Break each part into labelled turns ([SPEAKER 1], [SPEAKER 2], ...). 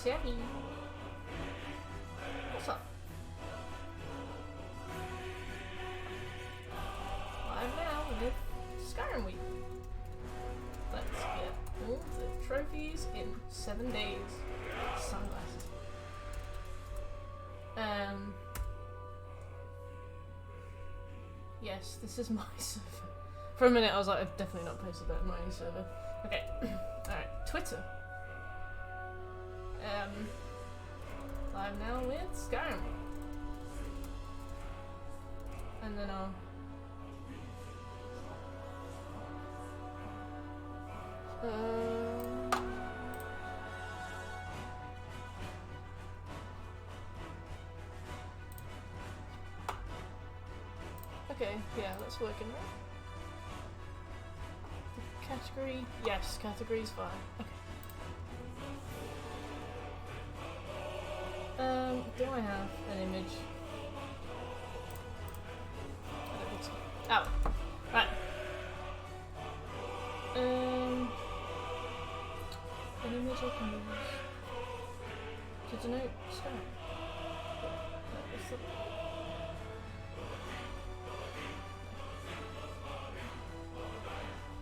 [SPEAKER 1] Sherry. What's up? I'm now with Skyrim Week. Let's get all the trophies in 7 days. Sunglasses. Yes, this is my server. For a minute I was like, I've definitely not posted that in my server. Okay. Alright, Twitter. I'm now with Skyrim. And then I'll... Okay, yeah, that's working right. The category, yes, category's fine. Okay. Do I have an image? I don't think so. Oh, right. An image I can use to denote stuff.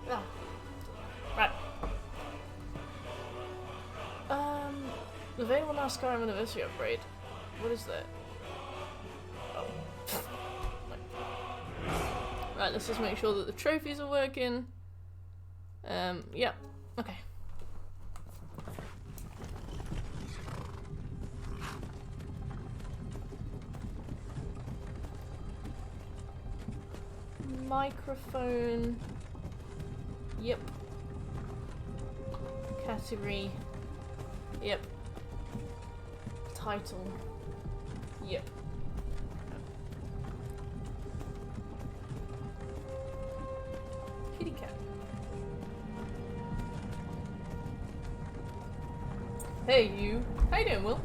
[SPEAKER 1] Ah, right. Available now Skyrim Anniversary upgrade. What is that? Oh. Right, let's just make sure that the trophies are working. Yeah. Okay. Microphone. Yep. Category. Yep. Title. Yep. Kitty cat. Hey you. How you doing, Will?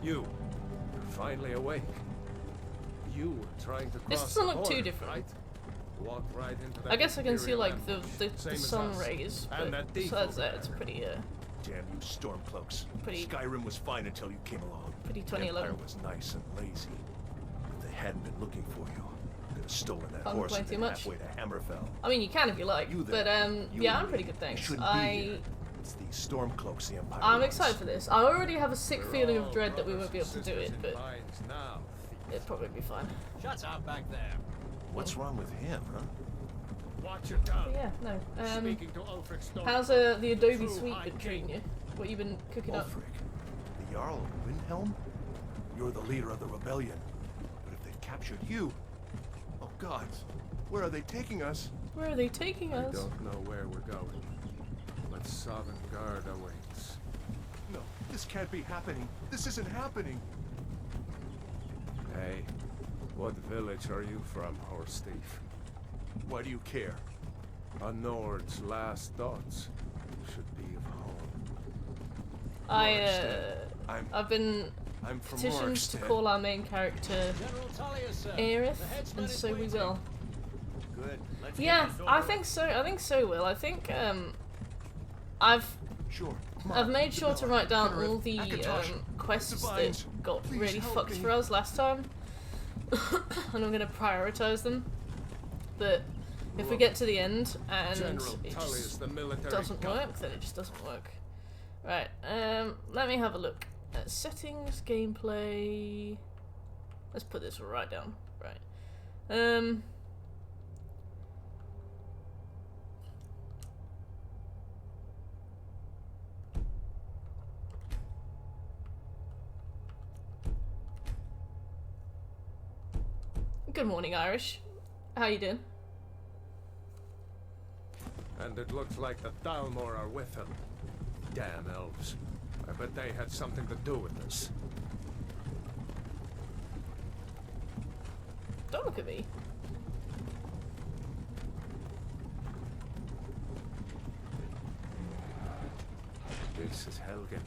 [SPEAKER 2] You're finally awake. You were trying to cross
[SPEAKER 1] This doesn't
[SPEAKER 2] the
[SPEAKER 1] look
[SPEAKER 2] border,
[SPEAKER 1] too different.
[SPEAKER 2] right? Walked right into that
[SPEAKER 1] I guess I can see like the
[SPEAKER 2] Same as
[SPEAKER 1] sun
[SPEAKER 2] us.
[SPEAKER 1] rays,
[SPEAKER 2] And
[SPEAKER 1] but
[SPEAKER 2] that thief
[SPEAKER 1] besides
[SPEAKER 2] over
[SPEAKER 1] that,
[SPEAKER 2] there.
[SPEAKER 1] it's pretty
[SPEAKER 3] Damn you stormcloaks.
[SPEAKER 1] Pretty-
[SPEAKER 3] Skyrim was fine until you came along.
[SPEAKER 1] pretty
[SPEAKER 3] The Empire
[SPEAKER 1] 2011.
[SPEAKER 3] was nice and lazy. If they hadn't been looking for you, could have stolen that
[SPEAKER 1] Can't
[SPEAKER 3] horse
[SPEAKER 1] complain
[SPEAKER 3] and
[SPEAKER 1] too
[SPEAKER 3] been
[SPEAKER 1] much.
[SPEAKER 3] halfway to Hammerfell.
[SPEAKER 1] I mean, you can if you like,
[SPEAKER 3] You
[SPEAKER 1] but
[SPEAKER 3] there. You
[SPEAKER 1] yeah,
[SPEAKER 3] and
[SPEAKER 1] I'm pretty
[SPEAKER 3] me.
[SPEAKER 1] good,
[SPEAKER 3] You
[SPEAKER 1] thanks.
[SPEAKER 3] shouldn't be here. It's these stormcloaks the Empire
[SPEAKER 1] I'm
[SPEAKER 3] wants.
[SPEAKER 1] excited for this. I already have a sick feeling of dread that we won't be able to do it, but
[SPEAKER 2] Now,
[SPEAKER 1] it'll probably be fine.
[SPEAKER 4] Shut up back there.
[SPEAKER 3] What's wrong with him, huh?
[SPEAKER 2] watch your tongue.
[SPEAKER 1] But yeah, no.
[SPEAKER 2] Speaking to Ulfric Storm.
[SPEAKER 1] How's the Adobe
[SPEAKER 2] True
[SPEAKER 1] Suite
[SPEAKER 2] High
[SPEAKER 1] been treating you? What you been cooking up?
[SPEAKER 3] Ulfric, the Jarl of Windhelm? You're the leader of the rebellion. But if they've captured you... Oh gods, where are they taking us?
[SPEAKER 1] Where are they taking
[SPEAKER 2] I
[SPEAKER 1] us?
[SPEAKER 2] don't know where we're going, but Sovngarde awaits.
[SPEAKER 3] No, this can't be happening. This isn't happening.
[SPEAKER 2] Hey, what village are you from, horse thief?
[SPEAKER 3] Why do you care?
[SPEAKER 2] A Nord's last thoughts should be of home.
[SPEAKER 1] I've been
[SPEAKER 3] I'm from
[SPEAKER 1] petitioned to
[SPEAKER 3] Rorikstead.
[SPEAKER 1] call our main character
[SPEAKER 4] General Tullius, sir.
[SPEAKER 1] Aerith,
[SPEAKER 4] The headsman
[SPEAKER 1] and
[SPEAKER 4] is
[SPEAKER 1] so we
[SPEAKER 4] waiting.
[SPEAKER 1] will.
[SPEAKER 4] Good. Let's
[SPEAKER 1] Yeah,
[SPEAKER 4] get this
[SPEAKER 1] I
[SPEAKER 4] over
[SPEAKER 1] think so. I think so, Will. I think I've
[SPEAKER 3] Sure.
[SPEAKER 1] I've made sure to write down
[SPEAKER 3] Aerith,
[SPEAKER 1] all the
[SPEAKER 3] Akatosh,
[SPEAKER 1] quests
[SPEAKER 3] Divines,
[SPEAKER 1] that got
[SPEAKER 3] please
[SPEAKER 1] really
[SPEAKER 3] help
[SPEAKER 1] fucked
[SPEAKER 3] me.
[SPEAKER 1] for us last time, and I'm gonna prioritize them. But if we get to the end and
[SPEAKER 2] General
[SPEAKER 1] it
[SPEAKER 2] Tullius,
[SPEAKER 1] just
[SPEAKER 2] the military
[SPEAKER 1] doesn't
[SPEAKER 2] governor.
[SPEAKER 1] work, then it just doesn't work. Right. Let me have a look at settings, gameplay. Let's put this right down. Right. Good morning, Irish. How you doing?
[SPEAKER 2] And it looks like the Dalmor are with him. Damn elves. I bet they had something to do with this.
[SPEAKER 1] Don't look at me.
[SPEAKER 2] This is Helgen.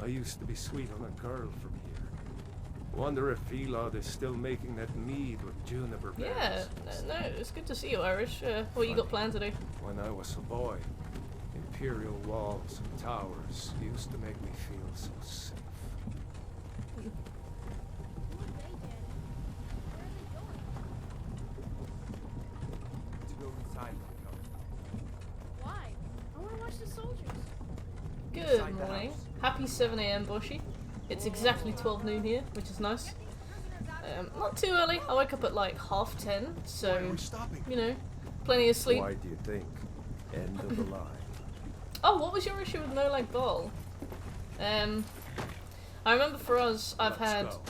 [SPEAKER 2] I used to be sweet on a girl from here. Wonder if Elod is still making that mead with juniper berries.
[SPEAKER 1] Yeah, no, it's good to see you, Irish. What you got planned today?
[SPEAKER 2] When I was a boy, imperial walls and towers used to make me feel so safe.
[SPEAKER 3] To go inside,
[SPEAKER 5] Why? I want to watch the soldiers.
[SPEAKER 1] Good
[SPEAKER 3] Inside the
[SPEAKER 1] morning.
[SPEAKER 3] house.
[SPEAKER 1] Happy 7 a.m. Boshi. It's exactly 12 noon here, which is nice. Not too early. I wake up at like 10:30,
[SPEAKER 3] Why are
[SPEAKER 1] so
[SPEAKER 3] we stopping?
[SPEAKER 1] you know, plenty of sleep.
[SPEAKER 2] Why do you think? End of the line.
[SPEAKER 1] Oh, what was your issue with no lag ball? I remember for us, I've
[SPEAKER 2] Let's
[SPEAKER 1] had,
[SPEAKER 2] go.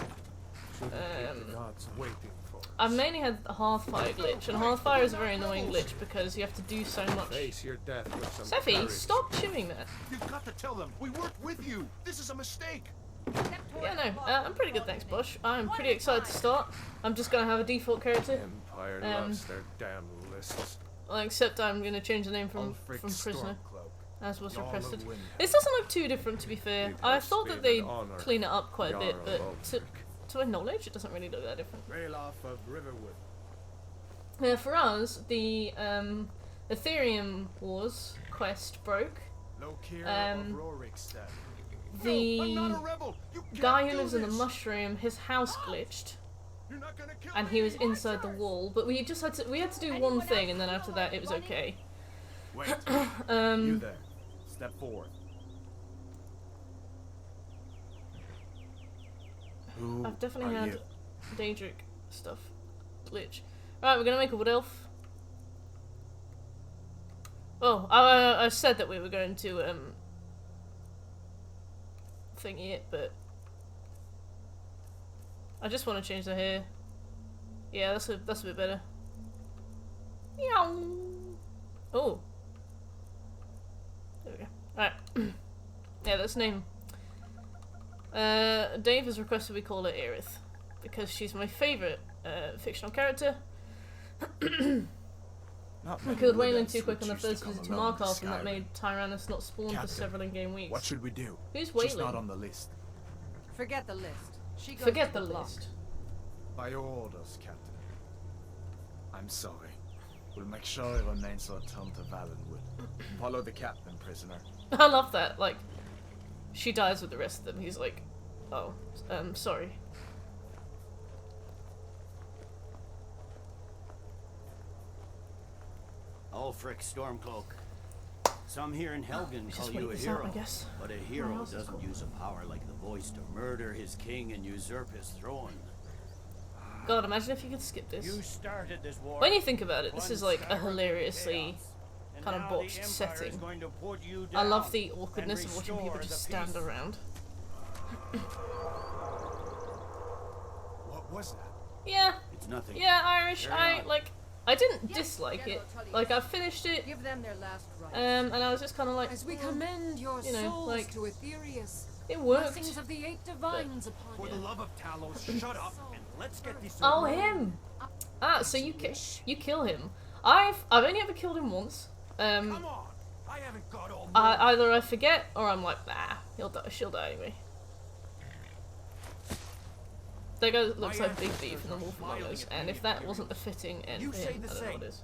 [SPEAKER 2] Shouldn't keep the gods waiting for us.
[SPEAKER 1] I've mainly had the Hearthfire glitch, and Hearthfire is a very annoying glitch because you have to do so much.
[SPEAKER 2] Face your death with some
[SPEAKER 1] Seffi,
[SPEAKER 2] courage.
[SPEAKER 1] stop chewing that.
[SPEAKER 3] You've got to tell them. We worked with you. This is a mistake.
[SPEAKER 1] Yeah, no, I'm pretty good, thanks, Bosh. I'm pretty excited to start. I'm just gonna have a default character,
[SPEAKER 2] Empire loves their damn lists.
[SPEAKER 1] well, except I'm gonna change the name from
[SPEAKER 3] Ulfric
[SPEAKER 1] Prisoner,
[SPEAKER 3] Stormcloak.
[SPEAKER 1] as was
[SPEAKER 3] Jarl of
[SPEAKER 1] requested.
[SPEAKER 3] Windhelm.
[SPEAKER 1] This doesn't look too different, to be fair.
[SPEAKER 2] It
[SPEAKER 1] I
[SPEAKER 2] has
[SPEAKER 1] thought that
[SPEAKER 2] been
[SPEAKER 1] they'd
[SPEAKER 2] an honor,
[SPEAKER 1] clean it up quite a bit,
[SPEAKER 2] Jarl
[SPEAKER 1] but
[SPEAKER 2] of
[SPEAKER 1] to my knowledge, it doesn't really look that different.
[SPEAKER 4] Ralof of Riverwood.
[SPEAKER 1] For us, the Ethereum Wars quest broke.
[SPEAKER 4] Lokir
[SPEAKER 1] Um,
[SPEAKER 4] of Rorikstead.
[SPEAKER 1] The
[SPEAKER 3] No, I'm not a rebel. You can't
[SPEAKER 1] guy who
[SPEAKER 3] do
[SPEAKER 1] lives in the
[SPEAKER 3] this.
[SPEAKER 1] mushroom, his house glitched,
[SPEAKER 3] You're not gonna kill
[SPEAKER 1] and
[SPEAKER 3] me.
[SPEAKER 1] he was inside the wall. But we just had to do one thing, and then after that, it was okay.
[SPEAKER 4] Wait, you
[SPEAKER 1] Um,
[SPEAKER 4] there. Step forward.
[SPEAKER 3] Who
[SPEAKER 1] I've definitely
[SPEAKER 3] are
[SPEAKER 1] had
[SPEAKER 3] you?
[SPEAKER 1] Daedric stuff glitch. Right, we're gonna make a wood elf. Oh, I said that we were going to thingy it, but I just want to change the hair. Yeah, that's a bit better. Meow. Oh. There we go. Alright. Yeah, let's name. Dave has requested we call her Aerith because she's my favourite fictional character.
[SPEAKER 3] Not
[SPEAKER 1] We
[SPEAKER 3] many
[SPEAKER 1] killed
[SPEAKER 3] wood
[SPEAKER 1] Wayland
[SPEAKER 3] elves
[SPEAKER 1] too quick on
[SPEAKER 3] would
[SPEAKER 1] the
[SPEAKER 3] choose to
[SPEAKER 1] first
[SPEAKER 3] come
[SPEAKER 1] visit to
[SPEAKER 3] alone
[SPEAKER 1] Markarth, and that
[SPEAKER 3] Skyrim.
[SPEAKER 1] made Tyrannus not spawn for
[SPEAKER 3] Captain,
[SPEAKER 1] several in-game weeks.
[SPEAKER 3] What should we do?
[SPEAKER 1] Who's
[SPEAKER 3] She's not
[SPEAKER 1] Wayland?
[SPEAKER 3] on the list.
[SPEAKER 5] Forget the list. She goes
[SPEAKER 1] Forget
[SPEAKER 5] to
[SPEAKER 1] the
[SPEAKER 5] block.
[SPEAKER 1] list.
[SPEAKER 4] By your orders, Captain.
[SPEAKER 3] I'm sorry. We'll make sure it remains returned to Valenwood. Follow the captain, prisoner.
[SPEAKER 1] I love that. Like, she dies with the rest of them. He's like, oh, sorry.
[SPEAKER 6] Ulfric Stormcloak. Some here in Helgen
[SPEAKER 1] Just
[SPEAKER 6] call
[SPEAKER 1] wait
[SPEAKER 6] you a
[SPEAKER 1] this out,
[SPEAKER 6] hero,
[SPEAKER 1] I guess.
[SPEAKER 6] but a
[SPEAKER 1] Where
[SPEAKER 6] hero
[SPEAKER 1] else is
[SPEAKER 6] doesn't
[SPEAKER 1] it?
[SPEAKER 6] use a power like the voice to murder his king and usurp his throne.
[SPEAKER 1] God, imagine if you could skip this.
[SPEAKER 6] You started this war.
[SPEAKER 1] When you think about it, this is like a
[SPEAKER 6] One scarlet
[SPEAKER 1] hilariously
[SPEAKER 6] chaos, and
[SPEAKER 1] kind of
[SPEAKER 6] now the
[SPEAKER 1] botched
[SPEAKER 6] Empire is
[SPEAKER 1] setting.
[SPEAKER 6] going to put you
[SPEAKER 1] I love
[SPEAKER 6] down
[SPEAKER 1] the awkwardness
[SPEAKER 6] and
[SPEAKER 1] of watching people
[SPEAKER 6] restore
[SPEAKER 1] just
[SPEAKER 6] the
[SPEAKER 1] stand
[SPEAKER 6] peace.
[SPEAKER 1] around.
[SPEAKER 3] What was that?
[SPEAKER 1] Yeah,
[SPEAKER 6] It's nothing.
[SPEAKER 1] yeah, Irish.
[SPEAKER 6] Carry on.
[SPEAKER 1] I didn't
[SPEAKER 5] Yes,
[SPEAKER 1] dislike it.
[SPEAKER 5] General Tully.
[SPEAKER 1] Like, I finished it,
[SPEAKER 5] Give them their last rites.
[SPEAKER 1] and I was just kind of like,
[SPEAKER 7] As we commend your
[SPEAKER 1] you know,
[SPEAKER 7] souls
[SPEAKER 1] like,
[SPEAKER 7] to Aetherius,
[SPEAKER 1] it worked.
[SPEAKER 7] blessings of the eight divines upon
[SPEAKER 3] For
[SPEAKER 7] you.
[SPEAKER 3] the love of Talos, shut up and let's get this
[SPEAKER 1] Oh,
[SPEAKER 3] over with.
[SPEAKER 1] him! Ah, so you kill him. I've only ever killed him once.
[SPEAKER 3] Come on! I haven't got all
[SPEAKER 1] Either I forget or I'm like, nah, she'll die anyway. That guy looks like Big B from the Wolf Among Us, and if that wasn't a fitting end
[SPEAKER 3] You
[SPEAKER 1] for
[SPEAKER 3] say
[SPEAKER 1] him,
[SPEAKER 3] the
[SPEAKER 1] I don't know
[SPEAKER 3] same.
[SPEAKER 1] what is.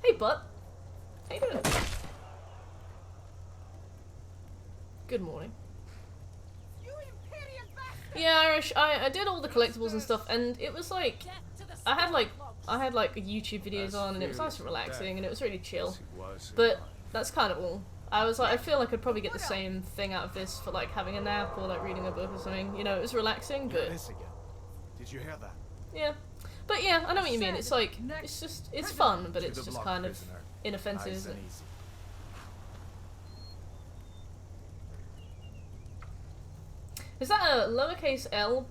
[SPEAKER 1] Hey, Butt. How you doing? Good morning. Yeah, Irish. I did all the collectibles and stuff, and it was like I had like YouTube videos on, and it was nice and relaxing, and it was really chill. But that's kind of all. I was like, I feel like I'd probably get the same thing out of this for like having a nap or like reading a book or something. You know, it was relaxing,
[SPEAKER 3] Hear
[SPEAKER 1] but
[SPEAKER 3] this again. Did you hear that?
[SPEAKER 1] yeah. But yeah, I know what you mean. It's like it's fun, but
[SPEAKER 3] To
[SPEAKER 1] it's
[SPEAKER 3] the
[SPEAKER 1] just
[SPEAKER 3] block,
[SPEAKER 1] kind of
[SPEAKER 3] prisoner.
[SPEAKER 1] inoffensive.
[SPEAKER 3] Nice
[SPEAKER 1] Isn't
[SPEAKER 3] and
[SPEAKER 1] it?
[SPEAKER 3] easy.
[SPEAKER 1] Is that a lowercase L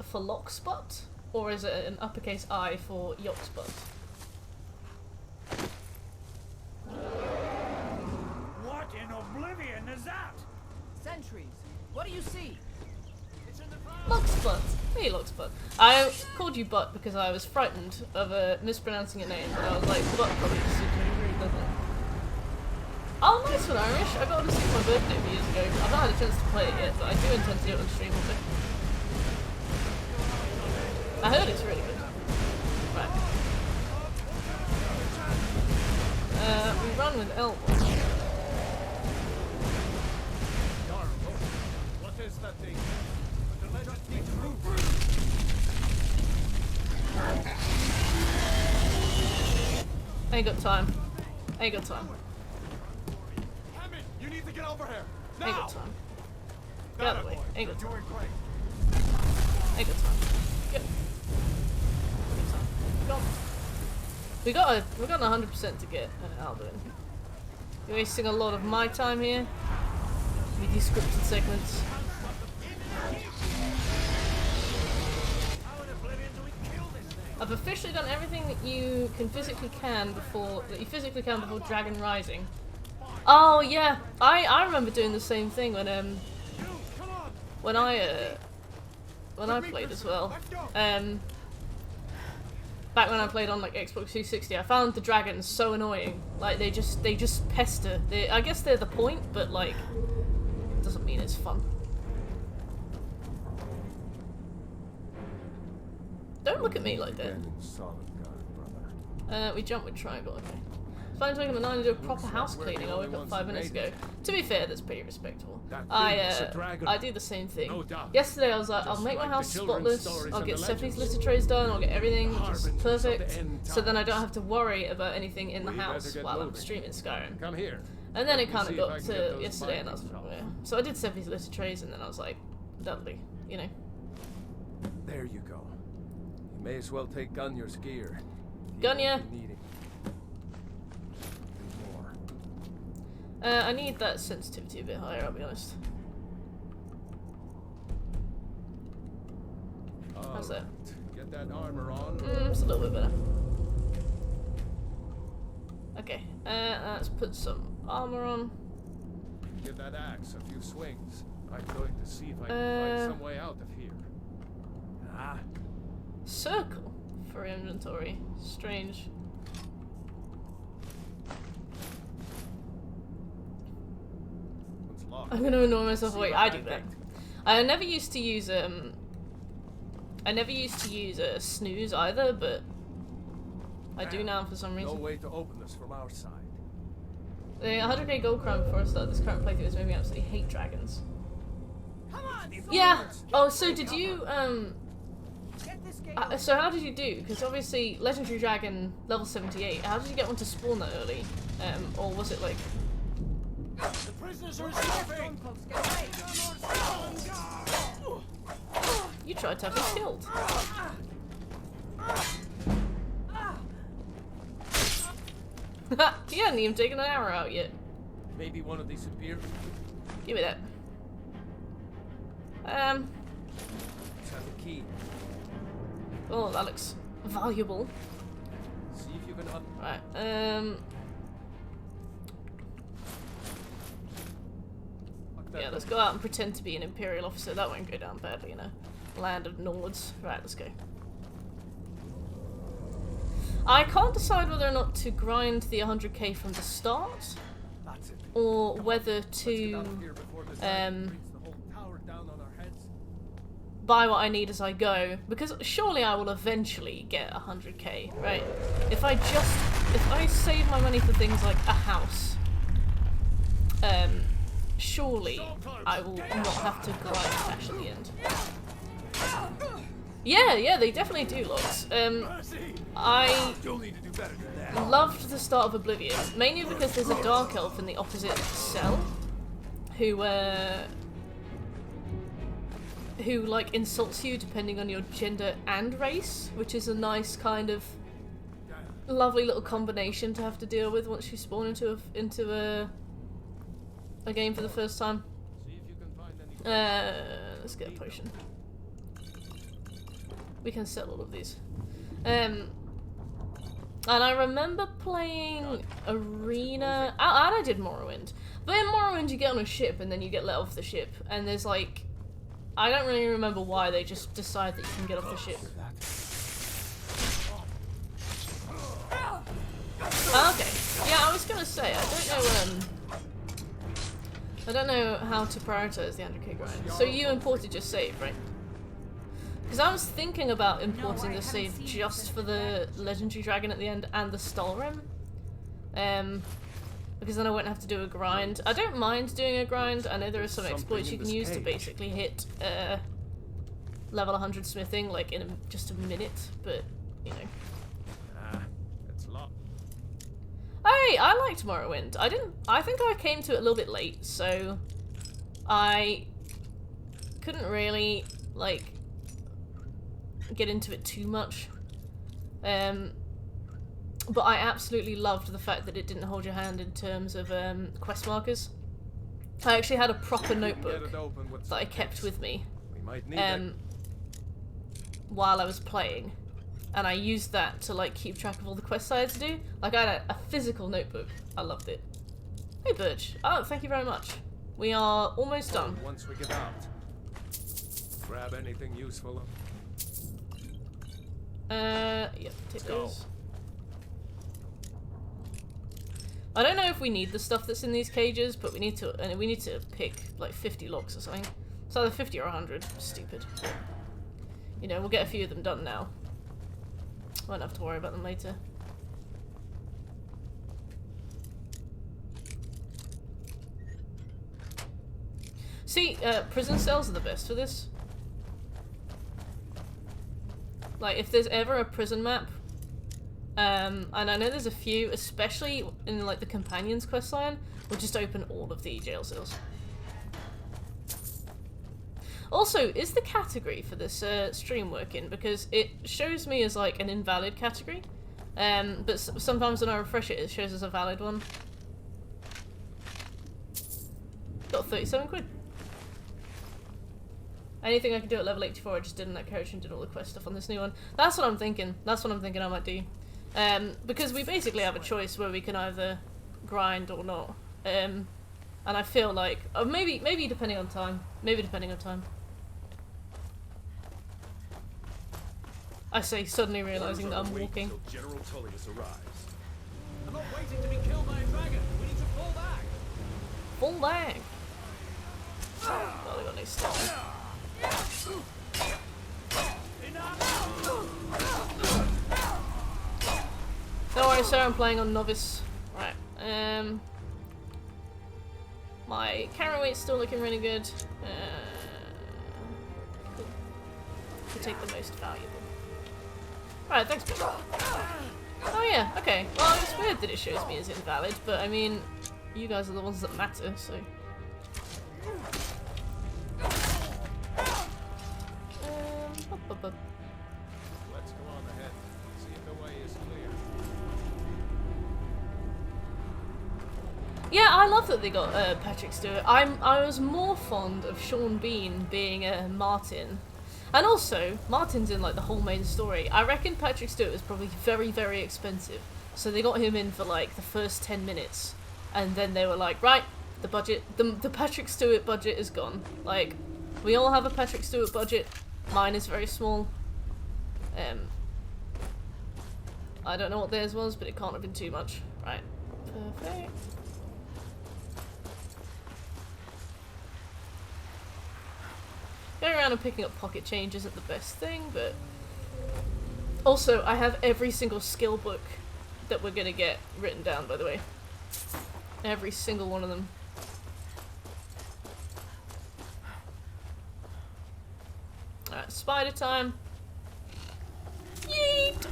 [SPEAKER 1] for Lockspot, or is it an uppercase I for Yoxpot?
[SPEAKER 6] What in oblivion is that?
[SPEAKER 5] Sentries. What do you see?
[SPEAKER 1] Lockspot. Hey, Lockspot. I called you Butt because I was frightened of mispronouncing your name, and I was like, Butt probably just seems really rude, doesn't it? Oh, nice Christmas when Irish. I got it for my birthday a few years ago. I've not had a chance to play it yet, but I do intend to do it on stream one day. I heard it's really good. Right. We run with L1.
[SPEAKER 2] What is that thing? The legend needs to move.
[SPEAKER 1] Ain't got time. Ain't got time.
[SPEAKER 3] Hammond, you need to get over here.
[SPEAKER 1] Ain't got time. Get out of the way. Ain't got time.
[SPEAKER 3] Doing great.
[SPEAKER 1] Ain't got time. Get. Good time. Go on. We got an 100% to get Aldo in. You're wasting a lot of my time here with these scripted segments. I've officially done everything that you physically can before Dragon Rising. Oh yeah, I remember doing the same thing when I played as well. Back when I played on like Xbox 360, I found the dragons so annoying. Like they just pester. I guess they're the point, but like doesn't mean it's fun. Don't look at me like that. We jump with triangle, okay. It's fine taking the 9 to do a proper house cleaning. I woke up 5 minutes ago. To be fair, that's pretty respectable. I do the same thing. Yesterday I was like, I'll make my house spotless, I'll get Stephanie's litter trays done, I'll get everything just perfect, so then I don't have to worry about anything in the house while I'm streaming Skyrim.
[SPEAKER 2] Come here.
[SPEAKER 1] And then it kind of got to yesterday and I was like, yeah. So I did Stephanie's litter trays and then I was like, lovely, you know.
[SPEAKER 2] There you go. You may as well take Gunyor's gear.
[SPEAKER 1] Gunya!
[SPEAKER 2] Needing.
[SPEAKER 1] I need that sensitivity a bit higher, I'll be honest. How's that?
[SPEAKER 2] Get that armor on.
[SPEAKER 1] It's a little bit better. Okay, let's put some armor on.
[SPEAKER 2] Give that axe a few swings. I'm going to see if I can find some way out of here. Ah.
[SPEAKER 1] Circle for inventory. Strange. I'm gonna annoy myself. Wait, I do that. I never used to use snooze either, but I do now for some reason.
[SPEAKER 2] No way to open this from our side.
[SPEAKER 1] The 100k gold crown before I started this current playthrough has made me absolutely hate dragons. Yeah. Oh, so did you so how did you do? Because obviously legendary dragon level 78. How did you get one to spawn that early? Or was it like?
[SPEAKER 3] The prisoners are escaping!
[SPEAKER 1] You tried to have us killed. He hadn't even taken an arrow out yet.
[SPEAKER 2] Maybe one of these appeared.
[SPEAKER 1] Give me that.
[SPEAKER 2] Let's have the key.
[SPEAKER 1] Oh, that looks valuable.
[SPEAKER 2] See if you can
[SPEAKER 1] Right. Yeah, let's go out and pretend to be an Imperial officer. That won't go down badly, you know. Land of Nords. Right, let's go. I can't decide whether or not to grind the 100k from the start, or whether to buy what I need as I go, because surely I will eventually get 100k, right? If I save my money for things like a house, surely I will not have to grind cash at the end. Yeah, they definitely do, Lots. I loved the start of Oblivion, mainly because there's a dark elf in the opposite cell, who like insults you depending on your gender and race, which is a nice kind of lovely little combination to have to deal with once you spawn into a game for the first time. Let's get a potion. We can sell all of these. And I remember playing Arena, and I did Morrowind. But in Morrowind you get on a ship and then you get let off the ship, and there's like, I don't really remember why they just decide that you can get off the ship. Okay. Yeah, I was gonna say, I don't know I don't know how to prioritize the 100k grind. So you imported your save, right? Because I was thinking about importing the save just for the legendary dragon at the end and the SKYRIM. Because then I won't have to do a grind. I don't mind doing a grind. I know there are some exploits you can use to basically hit level 100 smithing like in just a minute, but you know.
[SPEAKER 2] It's locked.
[SPEAKER 1] Hey, I liked Morrowind. I think I came to it a little bit late, so I couldn't really like get into it too much. But I absolutely loved the fact that it didn't hold your hand in terms of quest markers. I actually had a proper notebook that I kept with me
[SPEAKER 2] We might need it.
[SPEAKER 1] while I was playing, and I used that to like keep track of all the quests I had to do. Like I had a physical notebook. I loved it. Hey Birch. Oh, thank you very much. We are almost done.
[SPEAKER 2] Once we get out, grab anything useful.
[SPEAKER 1] Yep, take those. I don't know if we need the stuff that's in these cages, but we need to pick like 50 locks or something. It's either 50 or 100. Stupid. You know, we'll get a few of them done now. Won't have to worry about them later. See, prison cells are the best for this. Like, if there's ever a prison map, and I know there's a few, especially in like the Companions questline, we'll just open all of the jail cells. Also, is the category for this stream working? Because it shows me as like an invalid category, but sometimes when I refresh it, it shows as a valid one. Got 37 quid. Anything I can do at level 84, I just did in that character and did all the quest stuff on this new one. That's what I'm thinking. That's what I'm thinking I might do. Because we basically have a choice where we can either grind or not. And I feel like, maybe depending on time. Maybe depending on time. I say, suddenly realising that I'm walking.
[SPEAKER 2] General Tullius arrives.
[SPEAKER 6] I'm not waiting to be killed by a dragon. We need to fall back.
[SPEAKER 1] Full lag. Well, we got no stone. Don't worry, sir, I'm playing on novice. Right. My carry weight's still looking really good. Cool. We'll take the most valuable. Alright, thanks, Bill. Oh yeah, okay. Well, it's weird that it shows me as invalid, but I mean, you guys are the ones that matter, so...
[SPEAKER 2] Let's go on ahead. See if the way is clear.
[SPEAKER 1] Yeah, I love that they got Patrick Stewart. I was more fond of Sean Bean being Martin. And also, Martin's in like the whole main story. I reckon Patrick Stewart was probably very, very expensive. So they got him in for like the first 10 minutes. And then they were like, right, the budget, the Patrick Stewart budget is gone. Like, we all have a Patrick Stewart budget. Mine is very small. I don't know what theirs was, but it can't have been too much. Right. Perfect. Going around and picking up pocket change isn't the best thing, but... Also, I have every single skill book that we're gonna get written down, by the way. Every single one of them. Alright, spider time. Yeet!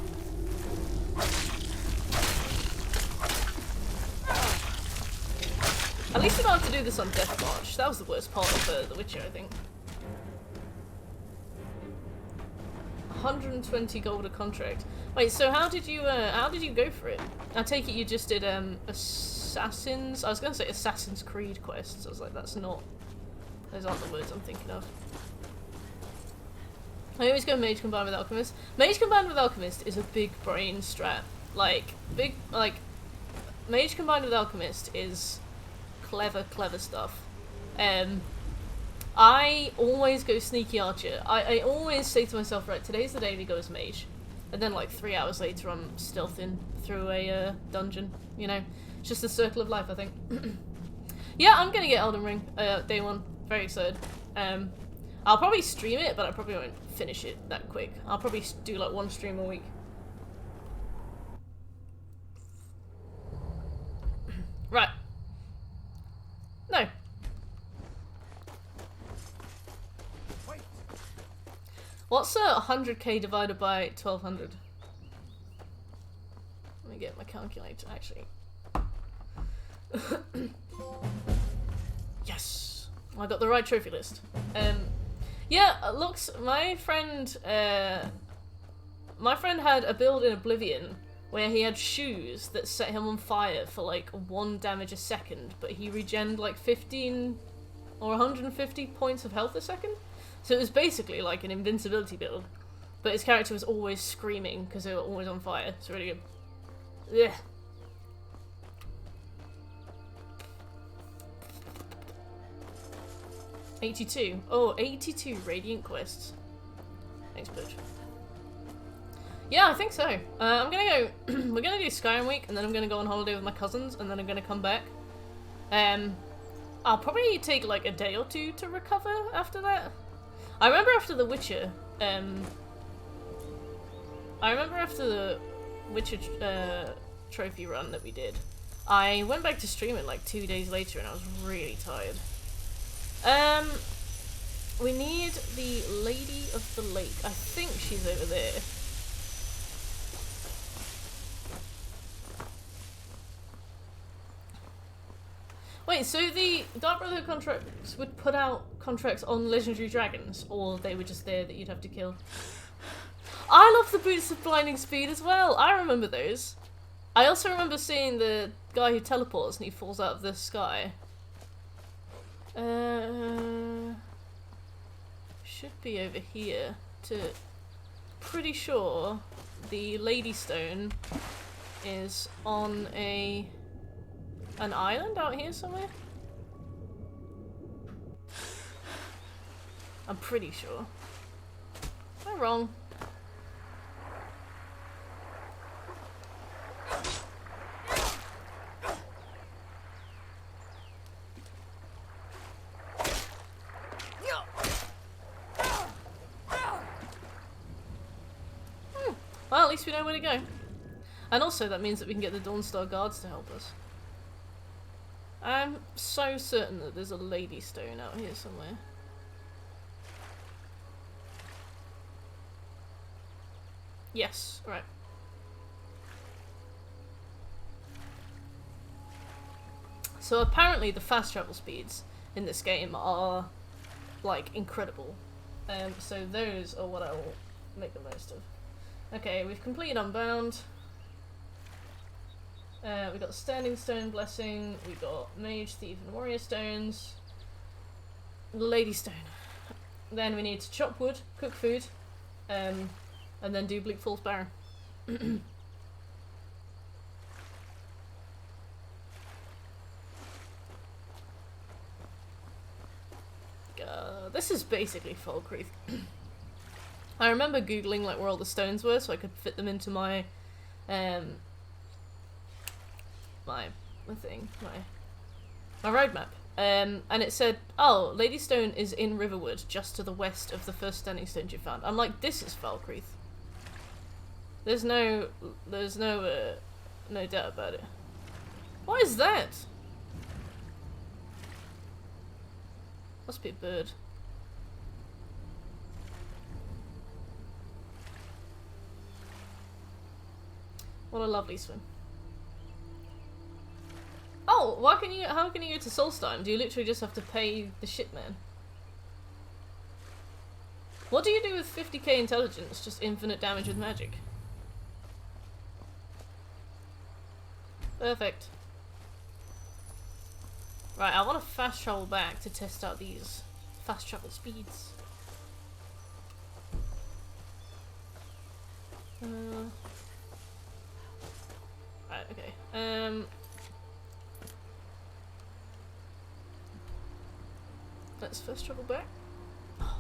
[SPEAKER 1] At least we don't have to do this on Death March. That was the worst part of The Witcher, I think. 120 gold a contract. Wait, so how did you go for it? I take it you just did Assassins. I was gonna say Assassin's Creed quests. I was like, that's not. Those aren't the words I'm thinking of. I always go Mage combined with Alchemist. Mage combined with Alchemist is a big brain strat. Like Mage combined with Alchemist is clever stuff. I always go Sneaky Archer. I always say to myself, right, today's the day we go as Mage. And then like 3 hours later I'm stealthing through a dungeon, you know? It's just the circle of life, I think. Yeah, I'm gonna get Elden Ring day one. Very excited. I'll probably stream it, but I probably won't finish it that quick. I'll probably do like one stream a week. Right. No. What's 100k divided by 1200? Let me get my calculator, actually. Yes! I got the right trophy list. Yeah, looks, my friend had a build in Oblivion where he had shoes that set him on fire for like 1 damage a second, but he regened like 15 or 150 points of health a second. So it was basically like an invincibility build, but his character was always screaming because they were always on fire. It's really good. Yeah. $82. Oh, 82 Radiant quests. Thanks, Butch. Yeah, I think so. I'm gonna go. We're gonna do Skyrim week, and then I'm gonna go on holiday with my cousins, and then I'm gonna come back. I'll probably take like a day or two to recover after that. I remember after The Witcher. Trophy run that we did. I went back to stream it like 2 days later, and I was really tired. We need the Lady of the Lake. I think she's over there. Wait, so the Dark Brotherhood contracts would put out contracts on legendary dragons, or they were just there that you'd have to kill? I love the Boots of Blinding Speed as well. I remember those. I also remember seeing the guy who teleports and he falls out of the sky. Should be over here. Pretty sure the Lady Stone is on an island out here somewhere. I'm pretty sure. Am I wrong? Well, at least we know where to go. And also that means that we can get the Dawnstar Guards to help us. I'm so certain that there's a Lady Stone out here somewhere. Yes, right. So apparently the fast travel speeds in this game are like incredible. So those are what I will make the most of. Okay, we've completed Unbound. We got Standing Stone Blessing, we got Mage, Thief, and Warrior Stones. Lady Stone. Then we need to chop wood, cook food, and then do Bleak Falls Barren. This is basically Falkreath. I remember googling like where all the stones were so I could fit them into my my roadmap. And it said, oh, Lady Stone is in Riverwood, just to the west of the first standing stone you found. I'm like, this is Falkreath. There's no doubt about it. What is that? Must be a bird. What a lovely swim. Oh, how can you go to Solstheim? Do you literally just have to pay the shipman? What do you do with 50k intelligence? Just infinite damage with magic. Perfect. Right, I want to fast travel back to test out these fast travel speeds. Right, okay. Let's first travel back. Oh.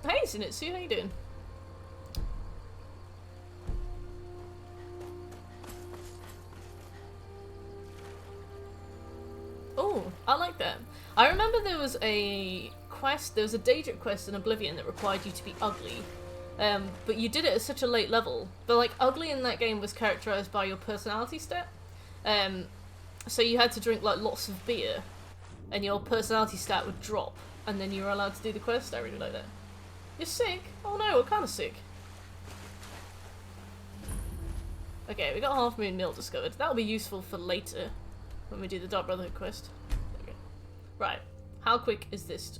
[SPEAKER 1] Hey, Zenitsu, how you doing? I like that. I remember there was a quest, there was a Daedric quest in Oblivion that required you to be ugly. But you did it at such a late level. But like ugly in that game was characterized by your personality stat. So you had to drink like lots of beer and your personality stat would drop and then you were allowed to do the quest. I really like that. You're sick? Oh no, what kind of sick? Okay, we got Half Moon Mill discovered. That'll be useful for later when we do the Dark Brotherhood quest. Okay. Right. How quick is this?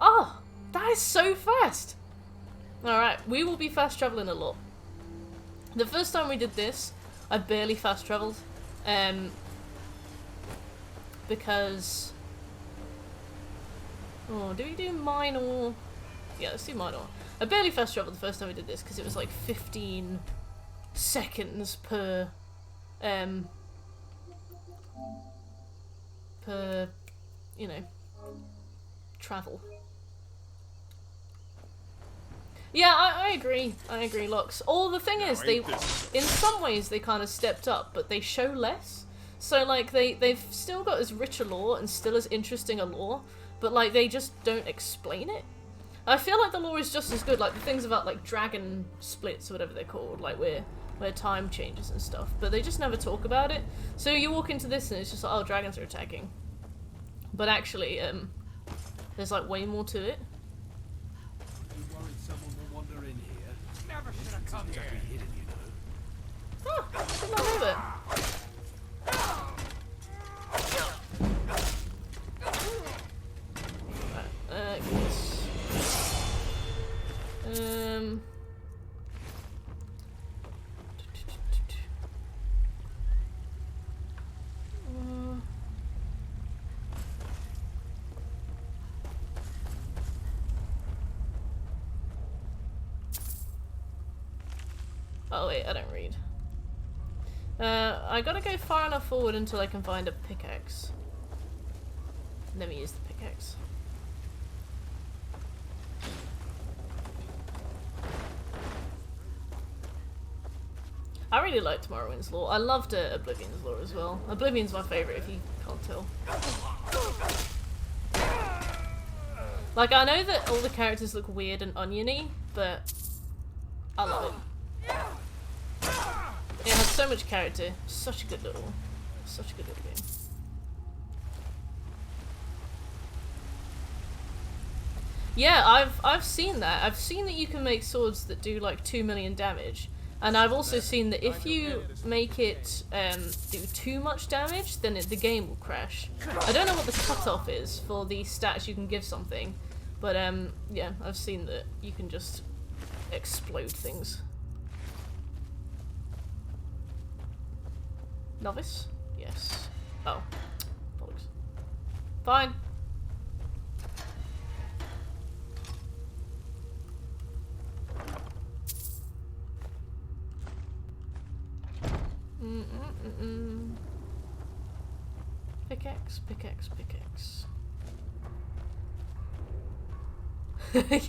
[SPEAKER 1] Oh! That is so fast! Alright, we will be fast travelling a lot. The first time we did this, I barely fast travelled. Because... Oh, do we do mine or... Yeah, let's do mine or... I barely fast travelled the first time we did this because it was like 15 seconds per... you know, travel. Yeah, I agree. I agree, Lux. Or the thing is, they, in some ways, they kind of stepped up, but they show less. So, like, they've still got as rich a lore and still as interesting a lore, but, like, they just don't explain it. I feel like the lore is just as good, like, the things about, like, dragon splits or whatever they're called, like, where time changes and stuff, but they just never talk about it. So you walk into this and it's just like, oh, dragons are attacking. But actually, there's, like, way more to it. Oh, did not know that. Right, yes. Oh wait, I don't read. I gotta go far enough forward until I can find a pickaxe. Let me use the pickaxe. I really liked Morrowind's lore. I loved Oblivion's lore as well. Oblivion's my favourite if you can't tell. Like, I know that all the characters look weird and oniony, but I love it. It has so much character. Such a good little game. Yeah, I've seen that. I've seen that you can make swords that do like 2 million damage, and I've also seen that if you make it do too much damage, then the game will crash. I don't know what the cutoff is for the stats you can give something, but yeah, I've seen that you can just explode things. Novice? Yes. Oh. Bollocks. Fine. Pickaxe, pickaxe, pickaxe.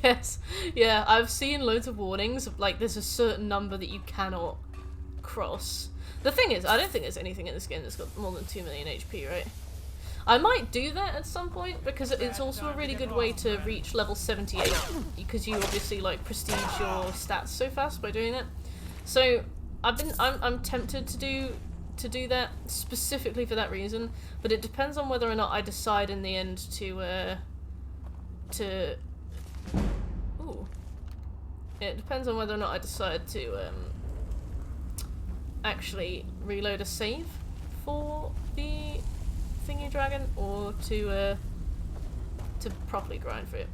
[SPEAKER 1] Yes. Yeah, I've seen loads of warnings of, like, there's a certain number that you cannot cross. The thing is, I don't think there's anything in this game that's got more than 2 million HP, right? I might do that at some point, because it's also a really good way to reach level 78, because you obviously, like, prestige your stats so fast by doing it. So, I'm tempted to do that, specifically for that reason, but it depends on whether or not I decide in the end to ooh. It depends on whether or not I decide to, actually reload a save for the thingy dragon, or to properly grind for it.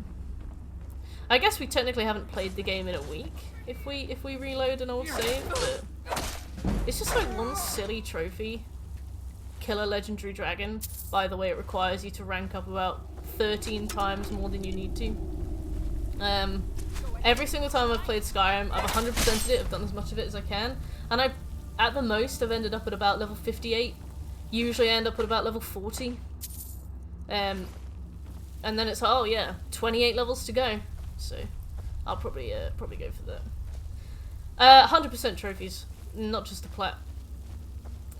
[SPEAKER 1] I guess we technically haven't played the game in a week if we reload an old save, but it's just like one silly trophy. Kill a legendary dragon. By the way, it requires you to rank up about 13 times more than you need to. Every single time I've played Skyrim, I've 100%ed it, I've done as much of it as I can, and at the most, I've ended up at about level 58. Usually I end up at about level 40. And then it's, oh yeah, 28 levels to go. So, I'll probably go for that. 100% trophies, not just the plat.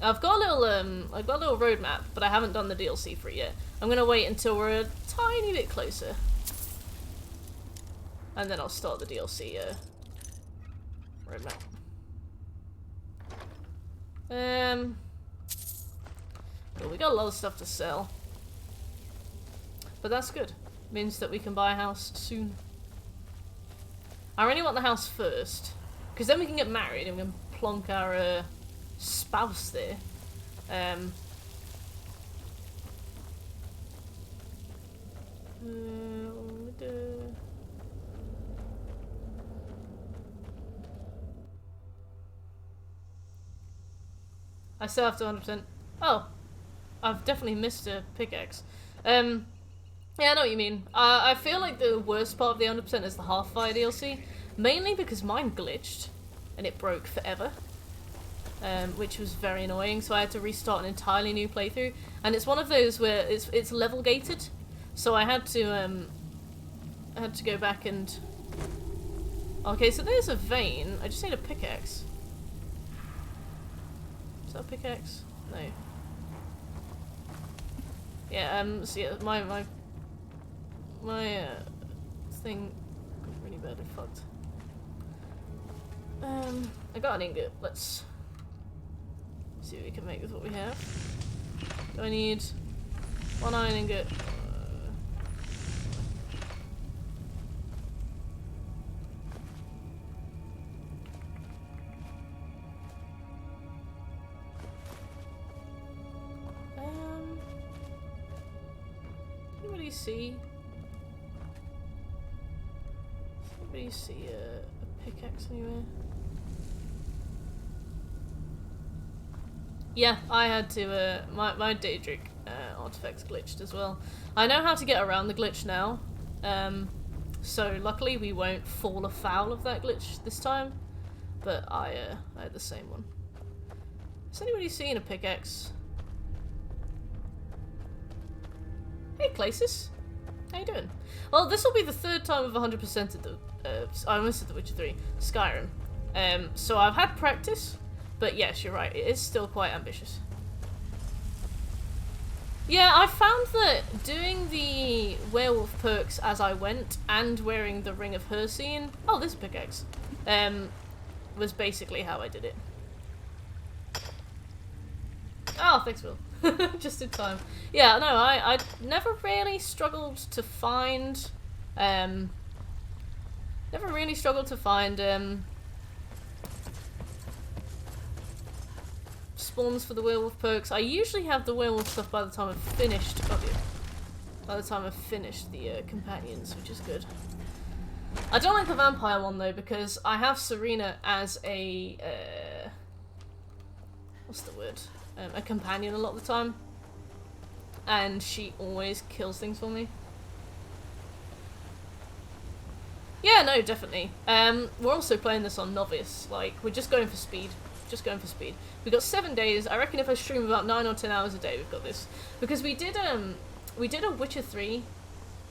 [SPEAKER 1] I've got a little roadmap, but I haven't done the DLC for it yet. I'm gonna wait until we're a tiny bit closer, and then I'll start the DLC roadmap. Well, we got a lot of stuff to sell, but that's good. Means that we can buy a house soon. I really want the house first, because then we can get married and we can plonk our spouse there. I still have to 100%. Oh, I've definitely missed a pickaxe. Yeah, I know what you mean. I feel like the worst part of the 100% is the half-fire DLC, mainly because mine glitched and it broke forever, which was very annoying. So I had to restart an entirely new playthrough, and it's one of those where it's level gated, so I had to go back and. Okay, so there's a vein. I just need a pickaxe. Is that a pickaxe? No. Yeah. So yeah, my thing got really badly fucked. I got an ingot. Let's see what we can make with what we have. Do I need 1 iron ingot? Anybody see? Anybody see a pickaxe anywhere? Yeah, I had to, my Daedric artifacts glitched as well. I know how to get around the glitch now, so luckily we won't fall afoul of that glitch this time, but I had the same one. Has anybody seen a pickaxe? Hey Clasis, how you doing? Well, this will be the 3rd time I've 100%ed the, I almost said The Witcher 3, Skyrim. So I've had practice, but yes, you're right, it is still quite ambitious. Yeah, I found that doing the werewolf perks as I went and wearing the Ring of Hersine, oh, this pickaxe, was basically how I did it. Oh, thanks, Will. Just in time. Yeah, no, I never really struggled to find, spawns for the werewolf perks. I usually have the werewolf stuff by the time I've finished, the companions, which is good. I don't like the vampire one though, because I have Serena as a, what's the word? A companion a lot of the time, and she always kills things for me. Yeah, no, definitely. We're also playing this on novice, like, we're just going for speed. We've got 7 days. I reckon if I stream about 9 or 10 hours a day, we've got this. Because we did a Witcher 3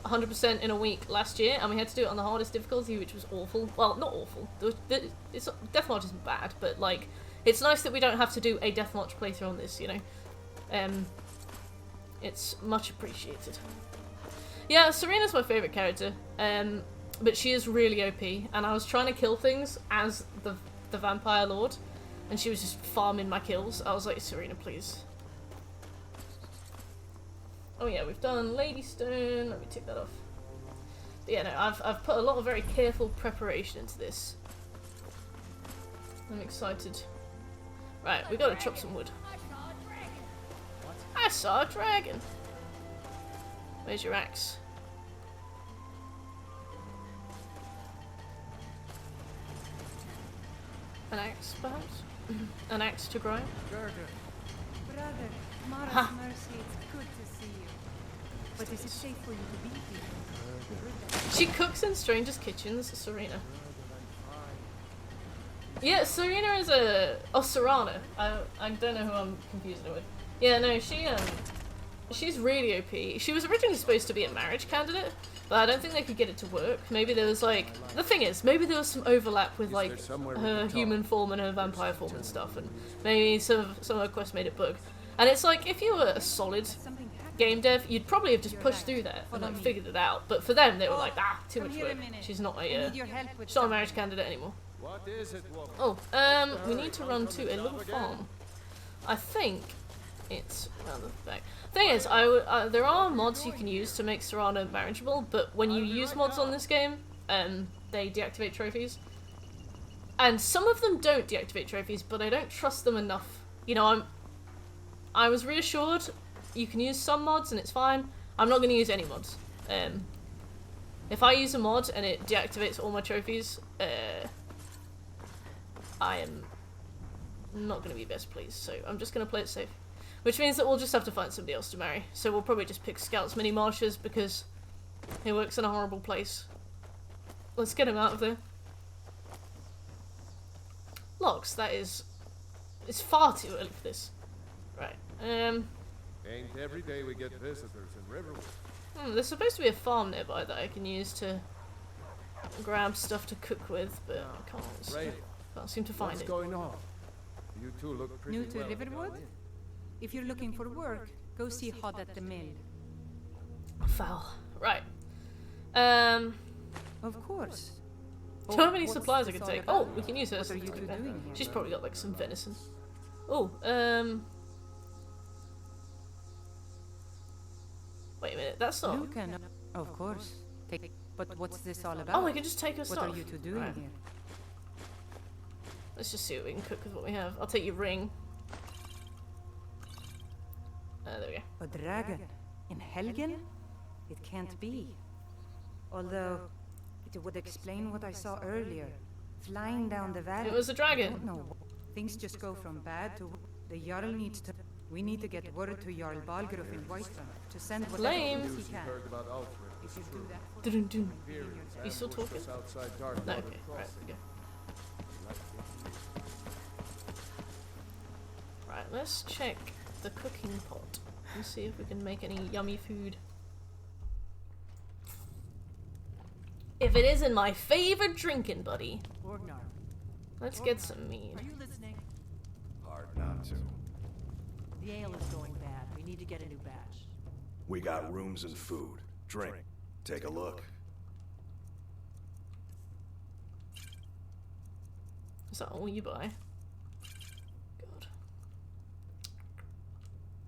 [SPEAKER 1] 100% in a week last year, and we had to do it on the hardest difficulty, which was awful. Well, not awful. Deathmatch isn't bad, but, like, it's nice that we don't have to do a deathmatch playthrough on this, you know? It's much appreciated. Yeah, Serena's my favourite character, but she is really OP, and I was trying to kill things as the Vampire Lord, and she was just farming my kills. I was like, Serena, please. Oh yeah, we've done Lady Stone. Let me take that off. But yeah, no, I've put a lot of very careful preparation into this. I'm excited. Right, we gotta chop some wood. I saw a dragon. Where's your axe? An axe, perhaps? An axe to grind?
[SPEAKER 8] Brother, Mara's
[SPEAKER 1] Ha.
[SPEAKER 8] mercy, it's good to see you. But is it safe for you to be here?
[SPEAKER 1] She cooks in strangers' kitchens, Serena. Yeah, Serena is a... Oh, Serana. I don't know who I'm confusing her with. Yeah, no, she's really OP. She was originally supposed to be a marriage candidate, But I don't think they could get it to work. Maybe there was like... The thing is, maybe there was some overlap with like her human form and her vampire form and stuff, and maybe some of her quests made it bug. And it's like, if you were a solid game dev, you'd probably have just pushed through that and like figured it out. But for them, they were like, ah, too much work. She's not a marriage candidate anymore.
[SPEAKER 2] What is it, woman?
[SPEAKER 1] Oh, we need to run to a little farm. I think it's around the back. Thing is, there are mods you can use to make Serana marriageable, but when you use mods on this game, they deactivate trophies. And some of them don't deactivate trophies, but I don't trust them enough. You know, I was reassured you can use some mods and it's fine. I'm not going to use any mods. If I use a mod and it deactivates all my trophies, I am not going to be best pleased, so I'm just going to play it safe. Which means that we'll just have to find somebody else to marry. So we'll probably just pick Scout's mini marshes because he works in a horrible place. Let's get him out of there. Logs, that is... It's far too early for this. Right,
[SPEAKER 2] Ain't every day we get visitors in Riverwood.
[SPEAKER 1] there's supposed to be a farm nearby that I can use to grab stuff to cook with, but I can't seem to find
[SPEAKER 2] What's
[SPEAKER 1] it.
[SPEAKER 2] going on? You two look pretty
[SPEAKER 8] New to
[SPEAKER 2] well
[SPEAKER 8] Riverwood? If you're looking for work, go see Hod at the mill.
[SPEAKER 1] Foul. Right.
[SPEAKER 8] Of course.
[SPEAKER 1] Do you know how many
[SPEAKER 8] What's
[SPEAKER 1] supplies I
[SPEAKER 8] this
[SPEAKER 1] can
[SPEAKER 8] all
[SPEAKER 1] take?
[SPEAKER 8] about?
[SPEAKER 1] Oh, we can use her.
[SPEAKER 8] What are you two doing here?
[SPEAKER 1] She's probably got like some venison. Oh, wait a minute, that's not...
[SPEAKER 8] You can, of course. But what's this all about?
[SPEAKER 1] Oh, we can just take her
[SPEAKER 8] What
[SPEAKER 1] stuff.
[SPEAKER 8] are you two doing
[SPEAKER 1] Right.
[SPEAKER 8] here?
[SPEAKER 1] Let's just see what we can cook with what we have. I'll take your ring. There we go.
[SPEAKER 8] A dragon? In Helgen? It can't be. Although, it would explain what I saw earlier. Flying down the valley.
[SPEAKER 1] It was a
[SPEAKER 8] I
[SPEAKER 1] dragon.
[SPEAKER 8] don't know. Things just go from bad to... The Jarl needs to... We need to get word to Jarl Balgruuf in Whiterun to send whatever
[SPEAKER 1] Lame.
[SPEAKER 8] news he can.
[SPEAKER 2] Heard about Ulfric.
[SPEAKER 8] If you do that...
[SPEAKER 1] Dun dun.
[SPEAKER 2] Imperials
[SPEAKER 1] You still
[SPEAKER 2] ambushed
[SPEAKER 1] talking?
[SPEAKER 2] us outside Dark
[SPEAKER 1] No,
[SPEAKER 2] Water
[SPEAKER 1] okay, right,
[SPEAKER 2] Crossing.
[SPEAKER 1] okay. Right, let's check the cooking pot and see if we can make any yummy food. If it isn't my favorite drinking buddy, let's get some mead.
[SPEAKER 9] Are you listening?
[SPEAKER 3] Hard not to.
[SPEAKER 9] The ale is going bad. We need to get a new batch.
[SPEAKER 3] We got rooms and food. Drink. Take a look.
[SPEAKER 1] Is that all you buy? God.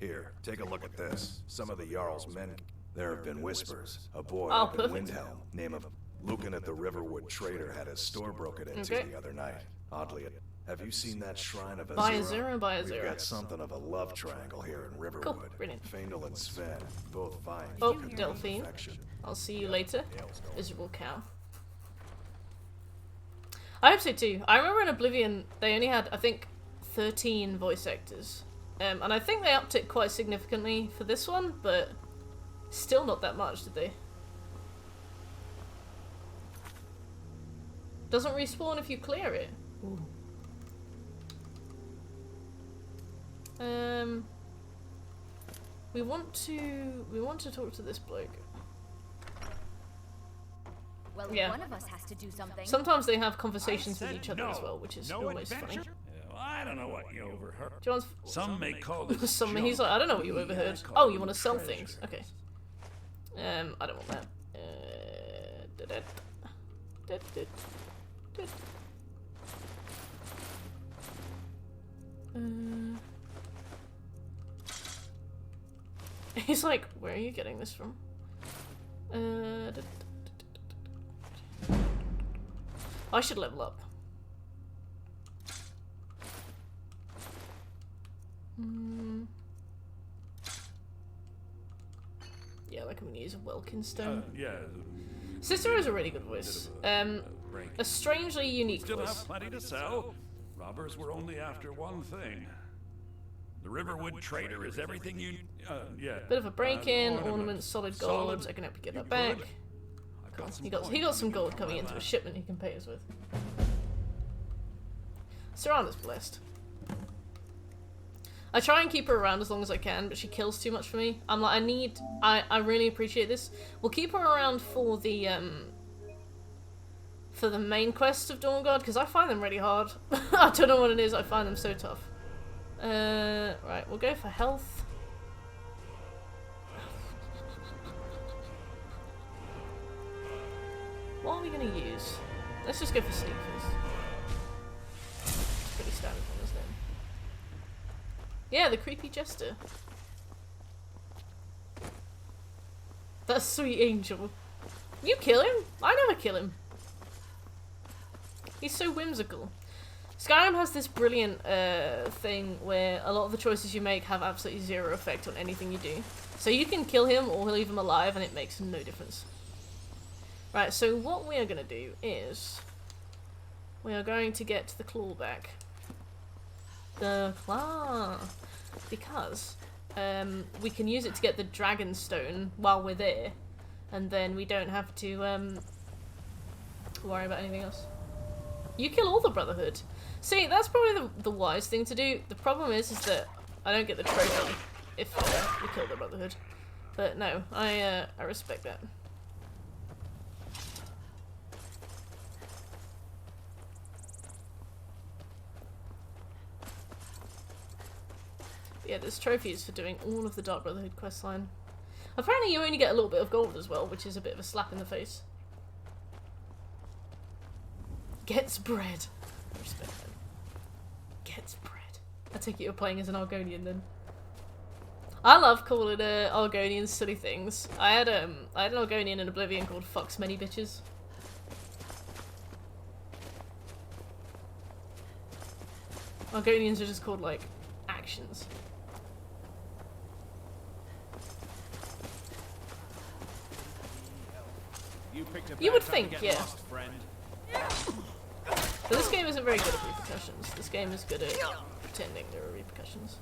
[SPEAKER 3] Here, take a look at this. Some of the Jarl's men. There have been whispers. A boy
[SPEAKER 1] Oh,
[SPEAKER 3] up in
[SPEAKER 1] perfect.
[SPEAKER 3] Windhelm, name of Lucan at the Riverwood Trader, had his store broken into
[SPEAKER 1] Okay.
[SPEAKER 3] the other night. Oddly, have you seen that shrine of
[SPEAKER 1] Buy a
[SPEAKER 3] Azura?
[SPEAKER 1] zero, buy a
[SPEAKER 3] We've
[SPEAKER 1] zero.
[SPEAKER 3] got something of a love triangle here in Riverwood.
[SPEAKER 1] Cool, brilliant.
[SPEAKER 3] Fandel and Sven, both vying
[SPEAKER 1] Oh,
[SPEAKER 3] for
[SPEAKER 1] Delphine.
[SPEAKER 3] perfection.
[SPEAKER 1] I'll see you later. Miserable cow. I hope so too. I remember in Oblivion they only had, I think, 13 voice actors. And I think they upped it quite significantly for this one, but still not that much, did they? Doesn't respawn if you clear it. Ooh. We want to talk to this bloke.
[SPEAKER 10] Well,
[SPEAKER 1] Yeah.
[SPEAKER 10] one of us has to do something.
[SPEAKER 1] Sometimes they have conversations with each other as well, which is always funny.
[SPEAKER 11] I don't know what you overheard.
[SPEAKER 1] John's
[SPEAKER 11] Some may call this
[SPEAKER 1] he's like, I don't know what you overheard. Oh, you want to sell things? Okay. I don't want that. He's like, where are you getting this from? I should level up. Yeah, like I'm gonna use a Welkin stone.
[SPEAKER 11] Yeah.
[SPEAKER 1] Sister has a really good voice. A strangely unique
[SPEAKER 11] Still have
[SPEAKER 1] voice.
[SPEAKER 11] plenty to sell. Robbers were only after one thing. The Riverwood Trader is everything you. Yeah.
[SPEAKER 1] Bit of a break-in,
[SPEAKER 11] Ornament.
[SPEAKER 1] ornaments, solid gold.
[SPEAKER 11] Solid.
[SPEAKER 1] I can help you get
[SPEAKER 11] You
[SPEAKER 1] that back.
[SPEAKER 11] good? I've
[SPEAKER 1] Cool.
[SPEAKER 11] got some
[SPEAKER 1] He got
[SPEAKER 11] coins
[SPEAKER 1] some
[SPEAKER 11] you
[SPEAKER 1] gold
[SPEAKER 11] can
[SPEAKER 1] coming
[SPEAKER 11] put
[SPEAKER 1] into a
[SPEAKER 11] on
[SPEAKER 1] shipment he can pay us with. Serana's blessed. I try and keep her around as long as I can, but she kills too much for me. I'm like, I really appreciate this. We'll keep her around for the main quest of Dawnguard, because I find them really hard. I don't know what it is, I find them so tough. Right, we'll go for health. What are we going to use? Let's just go for sneak first. It's pretty standard one, isn't it? Yeah, the creepy jester. That sweet angel. You kill him? I never kill him. He's so whimsical. Skyrim has this brilliant thing where a lot of the choices you make have absolutely zero effect on anything you do. So you can kill him or leave him alive and it makes no difference. Right, so what we are going to do is we are going to get the claw back. The claw! Because we can use it to get the dragon stone while we're there, and then we don't have to worry about anything else. You kill all the Brotherhood. See, that's probably the wise thing to do. The problem is that I don't get the trophy if we kill the Brotherhood. But no, I respect that. Yeah, there's trophies for doing all of the Dark Brotherhood questline. Apparently you only get a little bit of gold as well, which is a bit of a slap in the face. Gets bread. I respect that. Gets bread. I take it you're playing as an Argonian then. I love calling Argonians silly things. I had an Argonian in Oblivion called Fucks Many Bitches. Argonians are just called, like, actions. You would think, yeah. But this game isn't very good at repercussions. This game is good at pretending there are repercussions.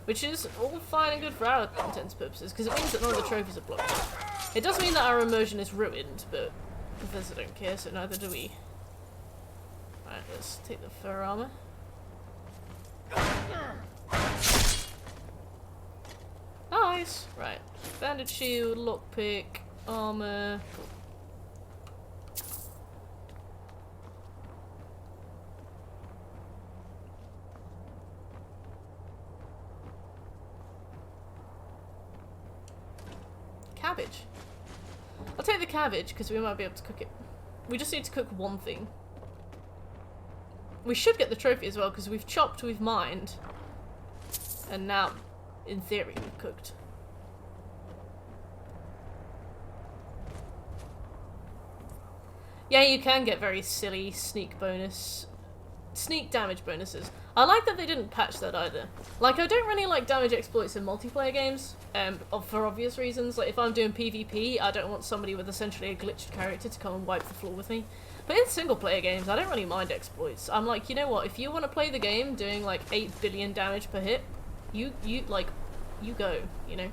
[SPEAKER 1] Which is all fine and good for our intents purposes, because it means that none of the trophies are blocked. It does mean that our immersion is ruined, but Bethesda don't care, so neither do we. Alright, let's take the fur armor. Nice! Right. Banded shield, lockpick, armor. Cool. Cabbage. I'll take the cabbage because we might be able to cook it. We just need to cook one thing. We should get the trophy as well because we've chopped, we've mined, and now, in theory, we've cooked. Yeah, you can get very silly sneak damage bonuses. I like that they didn't patch that either. Like, I don't really like damage exploits in multiplayer games, for obvious reasons. Like, if I'm doing PvP, I don't want somebody with essentially a glitched character to come and wipe the floor with me. But in single player games, I don't really mind exploits. I'm like, you know what, if you want to play the game doing like 8 billion damage per hit, you go, you know?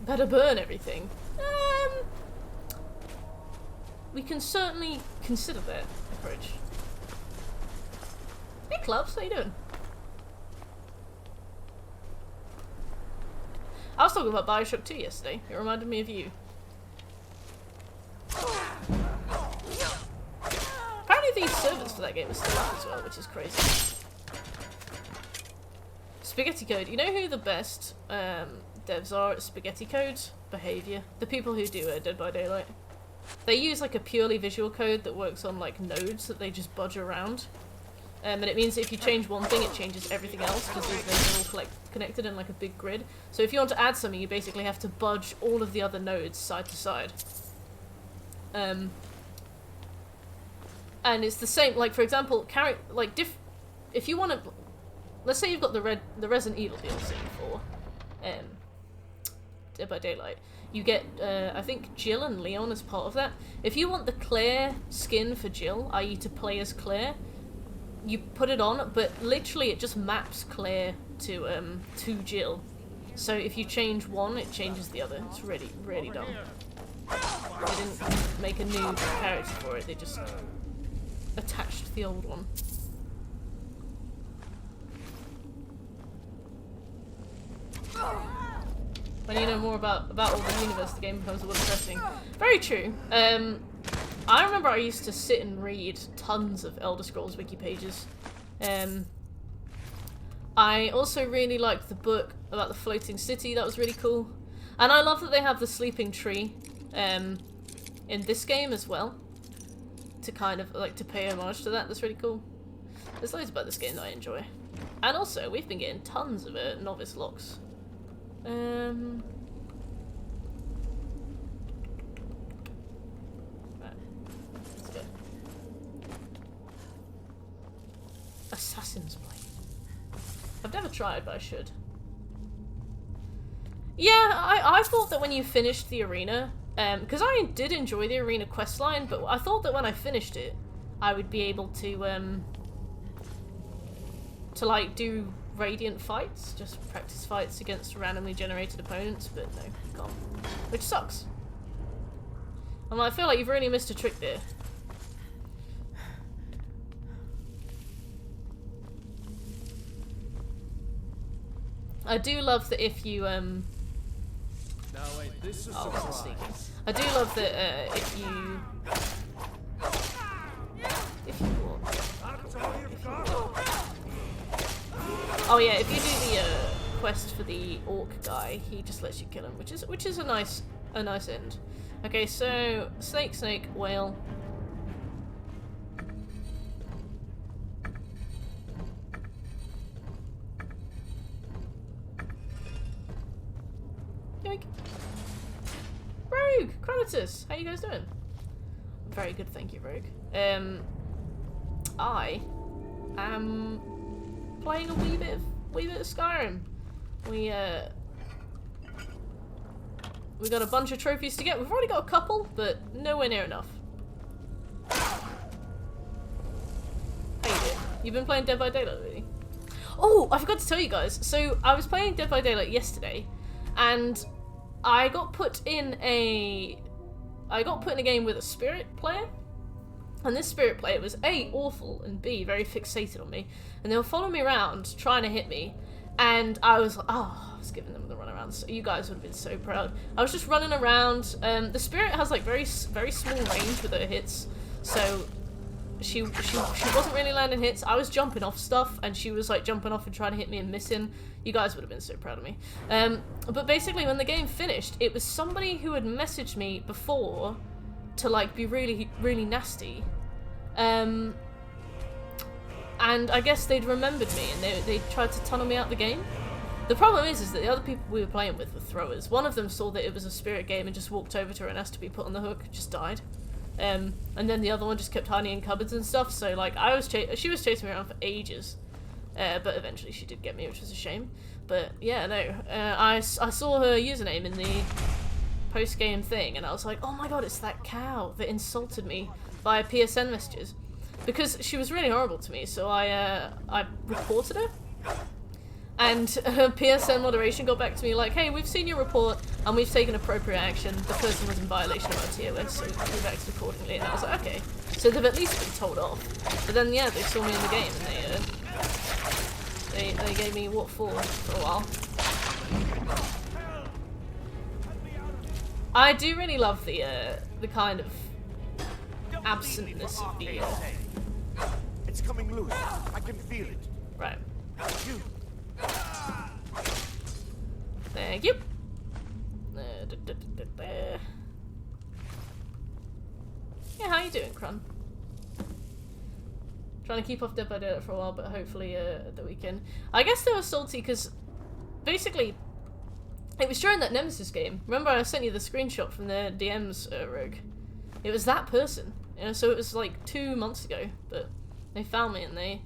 [SPEAKER 1] Better burn everything. We can certainly consider that approach. Hey Clubs, how you doing? I was talking about Bioshock 2 yesterday. It reminded me of you. Apparently these servers for that game are still up as well, which is crazy. Spaghetti Code. You know who the best devs are at Spaghetti Code? Behavior. The people who do Dead by Daylight. They use like a purely visual code that works on like nodes that they just budge around. And it means that if you change one thing, it changes everything else because these nodes are all connected in like a big grid. So if you want to add something, you basically have to budge all of the other nodes side to side. And it's the same, like for example, if you want to, let's say you've got the Resident Evil DLC for Dead by Daylight. You get, I think, Jill and Leon as part of that. If you want the Claire skin for Jill, i.e. to play as Claire, you put it on, but literally it just maps Claire to Jill. So if you change one, it changes the other. It's really, really dumb. They didn't make a new character for it, they just attached the old one. When you know more about all the universe, the game becomes a little interesting. Very true. I remember I used to sit and read tons of Elder Scrolls wiki pages. I also really liked the book about the floating city. That was really cool. And I love that they have the sleeping tree in this game as well. To kind of like to pay homage to that. That's really cool. There's loads about this game that I enjoy. And also, we've been getting tons of novice locks. Right, let's go. Assassin's Blade. I've never tried, but I should. Yeah, I thought that when you finished the arena, because I did enjoy the arena questline, but I thought that when I finished it, I would be able to like do radiant fights, just practice fights against randomly generated opponents, but no, you can't, which sucks. I feel like you've really missed a trick there. I do love that if you
[SPEAKER 2] Now wait, this is
[SPEAKER 1] oh, that's sneaky. I do love that if you oh yeah, if you do the quest for the orc guy, he just lets you kill him, which is a nice end. Okay, so snake, whale. Yoink. Rogue! Creditus! How you guys doing? Very good, thank you, Rogue. I am playing a wee bit of Skyrim. We got a bunch of trophies to get. We've already got a couple, but nowhere near enough. How you doing? You've been playing Dead by Daylight, really? Oh, I forgot to tell you guys. So I was playing Dead by Daylight yesterday, and I got put in a game with a spirit player. And this spirit player was A, awful, and B, very fixated on me. And they were following me around, trying to hit me. And I was like, oh, I was giving them the run around. So you guys would have been so proud. I was just running around. The spirit has like very small range with her hits. So she wasn't really landing hits. I was jumping off stuff, and she was like jumping off and trying to hit me and missing. You guys would have been so proud of me. But basically, when the game finished, it was somebody who had messaged me before to like be really, really nasty. And I guess they'd remembered me, and they tried to tunnel me out the game. The problem is that the other people we were playing with were throwers. One of them saw that it was a spirit game and just walked over to her and asked to be put on the hook, just died. And then the other one just kept hiding in cupboards and stuff, so like she was chasing me around for ages. But eventually she did get me, which was a shame. But yeah, no, I saw her username in the post-game thing, and I was like, oh my god, it's that cow that insulted me via PSN messages. Because she was really horrible to me, so I reported her. And PSN moderation got back to me like, hey, we've seen your report and we've taken appropriate action. The person was in violation of our TOS, so we've acted accordingly. And I was like, okay. So they've at least been told off. But then, yeah, they saw me in the game and they gave me what for a while. I do really love the kind of absentness of the
[SPEAKER 3] It's coming loose. I can feel it.
[SPEAKER 1] Right. Thank you. Yeah, how you doing, Crun? Trying to keep off Dead by Daylight for a while, but hopefully that we can. I guess they were salty because basically it was during that Nemesis game. Remember I sent you the screenshot from their DMs, Rogue? It was that person. You know, so it was like 2 months ago, but they found me and they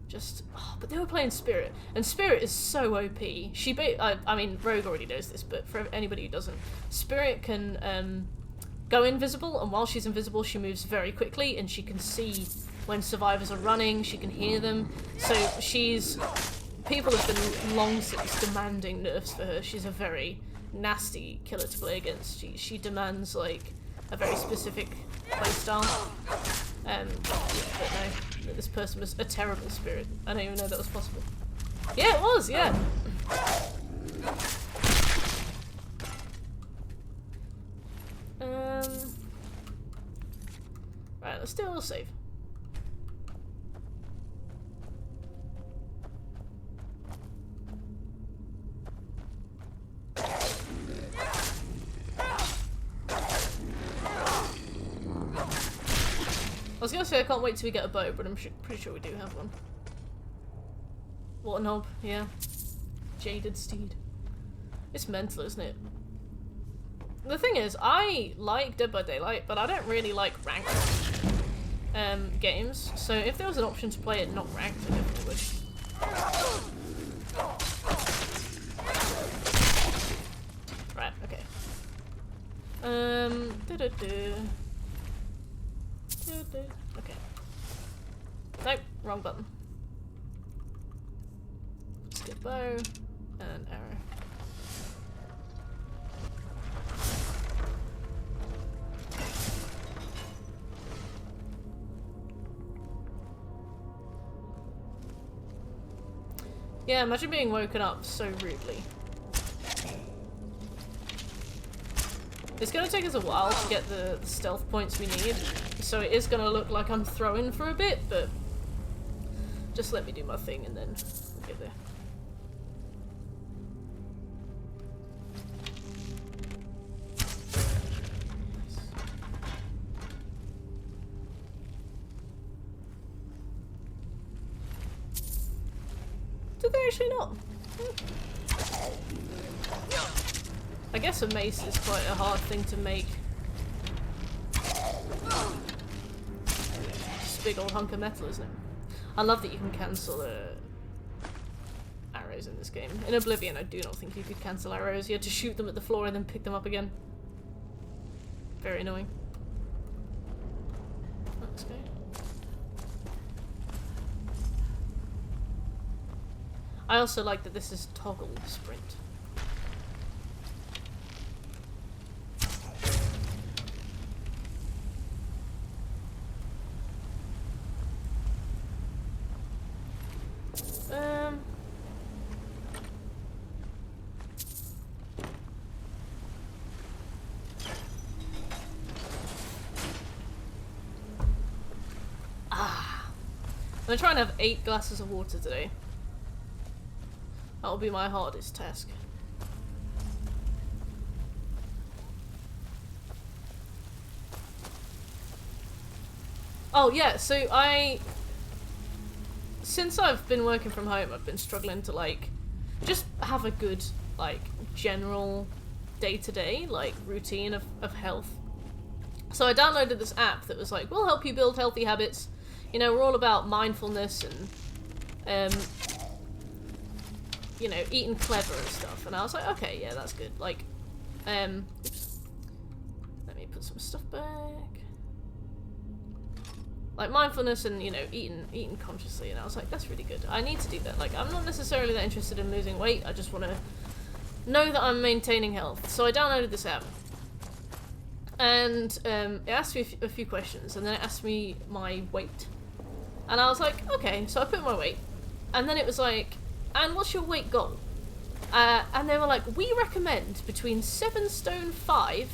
[SPEAKER 1] just... Oh, but they were playing Spirit, and Spirit is so OP. I mean, Rogue already knows this, but for anybody who doesn't, Spirit can go invisible, and while she's invisible, she moves very quickly, and she can see when survivors are running, she can hear them. So she's... People have been long since demanding nerfs for her. She's a very nasty killer to play against. She demands, like, a very specific playstyle. But no, this person was a terrible spirit. I don't even know that was possible. Yeah, it was, yeah. Alright, let's do a little save. I was gonna say I can't wait till we get a bow, but I'm pretty sure we do have one. What a knob, yeah. Jaded steed. It's mental, isn't it? The thing is, I like Dead by Daylight, but I don't really like ranked games. So if there was an option to play it not ranked, I definitely would. Right, okay. Okay. Nope, wrong button. Let's get bow and arrow. Yeah, imagine being woken up so rudely. It's gonna take us a while to get the stealth points we need, so it is gonna look like I'm throwing for a bit, but just let me do my thing and then we'll get there. Did they actually not? I guess a mace is quite a hard thing to make. Just a big old hunk of metal, isn't it? I love that you can cancel arrows in this game. In Oblivion, I do not think you could cancel arrows. You had to shoot them at the floor and then pick them up again. Very annoying. Let's go. I also like that this is toggle sprint. I'm gonna try and have 8 glasses of water today. That'll be my hardest task. Oh yeah, so since I've been working from home, I've been struggling to like just have a good like general day-to-day like routine of health. So I downloaded this app that was like, we'll help you build healthy habits. You know, we're all about mindfulness and you know, eating clever and stuff. And I was like, okay, yeah, that's good. Like, oops. Let me put some stuff back. Like mindfulness and, you know, eating consciously. And I was like, that's really good. I need to do that. Like, I'm not necessarily that interested in losing weight. I just want to know that I'm maintaining health. So I downloaded this app. And it asked me a few questions. And then it asked me my weight. And I was like, okay. So I put my weight. And then it was like, and what's your weight goal? And they were like, we recommend between 7 stone 5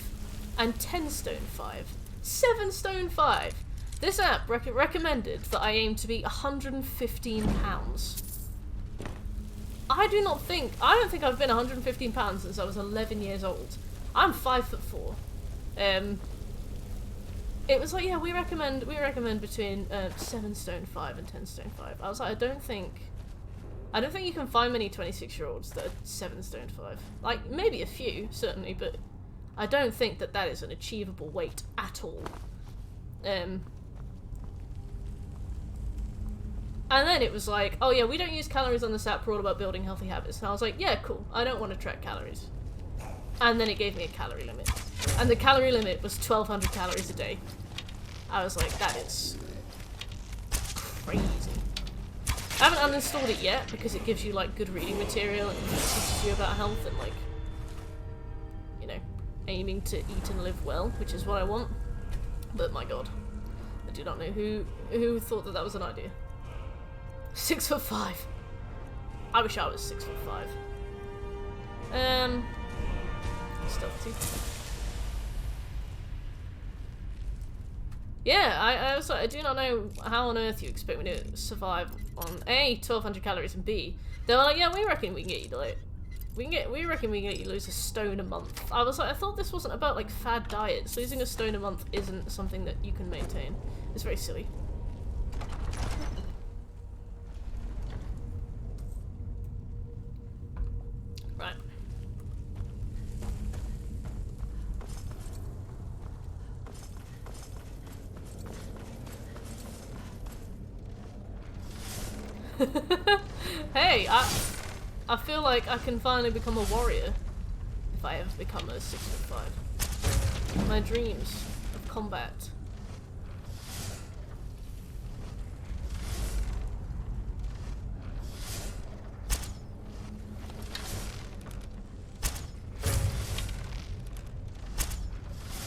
[SPEAKER 1] and 10 stone 5. 7 stone 5. This app recommended that I aim to be 115 pounds. I don't think I've been 115 pounds since I was 11 years old. I'm 5'4". It was like, yeah, we recommend between 7 stone 5 and 10 stone 5. I was like, I don't think you can find many 26-year-olds that are 7 stone 5. Like, maybe a few, certainly, but I don't think that that is an achievable weight at all. And then it was like, oh yeah, we don't use calories on this app, we're all about building healthy habits. And I was like, yeah, cool, I don't want to track calories. And then it gave me a calorie limit. And the calorie limit was 1,200 calories a day. I was like, that is crazy. I haven't uninstalled it yet because it gives you like good reading material and teaches you about health and like, you know, aiming to eat and live well, which is what I want. But my god, I do not know who thought that was an idea. 6'5". I wish I was 6'5". Stealth too. Yeah, I was like, I do not know how on earth you expect me to survive on A, 1,200 calories, and B, they were like, yeah, we reckon we can get you like, we reckon we can get you lose a stone a month. I was like, I thought this wasn't about like fad diets. Losing a stone a month isn't something that you can maintain. It's very silly. Right. Hey, I feel like I can finally become a warrior if I ever become a 6'5". My dreams of combat.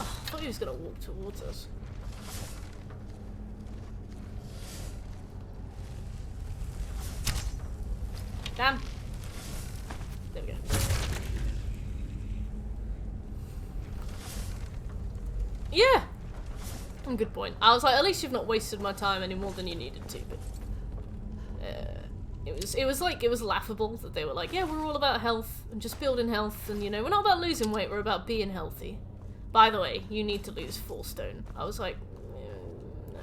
[SPEAKER 1] Oh, I thought he was gonna walk towards us. Damn. There we go. Yeah! Good point. I was like, at least you've not wasted my time any more than you needed to, but... it was laughable that they were like, yeah, we're all about health, and just building health, and you know, we're not about losing weight, we're about being healthy. By the way, you need to lose 4 stone. I was like, no.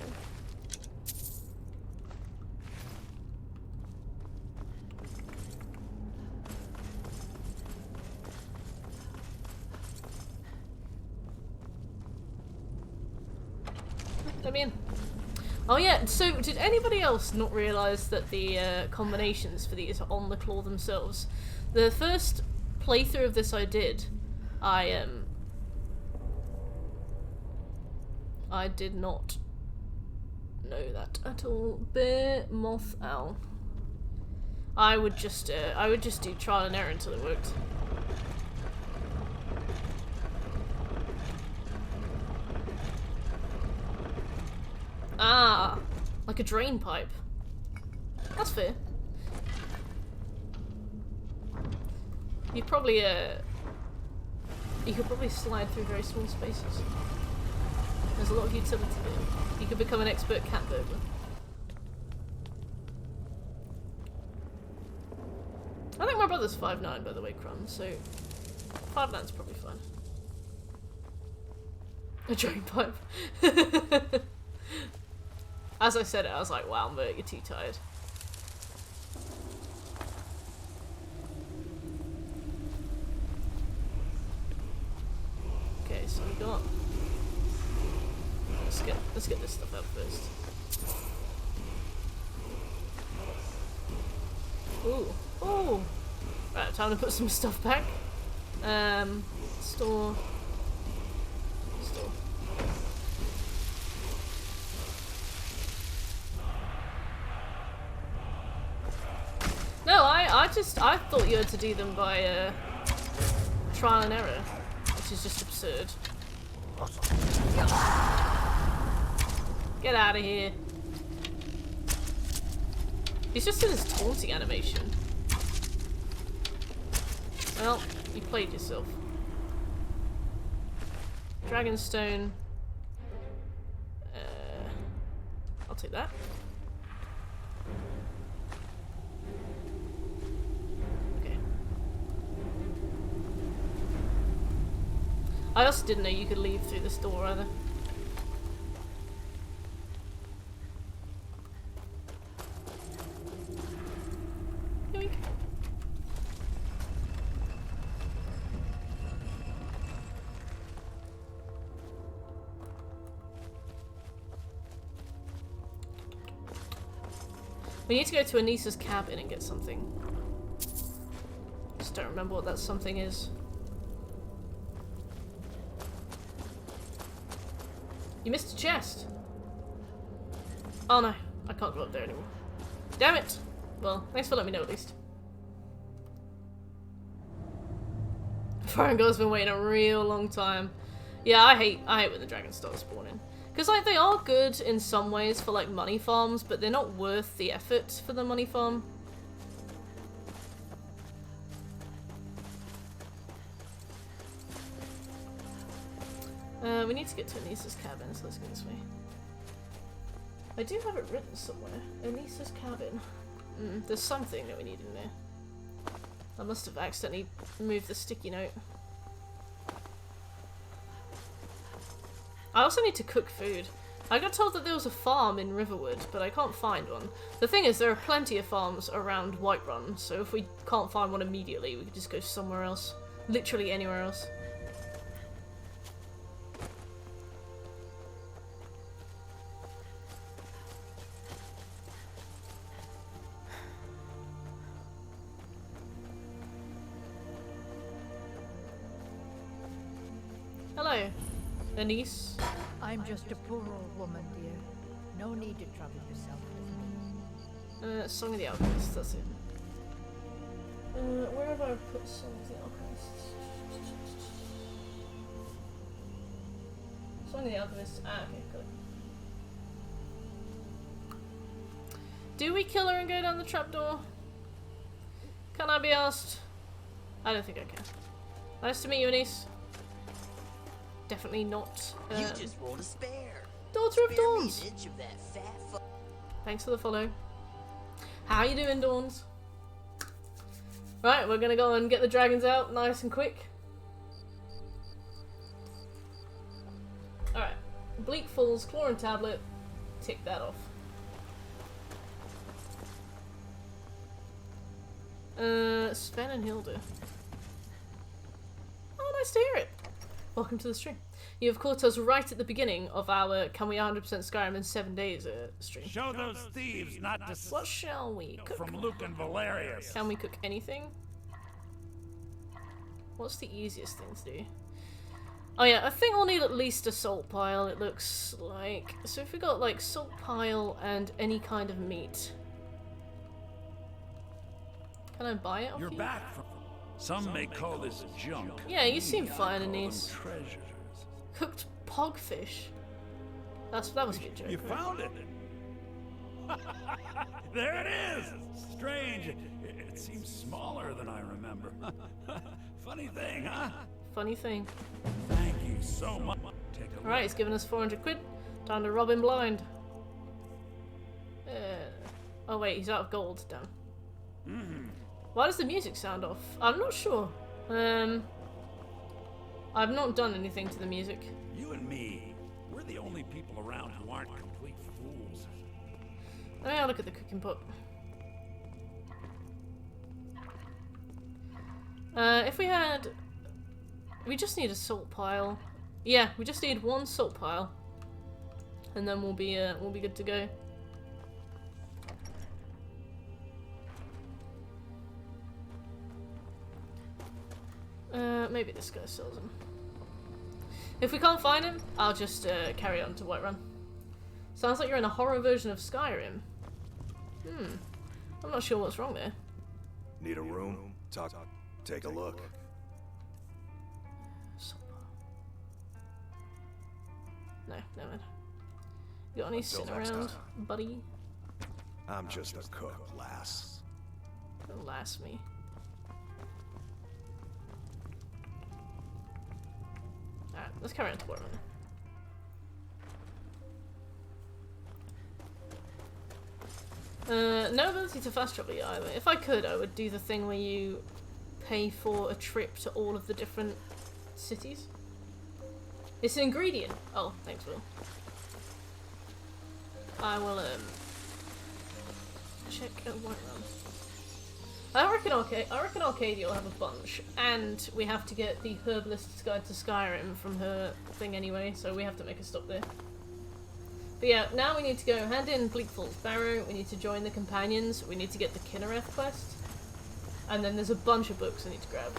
[SPEAKER 1] Let me in. Oh yeah, so did anybody else not realise that the combinations for these are on the claw themselves? The first playthrough of this I did, I did not know that at all. Bear, moth, owl. I would just do trial and error until it worked. Ah, like a drain pipe. That's fair. You'd probably, you could probably slide through very small spaces. There's a lot of utility there. You could become an expert cat burglar. I think my brother's 5'9", by the way, Crumb, so 5'9's probably fine. A drain pipe. As I said it, I was like, wow, Mert, you're too tired. Okay, so we got... Let's get this stuff out first. Ooh. Ooh! Right, time to put some stuff back. Store. Store. No, I thought you had to do them by trial and error, which is just absurd. Get out of here. He's just in his taunting animation. Well, you played yourself. Dragonstone. I'll take that. Okay. I also didn't know you could leave through this door either. Yoink. We need to go to Anissa's cabin and get something. Just don't remember what that something is. You missed a chest. Oh no, I can't go up there anymore. Damn it! Well, thanks for letting me know at least. Farangor's been waiting a real long time. Yeah, I hate when the dragons start spawning. Because, like, they are good in some ways for, like, money farms, but they're not worth the effort for the money farm. We need to get to Anissa's cabin, so let's go this way. I do have it written somewhere. Anissa's cabin. There's something that we need in there. I must have accidentally moved the sticky note. I also need to cook food. I got told that there was a farm in Riverwood, but I can't find one. The thing is, there are plenty of farms around Whiterun, so if we can't find one immediately, we could just go somewhere else. Literally anywhere else. Hello, Anise.
[SPEAKER 9] I'm just a poor old woman, dear. No need to trouble yourself with me.
[SPEAKER 1] Song of the Alchemist, that's it. Where have I put Song of the Alchemist? Song of the Alchemist, okay, got it. Do we kill her and go down the trapdoor? Can I be asked? I don't think I can. Nice to meet you, Anise. Definitely not.
[SPEAKER 12] You just want to spare.
[SPEAKER 1] Daughter of
[SPEAKER 12] Spare me
[SPEAKER 1] Dawns.
[SPEAKER 12] an inch of that fat
[SPEAKER 1] Thanks for the follow. How you doing, Dawns? Right, we're gonna go and get the dragons out nice and quick. Alright. Bleak Falls, Chlorine Tablet. Tick that off. Sven and Hilda. Oh, nice to hear it. Welcome to the stream. You have caught us right at the beginning of our Can We 100% Skyrim in 7 days stream.
[SPEAKER 11] Show those thieves not to
[SPEAKER 1] What shall we cook?
[SPEAKER 11] from Luke and Valerius.
[SPEAKER 1] Can we cook anything? What's the easiest thing to do? Oh yeah, I think we'll need at least a salt pile, it looks like. So if we got like salt pile and any kind of meat. Can I buy it off
[SPEAKER 11] You're
[SPEAKER 1] you?
[SPEAKER 11] back from... Some may call this junk.
[SPEAKER 1] Yeah, you seem
[SPEAKER 11] I
[SPEAKER 1] fine,
[SPEAKER 11] call them
[SPEAKER 1] Anise.
[SPEAKER 11] treasures.
[SPEAKER 1] Cooked pogfish. That must be a joke.
[SPEAKER 11] You
[SPEAKER 1] right?
[SPEAKER 11] found it. There it is. Strange. It seems smaller than I remember. Funny thing, huh?
[SPEAKER 1] Funny thing.
[SPEAKER 11] Thank you so much. Take a
[SPEAKER 1] Alright, he's given us 400 quid. Time to rob him blind. Oh wait, he's out of gold. Damn. Why does the music sound off? I'm not sure. I've not done anything to the music.
[SPEAKER 11] You and me, we're the only people around who aren't complete fools.
[SPEAKER 1] Let me have a look at the cooking pot. If we had... We just need a salt pile. Yeah, we just need one salt pile. And then we'll be good to go. Maybe this guy sells them. If we can't find him, I'll just carry on to Whiterun. Sounds like you're in a horror version of Skyrim. I'm not sure what's wrong there.
[SPEAKER 3] Need a room? Take a look.
[SPEAKER 1] No, never mind. You got any sitting around, buddy?
[SPEAKER 3] I'm just a cook, lass.
[SPEAKER 1] Don't lass me. Alright, let's carry on to Whiterun. No ability to fast travel yet either. If I could, I would do the thing where you pay for a trip to all of the different cities. It's an ingredient. Oh, thanks, Will. I will check at Whiterun. I reckon Arcadia will have a bunch, and we have to get the Herbalist's Guide to Skyrim from her thing anyway, so we have to make a stop there. But yeah, now we need to go hand in Bleak Falls Barrow, we need to join the Companions, we need to get the Kinnereth quest, and then there's a bunch of books I need to grab.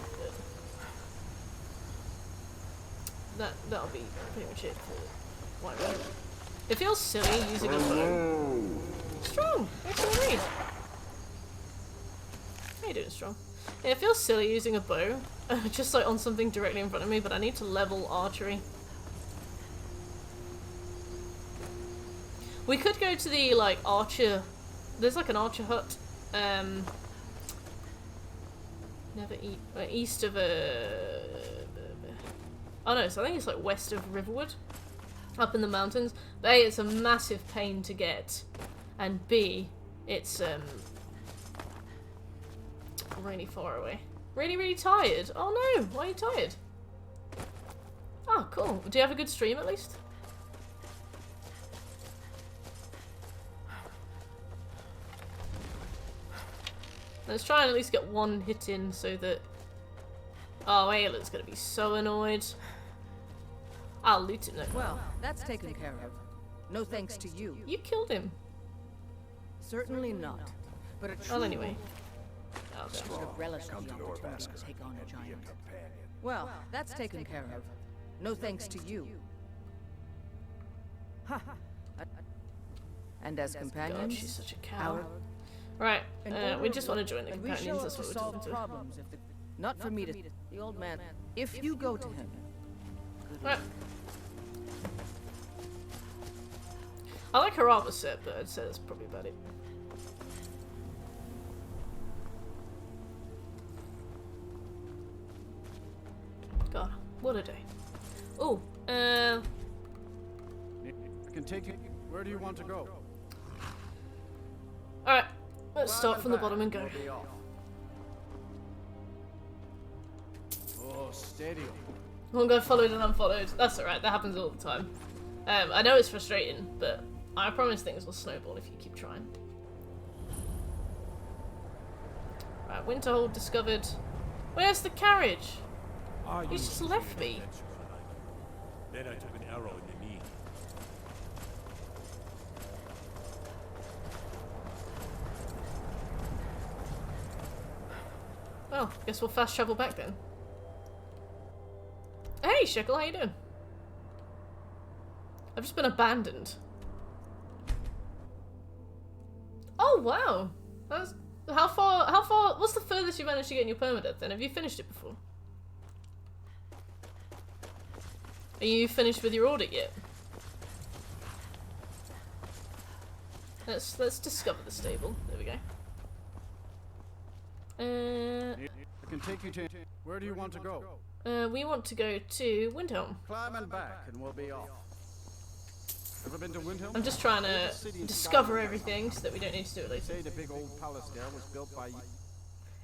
[SPEAKER 1] But that'll be pretty much it for Whiterun. It feels silly using a bow. Strong! What's gonna read? How you doing, Strong? Yeah, it feels silly using a bow, just like on something directly in front of me, but I need to level archery. We could go to the, like, archer... There's, like, an archer hut, east of, oh no, so I think it's, like, west of Riverwood. up in the mountains. But A, it's a massive pain to get, and B, it's really far away. Really, really tired. Oh no, why are you tired? Oh, cool. Do you have a good stream at least? Let's try and at least get one hit in so that... Oh, Ayla's gonna be so annoyed. I'll loot him though.
[SPEAKER 13] Well, that's taken care of. No thanks to you.
[SPEAKER 1] You killed him.
[SPEAKER 13] Certainly not. But a true
[SPEAKER 1] Well, anyway. Oh,
[SPEAKER 13] should have relished the opportunity to take on a giant. Well, that's taken care of. No thanks to you. Ha! And as companions,
[SPEAKER 1] God, she's such a cow. Right, we just want to join the companions, that's what we're talking to.
[SPEAKER 13] Problems if not for me to... The old man... If you go to him...
[SPEAKER 1] Right. I like her armor set, but I'd say that's probably about it. God, what a day. Oh,
[SPEAKER 4] I can take you. Where do you want to go?
[SPEAKER 1] Alright, let's start from the bottom and go.
[SPEAKER 4] Oh, steady.
[SPEAKER 1] One guy followed and unfollowed. That's alright, that happens all the time. I know it's frustrating, but I promise things will snowball if you keep trying. Right, Winterhold discovered. Where's the carriage? He's just left me.
[SPEAKER 2] Then I took an arrow in the knee.
[SPEAKER 1] Well, guess we'll fast travel back then. Hey, Shekel, how you doing? I've just been abandoned. Oh, wow. That's, how far, what's the furthest you managed to get in your permadeath then? Have you finished it before? Are you finished with your audit yet? Let's discover the stable. There we go.
[SPEAKER 4] I can take you to... Where do you want to go?
[SPEAKER 1] We want to go to Windhelm.
[SPEAKER 4] Climb and back and we'll be off. Ever been to Windhelm?
[SPEAKER 1] I'm just trying to discover everything so that we don't need to do it later.
[SPEAKER 4] Say the big old palace there was built by...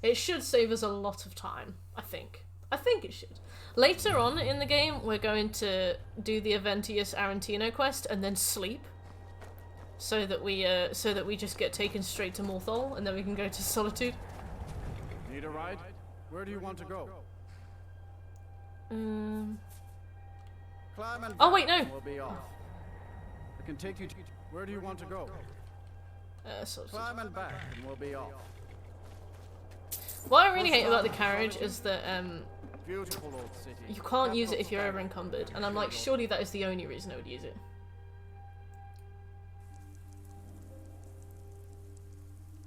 [SPEAKER 1] It should save us a lot of time, I think. I think it should. Later on in the game, we're going to do the Aventius Arantino quest and then sleep, so that we just get taken straight to Morthal and then we can go to Solitude.
[SPEAKER 4] Need a ride? Where do you want to go? Climb and
[SPEAKER 1] oh wait, no.
[SPEAKER 4] We'll be off. I can take you to... Where do you want to go?
[SPEAKER 1] Solitude.
[SPEAKER 4] Climb and back and we'll be off.
[SPEAKER 1] What I really hate about the carriage is that
[SPEAKER 4] Beautiful old city.
[SPEAKER 1] you can't use it if you're ever encumbered, and I'm like, surely that is the only reason I would use it.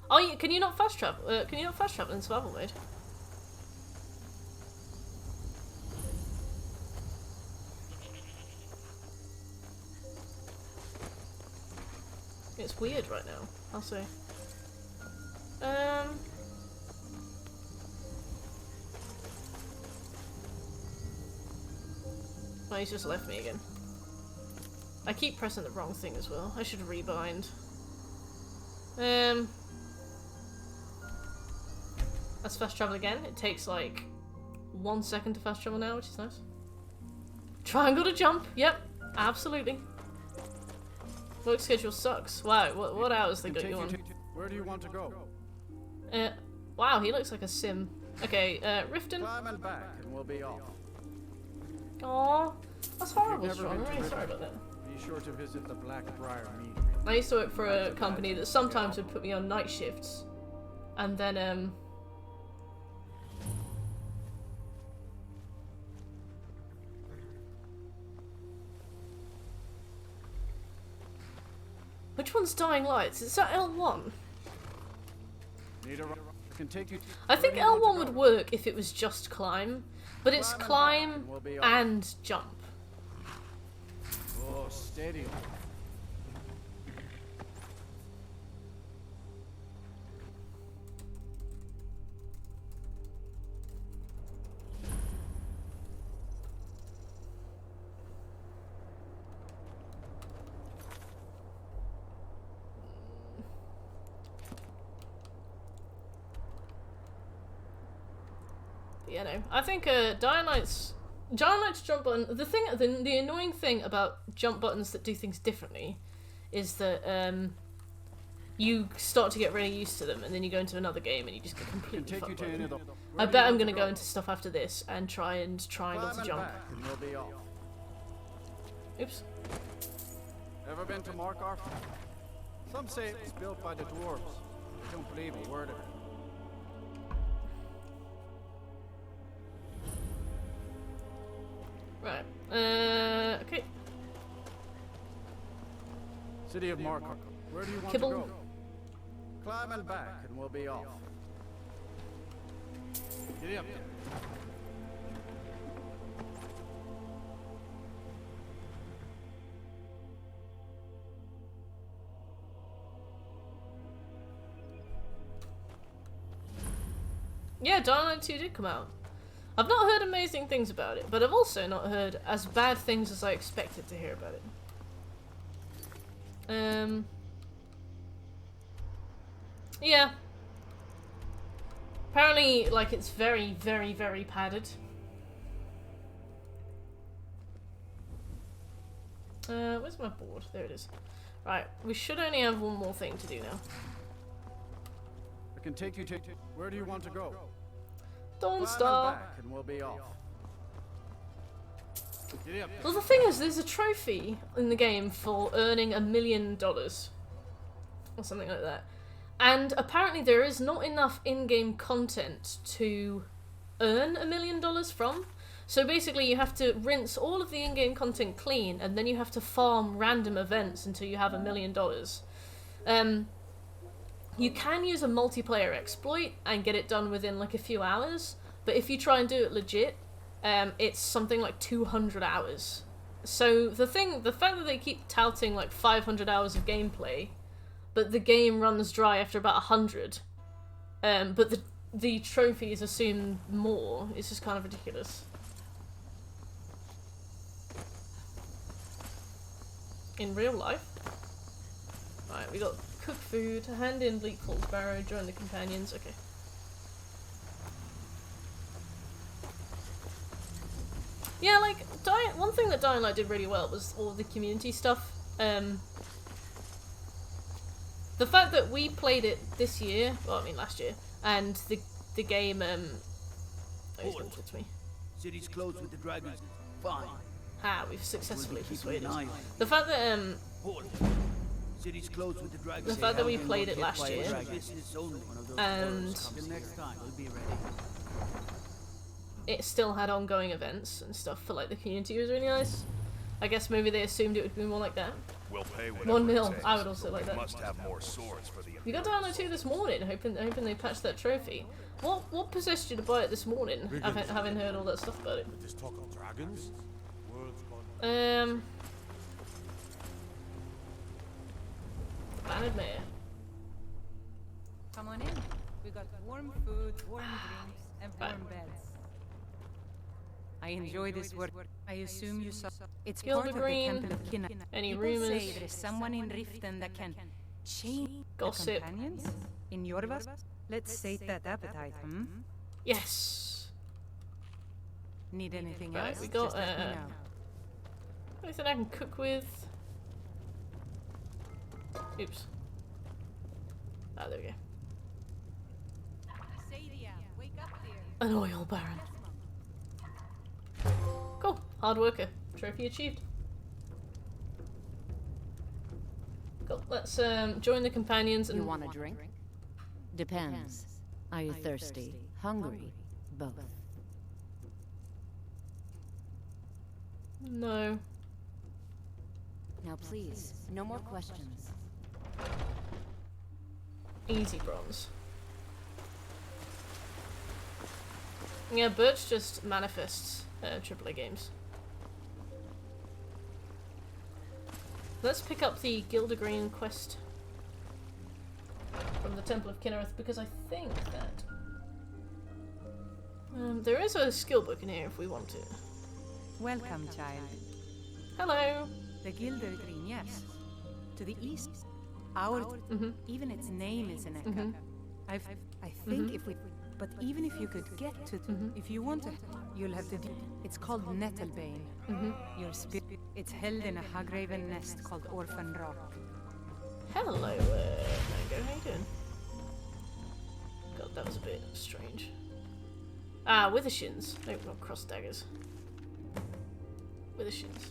[SPEAKER 1] Oh, can you not fast travel? Can you not fast travel in survival mode? It's weird right now. I'll say. Oh, he's just left me again. I keep pressing the wrong thing as well. I should rebind. Let's fast travel again. It takes like 1 second to fast travel now, which is nice. Triangle to jump. Yep, absolutely. Work schedule sucks. Wow, what hours they got you on?
[SPEAKER 4] Where do you want to go?
[SPEAKER 1] Wow, he looks like a sim. Okay, Riften.
[SPEAKER 4] Climb and back and we'll be off.
[SPEAKER 1] Aww, that's horrible, Strong. I'm really sorry about that.
[SPEAKER 4] Be sure to visit the Blackbriar meeting.
[SPEAKER 1] I used to work for a company that sometimes would put me on night shifts, and then which one's Dying Lights? Is that L1?
[SPEAKER 4] Can take you
[SPEAKER 1] I think L1 would work if it was just climb, but it's climb and jump.
[SPEAKER 4] Oh, steady.
[SPEAKER 1] Yeah, no. I think Dying Light's jump button. The annoying thing about jump buttons that do things differently is that you start to get really used to them, and then you go into another game and you just get completely fucked by them. I bet I'm gonna go into stuff after this and try not to jump. Oops.
[SPEAKER 4] Ever been to Markarth? Some say it was built by the dwarves. I don't believe a word of it.
[SPEAKER 1] Right. Okay.
[SPEAKER 4] City of Markarth. Where do you want
[SPEAKER 1] Kibble.
[SPEAKER 4] to go? Climb and back, and we'll be off. Giddy up.
[SPEAKER 1] Yeah, Dying Light 2 did come out. I've not heard amazing things about it, but I've also not heard as bad things as I expected to hear about it. Yeah. Apparently, like, it's very, very, very padded. Where's my board? There it is. Right, we should only have one more thing to do now.
[SPEAKER 4] I can take you to... Where do you want to go?
[SPEAKER 1] Don't
[SPEAKER 4] Climb
[SPEAKER 1] stop.
[SPEAKER 4] and back, and we'll be off. Giddy up.
[SPEAKER 1] Well, the thing is, there's a trophy in the game for earning $1 million. Or something like that. And apparently there is not enough in-game content to earn $1 million from. So basically you have to rinse all of the in-game content clean, and then you have to farm random events until you have $1 million. You can use a multiplayer exploit and get it done within like a few hours, but if you try and do it legit, it's something like 200 hours. So the fact that they keep touting like 500 hours of gameplay, but the game runs dry after about 100, but the trophies assume more, it's just kind of ridiculous. In real life. Right, we got cook food, hand in Bleak Falls Barrow, join the companions, okay. Yeah, like, one thing that Dying Light did really well was all the community stuff. The fact that we played it this year, well, I mean last year, and the game, oh, he's gonna talk to me.
[SPEAKER 6] City's closed with the dragons. Fine.
[SPEAKER 1] Ah, we've successfully persuaded. The fact that,
[SPEAKER 6] City's closed with the dragons.
[SPEAKER 1] the fact that we played it last year, and
[SPEAKER 6] Next time we'll be ready.
[SPEAKER 1] it still had ongoing events and stuff for like the community was really nice. I guess maybe they assumed it would be more like that.
[SPEAKER 14] We'll pay
[SPEAKER 1] 1 mil, I would also like that.
[SPEAKER 14] Must have more swords for the
[SPEAKER 1] We got Down 2 this morning, hoping they patched that trophy. What possessed you to buy it this morning? Having heard all that stuff about it.
[SPEAKER 3] This talk of dragons?
[SPEAKER 1] Bannered Mare.
[SPEAKER 8] Come on in. We got warm food, warm drinks, and warm beds. I enjoy this work. I assume you saw. It's part of the Temple of Kinna.
[SPEAKER 1] Any
[SPEAKER 8] People
[SPEAKER 1] rumors?
[SPEAKER 8] say there is someone in Riften that can change
[SPEAKER 1] Gossip.
[SPEAKER 8] the companions in Jorvas. Let's sate that appetite, hmm?
[SPEAKER 1] Yes.
[SPEAKER 8] Need anything
[SPEAKER 1] Right,
[SPEAKER 8] else?
[SPEAKER 1] we got
[SPEAKER 8] Just let me know.
[SPEAKER 1] anything I can cook with. Oops. Ah, there we go.
[SPEAKER 8] Wake up, dear.
[SPEAKER 1] An oil baron. Cool. Hard worker. Trophy achieved. Cool. Let's join the companions and.
[SPEAKER 13] You want a drink? Depends. Are you thirsty? Hungry? Both.
[SPEAKER 1] No.
[SPEAKER 13] Now please, no more questions.
[SPEAKER 1] Easy bronze. Yeah, Birch just manifests AAA games. Let's pick up the Gildergreen quest from the Temple of Kinnereth, because I think that there is a skill book in here if we want it.
[SPEAKER 8] Welcome, child.
[SPEAKER 1] Hello.
[SPEAKER 8] The Gildergreen, yes. To the east. Our even its name is an echo. I think if we But even if you could get to, if you want to, you'll have to do. It's called Nettlebane. Your spirit. It's held in a Hagraven nest called Orphan Rock.
[SPEAKER 1] Hello, Mango. How you doing? God, that was a bit strange. Ah, Withershins. No, not cross daggers. Withershins.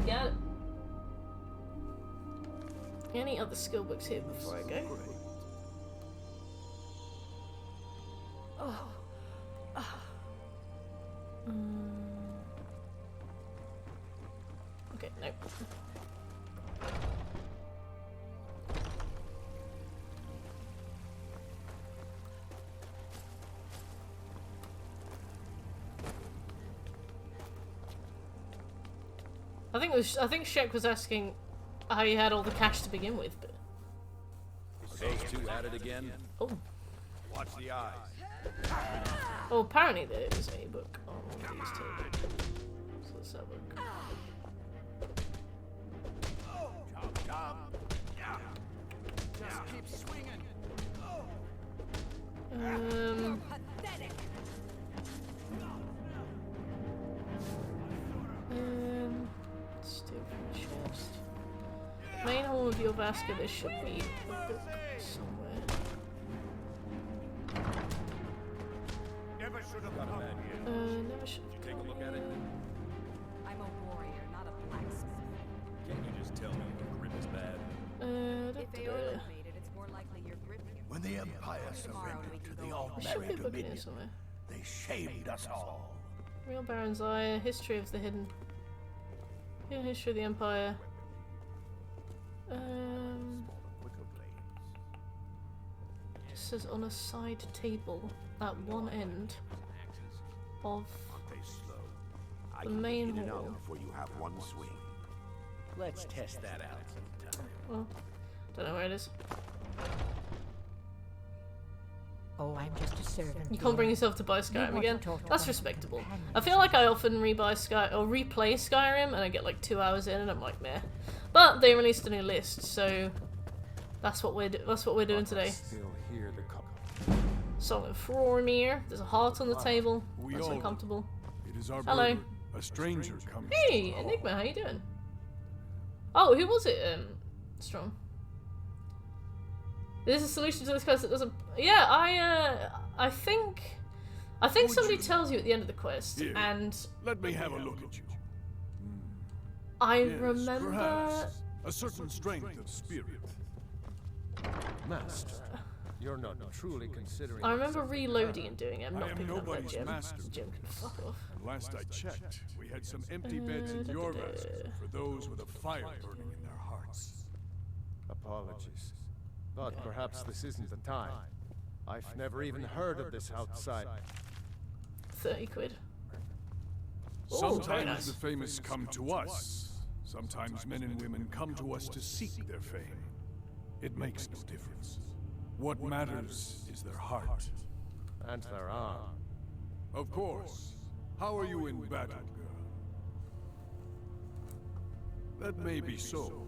[SPEAKER 1] Got it. Any other skill books here before I go? Oh. Okay, no. I think Shek was asking how you had all the cash to begin with, but
[SPEAKER 11] Those two at it again?
[SPEAKER 1] oh.
[SPEAKER 3] Watch the eyes.
[SPEAKER 1] Oh, apparently there is a book on these tables. So let's have a look.
[SPEAKER 4] Just keep swinging.
[SPEAKER 1] Steal from chest. Main hall of your basket, there should be a book somewhere.
[SPEAKER 3] Never should have got a man here.
[SPEAKER 1] Never should have.
[SPEAKER 11] Take a look at it.
[SPEAKER 13] I'm a warrior, not a blacksmith.
[SPEAKER 11] Can't you just tell me the grip is bad?
[SPEAKER 13] If Aeolus made it, it's more likely your grip.
[SPEAKER 3] When the Empire surrendered to the
[SPEAKER 1] There should be a
[SPEAKER 3] All-Barren
[SPEAKER 1] book in here
[SPEAKER 3] Dominion,
[SPEAKER 1] somewhere.
[SPEAKER 3] they shamed us all.
[SPEAKER 1] Real Baron's Eye, History of the Hidden History of the Empire. Just says on a side table at one end of the main hall.
[SPEAKER 6] Before you have one swing. Let's test that out sometime.
[SPEAKER 1] Well, don't know where it is.
[SPEAKER 9] Oh, I'm just a servant.
[SPEAKER 1] You can't bring yourself to buy Skyrim again. That's respectable. I feel like I often replay Skyrim and I get like 2 hours in and I'm like, meh. But they released a new list, so that's what we're doing today.
[SPEAKER 2] Still hear the
[SPEAKER 1] Song of Frormir. There's a heart on the table. That's uncomfortable.
[SPEAKER 14] It is our
[SPEAKER 1] Hello.
[SPEAKER 14] burden. A stranger comes.
[SPEAKER 1] Hey, Enigma, how you doing? Oh, who was it? Strong. There's a solution to this quest that doesn't. Yeah, I think somebody tells you at the end of the quest,
[SPEAKER 14] Here,
[SPEAKER 1] and
[SPEAKER 14] let me have a look at you.
[SPEAKER 1] I
[SPEAKER 14] Yes,
[SPEAKER 1] remember.
[SPEAKER 14] perhaps a certain strength of spirit.
[SPEAKER 2] Master, you're not truly considering.
[SPEAKER 1] I remember reloading and doing it. I'm
[SPEAKER 14] I
[SPEAKER 1] not
[SPEAKER 14] am
[SPEAKER 1] picking up that
[SPEAKER 14] nobody's
[SPEAKER 1] gem.
[SPEAKER 14] master.
[SPEAKER 1] Gem can fuck off.
[SPEAKER 14] And last I checked, we had some empty beds in your vessel for those with a fire burning in their hearts.
[SPEAKER 2] Apologies, but perhaps this isn't the time. I've never even heard of this outside.
[SPEAKER 1] 30 quid. Oh,
[SPEAKER 14] Sometimes
[SPEAKER 1] very nice.
[SPEAKER 14] the famous come to us. Sometimes men and women come to us to seek their fame. It makes no difference. What matters is their heart.
[SPEAKER 2] And their arm.
[SPEAKER 14] Of course. How are you in battle, girl? That may be so.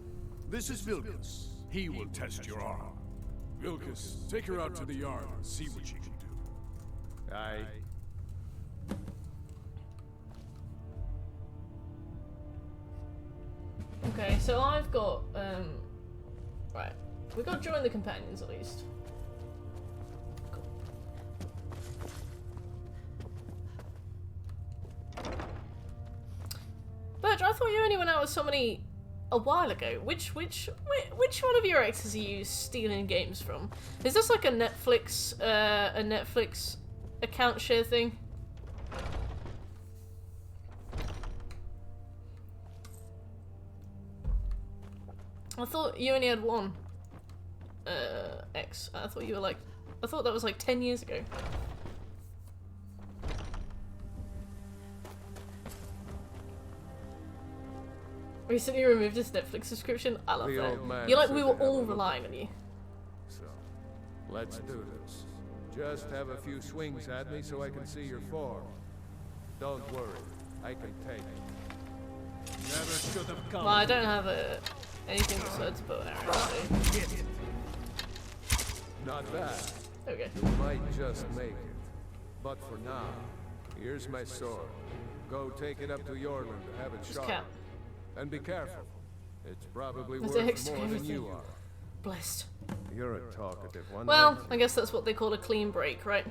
[SPEAKER 14] This is Vilkas. He will test your arm. Vilkas, take her out to the yard and see what she can do.
[SPEAKER 2] Aye.
[SPEAKER 1] Okay, so I've got right. We've got to join the companions at least. Cool. Berger, I thought you only went out with somebody a while ago. Which one of your exes are you stealing games from? Is this like a Netflix account share thing? I thought you only had one ex. I thought you were like, I thought that was like 10 years ago. Recently removed his Netflix subscription. I love
[SPEAKER 2] The
[SPEAKER 1] that.
[SPEAKER 2] old man
[SPEAKER 1] You're like,
[SPEAKER 2] said
[SPEAKER 1] we
[SPEAKER 2] to
[SPEAKER 1] were
[SPEAKER 2] have a
[SPEAKER 1] all
[SPEAKER 2] look.
[SPEAKER 1] relying on you.
[SPEAKER 2] So, let's do this. Just have a few swings at me so I can see your form. Don't worry, I can take it.
[SPEAKER 3] Never should have come.
[SPEAKER 1] Well, I don't have anything besides bow and arrows, so.
[SPEAKER 2] Not bad.
[SPEAKER 1] Okay.
[SPEAKER 2] You might just make it. But for now, here's my sword. Go take it up to Yorland to have it sharpened. And be careful. It's probably
[SPEAKER 1] There's
[SPEAKER 2] worth
[SPEAKER 1] extra
[SPEAKER 2] more than
[SPEAKER 1] everything.
[SPEAKER 2] you are.
[SPEAKER 1] Blessed.
[SPEAKER 2] You're a talkative one.
[SPEAKER 1] Well,
[SPEAKER 2] aren't you?
[SPEAKER 1] I guess that's what they call a clean break, right?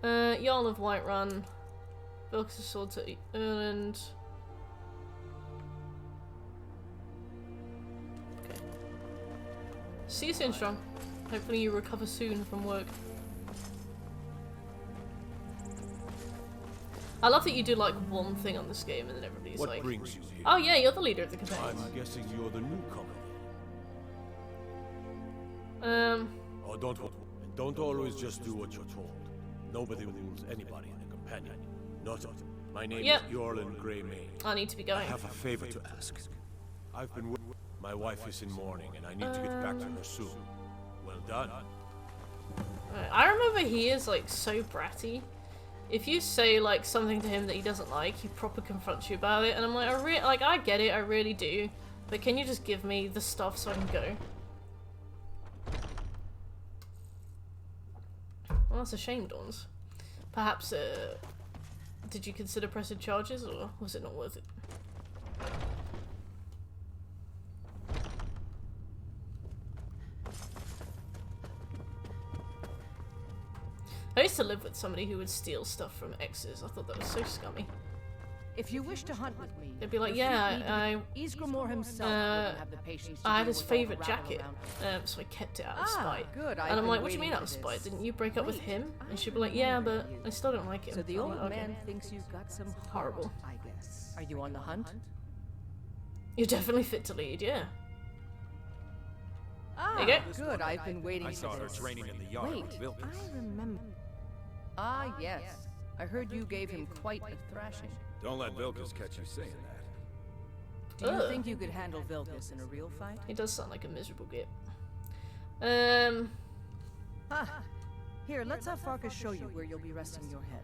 [SPEAKER 1] Jarl of Whiterun. Vilks of Swords at Erland. Okay. See you soon, Strong. Hopefully you recover soon from work. I love that you do like one thing on this game and then everybody's
[SPEAKER 3] What
[SPEAKER 1] like,
[SPEAKER 3] brings you here?
[SPEAKER 1] oh yeah, you're the leader of the companions.
[SPEAKER 3] I'm guessing you're the newcomer. Oh, don't always just do what you're told. Nobody rules anybody in a companion. Not us. My name is Yorland Greymane.
[SPEAKER 1] I need to be going.
[SPEAKER 3] I have a favor to ask. I've been my wife is in mourning and I need to get back to her soon. Well done.
[SPEAKER 1] I remember he is like so bratty. If you say like something to him that he doesn't like, he proper confronts you about it, and I'm like, I get it, I really do, but can you just give me the stuff so I can go? Well, that's a shame, Dawns. Perhaps, did you consider pressing charges, or was it not worth it? I used to live with somebody who would steal stuff from exes. I thought that was so scummy.
[SPEAKER 13] If you wish to hunt with me,
[SPEAKER 1] they'd be like, yeah,
[SPEAKER 13] Ysgramor himself wouldn't have the patience to
[SPEAKER 1] I had
[SPEAKER 13] deal
[SPEAKER 1] his
[SPEAKER 13] with all the
[SPEAKER 1] favourite jacket,
[SPEAKER 13] rabble
[SPEAKER 1] so I kept it out of spite.
[SPEAKER 13] Good.
[SPEAKER 1] And I'm like, what do you mean out of spite? Didn't you break up with him? And she'd be like, yeah, but I still don't like him.
[SPEAKER 13] So the
[SPEAKER 1] I'm
[SPEAKER 13] old
[SPEAKER 1] like, okay.
[SPEAKER 13] man thinks you've got some
[SPEAKER 1] Horrible.
[SPEAKER 13] I guess. Are you on the hunt?
[SPEAKER 1] You're definitely fit to lead, yeah.
[SPEAKER 13] Ah,
[SPEAKER 1] there you go.
[SPEAKER 13] Good. I've been waiting for
[SPEAKER 15] saw her
[SPEAKER 13] this.
[SPEAKER 15] training in the yard
[SPEAKER 13] Wait,
[SPEAKER 15] with Vilkas.
[SPEAKER 13] I remember. Ah, yes. I heard you gave him quite a thrashing.
[SPEAKER 15] Don't let Vilkas catch you saying that.
[SPEAKER 13] Do you think you could handle Vilkas in a real fight?
[SPEAKER 1] He does sound like a miserable git.
[SPEAKER 13] Here, let's have Farkas show you where you'll be resting your head.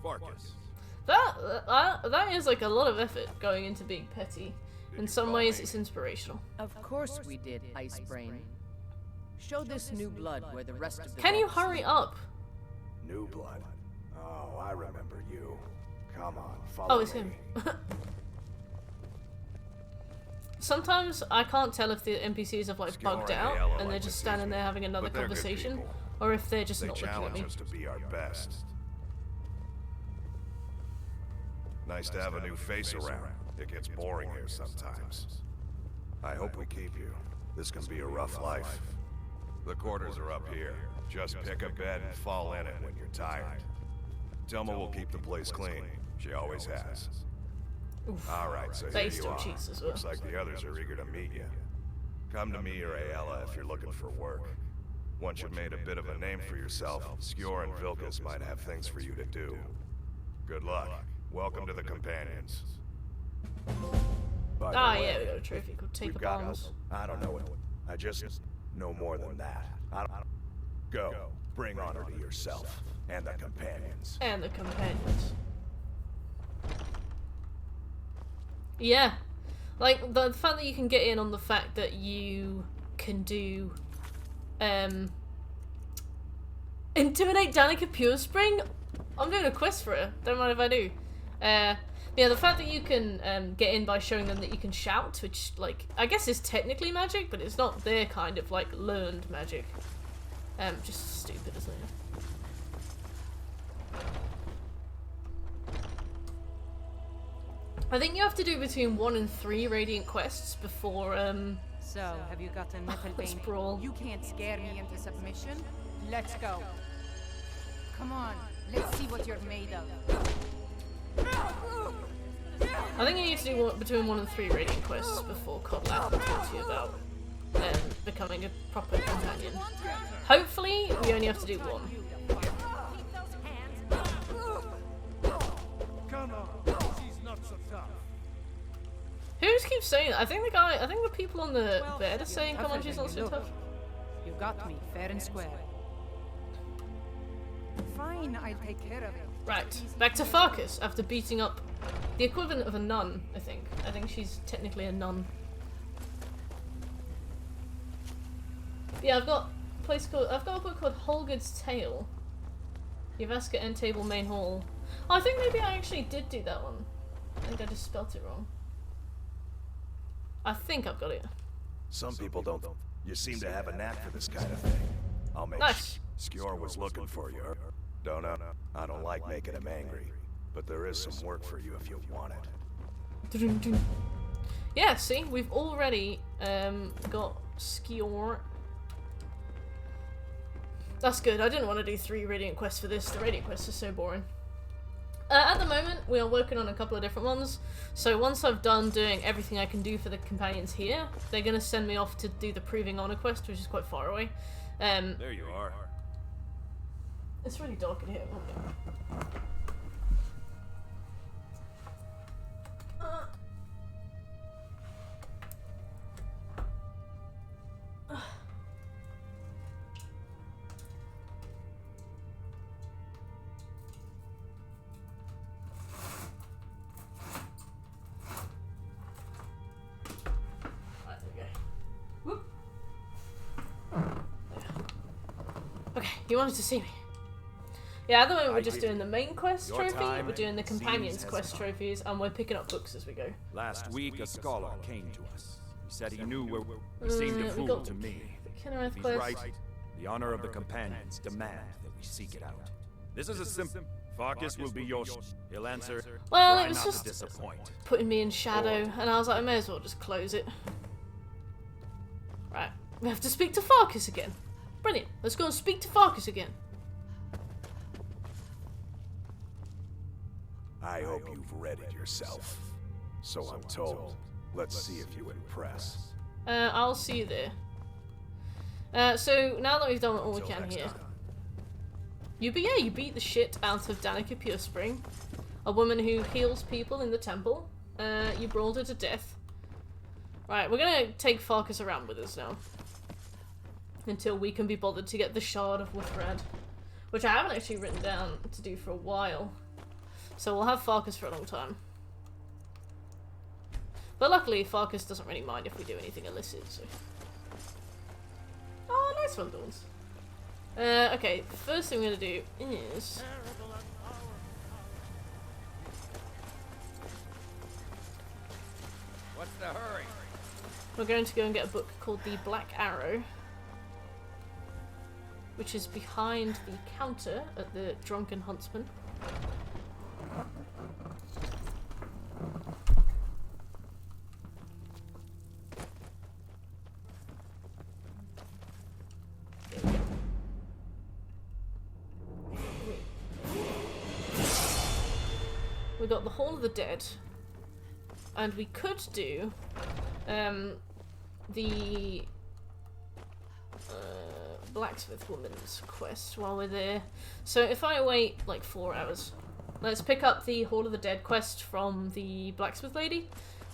[SPEAKER 15] Farkas.
[SPEAKER 1] That is like a lot of effort going into being petty. In some ways, it's inspirational.
[SPEAKER 13] Of course we did, Icebrain. Show this new blood where the rest of the
[SPEAKER 1] Can you hurry up?
[SPEAKER 3] New blood. Oh, I remember you. Come on, follow
[SPEAKER 1] Oh, it's him. Sometimes I can't tell if the NPCs have like bugged out and they're just standing there having another conversation, or if they're just not looking at me.
[SPEAKER 3] They challenge us to be our best. Nice to have a new face around. It gets boring here sometimes. I hope we keep you. This can be a rough life. The quarters are up here. Just pick a bed and fall in it when you're tired. Telma will keep the place clean. She always has. All right, so here you are. Looks like the others are eager to meet you. Come to me or Ayala if you're looking for work. Once you've made a bit of a name for yourself, Skyor and Vilkas might have things for you to do. Good luck. Welcome to the Companions.
[SPEAKER 1] Yeah, we got a trophy called Take a Bombs.
[SPEAKER 3] I don't know it. I just know more than that. Go. Bring honor to yourself and the Companions.
[SPEAKER 1] And the Companions. Yeah. Like, the fact that you can get in on the fact that you can do, intimidate Danica Purespring? I'm doing a quest for her. Don't mind if I do. Yeah, the fact that you can get in by showing them that you can shout, which, like, I guess is technically magic, but it's not their kind of, like, learned magic. Just stupid, isn't it? I think you have to do between 1 and 3 Radiant quests before,
[SPEAKER 8] So, have you got a metal
[SPEAKER 1] let's
[SPEAKER 8] vein?
[SPEAKER 1] brawl.
[SPEAKER 8] You can't scare me into submission. Let's go. Come on, let's see what you're made of.
[SPEAKER 1] I think you need to do between 1 and 3 Radiant quests before Kodlak will talk to you about becoming a proper companion. Hopefully, we only have to do 1.
[SPEAKER 2] Come on, she's not so tough.
[SPEAKER 1] Who just keeps saying that? I think the people on the bed are saying, come on, she's not so tough.
[SPEAKER 8] You got me, fair and square. Fine, I'll take care of it.
[SPEAKER 1] Right, back to Farkas after beating up the equivalent of a nun, I think. I think she's technically a nun. Yeah, I've got a book called Holger's Tale. Yavaska End Table Main Hall. Oh, I think maybe I actually did do that one. I think I just spelt it wrong. I think I've got it.
[SPEAKER 3] Some people don't. You seem to have a knack for this kind of thing. I'll make Skyor was looking for you. Don't know. I don't like making him angry, but there is some work for you if you want it.
[SPEAKER 1] Yeah, see, we've already got Skyor. That's good. I didn't want to do 3 Radiant quests for this. The Radiant quest is so boring. At the moment, we are working on a couple of different ones. So once I've done doing everything I can do for the companions here, they're going to send me off to do the Proving Honor quest, which is quite far away.
[SPEAKER 15] There you are.
[SPEAKER 1] It's really dark in here. Okay. Okay, you wanted to see me. Yeah, at the moment we're just doing the main quest trophy, we're doing the companions quest trophies, and we're picking up books as we go.
[SPEAKER 15] Last week, a scholar came to us. He said he knew where he seemed a fool to me. If he's right, the honor of the companions demand that we seek it out. This is a simple. Farkas will be yours. He'll answer.
[SPEAKER 1] Well, it was just putting me in shadow, and I was like, I may as well just close it. Right, we have to speak to Farkas again. Brilliant. Let's go and speak to Farkas again.
[SPEAKER 3] I hope you've read it yourself. So I'm told. Let's see if you impress.
[SPEAKER 1] I'll see you there. So now that we've done all we can here, you beat the shit out of Danica Purespring, a woman who heals people in the temple. You brawled her to death. Right, we're gonna take Farkas around with us now. Until we can be bothered to get the Shard of Wuthrad, which I haven't actually written down to do for a while. So we'll have Farkas for a long time. But luckily, Farkas doesn't really mind if we do anything illicit, so... Oh, nice one, Dawns. Okay, the first thing we're gonna do is...
[SPEAKER 15] What's the hurry?
[SPEAKER 1] We're going to go and get a book called The Black Arrow, which is behind the counter at the Drunken Huntsman. We got the Hall of the Dead, and we could do the blacksmith woman's quest while we're there. So if I wait like 4 hours, let's pick up the Hall of the Dead quest from the blacksmith lady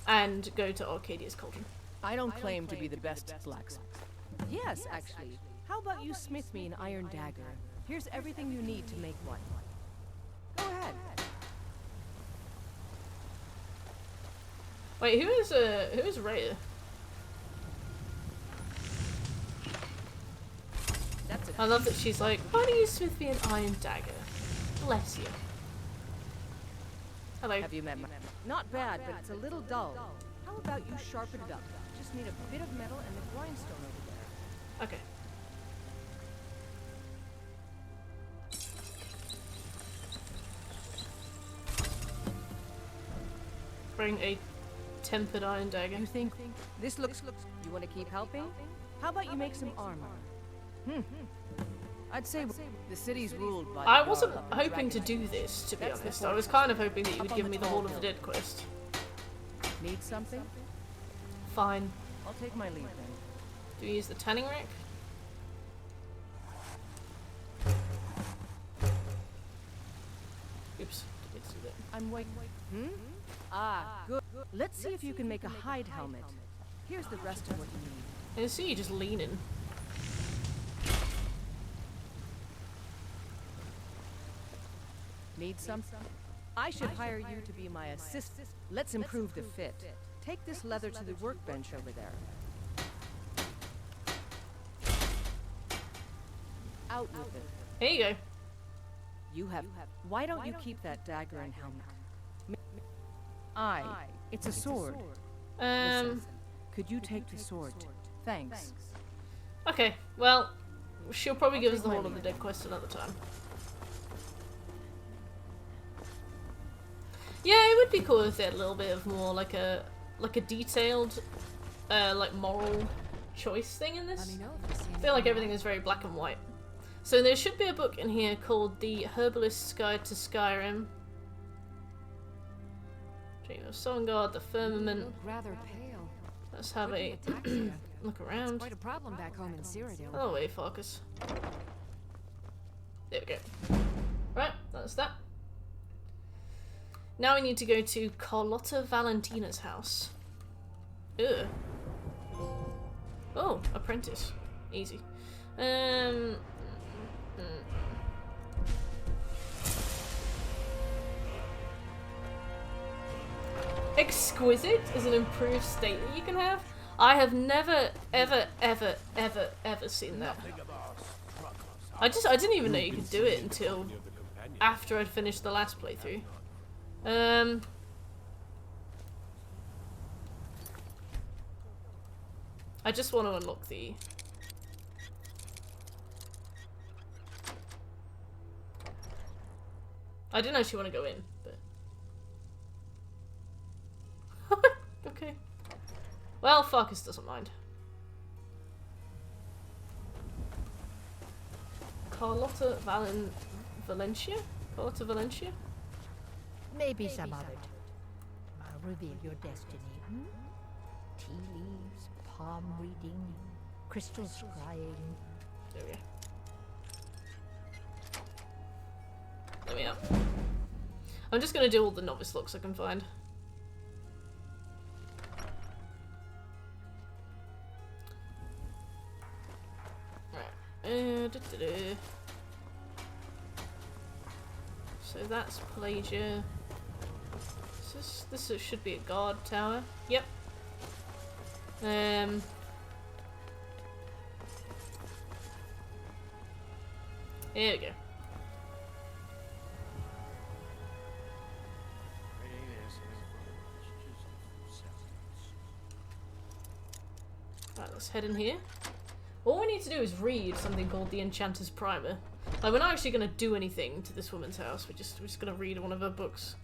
[SPEAKER 1] and go to Arcadia's Cauldron.
[SPEAKER 13] I don't claim to be the best blacksmith. Yes, actually. How about you smith me an iron dagger? Here's everything you need to make one. Go ahead.
[SPEAKER 1] Wait, who is Rhea? I love that she's like, why don't you smith me an iron dagger? Bless you. Hello.
[SPEAKER 13] Have you met my... Not bad, but it's a little dull. How about you sharpen it up? Just need a bit of metal and the grindstone over there.
[SPEAKER 1] Okay. Bring a tempered iron dagger.
[SPEAKER 13] You think this looks... You want to keep helping? How about you make some armor? I'd say the city's ruled by...
[SPEAKER 1] I wasn't hoping to do this, to be honest. I was kind of hoping that you would give me the Hall of the Dead quest.
[SPEAKER 13] Need something?
[SPEAKER 1] Fine.
[SPEAKER 13] I'll take my leave then.
[SPEAKER 1] Do we use the tanning rack? Oops. Didn't do that.
[SPEAKER 13] I'm waiting. Ah, good. Let's see if you can make a hide helmet. Here's the rest of what you need.
[SPEAKER 1] I see you just leaning.
[SPEAKER 13] Need some? I should hire you to be my assistant. Let's improve the fit. Take this leather to the workbench over there. Out with it.
[SPEAKER 1] Here you go.
[SPEAKER 13] You have. Why don't you keep that dagger and helmet? It's a sword. Listen, could you take the sword? Thanks.
[SPEAKER 1] Okay, well, she'll probably give us the Hall of the Dead quest another time. Yeah, it would be cool if they had a little bit of more like a detailed like moral choice thing in this. I feel like everything is very black and white. So there should be a book in here called The Herbalist's Guide to Skyrim. Dream of Songard, The Firmament.
[SPEAKER 7] Rather pale.
[SPEAKER 1] Let's have a look around.
[SPEAKER 7] Quite a problem back home in Cyrodiil.
[SPEAKER 1] Oh wait, focus. There we go. Right, that's that. Now we need to go to Carlotta Valentina's house. Ugh. Oh, apprentice. Easy. Exquisite is an improved state that you can have. I have never, ever, ever, ever, ever seen that. I didn't even know you could do it until after I'd finished the last playthrough. I just want to unlock the... I didn't actually want to go in, but... Okay. Well, Farkas doesn't mind. Carlotta Valencia? Carlotta Valencia?
[SPEAKER 9] Maybe some other time. I'll reveal your destiny. Tea leaves, palm reading, crystal scrying.
[SPEAKER 1] There we go. Let me up. I'm just gonna do all the novice looks I can find. Right. So that's Pelagia. This should be a guard tower. Yep. Here we go. Right, let's head in here. All we need to do is read something called the Enchanter's Primer. Like, we're not actually going to do anything to this woman's house. We're just going to read one of her books.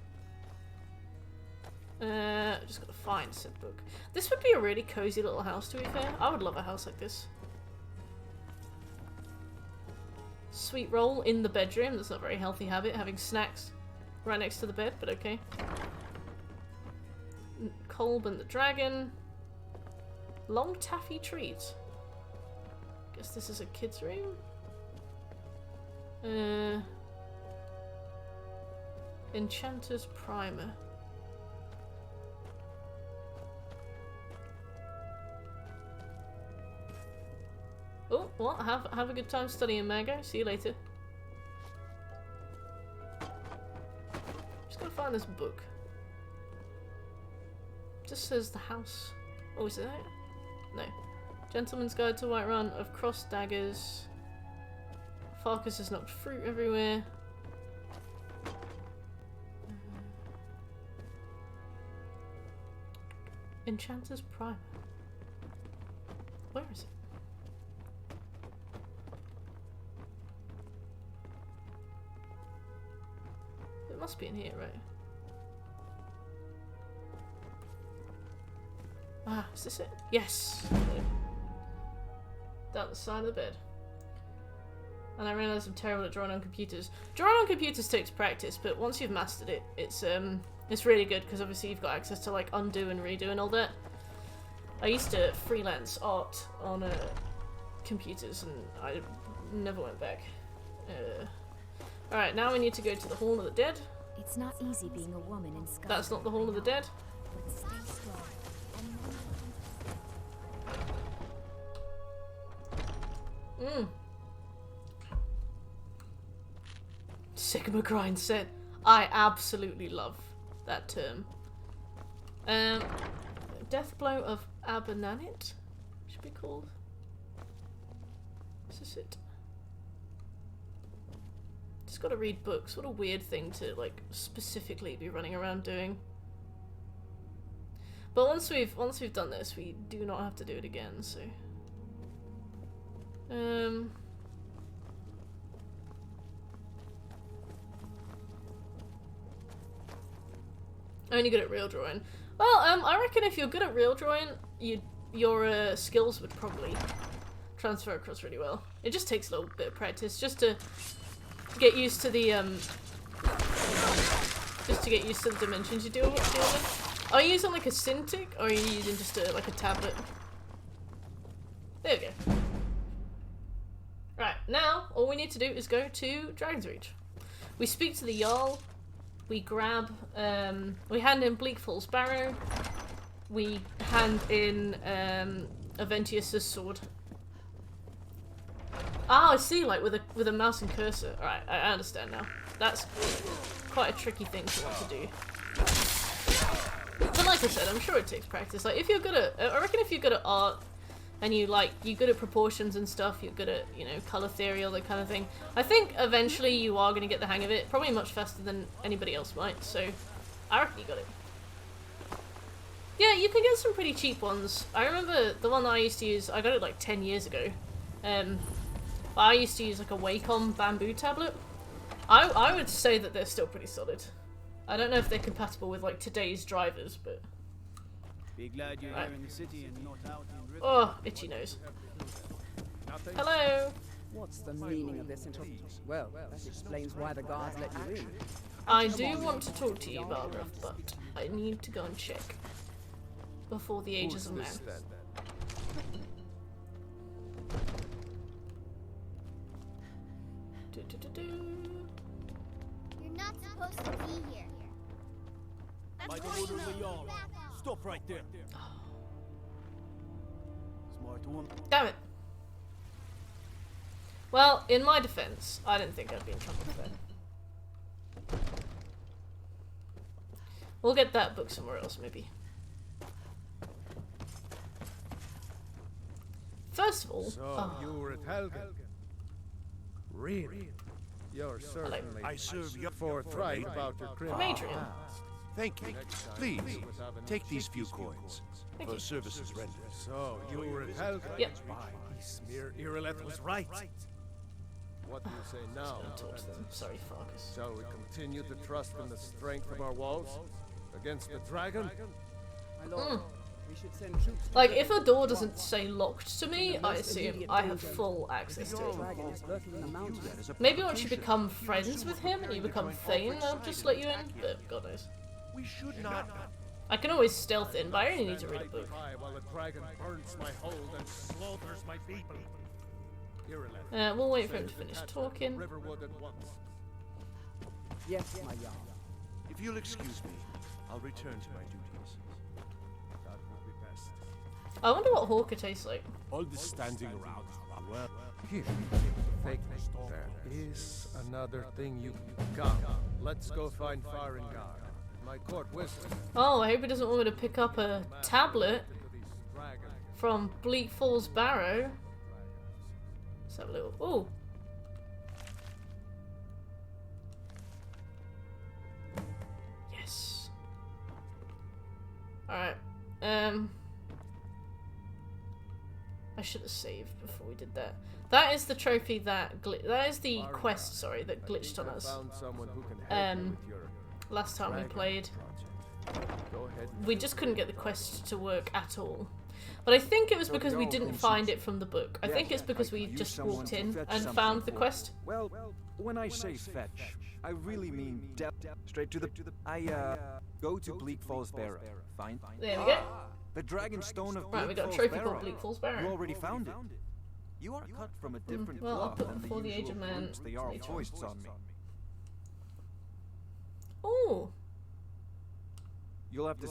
[SPEAKER 1] Just gotta find said book. This would be a really cozy little house, to be fair. I would love a house like this. Sweet roll in the bedroom. That's not a very healthy habit, having snacks right next to the bed, but okay. Kolb and the Dragon. Long taffy treat. Guess this is a kid's room? Enchanter's Primer. Oh, what? Have a good time studying, Mago. See you later. Just gotta find this book. Just says the house. Oh, is it that? No. Gentleman's Guide to Whiterun of Crossed Daggers. Farkas has knocked fruit everywhere. Enchanter's Primer. Where is it? It must be in here, right? Ah, is this it? Yes! Down the side of the bed. And I realise I'm terrible at drawing on computers. Drawing on computers takes practice, but once you've mastered it, it's really good, because obviously you've got access to, like, undo and redo and all that. I used to freelance art on computers, and I never went back. Alright, now we need to go to the Hall of the Dead.
[SPEAKER 10] It's not easy being a woman in Sky.
[SPEAKER 1] That's not the Hall of the Dead.
[SPEAKER 10] But stay strong.
[SPEAKER 1] Sigma grind set. I absolutely love that term. Death Blow of Abananit should be called. Is this it? Just gotta read books. What a weird thing to like specifically be running around doing. But once we've done this, we do not have to do it again. So, only good at real drawing. Well, I reckon if you're good at real drawing, your skills would probably transfer across really well. It just takes a little bit of practice, just to get used to the dimensions you're dealing with. Are you using like a Cintiq, or are you using just like a tablet? There we go. Right, now all we need to do is go to Dragon's Reach. We speak to the Jarl. We grab, we hand in Bleak Falls Barrow. We hand in Aventius's sword. Ah, I see, like with a mouse and cursor. Alright, I understand now. That's quite a tricky thing to want to do. But like I said, I'm sure it takes practice. Like if you're good at, I reckon if you're good at art, and you're good at proportions and stuff, you're good at, you know, color theory, all that kind of thing, I think eventually you are going to get the hang of it, probably much faster than anybody else might, so I reckon you got it. Yeah, you can get some pretty cheap ones. I remember the one that I used to use, I got it like 10 years ago. But I used to use like a Wacom bamboo tablet. I would say that they're still pretty solid. I don't know if they're compatible with like today's drivers, but...
[SPEAKER 4] Be glad you're here in the city and not out in river.
[SPEAKER 1] Oh, itchy nose. Hello.
[SPEAKER 16] What's the meaning of this interruption? Well, that explains why the guards let you in.
[SPEAKER 1] I do want to talk to you, Barbara, but I need to go and check before the ages of man.
[SPEAKER 10] You're not supposed to be here.
[SPEAKER 4] By the order of the Jarl. Stop right there. Smart woman.
[SPEAKER 1] Damn it. Well, in my defense, I didn't think I'd be in trouble with that. We'll get that book somewhere else, maybe. First of all...
[SPEAKER 2] So, you were at Helgen? Really? You're certainly forthright about your criminal past.
[SPEAKER 17] Thank you. Please, take these few coins for services rendered.
[SPEAKER 2] So, you were at Helgen?
[SPEAKER 1] Yep.
[SPEAKER 17] Smear Irileth was right.
[SPEAKER 2] What do you say now?
[SPEAKER 1] Talk to them. Sorry, Farkas.
[SPEAKER 2] Shall we continue to trust in the strength of our walls? Against the dragon?
[SPEAKER 16] My lord, we should send troops.
[SPEAKER 1] Like, if a door doesn't say locked to me, I assume I have full access to it. Maybe once you become friends with him and you become Thane, they'll just let you in, but God knows.
[SPEAKER 17] We should not.
[SPEAKER 1] I can always stealth in, but I only need to read a book.
[SPEAKER 2] While the dragon burns my hold and slaughters my people.
[SPEAKER 1] We'll wait for him to finish talking.
[SPEAKER 2] Riverwood at once.
[SPEAKER 16] Yes, my Jarl.
[SPEAKER 17] If you'll excuse me, I'll return to my duties.
[SPEAKER 2] That would be best.
[SPEAKER 1] I wonder what Hawker tastes like.
[SPEAKER 14] All this standing around is well.
[SPEAKER 2] Here, take this. There is another thing you got. Let's go find Farengar. My court wisdom.
[SPEAKER 1] Oh, I hope he doesn't want me to pick up a tablet from Bleak Falls Barrow. Let's have a little. Ooh. Yes. Alright. I should have saved before we did that. That is the trophy that that is the quest, sorry, that glitched on us. Last time we played. We just couldn't get the quest to work at all. But I think it was because we didn't find it from the book. I think it's because we just walked in and found the quest.
[SPEAKER 15] Well, when I say fetch, I really mean straight to the... go to Bleak Falls Barrow. Find...
[SPEAKER 1] There we go.
[SPEAKER 15] The Dragon Stone of Bleak
[SPEAKER 1] Right, we got a
[SPEAKER 15] Falls
[SPEAKER 1] trophy
[SPEAKER 15] Barrow.
[SPEAKER 1] called Bleak Falls Barrow.
[SPEAKER 15] You already found it. You are cut from a different
[SPEAKER 1] well, I'll
[SPEAKER 15] cloth
[SPEAKER 1] put
[SPEAKER 15] than
[SPEAKER 1] before the age
[SPEAKER 15] usual
[SPEAKER 1] of man
[SPEAKER 15] roots the Jarl
[SPEAKER 1] later on.
[SPEAKER 15] hoists on me.
[SPEAKER 1] Ooh.
[SPEAKER 15] You'll have to...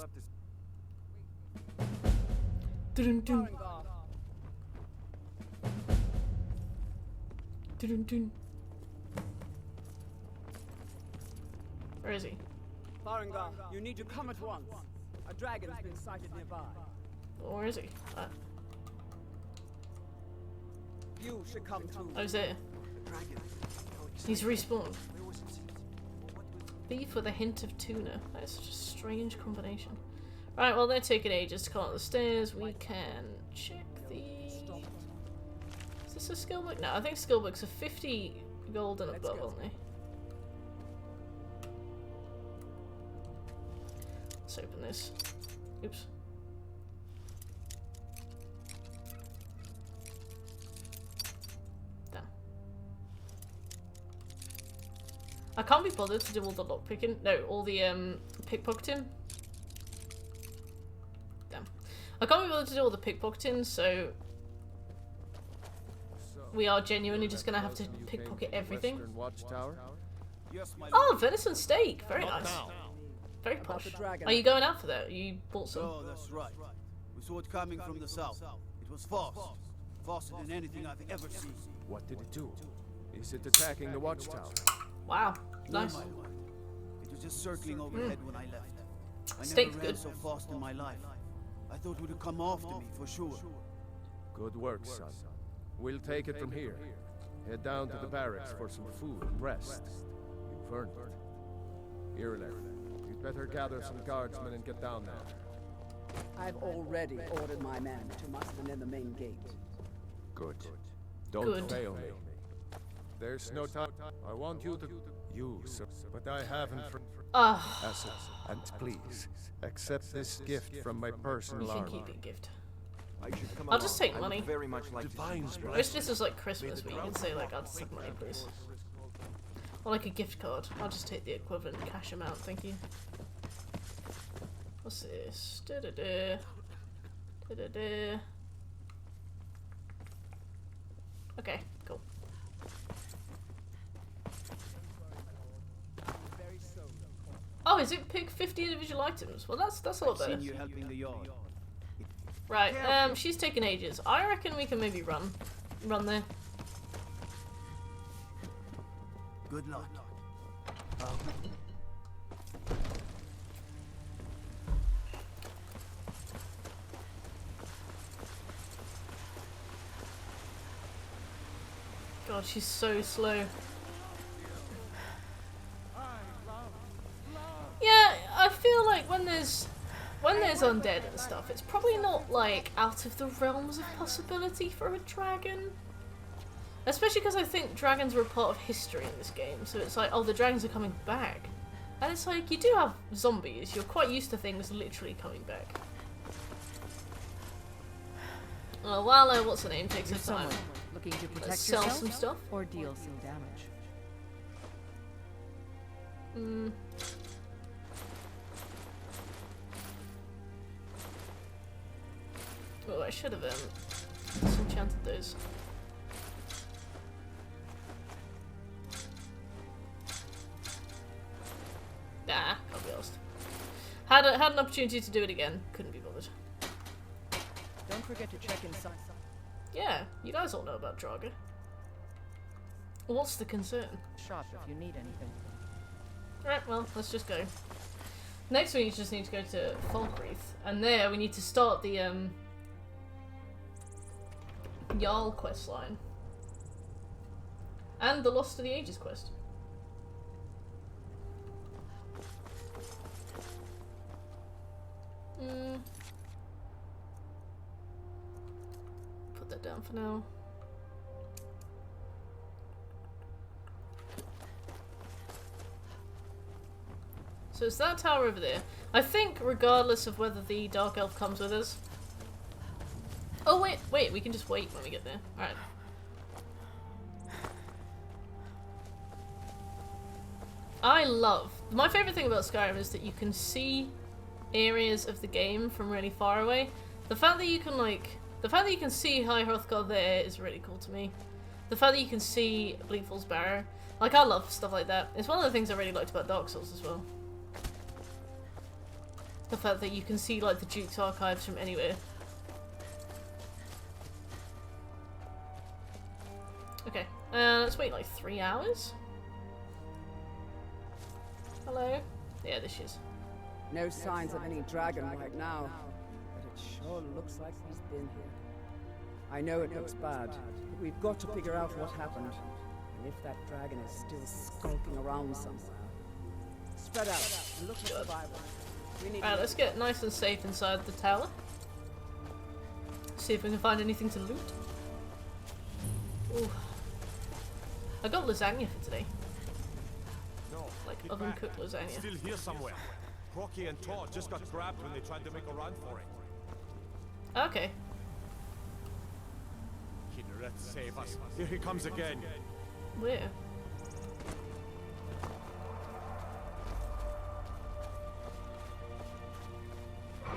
[SPEAKER 1] Dun dun. Dun dun. Where is he?
[SPEAKER 16] Farengar, you need to come at once. A dragon's been sighted nearby.
[SPEAKER 1] Where is he?
[SPEAKER 16] You should come too.
[SPEAKER 1] Oh, he's there. He's respawned. Beef with a hint of tuna. That is such a strange combination. Right, well they're taking ages to come up the stairs. We can check the... Is this a skill book? No, I think skill books are 50 gold and above, aren't they? Let's open this. Oops. Damn. I can't be bothered to do all the lockpicking. No, all the pickpocketing. Damn. I can't be bothered to do all the pickpocketing, so we are genuinely just gonna have to pickpocket everything. Oh, venison steak! Very nice. Very posh. Are you going out for that? You bought some?
[SPEAKER 4] Oh, that's right. We saw it coming from the south. It was fast. Faster than anything I've ever seen.
[SPEAKER 2] What did it do? Is it attacking the watchtower?
[SPEAKER 1] Wow, nice.
[SPEAKER 4] No, my lord. It was just circling overhead when I left. I
[SPEAKER 1] Steak's
[SPEAKER 4] never ran
[SPEAKER 1] good.
[SPEAKER 4] so fast in my life. I thought it would come after me for sure.
[SPEAKER 2] Good work, son. We'll take it from here. Head down to the barracks for some food and rest. You've earned it. Irler, you'd better gather some guardsmen and get down there.
[SPEAKER 16] I've already ordered my men to muster in the main gate.
[SPEAKER 2] Good. Don't fail me. There's no time. I want you to use, but I haven't. Asa, and please accept this gift from my personal armor.
[SPEAKER 1] You can keep your gift. I'll just take money.
[SPEAKER 15] Very much like
[SPEAKER 1] I wish this was like Christmas, but you can say like, I'll just take money, please. Or like a gift card. I'll just take the equivalent cash amount, thank you. What's this? Da-da-da. Da-da-da. Okay, cool. Oh, is it pick 50 individual items? Well, that's a lot better.
[SPEAKER 4] Seen you helping the yard.
[SPEAKER 1] Right, she's taking ages. I reckon we can maybe run there.
[SPEAKER 4] Good luck.
[SPEAKER 1] God, she's so slow. Yeah, I feel like when there's undead and stuff, it's probably not like out of the realms of possibility for a dragon. Especially because I think dragons are a part of history in this game, so it's like, oh, the dragons are coming back. And it's like, you do have zombies, you're quite used to things literally coming back. Well, while what's her name takes her time,
[SPEAKER 7] looking to protect
[SPEAKER 1] let's sell
[SPEAKER 7] yourself
[SPEAKER 1] some stuff.
[SPEAKER 7] Or deal some damage.
[SPEAKER 1] Oh, I should have disenchanted those. Ah, can't be asked. Had an opportunity to do it again, couldn't be bothered.
[SPEAKER 7] Don't forget to check inside.
[SPEAKER 1] Yeah, you guys all know about Draga. What's the concern?
[SPEAKER 7] Shop if you need anything.
[SPEAKER 1] Right, well, let's just go. Next we just need to go to Falkreath, and there we need to start the Jarl quest line. And the Lost to the Ages quest. Put that down for now. So it's that tower over there. I think regardless of whether the Dark Elf comes with us. Oh wait, we can just wait when we get there. Alright. My favourite thing about Skyrim is that you can see areas of the game from really far away. The fact that you can see High Hrothgar there is really cool to me. The fact that you can see Bleak Falls Barrow. Like, I love stuff like that. It's one of the things I really liked about Dark Souls as well. The fact that you can see, like, the Duke's archives from anywhere. Okay, let's wait like 3 hours. Hello? Yeah, this is.
[SPEAKER 16] No signs of any dragon right now, but it sure looks like he's been here. I know it looks bad, but we've got to figure out what happened. And if that dragon is still skulking around somewhere. Spread out and look for survivors.
[SPEAKER 1] Alright, let's get nice and safe inside the tower. See if we can find anything to loot. Ooh. I got lasagna for today. Like oven cooked lasagna.
[SPEAKER 18] Still here somewhere. Rocky and Todd just got grabbed when they tried to make a run for it.
[SPEAKER 1] Okay.
[SPEAKER 18] Kinneret, save us. Here he comes again.
[SPEAKER 1] Where?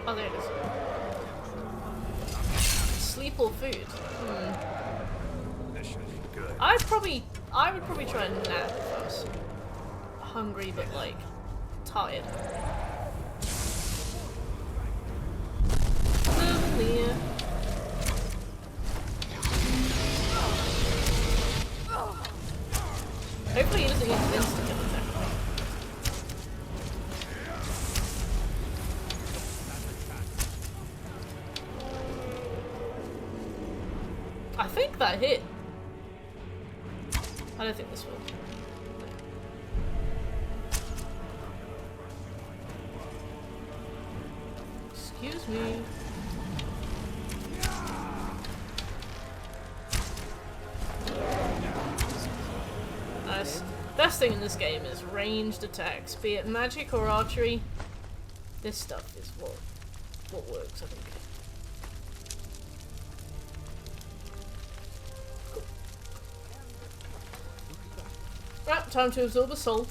[SPEAKER 1] Oh, there it is. Sleep or food?
[SPEAKER 3] This should be good.
[SPEAKER 1] I would probably try and nap if I was hungry but like tired. Lovely. Hopefully he doesn't use an instant attack. I think that hit. I don't think this will. Excuse me. Nice. Best thing in this game is ranged attacks, be it magic or archery. This stuff is what works, I think. Cool. Right, time to absorb a soul.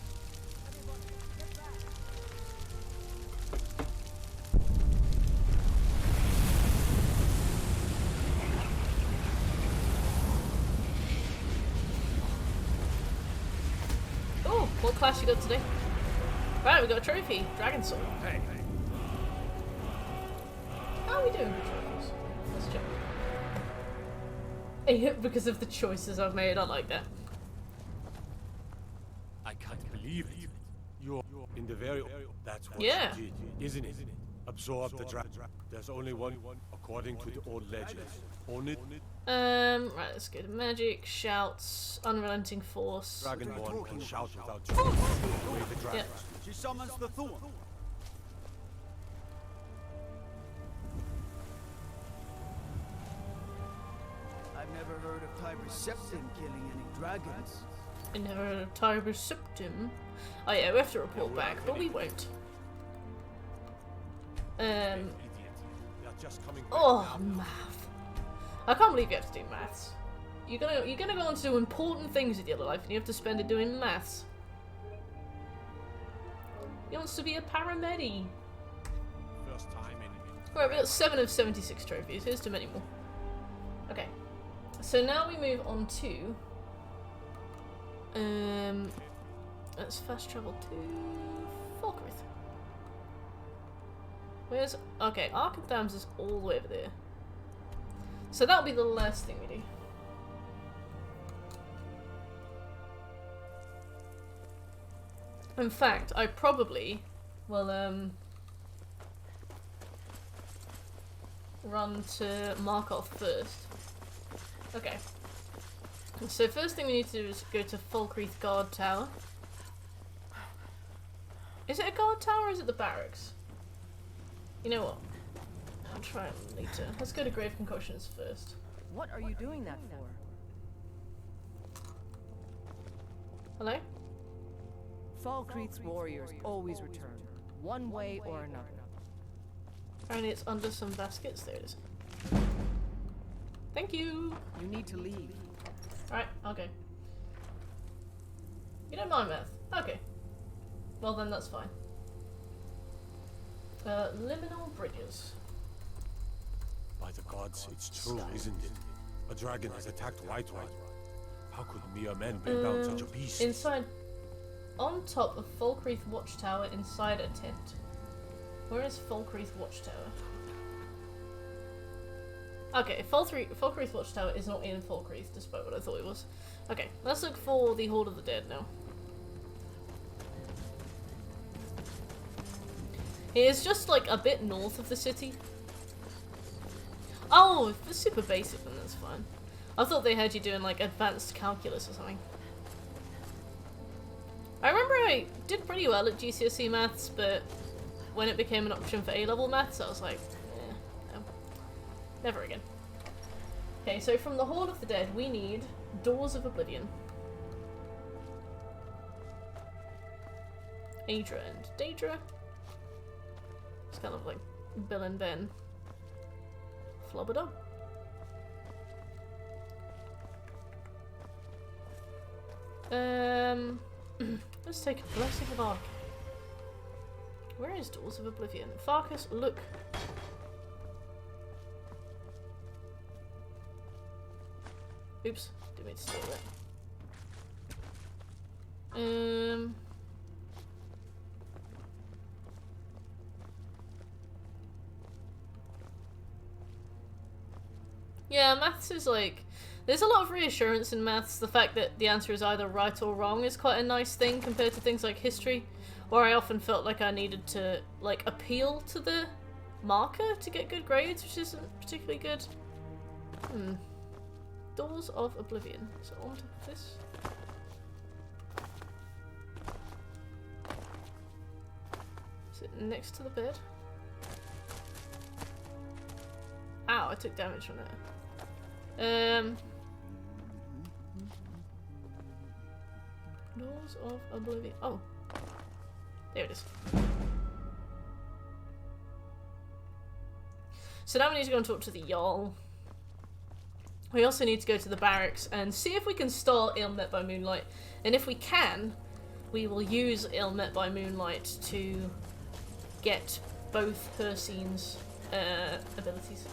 [SPEAKER 1] What class you got today? Right, we got a trophy. Dragon Sword.
[SPEAKER 18] Hey.
[SPEAKER 1] How are we doing with trophies? Let's check. Because of the choices I've made, I like that.
[SPEAKER 18] I can't believe it. You're in the very... That's what
[SPEAKER 1] Yeah.
[SPEAKER 18] you did, isn't it? Absorb the dragon. There's only one, according to the old legends. Own it.
[SPEAKER 1] Right, let's go to magic, shouts, unrelenting force.
[SPEAKER 18] Dragonborn can shout without choice. Away the dragon.
[SPEAKER 1] Yep.
[SPEAKER 4] She summons the Thorn. I've never heard of Tiber Septim killing any dragons.
[SPEAKER 1] I never heard of Tiber Septim. Oh yeah, we have to report back, but we won't. Oh, math. I can't believe you have to do maths. You're gonna go on to do important things with your life and you have to spend it doing maths. He wants to be a paramedic.
[SPEAKER 18] First time in...
[SPEAKER 1] Right, we got 7 of 76 trophies. Here's too many more. Okay. So now we move on to let's fast travel to Falkreath. Where's... Okay, Ark of Dams is all the way over there. So that'll be the last thing we do. In fact, I probably will run to Markov first. Okay. So first thing we need to do is go to Falkreath Guard Tower. Is it a guard tower or is it the barracks? You know what? I'll try it later. Let's go to Grave Concoctions first.
[SPEAKER 7] What are you doing that for?
[SPEAKER 1] Hello?
[SPEAKER 7] Falkreath's warriors always return, one way or another.
[SPEAKER 1] Apparently it's under some baskets. There it is. Thank you!
[SPEAKER 7] You need to leave.
[SPEAKER 1] Alright, I'll go. You don't mind math? Okay. Well then, that's fine. Liminal bridges.
[SPEAKER 18] By the gods, it's true, isn't it? A dragon has attacked Whitewhite. How could mere men bring down such a beast?
[SPEAKER 1] Inside... On top of Falkreath Watchtower, inside a tent. Where is Falkreath Watchtower? Okay, Falkreath Watchtower is not in Falkreath, despite what I thought it was. Okay, let's look for the Horde of the Dead now. It is just like a bit north of the city. Oh, if it's super basic, then that's fine. I thought they had you doing like advanced calculus or something. I remember I did pretty well at GCSE maths, but when it became an option for A-level maths, I was like, no, never again. Okay, so from the Hall of the Dead, we need Doors of Oblivion. Adra and Daedra. It's kind of like Bill and Ben. Flubber. Let's take a Blessing of Arc. Where is Doors of Oblivion? Farkas, look. Oops, didn't mean to steal that. Yeah, maths is like... There's a lot of reassurance in maths. The fact that the answer is either right or wrong is quite a nice thing compared to things like history, where I often felt like I needed to, like, appeal to the marker to get good grades, which isn't particularly good. Doors of Oblivion. So on top of this. Is it next to the bed? Ow, I took damage from that. Doors of Oblivion. Oh. There it is. So now we need to go and talk to the Jarl. We also need to go to the barracks and see if we can stall Ill Met by Moonlight. And if we can, we will use Ill Met by Moonlight to get both Hircine's abilities.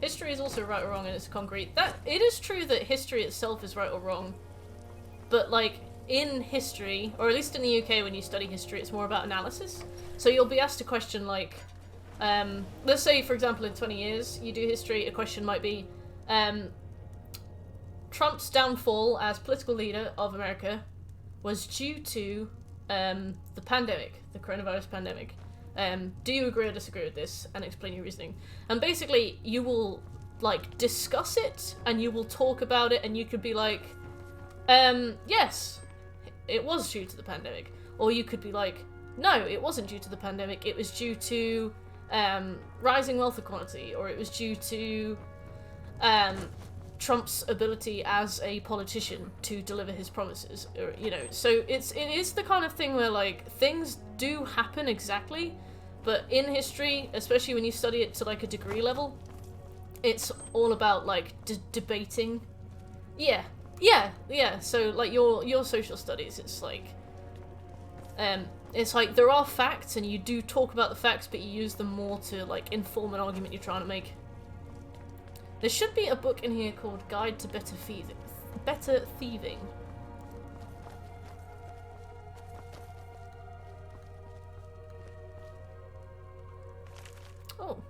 [SPEAKER 1] History is also right or wrong and it's concrete. It is true that history itself is right or wrong, but like in history, or at least in the UK when you study history, it's more about analysis. So you'll be asked a question like, let's say for example in 20 years you do history, a question might be, Trump's downfall as political leader of America was due to the pandemic, the coronavirus pandemic. Do you agree or disagree with this? And explain your reasoning. And basically, you will, like, discuss it, and you will talk about it, and you could be like, yes, it was due to the pandemic. Or you could be like, no, it wasn't due to the pandemic, it was due to, rising wealth equality, or it was due to, Trump's ability as a politician to deliver his promises, or, you know. So it is the kind of thing where, like, things do happen exactly, but in history, especially when you study it to like a degree level, it's all about like debating. Yeah. So like your social studies, it's like there are facts and you do talk about the facts, but you use them more to like inform an argument you're trying to make. There should be a book in here called Guide to Better Thieving. Oh.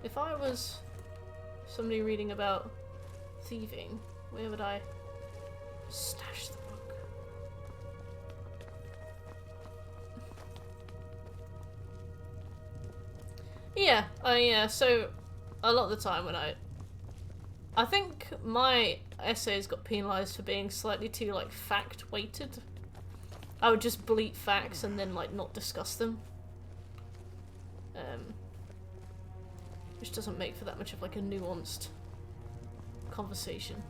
[SPEAKER 1] If I was somebody reading about thieving, where would I stash the book? Yeah, so a lot of the time when I think my essays got penalised for being slightly too like fact-weighted. I would just bleat facts and then like not discuss them. Which doesn't make for that much of like a nuanced conversation.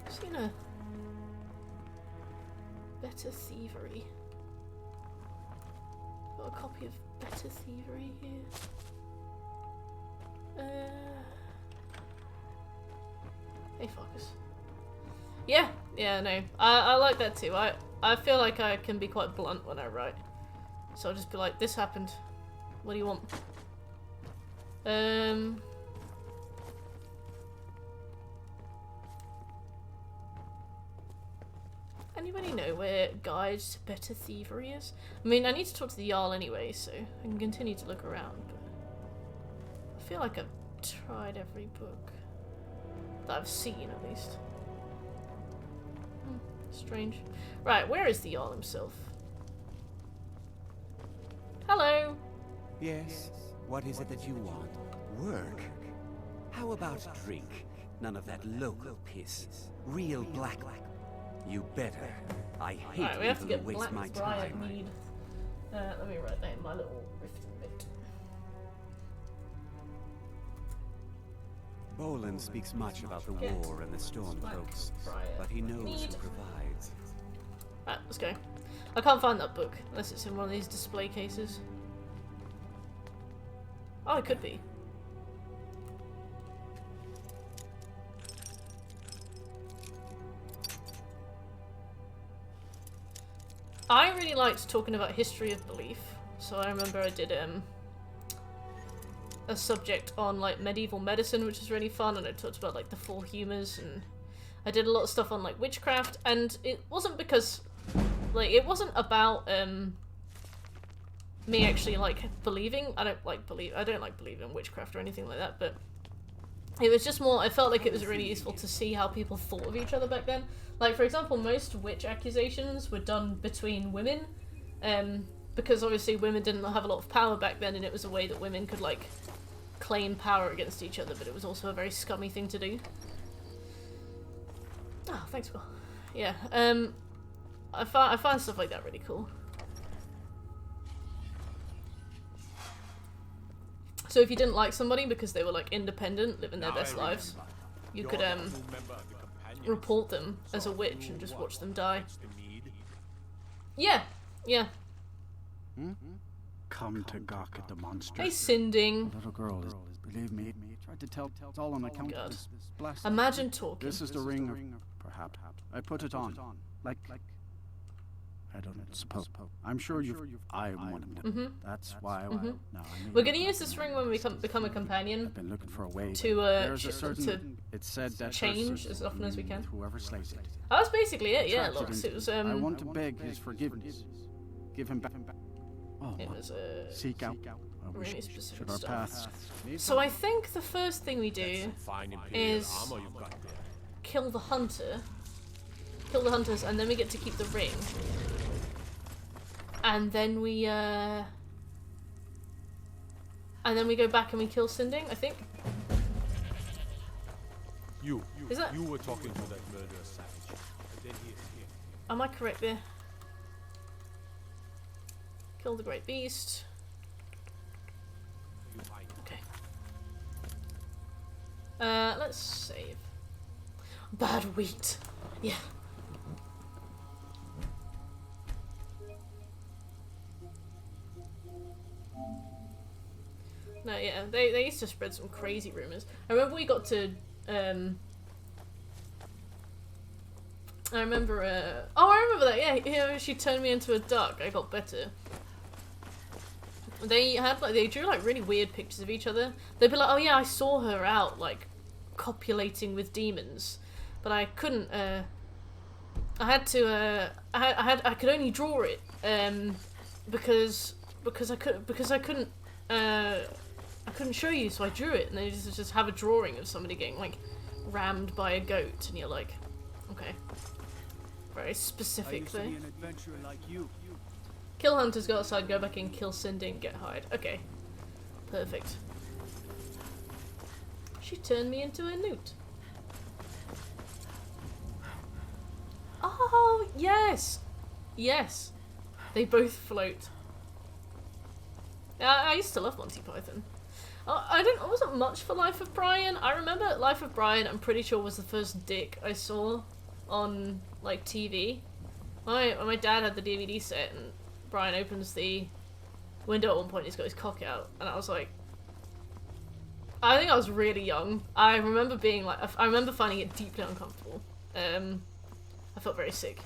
[SPEAKER 1] Seen a Better Thievery. Got a copy of Better Thievery here. Hey, focus. Yeah, no. I like that too. I feel like I can be quite blunt when I write. So I'll just be like, this happened. What do you want? Anybody know where Guide to Better Thievery is? I mean, I need to talk to the Jarl anyway, so I can continue to look around, but I feel like I've tried every book. That I've seen, at least. Strange. Right, where is the Jarl himself? Hello!
[SPEAKER 19] Yes? What is it that you want? Work? How about drink? None of that local piss. Real black. You better. I hate
[SPEAKER 1] right, we have to
[SPEAKER 19] people
[SPEAKER 1] get
[SPEAKER 19] who waste my
[SPEAKER 1] Blackbriar
[SPEAKER 19] time.
[SPEAKER 1] mead. Let me write that in my little rift bit.
[SPEAKER 19] Bolin speaks much about the war and the Stormcloaks, but he knows
[SPEAKER 1] Mead.
[SPEAKER 19] who provides.
[SPEAKER 1] Right, let's go. I can't find that book, unless it's in one of these display cases. Oh, it could be. I really liked talking about history of belief, so I remember I did a subject on like medieval medicine, which was really fun, and I talked about like the four humours, and I did a lot of stuff on like witchcraft, and it wasn't because like it wasn't about me actually like believing. I don't like believing in witchcraft or anything like that, but it was just more, I felt like it was really useful to see how people thought of each other back then. Like, for example, most witch accusations were done between women, because obviously women didn't have a lot of power back then, and it was a way that women could, like, claim power against each other, but it was also a very scummy thing to do. Oh, thanks, Will. Yeah, I find stuff like that really cool. So if you didn't like somebody because they were like independent, living their best lives, you could report them as a witch and just watch them die. Yeah, yeah.
[SPEAKER 4] Come to gawk at the monster.
[SPEAKER 1] Hey, Sinding.
[SPEAKER 4] Little girl is, believe me, tried to tell it's all on account of this blast.
[SPEAKER 1] Imagine talking.
[SPEAKER 4] This is the ring of, perhaps. I put it on, like I don't suppose. I'm sure I want him to. That's why. No, I mean,
[SPEAKER 1] we're gonna use this ring when we become a companion.
[SPEAKER 4] I've been looking for a way
[SPEAKER 1] to
[SPEAKER 4] it's said that
[SPEAKER 1] change as often as we can.
[SPEAKER 4] Whoever slays it.
[SPEAKER 1] That was basically it. Yeah, look, it was.
[SPEAKER 4] I want to beg his forgiveness. Give him back. Oh,
[SPEAKER 1] it was
[SPEAKER 4] seek out.
[SPEAKER 1] Really specific stuff. So I think the first thing we do is kill the hunter. Kill the hunters, and then we get to keep the ring. And then we go back and we kill Sinding, I think.
[SPEAKER 18] You were talking to that murderous savage.
[SPEAKER 1] Am I correct there? Kill the great beast. Okay. Let's save. Bad wheat. Yeah. No, yeah, they used to spread some crazy rumors. I remember we got to, I remember that, yeah, she turned me into a duck, I got better. They drew, like, really weird pictures of each other. They'd be like, oh yeah, I saw her out, like, copulating with demons. But I couldn't, I could only draw it, because I couldn't show you, so I drew it, and they just have a drawing of somebody getting, like, rammed by a goat, and you're like, okay. Very specific, though. Kill hunters, go outside, go back in, kill Sinding, get hide. Okay. Perfect. She turned me into a newt. Oh, yes! Yes! They both float. I used to love Monty Python. I wasn't much for Life of Brian. I remember Life of Brian, I'm pretty sure, was the first dick I saw on, like, TV. My dad had the DVD set, and Brian opens the window at one point, he's got his cock out, and I was like... I think I was really young. I remember being like... I remember finding it deeply uncomfortable. I felt very sick.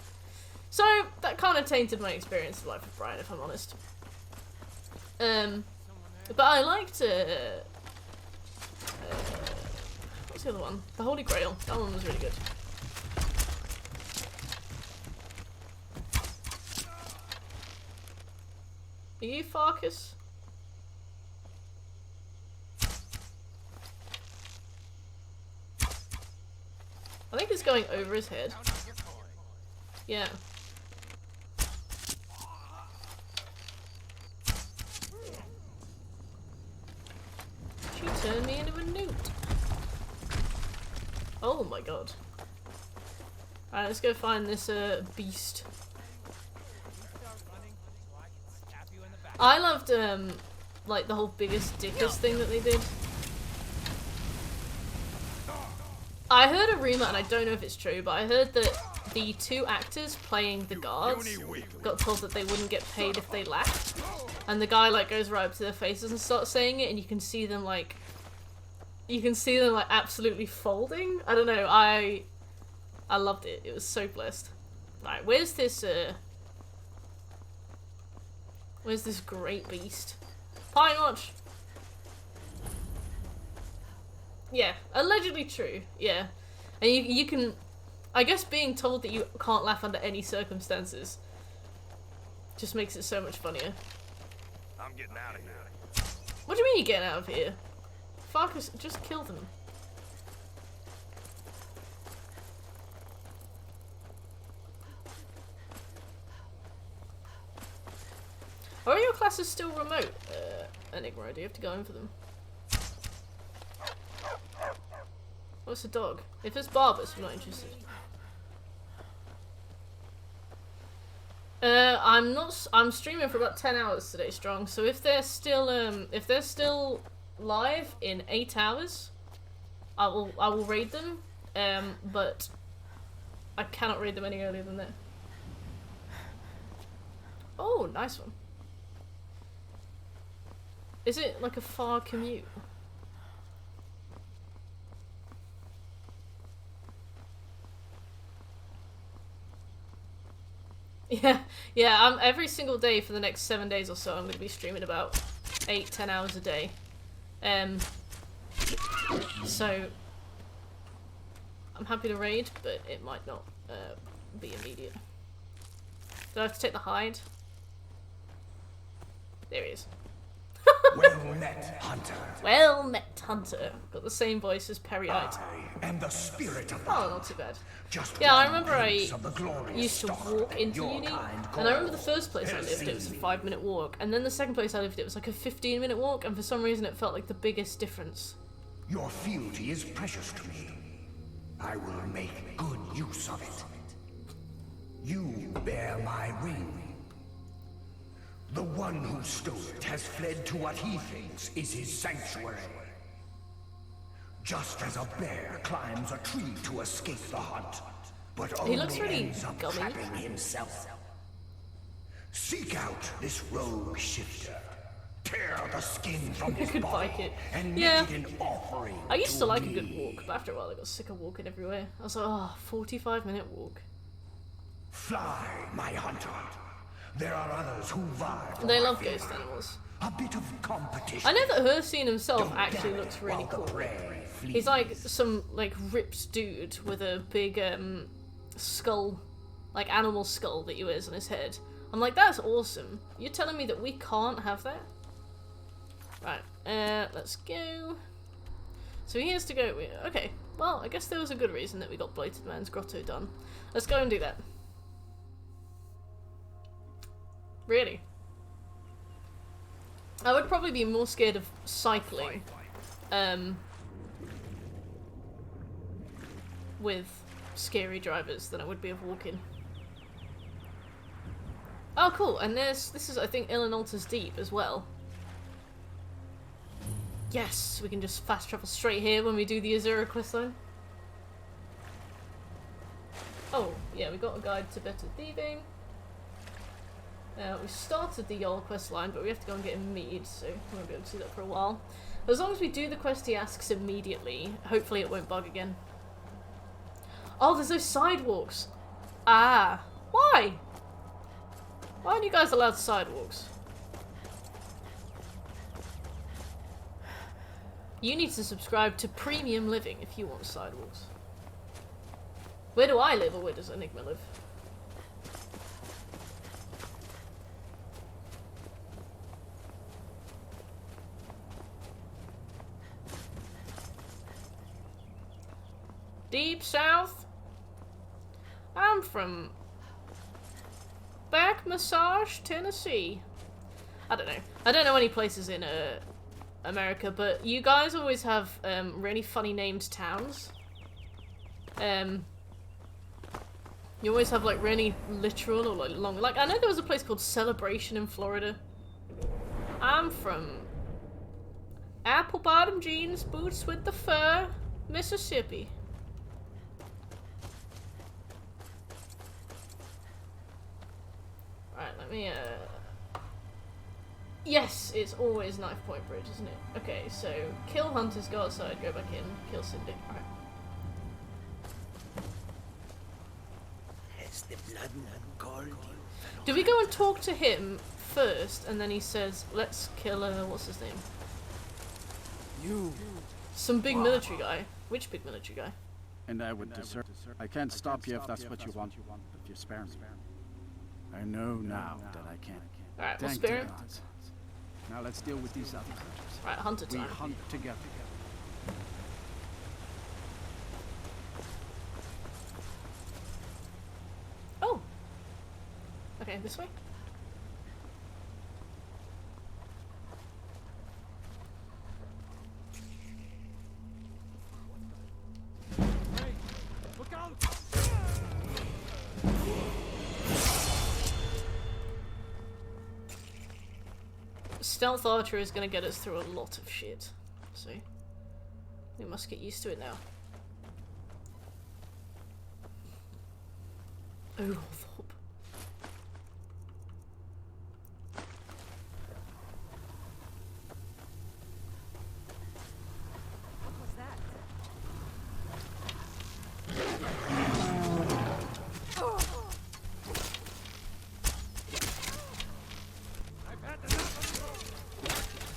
[SPEAKER 1] So, that kind of tainted my experience of Life of Brian, if I'm honest. But I liked, what's the other one? The Holy Grail. That one was really good. Are you Farkas? I think it's going over his head. Yeah. She turned me into a newt. Oh my god. Alright, let's go find this beast. I loved like the whole biggest dickest thing that they did. I heard a rumor, and I don't know if it's true, but I heard that the 2 actors playing the guards got told that they wouldn't get paid if they laughed. And the guy like goes right up to their faces and starts saying it, and you can see them like absolutely folding. I don't know, I loved it. It was so blessed. Right, where's this great beast? Pine Watch! Yeah, allegedly true, yeah. And you can... I guess being told that you can't laugh under any circumstances just makes it so much funnier.
[SPEAKER 3] I'm getting out of here.
[SPEAKER 1] What do you mean you're getting out of here? Fuck us, just kill them. Are your classes still remote? Enigma, do you have to go in for them? What's a dog? If it's Barbus, I'm not interested. I'm streaming for about 10 hours today strong, so if they're still live in 8 hours, I will raid them. But I cannot raid them any earlier than that. Oh, nice one. Is it like a far commute? Yeah, every single day for the next 7 days or so I'm going to be streaming about 8-10 hours a day. So I'm happy to raid, but it might not be immediate. Do I have to take the hide? There he is.
[SPEAKER 20] Well met, Hunter.
[SPEAKER 1] Well met, Hunter. Got the same voice as Perryite.
[SPEAKER 20] And the spirit of the
[SPEAKER 1] Oh, not too bad.
[SPEAKER 20] Just
[SPEAKER 1] yeah, I remember I
[SPEAKER 20] glorious
[SPEAKER 1] used to walk into uni, and I remember the first place I lived, it was a 5-minute walk, and then the second place I lived, it was like a 15-minute walk, and for some reason it felt like the biggest difference.
[SPEAKER 20] Your fealty is precious to me. I will make good use of it. You bear my ring. The one who stole it has fled to what he thinks is his sanctuary. Just as a bear climbs a tree to escape the hunt, but only ends up trapping himself. Seek out this rogue shifter. Tear the skin from his body and make it an offering.
[SPEAKER 1] I used to like a good walk, but after a while I got sick of walking everywhere. I was like, oh, 45-minute walk.
[SPEAKER 20] Fly, my hunter. There are others who vie for
[SPEAKER 1] they love ghost animals.
[SPEAKER 20] A bit of competition.
[SPEAKER 1] I know that Hercene himself actually looks really cool. He's like some like ripped dude with a big skull, like animal skull that he wears on his head. I'm like, that's awesome. You're telling me that we can't have that? Right, let's go. So he has to go. Okay, well, I guess there was a good reason that we got Blighted Man's Grotto done. Let's go and do that. Really? I would probably be more scared of cycling with scary drivers than I would be of walking. Oh cool, and this is I think Illinalta's Deep as well. Yes, we can just fast travel straight here when we do the Azura questline. Oh, yeah, we got a guide to better thieving. We started the Yol quest line, but we have to go and get him mead, so we won't be able to do that for a while. As long as we do the quest he asks immediately, hopefully it won't bug again. Oh, there's those sidewalks! Ah! Why? Why aren't you guys allowed sidewalks? You need to subscribe to Premium Living if you want sidewalks. Where do I live, or where does Enigma live? Deep south? I'm from Back Massage, Tennessee. I don't know. I don't know any places in America, but you guys always have really funny named towns. You always have like really literal or like long. Like I know there was a place called Celebration in Florida. I'm from Apple Bottom Jeans, Boots with the Fur, Mississippi. Alright, let me yes, it's always Knife Point Bridge, isn't it? Okay, so kill hunters, go outside, go back in, kill Cindy. Alright.
[SPEAKER 12] Has the blood called you?
[SPEAKER 1] Do we go and talk to him first, and then he says, let's kill, what's his name?
[SPEAKER 4] You.
[SPEAKER 1] Some big military guy. Which big military guy?
[SPEAKER 4] And I would desert. I can't stop you if that's what you want, but you spare me. I know now that I can't.
[SPEAKER 1] Alright, we'll
[SPEAKER 4] Thank
[SPEAKER 1] spare
[SPEAKER 4] the
[SPEAKER 1] him.
[SPEAKER 4] gods. Now let's deal with these other hunters.
[SPEAKER 1] Right, hunter time.
[SPEAKER 4] We hunt together.
[SPEAKER 1] Oh! Okay, this way?
[SPEAKER 14] Look out!
[SPEAKER 1] Stealth Archer is gonna get us through a lot of shit. So, we must get used to it now. Oh, Thorpe.
[SPEAKER 13] What was that?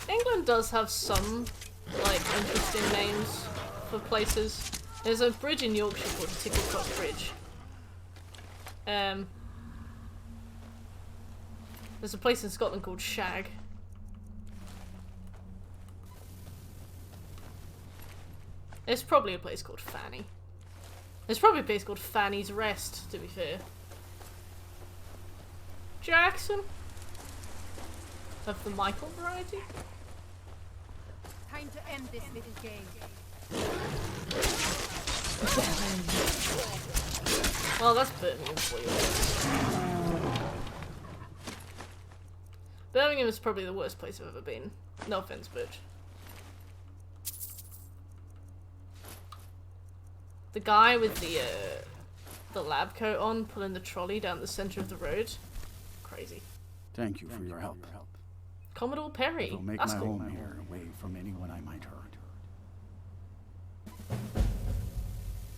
[SPEAKER 1] England does have some, like, interesting names for places. There's a bridge in Yorkshire called Ticklecross Bridge. There's a place in Scotland called Shag. There's probably a place called Fanny. There's probably a place called Fanny's Rest, to be fair. Jackson? Of the Michael variety?
[SPEAKER 9] Time to end this little game.
[SPEAKER 1] Well, that's Birmingham for you. Birmingham is probably the worst place I've ever been. No offense, bitch. The guy with the lab coat on, pulling the trolley down the center of the road. Crazy.
[SPEAKER 4] Thank you for your help.
[SPEAKER 1] Commodore Perry.
[SPEAKER 4] It'll make
[SPEAKER 1] That's
[SPEAKER 4] my
[SPEAKER 1] cool.
[SPEAKER 4] home here away from anyone I might hurt.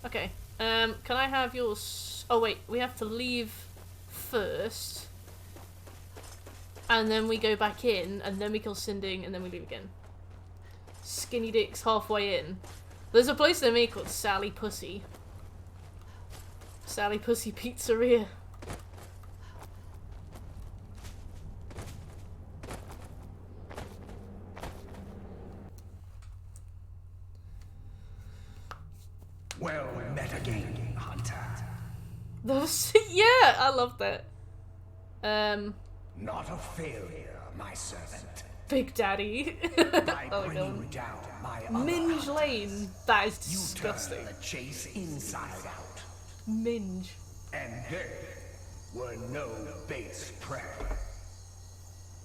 [SPEAKER 1] Okay. Can I have yours? Oh wait, we have to leave first, and then we go back in, and then we kill Sinding, and then we leave again. Skinny Dick's halfway in. There's a place near me called Sally Pussy. Sally Pussy Pizzeria.
[SPEAKER 20] Well met again, Hunter.
[SPEAKER 1] Yeah, I love that.
[SPEAKER 20] Not a failure, my servant.
[SPEAKER 1] Big Daddy.
[SPEAKER 20] By
[SPEAKER 1] Oh my
[SPEAKER 20] bringing
[SPEAKER 1] God.
[SPEAKER 20] down my other
[SPEAKER 1] Minge
[SPEAKER 20] hunters,
[SPEAKER 1] Lane. That is
[SPEAKER 20] you
[SPEAKER 1] disgusting.
[SPEAKER 20] turn the chase inside out.
[SPEAKER 1] Minge.
[SPEAKER 20] And they were no base prey.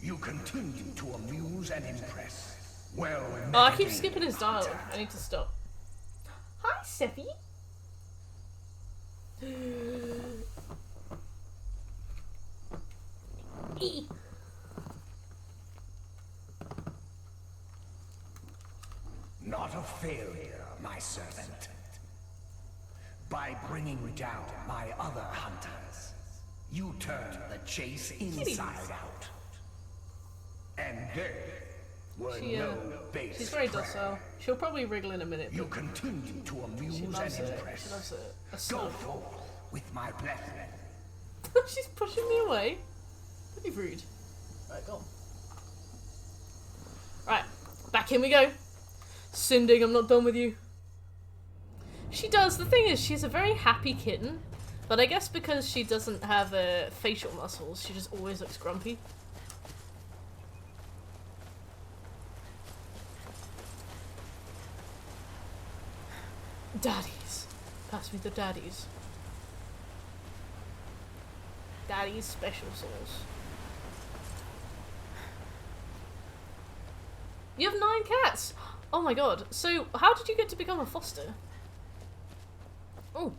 [SPEAKER 20] You continue to amuse and impress. Well met
[SPEAKER 1] Oh, I keep
[SPEAKER 20] again,
[SPEAKER 1] skipping his dialogue.
[SPEAKER 20] Hunter.
[SPEAKER 1] I need to stop. Hi, Seppi. E.
[SPEAKER 20] Not a failure, my servant. By bringing down my other hunters, you turn the chase inside out. And they were no base
[SPEAKER 1] She's very
[SPEAKER 20] prey.
[SPEAKER 1] docile. She'll probably wriggle in a minute.
[SPEAKER 20] You
[SPEAKER 1] But
[SPEAKER 20] continue to amuse
[SPEAKER 1] she
[SPEAKER 20] and
[SPEAKER 1] loves it.
[SPEAKER 20] impress.
[SPEAKER 1] She loves a
[SPEAKER 20] Go
[SPEAKER 1] snuggle.
[SPEAKER 20] forth with my blessing.
[SPEAKER 1] She's pushing me away. Pretty rude. Right, go on. Right, back in we go. Sinding, I'm not done with you. She does. The thing is, she's a very happy kitten. But I guess because she doesn't have facial muscles, she just always looks grumpy. Daddies. Pass me the daddies. Daddy's special sauce. You have 9 cats! Oh my god. So, how did you get to become a foster? Oh.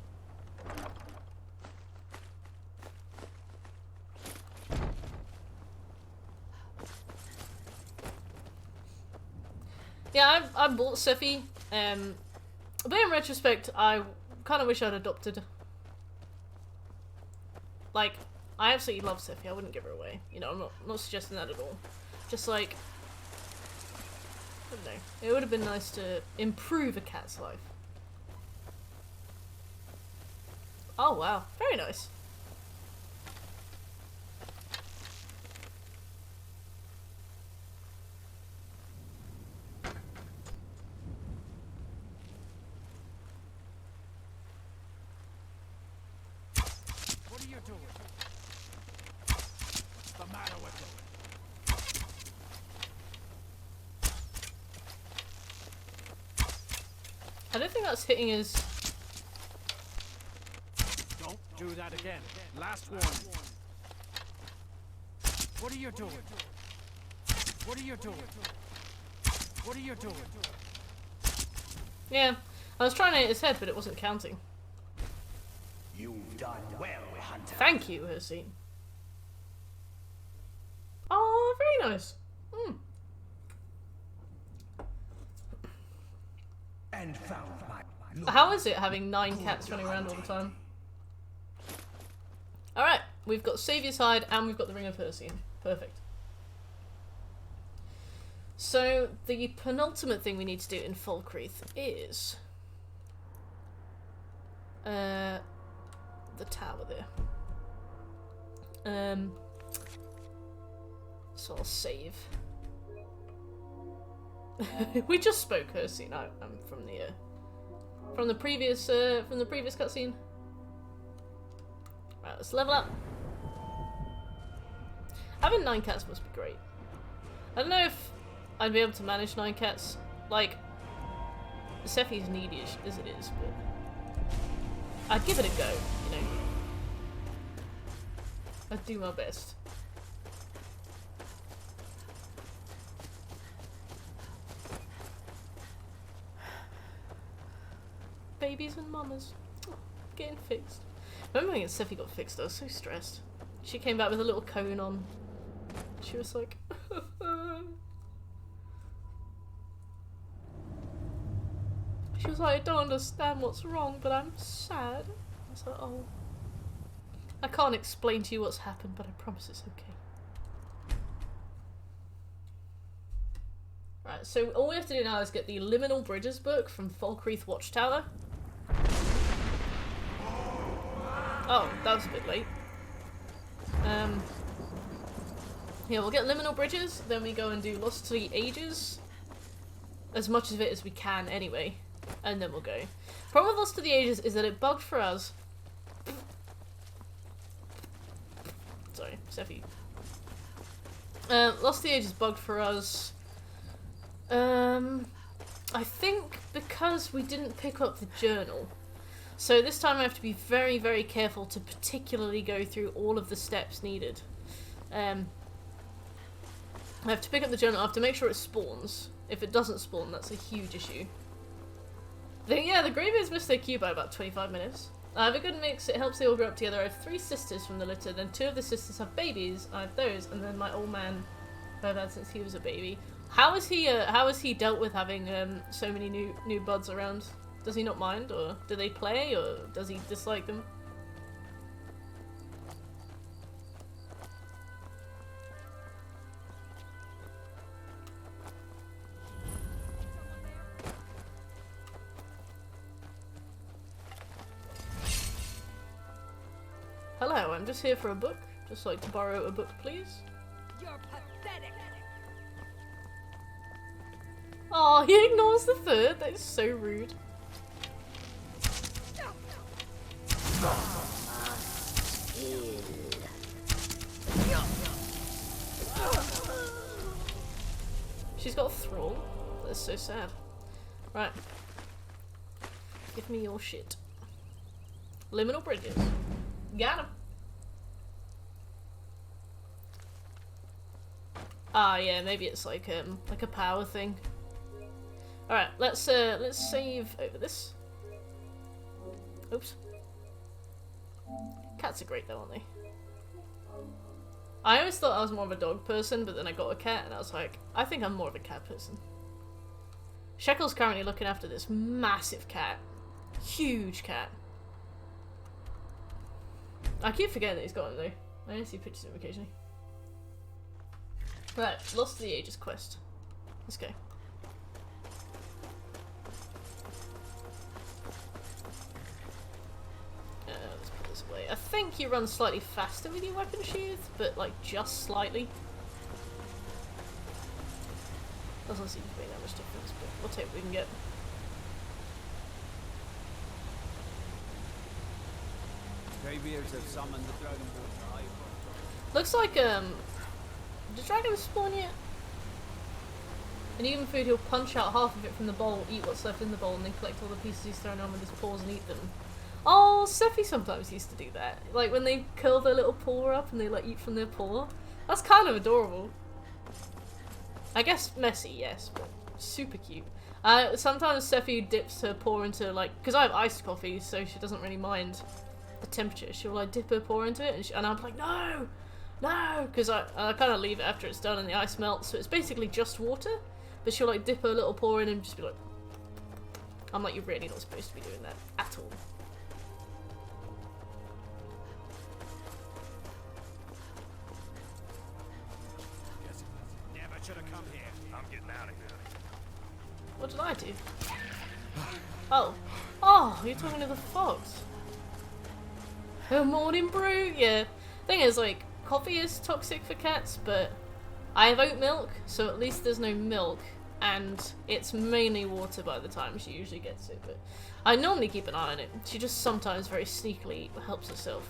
[SPEAKER 1] Yeah, I bought Sephi, but in retrospect, I kind of wish I'd adopted. Like, I absolutely love Sephi, I wouldn't give her away. You know, I'm not suggesting that at all. Just like, I don't know, it would have been nice to improve a cat's life. Oh wow, very nice.
[SPEAKER 11] What are you doing? What's the matter with you?
[SPEAKER 1] I don't think that's hitting his...
[SPEAKER 11] Don't do that again. Last warning. What are you doing? What are you doing? What are you doing?
[SPEAKER 1] Yeah, I was trying to hit his head, but it wasn't counting.
[SPEAKER 20] You've done well, Hunter.
[SPEAKER 1] Thank you, Hersine. Oh, very nice. Hmm.
[SPEAKER 20] And found my...
[SPEAKER 1] How is it having 9 cats running around all the time? Alright, we've got Saviour's Hide and we've got the Ring of Hersine. Perfect. So, the penultimate thing we need to do in Falkreath is... the tower there. So I'll save. We just spoke Hersine. I'm from the previous cutscene. Right, let's level up. Having 9 cats must be great. I don't know if I'd be able to manage 9 cats. Like, Sephi's needy as it is, but I'd give it a go, you know. I'd do my best. Babies and mamas. Oh, getting fixed. Remember when Sephi got fixed, I was so stressed. She came back with a little cone on. She was like... She was like, I don't understand what's wrong, but I'm sad. I was like, oh. I can't explain to you what's happened, but I promise it's okay. Right, so all we have to do now is get the Liminal Bridges book from Falkreath Watchtower. Oh, that was a bit late. Yeah, we'll get Liminal Bridges, then we go and do Lost to the Ages. As much of it as we can, anyway. And then we'll go. Problem with Lost to the Ages is that it bugged for us. Sorry, Sephi. Lost to the Ages bugged for us. I think because we didn't pick up the journal. So this time I have to be very, very careful to particularly go through all of the steps needed. I have to pick up the journal, I have to make sure it spawns. If it doesn't spawn, that's a huge issue. Yeah, the Greybeards missed their queue by about 25 minutes. I have a good mix, it helps they all grow up together. I have 3 sisters from the litter, then 2 of the sisters have babies, I have those, and then my old man who I've had since he was a baby. How is he dealt with having so many new buds around? Does he not mind, or do they play, or does he dislike them? Hello, I'm just here for a book. Just like to borrow a book, please.
[SPEAKER 5] You're pathetic.
[SPEAKER 1] Oh, he ignores the 3rd. That is so rude. She's got a thrall. That's so sad. Right. Give me your shit. Liminal bridges. Got him. Ah, yeah, maybe it's like a power thing. All right, let's save over this. Oops. Cats are great though, aren't they? I always thought I was more of a dog person, but then I got a cat and I was like, I think I'm more of a cat person. Shekel's currently looking after this massive cat. Huge cat. I keep forgetting that he's got him though. I only see pictures of him occasionally. Right, Lost to the Ages quest. Let's go. Let's put this away. I think you run slightly faster with your weapon sheath, but like just slightly. Doesn't seem to make that much difference, but we'll take what we can get.
[SPEAKER 6] Greybeards have summoned the Dragonborn alive.
[SPEAKER 1] Looks like did dragons spawn yet? And even food, he'll punch out half of it from the bowl, eat what's left in the bowl, and then collect all the pieces he's thrown on with his paws and eat them. Oh, Sephi sometimes used to do that. Like when they curl their little paw up and they like eat from their paw. That's kind of adorable. I guess messy, yes, but super cute. Sometimes Sephi dips her paw into like, because I have iced coffee, so she doesn't really mind the temperature. She'll like dip her paw into it, and I'm like, no! No! Because I kind of leave it after it's done and the ice melts, so it's basically just water. But she'll like dip her little paw in and just be like... I'm like, you're really not supposed to be doing that at all.
[SPEAKER 3] Never should have come here. I'm getting out of here.
[SPEAKER 1] What did I do? Oh. Oh, you're talking to the fox. Her morning brew? Yeah. Thing is, like, coffee is toxic for cats, but I have oat milk, so at least there's no milk, and it's mainly water by the time she usually gets it, but I normally keep an eye on it. She just sometimes very sneakily helps herself.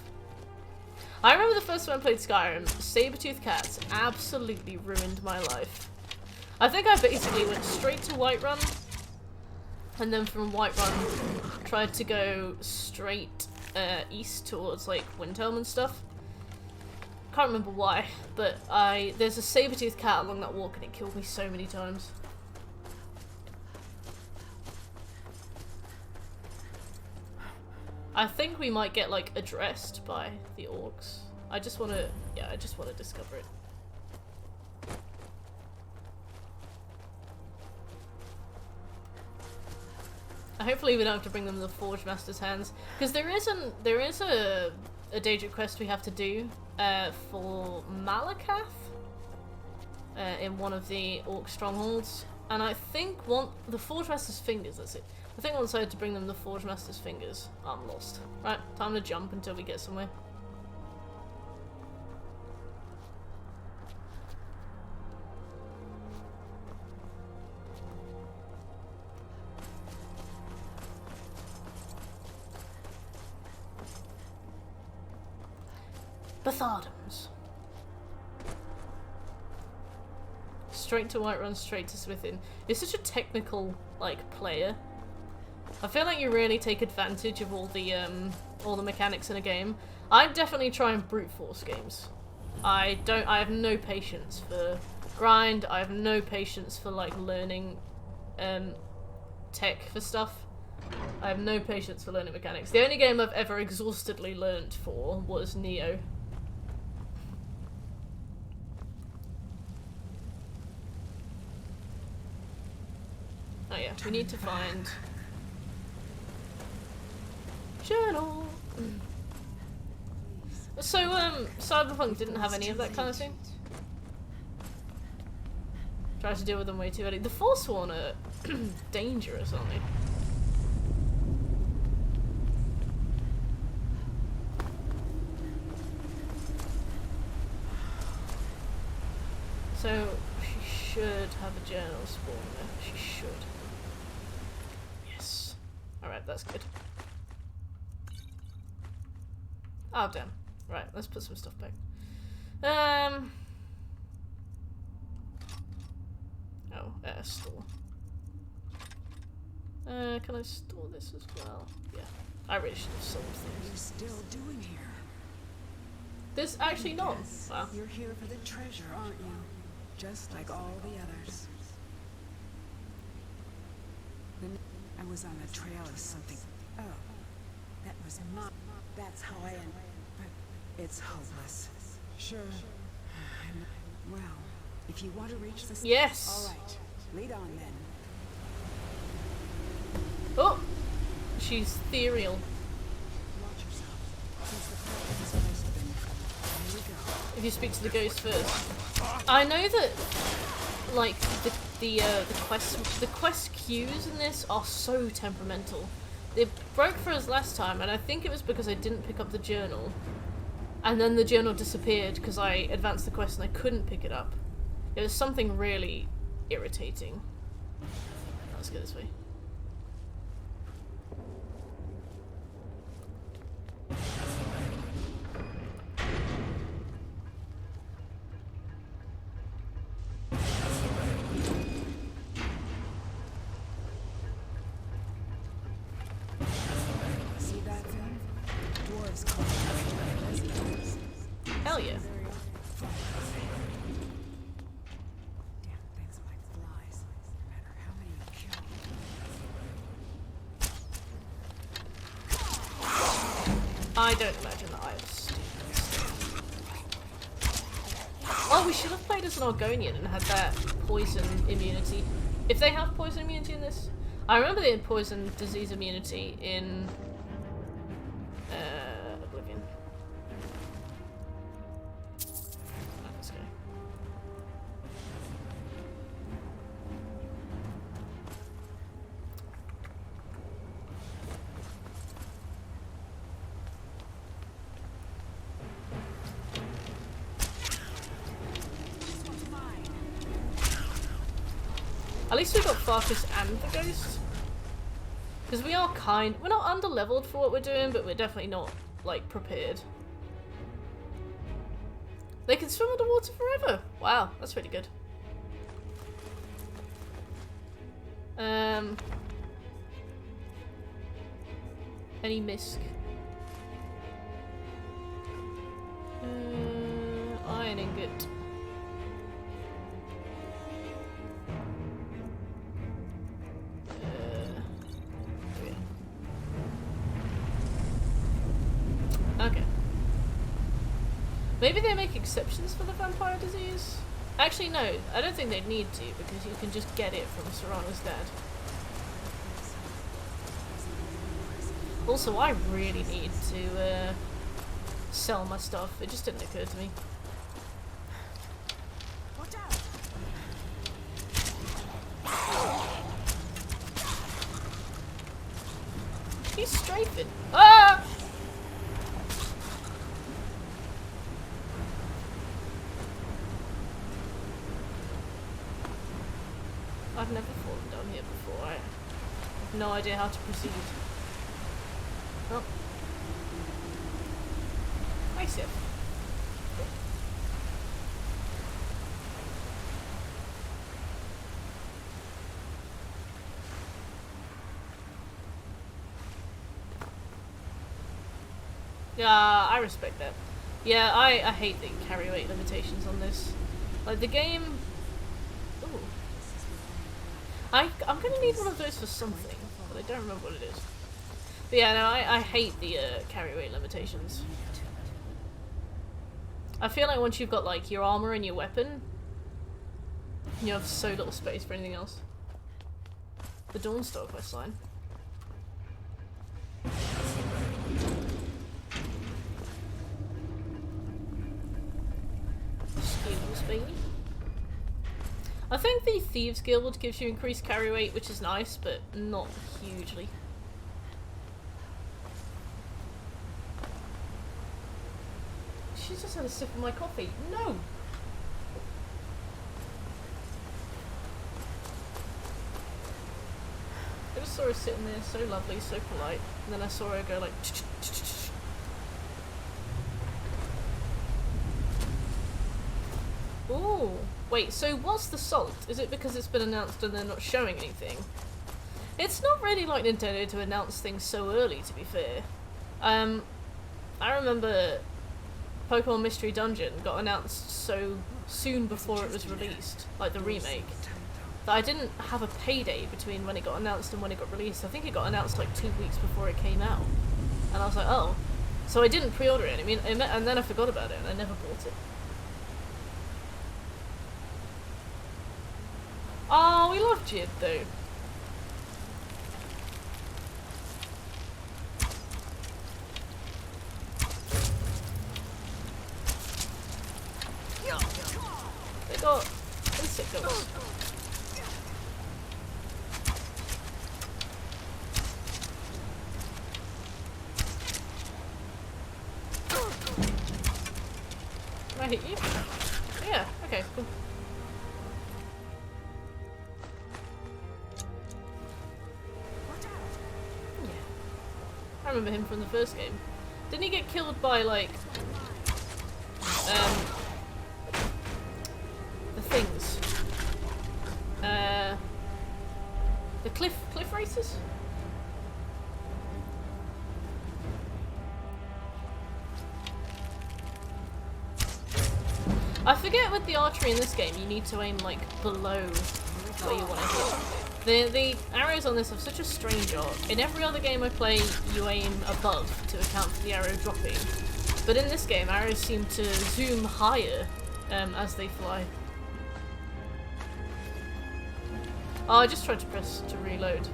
[SPEAKER 1] I remember the first time I played Skyrim, saber-toothed cats absolutely ruined my life. I think I basically went straight to Whiterun, and then from Whiterun tried to go straight east towards like Windhelm and stuff. Can't remember why, but there's a saber-toothed cat along that walk and it killed me so many times. I think we might get like addressed by the orcs. I just want to discover it. Hopefully we don't have to bring them the Forge Master's hands, because there is a Daedric quest we have to do for Malakath in one of the Orc strongholds, and I think the Forge Master's fingers. That's it. I think once I had to bring them the Forge Master's fingers, I'm lost. Right, time to jump until we get somewhere. Bethardums. Straight to Whiterun, straight to Smithin. You're such a technical, like, player. I feel like you really take advantage of all the mechanics in a game. I definitely try and brute force games. I have no patience for grind. I have no patience for like learning tech for stuff. I have no patience for learning mechanics. The only game I've ever exhaustively learned for was Neo. Oh yeah, we need to find journal. So Cyberpunk didn't have any of that kind of thing. Tried to deal with them way too early. The Forsworn are dangerous, aren't they? So she should have a journal spawn there. She should. Yes. Alright, that's good. Oh damn. Right, let's put some stuff back. Oh, Oh, store. Can I store this as well? Yeah. I really should have sold things.
[SPEAKER 21] What are you still doing here?
[SPEAKER 1] This actually not. Wow.
[SPEAKER 21] You're here for the treasure, aren't you? Just like all the others. Then I was on the trail of something. Oh, that was not. That's how I am. But it's hopeless. Sure. Well, if you want to reach the.
[SPEAKER 1] Yes.
[SPEAKER 21] All right. Lead on then.
[SPEAKER 1] Oh, she's ethereal.
[SPEAKER 21] Watch yourself. Since the place is supposed to be. Here we go.
[SPEAKER 1] If you speak to the ghost first, I know that like the quest queues in this are so temperamental. They broke for us last time, and I think it was because I didn't pick up the journal, and then the journal disappeared because I advanced the quest and I couldn't pick it up. It was something really irritating. Let's go this way.
[SPEAKER 21] See that thing? Dwarves call it.
[SPEAKER 1] Hell yeah.
[SPEAKER 21] Damn things are like flies. No matter how many you kill.
[SPEAKER 1] I don't imagine that I have stupid. Oh, we should have played as an Argonian and had that poison immunity. If they have poison immunity in this, I remember they had poison disease immunity in Oblivion. Right, let's go. At least we got Farkas and the Ghost. Because we're not under-leveled for what we're doing, but we're definitely not, like, prepared. They can swim underwater forever! Wow, that's really good. Any misc? Iron ingot. Okay. Maybe they make exceptions for the vampire disease? Actually, no. I don't think they'd need to, because you can just get it from Serana's dad. Also, I really need to sell my stuff. It just didn't occur to me.
[SPEAKER 21] Watch out!
[SPEAKER 1] He's strafing. Ah! I've never fallen down here before. I have no idea how to proceed. Oh. Hi, Sif. Yeah, I respect that. Yeah, I hate the carry weight limitations on this. Like, the game... Ooh. I'm gonna need one of those for something, but I don't remember what it is. But yeah, no, I hate the carry weight limitations. I feel like once you've got, like, your armor and your weapon, you have so little space for anything else. The Dawnstar questline. Skills, baby. I think the Thieves Guild gives you increased carry weight, which is nice, but not hugely. She just had a sip of my coffee. No! I just saw her sitting there, so lovely, so polite, and then I saw her go like... Ooh, Wait, so what's the salt? Is it because it's been announced and they're not showing anything? It's not really like Nintendo to announce things so early, to be fair. I remember Pokemon Mystery Dungeon got announced so soon before it was released, like the remake, that I didn't have a payday between when it got announced and when it got released. I think it got announced like 2 weeks before it came out. And I was like, oh. So I didn't pre-order it, and then I forgot about it and I never bought it. Oh, we love Jid though. They got insect dogs. Can I hit you? Yeah, okay, cool. Yeah. I remember him from the first game. Didn't he get killed by, like, the things? The cliff racers? I forget with the archery in this game, you need to aim like below where you want to hit. The arrows on this have such a strange arc. In every other game I play, you aim above to account for the arrow dropping. But in this game, arrows seem to zoom higher as they fly. Oh, I just tried to press to reload.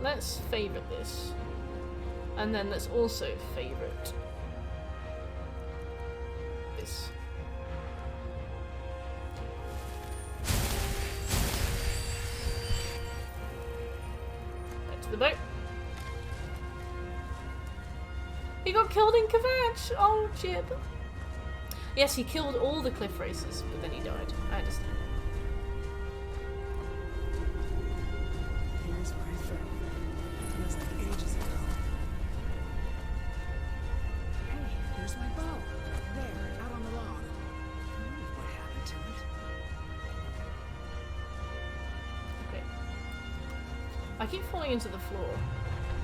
[SPEAKER 1] Let's favourite this. And then let's also favourite this. Back to the boat. He got killed in Kvatch! Oh, Jib. Yes, he killed all the cliff racers, but then he died. I understand. I keep falling into the floor.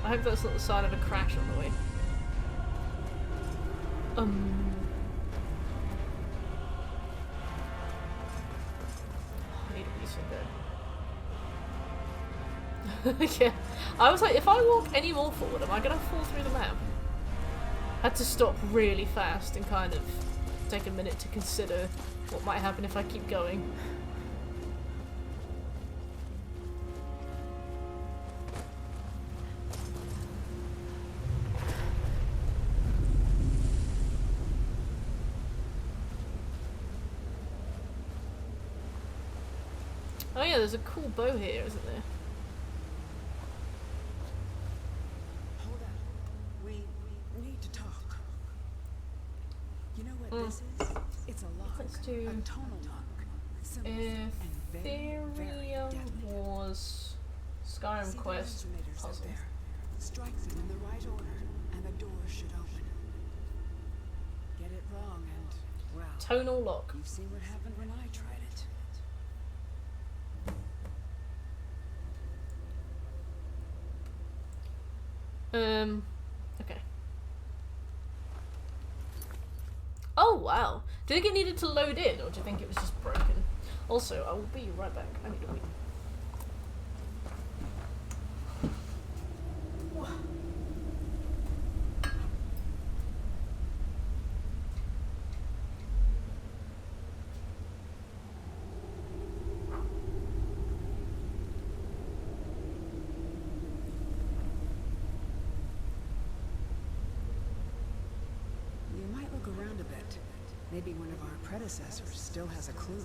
[SPEAKER 1] I hope that's not the sign of a crash on the way. I need a reset there. Yeah. I was like, if I walk any more forward, am I gonna fall through the map? I had to stop really fast and kind of take a minute to consider what might happen if I keep going. Oh yeah, there's a cool bow here, isn't there?
[SPEAKER 21] Hold on. We need to talk. You know what this is? It's a lock.
[SPEAKER 1] Let's do
[SPEAKER 21] a tonal lock.
[SPEAKER 1] Ethereum Wars Skyrim Quest puzzle.
[SPEAKER 21] Strike them in the right order, and the door should open. Get it wrong, and well,
[SPEAKER 1] tonal lock.
[SPEAKER 21] You've seen what happened when I tried it.
[SPEAKER 1] Okay. Oh, wow. Do you think it needed to load in, or do you think it was just broken? Also, I will be right back. I need to wait.
[SPEAKER 21] Around a bit. Maybe one of our predecessors still has a clue.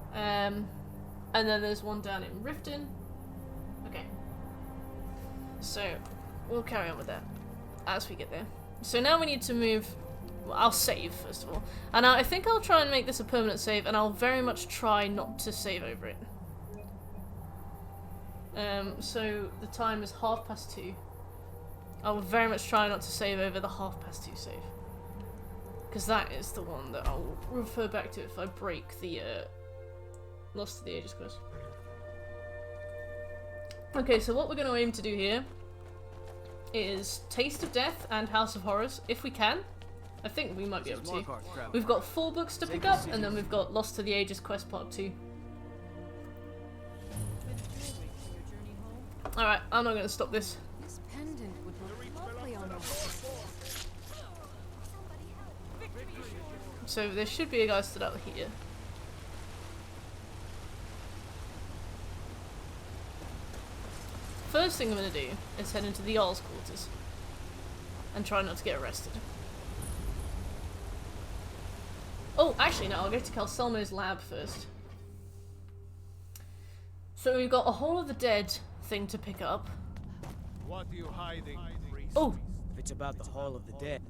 [SPEAKER 1] And then there's one down in Riften. Okay. So, we'll carry on with that as we get there. So now we need to move... Well, I'll save, first of all. And I think I'll try and make this a permanent save, and I'll very much try not to save over it. So the time is 2:30. I will very much try not to save over the 2:30 save. Because that is the one that I'll refer back to if I break the Lost to the Ages quest. Okay, so what we're going to aim to do here is Taste of Death and House of Horrors, if we can. I think we might be able to. We've got 4 books to pick up, and then we've got Lost to the Ages quest part 2. Alright, I'm not going to stop this.
[SPEAKER 13] This pendant would look lovely on
[SPEAKER 1] So there should be a guy stood out here. First thing I'm going to do is head into the Jarl's quarters and try not to get arrested. Oh, actually no, I'll go to Calselmo's lab first. So we've got a Hall of the Dead thing to pick up.
[SPEAKER 2] What are you hiding, priest?
[SPEAKER 1] Oh!
[SPEAKER 8] If it's about the Hall of the Dead,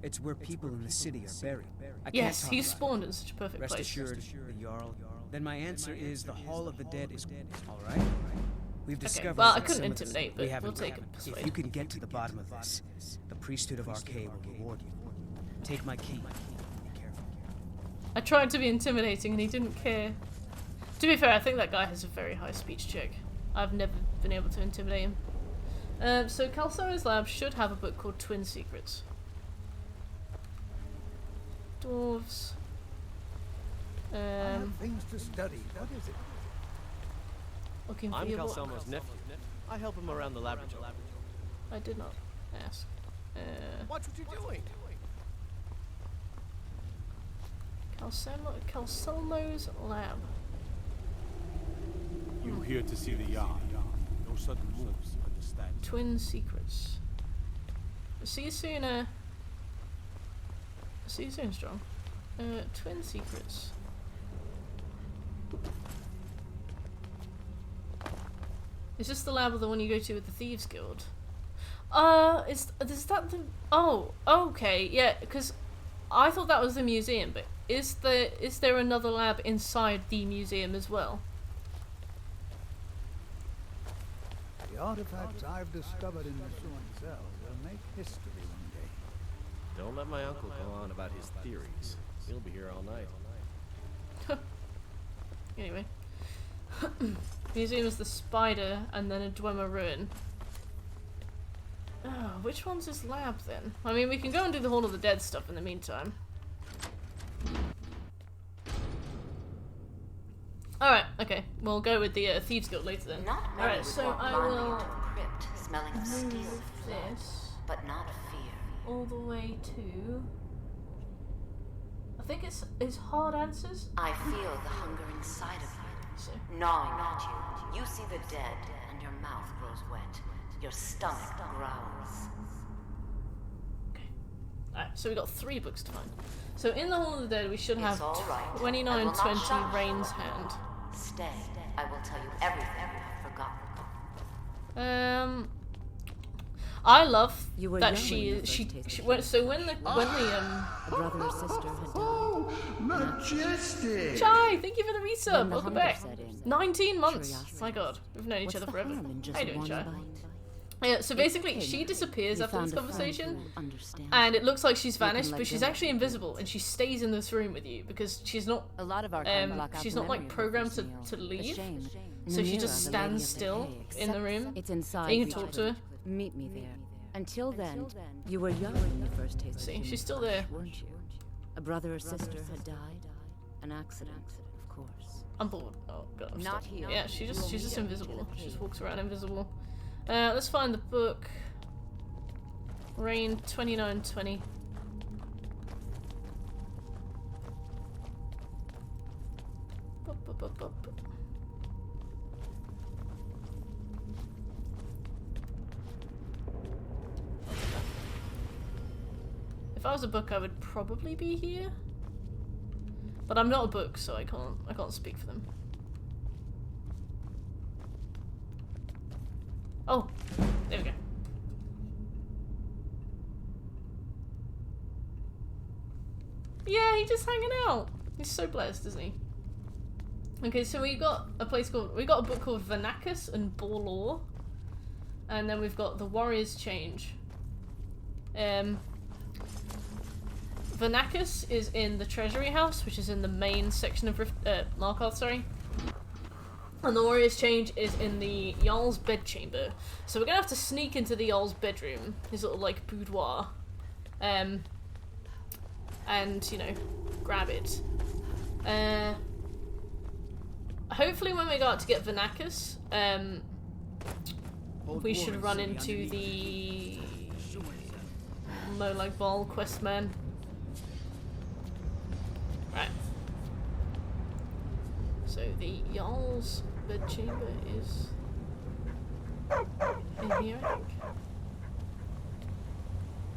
[SPEAKER 8] it's where people in the city are buried.
[SPEAKER 1] Yes, he's spawned in such a perfect place.
[SPEAKER 8] Rest assured, the Jarl. Then my answer is the Hall of the Dead is all right. We've discovered.
[SPEAKER 1] Okay, well, I couldn't intimidate, but we'll take it.
[SPEAKER 8] If you can get to the bottom of this, the priesthood of Arcade will reward you. Take my key. Be careful.
[SPEAKER 1] I tried to be intimidating and he didn't care. To be fair, I think that guy has a very high speech check. I've never been able to intimidate him. So Calselmo's lab should have a book called Twin Secrets. Dwarves.
[SPEAKER 20] I have things to study. What is it?
[SPEAKER 1] Looking for
[SPEAKER 22] I'm
[SPEAKER 1] your
[SPEAKER 22] Calselmo's nephew. I help him around the laboratory.
[SPEAKER 1] I did not ask.
[SPEAKER 2] Watch what you're doing.
[SPEAKER 1] Calselmo's lab.
[SPEAKER 18] You here to see the Jarl? No sudden moves. Understand?
[SPEAKER 1] Twin Secrets. See you soon. See you soon, Strong. Twin Secrets. Is this the lab of the one you go to with the Thieves Guild? Is that the... Oh, okay, yeah, because I thought that was the museum, but is there another lab inside the museum as well?
[SPEAKER 20] The artifacts I've discovered in the ruined cells will make history one day.
[SPEAKER 22] Don't let my uncle go on about his theories. He'll be here all night.
[SPEAKER 1] Anyway. Museum is the Spider, and then a Dwemer ruin. Oh, which one's his lab then? I mean, we can go and do the Hall of the Dead stuff in the meantime. Alright, okay. We'll go with the Thieves Guild later then. Alright, so I will
[SPEAKER 23] smelling of steel
[SPEAKER 1] move this,
[SPEAKER 23] but not fear.
[SPEAKER 1] All the way to... I think it's Hard Answers?
[SPEAKER 23] I feel the hunger inside of you, gnawing at you. You see the dead, and your mouth grows wet. Your stomach growls.
[SPEAKER 1] Okay. Alright, so we got 3 books to find. So in the Hall of the Dead, we should have
[SPEAKER 23] right.
[SPEAKER 1] 2920 Rain's Hand.
[SPEAKER 23] Stay. I will tell you everything I've forgotten.
[SPEAKER 1] I love
[SPEAKER 7] You were
[SPEAKER 1] that
[SPEAKER 7] young
[SPEAKER 1] when the
[SPEAKER 7] a brother or sister had died.
[SPEAKER 20] Majestic!
[SPEAKER 1] Chai, thank you for the resub.
[SPEAKER 7] When the
[SPEAKER 1] Welcome
[SPEAKER 7] hunger
[SPEAKER 1] back.
[SPEAKER 7] set in,
[SPEAKER 1] 19 months.
[SPEAKER 7] curiosity.
[SPEAKER 1] My God, we've known each
[SPEAKER 7] What's
[SPEAKER 1] other
[SPEAKER 7] the
[SPEAKER 1] forever.
[SPEAKER 7] harm in just
[SPEAKER 1] How you doing,
[SPEAKER 7] one
[SPEAKER 1] Chai?
[SPEAKER 7] bite?
[SPEAKER 1] Yeah, so basically,
[SPEAKER 7] It's
[SPEAKER 1] she
[SPEAKER 7] painful.
[SPEAKER 1] disappears
[SPEAKER 7] You
[SPEAKER 1] after this
[SPEAKER 7] found a friend
[SPEAKER 1] conversation,
[SPEAKER 7] who understands.
[SPEAKER 1] and it looks like she's
[SPEAKER 7] can
[SPEAKER 1] vanished,
[SPEAKER 7] let
[SPEAKER 1] but she's
[SPEAKER 7] go of
[SPEAKER 1] actually
[SPEAKER 7] it.
[SPEAKER 1] invisible, and she stays in this room with you because she's not.
[SPEAKER 7] A lot of our kind block out
[SPEAKER 1] she's
[SPEAKER 7] the
[SPEAKER 1] not like
[SPEAKER 7] memory of
[SPEAKER 1] programmed
[SPEAKER 7] the
[SPEAKER 1] to
[SPEAKER 7] first meal.
[SPEAKER 1] leave,
[SPEAKER 7] A shame.
[SPEAKER 1] so she
[SPEAKER 7] Namira,
[SPEAKER 1] just
[SPEAKER 7] the
[SPEAKER 1] stands
[SPEAKER 7] lady of the
[SPEAKER 1] still
[SPEAKER 7] hay,
[SPEAKER 1] in the room.
[SPEAKER 7] It's inside.
[SPEAKER 1] And you can
[SPEAKER 7] the
[SPEAKER 1] talk to her.
[SPEAKER 7] Meet me there. Until then, you were young when you first tasted
[SPEAKER 1] See,
[SPEAKER 7] human
[SPEAKER 1] she's still
[SPEAKER 7] flesh,
[SPEAKER 1] there.
[SPEAKER 7] weren't you? A brother or sister had died. An accident, of course.
[SPEAKER 1] I'm bored. Oh God, I'm
[SPEAKER 7] Not
[SPEAKER 1] stuck.
[SPEAKER 7] here.
[SPEAKER 1] Yeah, she's just invisible. She just walks around invisible. Let's find the book. Rain 2920. If I was a book, I would probably be here. But I'm not a book, so I can't speak for them. Oh, there we go. Yeah, he's just hanging out. He's so blessed, isn't he? Okay, so we got a book called Vanakis and Borlor, and then we've got The Warrior's Change. Vanakis is in the Treasury House, which is in the main section of Markarth, sorry. And the Warrior's Change is in the Jarl's bedchamber. So we're gonna have to sneak into the Jarl's bedroom, his little like boudoir, and you know, grab it. Hopefully when we go out to get Vanakis, we should run into the Molag Bal questman. Right. So the Jarl's bedchamber is in here, I think.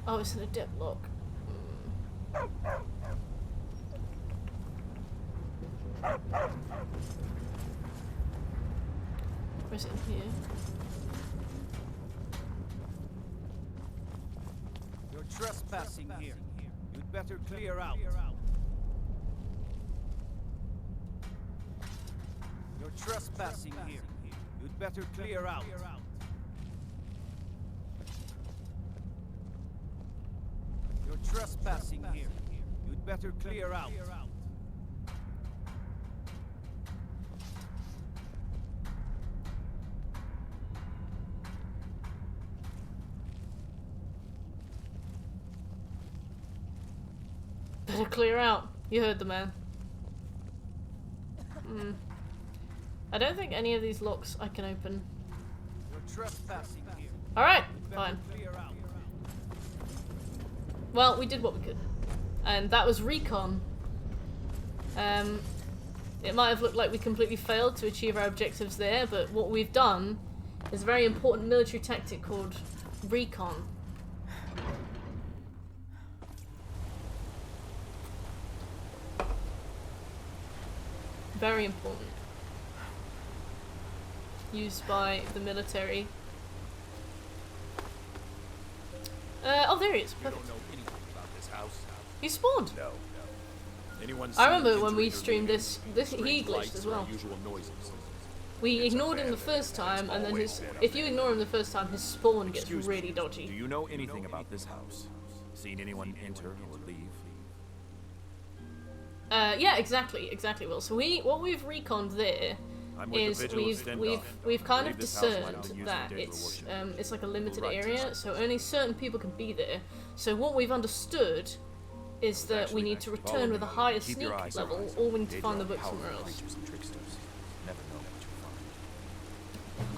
[SPEAKER 1] Oh, it's in a deadlock. Where's it in here?
[SPEAKER 6] You're trespassing here. You'd better clear out. You're trespassing here. You'd better clear out. You're trespassing here. You'd better clear out.
[SPEAKER 1] Better clear out. You heard the man. I don't think any of these locks I can open.
[SPEAKER 6] You're trespassing here.
[SPEAKER 1] Alright, fine. Well, we did what we could. And that was recon. It might have looked like we completely failed to achieve our objectives there, but what we've done is a very important military tactic called recon. Very important. Used by the military. Oh, there he is. Perfect.
[SPEAKER 11] You don't know anything about this house.
[SPEAKER 1] He spawned.
[SPEAKER 11] No. Anyone
[SPEAKER 1] I remember when we streamed this he glitched as well. We ignored him the first time, and then if you ignore him the first time, his spawn gets really dodgy.
[SPEAKER 10] Do you know anything about this house? Seen anyone enter or leave?
[SPEAKER 1] Yeah, exactly, Will. So what we've reconned there is we've kind of discerned that it's like a limited area, so only certain people can be there. So what we've understood is that we need to return with a higher sneak level, or we need to find the book somewhere else.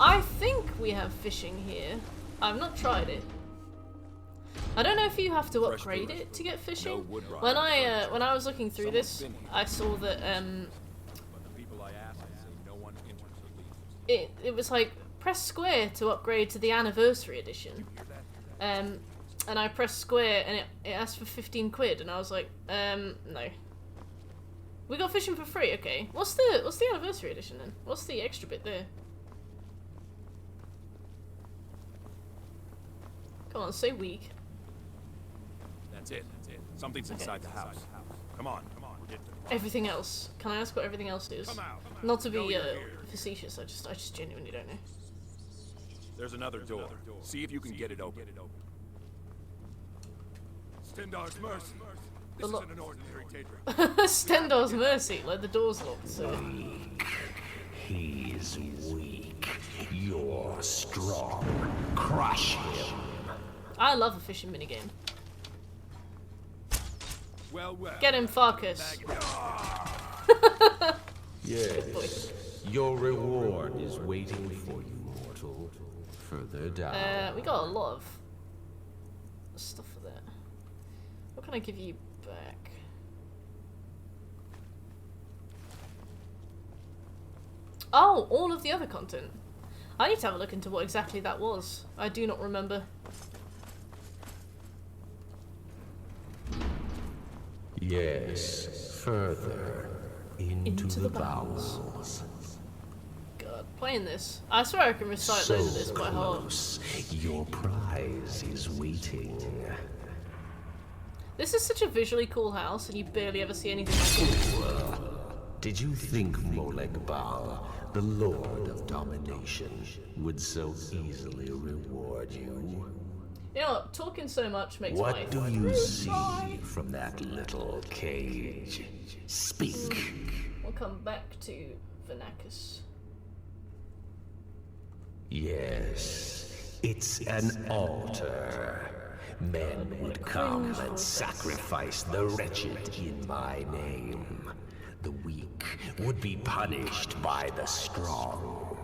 [SPEAKER 1] I think we have fishing here. I've not tried it. I don't know if you have to upgrade it to get fishing. When I was looking through this, I saw that it was like press square to upgrade to the anniversary edition. And I pressed square and it asked for 15 quid, and I was like, no. We got fishing for free, okay. What's the anniversary edition then? What's the extra bit there? Come on, say weak.
[SPEAKER 10] That's it. Something's inside the house. Come on.
[SPEAKER 1] Everything else. Can I ask what everything else is? Not to be facetious, I just genuinely don't know.
[SPEAKER 10] There's another door. See if you can get it open.
[SPEAKER 11] Stendar's mercy. This isn't an ordinary Daedric.
[SPEAKER 1] Stendar's mercy, like the door's locked, so.
[SPEAKER 20] He's weak. You're strong. Crush him.
[SPEAKER 1] I love a fishing minigame.
[SPEAKER 11] Well.
[SPEAKER 1] Get him, Farkas.
[SPEAKER 15] Yes. Your reward is waiting for you, mortal. Further down.
[SPEAKER 1] We got a lot of stuff for that. What can I give you back? Oh, all of the other content. I need to have a look into what exactly that was. I do not remember.
[SPEAKER 15] Yes. further into the bowels.
[SPEAKER 1] God, playing this. I swear I can recite loads of this by heart.
[SPEAKER 15] Close. Your prize is waiting.
[SPEAKER 1] This is such a visually cool house, and you barely ever see anything like it.
[SPEAKER 15] Did you think Moleg Bal, the Lord of Domination, would so easily reward you?
[SPEAKER 1] You know what? Talking so much makes my
[SPEAKER 15] What do you see from that little cage? Speak.
[SPEAKER 1] We'll come back to Vernacus.
[SPEAKER 15] Yes, it's an altar. Men would come and sacrifice the wretched in my name. The weak would be punished by the strong.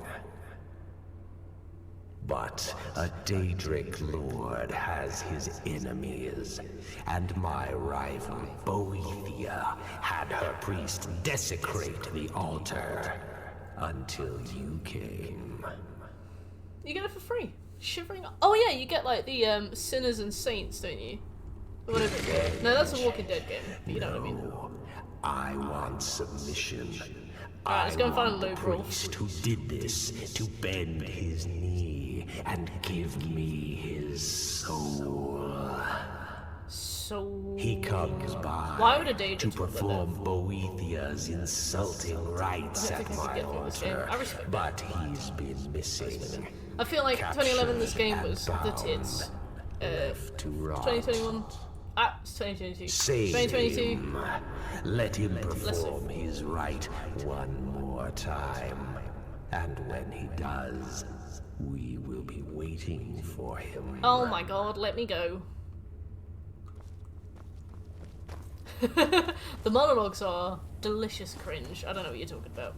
[SPEAKER 15] But a Daedric lord has his enemies, and my rival Boethia had her priest desecrate the altar until you came.
[SPEAKER 1] You get it for free. Shivering. Oh yeah, you get like the sinners and saints, don't you? Or whatever. No, that's a Walking Dead game. But you know what I mean.
[SPEAKER 15] I want submission.
[SPEAKER 1] Alright, let's go and find a low growth.
[SPEAKER 15] Priest who did this to bend his knee and give me his soul.
[SPEAKER 1] So
[SPEAKER 15] he comes by
[SPEAKER 1] why would a Daedric
[SPEAKER 15] to perform Boethia's insulting rites at my altar, but he's been missing.
[SPEAKER 1] I feel like 2011 this game was the tits. 2021. Ah, it's 2022. 2022.
[SPEAKER 15] Let him perform his rite one more time. And when he does, we will be waiting for him.
[SPEAKER 1] Oh my god, let me go. The monologues are delicious cringe. I don't know what you're talking about.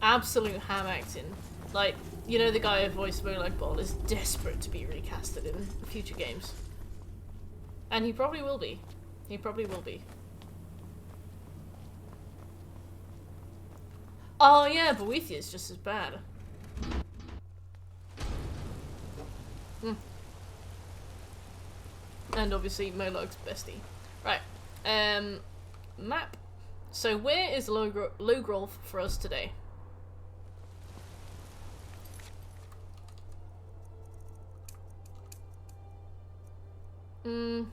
[SPEAKER 1] Absolute ham acting. Like, you know the guy who voiced Molag Bal is desperate to be recasted in future games. And he probably will be. He probably will be. Oh yeah, Boethia is just as bad. And obviously Molag's bestie. Right. Map. So where is Logrolf for us today? We'll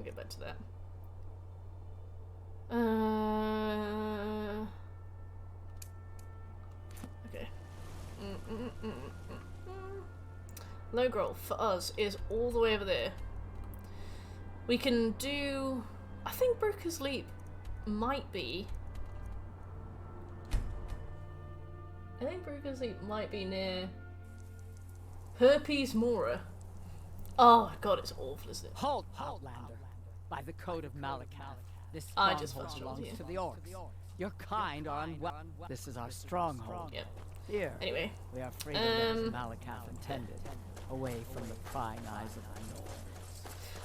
[SPEAKER 1] get back to that. Okay. Logrolf for us is all the way over there. We can do... I think Broker's Leap might be... I think Broker's Leap might be near... Herpes Mora. Oh god, it's awful, isn't it?
[SPEAKER 9] Halt, Outlander. By the code of Malakath, this
[SPEAKER 1] I just
[SPEAKER 9] stronghold
[SPEAKER 1] felt
[SPEAKER 9] belongs
[SPEAKER 1] strong
[SPEAKER 9] to the orcs. Your kind are unwelcome. This is our stronghold.
[SPEAKER 1] Yep.
[SPEAKER 9] Here,
[SPEAKER 1] anyway,
[SPEAKER 9] we are free to live as Malakath intended, away from the prying eyes of the North.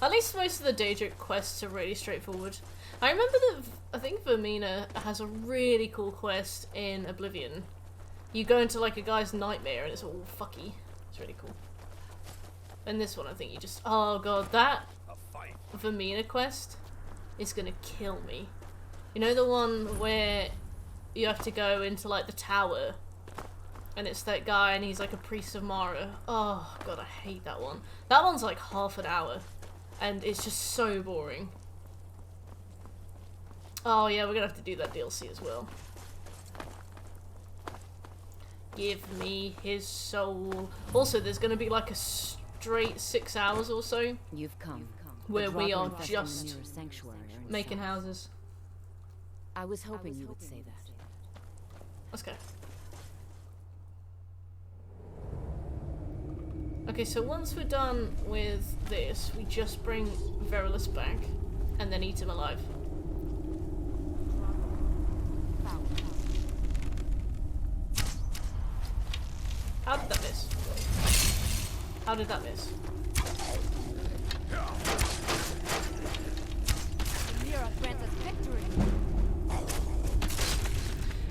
[SPEAKER 1] At least most of the Daedric quests are really straightforward. I remember that I think Vermina has a really cool quest in Oblivion. You go into like a guy's nightmare and it's all fucky. It's really cool. And this one I think you just... Oh god, that Vermina quest is gonna kill me. You know the one where you have to go into like the tower and it's that guy and he's like a priest of Mara. Oh god, I hate that one. That one's like half an hour and it's just so boring. Oh yeah, we're gonna have to do that DLC as well. Give me his soul. Also, there's gonna be like a straight 6 hours or so.
[SPEAKER 7] You've come.
[SPEAKER 1] Where we are just making houses.
[SPEAKER 7] I was hoping you would say that.
[SPEAKER 1] Let's go. Okay, so once we're done with this, we just bring Verilus back and then eat him alive. How did that miss? How did that miss?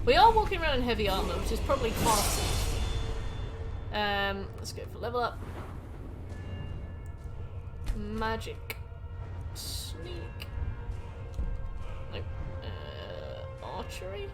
[SPEAKER 1] We are walking around in heavy armor, which is probably faster. Let's go for level up. Magic. Sneak. No. archery?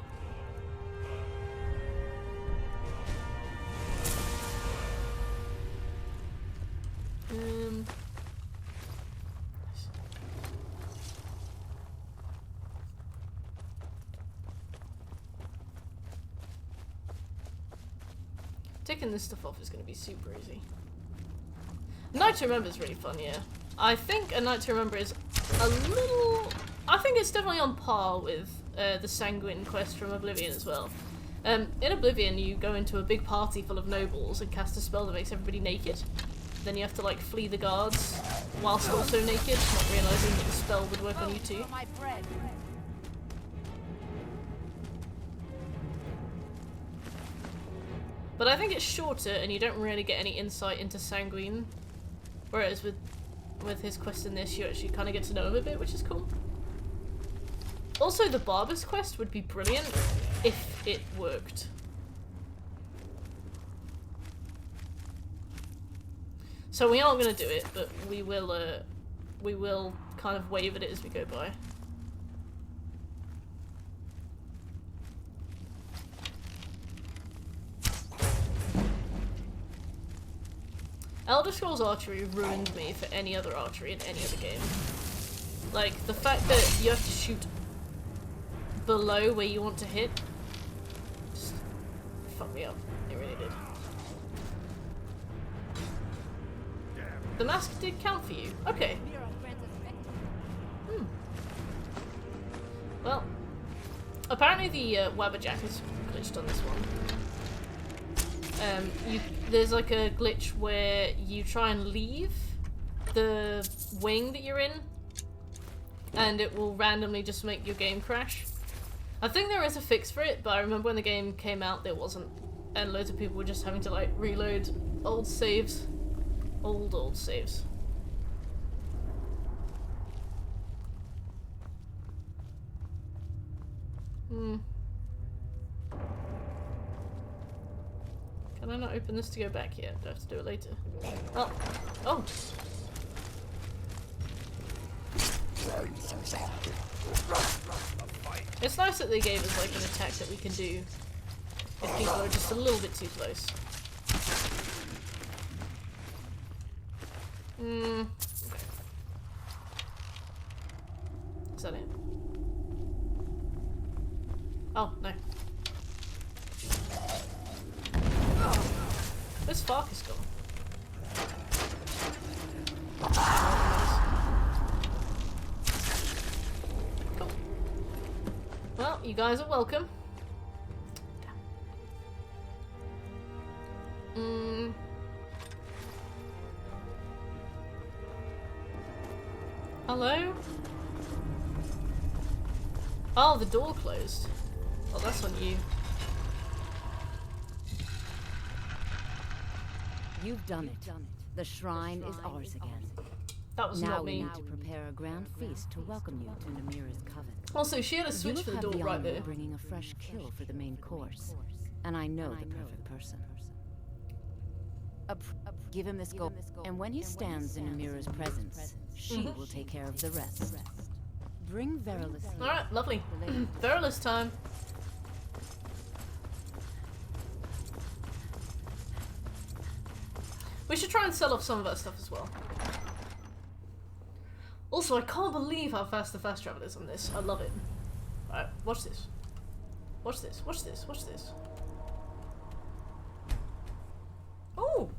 [SPEAKER 1] Taking this stuff off is going to be super easy. Night to Remember is really fun, yeah. I think A Night to Remember is a little... I think it's definitely on par with the Sanguine quest from Oblivion as well. In Oblivion, you go into a big party full of nobles and cast a spell that makes everybody naked. Then you have to, like, flee the guards whilst also naked, not realising that the spell would work on you too. But I think it's shorter and you don't really get any insight into Sanguine. Whereas with his quest in this, you actually kind of get to know him a bit, which is cool. Also, the Barber's quest would be brilliant if it worked. So we aren't going to do it, but we will kind of wave at it as we go by. Elder Scrolls Archery ruined me for any other archery in any other game. Like, the fact that you have to shoot below where you want to hit just fucked me up. It really did. The mask did count for you. Okay. Well, apparently the Wabberjack is glitched on this one. There's like a glitch where you try and leave the wing that you're in, and it will randomly just make your game crash. I think there is a fix for it, but I remember when the game came out there wasn't, and loads of people were just having to like reload old saves. Old saves. Can I not open this to go back yet? Do I have to do it later? Oh. Oh! It's nice that they gave us like an attack that we can do if people are just a little bit too close. Okay. Is that it? Oh, no. This Fark is gone. Cool. Well, you guys are welcome. Hello? Oh, the door closed. Oh, that's on you.
[SPEAKER 7] You've done it. The shrine is ours again.
[SPEAKER 1] That was not me.
[SPEAKER 7] Now we need to prepare a grand feast to welcome you to Namira's coven.
[SPEAKER 1] Also, she had a switch for the door right there.
[SPEAKER 7] Bringing a fresh kill for the main course, and I know the perfect person. Give him this gold, and when he stands in Namira's presence, she will take care of the rest. Bring Verilis.
[SPEAKER 1] All right, lovely. Verilis time. We should try and sell off some of that stuff as well. Also, I can't believe how fast the fast travel is on this. I love it. Alright, watch this. Watch this, watch this, watch this. Oh!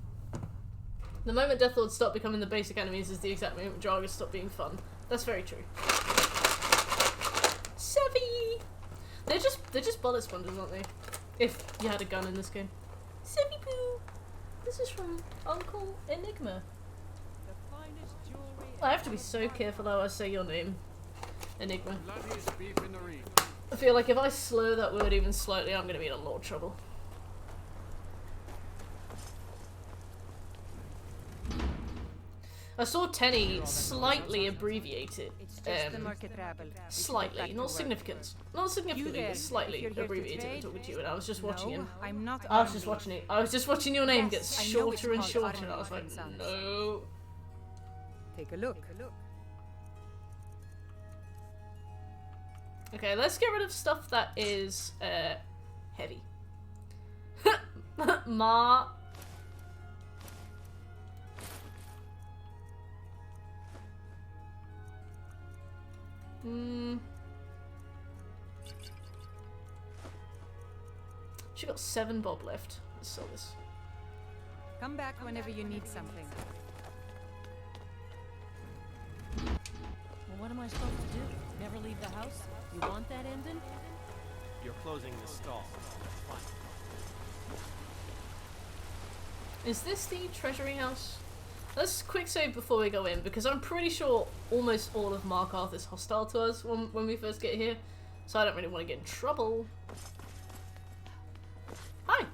[SPEAKER 1] The moment Deathlords stop becoming the basic enemies is the exact moment Dragas stop being fun. That's very true. Sevi! They're just bullet sponges, aren't they? If you had a gun in this game. Sevi poo! This is from Uncle Enigma. I have to be so careful how I say your name, Enigma. I feel like if I slur that word even slightly, I'm going to be in a lot of trouble. I saw Tenny slightly abbreviate it. Slightly, not significant. Not significantly, but slightly abbreviated when talking to you, and I was just watching him. I was just watching it. I was just watching your name get shorter and shorter, and I was like, no.
[SPEAKER 13] Take a look.
[SPEAKER 1] Okay, let's get rid of stuff that is heavy. Ma. She got 7 bob left. Let's sell this.
[SPEAKER 13] Come back whenever you need something.
[SPEAKER 16] Well, what am I supposed to do? Never leave the house? You want that ending?
[SPEAKER 22] You're closing the stall. Fine.
[SPEAKER 1] Is this the treasury house? Let's quick save before we go in, because I'm pretty sure almost all of Markarth is hostile to us when we first get here, so I don't really want to get in trouble. Hi!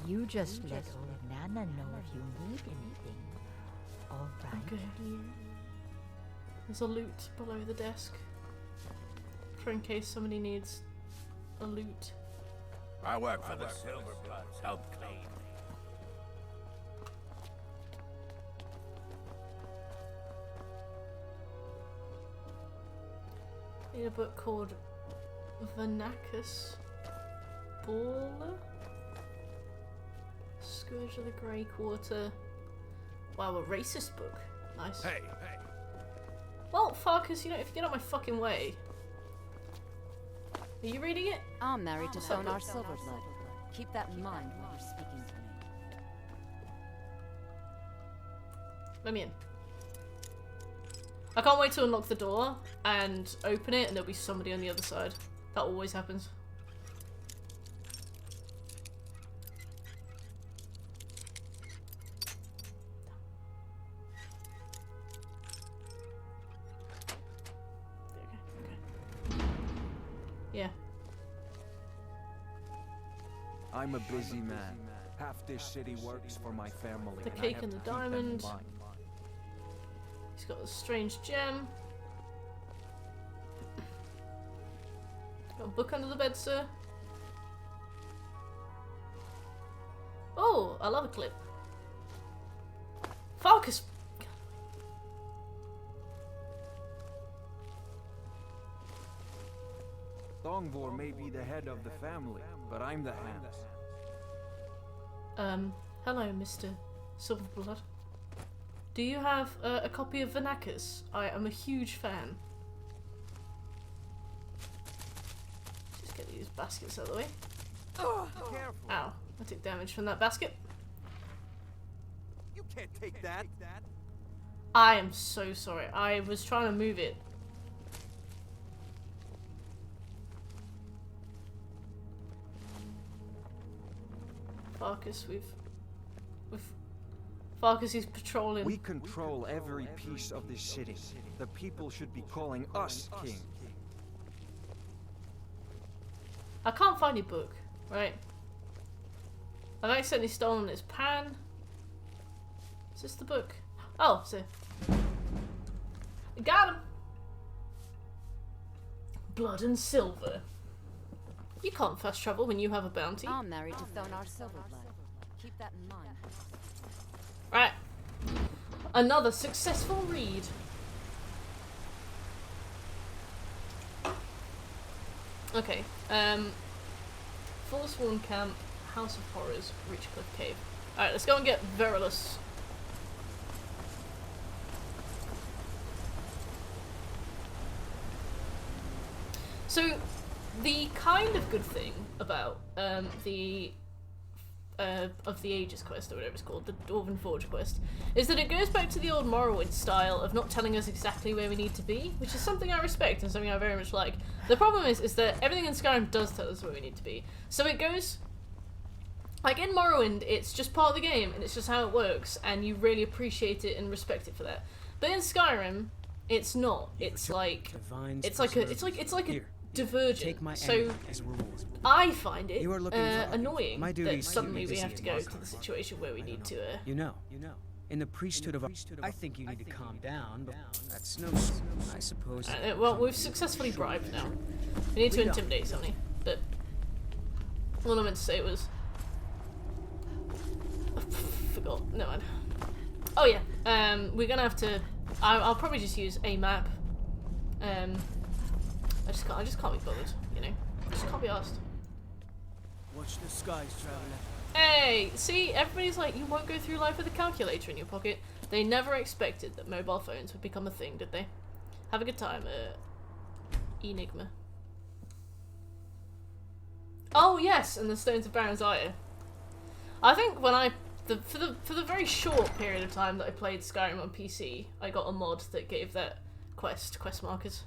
[SPEAKER 9] You just let old Nana know if you need anything. All right,
[SPEAKER 1] Okay.
[SPEAKER 9] dear?
[SPEAKER 1] There's a loot below the desk, for in case somebody needs a loot.
[SPEAKER 11] I work for the Silverbloods. Help clean.
[SPEAKER 1] Need a book called Vanakis Baller? Scourge of the Grey Quarter. Wow, a racist book. Nice.
[SPEAKER 2] Hey, hey.
[SPEAKER 1] Well, Farkas, you know, if you get out my fucking way. Are you reading it?
[SPEAKER 7] I'm married to
[SPEAKER 1] What's up,
[SPEAKER 7] Sonar
[SPEAKER 1] look?
[SPEAKER 7] Silverblood. Keep that in mind when you're speaking to me.
[SPEAKER 1] Let me in. I can't wait to unlock the door and open it and there'll be somebody on the other side. That always happens. Yeah.
[SPEAKER 6] I'm a busy man. Half this city works for my family.
[SPEAKER 1] The
[SPEAKER 6] and I
[SPEAKER 1] cake
[SPEAKER 6] have
[SPEAKER 1] and
[SPEAKER 6] to
[SPEAKER 1] the
[SPEAKER 6] keep them in
[SPEAKER 1] diamond.
[SPEAKER 6] mind.
[SPEAKER 1] He's got a strange gem. Got a book under the bed, sir. Oh, I love a clip. Focus.
[SPEAKER 6] Thongvor may be the head of the family, but I'm the hands.
[SPEAKER 1] Hello, Mr. Silverblood. Do you have a copy of Vanakis? I am a huge fan. Just get these baskets out of the way.
[SPEAKER 6] Oh, careful.
[SPEAKER 1] Ow, I took damage from that basket.
[SPEAKER 6] You can't take that.
[SPEAKER 1] I am so sorry. I was trying to move it. Farkas, Farkas is patrolling.
[SPEAKER 6] We control every piece of this city. The people should be calling us king.
[SPEAKER 1] I can't find your book, right? I've accidentally stolen his pan. Is this the book? Oh, so got him. Blood and silver. You can't fast travel when you have a bounty.
[SPEAKER 7] I'm married to Thonar Silverblood. Keep that in mind.
[SPEAKER 1] Right. Another successful read. Okay. Forsworn Camp, House of Horrors, Richcliffe Cave. Alright, let's go and get Verulus. So, the kind of good thing about the of the Ages quest, or whatever it's called, the Dwarven Forge quest, is that it goes back to the old Morrowind style of not telling us exactly where we need to be, which is something I respect and something I very much like. The problem is that everything in Skyrim does tell us where we need to be. So it goes, like in Morrowind, it's just part of the game and it's just how it works, and you really appreciate it and respect it for that. But in Skyrim, it's not. It's like it's like a divergent. So I find it annoying that suddenly we have to go to the situation where we need to.
[SPEAKER 8] You know. In the priesthood of I think you need to calm down, but that's no. I suppose.
[SPEAKER 1] Well, we've successfully bribed now. We need to intimidate somebody, but what I meant to say was, I forgot. No, man. Oh yeah. we're gonna have to. I'll probably just use a map. I just can't be bothered, you know. I just can't be asked.
[SPEAKER 6] Watch the skies, traveler.
[SPEAKER 1] Hey, see, everybody's like, you won't go through life with a calculator in your pocket. They never expected that mobile phones would become a thing, did they? Have a good time, Enigma. Oh yes, and the Stones of Baron's Ire. I think when for the very short period of time that I played Skyrim on PC, I got a mod that gave that quest markers.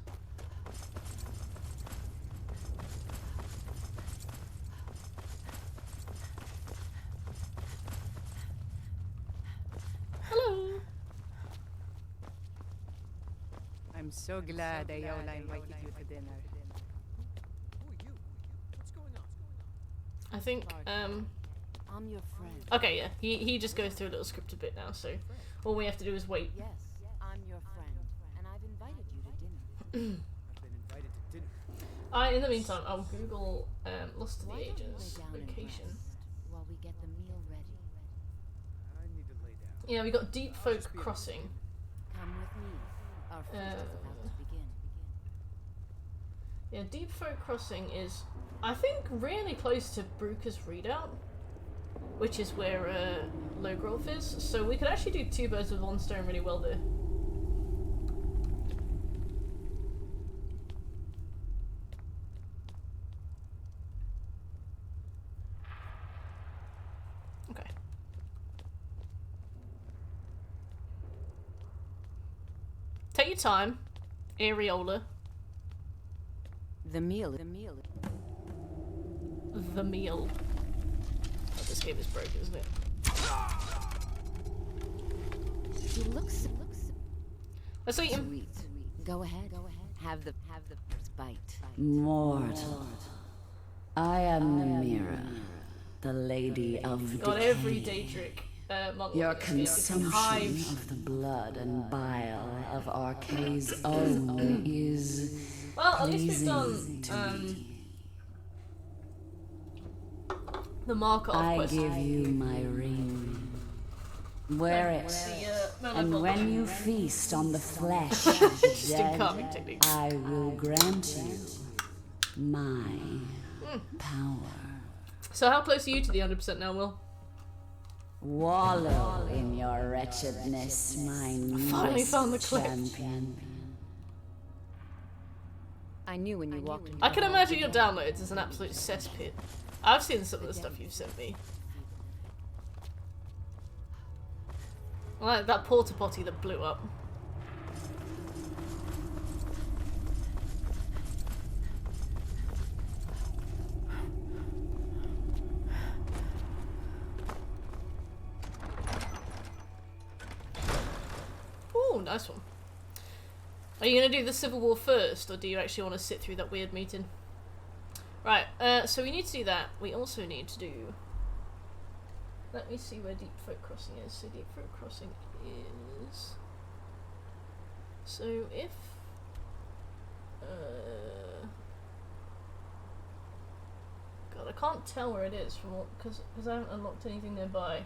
[SPEAKER 1] Hello.
[SPEAKER 13] I'm so glad Ayola invited you to dinner.
[SPEAKER 1] I think,
[SPEAKER 7] I'm your friend.
[SPEAKER 1] okay, yeah, he just goes through a little scripted bit now, so all we have to do is wait.
[SPEAKER 7] Yes, I'm your friend, and I've invited you to dinner.
[SPEAKER 6] I've been invited to dinner.
[SPEAKER 1] In the meantime, I'll Google Lost to the Ages location.
[SPEAKER 7] While we get the meal ready.
[SPEAKER 6] I need to lay down.
[SPEAKER 1] Yeah, we got Deep Folk Crossing.
[SPEAKER 7] Come with me. Our feast is about to begin.
[SPEAKER 1] Yeah, Deep Folk Crossing is, I think, really close to Brooker's Redoubt, which is where Logrolf is. So we could actually do two birds with one stone really well there. Okay. Take your time, Areola.
[SPEAKER 7] The meal.
[SPEAKER 1] The meal. Oh, this game is broken, isn't it?
[SPEAKER 7] He looks.
[SPEAKER 1] Let's eat him.
[SPEAKER 7] Sweet. Go ahead. Have the first bite.
[SPEAKER 12] Mortal. I am Namira, the Lady of
[SPEAKER 1] God,
[SPEAKER 12] Decay.
[SPEAKER 1] every Daedric monk
[SPEAKER 12] Your
[SPEAKER 1] is gonna
[SPEAKER 12] consumption
[SPEAKER 1] hives.
[SPEAKER 12] of the blood and bile of Arcade's own is
[SPEAKER 1] Well, at least we've
[SPEAKER 12] pleasing to
[SPEAKER 1] done
[SPEAKER 12] me.
[SPEAKER 1] the Markov
[SPEAKER 12] I
[SPEAKER 1] quest.
[SPEAKER 12] give you my ring. Wear it, and when you feast on the flesh of the
[SPEAKER 1] Just in carving
[SPEAKER 12] dead,
[SPEAKER 1] technique.
[SPEAKER 12] I will grant you my power.
[SPEAKER 1] So how close are you to the 100% now, Will?
[SPEAKER 12] Wallow in your wretchedness, my
[SPEAKER 1] Finally found the
[SPEAKER 12] newest
[SPEAKER 1] clip.
[SPEAKER 12] champion.
[SPEAKER 7] I knew when you walked into
[SPEAKER 1] I can imagine your downloads as an absolute cesspit. I've seen some of the stuff you've sent me. Like that porta potty that blew up. Ooh, nice one. Are you going to do the Civil War first, or do you actually want to sit through that weird meeting? Right, so we need to do that. We also need to do... Let me see where Deep Folk Crossing is. So Deep Folk Crossing is... So if... God, I can't tell where it is from because I haven't unlocked anything nearby.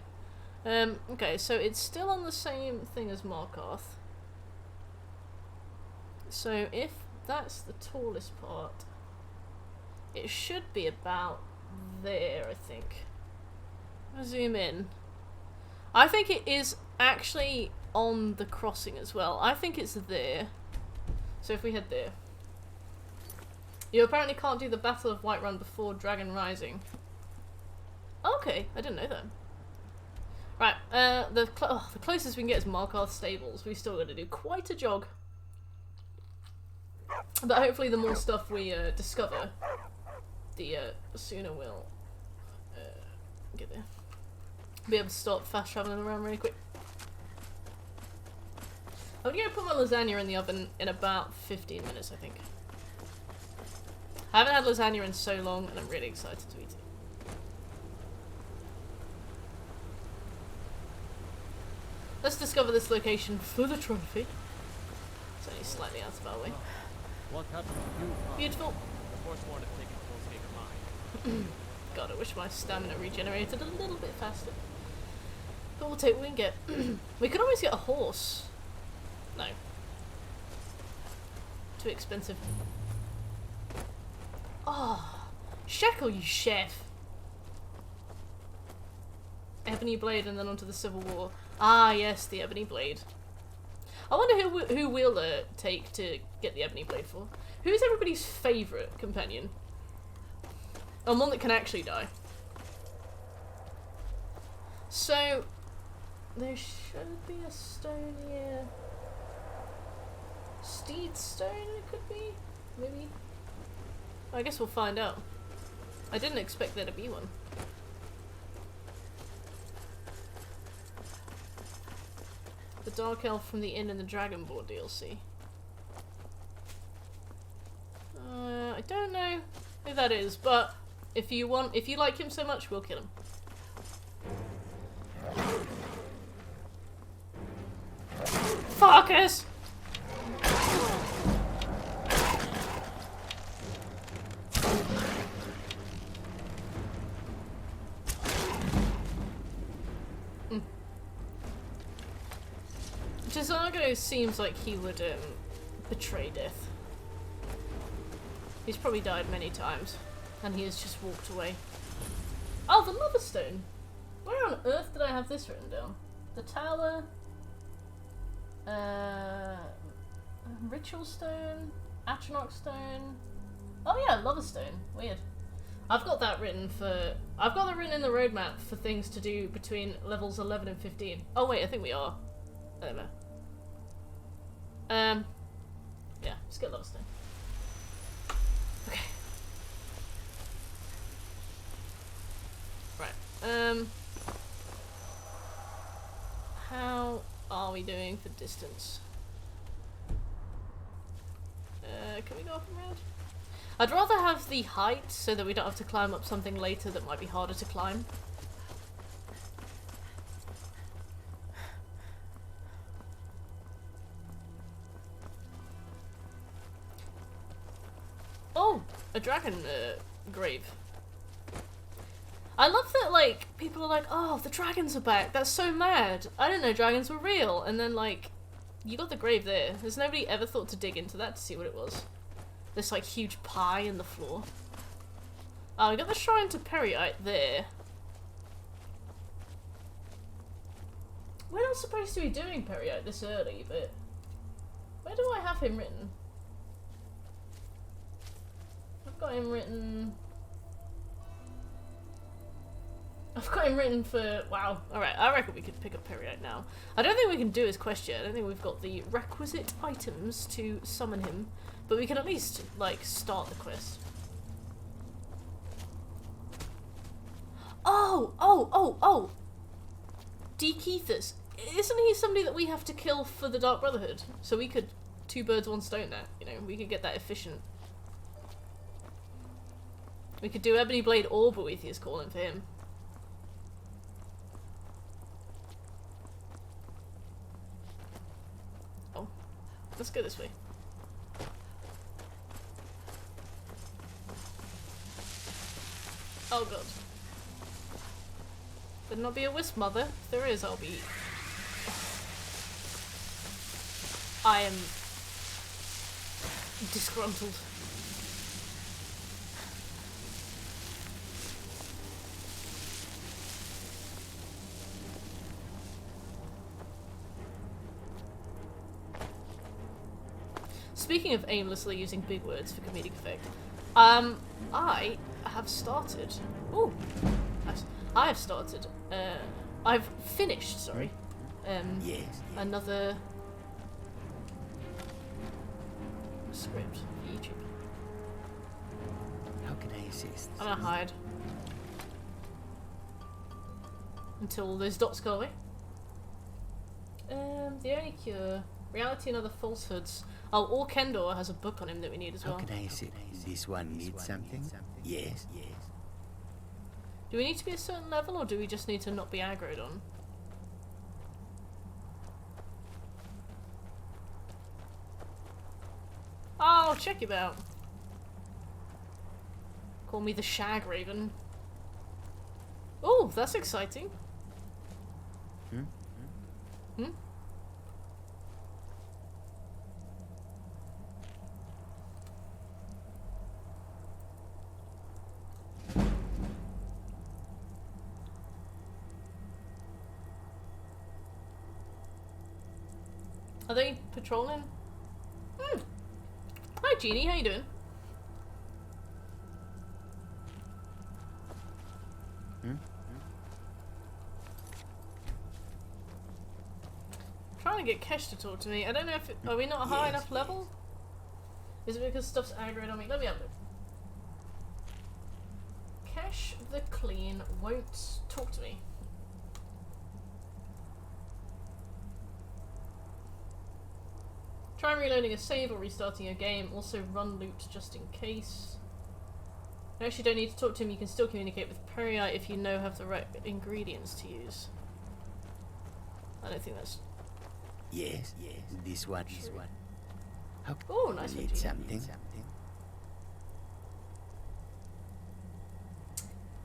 [SPEAKER 1] Okay, so it's still on the same thing as Markarth. So if that's the tallest part, it should be about there, I think. I'll zoom in. I think it is actually on the crossing as well. I think it's there. So if we head there. You apparently can't do the Battle of Whiterun before Dragon Rising. Okay, I didn't know that. Right, the closest we can get is Markarth Stables. We've still got to do quite a jog. But hopefully the more stuff we discover, the sooner we'll get there. Be able to start fast traveling around really quick. I'm going to put my lasagna in the oven in about 15 minutes, I think. I haven't had lasagna in so long, and I'm really excited to eat it. Let's discover this location for the trophy. It's only slightly out of our way.
[SPEAKER 10] What happened to you?
[SPEAKER 1] Beautiful.
[SPEAKER 10] The horse wanted to take a close take of mine.
[SPEAKER 1] God, I wish my stamina regenerated a little bit faster. But we'll take what we can get. We could always get a horse. No. Too expensive. Oh, shekel, you chef. Ebony Blade and then onto the Civil War. Ah, yes, the Ebony Blade. I wonder who we'll take to get the Ebony Blade for. Who's everybody's favourite companion? Oh, one that can actually die. So, there should be a stone here. Steed stone, it could be? Maybe? I guess we'll find out. I didn't expect there to be one. The Dark Elf from the Inn and the Dragonborn DLC. I don't know who that is, but if you like him so much, we'll kill him. Fuckers! Gisargo seems like he would betray death. He's probably died many times, and he has just walked away. Oh, the Lover Stone! Where on earth did I have this written down? The Tower... Ritual Stone... Atronach Stone... Oh yeah, Lover Stone. Weird. I've got that written in the roadmap for things to do between levels 11 and 15. Oh wait, I think we are. I don't know. Yeah, let's get Lover Stone. Okay. Right, how are we doing for distance? Can we go up and round? I'd rather have the height so that we don't have to climb up something later that might be harder to climb. Oh, a dragon grave. I love that, like, people are like, oh, the dragons are back, that's so mad. I didn't know dragons were real. And then, like, you got the grave there. Has nobody ever thought to dig into that to see what it was? This, like, huge pie in the floor. Oh, we got the shrine to Periite there. We're not supposed to be doing Periite this early, but... where do I have him written? I've got him written for... wow. Alright, I reckon we could pick up Periite now. I don't think we can do his quest yet. I don't think we've got the requisite items to summon him. But we can at least, like, start the quest. Oh! Dekeithus. Isn't he somebody that we have to kill for the Dark Brotherhood? So we could two birds, one stone that, you know, we could get that efficient. We could do Ebony Blade or Boethius calling for him. Oh, let's go this way. Oh god. Better not be a wisp, mother. If there is, I'll be... I am... disgruntled. Speaking of aimlessly using big words for comedic effect, I have started. Ooh, nice. I have started. I've finished. Sorry.
[SPEAKER 15] Yes.
[SPEAKER 1] Another script for YouTube.
[SPEAKER 15] How can I assist?
[SPEAKER 1] I'm gonna hide until those dots go away. The only cure: reality and other falsehoods. Oh, or Kendor has a book on him that we need as well.
[SPEAKER 15] How can I assist? This one needs something? Yes.
[SPEAKER 1] Do we need to be a certain level, or do we just need to not be aggroed on? Oh, check him out. Call me the Shag Raven. Oh, that's exciting. Hmm? Are they patrolling? Hmm. Hi, Jeannie. How you doing? Trying to get Kesh to talk to me. I don't know if are we not a high enough level? Is it because stuff's aggroed on me? Let me have a look. Kesh the Clean won't talk to me. Try reloading a save or restarting a game. Also run loot just in case. You actually don't need to talk to him. You can still communicate with Peria if you know have the right ingredients to use. I don't think that's...
[SPEAKER 14] Yes, this one. How
[SPEAKER 1] oh, nice one.
[SPEAKER 14] Need something.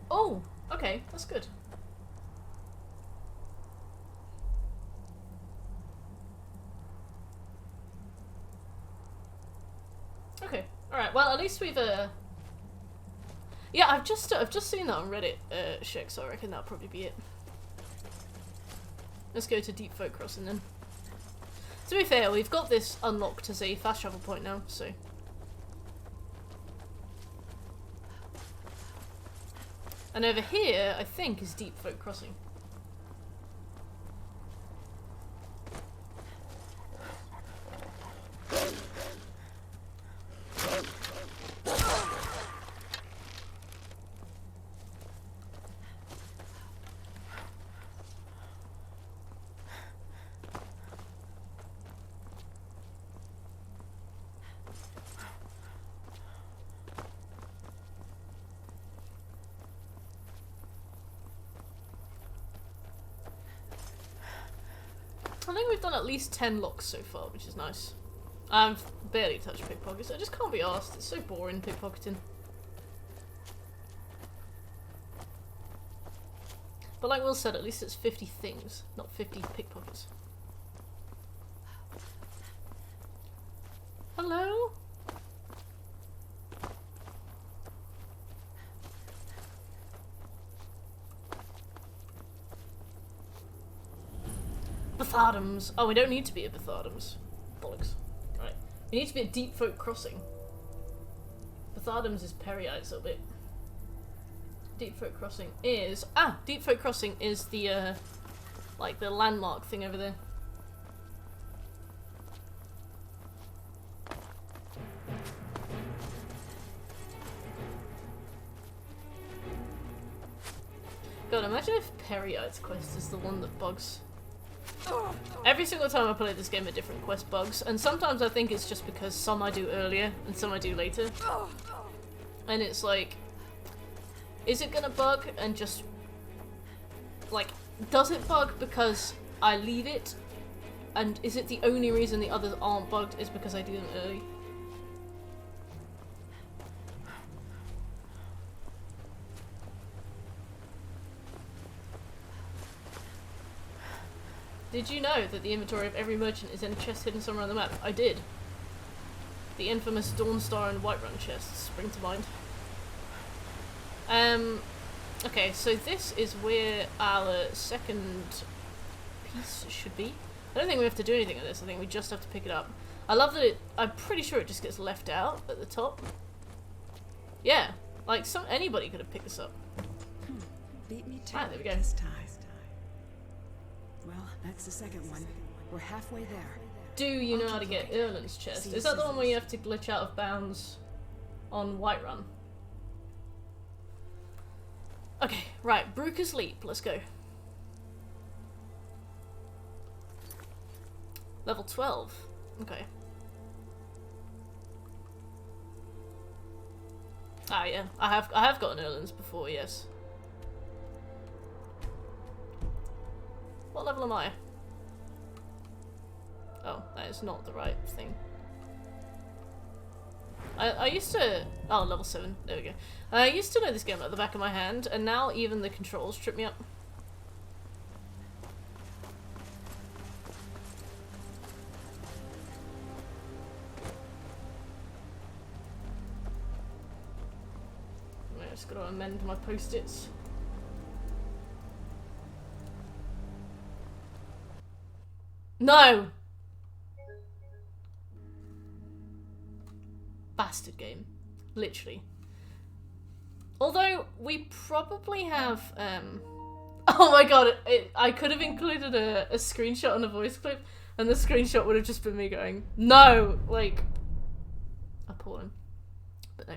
[SPEAKER 1] Oh, okay, that's good. Okay, alright, well at least we've yeah, I've just seen that on Reddit, Shek, so I reckon that'll probably be it. Let's go to Deep Folk Crossing then. To be fair, we've got this unlocked as a fast travel point now, so... And over here, I think, is Deep Folk Crossing. I think we've done at least 10 locks so far, which is nice. I've barely touched pickpockets. I just can't be arsed. It's so boring, pickpocketing. But like Will said, at least it's 50 things, not 50 pickpockets. Hello? Bethardums. Oh, we don't need to be at Bethardums. Bollocks. Right. We need to be at Deep Folk Crossing. Bethardums is Periite a bit. Deep Folk Crossing is... Ah! Deep Folk Crossing is the, like, the landmark thing over there. God, imagine if Periite's quest is the one that bugs. Every single time I play this game a different quest bugs, and sometimes I think it's just because some I do earlier and some I do later. And it's like, is it gonna bug and just, like, does it bug because I leave it? And is it the only reason the others aren't bugged is because I do them early? Did you know that the inventory of every merchant is in a chest hidden somewhere on the map? I did. The infamous Dawnstar and Whiterun chests spring to mind. Okay, so this is where our second piece should be. I don't think we have to do anything with this, I think we just have to pick it up. I love that I'm pretty sure it just gets left out at the top. Yeah, like anybody could have picked this up.
[SPEAKER 21] Beat me to
[SPEAKER 1] there we go.
[SPEAKER 21] this time. Well, that's the second one. We're halfway there.
[SPEAKER 1] Do you know how to get Erlen's chest? Is that the one where you have to glitch out of bounds on Whiterun? Okay, right, Brooker's Leap, let's go. Level 12, okay. Ah yeah, I have gotten Erlen's before, yes. What level am I? Oh, that is not the right thing. I used to... Oh, level 7. There we go. I used to know this game like the back of my hand, and now even the controls trip me up. just gotta amend my post-its. No! Bastard game. Literally. Although, we probably have, oh my god, I could have included a screenshot on a voice clip, and the screenshot would have just been me going, no! Like, appalling. But no.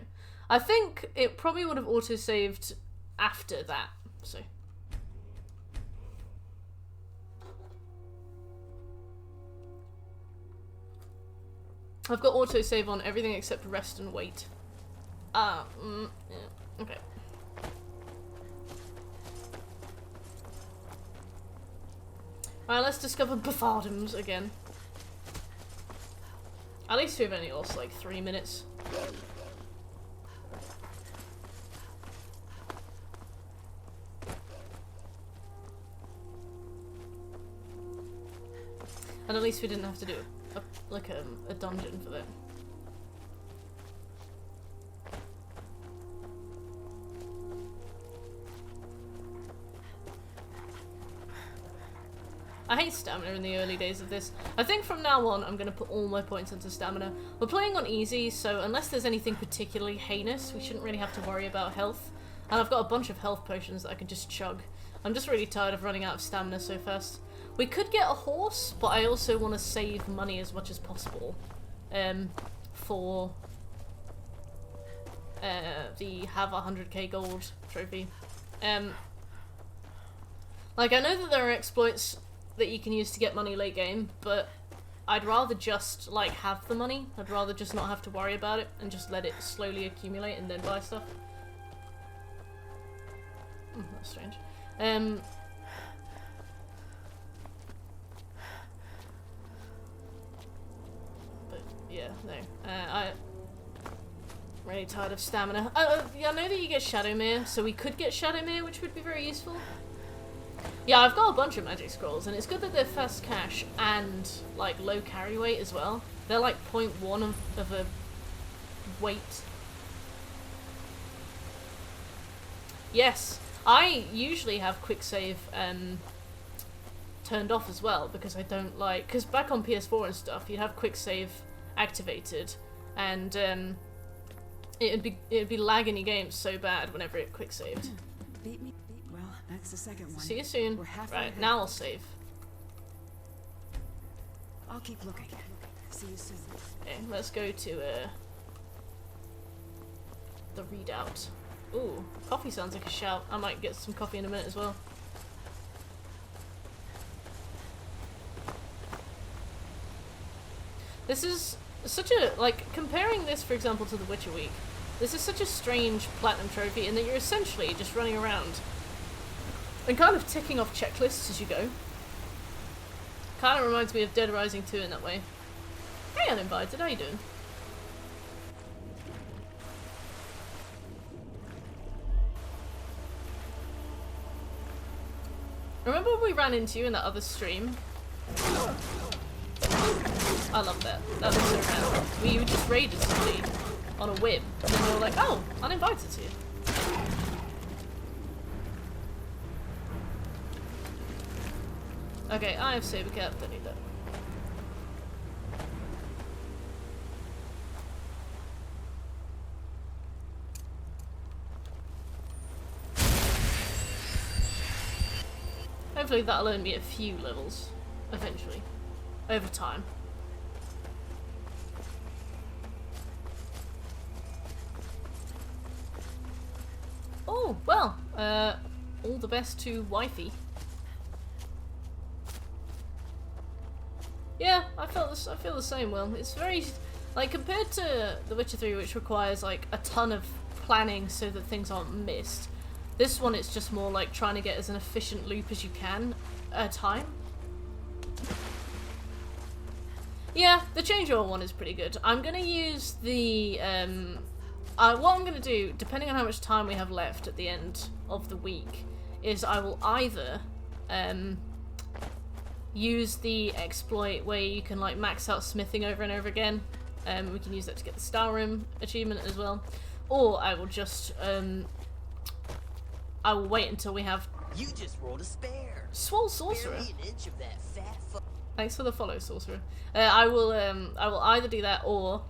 [SPEAKER 1] I think it probably would have auto-saved after that, so. I've got autosave on everything except rest and wait. Yeah, okay. Alright, let's discover Bethardums again. At least we've only lost like 3 minutes. And at least we didn't have to do a dungeon for that. I hate stamina in the early days of this. I think from now on I'm going to put all my points into stamina. We're playing on easy, so unless there's anything particularly heinous, we shouldn't really have to worry about health. And I've got a bunch of health potions that I can just chug. I'm just really tired of running out of stamina so fast. We could get a horse, but I also want to save money as much as possible for the have 100k gold trophy. Like, I know that there are exploits that you can use to get money late game, but I'd rather just, like, have the money. I'd rather just not have to worry about it and just let it slowly accumulate and then buy stuff. That's strange. Yeah, no. I'm really tired of stamina. Yeah, I know that you get Shadowmere, so we could get Shadowmere, which would be very useful. Yeah, I've got a bunch of magic scrolls, and it's good that they're fast cash and, like, low carry weight as well. They're like 0.1 of a weight. Yes, I usually have quick save turned off as well, because I don't like... Because back on PS4 and stuff, you'd have quick save activated, and it'd be lagging your game so bad whenever it quick saved.
[SPEAKER 21] Beat me. Well, that's the second one.
[SPEAKER 1] See you soon. Right, now I'll save.
[SPEAKER 21] I'll keep looking. See you soon.
[SPEAKER 1] Okay, let's go to the readout. Ooh, coffee sounds like a shout. I might get some coffee in a minute as well. This is such a, like, comparing this, for example, to The Witcher Week, this is such a strange platinum trophy in that you're essentially just running around and kind of ticking off checklists as you go. Kind of reminds me of Dead Rising 2 in that way. Hey, Uninvited, how you doing? Remember when we ran into you in that other stream? I love that. That looks so random. We just raided somebody on a whim, and then we were like, oh, Uninvited to you. Okay, I have Saber Cap, don't need that. Hopefully that'll earn me a few levels, eventually, over time. Oh, well, all the best to Wifey. Yeah, I feel the same, Will. It's very, like, compared to The Witcher 3, which requires, like, a ton of planning so that things aren't missed, this one it's just more like trying to get as an efficient loop as you can at a time. Yeah, the changeover one is pretty good. I'm gonna use the, what I'm gonna do, depending on how much time we have left at the end of the week, is I will either, use the exploit where you can, like, max out smithing over and over again. We can use that to get the SKYRIM achievement as well. Or I will just I will wait until we have.
[SPEAKER 14] You just rolled a spare.
[SPEAKER 1] Swole Sorcerer.
[SPEAKER 14] Barely an inch of that fat
[SPEAKER 1] Thanks for the follow, Sorcerer. I will either do that or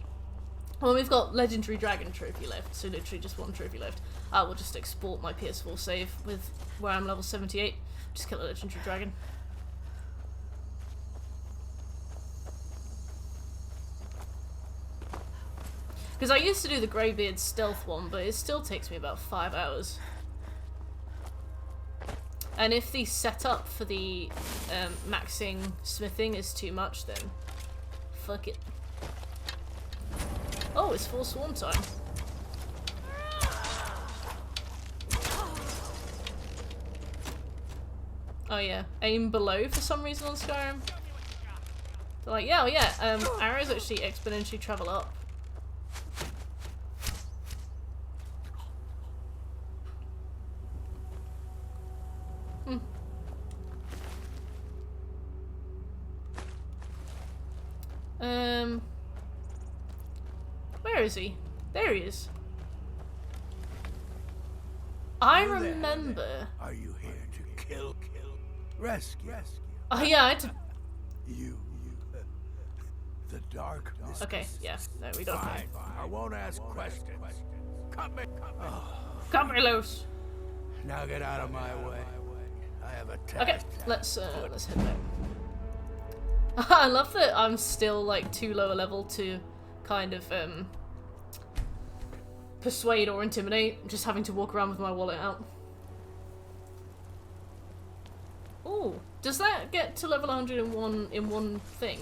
[SPEAKER 1] when we've got Legendary Dragon trophy left, so literally just one trophy left, I will just export my PS4 save with where I'm level 78. Just kill a Legendary Dragon. Because I used to do the Greybeard stealth one, but it still takes me about 5 hours. And if the setup for the maxing smithing is too much, then fuck it. Oh, it's full swarm time. Oh yeah, aim below for some reason on Skyrim. They're like, yeah, oh yeah, arrows actually exponentially travel up. Where is he? There he is. I remember.
[SPEAKER 20] Are you here to kill, rescue?
[SPEAKER 1] Oh yeah, I had to.
[SPEAKER 20] You, the darkness.
[SPEAKER 1] Okay, yeah, no, we don't.
[SPEAKER 20] Fine. I won't ask questions. Cut me.
[SPEAKER 1] Cut me loose.
[SPEAKER 20] Now get out of my way. I have a task.
[SPEAKER 1] Okay, let's head back. I love that I'm still like too low a level to kind of persuade or intimidate, just having to walk around with my wallet out. Ooh, does that get to level 101 in one thing?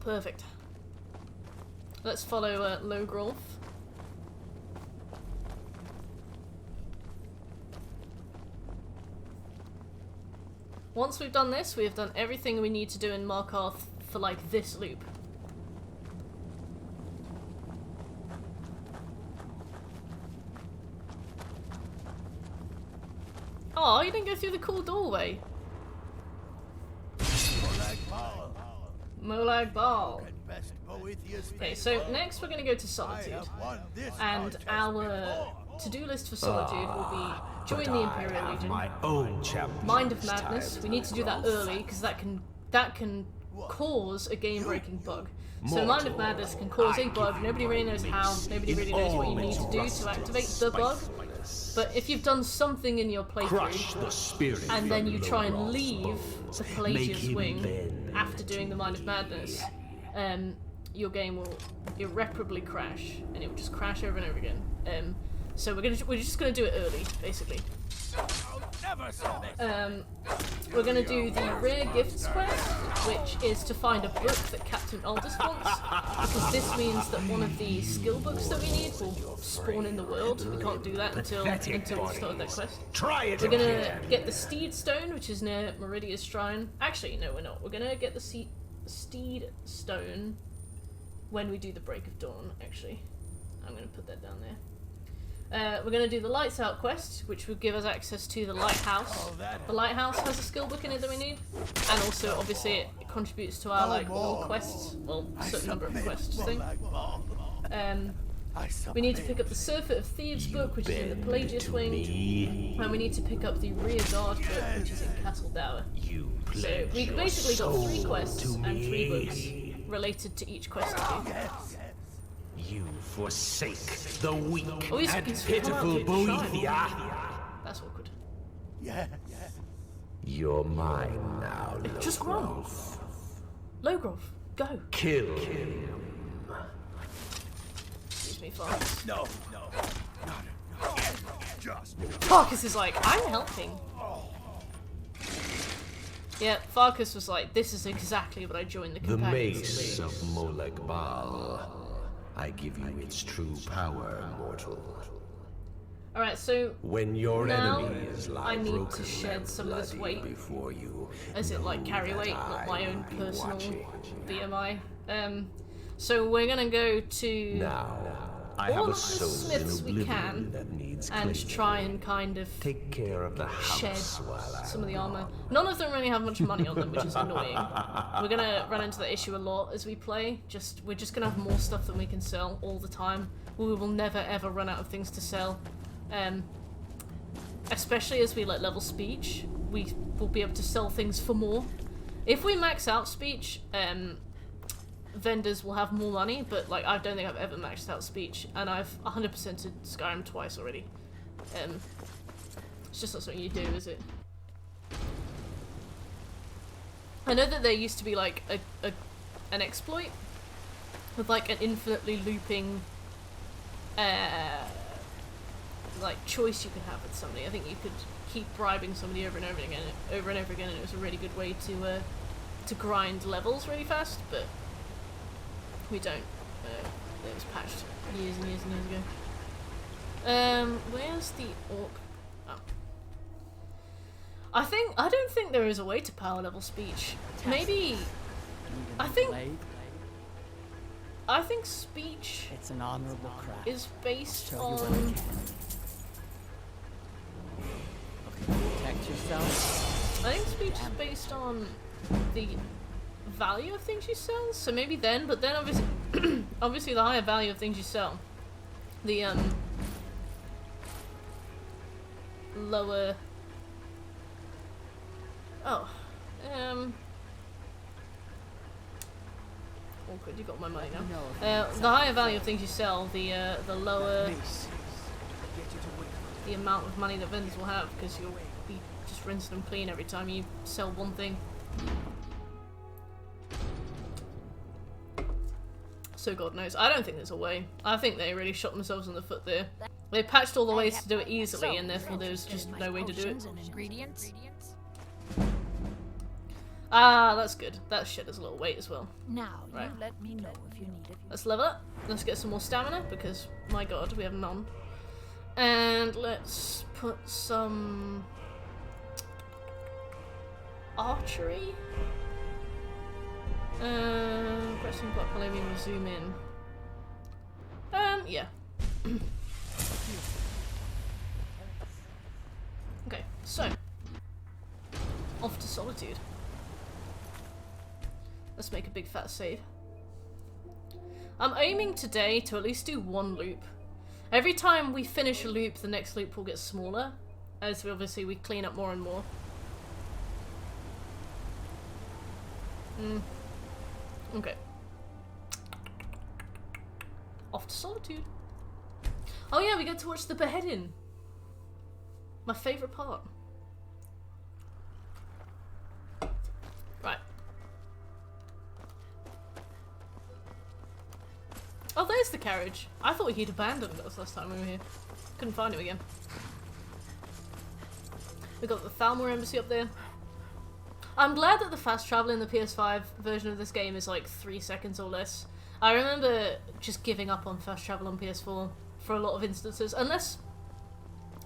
[SPEAKER 1] Perfect. Let's follow Logrolf. Once we've done this, we have done everything we need to do in Markarth for, like, this loop. Oh, you didn't go through the cool doorway. Molag Bal. Okay, so next we're going to go to Solitude. And our to-do list for Solitude will be join the Imperial Legion.
[SPEAKER 15] My own
[SPEAKER 1] Mind of Madness. We need to do that early because that can cause a game-breaking bug. So Mind of Madness can cause a bug. Nobody really knows how. Nobody really knows what you need to do to activate the bug. But if you've done something in your playthrough and then you try and leave the Pelagius Wing after doing the Mind of Madness, your game will irreparably crash, and it will just crash over and over again. So we're just gonna do it early, basically. We're gonna do the Rare Gifts quest, which is to find a book that Captain Aldous wants, because this means that one of the skill books that we need will spawn in the world. We can't do that until we start that quest. We're gonna get the Steed Stone, which is near Meridia's Shrine. Actually, no, we're not. We're gonna get the Steed Stone when we do the Break of Dawn, actually. I'm gonna put that down there. We're going to do the Lights Out quest, which will give us access to the Lighthouse. The Lighthouse has a skill book in it that we need, and also, obviously, it contributes to our, like, all quests, well, a certain number of quests thing. We need to pick up the Surfeit of Thieves book, which is in the Pelagius Wing, and we need to pick up the Rear Guard book, which is in Castle Dower. So, we've basically got 3 quests and 3 books related to each quest to do.
[SPEAKER 15] You forsake the weak
[SPEAKER 1] and
[SPEAKER 15] pitiful Boethia.
[SPEAKER 1] That's awkward.
[SPEAKER 20] Yeah.
[SPEAKER 15] You're mine now,
[SPEAKER 1] Just run. Logrolf, go.
[SPEAKER 15] Kill him.
[SPEAKER 1] Excuse me, Farkas.
[SPEAKER 20] No.
[SPEAKER 1] Farkas is like, I'm helping. Yeah, Farkas was like, this is exactly what I joined the companions.
[SPEAKER 15] The mace of Molag Bal. I give you its true power, mortal.
[SPEAKER 1] Alright, so
[SPEAKER 15] when your
[SPEAKER 1] now
[SPEAKER 15] enemies lie
[SPEAKER 1] I need
[SPEAKER 15] broken
[SPEAKER 1] to shed some of this weight
[SPEAKER 15] before you,
[SPEAKER 1] as it like carry weight, not my own personal BMI. So we're gonna go to
[SPEAKER 15] now. I
[SPEAKER 1] all
[SPEAKER 15] have
[SPEAKER 1] of
[SPEAKER 15] a
[SPEAKER 1] the
[SPEAKER 15] soul
[SPEAKER 1] smiths
[SPEAKER 15] in
[SPEAKER 1] we
[SPEAKER 15] oblivion
[SPEAKER 1] can.
[SPEAKER 15] that needs needs
[SPEAKER 1] and
[SPEAKER 15] cleaning.
[SPEAKER 1] try and kind of
[SPEAKER 15] Take care of the
[SPEAKER 1] shed
[SPEAKER 15] house while
[SPEAKER 1] some of the
[SPEAKER 15] I'm
[SPEAKER 1] armor.
[SPEAKER 15] gone.
[SPEAKER 1] None of them really have much money on them, which is annoying. We're gonna run into that issue a lot as we play. We're just gonna have more stuff than we can sell all the time. We will never ever run out of things to sell. Especially as we like level speech, we will be able to sell things for more. If we max out speech, vendors will have more money, but like I don't think I've ever maxed out speech, and I've 100%ed Skyrim twice already. It's just not something you do, is it? I know that there used to be like an exploit with like an infinitely looping like choice you could have with somebody. I think you could keep bribing somebody over and over again, and it was a really good way to grind levels really fast, but we don't. It was patched years and years and years ago. Where's the orc? Oh. I don't think there is a way to power level speech. Maybe. I think speech.
[SPEAKER 4] It's an honorable craft.
[SPEAKER 1] Is based on.
[SPEAKER 4] Protect yourself.
[SPEAKER 1] I think speech is based on the value of things you sell. So maybe then, but then obviously, obviously the higher value of things you sell, the lower. Oh, awkward. You got my money now. The higher value of things you sell, the lower the amount of money that vendors will have, because you'll be just rinsing them clean every time you sell one thing. So God knows. I don't think there's a way. I think they really shot themselves in the foot there. They patched all the ways to do it easily, and therefore there's just no way to do it. Ah, that's good. That shit has a little weight as well.
[SPEAKER 9] Now,
[SPEAKER 1] right.
[SPEAKER 9] you let me know if you need it.
[SPEAKER 1] Let's level up. Let's get some more stamina, because, my God, we have none. And let's put some archery. Pressing block while aiming will zoom in. Yeah. Okay, so off to Solitude. Let's make a big fat save. I'm aiming today to at least do one loop. Every time we finish a loop, the next loop will get smaller, as we clean up more and more. Okay. Off to Solitude. Oh yeah, we get to watch the beheading. My favourite part. Right. Oh, there's the carriage. I thought he'd abandoned us last time we were here. Couldn't find him again. We got the Thalmor Embassy up there. I'm glad that the fast travel in the PS5 version of this game is like 3 seconds or less. I remember just giving up on fast travel on PS4 for a lot of instances, unless,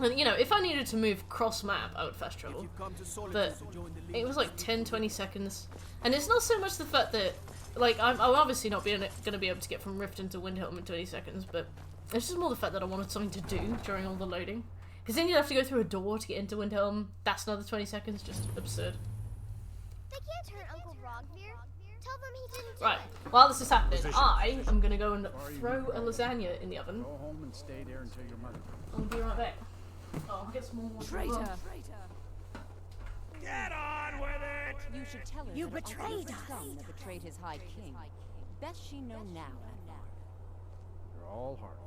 [SPEAKER 1] you know, if I needed to move cross-map, I would fast travel. But it was like 10-20 seconds. And it's not so much the fact that, like, I'm obviously not going to be able to get from Riften to Windhelm in 20 seconds, but it's just more the fact that I wanted something to do during all the loading. Because then you'd have to go through a door to get into Windhelm. That's another 20 seconds, just absurd.
[SPEAKER 17] They can't hurt Uncle Rogvir. Tell them he didn't do
[SPEAKER 1] Right,
[SPEAKER 17] it.
[SPEAKER 1] while this is happening, I am going to go and throw a lasagna in the oven.
[SPEAKER 19] Go home and stay there until your mother.
[SPEAKER 1] I'll be right back. Oh, I'll get some more water.
[SPEAKER 4] Traitor!
[SPEAKER 11] Get on with it!
[SPEAKER 7] You should tell her
[SPEAKER 9] You
[SPEAKER 7] that
[SPEAKER 9] betrayed
[SPEAKER 7] Uncle
[SPEAKER 9] us.
[SPEAKER 7] son that betrayed his high king. Best she know now.
[SPEAKER 18] You're all heart.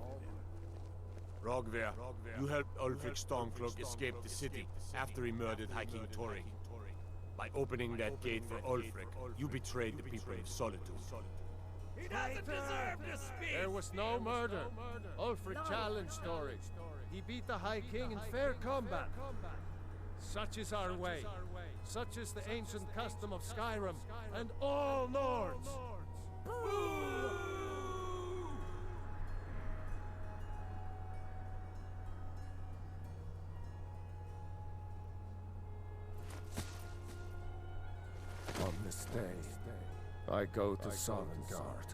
[SPEAKER 18] Rogver, you helped Ulfric Stormcloak escape the city after he murdered High King Torin. By opening that gate for Ulfric, you betrayed the people of Solitude.
[SPEAKER 11] He doesn't deserve to speak!
[SPEAKER 2] There was no murder. Ulfric challenged Torin. He beat the High King in fair combat. Such is our way. Such is the ancient custom of Skyrim and all Nords. On this day, I go to Sovngarde.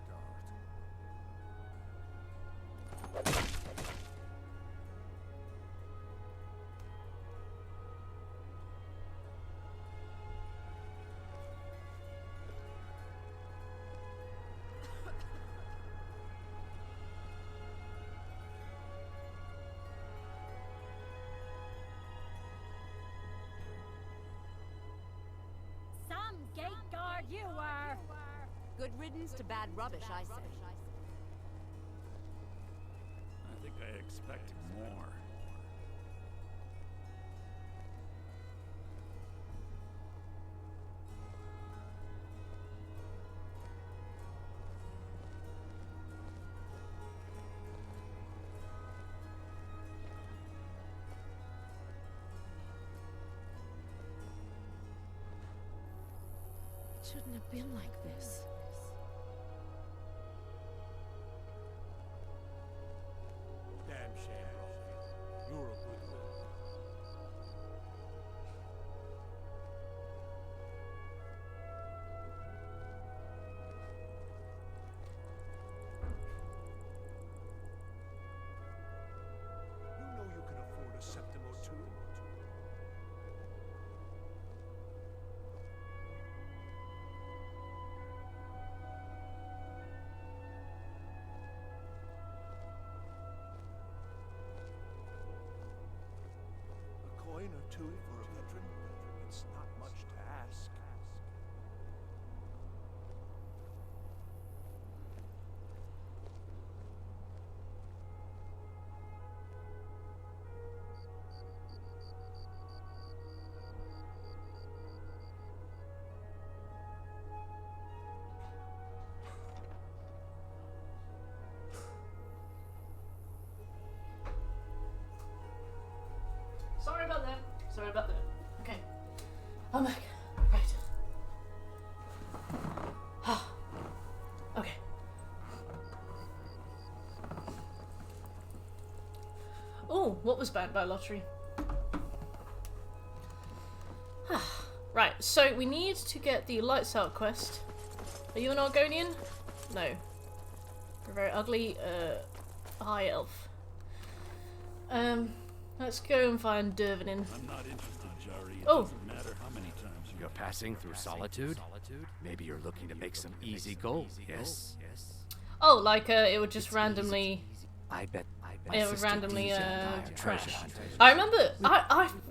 [SPEAKER 16] gate guard you were.
[SPEAKER 7] Good riddance to bad rubbish, I say.
[SPEAKER 11] I think I expected more.
[SPEAKER 9] It shouldn't have been like this.
[SPEAKER 18] Damn shame, Rockville. You're a good one.
[SPEAKER 20] You know you can afford a septim or two. A coin or two for a veteran? It's not much to ask.
[SPEAKER 1] Sorry about that. Sorry about that. Okay. I'm back. Right. Okay. Oh, what was banned by lottery? Right, so we need to get the lights out quest. Are you an Argonian? No. You're a very ugly, high elf. Let's go and find Dervinin.
[SPEAKER 11] I'm not interested, Jari. It
[SPEAKER 1] Oh.
[SPEAKER 11] doesn't matter how many times you
[SPEAKER 3] You're passing through solitude? Maybe you're looking to make some easy gold, yes?
[SPEAKER 1] Oh, like it would just randomly.
[SPEAKER 3] I bet
[SPEAKER 1] It would randomly
[SPEAKER 3] treasure
[SPEAKER 1] trash.
[SPEAKER 3] hunters.
[SPEAKER 1] I remember,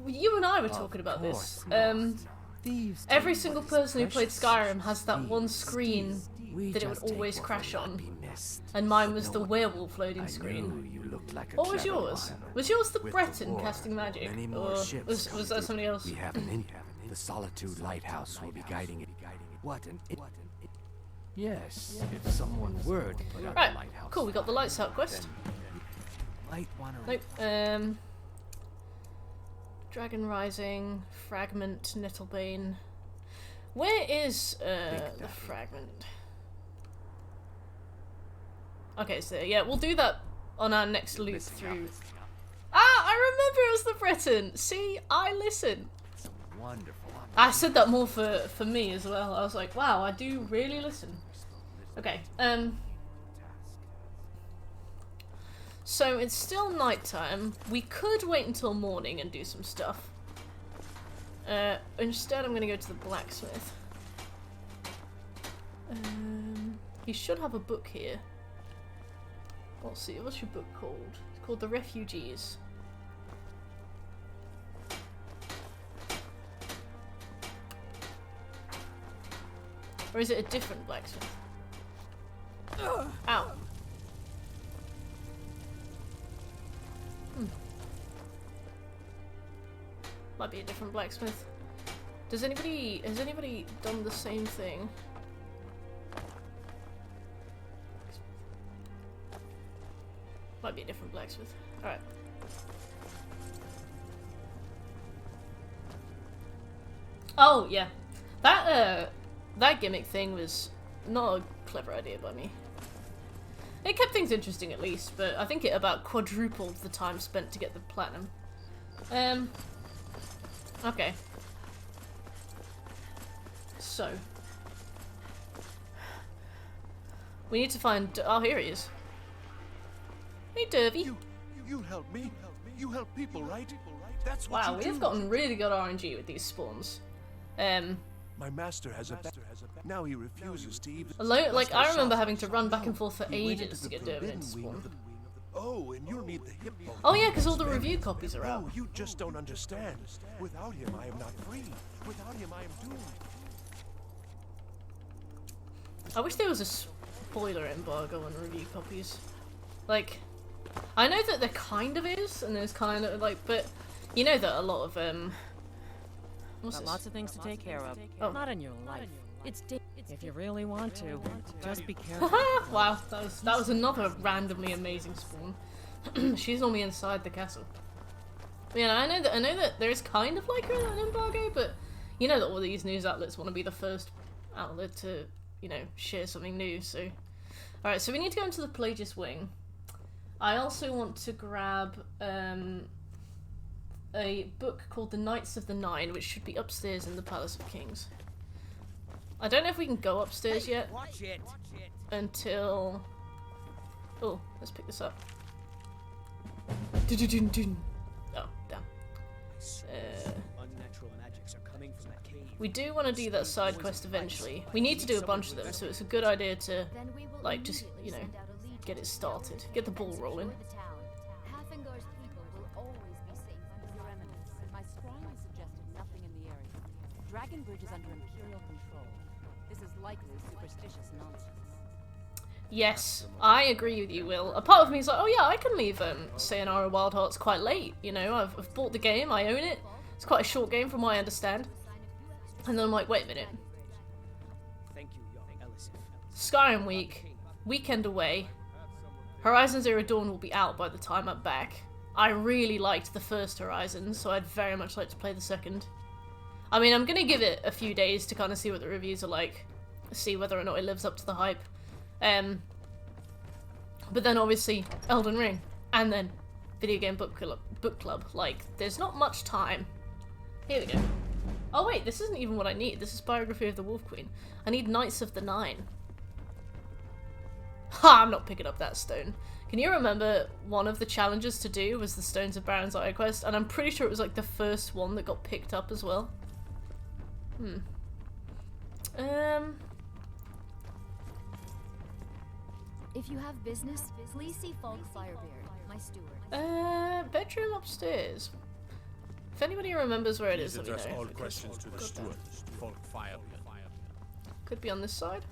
[SPEAKER 1] you and I were talking about this. Every single person who played Skyrim has that one screen that it would always crash on, and mine was the werewolf loading screen. What was yours? Was yours the Breton casting magic, or was that somebody else?
[SPEAKER 3] We have an income. The Solitude Lighthouse will be guiding it. What an yes, if someone were to put out
[SPEAKER 1] Right,
[SPEAKER 3] a lighthouse.
[SPEAKER 1] cool. We got the lights out quest.
[SPEAKER 3] Might want to.
[SPEAKER 1] Nope. Dragon Rising, Fragment, Nettlebane. Where is the fragment? Okay, so yeah, we'll do that on our next loop through. Ah, I remember it was the Breton. See, I listen.
[SPEAKER 3] Wonderful.
[SPEAKER 1] I said that more for me as well. I was like, wow, I do really listen. Okay. So it's still nighttime. We could wait until morning and do some stuff. Instead, I'm gonna go to the blacksmith. He should have a book here. Let's see, what's your book called? It's called The Refugees. Or is it a different blacksmith? Ow. Might be a different blacksmith. Has anybody done the same thing? Might be a different blacksmith. Alright. Oh, yeah. That gimmick thing was not a clever idea by me. It kept things interesting at least, but I think it about quadrupled the time spent to get the platinum. Okay. So. We need to find... Oh, here he is. Hey, Dervy.
[SPEAKER 20] You help me. You help people, right? That's what
[SPEAKER 1] Wow,
[SPEAKER 20] you
[SPEAKER 1] we
[SPEAKER 20] do.
[SPEAKER 1] have gotten really good RNG with these spawns.
[SPEAKER 20] My master has a now he refuses to even.
[SPEAKER 1] Like, I remember having to run back and forth for ages to get Dervin to spawn.
[SPEAKER 20] Oh, and you'll need the hip.
[SPEAKER 1] Oh yeah, because all the review copies are out.
[SPEAKER 20] No, you just don't understand. Without him, I am not free. Without him, I am doomed.
[SPEAKER 1] I wish there was a spoiler embargo on review copies. Like, I know that there kind of is, and there's kind of like, but you know that a lot of what's
[SPEAKER 16] Got
[SPEAKER 1] this?
[SPEAKER 16] lots of things to take care of.
[SPEAKER 1] Oh.
[SPEAKER 16] Not in your life. If you really want to, just be careful.
[SPEAKER 1] Wow, that was another randomly amazing spawn. She's normally inside the castle. Yeah, I know that there is kind of like an embargo, but you know that all these news outlets want to be the first outlet to, you know, share something new. So, all right, so we need to go into the Pelagius wing. I also want to grab a book called The Knights of the Nine, which should be upstairs in the Palace of Kings. I don't know if we can go upstairs yet until... Oh, let's pick this up. Dun-dun-dun-dun. Oh, damn.
[SPEAKER 8] Unnatural magics are coming from that cave.
[SPEAKER 1] We do want to do that side quest eventually. We need to do a bunch of them, so it's a good idea to, like, just, you know, get it started. Get the ball rolling.
[SPEAKER 7] Hafingar's people will always be safe under your eminence. My strongly suggested nothing in the area. Dragon Bridge is under Imperial control. This is likely superstitious nonsense.
[SPEAKER 1] Yes, I agree with you, Will. A part of me is like, oh yeah, I can leave Sayonara Wild Hearts quite late, you know, I've bought the game, I own it. It's quite a short game from what I understand. And then I'm like, wait a minute.
[SPEAKER 8] Thank you, young Elisif.
[SPEAKER 1] Skyrim week, weekend away. Horizon Zero Dawn will be out by the time I'm back. I really liked the first Horizon, so I'd very much like to play the second. I mean, I'm gonna give it a few days to kind of see what the reviews are like, see whether or not it lives up to the hype. But then obviously Elden Ring, and then Video Game Book Club. Like, there's not much time. Here we go. Oh wait, this isn't even what I need. This is Biography of the Wolf Queen. I need Knights of the Nine. Ha! I'm not picking up that stone. Can you remember one of the challenges to do was the Stones of Baron's Eye quest? And I'm pretty sure it was like the first one that got picked up as well.
[SPEAKER 17] If you have business, please see Falk Firebeard, my steward.
[SPEAKER 1] Bedroom upstairs. If anybody remembers where it is, let me
[SPEAKER 18] Address
[SPEAKER 1] know.
[SPEAKER 18] all questions to the steward, Folk Firebeard.
[SPEAKER 1] Could be on this side.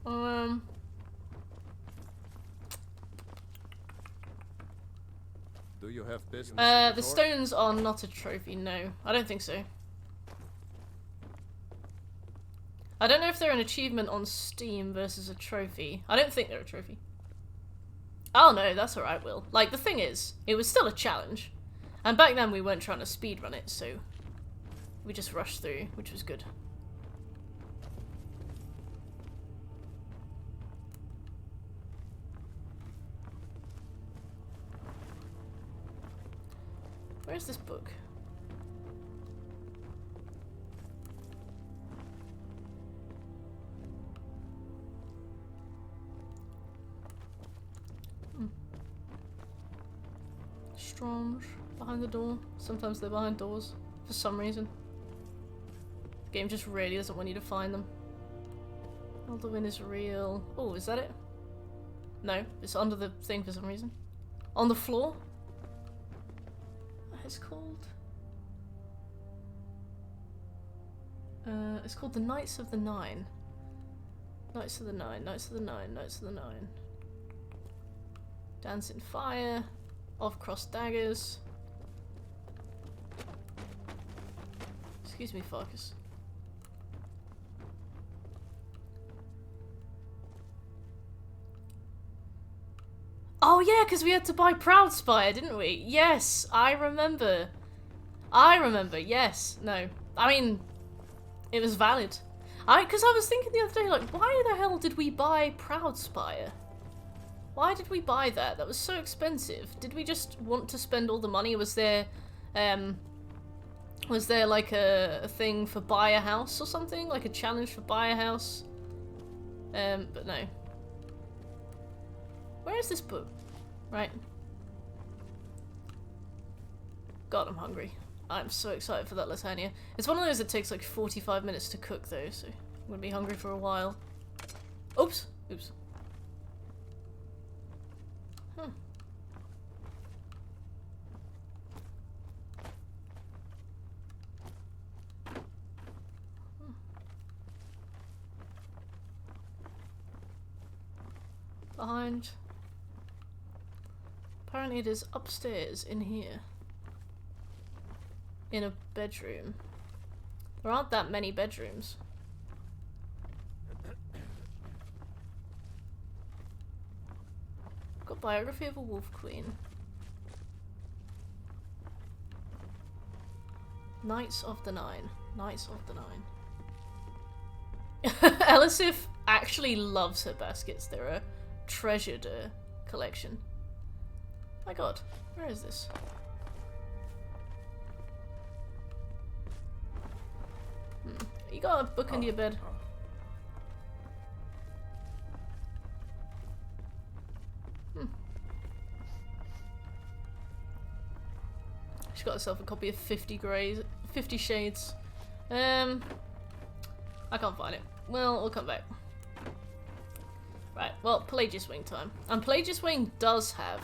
[SPEAKER 2] Do you have business?
[SPEAKER 1] The stones are not a trophy, no. I don't think so. I don't know if they're an achievement on Steam versus a trophy. I don't think they're a trophy. Oh no, that's alright, Will. Like, the thing is, it was still a challenge. And back then we weren't trying to speedrun it, so we just rushed through, which was good. Where's this book? Strange. Behind the door. Sometimes they're behind doors. For some reason. The game just really doesn't want you to find them. Alderwin is real. Oh, is that it? No, it's under the thing for some reason. On the floor? It's called... it's called the Knights of the Nine. Knights of the Nine, Knights of the Nine, Knights of the Nine. Dance in Fire. Off-cross daggers. Excuse me, Farkas. Oh yeah, because we had to buy Proudspire, didn't we? Yes, I remember. Yes. No. I mean, it was valid. Because I was thinking the other day, like, why the hell did we buy Proudspire? Why did we buy that? That was so expensive. Did we just want to spend all the money? Was there like a thing for buy a house or something? Like a challenge for buy a house? But no. Where is this book? Right. God, I'm hungry. I'm so excited for that lasagna. It's one of those that takes like 45 minutes to cook though, so I'm gonna be hungry for a while. Oops. Oops. behind. Apparently it is upstairs in here. In a bedroom. There aren't that many bedrooms. Got biography of a wolf queen. Knights of the Nine. Knights of the Nine. Elisif actually loves her baskets. They're a treasured collection. My god, where is this? You got a book under your bed. She got herself a copy of 50 Shades. I can't find it. Well, we'll come back. Right, well, Pelagius Wing time. And Pelagius Wing does have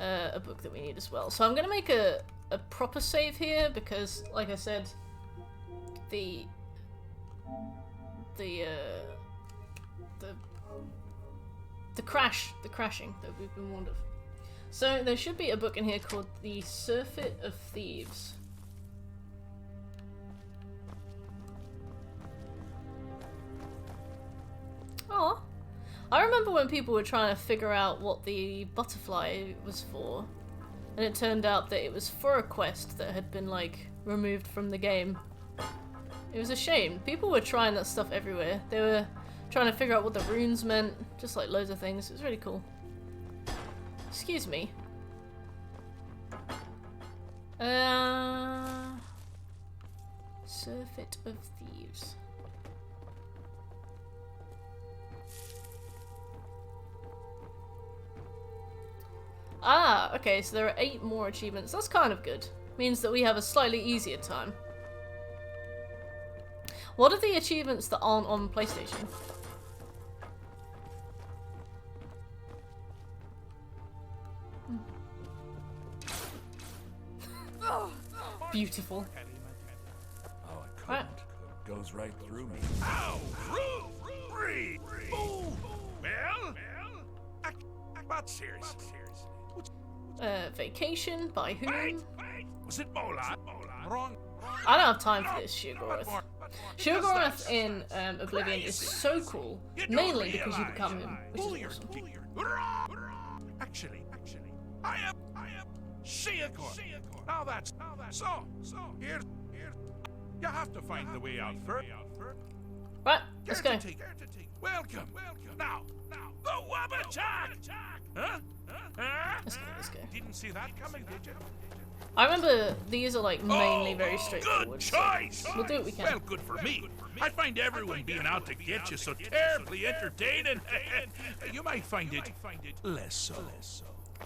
[SPEAKER 1] a book that we need as well. So I'm gonna make a proper save here because, like I said, the crashing that we've been warned of. So there should be a book in here called The Surfeit of Thieves. Oh, I remember when people were trying to figure out what the butterfly was for, and it turned out that it was for a quest that had been, like, removed from the game. It was a shame. People were trying that stuff everywhere. They were trying to figure out what the runes meant, just like loads of things. It was really cool. Excuse me. Surfeit of Thieves. Ah, okay, so there are 8 more achievements. That's kind of good. Means that we have a slightly easier time. What are the achievements that aren't on PlayStation? Beautiful.
[SPEAKER 11] Oh, it couldn't. It goes right through me.
[SPEAKER 10] Ow! Free! Well? But seriously.
[SPEAKER 1] Vacation? By whom?
[SPEAKER 10] Was it Mola? Wrong.
[SPEAKER 1] I don't have time for this, Shugoroth. Shugoroth in Oblivion is so cool, mainly because you become him, which is awesome.
[SPEAKER 10] Actually, I am Shiakor. Now that's so here. You have to find the way out first.
[SPEAKER 1] Right, let's go.
[SPEAKER 10] Welcome. Now, the Wabachak! Huh?
[SPEAKER 1] Let's go.
[SPEAKER 10] Didn't see that coming, did you?
[SPEAKER 1] I remember these are like mainly very straightforward.
[SPEAKER 10] Good choice!
[SPEAKER 1] So we'll do what we can.
[SPEAKER 10] Well, good for me. I find everyone being out to get you so terribly entertaining. You might find it less so.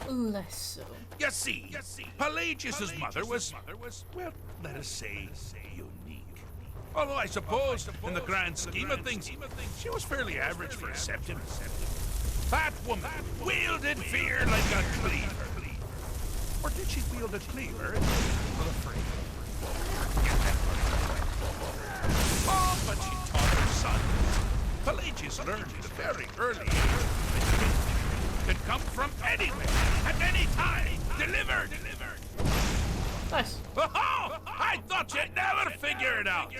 [SPEAKER 1] Less so.
[SPEAKER 10] You see, Pelagius's mother was, well, let us say, unique. Although I suppose, in the grand scheme of things, she was fairly average for a septim. That woman wielded fear like a cleaver. Or did she wield a cleaver with a frame? Oh, but she taught her son. Pelagius learned at a very early age that could come from anywhere, at any time, delivered.
[SPEAKER 1] Nice.
[SPEAKER 10] Oh, I thouut you'd never figure it out.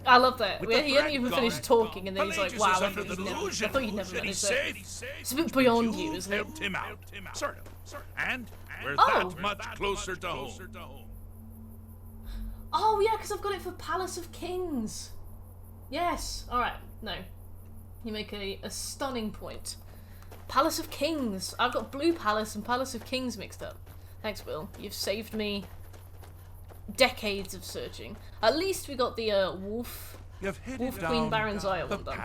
[SPEAKER 1] I love that. He hadn't even finished talking, and then he's like, "Wow, I thought you'd never manage that." It's a bit beyond you, isn't it?
[SPEAKER 10] Helped him out, sort of. And we're that much closer to home.
[SPEAKER 1] Oh yeah, because I've got it for Palace of Kings. Yes. All right. No, you make a stunning point. Palace of Kings. I've got Blue Palace and Palace of Kings mixed up. Thanks, Will. You've saved me decades of searching. At least we got the Wolf Queen Baron's Isle one done.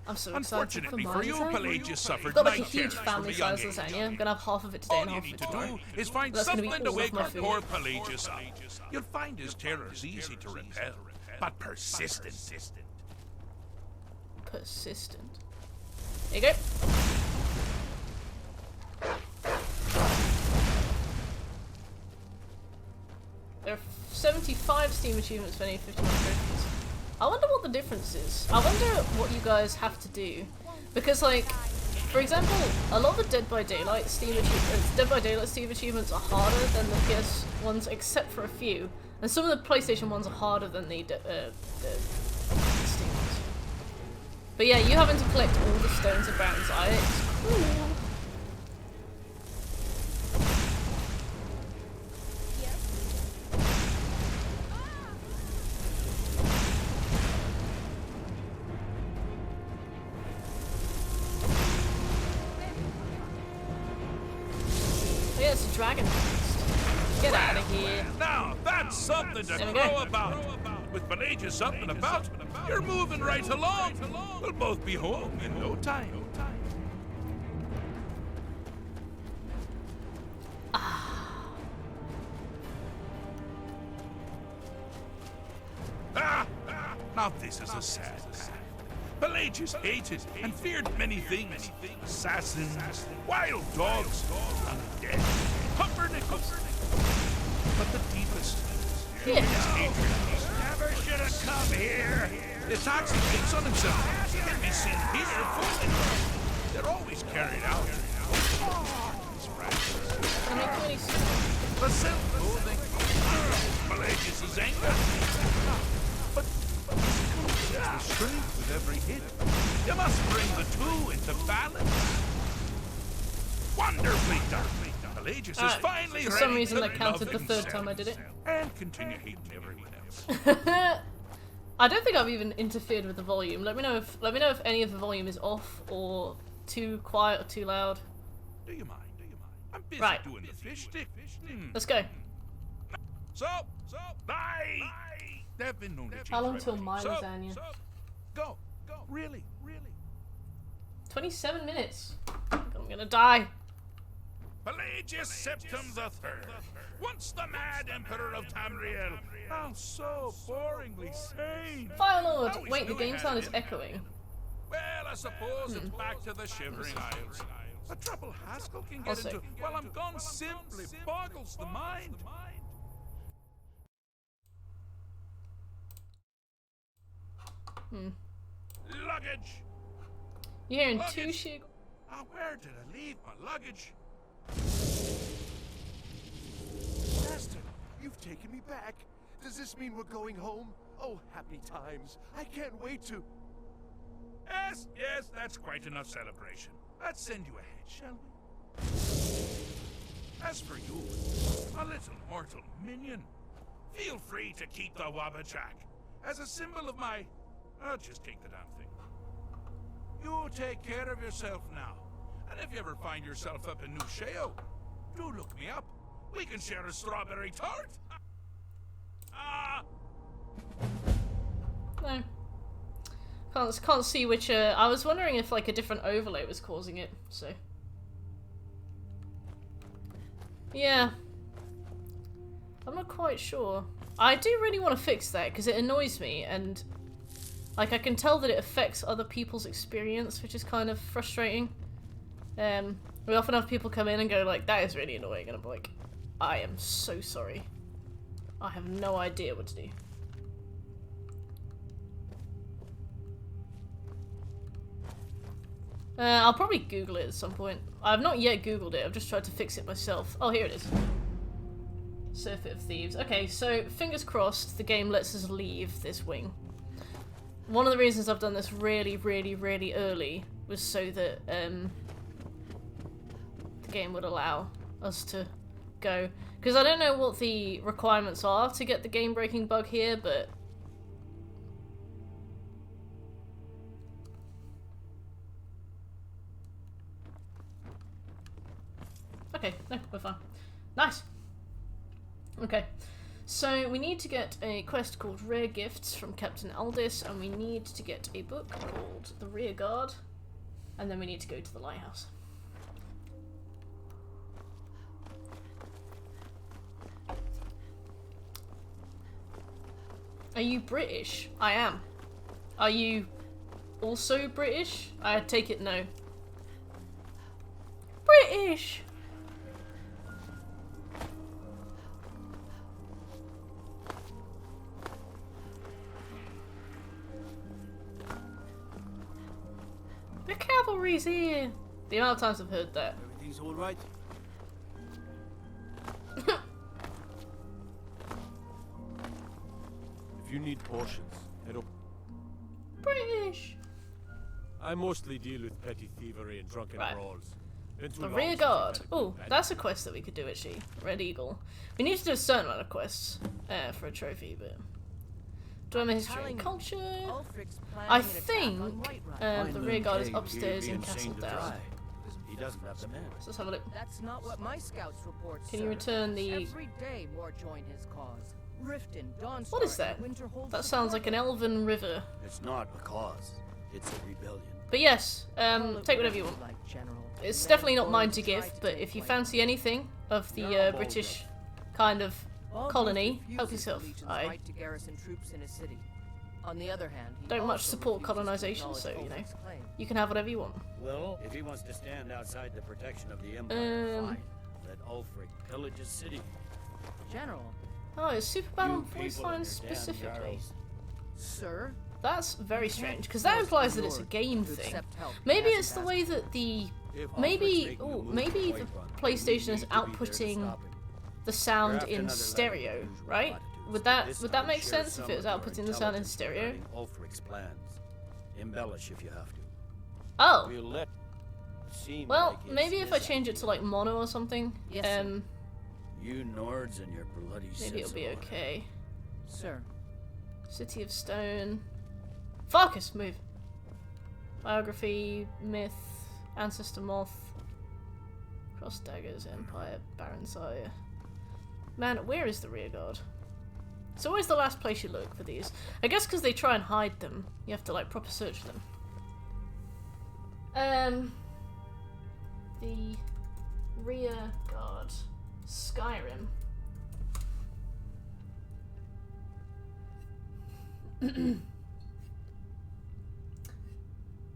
[SPEAKER 1] I'm so excited for mine.
[SPEAKER 10] You, Pelagius suffered
[SPEAKER 1] I've got like a huge family size lasagna. I'm gonna have half of it today and half of it tomorrow.
[SPEAKER 10] Do is find something to wake our poor Pelagius up. You'll find his terrors easy to repel, but persistent.
[SPEAKER 1] Persistent. There you go. There are 75 Steam achievements for any 51 trophies. I wonder what the difference is. I wonder what you guys have to do Because, like, for example, a lot of the Dead by Daylight Steam achievements are harder than the PS ones, except for a few. And some of the PlayStation ones are harder than the Steam ones. But yeah, you having to collect all the stones of Baron's Eye, it's cool. Yeah, it's a dragon beast. Get out of here.
[SPEAKER 10] Now, that's something to crow about. With Pelagius up and about, you're moving right along. We'll both be home in no time. Now this is a sad path. Pelagius hated and feared many things. Assassins, wild dogs, undead, pumpernickels. But the deepest, hatred never should have come here. The toxic takes on himself. Can be seen here fully. They're always carried out. The self-loathing, Pelagius' anger. But the strength with every hit. You must bring the two into balance. Wonderfully done. Pelagius is finally
[SPEAKER 1] for some reason that counted the third time I did it.
[SPEAKER 10] And continue hating everyone else.
[SPEAKER 1] I don't think I've even interfered with the volume. Let me know if any of the volume is off or too quiet or too loud.
[SPEAKER 10] Do you mind? I'm busy doing the fish stick.
[SPEAKER 1] Let's go.
[SPEAKER 10] So, bye.
[SPEAKER 1] How long till my lasagna?
[SPEAKER 10] Go. Really.
[SPEAKER 1] 27 minutes. I'm gonna die.
[SPEAKER 10] Pelagius Septim III, once the mad emperor of Tamriel, now so boringly sane.
[SPEAKER 1] Fire Lord! Wait, the game sound is echoing.
[SPEAKER 10] Well, I suppose it's back to the Shivering Isles. The trouble Haskell can get into while I'm gone simply boggles the mind. Luggage!
[SPEAKER 1] You're hearing two shit.
[SPEAKER 10] Where did I leave my luggage?
[SPEAKER 18] Master, you've taken me back. Does this mean we're going home? Oh, happy times. I can't wait to...
[SPEAKER 10] Yes, that's quite enough celebration. Let's send you ahead, shall we? As for you, a little mortal minion, feel free to keep the Wabachak as a symbol of my... I'll just take the damn thing. You take care of yourself now. And if you ever find yourself up in New Sheo, do look me up. We can share a strawberry tart.
[SPEAKER 1] No. Can't see which, I was wondering if, like, a different overlay was causing it, so... Yeah. I'm not quite sure. I do really want to fix that, because it annoys me, and... Like, I can tell that it affects other people's experience, which is kind of frustrating. We often have people come in and go like, that is really annoying, and I'm like, I am so sorry. I have no idea what to do. I'll probably Google it at some point. I've not yet Googled it, I've just tried to fix it myself. Oh, here it is. Surfeit of Thieves. Okay, so fingers crossed the game lets us leave this wing. One of the reasons I've done this really early was so that the game would allow us to go. Because I don't know what the requirements are to get the game-breaking bug here, but... Okay, no, we're fine. Nice! Okay. So we need to get a quest called Rare Gifts from Captain Aldis, and we need to get a book called The Rear Guard, and then we need to go to the lighthouse. Are you British? I am. Are you also British? I take it no. British! cavalry's here! The amount of times I've heard that.
[SPEAKER 6] Everything's all right.
[SPEAKER 18] If you need potions, head up.
[SPEAKER 1] British!
[SPEAKER 18] I mostly deal with petty thievery and drunken brawls.
[SPEAKER 1] The rear guard. Oh, that's a quest that we could do actually. Red Eagle. We need to do a certain amount of quests for a trophy, but do I have history and culture? I think the rear guard is upstairs in Castle Down.
[SPEAKER 6] He doesn't have the men.
[SPEAKER 1] So let's have a look.
[SPEAKER 13] That's not what my scouts report.
[SPEAKER 1] Can you return the?
[SPEAKER 13] Every day more join his cause. Riften, Dawnstar,
[SPEAKER 1] What is that? That sounds like an elven river.
[SPEAKER 6] It's not a cause. It's a rebellion.
[SPEAKER 1] But yes, take whatever you want. It's definitely not mine to give, but if you fancy anything of the British kind of colony, help yourself. I
[SPEAKER 13] to garrison troops in a city. On the other hand,
[SPEAKER 1] don't much support colonization, so you know, you can have whatever you want.
[SPEAKER 6] Well, if he wants to stand outside the protection of the Empire, fine. Let Ulfric pillage his city.
[SPEAKER 13] General.
[SPEAKER 1] Oh, it's super battle voice lines specifically.
[SPEAKER 13] Sir?
[SPEAKER 1] That's very strange, because that implies that it's a game thing. Maybe it's the way that the... maybe the PlayStation is outputting the sound in stereo, right? Would that make sense if it was outputting the sound in stereo?
[SPEAKER 6] Ulfric's plans. Embellish if you have to.
[SPEAKER 1] Oh. Well,
[SPEAKER 6] like
[SPEAKER 1] maybe if I change it to like mono or something.
[SPEAKER 6] You Nords and your bloody
[SPEAKER 1] maybe it'll be okay.
[SPEAKER 13] Sir.
[SPEAKER 1] City of Stone. Focus, move. Biography, myth, ancestor moth, cross daggers, empire, Baron Sire. Man, where is the rear guard? It's always the last place you look for these. I guess because they try and hide them, you have to like proper search them. The rear guard, Skyrim.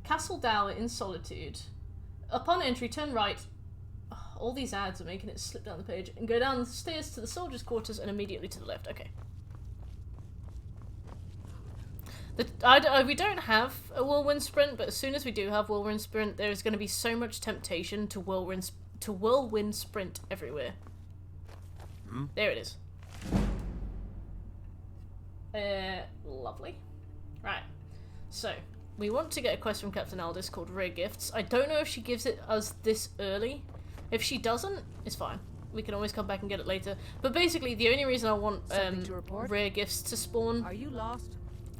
[SPEAKER 1] Castle Dower in Solitude. Upon entry, turn right. Oh, all these ads are making it slip down the page. And go down the stairs to the soldiers' quarters and immediately to the left. Okay. We don't have a whirlwind sprint, but as soon as we do have whirlwind sprint, there is going to be so much temptation to whirlwind sprint everywhere. There it is. Lovely. Right. So, we want to get a quest from Captain Aldous called Rare Gifts. I don't know if she gives it us this early. If she doesn't, it's fine. We can always come back and get it later. But basically, the only reason I want Rare Gifts to spawn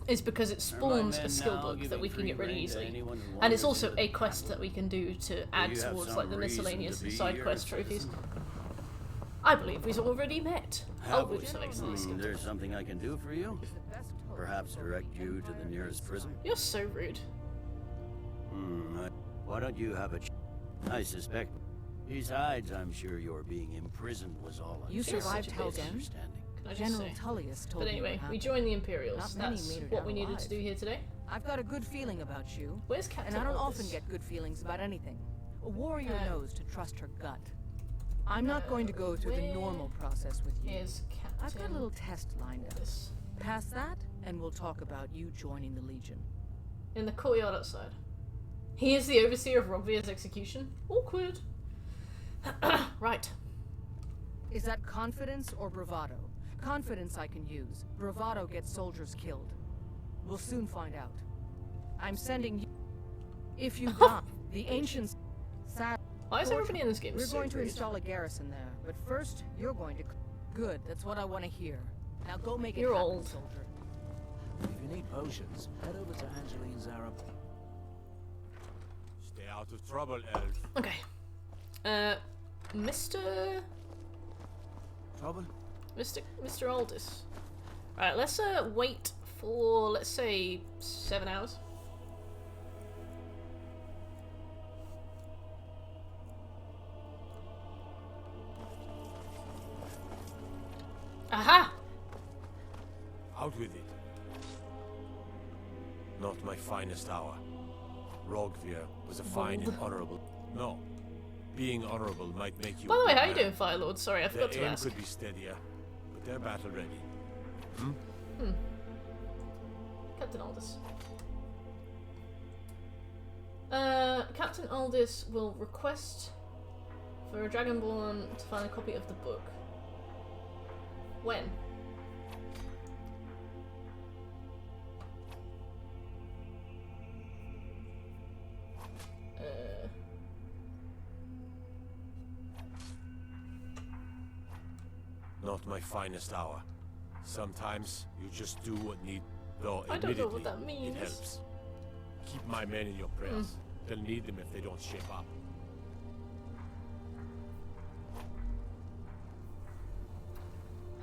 [SPEAKER 1] is because it spawns a skill book that we can get really easily. And it's also a quest that we can do to add towards like the miscellaneous side quest trophies. I believe we've already met.
[SPEAKER 6] There's something I can do for you? Perhaps direct you to the nearest prison?
[SPEAKER 1] You're so rude.
[SPEAKER 6] Why don't you have a I suspect. Besides, I'm sure your being imprisoned was all
[SPEAKER 13] you survived Helgen? General Tullius told
[SPEAKER 1] But anyway, we joined the Imperials. That's what we needed to do here today.
[SPEAKER 13] I've got a good feeling about you.
[SPEAKER 1] Where's Captain
[SPEAKER 13] And I don't
[SPEAKER 1] Aldous?
[SPEAKER 13] often get good feelings about anything. A warrior knows to trust her gut. I'm not going to go through the normal process with you. I've got a little test lined up. Pass that, and we'll talk about you joining the Legion.
[SPEAKER 1] In the courtyard outside. He is the overseer of Rogvir's execution. Awkward. Right.
[SPEAKER 13] Is that confidence or bravado? Confidence I can use. Bravado gets soldiers killed. We'll soon find out. I'm sending you... If you die, the ancients...
[SPEAKER 1] Why is everybody in this game
[SPEAKER 13] We're
[SPEAKER 1] so
[SPEAKER 13] going to
[SPEAKER 1] rude?
[SPEAKER 13] install a garrison there, but first, you're going to... Good, that's what I want to hear. Now go make it
[SPEAKER 1] You're
[SPEAKER 13] happen,
[SPEAKER 1] old.
[SPEAKER 13] soldier.
[SPEAKER 5] If you need potions, head over to Angeline's Arab.
[SPEAKER 18] Stay out of trouble, elf.
[SPEAKER 1] Okay. Mr.
[SPEAKER 18] Trouble?
[SPEAKER 1] Mr. Aldous. Alright, let's wait for, let's say, 7 hours. Aha!
[SPEAKER 18] Out with it. Not my finest hour. Rogvir was a fine and honorable... No. Being honorable might make you...
[SPEAKER 1] By the way, how you
[SPEAKER 18] man.
[SPEAKER 1] doing, Firelord? Sorry, I forgot
[SPEAKER 18] Their
[SPEAKER 1] to
[SPEAKER 18] aim
[SPEAKER 1] ask.
[SPEAKER 18] could be steadier, but they're battle ready.
[SPEAKER 1] Captain Aldous. Captain Aldis will request for a Dragonborn to find a copy of the book. When?
[SPEAKER 18] Not my finest hour. Sometimes you just do what need, though
[SPEAKER 1] I don't know
[SPEAKER 18] admittedly,
[SPEAKER 1] what that means.
[SPEAKER 18] it helps. Keep my men in your prayers. They'll need them if they don't shape up.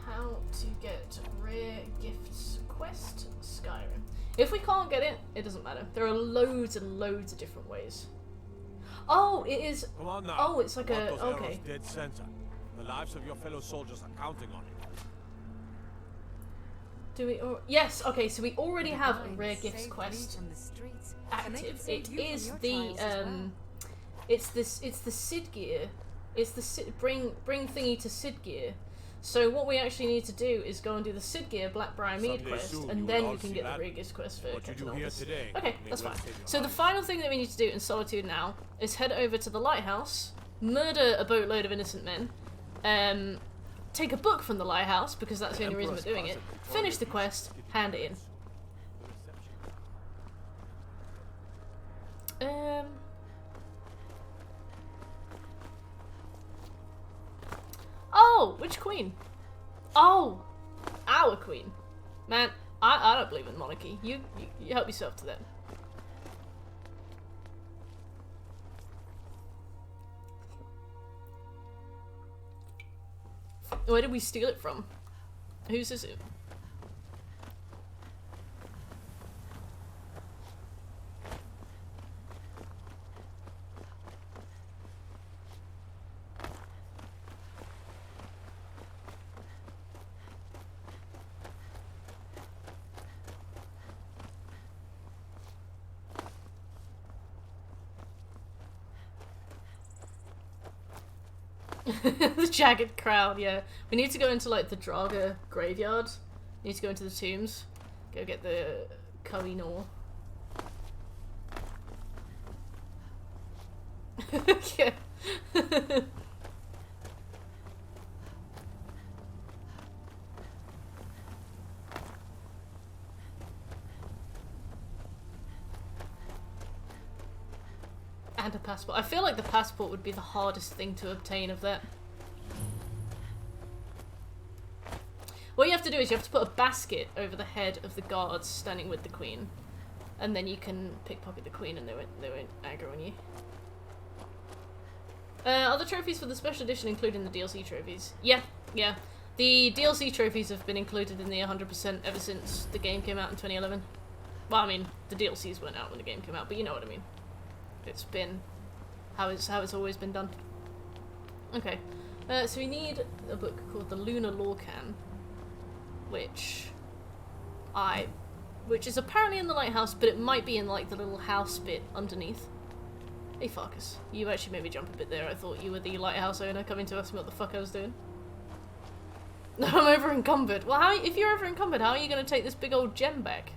[SPEAKER 1] How to get rare gifts quest Skyrim. If we can't get it, it doesn't matter. There are loads and loads of different ways. Oh, it is.
[SPEAKER 18] Come on now.
[SPEAKER 1] Oh, it's like
[SPEAKER 18] You want
[SPEAKER 1] a.
[SPEAKER 18] those
[SPEAKER 1] Okay.
[SPEAKER 18] arrows dead center. The lives of your fellow soldiers are counting on it.
[SPEAKER 1] Do we? Yes. Okay. So we already have a rare gifts quest active. It is the It's this. It's the Sid gear. It's the Sid, bring thingy to Sid gear. So what we actually need to do is go and do the Sid gear Blackbriar Mead quest, and then we can get the rare gifts quest for Captain Aldis. Okay, that's fine. So the final thing that we need to do in Solitude now is head over to the lighthouse, murder a boatload of innocent men, take a book from the lighthouse because that's the only reason we're doing it. Finish the quest, hand it in. Oh, which queen? Oh, our queen. Man, I don't believe in monarchy. You help yourself to that. Where did we steal it from? Whose is it? The jagged crowd, yeah. We need to go into like the Draga graveyard. Need to go into the tombs. Go get the Kohinoor. Yeah. And a passport. I feel like the passport would be the hardest thing to obtain of that. What you have to do is you have to put a basket over the head of the guards standing with the queen. And then you can pickpocket the queen and they won't aggro on you. Other trophies for the special edition including the DLC trophies. Yeah. The DLC trophies have been included in the 100% ever since the game came out in 2011. Well, I mean, the DLCs weren't out when the game came out, but you know what I mean. It's been how it's always been done. Okay, so we need a book called the Lunar Lorcan, which is apparently in the lighthouse, but it might be in like the little house bit underneath. Hey Farkas, you actually made me jump a bit there. I thought you were the lighthouse owner coming to ask me what the fuck I was doing. No, I'm over encumbered. Well, if you're over encumbered, how are you going to take this big old gem back?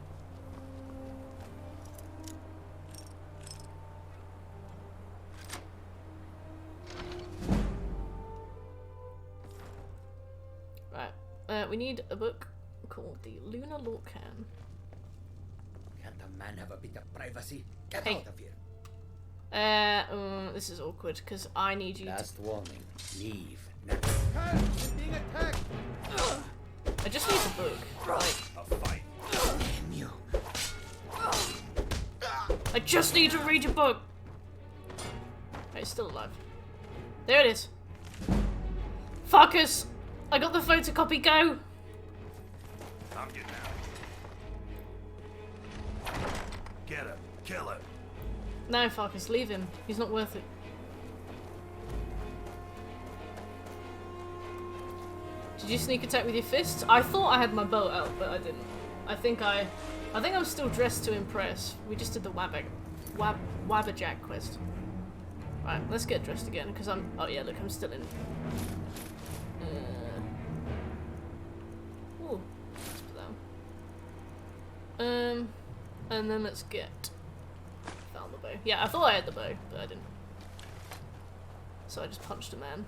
[SPEAKER 1] We need a book called the Lunar Lorcan.
[SPEAKER 20] Can't a man have a bit of privacy? Get
[SPEAKER 1] Hey.
[SPEAKER 20] out of here.
[SPEAKER 1] This is awkward because I need you
[SPEAKER 20] Last warning. Leave.
[SPEAKER 2] Being attacked!
[SPEAKER 1] I just need the book. Like,
[SPEAKER 20] A fight. Damn you.
[SPEAKER 1] I just need to read your book. Right, it's still alive. There it is. Fuckers! I got the photocopy, go!
[SPEAKER 10] I'm getting out. Get him. Kill him.
[SPEAKER 1] No, Farkas, leave him. He's not worth it. Did you sneak attack with your fists? I thought I had my bow out, but I didn't. I think I was still dressed to impress. We just did the Wabberjack quest. Right, let's get dressed again, because oh yeah, look, I'm still in. Ooh, let's put that on. And then let's get found the bow. Yeah, I thought I had the bow, but I didn't. So I just punched a man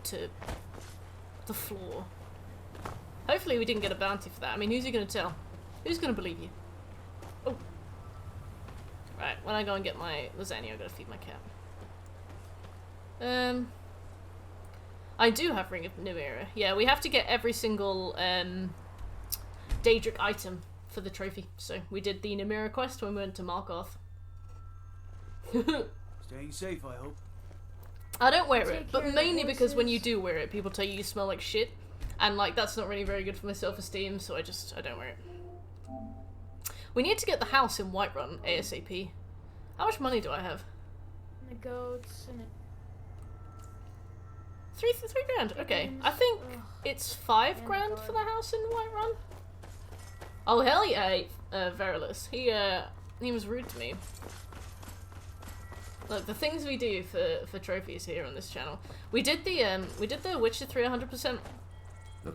[SPEAKER 1] to the floor. Hopefully we didn't get a bounty for that. I mean, who's you gonna tell? Who's gonna believe you? Oh. Right, when I go and get my lasagna, I gotta feed my cat. I do have Ring of New Era. Yeah, we have to get every single Daedric item for the trophy. So we did the Namira quest when we went to Markarth.
[SPEAKER 5] Staying safe, I hope.
[SPEAKER 1] I don't wear it, but mainly because when you do wear it, people tell you smell like shit. And like, that's not really very good for my self-esteem, so I don't wear it. We need to get the house in Whiterun ASAP. How much money do I have?
[SPEAKER 12] And the goats and
[SPEAKER 1] Three grand. Okay, I think it's 5 grand for the house in Whiterun. Oh hell yeah, Verilus. He was rude to me. Look, the things we do for trophies here on this channel. We did the Witcher 3 100%,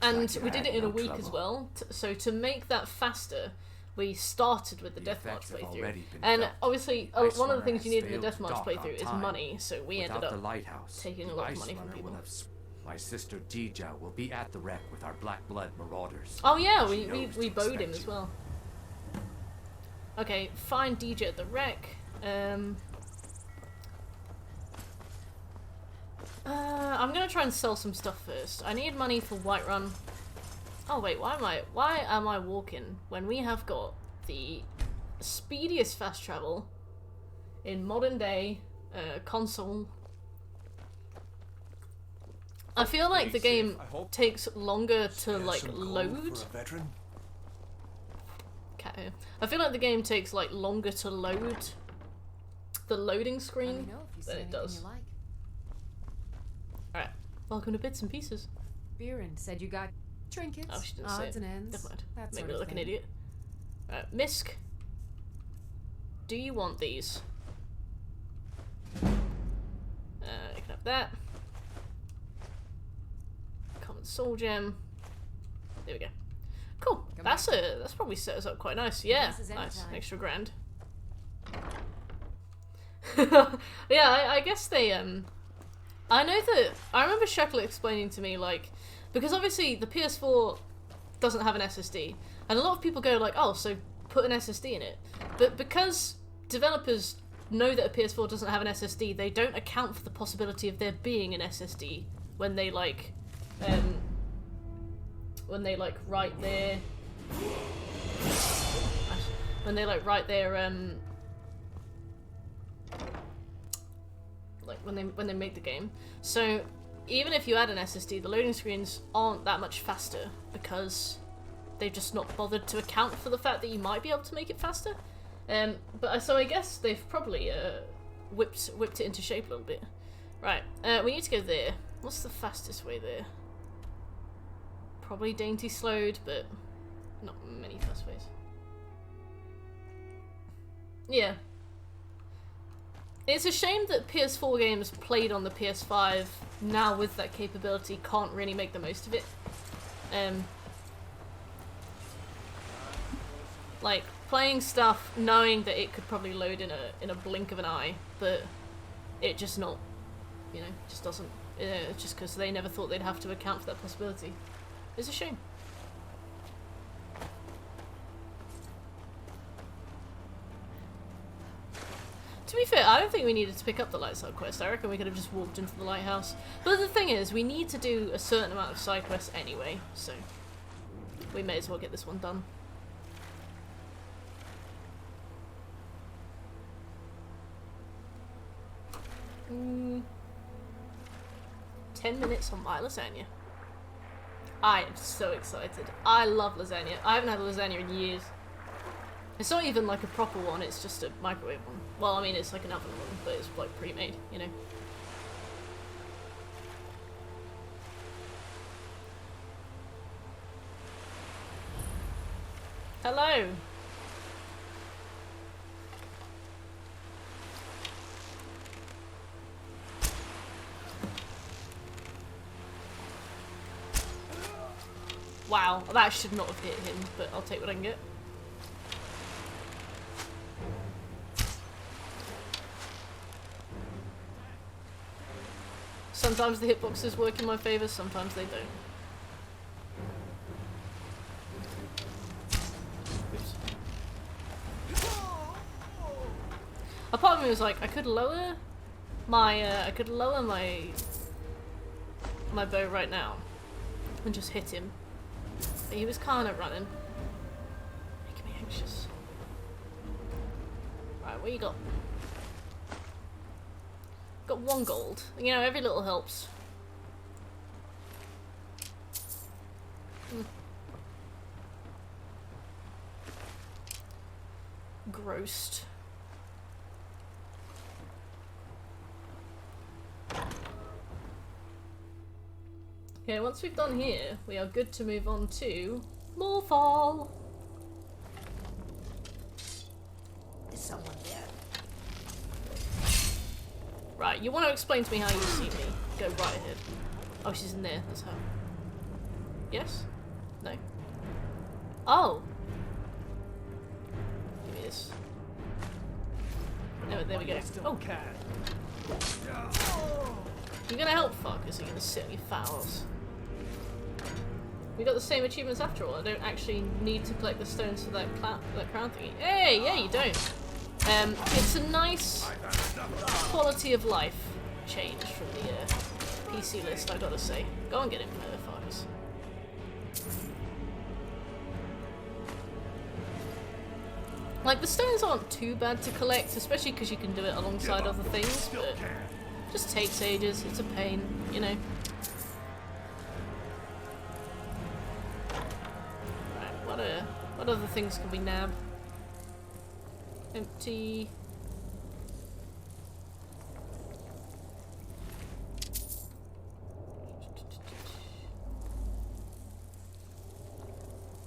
[SPEAKER 1] and we did it in a week as well. So to make that faster, we started with the Deathmarch playthrough. And obviously, one of the things you need in the Deathmarch playthrough is money. So we ended up taking a lot of money from people.
[SPEAKER 3] My sister Dija will be at the wreck with our Black Blood marauders.
[SPEAKER 1] Oh yeah, we bowed him as well. Okay, find Dija at the wreck. I'm gonna try and sell some stuff first. I need money for Whiterun. Oh wait, why am I walking when we have got the speediest fast travel in modern day console? I feel like the game takes longer to like load. Okay. I feel like the game takes like longer to load the loading screen than it does. Alright, welcome to Bits and Pieces.
[SPEAKER 7] Biren said you got trinkets,
[SPEAKER 1] oh, she didn't say
[SPEAKER 7] odds
[SPEAKER 1] it.
[SPEAKER 7] and ends.
[SPEAKER 1] Never mind.
[SPEAKER 7] That
[SPEAKER 1] Make
[SPEAKER 7] sort
[SPEAKER 1] me
[SPEAKER 7] of
[SPEAKER 1] look like an
[SPEAKER 7] thing.
[SPEAKER 1] idiot. Alright, Misk. Do you want these? You can have that. Common Soul Gem. There we go. Cool. That's probably set us up quite nice. Yeah, nice. An extra grand. Yeah, I guess they I know that I remember Sheckler explaining to me, like, because obviously the PS4 doesn't have an SSD, and a lot of people go like, oh, so put an SSD in it. But because developers know that a PS4 doesn't have an SSD, they don't account for the possibility of there being an SSD when they like write their like when they make the game. So even if you add an SSD, the loading screens aren't that much faster because they've just not bothered to account for the fact that you might be able to make it faster. So I guess they've probably whipped it into shape a little bit. Right, we need to go there. What's the fastest way there? Probably Dainty Slowed, but not many fast ways. Yeah. It's a shame that PS4 games played on the PS5 now with that capability can't really make the most of it. Like playing stuff knowing that it could probably load in a blink of an eye, but it just not, you know, just doesn't. Just because they never thought they'd have to account for that possibility. It's a shame. To be fair, I don't think we needed to pick up the light side quest. I reckon we could have just walked into the lighthouse. But the thing is, we need to do a certain amount of side quests anyway, so we may as well get this one done. Mm. 10 minutes on my lasagna. I am so excited. I love lasagna. I haven't had a lasagna in years. It's not even like a proper one, it's just a microwave one. Well, I mean, it's like an oven one, but it's like pre-made, you know? Hello! Wow, that should not have hit him, but I'll take what I can get. Sometimes the hitboxes work in my favour, sometimes they don't. A part of me was like, I could lower my my bow right now and just hit him. But he was kind of running, making me anxious. Right, what you got? Got 1 gold. You know, every little helps. Grossed. Okay, once we've done here, we are good to move on to Moorfall.
[SPEAKER 14] Is someone there?
[SPEAKER 1] Right, you want to explain to me how you see me? Go right ahead. Oh, she's in there. That's how. Yes? No? Oh! Give me this. No, there we go. Oh! You gonna help fuckers? Are you gonna sit on your fouls? We got the same achievements after all. I don't actually need to collect the stones for that crown thingy. Hey! Yeah, you don't. It's a nice quality of life change from the PC list, I gotta say. Go and get him, motherfuckers. Like, the stones aren't too bad to collect, especially because you can do it alongside other things, but just takes ages, it's a pain, you know. Right, what other things can we nab? Empty.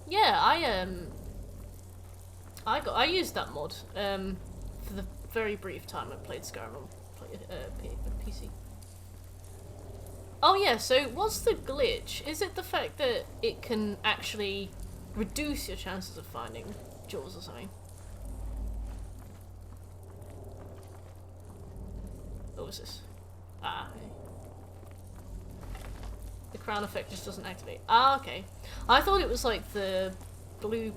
[SPEAKER 1] Yeah, I used that mod for the very brief time I played SKYRIM on PC. Oh yeah, so what's the glitch? Is it the fact that it can actually reduce your chances of finding jewels or something? What was this? Ah, okay. The crown effect just doesn't activate. Ah, okay. I thought it was like the blue...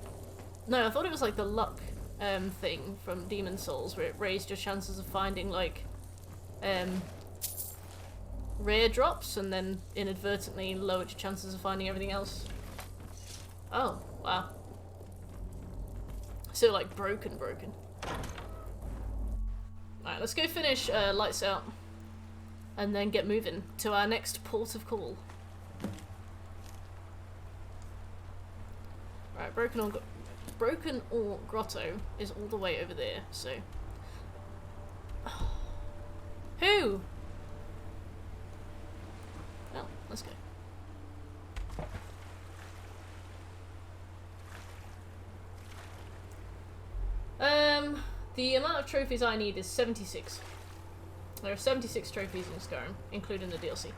[SPEAKER 1] No, I thought it was like the luck thing from Demon Souls, where it raised your chances of finding, like, rare drops, and then inadvertently lowered your chances of finding everything else. Oh, wow. So, like, broken. Alright, let's go finish Lights Out, and then get moving to our next port of call. Right, Broken Ore Grotto is all the way over there, so... Who? Well, let's go. The amount of trophies I need is 76. There are 76 trophies in SKYRIM, including the DLC.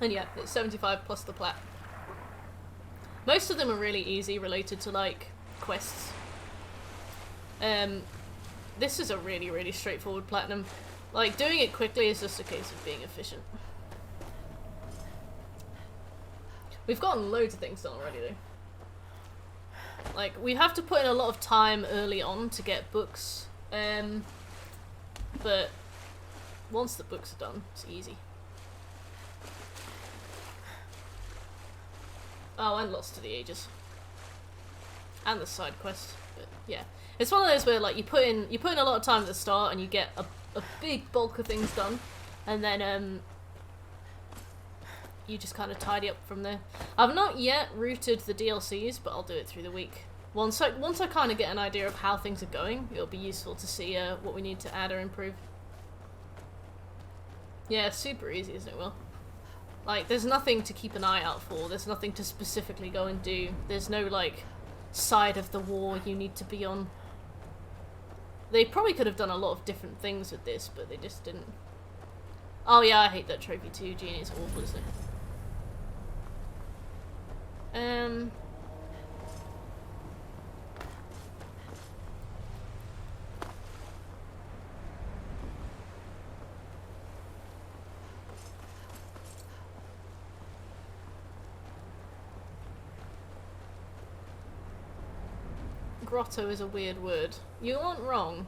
[SPEAKER 1] And yeah, it's 75 plus the plat. Most of them are really easy, related to, like, quests. This is a really straightforward platinum. Like, doing it quickly is just a case of being efficient. We've gotten loads of things done already, though. Like, we have to put in a lot of time early on to get books. But once the books are done, it's easy. Oh, and Lost to the Ages. And the side quest, but yeah. It's one of those where, like, you put in a lot of time at the start and you get a big bulk of things done, and then you just kind of tidy up from there. I've not yet routed the DLCs, but I'll do it through the week. Once I kind of get an idea of how things are going, it'll be useful to see what we need to add or improve. Yeah, super easy, isn't it, Will? Like, there's nothing to keep an eye out for, there's nothing to specifically go and do, there's no, like, side of the war you need to be on. They probably could have done a lot of different things with this, but they just didn't. Oh yeah, I hate that trophy too, Genie, it's awful, isn't it? grotto is a weird word. You aren't wrong.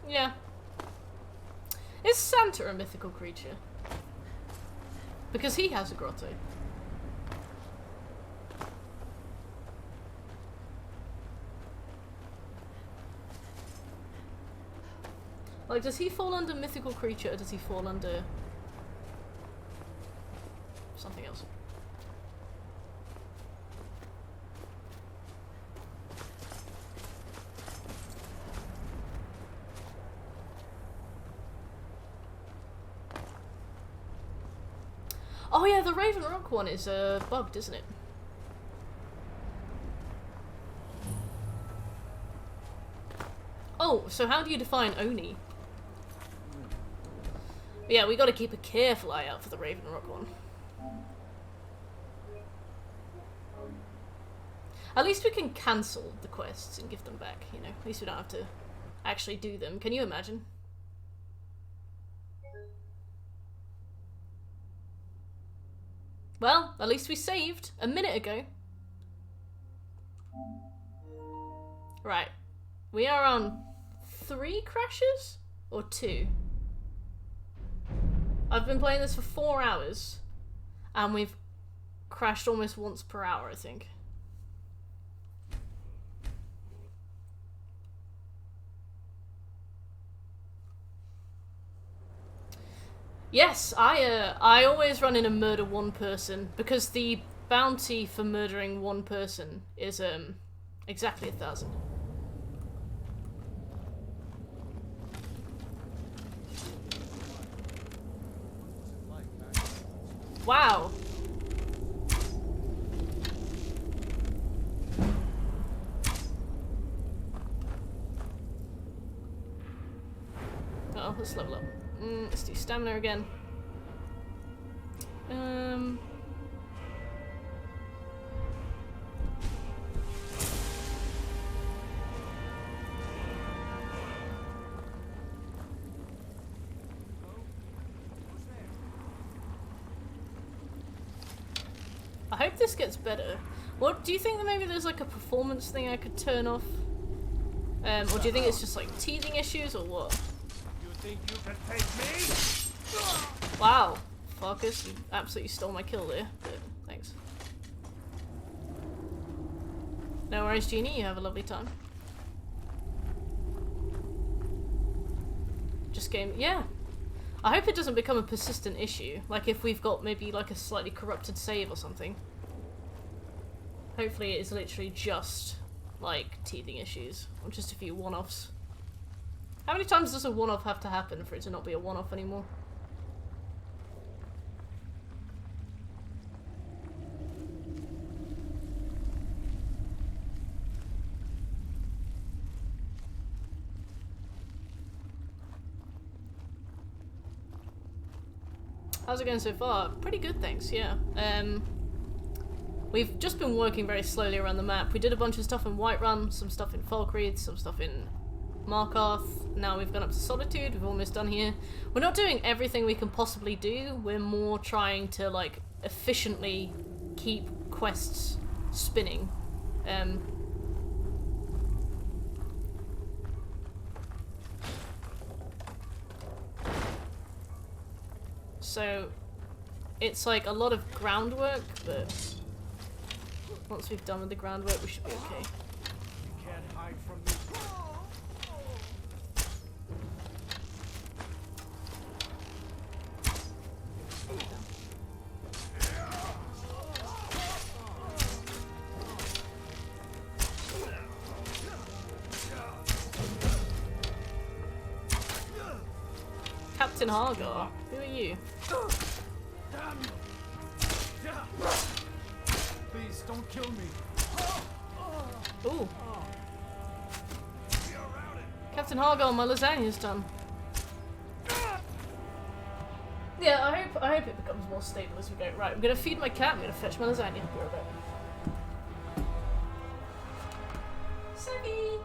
[SPEAKER 1] Yeah. Is Santa a mythical creature? Because he has a grotto. Like, does he fall under mythical creature or does he fall under something else? Oh yeah, the Raven Rock one is bugged, isn't it? Oh, so how do you define Oni? Yeah, we gotta keep a careful eye out for the Raven Rock one. At least we can cancel the quests and give them back, you know? At least we don't have to actually do them. Can you imagine? Well, at least we saved a minute ago. Right. We are on 3 crashes? Or 2? I've been playing this for 4 hours. And we've crashed almost once per hour, I think. Yes, I always run in a murder 1 person because the bounty for murdering 1 person is exactly 1,000. Wow. Oh, let's level up. Let's do stamina again. I hope this gets better. What do you think that maybe there's like a performance thing I could turn off? Or do you think it's just like teething issues or what?
[SPEAKER 10] You think you can take me?
[SPEAKER 1] Wow, Farkas, you absolutely stole my kill there, but thanks. No worries, Genie, you have a lovely time. Just game, yeah. I hope it doesn't become a persistent issue, like if we've got maybe like a slightly corrupted save or something. Hopefully it is literally just like teething issues, or just a few one-offs. How many times does a one-off have to happen for it to not be a one-off anymore? How's it going so far? Pretty good, thanks, yeah. We've just been working very slowly around the map. We did a bunch of stuff in Whiterun, some stuff in Falkreath, some stuff in Markarth. Now we've gone up to Solitude, we've almost done here. We're not doing everything we can possibly do, we're more trying to, like, efficiently keep quests spinning. So, it's like a lot of groundwork, but once we've done with the groundwork, we should be okay.
[SPEAKER 10] You can't hide from me.
[SPEAKER 1] Captain Hargar, who are you?
[SPEAKER 10] Please don't kill me.
[SPEAKER 1] Ooh. Captain Hargar, my lasagna's done. Yeah, I hope it becomes more stable as we go. Right, I'm gonna feed my cat, I'm gonna fetch my lasagna. Be right back. Savvy!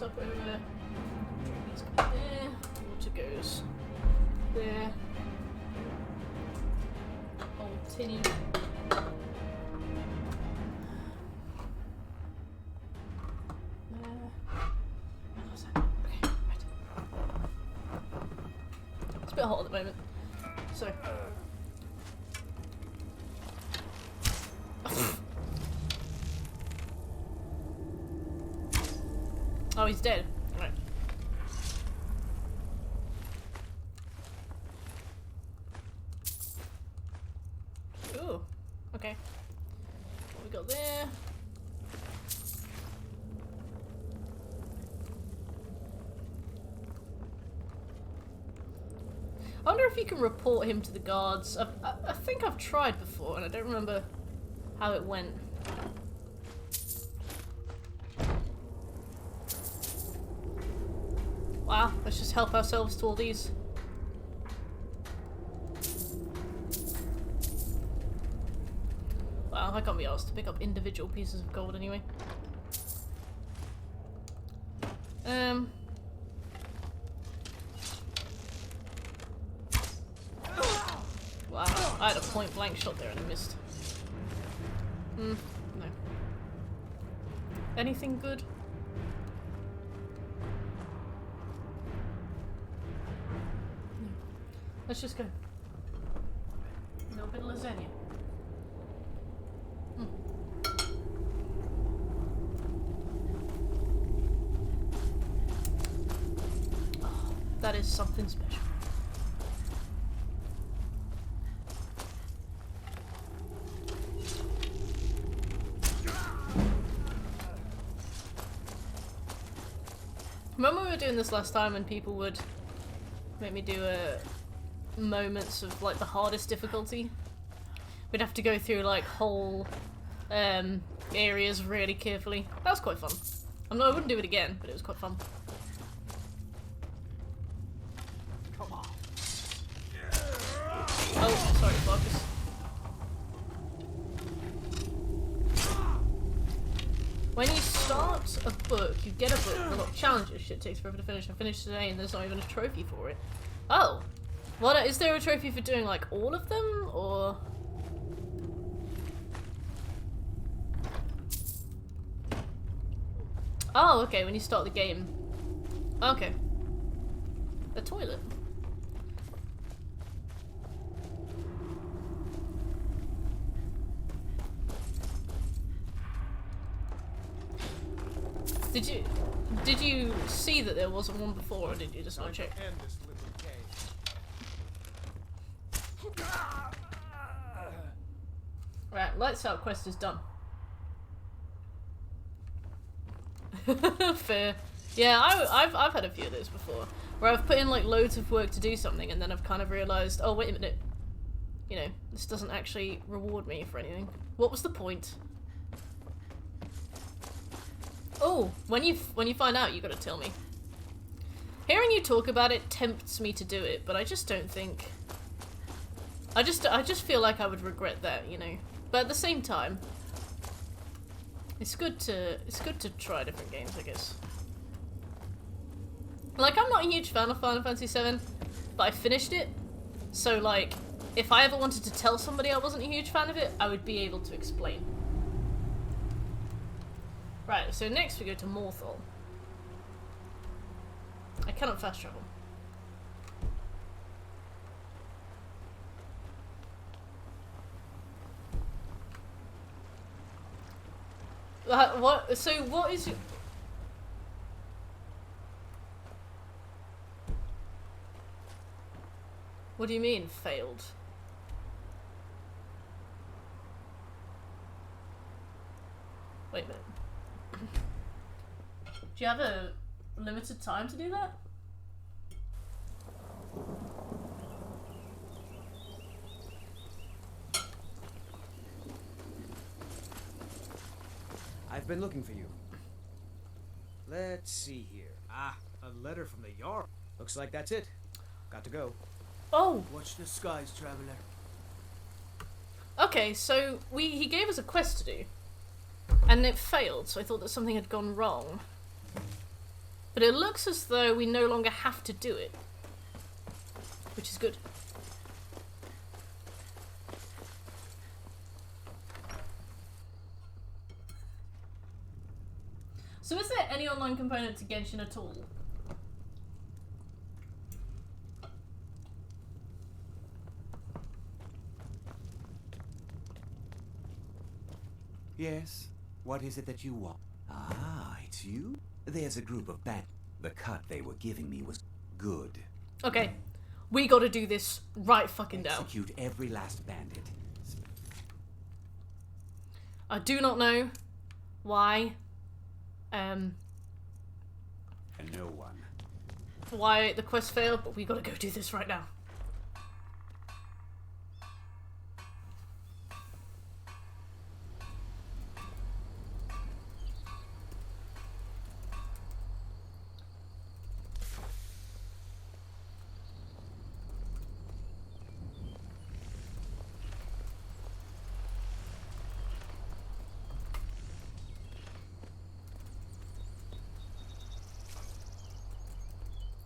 [SPEAKER 1] up over there. Trees go there. Water goes there. Old tinny. It's a bit hot at the moment, so. Oh, he's dead. Right. Ooh. Okay. What we got there? I wonder if you can report him to the guards. I think I've tried before, and I don't remember how it went. Wow, let's just help ourselves to all these. Wow, I can't be asked to pick up individual pieces of gold anyway. Wow, I had a point blank shot there and I missed. No. Anything good? Let's just go. A little bit of lasagna. Oh, that is something special. Remember we were doing this last time and people would make me do moments of like the hardest difficulty? We'd have to go through like whole areas really carefully. That was quite fun. I wouldn't do it again, but it was quite fun.
[SPEAKER 20] Come on.
[SPEAKER 1] Oh, sorry, Marcus. When you start a book, you get a book with a lot of challenges. Shit takes forever to finish. I finished today and there's not even a trophy for it. Oh! What, is there a trophy for doing like all of them, or? Oh, okay, when you start the game. Okay. A toilet. Did you see that there wasn't one before, or did you just not check? Right, lights out quest is done. Fair. Yeah, I've had a few of those before, where I've put in like loads of work to do something, and then I've kind of realised, oh wait a minute, you know, this doesn't actually reward me for anything. What was the point? Oh, when you find out, you gotta tell me. Hearing you talk about it tempts me to do it, but I just don't think. I just feel like I would regret that, you know. But at the same time, it's good to try different games, I guess. Like, I'm not a huge fan of Final Fantasy VII, but I finished it, so like, if I ever wanted to tell somebody I wasn't a huge fan of it, I would be able to explain. Right, so next we go to Morthal. I cannot fast travel. What? So what is it? What do you mean, failed? Wait a minute. Do you have a limited time to do that?
[SPEAKER 8] I've been looking for you. Let's see here. Ah, a letter from the Jarl. Looks like that's it. Got to go.
[SPEAKER 1] Oh!
[SPEAKER 5] Watch the skies, traveler.
[SPEAKER 1] Okay, so he gave us a quest to do. And it failed, so I thought that something had gone wrong. But it looks as though we no longer have to do it. Which is good. So is there any online component to Genshin at all?
[SPEAKER 3] Yes? What is it that you want? Ah, it's you? There's a group of bandits. The cut they were giving me was good.
[SPEAKER 1] Okay. We gotta do this right fucking now.
[SPEAKER 3] Execute every last bandit.
[SPEAKER 1] I do not know why,
[SPEAKER 3] And no one.
[SPEAKER 1] why the quest failed, but we gotta go do this right now.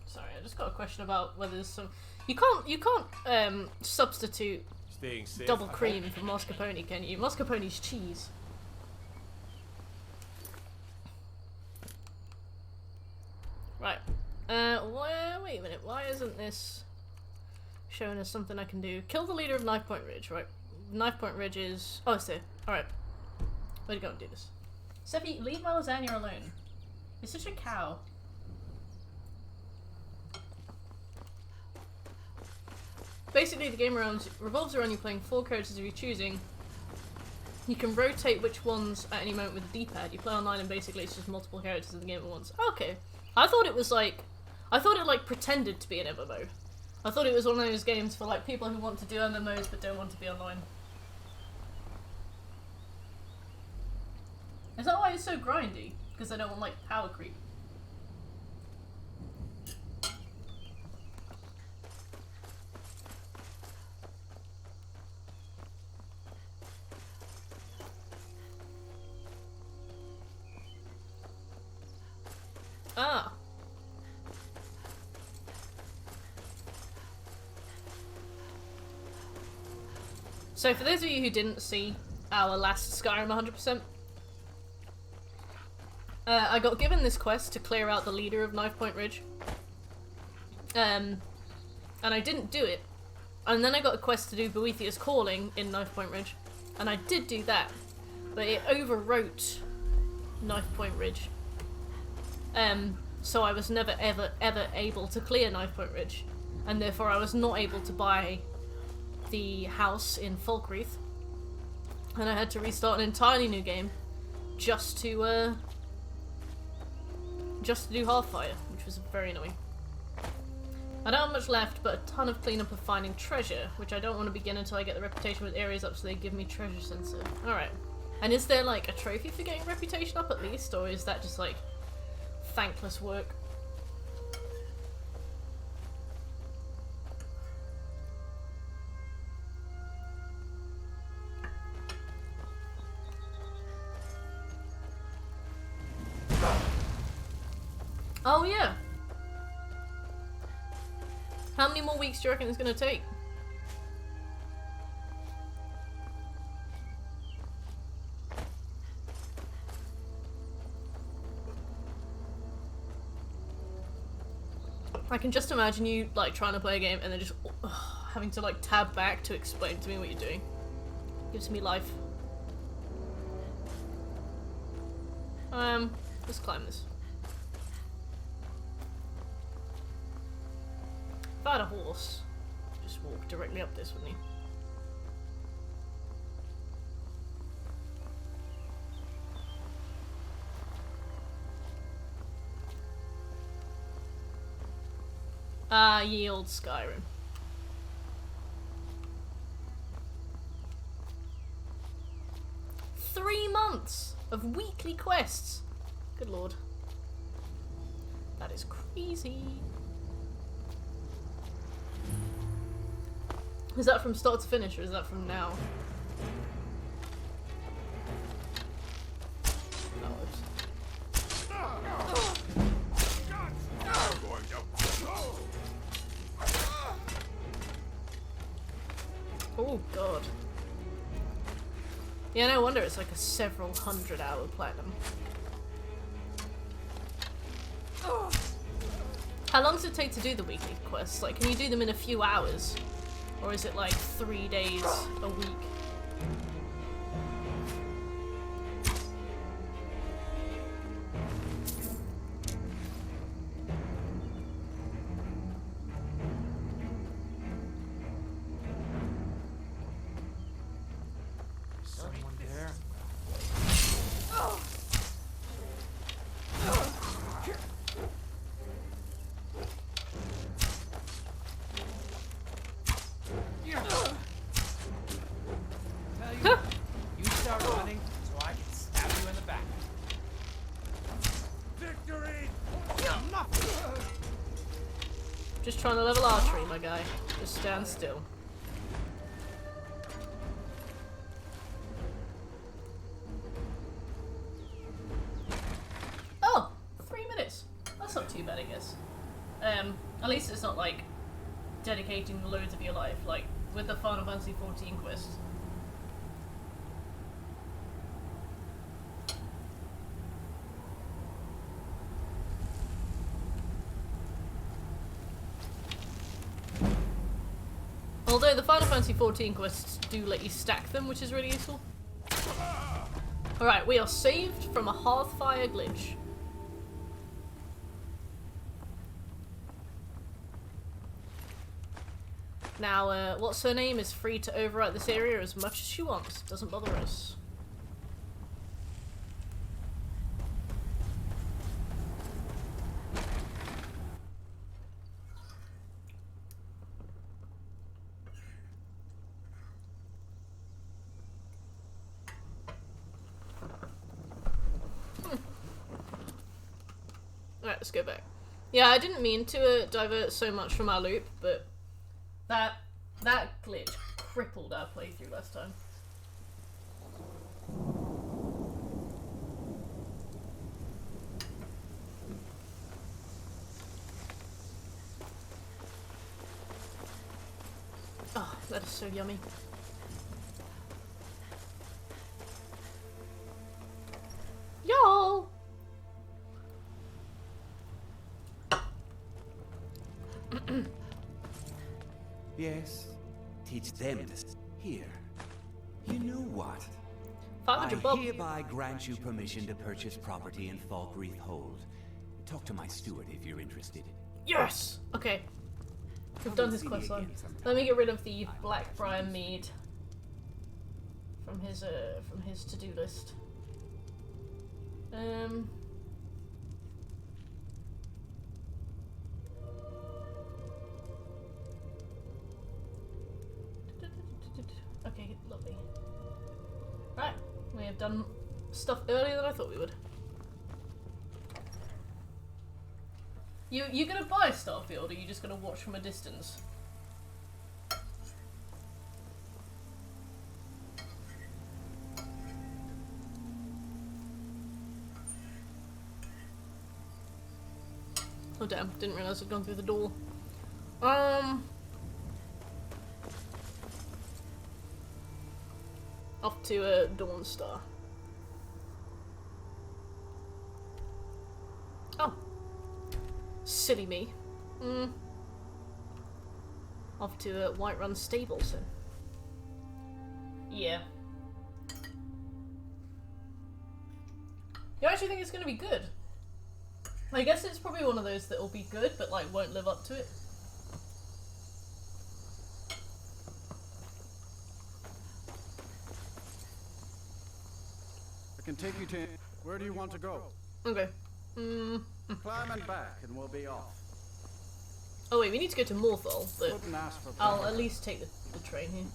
[SPEAKER 1] Sorry, I just got a question about whether there's some. You can't substitute
[SPEAKER 18] Staying safe.
[SPEAKER 1] double cream for mascarpone, can you? Mascarpone's cheese. Right. Wait a minute. Why isn't this showing us something I can do? Kill the leader of Knife Point Ridge. Right. Knife Point Ridge is. Oh, it's there. All right. Way to go and do this. Seppi, leave my lasagna alone. You're such a cow. Basically, the game revolves around you playing 4 characters of your choosing. You can rotate which ones at any moment with the D-pad. You play online and basically it's just multiple characters in the game at once. Okay. I thought it was like... I thought it like pretended to be an MMO. I thought it was one of those games for like people who want to do MMOs but don't want to be online. Is that why it's so grindy? Because they don't want like power creep. Ah. So for those of you who didn't see our last Skyrim 100%, I got given this quest to clear out the leader of Knife Point Ridge. And I didn't do it. And then I got a quest to do Boethiah's Calling in Knife Point Ridge. And I did do that. But it overwrote Knife Point Ridge. So I was never ever able to clear Knife Point Ridge, and therefore I was not able to buy the house in Falkreath, and I had to restart an entirely new game just to do Half-Fire, which was very annoying. I don't have much left, but a ton of cleanup of finding treasure, which I don't want to begin until I get the reputation with areas up so they give me treasure sensor. Alright. And is there like a trophy for getting reputation up at least, or is that just like thankless work? Oh yeah. How many more weeks do you reckon it's gonna take? I can just imagine you like trying to play a game and then just having to like tab back to explain to me what you're doing. Gives me life. Let's climb this. If I had a horse, just walk directly up this, wouldn't he? Ah, ye old Skyrim. Three months of weekly quests. Good lord. That is crazy. Is that from start to finish, or is that from now? Yeah, no wonder it's like a several 100-hour platinum. How long does it take to do the weekly quests? Like, can you do them in a few hours? Or is it like 3 days a week?
[SPEAKER 8] Someone there. You start running so I can stab you in the back. Victory!
[SPEAKER 1] Just trying to level archery, my guy. Just stand still. Oh! 3 minutes. That's not too bad, I guess. At least it's not like dedicating loads of your life, like with the Final Fantasy 14 quest. Although the Final Fantasy 14 quests do let you stack them, which is really useful. Alright, we are saved from a Hearthfire glitch. Now, what's her name is free to overwrite this area as much as she wants. Doesn't bother us. Alright, let's go back. Yeah, I didn't mean to divert so much from our loop, but that glitch crippled our playthrough last time. Oh, that is so yummy. Y'all!
[SPEAKER 3] Yes, teach them this. Here. You know what?
[SPEAKER 1] 500
[SPEAKER 3] I hereby grant you permission to purchase property in Falkreath Hold. Talk to my steward if you're interested.
[SPEAKER 1] Yes! Okay. We've done his questline. Let me get rid of the Blackbriar Mead from his to-do list. Okay, lovely. Right, we have done stuff earlier than I thought we would. You gonna buy Starfield, or are you just gonna watch from a distance? Oh damn, didn't realise I'd gone through the door. Off to Dawnstar. Oh. Silly me. Off to Whiterun Stables then. Yeah. You actually think it's gonna be good? I guess it's probably one of those that will be good, but like won't live up to it.
[SPEAKER 19] I can take you to... Where do you want to go?
[SPEAKER 1] Okay.
[SPEAKER 19] Climb and back and we'll be off.
[SPEAKER 1] Oh wait, we need to go to Morthal, but
[SPEAKER 19] Wouldn't ask for
[SPEAKER 1] I'll at least take the train here.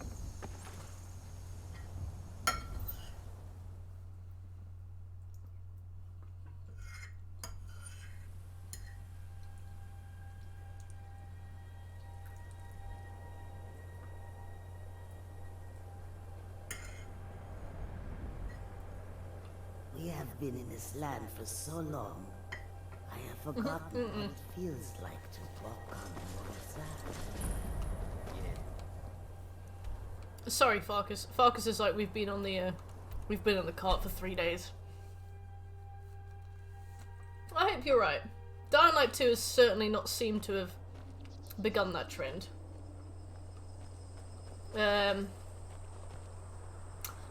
[SPEAKER 14] We have been in this land for so long. I have forgotten what it feels like to walk on the other side.
[SPEAKER 1] Sorry, Farkas. Farkas is like, we've been on the We've been on the cart for 3 days. I hope you're right. Dying Light 2 has certainly not seemed to have begun that trend.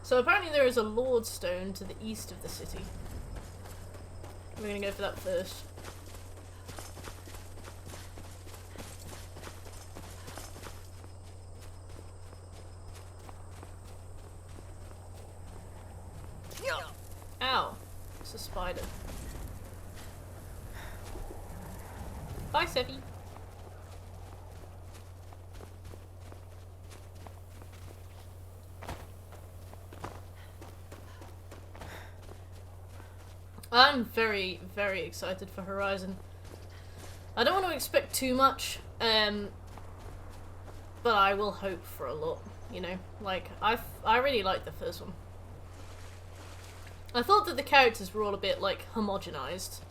[SPEAKER 1] So apparently there is a Lord Stone to the east of the city. We're gonna go for that first. Ow! It's a spider. Bye, Seppi. I'm very, very excited for Horizon. I don't want to expect too much, but I will hope for a lot, you know? Like, I really liked the first one. I thought that the characters were all a bit, like, homogenized.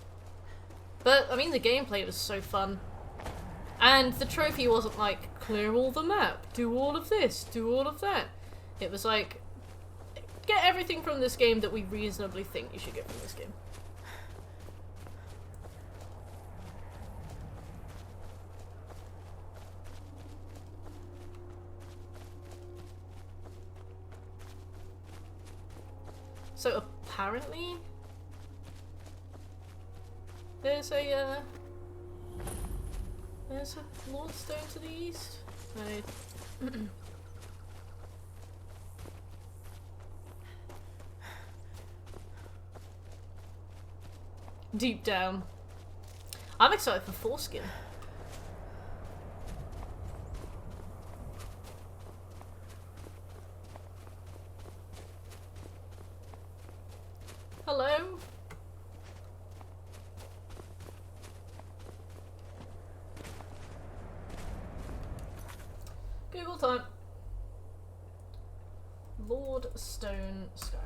[SPEAKER 1] But, I mean, the gameplay was so fun. And the trophy wasn't like, clear all the map, do all of this, do all of that. It was like, get everything from this game that we reasonably think you should get from this game. So apparently, there's a Lord Stone to the east. Deep down, I'm excited for Foreskin. Hello? Google time. Lord Stone Sky.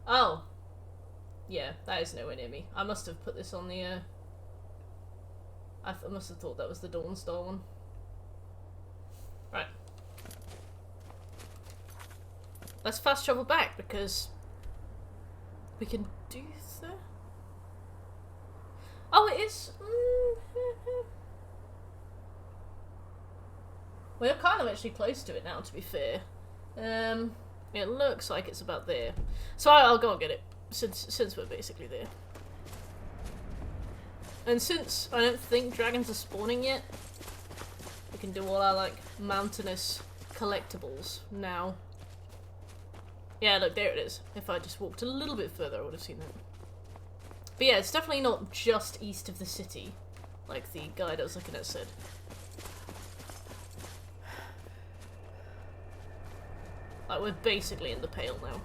[SPEAKER 1] Oh. Yeah, that is nowhere near me. I must have put this on the, I must have thought that was the Dawnstar one. Right. Let's fast travel back, because we can do that. Oh, it is. We're kind of actually close to it now, to be fair. It looks like it's about there. So I'll go and get it, since we're basically there. And since I don't think dragons are spawning yet, we can do all our, like, mountainous collectibles now. Yeah, look, there it is. If I just walked a little bit further, I would have seen that. But yeah, it's definitely not just east of the city, like the guide I was looking at said. Like, we're basically in the Pale now.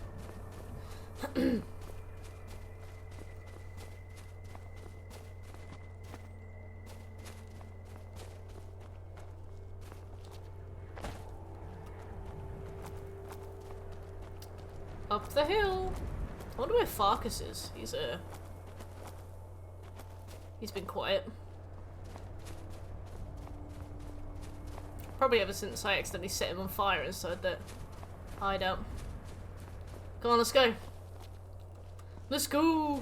[SPEAKER 1] Up the hill! I wonder where Farkas is. He's been quiet. Probably ever since I accidentally set him on fire inside that hideout. Come on, let's go. Let's go!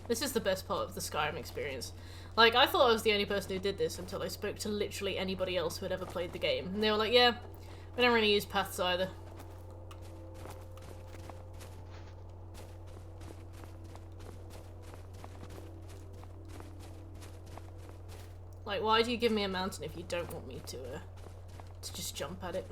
[SPEAKER 1] This is the best part of the Skyrim experience. Like, I thought I was the only person who did this until I spoke to literally anybody else who had ever played the game. And they were like, yeah, we don't really use paths either. Like, why do you give me a mountain if you don't want me to just jump at it?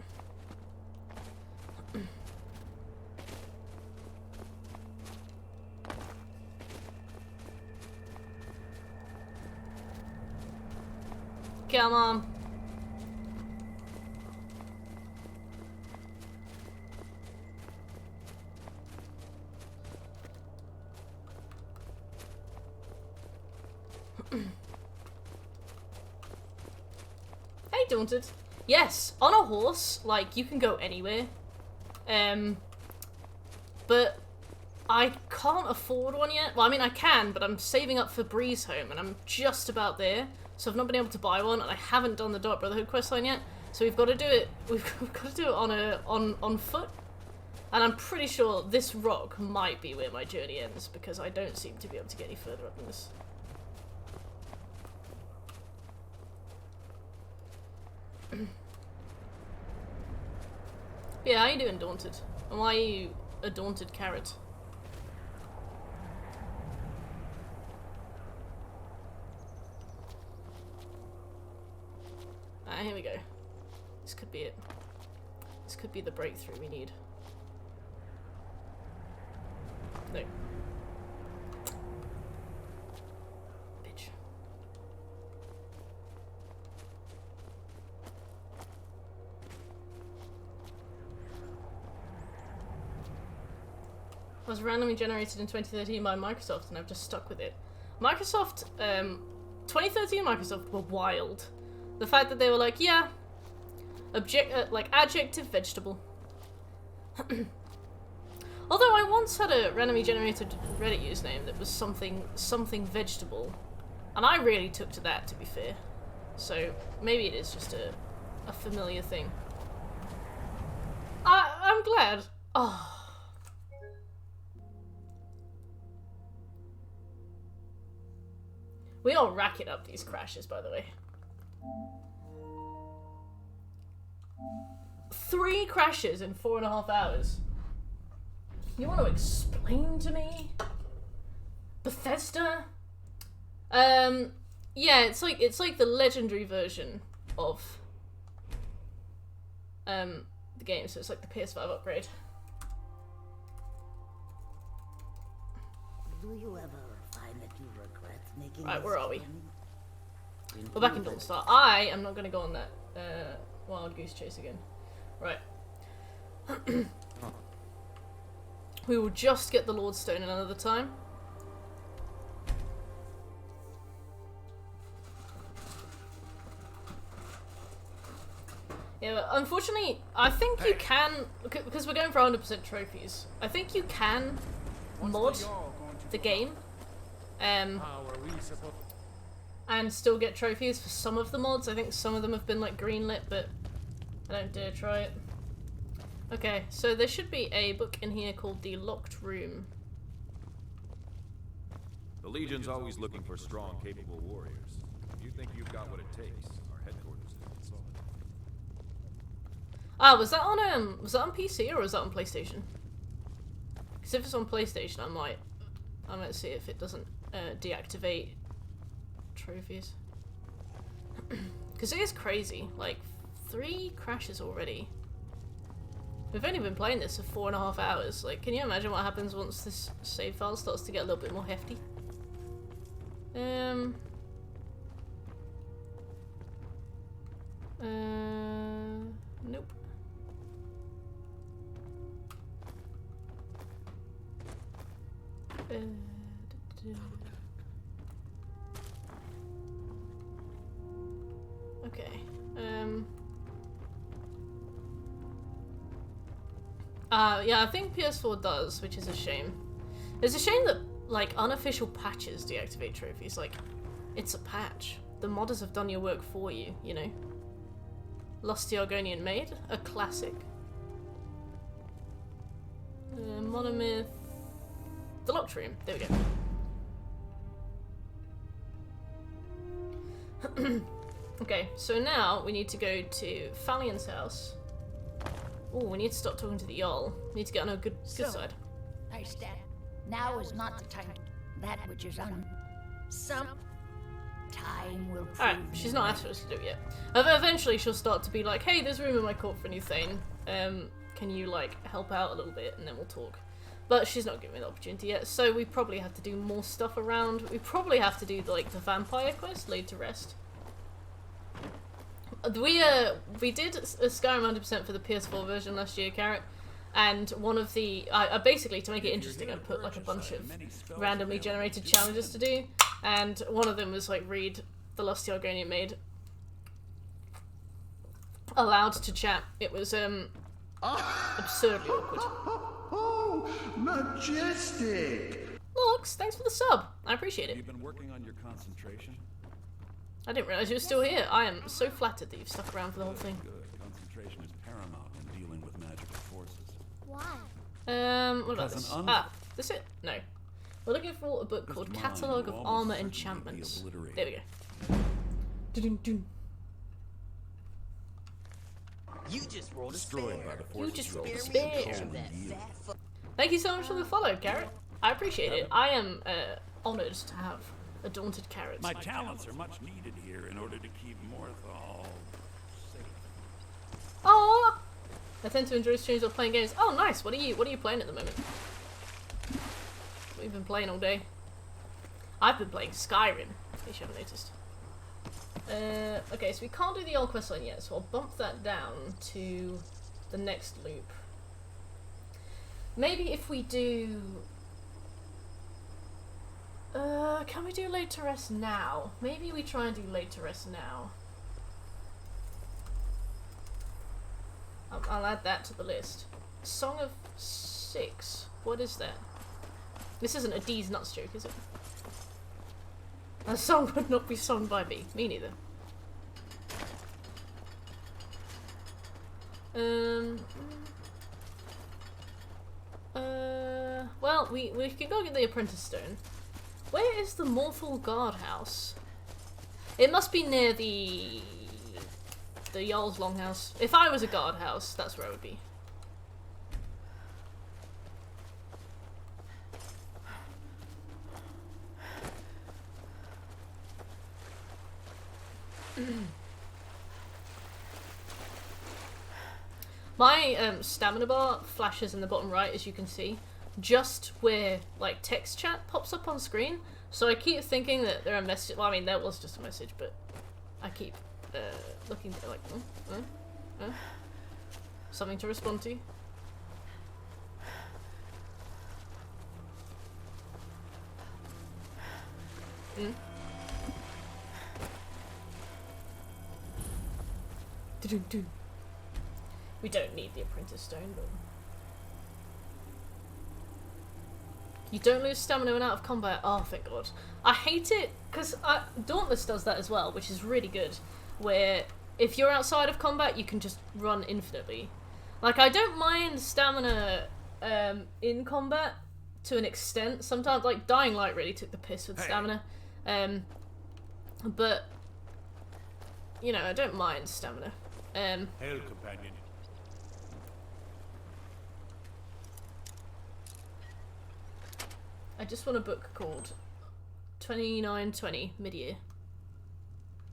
[SPEAKER 1] Come on. Daunted. Yes, on a horse, like, you can go anywhere. But I can't afford one yet. Well, I mean, I can, but I'm saving up for Breeze Home, and I'm just about there. So I've not been able to buy one, and I haven't done the Dark Brotherhood questline yet. So we've got to do it. We've got to do it on foot. And I'm pretty sure this rock might be where my journey ends, because I don't seem to be able to get any further up than this. Yeah, how you doing, Daunted? And why are you a Daunted carrot? Ah, here we go. This could be it. This could be the breakthrough we need. No. Bitch. Was randomly generated in 2013 by Microsoft, and I've just stuck with it. Microsoft, 2013 Microsoft were wild. The fact that they were like, yeah, like adjective vegetable. Although I once had a randomly generated Reddit username that was something vegetable, and I really took to that, to be fair. So maybe it is just a familiar thing. I'm glad. Oh. We all rack it up these crashes, by the way. 3 crashes in 4.5 hours. You want to explain to me? Bethesda? Yeah, it's like the legendary version of the game, so it's like the PS5 upgrade.
[SPEAKER 14] Do you ever find that you regret making
[SPEAKER 1] Right, where are we?
[SPEAKER 14] Journey?
[SPEAKER 1] We're back in Dawnstar. I am not going to go on that wild goose chase again. Right. We will just get the Lordstone another time. Yeah, but unfortunately, I think you can, because we're going for 100% trophies, I think you can mod the game and still get trophies for some of the mods. I think some of them have been like greenlit, but I don't dare try it. Okay, so there should be a book in here called The Locked Room.
[SPEAKER 21] The Legion's always looking for strong, capable warriors. If you think you've got what it takes, our headquarters is solid.
[SPEAKER 1] Ah, was that on PC or was that on PlayStation? Because if it's on PlayStation, I might see if it doesn't deactivate trophies. Because it is crazy, like 3 crashes already. We've only been playing this for 4.5 hours. Like, can you imagine what happens once this save file starts to get a little bit more hefty? Nope. Okay. Yeah, I think PS4 does, which is a shame. It's a shame that, like, unofficial patches deactivate trophies. Like, it's a patch. The modders have done your work for you, you know? Lusty Argonian Maid, a classic. Monomyth. The Locked Room. There we go. Okay, so now we need to go to Fallion's house. Oh, we need to start talking to the Jarl. We need to get on a good side.
[SPEAKER 22] I stand. Now is not the time. That which is some time will prove.
[SPEAKER 1] Alright, she's not asked us to do it yet. Eventually she'll start to be like, hey, there's room in my court for a new thing. Can you, like, help out a little bit, and then we'll talk. But she's not giving me the opportunity yet, so we probably have to do more stuff around. We probably have to do, like, the vampire quest, Laid to Rest. We did a Skyrim 100% for the PS4 version last year, Carrot, and one of the basically, to make it interesting, I put like a bunch of randomly generated challenges to do, and one of them was like read the Lusty Argonian Maid. allowed to chat. It was absurdly awkward.
[SPEAKER 20] Oh, majestic!
[SPEAKER 1] Lux, thanks for the sub. I appreciate it.
[SPEAKER 11] You've been working on your concentration?
[SPEAKER 1] I didn't realize you were still here. I am so flattered that you've stuck around for the whole thing.
[SPEAKER 11] Good. Concentration is paramount when dealing with magical forces.
[SPEAKER 17] Why?
[SPEAKER 1] What about this? This it? No. We're looking for a book called Catalogue of Armor Enchantments. There we go. Dun-dun-dun.
[SPEAKER 4] You just rolled a
[SPEAKER 11] Destroyed by the
[SPEAKER 1] You
[SPEAKER 11] forces
[SPEAKER 1] just
[SPEAKER 11] of
[SPEAKER 1] rolled a
[SPEAKER 11] the
[SPEAKER 1] spare. Thank you so much for the follow, Carrot. I appreciate it. I am honoured to have a daunted Carrot.
[SPEAKER 11] My talents are much needed here in order to keep Morthal safe.
[SPEAKER 1] Aww! I tend to enjoy streams or playing games. Oh, nice. What are you playing at the moment? What have you been playing all day? I've been playing Skyrim, in case you haven't noticed. Okay, so we can't do the old quest line yet, so I'll bump that down to the next loop. Maybe if we do... can we do Laid to Rest now? Maybe we try and do Laid to Rest now. I'll add that to the list. Song of 6. What is that? This isn't a D's nuts joke, is it? A song would not be sung by me. Me neither. Well, we can go get the Apprentice Stone. Where is the Morthal Guardhouse? It must be near the Jarl's Longhouse. If I was a guardhouse, that's where I would be. My stamina bar flashes in the bottom right, as you can see, just where like text chat pops up on screen. So I keep thinking that there are messages. Well, I mean, there was just a message, but I keep looking like something to respond to. We don't need the Apprentice Stone, but... You don't lose stamina when out of combat. Oh, thank God. I hate it, because Dauntless does that as well, which is really good. Where, if you're outside of combat, you can just run infinitely. Like, I don't mind stamina in combat to an extent. Sometimes, like, Dying Light really took the piss with stamina. But, you know, I don't mind stamina.
[SPEAKER 18] Hail, companion.
[SPEAKER 1] I just want a book called 2920 Mid-Year.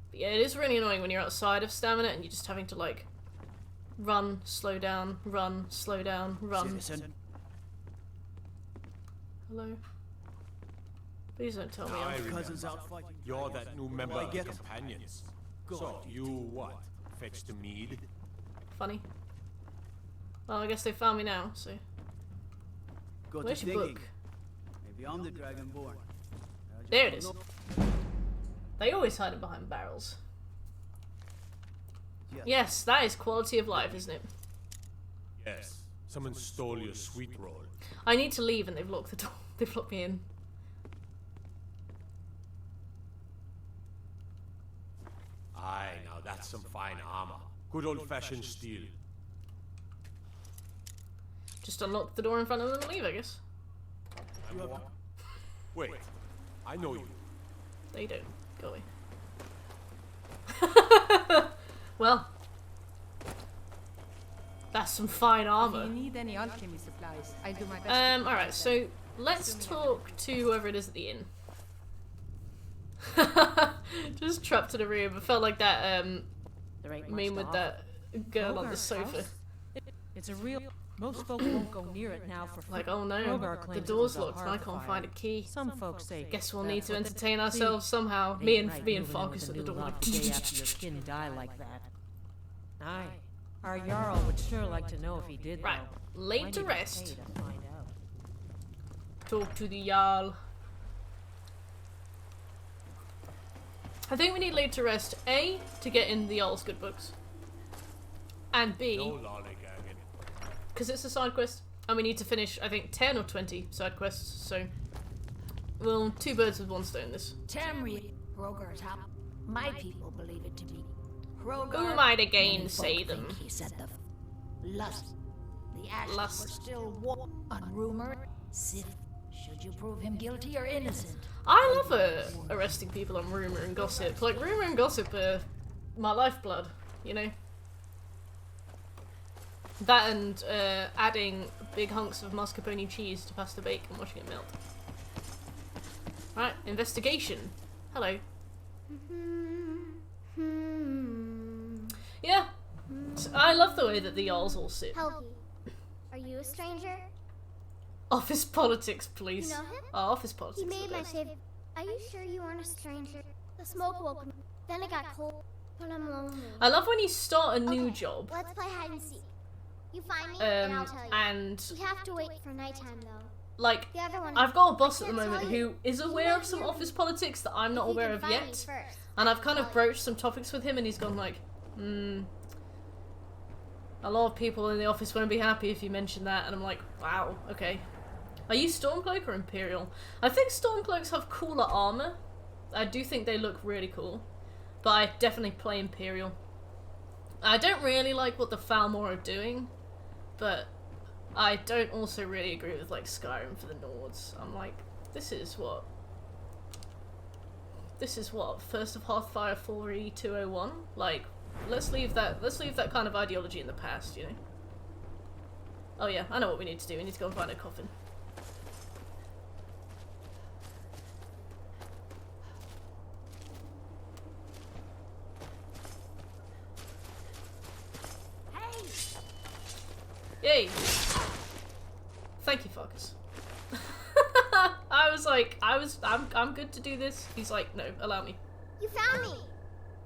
[SPEAKER 1] But yeah, it is really annoying when you're outside of stamina and you're just having to like run, slow down, run, slow down, run.
[SPEAKER 6] Citizen.
[SPEAKER 1] Hello? Please don't tell me I'm
[SPEAKER 18] Cousins out fighting. You're that new member of the companions. So you what? Fetch the mead?
[SPEAKER 1] funny. Well, I guess they found me now, so... Where's your book?
[SPEAKER 5] Maybe I'm the Dragonborn.
[SPEAKER 1] There it is. They always hide it behind barrels. Yes, that is quality of life, isn't it?
[SPEAKER 18] Yes. Someone stole your sweet roll.
[SPEAKER 1] I need to leave and they've locked the door. They've locked me in.
[SPEAKER 18] Aye, now that's some fine armor. Good old-fashioned steel.
[SPEAKER 1] Just unlock the door in front of them and leave, I guess.
[SPEAKER 18] Wait, I know you.
[SPEAKER 1] They don't. Go away. Well, that's some fine armor.
[SPEAKER 13] If you need any alchemy supplies, I'll do my best.
[SPEAKER 1] Alright, so let's talk to whoever it is at the inn. Just trapped in a room. I felt like that meme with that girl on the sofa.
[SPEAKER 16] It's a real... Most folk won't go near it now for
[SPEAKER 1] like, oh no, the door's locked and I can't find a key.
[SPEAKER 16] Some folks say.
[SPEAKER 1] Guess we'll need to entertain ourselves somehow. Me and Farkas at the door.
[SPEAKER 16] Day after your skin die like that. Aye, our Jarl would sure like to know if he did.
[SPEAKER 1] Right,
[SPEAKER 16] though.
[SPEAKER 1] laid to
[SPEAKER 16] Might
[SPEAKER 1] rest.
[SPEAKER 16] even pay to find out.
[SPEAKER 1] Talk to the Jarl. I think we need laid to rest. A, to get in the Jarl's good books. and B, because it's a side quest, and we need to finish, I think, 10 or 20 side quests, so, well, 2 birds with 1 stone this.
[SPEAKER 22] Tamriel, Rogar's how my people believe it to be. Rogar,
[SPEAKER 1] who might again
[SPEAKER 22] many
[SPEAKER 1] say
[SPEAKER 22] folk
[SPEAKER 1] them?
[SPEAKER 22] think he said the lust. The ashes
[SPEAKER 1] Lust.
[SPEAKER 22] were still warm on rumor. Sif, should you prove him guilty or innocent?
[SPEAKER 1] I love arresting people on rumor and gossip. Like, rumor and gossip are my lifeblood, you know? That and adding big hunks of mascarpone cheese to pasta bake and watching it melt. Right, investigation. Hello. Yeah. I love the way that the Jarls all sit.
[SPEAKER 9] Helgi, are you a stranger?
[SPEAKER 1] Office politics, please.
[SPEAKER 9] You know him?
[SPEAKER 1] Oh, office politics.
[SPEAKER 9] He made
[SPEAKER 1] the
[SPEAKER 9] my
[SPEAKER 1] best.
[SPEAKER 9] save. Are you sure you aren't a stranger? The smoke woke me. Then it got cold, but I'm lonely.
[SPEAKER 1] I love when you start a new job.
[SPEAKER 9] Let's play hide and seek. You find me, and I'll tell you.
[SPEAKER 1] And
[SPEAKER 9] we have to wait for nighttime, though.
[SPEAKER 1] like,
[SPEAKER 9] The other one,
[SPEAKER 1] I've got a boss at the
[SPEAKER 9] I can't
[SPEAKER 1] moment
[SPEAKER 9] tell
[SPEAKER 1] who
[SPEAKER 9] you.
[SPEAKER 1] is aware of some office politics that I'm not
[SPEAKER 9] If you
[SPEAKER 1] aware
[SPEAKER 9] can
[SPEAKER 1] of
[SPEAKER 9] find me
[SPEAKER 1] yet.
[SPEAKER 9] first,
[SPEAKER 1] And I've kind of broached some topics with him, and he's gone like, a lot of people in the office won't be happy if you mention that. And I'm like, wow, okay. Are you Stormcloak or Imperial? I think Stormcloaks have cooler armor. I do think they look really cool. But I definitely play Imperial. I don't really like what the Falmor are doing, but I don't also really agree with like Skyrim for the Nords. I'm like, this is what, First of Hearthfire 4E201? Like, let's leave that kind of ideology in the past, you know? Oh yeah, I know what we need to do. We need to go and find a coffin. Yay! Thank you, Farkas. I was like, I'm good to do this. He's like, no, allow me.
[SPEAKER 9] You found me.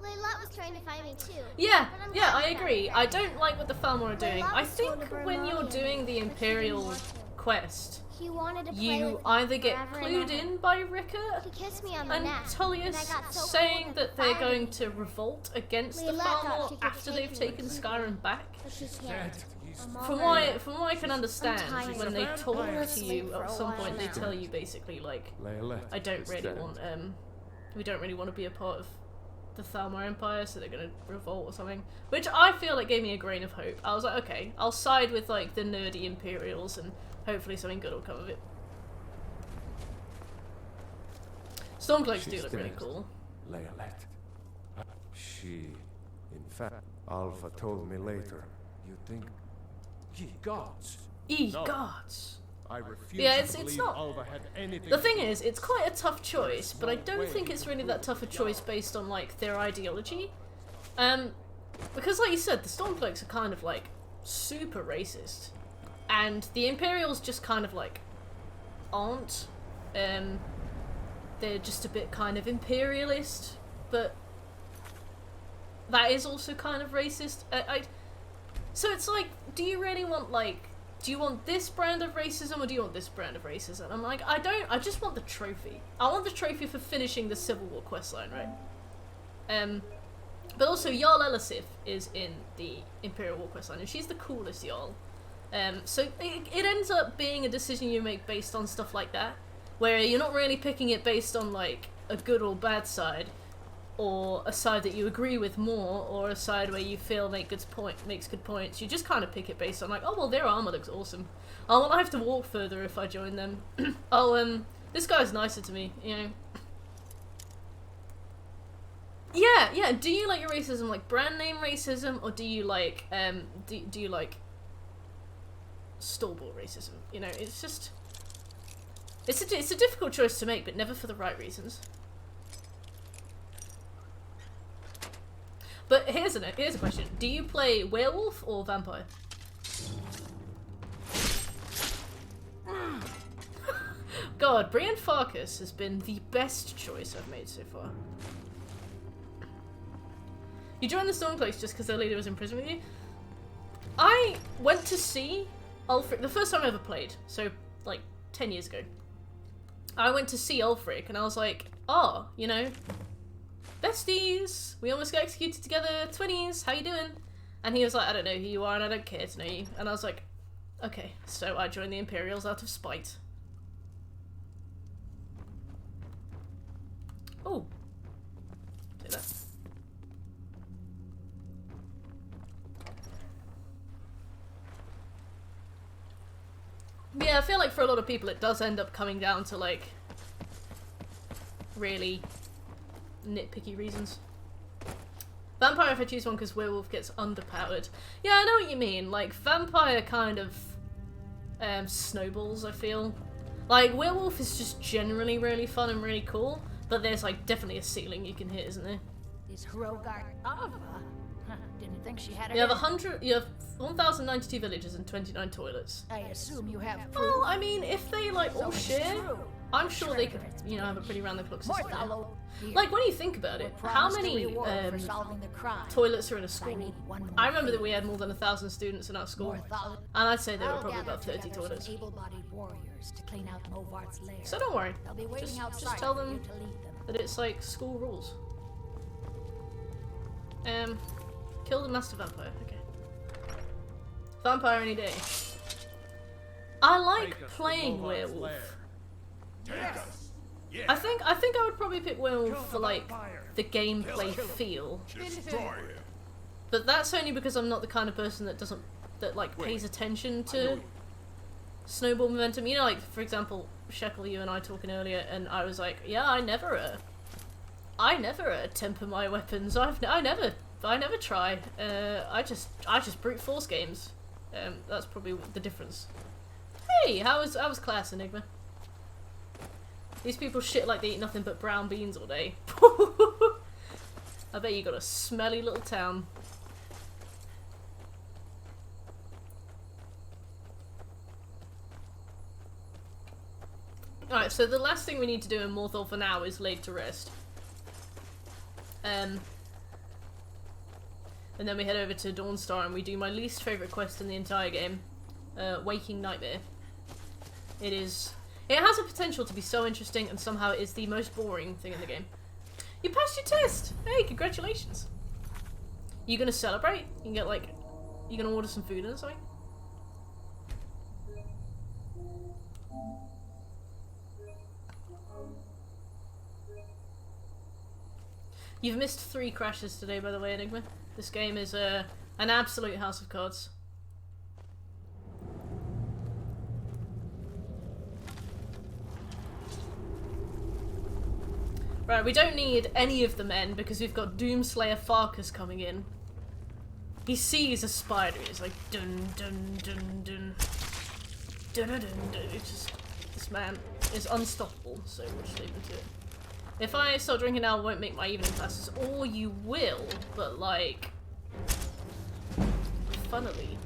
[SPEAKER 9] Layla was trying to find me too.
[SPEAKER 1] Yeah,
[SPEAKER 9] but I'm
[SPEAKER 1] yeah,
[SPEAKER 9] glad
[SPEAKER 1] I
[SPEAKER 9] you found
[SPEAKER 1] agree.
[SPEAKER 9] me.
[SPEAKER 1] I don't like what the Falmor are doing.
[SPEAKER 9] Layla
[SPEAKER 1] I
[SPEAKER 9] was
[SPEAKER 1] think
[SPEAKER 9] told to burn
[SPEAKER 1] when you're
[SPEAKER 9] Molly
[SPEAKER 1] doing the
[SPEAKER 9] but she didn't
[SPEAKER 1] Imperial
[SPEAKER 9] want to.
[SPEAKER 1] quest,
[SPEAKER 9] He wanted to play
[SPEAKER 1] you
[SPEAKER 9] with me
[SPEAKER 1] either get
[SPEAKER 9] forever and
[SPEAKER 1] clued
[SPEAKER 9] ever.
[SPEAKER 1] in by Rika
[SPEAKER 9] He kissed me on the
[SPEAKER 1] and
[SPEAKER 9] neck, and I
[SPEAKER 1] Tullius
[SPEAKER 9] got so
[SPEAKER 1] saying
[SPEAKER 9] cold
[SPEAKER 1] that
[SPEAKER 9] and
[SPEAKER 1] they're
[SPEAKER 9] fired
[SPEAKER 1] going
[SPEAKER 9] me.
[SPEAKER 1] to revolt against the
[SPEAKER 9] Layla thought
[SPEAKER 1] Falmor
[SPEAKER 9] she could
[SPEAKER 1] after
[SPEAKER 9] take
[SPEAKER 1] they've
[SPEAKER 9] me
[SPEAKER 1] taken
[SPEAKER 9] with her.
[SPEAKER 1] Skyrim back.
[SPEAKER 9] But she can't. I'm
[SPEAKER 1] From
[SPEAKER 9] already-
[SPEAKER 1] what I can understand,
[SPEAKER 9] tired.
[SPEAKER 1] when they talk to
[SPEAKER 9] Sleep
[SPEAKER 1] you
[SPEAKER 9] for
[SPEAKER 1] at
[SPEAKER 9] a
[SPEAKER 1] some
[SPEAKER 9] while
[SPEAKER 1] point, they
[SPEAKER 9] now.
[SPEAKER 1] tell you basically like,
[SPEAKER 2] Layla
[SPEAKER 1] I don't
[SPEAKER 2] is
[SPEAKER 1] really
[SPEAKER 2] dead.
[SPEAKER 1] want we don't really want to be a part of the Thalmor Empire, so they're gonna revolt or something. Which I feel like gave me a grain of hope. I was like, okay, I'll side with like the nerdy Imperials and hopefully something good will come of it. Stormcloaks do
[SPEAKER 2] She's
[SPEAKER 1] look really
[SPEAKER 2] dead.
[SPEAKER 1] cool.
[SPEAKER 2] Layla. She, in fact, Alpha told me later. You think? Ye gods.
[SPEAKER 1] Ye
[SPEAKER 2] No.
[SPEAKER 1] gods.
[SPEAKER 2] I refuse
[SPEAKER 1] Yeah,
[SPEAKER 2] to
[SPEAKER 1] it's
[SPEAKER 2] believe
[SPEAKER 1] not.
[SPEAKER 2] Alva had anything
[SPEAKER 1] The
[SPEAKER 2] to
[SPEAKER 1] thing
[SPEAKER 2] do
[SPEAKER 1] is, it's quite a tough choice, but I
[SPEAKER 2] no
[SPEAKER 1] don't
[SPEAKER 2] way
[SPEAKER 1] think
[SPEAKER 2] you
[SPEAKER 1] it's
[SPEAKER 2] can
[SPEAKER 1] really
[SPEAKER 2] prove
[SPEAKER 1] that tough a
[SPEAKER 2] it.
[SPEAKER 1] choice based on like their ideology. Because like you said, the Stormcloaks are kind of like super racist, and the Imperials just kind of like aren't. They're just a bit kind of imperialist, but that is also kind of racist. So it's like, do you really want like, do you want this brand of racism or do you want this brand of racism? I'm like, I just want the trophy. I want the trophy for finishing the Civil War questline, right? But also Jarl Elisif is in the Imperial War questline, and she's the coolest Jarl. So it ends up being a decision you make based on stuff like that, where you're not really picking it based on like a good or bad side, or a side that you agree with more, or a side where you feel makes good points. You just kind of pick it based on like, oh well, their armor looks awesome. Oh well, I have to walk further if I join them. Oh this guy's nicer to me, you know. Yeah. Do you like your racism like brand name racism, or do you like do you like store-bought racism? You know, it's just it's a difficult choice to make, but never for the right reasons. But here's a question: do you play werewolf or vampire? God, Brian Farkas has been the best choice I've made so far. You joined the Stormcloaks just because their leader was in prison with you? I went to see Ulfric, the first time I ever played, so like 10 years ago. I went to see Ulfric and I was like, oh, you know, besties, we almost got executed together, 20s, how you doing? And he was like, I don't know who you are and I don't care to know you. And I was like, okay, so I joined the Imperials out of spite. Oh. Do that. Yeah, I feel like for a lot of people it does end up coming down to like really nitpicky reasons. Vampire if I choose one because werewolf gets underpowered. Yeah, I know what you mean. Like, vampire kind of snowballs, I feel. Like, werewolf is just generally really fun and really cool, but there's like definitely a ceiling you can hit, isn't there?
[SPEAKER 22] Is Hrogar Ava? Didn't think she had it.
[SPEAKER 1] You have 1,092 villages and 29 toilets.
[SPEAKER 22] I assume you have proof.
[SPEAKER 1] Well, I mean, if they like all
[SPEAKER 22] it's
[SPEAKER 1] share,
[SPEAKER 22] true.
[SPEAKER 1] I'm sure they could, you know, have a pretty round the clock system.
[SPEAKER 22] Morthalo, here.
[SPEAKER 1] Like, when you think about it, how
[SPEAKER 22] Promised a
[SPEAKER 1] many
[SPEAKER 22] reward for solving the crime.
[SPEAKER 1] toilets are in a
[SPEAKER 22] I
[SPEAKER 1] school?
[SPEAKER 22] need one more
[SPEAKER 1] I remember that
[SPEAKER 22] favor.
[SPEAKER 1] we had more than 1,000 students in our school,
[SPEAKER 22] Morthalo,
[SPEAKER 1] and I'd say there were
[SPEAKER 22] I'll
[SPEAKER 1] probably
[SPEAKER 22] gather
[SPEAKER 1] about 30
[SPEAKER 22] together
[SPEAKER 1] toilets.
[SPEAKER 22] some able-bodied warriors to clean out Movart's lair.
[SPEAKER 1] So don't worry,
[SPEAKER 22] They'll be waiting outside
[SPEAKER 1] just tell
[SPEAKER 22] for
[SPEAKER 1] them
[SPEAKER 22] you to lead them.
[SPEAKER 1] that it's like school rules. Kill the master vampire, okay. Vampire any day. I like playing werewolf.
[SPEAKER 10] Yes.
[SPEAKER 1] I think I would probably pick werewolf for like the gameplay feel.
[SPEAKER 10] Destroy it.
[SPEAKER 1] But that's only because I'm not the kind of person that like pays attention to snowball momentum. You know, like for example, Shekel, you and I talking earlier, and I was like, yeah, I never temper my weapons. I never try. I just brute force games. That's probably the difference. Hey, how was class, Enigma? These people shit like they eat nothing but brown beans all day. I bet you got a smelly little town. Alright, so the last thing we need to do in Morthal for now is laid to rest. And then we head over to Dawnstar and we do my least favourite quest in the entire game. Waking Nightmare. It has a potential to be so interesting and somehow it is the most boring thing in the game. You passed your test! Hey, congratulations! You gonna celebrate? You can get like, you gonna order some food or something? You've missed 3 crashes today, by the way, Enigma. This game is an absolute house of cards. Right, we don't need any of the men because we've got Doomslayer Farkas coming in. He sees a spider, he's like dun dun dun dun dun dun dun dun. It's just, this man is unstoppable, so we'll just leave him to it. If I start drinking now, I won't make my evening classes, or you will, but like, funnily.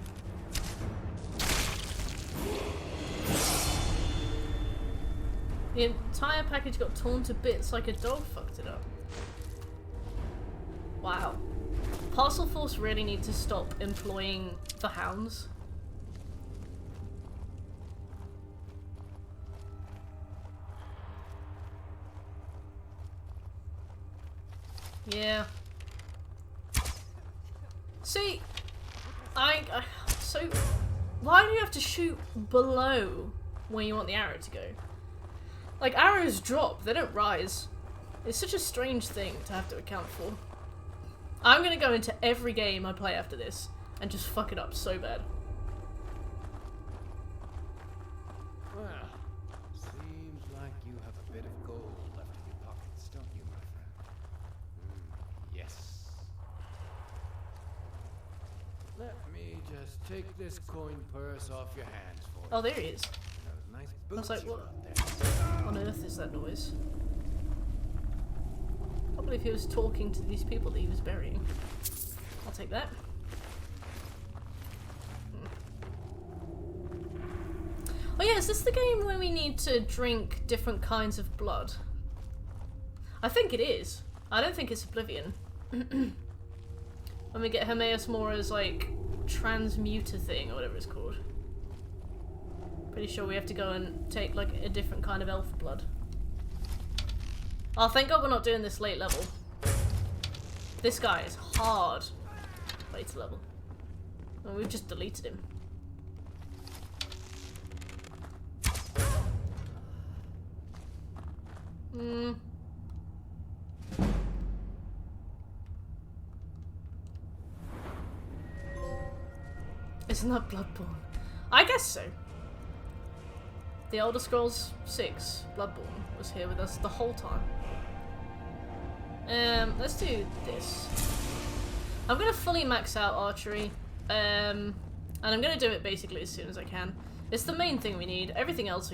[SPEAKER 1] The entire package got torn to bits like a dog fucked it up. Wow. Parcel Force really need to stop employing the hounds. Yeah. See, so why do you have to shoot below when you want the arrow to go? Like, arrows drop, they don't rise. It's such a strange thing to have to account for. I'm gonna go into every game I play after this and just fuck it up so bad.
[SPEAKER 3] Well, seems like you have a bit of gold left in your pockets, don't you, my friend? Yes. Let me just take this coin purse off your hands for you.
[SPEAKER 1] Oh, there he is.
[SPEAKER 3] Those nice
[SPEAKER 1] I was
[SPEAKER 3] boots
[SPEAKER 1] like,
[SPEAKER 3] you
[SPEAKER 1] what
[SPEAKER 3] got there.
[SPEAKER 1] on earth is that noise? I can't believe he was talking to these people that he was burying. I'll take that. Oh yeah, is this the game where we need to drink different kinds of blood? I think it is. I don't think it's Oblivion. When we get Hermaeus Mora's like transmuter thing or whatever it's called. Pretty sure we have to go and take like a different kind of elf blood. Oh, thank God we're not doing this late level. This guy is hard later level. Well, we've just deleted him. Isn't that Bloodborne? I guess so. The Elder Scrolls 6 Bloodborne was here with us the whole time. Let's do this. I'm gonna fully max out archery, and I'm gonna do it basically as soon as I can. It's the main thing we need. Everything else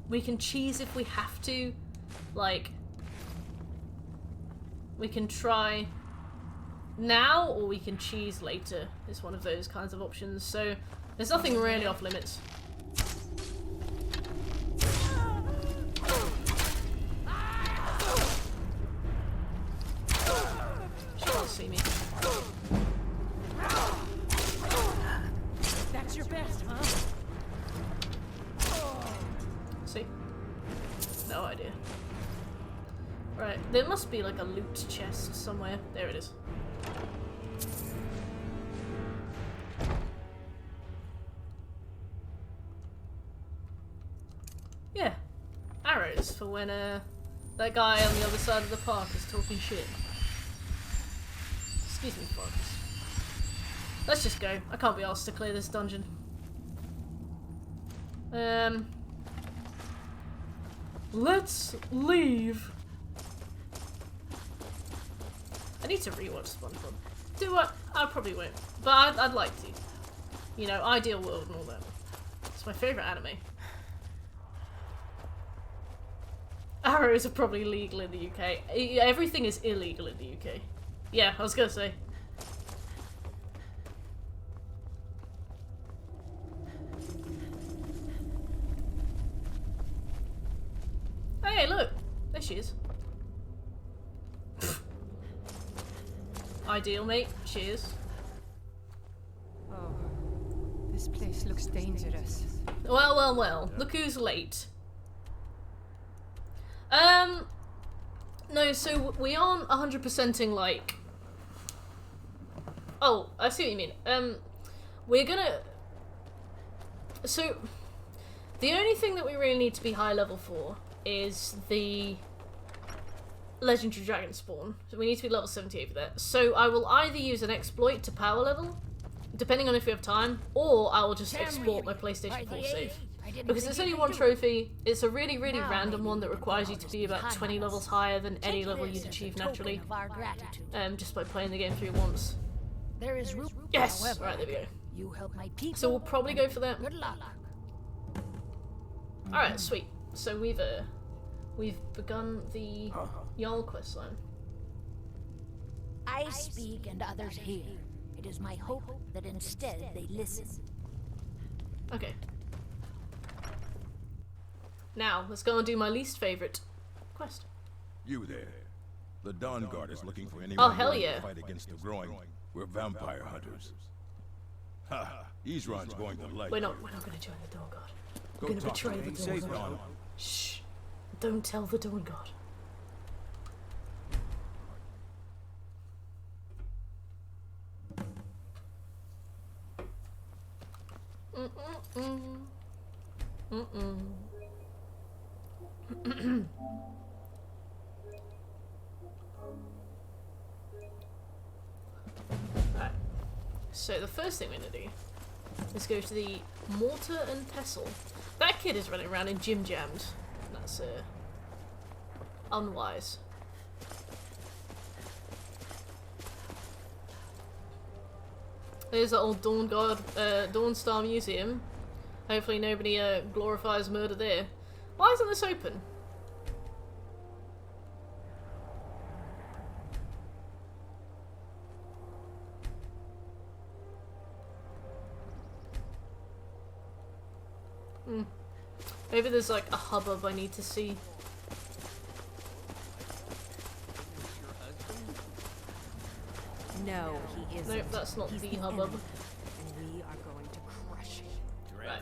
[SPEAKER 1] we can cheese if we have to. Like, we can try now or we can cheese later. It's one of those kinds of options. So there's nothing really off limits. She can't see me.
[SPEAKER 16] That's your best, huh?
[SPEAKER 1] See? No idea. Right, there must be like a loot chest somewhere. There it is. Yeah. Arrows for when that guy on the other side of the park is talking shit. Excuse me, folks. Let's just go. I can't be asked to clear this dungeon. Let's leave. I need to rewatch SpongeBob. Do what? I probably won't. But I'd like to. You know, Ideal World and all that. It's my favourite anime. Arrows are probably legal in the UK. Everything is illegal in the UK. Yeah, I was gonna say. Hey, look! There she is. Ideal, mate. Cheers.
[SPEAKER 16] Oh, this place looks dangerous.
[SPEAKER 1] Well, well, well. Look who's late. No, so we aren't 100%ing like... Oh, I see what you mean. We're gonna... So, the only thing that we really need to be high level for is the Legendary Dragon Spawn. So we need to be level 78 for that. So I will either use an exploit to power level, depending on if we have time, or I will just export my PlayStation 4 save. Because it's only one trophy, it's a really, really random one that requires you to be about 20 levels higher than any level you'd achieve naturally. Just by playing the game through once.
[SPEAKER 22] There is room.
[SPEAKER 1] Yes! Right, there we go.
[SPEAKER 22] You help my people.
[SPEAKER 1] So we'll probably go for that.
[SPEAKER 22] Good luck.
[SPEAKER 1] Alright, sweet. So we've begun the Jarl questline.
[SPEAKER 22] I speak and others hear. It is my hope that instead they listen.
[SPEAKER 1] Okay. Now, let's go and do my least favourite quest.
[SPEAKER 12] You there. The Dawn Guard is looking for anyone
[SPEAKER 1] hell
[SPEAKER 12] willing
[SPEAKER 1] yeah.
[SPEAKER 12] to fight against the growing. We're vampire hunters. Ha! Isran's going to like
[SPEAKER 1] We're not gonna join the Dawn Guard. We're gonna
[SPEAKER 12] talk
[SPEAKER 1] betray
[SPEAKER 12] to
[SPEAKER 1] the
[SPEAKER 12] him.
[SPEAKER 1] Dawn Guard. Shh. Don't tell the Dawn Guard. Alright. So the first thing we're gonna do is go to the Mortar and Pestle. That kid is running around in gym jams. That's unwise. There's the old Dawn Guard, Dawn Star Museum. Hopefully nobody glorifies murder there. Why isn't this open? Maybe there's like a hubbub I need to see.
[SPEAKER 16] No, he isn't.
[SPEAKER 1] Nope, that's not
[SPEAKER 16] He's
[SPEAKER 1] the
[SPEAKER 16] the
[SPEAKER 1] hubbub.
[SPEAKER 16] enemy, and we are going to crush him.
[SPEAKER 1] Right.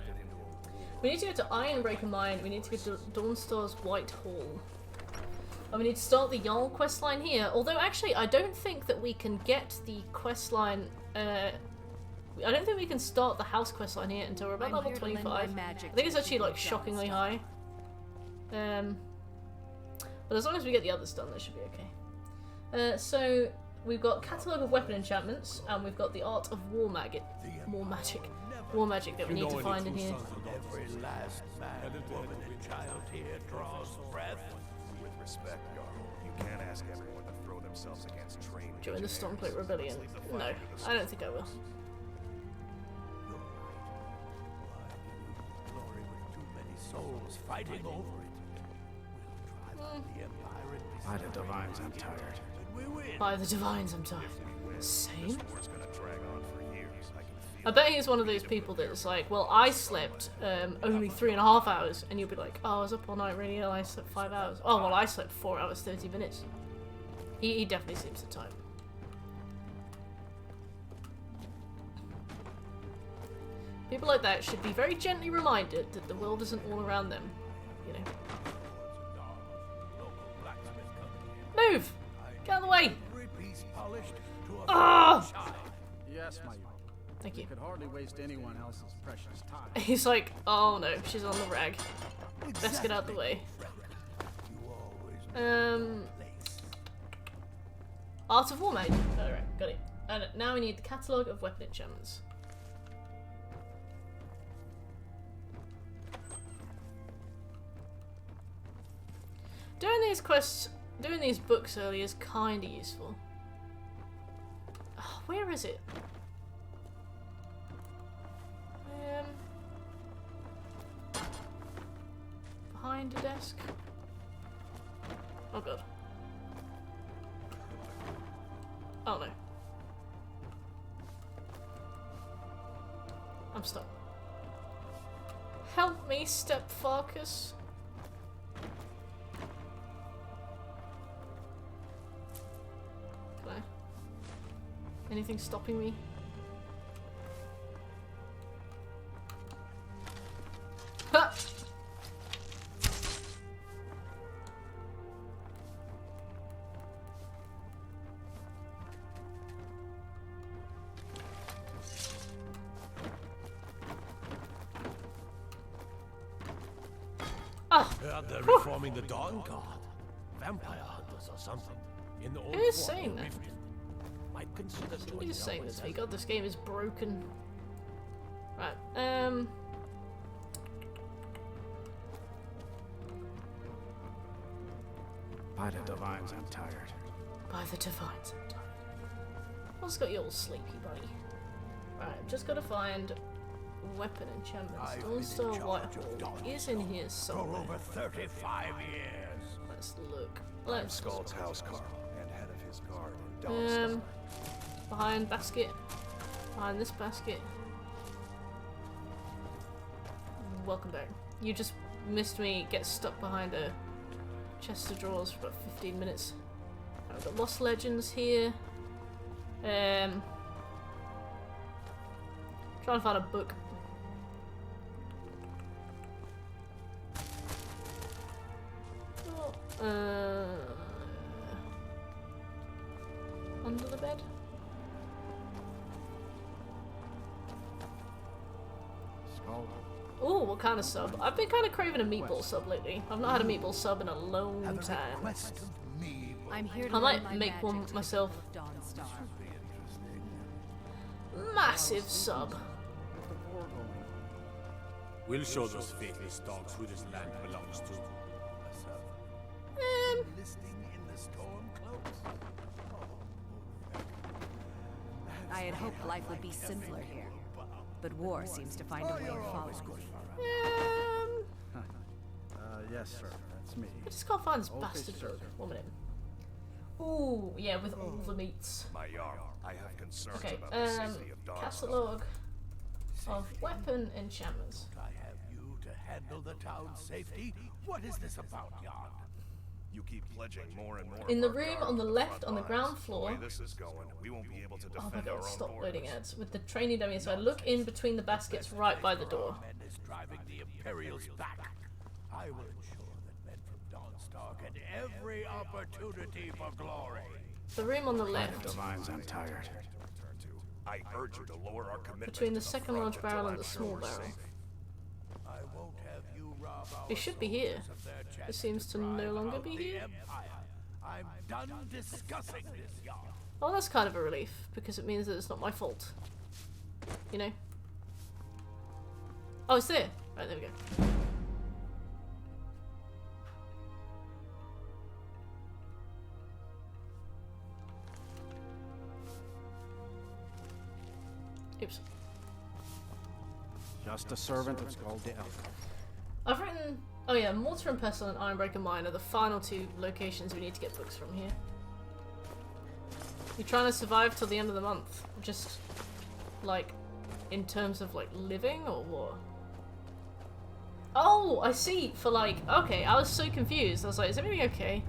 [SPEAKER 1] We need to go to Ironbreaker Mine, we need to go to Dawnstar's White Hall. And we need to start the Jarl questline here, although actually I don't think that we can get the questline, I don't think we can start the house quest line here until we're about level 25. I think it's actually like shockingly high. But as long as we get the others done, that should be okay. So we've got catalogue of weapon enchantments, and we've got the art of war magic that we need to find in here.
[SPEAKER 21] Every last man, woman, and child here draws breath. With respect, Jarl, you can't ask everyone to throw themselves against train.
[SPEAKER 1] Join the Stormcloak Rebellion. No, I don't think I will.
[SPEAKER 21] Glory with too many souls fighting over it.
[SPEAKER 19] By the Divines, I'm tired.
[SPEAKER 1] By the Divines, I'm tired. Same? I bet he's one of those people that's like, well, I slept only 3.5 hours, and you'll be like, oh, I was up all night radio, I slept 5 hours. Oh, well, I slept 4 hours, 30 minutes. He definitely seems the type. People like that should be very gently reminded that the world isn't all around them, you know. Move! Get out of the way! Ah!
[SPEAKER 19] Yes, my.
[SPEAKER 1] Thank you.
[SPEAKER 19] Could hardly waste anyone else's precious time.
[SPEAKER 1] He's like, oh no, she's on the rag. Best get out of the way. Art of War Mage. Alright, got it. And now we need the catalogue of weapon enchantments. Doing these quests, doing these books early is kinda useful. Oh, where is it? Behind a desk? Oh god. Oh no. I'm stuck. Help me, Stepfarkas. Can I? Anything stopping me? Ha!
[SPEAKER 18] They're reforming the Dawn Guard. Vampire hunters or something. In the old
[SPEAKER 1] Who is saying that?
[SPEAKER 18] Might consider
[SPEAKER 1] Who is saying this? Oh god, this game is broken. Right,
[SPEAKER 19] By the Divines, I'm tired.
[SPEAKER 1] By the Divines, I'm tired. What's got you all sleepy, buddy? Right, I've just got to find weapon enchantments. Dawnstar Whitehall is in here somewhere.
[SPEAKER 21] For over 35 years.
[SPEAKER 1] Let's look.
[SPEAKER 21] I'm Skull's housecarl and head of his guard in Dawnstar.
[SPEAKER 1] Behind basket. Behind this basket. Welcome back. You just missed me get stuck behind a chest of drawers for about 15 minutes. I've got Lost Legends here. Trying to find a book. Under the bed? Oh, what kind of sub? I've been kind of craving a meatball sub lately. I've not had a meatball sub in a long time.
[SPEAKER 17] I'm here to
[SPEAKER 1] I might make one myself. Massive sub.
[SPEAKER 18] We'll show those faithless dogs who this land belongs to.
[SPEAKER 16] I had hoped life would be simpler here, but war seems to find a way of following me.
[SPEAKER 19] Yes, sir. That's me.
[SPEAKER 1] I just can't find this bastard book. 1 minute. Ooh, yeah, with all the meats.
[SPEAKER 21] My Jarl, I have concerns
[SPEAKER 1] Okay,
[SPEAKER 21] about the safety of Dawnstar.
[SPEAKER 1] catalogue of weapon enchantments.
[SPEAKER 21] I have you to handle the town's safety. What is this about, Jan? You keep pledging more and more.
[SPEAKER 1] In the room on the left, on the ground floor.
[SPEAKER 21] The way this is going, we won't be able to defend
[SPEAKER 1] Oh my god,
[SPEAKER 21] our
[SPEAKER 1] stop
[SPEAKER 21] own
[SPEAKER 1] loading
[SPEAKER 21] borders.
[SPEAKER 1] ads. With the training dummy inside, look in between the baskets right by the door.
[SPEAKER 21] Is driving the Imperials back. I will ensure that men from Dawnstar get every opportunity for glory.
[SPEAKER 1] The room on the left.
[SPEAKER 19] Divines, I'm tired.
[SPEAKER 21] I urge you to lower our commitment
[SPEAKER 1] between the
[SPEAKER 21] to
[SPEAKER 1] second
[SPEAKER 21] front
[SPEAKER 1] large barrel
[SPEAKER 21] until
[SPEAKER 1] and the
[SPEAKER 21] I'm
[SPEAKER 1] small
[SPEAKER 21] sure we're
[SPEAKER 1] barrel.
[SPEAKER 21] safe.
[SPEAKER 11] I won't have you rob
[SPEAKER 1] It should be here. It seems to no longer be here.
[SPEAKER 11] I'm done discussing this, y'all.
[SPEAKER 1] Oh, that's kind of a relief, because it means that it's not my fault. You know? Oh, it's there! Right, there we go. Oops.
[SPEAKER 19] Just a servant of Skull the Elf.
[SPEAKER 1] I've written... Oh yeah, Mortar and Pestle and Ironbreaker Mine are the final two locations we need to get books from here. You trying to survive till the end of the month? Just, like, in terms of, like, living, or what? Oh, I see, for, like, okay, I was so confused. I was like, is everything okay?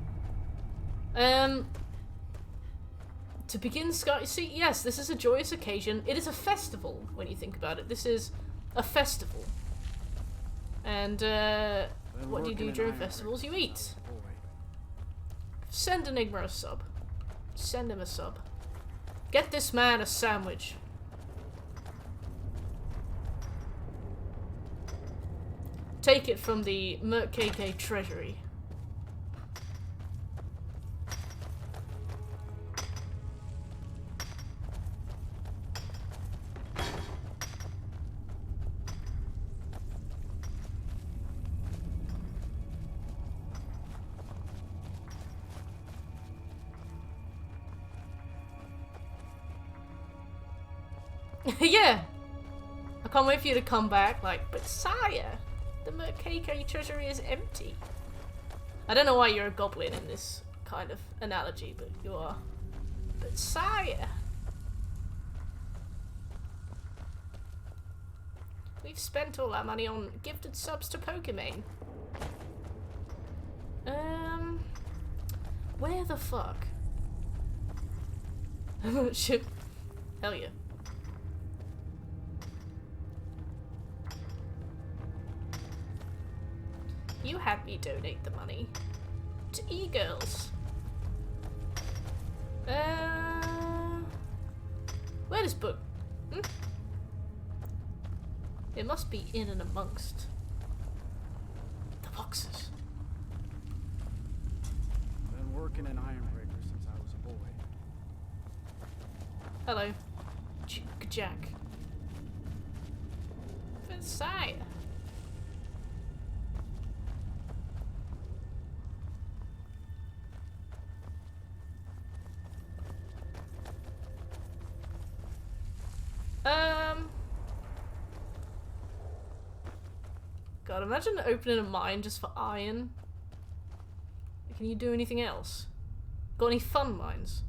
[SPEAKER 1] To begin Sky... See, yes, this is a joyous occasion. It is a festival, when you think about it. This is a festival. And, what do you do during festivals? You eat. Send Enigma a sub. Send him a sub. Get this man a sandwich. Take it from the Merc KK treasury. Yeah! I can't wait for you to come back, like, but sire, the Merc KK treasury is empty. I don't know why you're a goblin in this kind of analogy, but you are. But sire! We've spent all our money on gifted subs to Pokemon. Where the fuck? Shit. Hell yeah. You had me donate the money to e-girls. Where is book? It must be in and amongst the boxes.
[SPEAKER 19] Been working in Ironbreaker since I was a boy.
[SPEAKER 1] Hello, Jack. Versailles. God, imagine opening a mine just for iron. Can you do anything else? Got any fun mines?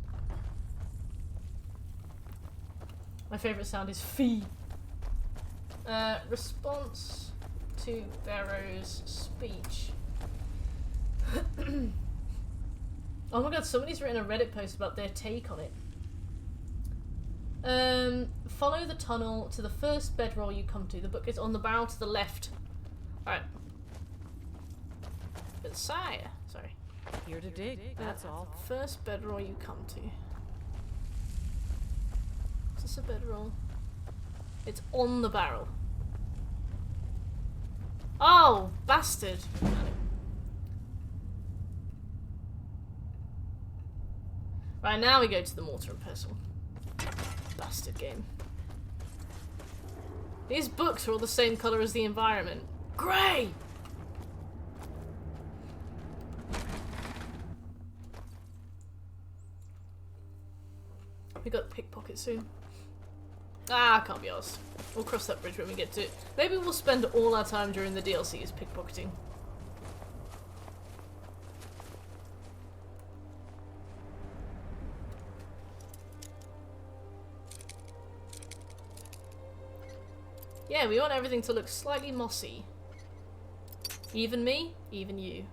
[SPEAKER 1] My favourite sound is fee. Response to Barrow's speech. Oh my god, somebody's written a Reddit post about their take on it. Follow the tunnel to the first bedroll you come to. The book is on the barrel to the left. Alright. But sire, sorry.
[SPEAKER 13] Here to dig, that's all.
[SPEAKER 1] First bedroll you come to. Is this a bedroll? It's on the barrel. Oh, bastard. Right, now we go to the Mortar and Pestle. Bastard game. These books are all the same colour as the environment. Grey! We got pickpocket soon. Ah, can't be arsed. We'll cross that bridge when we get to it. Maybe we'll spend all our time during the DLC as pickpocketing. Yeah, we want everything to look slightly mossy. Even me, even you.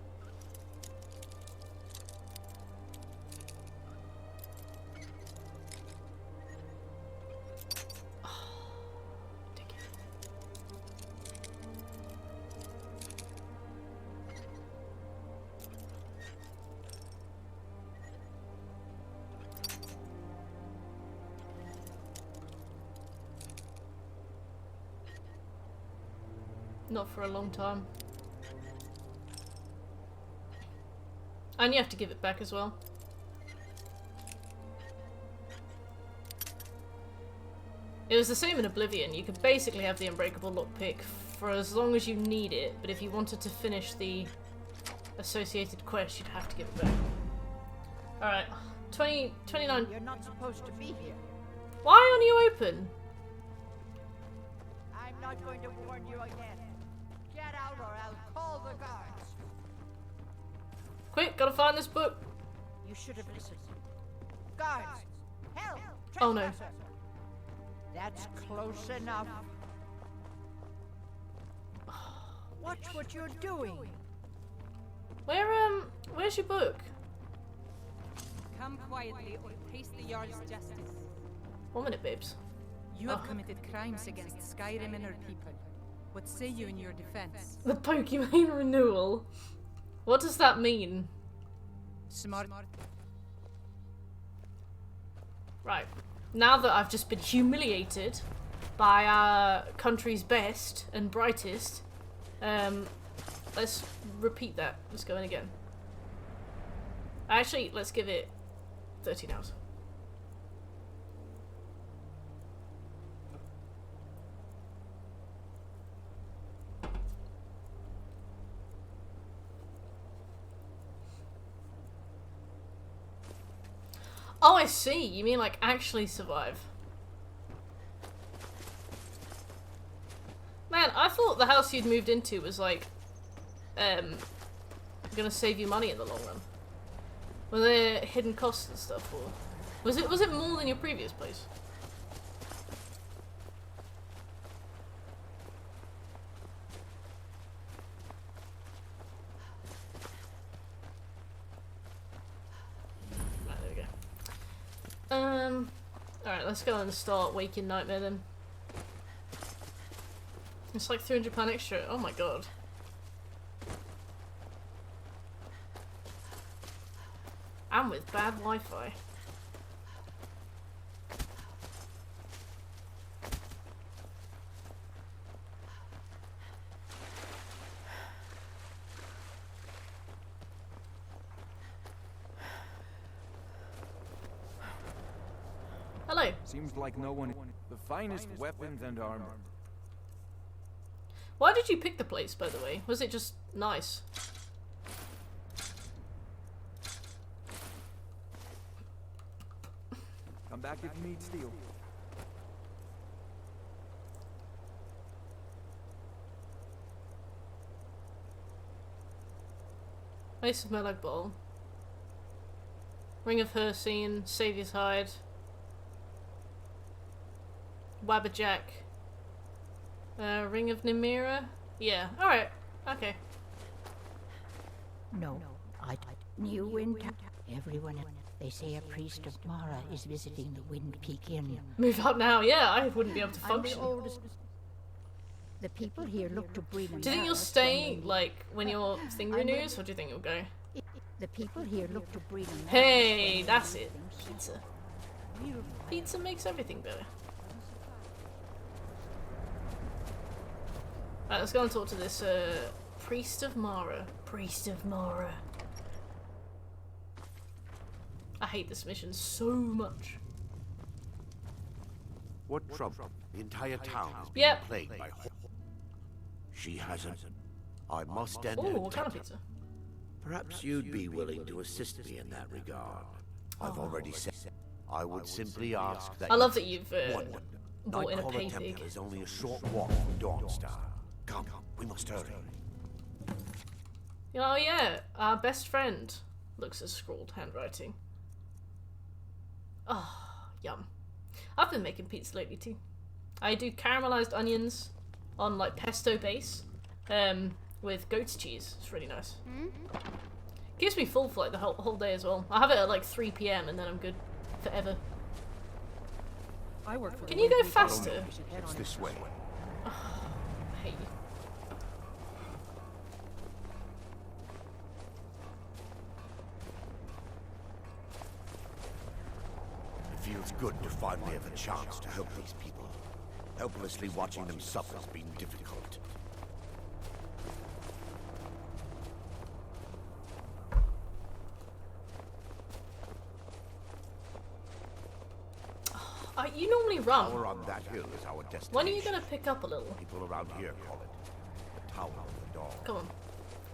[SPEAKER 1] Not for a long time. And you have to give it back as well. It was the same in Oblivion. You could basically have the Unbreakable lockpick for as long as you need it, but if you wanted to finish the associated quest, you'd have to give it back. Alright, 29.
[SPEAKER 7] You're not supposed to be here.
[SPEAKER 1] Why aren't you open?
[SPEAKER 7] I'm not going to warn you again. Get out or I'll call the guards.
[SPEAKER 1] Quick, gotta find this book.
[SPEAKER 7] You should have listened. Guards! Help!
[SPEAKER 1] Oh no.
[SPEAKER 7] That's close enough. Watch what you're doing.
[SPEAKER 1] Where's your book?
[SPEAKER 15] Come quietly or face the Jarl's justice.
[SPEAKER 1] 1 minute, babes.
[SPEAKER 15] You have committed crimes against Skyrim and her people. What say you in your defense?
[SPEAKER 1] The Pokemon renewal. What does that mean?
[SPEAKER 15] Smart.
[SPEAKER 1] Right. Now that I've just been humiliated by our country's best and brightest, let's repeat that. Let's go in again. Actually, let's give it 13 hours. Oh, I see. You mean like actually survive. Man, I thought the house you'd moved into was like, gonna save you money in the long run. Were there hidden costs and stuff, or was it more than your previous place? Right, there we go. Alright, let's go and start Waking Nightmare then. It's like £300 extra. Oh my god. And with bad Wi-Fi. Hello.
[SPEAKER 23] Seems like no one. The finest weapons and armor.
[SPEAKER 1] Why did you pick the place, by the way? Was it just nice?
[SPEAKER 23] Come back if you need steel.
[SPEAKER 1] Ace of Melag Ball. Ring of Hircine, Saviour's Hide. Wabberjack. Ring of Nimira? Yeah, alright. Okay.
[SPEAKER 14] No, I knew in town. Everyone, they say a priest of Mara is visiting the Wind Peak Inn.
[SPEAKER 1] Move out now, yeah, I wouldn't be able to function.
[SPEAKER 14] The people here look to bring them.
[SPEAKER 1] Do you think you'll stay, like, when your thing renews, or do you think you'll go?
[SPEAKER 14] The people here look to bring them.
[SPEAKER 1] Hey, that's it. Pizza. Pizza makes everything better. Alright, let's go and talk to this, Priest of Mara. Priest of Mara. I hate this mission so much.
[SPEAKER 24] What trouble? The entire town is being plagued by She hasn't. I must end her
[SPEAKER 1] what kind of pizza?
[SPEAKER 24] Perhaps you'd be willing to assist me in that regard. I've already said I would simply ask that.
[SPEAKER 1] I love that you've bought in a
[SPEAKER 24] Nightcaller
[SPEAKER 1] pay
[SPEAKER 24] Temple
[SPEAKER 1] pig.
[SPEAKER 24] is only a short walk from Dawnstar. Come, we must hurry.
[SPEAKER 1] Oh yeah, our best friend looks at scrawled handwriting. Oh, yum. I've been making pizza lately too. I do caramelized onions on like pesto base, with goat's cheese. It's really nice. Keeps me full for like the whole day as well. I have it at like 3 PM and then I'm good forever.
[SPEAKER 15] I work for
[SPEAKER 1] Can you go faster?
[SPEAKER 24] It's this way.
[SPEAKER 1] Oh, I hate you.
[SPEAKER 24] It feels good to finally have a chance to help these people. Helplessly watching them suffer has been difficult.
[SPEAKER 1] You normally run.
[SPEAKER 24] Tower on that hill is our destination.
[SPEAKER 1] When are you gonna pick up a little?
[SPEAKER 24] People around here call it the Tower of the Dog.
[SPEAKER 1] Come on.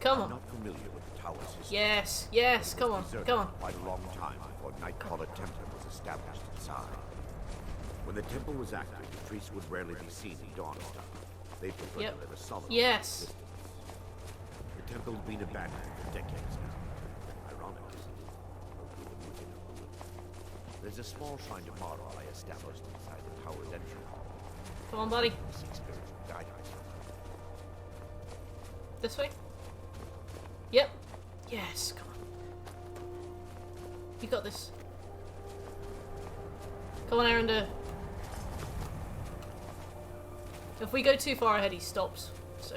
[SPEAKER 1] Come on.
[SPEAKER 24] I'm not familiar with the tower's history.
[SPEAKER 1] Yes, yes, come on, come on.
[SPEAKER 24] Quite a long time before Nightcaller Temple was established inside. When the temple was active, the priests would rarely be seen in Dawnstone. They preferred to live a solitary existence. The temple has been abandoned for decades now. Ironic, isn't it? There's a small shrine to Mara I established inside the tower's entry hall.
[SPEAKER 1] Come on, buddy.
[SPEAKER 24] Seek spiritual guidance.
[SPEAKER 1] This way? Yep. Yes, come on. You got this. Come on, Arender. If we go too far ahead, he stops. So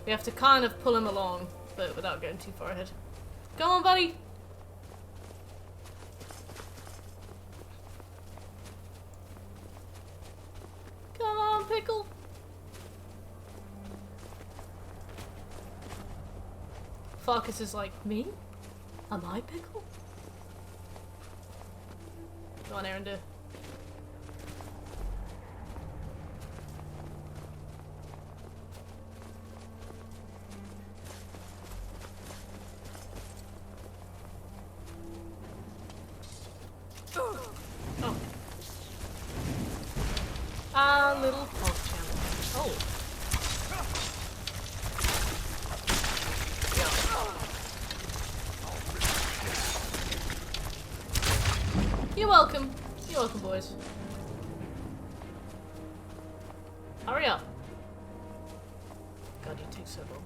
[SPEAKER 1] we have to kind of pull him along, but without going too far ahead. Come on, buddy! Come on, Pickle! Farkas is like, me? Am I Pickle? Go on, Arender. Oh. Ah, little PogChamp. Oh. You're welcome. You're welcome, boys. Hurry up. God, you take so long.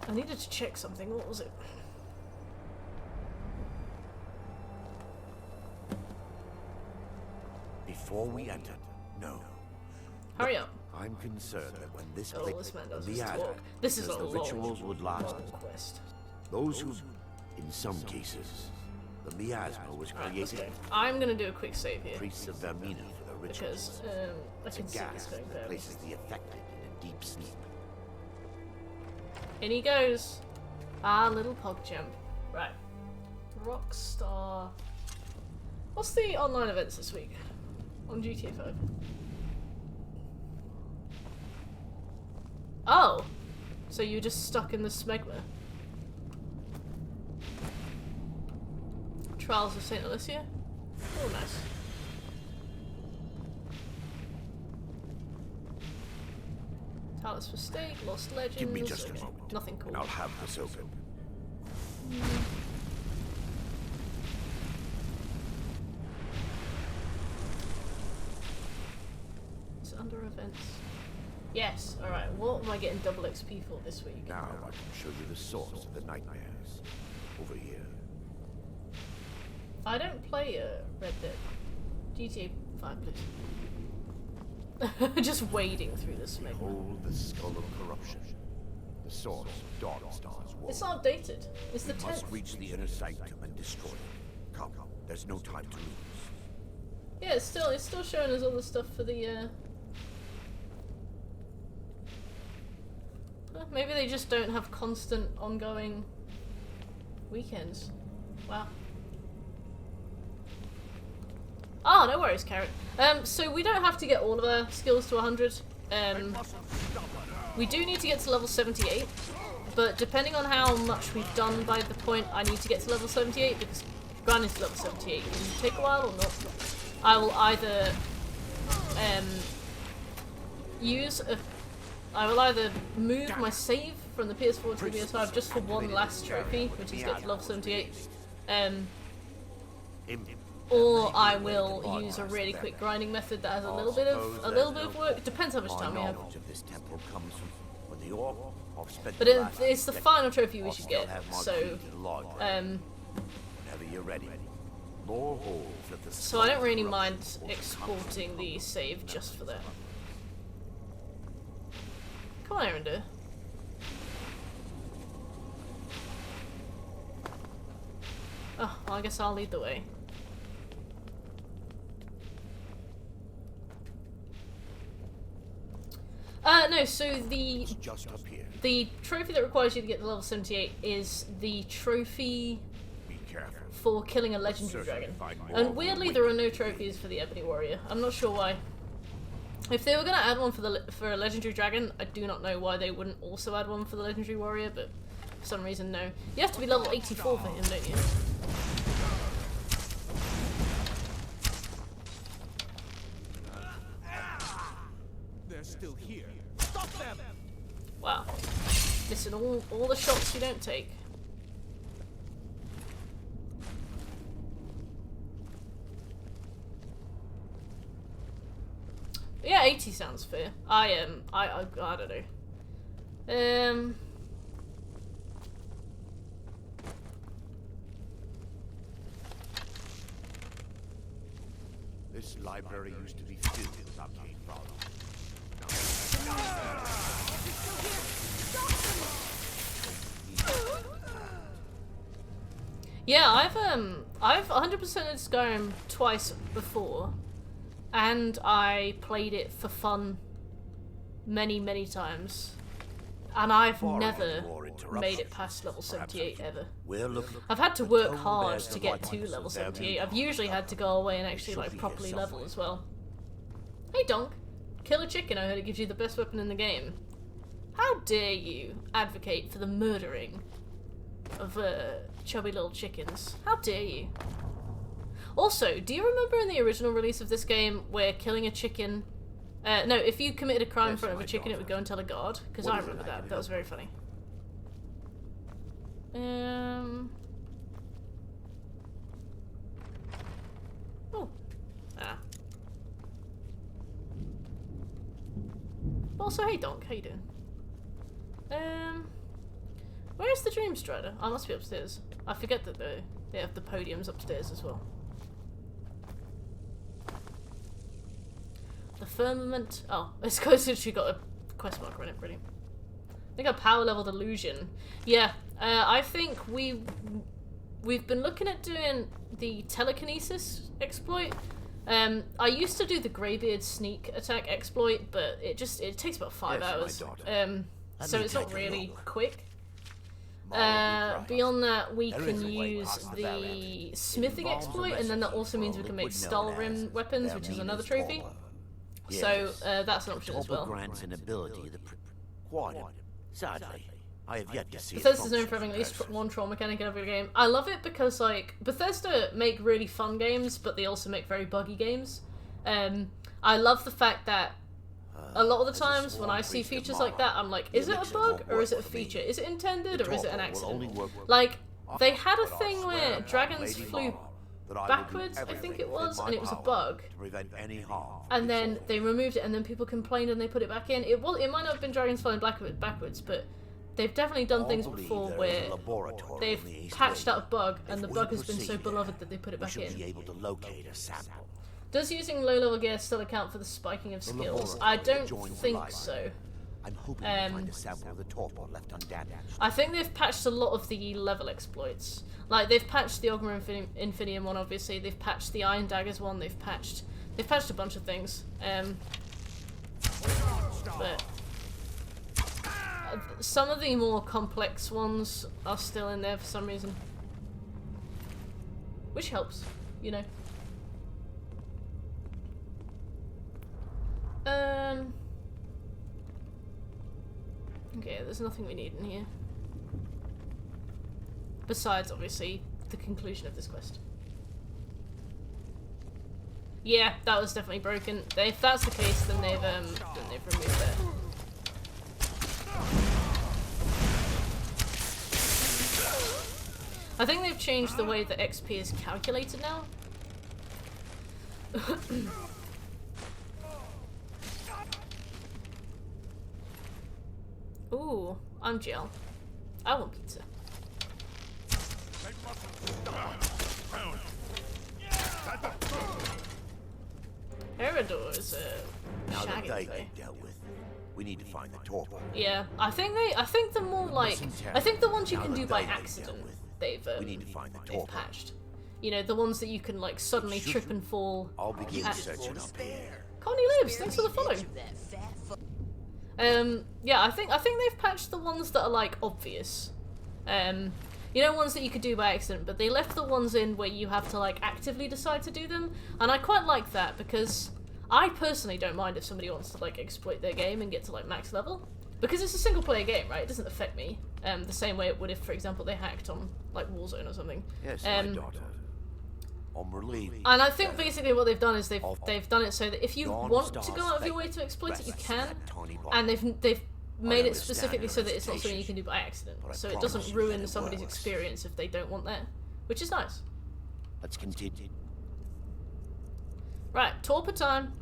[SPEAKER 1] I needed to check something. What was it?
[SPEAKER 24] Before we enter, no.
[SPEAKER 1] Hurry up.
[SPEAKER 24] I'm concerned that when this
[SPEAKER 1] Oh,
[SPEAKER 24] place,
[SPEAKER 1] this man does
[SPEAKER 24] the
[SPEAKER 1] his
[SPEAKER 24] Miasma,
[SPEAKER 1] talk. This is a
[SPEAKER 24] the
[SPEAKER 1] long,
[SPEAKER 24] rituals would last.
[SPEAKER 1] long quest.
[SPEAKER 24] Those who, in some cases, the miasma was created.
[SPEAKER 1] I'm gonna do a quick save here.
[SPEAKER 24] Priests of Vermina for the rituals.
[SPEAKER 1] Because I can
[SPEAKER 24] It's a
[SPEAKER 1] see this
[SPEAKER 24] gas
[SPEAKER 1] going
[SPEAKER 24] that
[SPEAKER 1] badly.
[SPEAKER 24] places the affected in a deep sleep.
[SPEAKER 1] In he goes. Ah, little PogChamp. Right. Rockstar. What's the online events this week? On GTA 5? Oh! So you're just stuck in the smegma. Trials of St. Alicia? Oh, nice. Talents for Stake, Lost Legends.
[SPEAKER 24] Give me just a
[SPEAKER 1] okay.
[SPEAKER 24] moment.
[SPEAKER 1] Nothing cool.
[SPEAKER 24] And I'll have this open.
[SPEAKER 1] It's under events. Yes, alright. What am I getting double XP for this week?
[SPEAKER 24] Now I can show you the source of the nightmares. Over here.
[SPEAKER 1] I don't play Red Dead. GTA 5, please. Just wading through this smegma.
[SPEAKER 24] Behold the skull of corruption. The source of Dawnstar's war.
[SPEAKER 1] It's not updated. It's the 10th.
[SPEAKER 24] Must reach the inner sanctum and destroy it. Come, there's no time to lose.
[SPEAKER 1] Yeah, it's still showing us all the stuff for the maybe they just don't have constant ongoing weekends. Wow. Oh, no worries, Carrot. So we don't have to get all of our skills to 100. We do need to get to level 78, but depending on how much we've done by the point I need to get to level 78, because grinding to level 78 can take a while or not, I will either I will either move my save from the PS4 to the PS5 just for one last trophy, which is get to level 78, or I will use a really quick grinding method that has a little bit of work. It depends how much time we have. But it's the final trophy we should get. So, so I don't really mind exporting the save just for that. Come on, Arender. Oh, well, I guess I'll lead the way. No, so the trophy that requires you to get to level 78 is the trophy for killing a legendary dragon. And weirdly, there are no trophies for the Ebony Warrior. I'm not sure why. If they were going to add one for a legendary dragon, I do not know why they wouldn't also add one for the legendary warrior, but for some reason, no. You have to be level 84 for him, don't you?
[SPEAKER 3] They're still here. Stop them!
[SPEAKER 1] Wow. Listen, all the shots you don't take. Yeah, 80 sounds fair. I don't know.
[SPEAKER 24] This library used to be filled with arcane problems.
[SPEAKER 1] Yeah, I've 100%ed Skyrim twice before, and I played it for fun many times, and I've never made it past level 78 ever. I've had to work hard to get to level 78. I've usually had to go away and actually like properly level as well. Hey Donk, kill a chicken. I heard it gives you the best weapon in the game. How dare you advocate for the murdering of chubby little chickens? How dare you? Also, do you remember in the original release of this game where killing a chicken... no, if you committed a crime in front of a chicken, it would go and tell a guard? Because I remember that. That was very funny. Oh. Ah. Also, hey Donk, how you doing? Where's the Dream Strider? I must be upstairs. I forget that they have the podiums upstairs as well. The Firmament. Oh, it's closer. She got a quest marker in it. Brilliant. I think a power level illusion. Yeah, I think we've been looking at doing the telekinesis exploit. I used to do the Greybeard sneak attack exploit, but it takes about 5 hours. So it's not really quick. Beyond that, we can use the smithing exploit, and then that also means we can make SKYRIM weapons, which is another trophy. So that's an option as well.
[SPEAKER 24] Grants an ability that sadly, I have yet to see.
[SPEAKER 1] Bethesda's known for having at least one troll mechanic in every game. I love it because like Bethesda make really fun games, but they also make very buggy games. I love the fact that a lot of the times when I see features like that, I'm like, is it a bug or is it a feature? Is it intended or is it an accident? Like, they had a thing where dragons flew backwards, I think it was, and it was a bug. And then they removed it, and then people complained and they put it back in. It might not have been dragons flying backwards, but they've definitely done things before where they've patched out a bug, and the bug has been so beloved that they put it back in. Does using low-level gear still account for the spiking of skills? I don't think so.
[SPEAKER 24] I'm hoping to find a sample of the torpor left undamaged.
[SPEAKER 1] I think they've patched a lot of the level exploits. Like, they've patched the Ogma Infinium one, obviously. They've patched the Iron Daggers one. They've patched a bunch of things. But some of the more complex ones are still in there for some reason. Which helps, you know. Okay, there's nothing we need in here. Besides, obviously, the conclusion of this quest. Yeah, that was definitely broken. If that's the case, then they've removed it. I think they've changed the way that XP is calculated now. Ooh, I'm Jill. I want pizza. Eridor is a shaggy thing.
[SPEAKER 24] Dealt with. We need to find the torpor.
[SPEAKER 1] Yeah, I think the more like, I think the ones you can do by accident, they've patched. You know, the ones that you can like suddenly trip and fall.
[SPEAKER 24] I'll begin searching up here.
[SPEAKER 1] Connie Lives, thanks for the follow. Yeah, I think they've patched the ones that are like obvious. You know, ones that you could do by accident, but they left the ones in where you have to, like, actively decide to do them, and I quite like that, because I personally don't mind if somebody wants to, like, exploit their game and get to, like, max level, because it's a single-player game, right? It doesn't affect me, the same way it would if, for example, they hacked on, like, Warzone or something.
[SPEAKER 24] Yes, my daughter. I'm relieved.
[SPEAKER 1] And I think basically what they've done is they've done it so that if you want to go out of your way to exploit it, you can, and they've made it specifically so that it's not something you can do by accident, so it doesn't ruin somebody's experience if they don't want that, which is nice.
[SPEAKER 24] Let's continue.
[SPEAKER 1] Right, torpor time.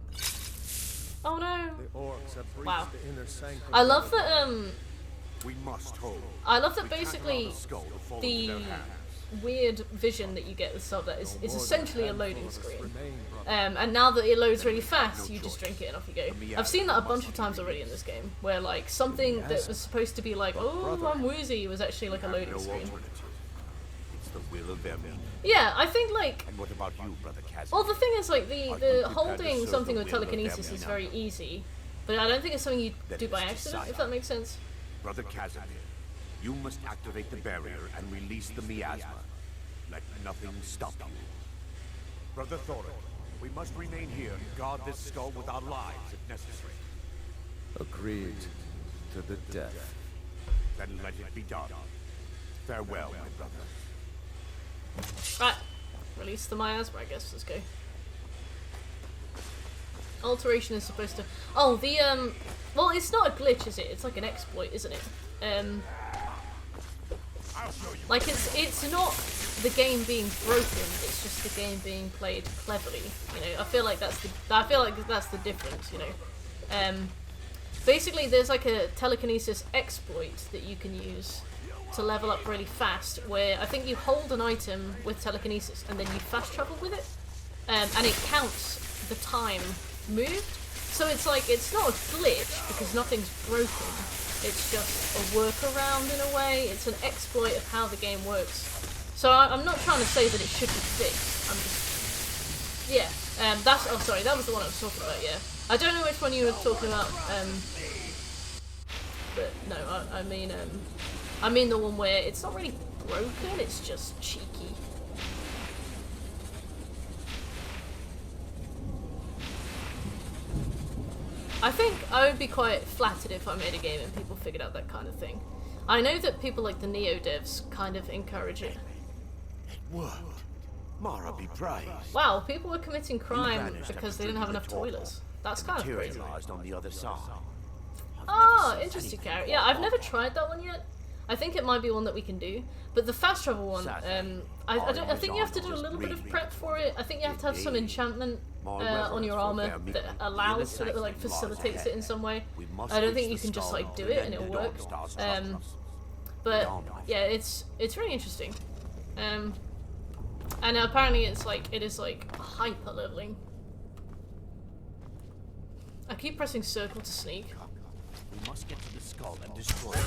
[SPEAKER 1] Oh no.
[SPEAKER 2] The orcs have breached
[SPEAKER 1] Wow.
[SPEAKER 2] the inner sanctum.
[SPEAKER 1] I love that
[SPEAKER 24] We must hold.
[SPEAKER 1] I love that basically the weird vision that you get with stuff that is essentially a loading screen. And now that it loads really fast, you just drink it and off you go. I've seen that a bunch of times already in this game, where like something that was supposed to be like, oh, I'm woozy, was actually like a loading screen.
[SPEAKER 24] It's the will of them.
[SPEAKER 1] Yeah, I think like.
[SPEAKER 24] And what about you, Brother Kaz?
[SPEAKER 1] Well, the thing is like the holding something with telekinesis is very easy, but I don't think it's something you do by accident, if that makes sense.
[SPEAKER 24] Brother Casimir, you must activate the barrier and release the miasma. Let nothing stop you. Brother Thorin, we must remain here and guard this skull with our lives if necessary.
[SPEAKER 2] Agreed to the death.
[SPEAKER 24] Then let it be done. Farewell, my brother.
[SPEAKER 1] Right, release the miasma, I guess. Let's go. Alteration is supposed to. Oh, the well, it's not a glitch, is it? It's like an exploit, isn't it? Like it's not the game being broken. It's just the game being played cleverly. You know, I feel like that's the difference. You know, basically there's like a telekinesis exploit that you can use to level up really fast, where I think you hold an item with telekinesis and then you fast travel with it, and it counts the time moved. So it's like, it's not a glitch because nothing's broken, it's just a workaround in a way. It's an exploit of how the game works. So I'm not trying to say that it should be fixed, I'm just, yeah, that's, oh sorry, that was the one I was talking about, yeah. I don't know which one you were talking about, but no, I mean the one where it's not really broken, it's just cheeky. I think I would be quite flattered if I made a game and people figured out that kind of thing. I know that people like the Neo devs kind of encourage it.
[SPEAKER 24] It worked. Mara be praised.
[SPEAKER 1] Wow, people were committing crime because they didn't have enough toilets. That's kind of crazy.
[SPEAKER 24] On the other side.
[SPEAKER 1] Ah, interesting character. Yeah, I've never tried that one yet. I think it might be one that we can do. But the fast travel one, I think you have to do a little bit of prep for it. I think you have to have some enchantment on your armor that allows, that like facilitates it in some way. I don't think you can just like do it and it'll work. But yeah, it's really interesting. And apparently it is like hyper leveling. I keep pressing circle to sneak.
[SPEAKER 24] We must get to the skull and destroy it.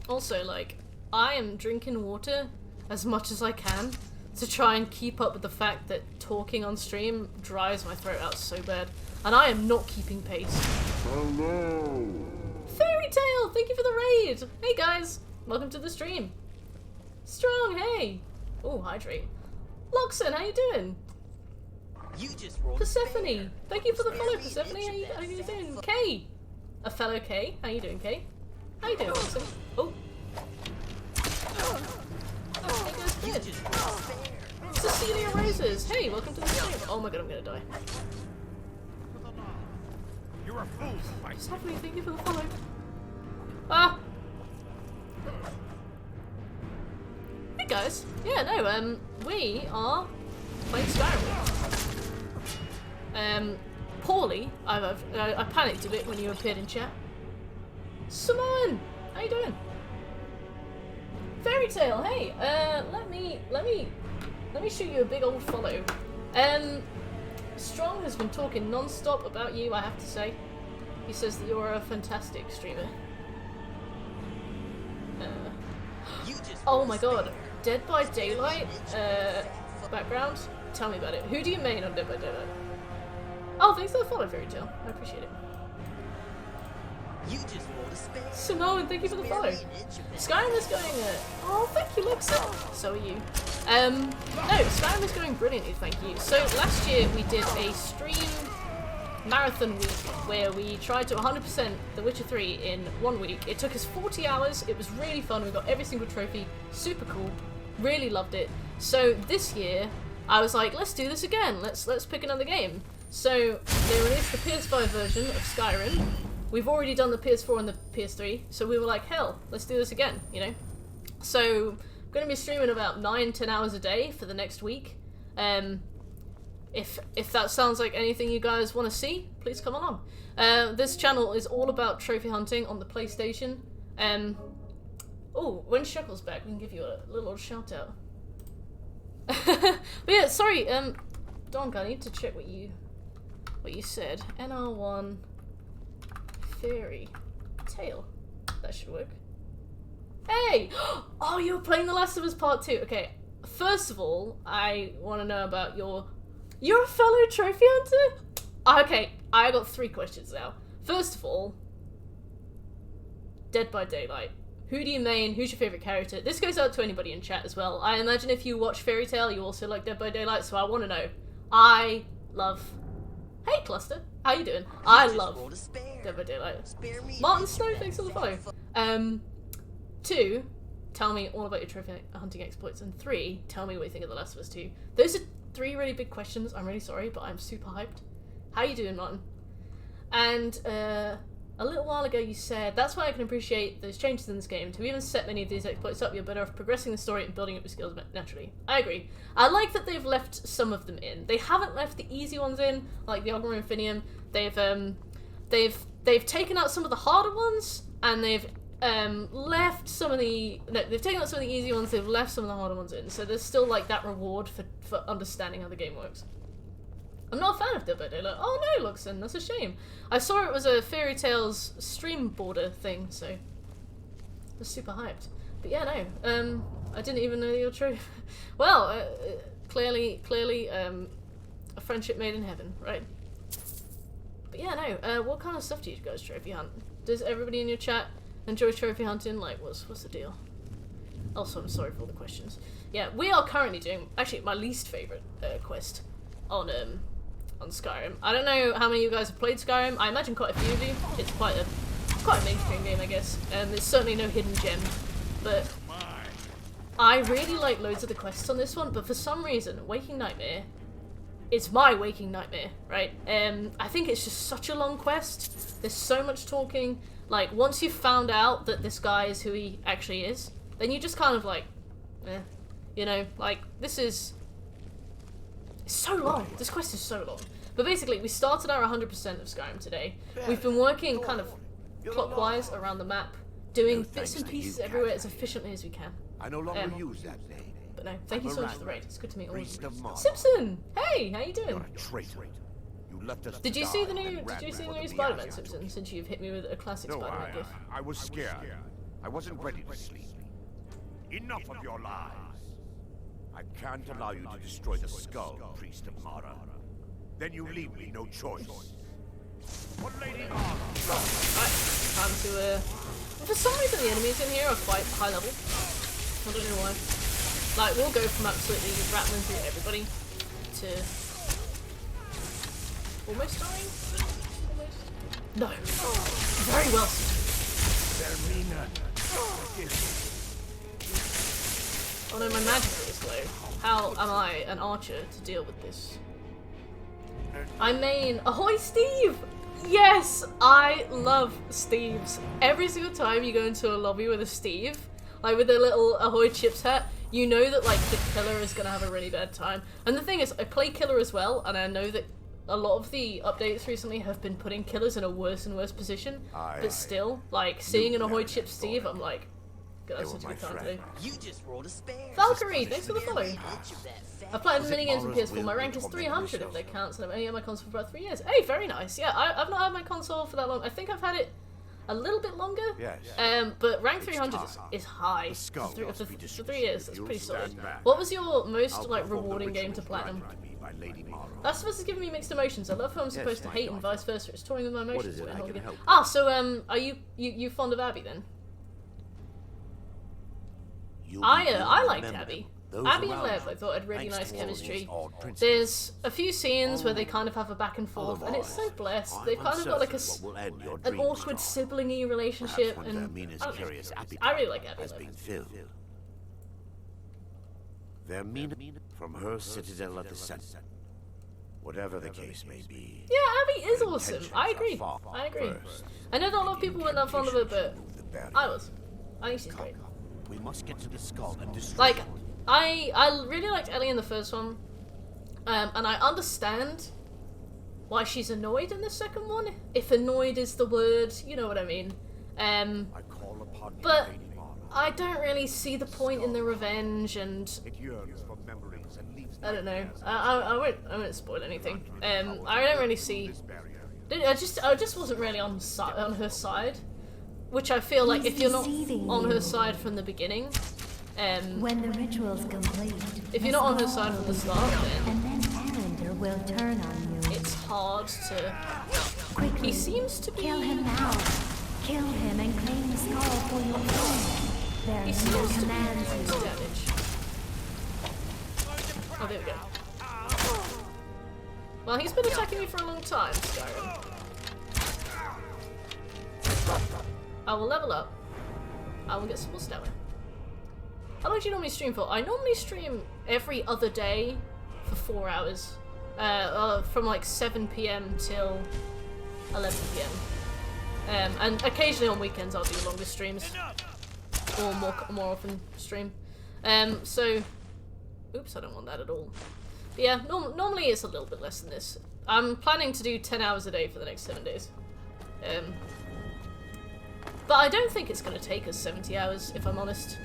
[SPEAKER 1] Also, like, I am drinking water as much as I can to try and keep up with the fact that talking on stream dries my throat out so bad. And I am not keeping pace.
[SPEAKER 2] Hello!
[SPEAKER 1] Fairy Tale, thank you for the raid! Hey guys, welcome to the stream. Strong, hey! Oh, hydrate. Loxon, how you doing?
[SPEAKER 4] You just rolled
[SPEAKER 1] Persephone, thank you for the follow, Persephone. How you doing? Kay, a fellow Kay. How you doing, Kay? How you doing, Loxon? Oh. Hey guys, good. Cecilia Roses, hey, welcome to the stream. Oh my god, I'm gonna die.
[SPEAKER 10] You're a fool.
[SPEAKER 1] Persephone, thank you for the follow. Ah. Hey guys, yeah, no, we are playing Skyrim. Poorly. I panicked a bit when you appeared in chat. Simone, how you doing? Fairy Tale, hey, let me shoot you a big old follow. Strong has been talking non-stop about you, I have to say. He says that you're a fantastic streamer. Oh my god. Dead by Daylight background. Tell me about it. Who do you main on Dead by Daylight? Oh, thanks for the follow, Fairy Tale. I appreciate it.
[SPEAKER 4] You just rolled a spare.
[SPEAKER 1] Simone, thank you for the follow. Skyrim is going. Oh, thank you, Luxa. So are you. No, Skyrim is going brilliantly. Thank you. So last year we did a stream marathon week where we tried to 100% The Witcher 3 in 1 week. It took us 40 hours. It was really fun. We got every single trophy. Super cool. Really loved it. So this year I was like, let's do this again. Let's pick another game. So they released the PS5 version of Skyrim. We've already done the PS4 and the PS3, so we were like, hell, let's do this again, you know? So I'm going to be streaming about 9-10 hours a day for the next week. If that sounds like anything you guys want to see, please come along. This channel is all about trophy hunting on the PlayStation. Oh, when Shekel's back, we can give you a little shout out. But yeah, sorry, Donk, I need to check what you said. NR1 Fairy Tale. That should work. Hey! Oh, you're playing The Last of Us Part 2. Okay, first of all, I want to know about you're a fellow trophy hunter? Okay, I got 3 questions now. First of all, Dead by Daylight. Who do you main? Who's your favourite character? This goes out to anybody in chat as well. I imagine if you watch Fairy Tale, you also like Dead by Daylight, so I want to know. I love... Hey, Cluster. How you doing? I love Dead by Daylight. Martin Snow, thanks for the follow. 2, tell me all about your trophy hunting exploits. And 3, tell me what you think of The Last of Us 2. Those are 3 really big questions. I'm really sorry, but I'm super hyped. How you doing, Martin? And a little while ago you said, that's why I can appreciate those changes in this game. To even set many of these exploits up, you're better off progressing the story and building up your skills naturally. I agree. I like that they've left some of them in. They haven't left the easy ones in, like the Ogma Infinium. They've taken out some of the harder ones, and they've left some of the... No, they've taken out some of the easy ones, they've left some of the harder ones in. So there's still like that reward for understanding how the game works. I'm not a fan of Dead by Daylight. Oh no, Luxon, that's a shame. I saw it was a Fairy Tales stream border thing, so I was super hyped. But yeah, no, I didn't even know you were true. Well, clearly, a friendship made in heaven, right? But yeah, no, what kind of stuff do you guys trophy hunt? Does everybody in your chat enjoy trophy hunting? Like, what's the deal? Also, I'm sorry for all the questions. Yeah, we are currently doing, actually, my least favourite quest on Skyrim. I don't know how many of you guys have played Skyrim. I imagine quite a few of you. It's quite a mainstream game, I guess. There's certainly no hidden gem, but I really like loads of the quests on this one, but for some reason, Waking Nightmare, it's my Waking Nightmare, right? I think it's just such a long quest. There's so much talking. Like, once you've found out that this guy is who he actually is, then you just kind of like, you know, like, this is... It's so long. This quest is so long. But basically, we started our 100% of Skyrim today. We've been working kind of clockwise around the map, doing bits and pieces everywhere as efficiently as we can.
[SPEAKER 24] I no longer use that name.
[SPEAKER 1] But no, thank you so much for the raid. It's good to meet all of you. Simpson! Hey, how you doing?
[SPEAKER 24] You're a traitor. You left us
[SPEAKER 1] Did you see the new Spider-Man, Simpson, since you've hit me with a classic Spider-Man gif?
[SPEAKER 24] I was scared. I wasn't ready to sleep. Enough of your lies. I can't allow you to destroy the skull, Priest of Mara. Then you leave me no choice. What lady are?
[SPEAKER 1] Right, time to, for some reason the enemies in here are quite high level. I don't know why. Like, we'll go from absolutely rattling through everybody to... almost dying? Almost? No. Very well. Oh no, my magic is low. How am I, an archer, to deal with this? I main... Ahoy, Steve! Yes! I love Steves. Every single time you go into a lobby with a Steve, like with a little Ahoy Chips hat, you know that, like, the killer is gonna have a really bad time. And the thing is, I play killer as well, and I know that a lot of the updates recently have been putting killers in a worse and worse position. But still, like, seeing an Ahoy Chip Steve, I'm like... God, that's such a good time today.
[SPEAKER 4] You just rolled a spare.
[SPEAKER 1] Valkyrie, thanks for the follow. I've played many games on PS4. My rank is 300 if that counts, and I've only had my console for about 3 years. Hey, very nice. Yeah, I've not had my console for that long. I think I've had it a little bit longer.
[SPEAKER 24] Yes.
[SPEAKER 1] But rank 300 is high. For 3 years, that's pretty solid. What was your most like rewarding game to platinum? Last of Us has given me mixed emotions. I love who I'm supposed to hate and vice versa. It's toying with my emotions. Ah, so are you fond of Abby then? I liked Abby. Abby and Lev, I thought had really nice chemistry. There's a few scenes where they kind of have a back and forth, and it's so blessed. They've kind of got like an awkward sibling-y relationship, and I really like Abby and Lev.
[SPEAKER 24] Their meaning from her citadel at the center. Whatever the case may be.
[SPEAKER 1] Yeah, Abby is awesome. I agree. I agree. I know that a lot of people weren't that fond of her, but I was. I think she's great.
[SPEAKER 24] We must get to the skull and destroy
[SPEAKER 1] like, I really liked Ellie in the first one, and I understand why she's annoyed in the second one. If annoyed is the word, you know what I mean. But I don't really see the point in the revenge, and I don't know. I won't spoil anything. I don't really see. I just wasn't really on her side, which I feel like if you're not on her side from the beginning,
[SPEAKER 5] when the ritual's complete,
[SPEAKER 1] if you're not on her side from the start,
[SPEAKER 5] and then Calendar will turn on you.
[SPEAKER 1] It's hard to.
[SPEAKER 5] Quickly,
[SPEAKER 1] he seems to be.
[SPEAKER 5] Kill him now. Kill him and claim the skull for your own. There
[SPEAKER 1] He seems to be doing damage. Oh, there we go. Well, he's been attacking me for a long time, Skyrim. I will level up. I will get some more stamina. How long do you normally stream for? I normally stream every other day for 4 hours. From like 7 PM till 11 PM. And occasionally on weekends I'll do longer streams. Or more often stream. So... Oops, I don't want that at all. But yeah, normally it's a little bit less than this. I'm planning to do 10 hours a day for the next 7 days. But I don't think it's going to take us 70 hours, if I'm honest.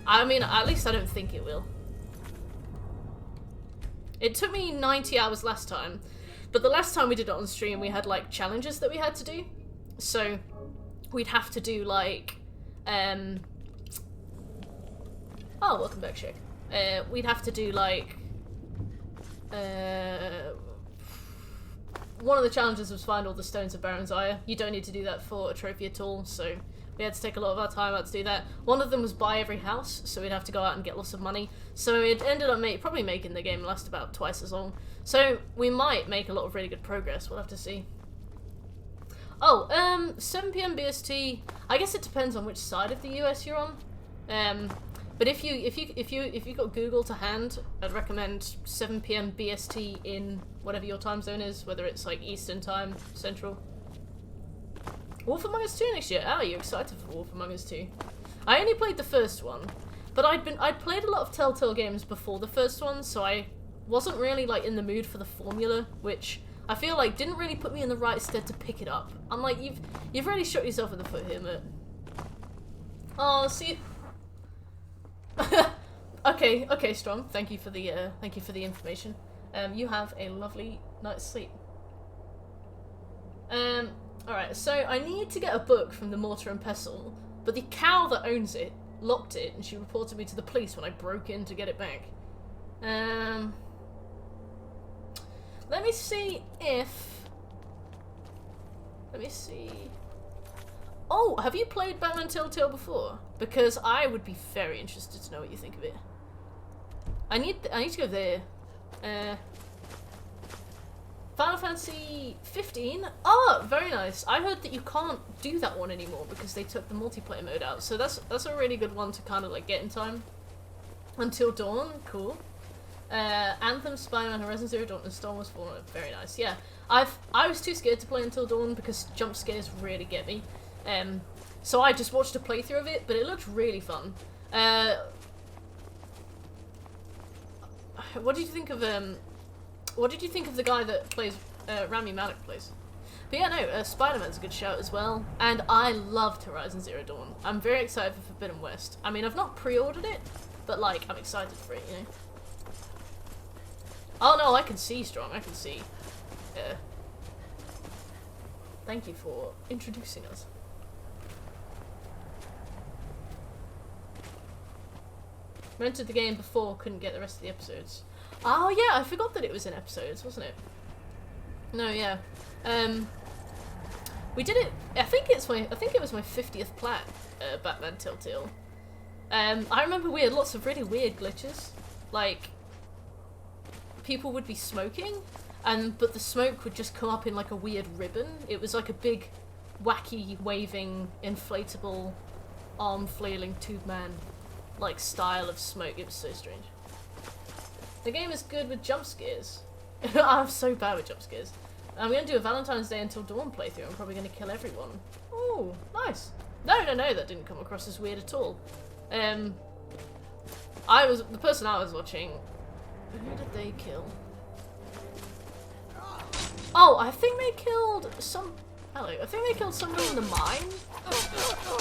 [SPEAKER 1] I mean, at least I don't think it will. It took me 90 hours last time, but the last time we did it on stream, we had, like, challenges that we had to do. So, we'd have to do, like, oh, welcome back, Chick. We'd have to do, like, one of the challenges was find all the stones of Baron's Ire. You don't need to do that for a trophy at all, so we had to take a lot of our time out to do that. One of them was buy every house, so we'd have to go out and get lots of money. So it ended up probably making the game last about twice as long. So we might make a lot of really good progress, we'll have to see. Oh, 7 PM BST, I guess it depends on which side of the US you're on. But if you got Google to hand, I'd recommend 7 PM BST in whatever your time zone is, whether it's like Eastern time, Central. Wolf Among Us 2 next year. Ah, you're excited for Wolf Among Us 2? I only played the first one, but I'd played a lot of Telltale games before the first one, so I wasn't really like in the mood for the formula, which I feel like didn't really put me in the right stead to pick it up. I'm like, you've really shot yourself in the foot here, mate. Oh, see. Okay, Strong. Thank you for the information. You have a lovely night's sleep. Alright, so I need to get a book from the Mortar and Pestle, but the cow that owns it locked it, and she reported me to the police when I broke in to get it back. Let me see if... Let me see... Oh, have you played Batman Telltale before? Because I would be very interested to know what you think of it. I need to go there. Final Fantasy 15? Oh, very nice. I heard that you can't do that one anymore because they took the multiplayer mode out. So that's a really good one to kind of like get in time. Until Dawn, cool. Anthem, Spider-Man, Horizon Zero Dawn, and Star Wars Fallen. Very nice. Yeah, I was too scared to play Until Dawn because jump scares really get me. So I just watched a playthrough of it, but it looked really fun. What did you think of the guy that plays Rami Malek plays? But yeah, no, Spider-Man's a good shout as well, and I loved Horizon Zero Dawn. I'm very excited for Forbidden West. I mean, I've not pre-ordered it, but like, I'm excited for it, you know. Oh no, I can see, Strong, I can see. Thank you for introducing us. Rented the game before, couldn't get the rest of the episodes. Oh yeah, I forgot that it was in episodes, wasn't it? No, yeah. We did it. I think it was my 50th plat, Batman Telltale. I remember we had lots of really weird glitches, like people would be smoking, but the smoke would just come up in like a weird ribbon. It was like a big, wacky, waving, inflatable, arm flailing tube man, like style of smoke. It was so strange. The game is good with jump scares. I'm so bad with jump scares. I'm going to do a Valentine's Day Until Dawn playthrough. I'm probably going to kill everyone. Oh, nice. No, that didn't come across as weird at all. The person I was watching, who did they kill? Oh, I think they killed some, I think they killed someone in the mine,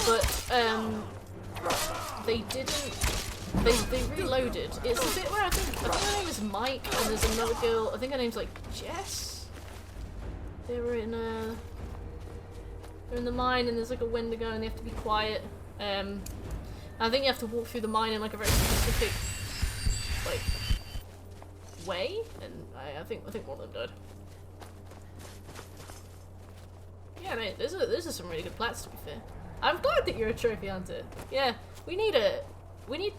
[SPEAKER 1] but, they didn't, they reloaded. It's a bit where I think her name is Mike, and there's another girl, I think her name's like Jess? They were in they're in the mine, and there's like a Wendigo, and they have to be quiet. I think you have to walk through the mine in like a very specific like way, and I think one of them died. Yeah, mate, those are some really good plats, to be fair. I'm glad that you're a trophy hunter. Yeah, we need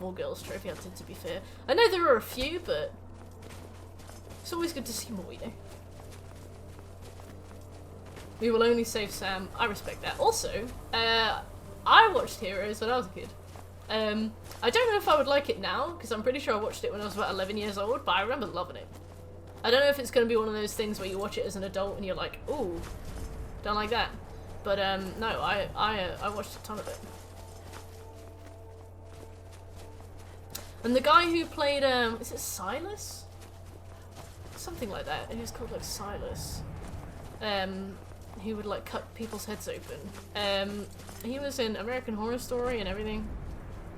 [SPEAKER 1] more girls trophy hunted, to be fair. I know there are a few, but it's always good to see more, you know. We will only save Sam. I respect that. Also, I watched Heroes when I was a kid. I don't know if I would like it now, because I'm pretty sure I watched it when I was about 11 years old, but I remember loving it. I don't know if it's going to be one of those things where you watch it as an adult and you're like, ooh, don't like that. But no, I watched a ton of it. And the guy who played, is it Silas? Something like that. He was called like Silas. He would like cut people's heads open. He was in American Horror Story and everything.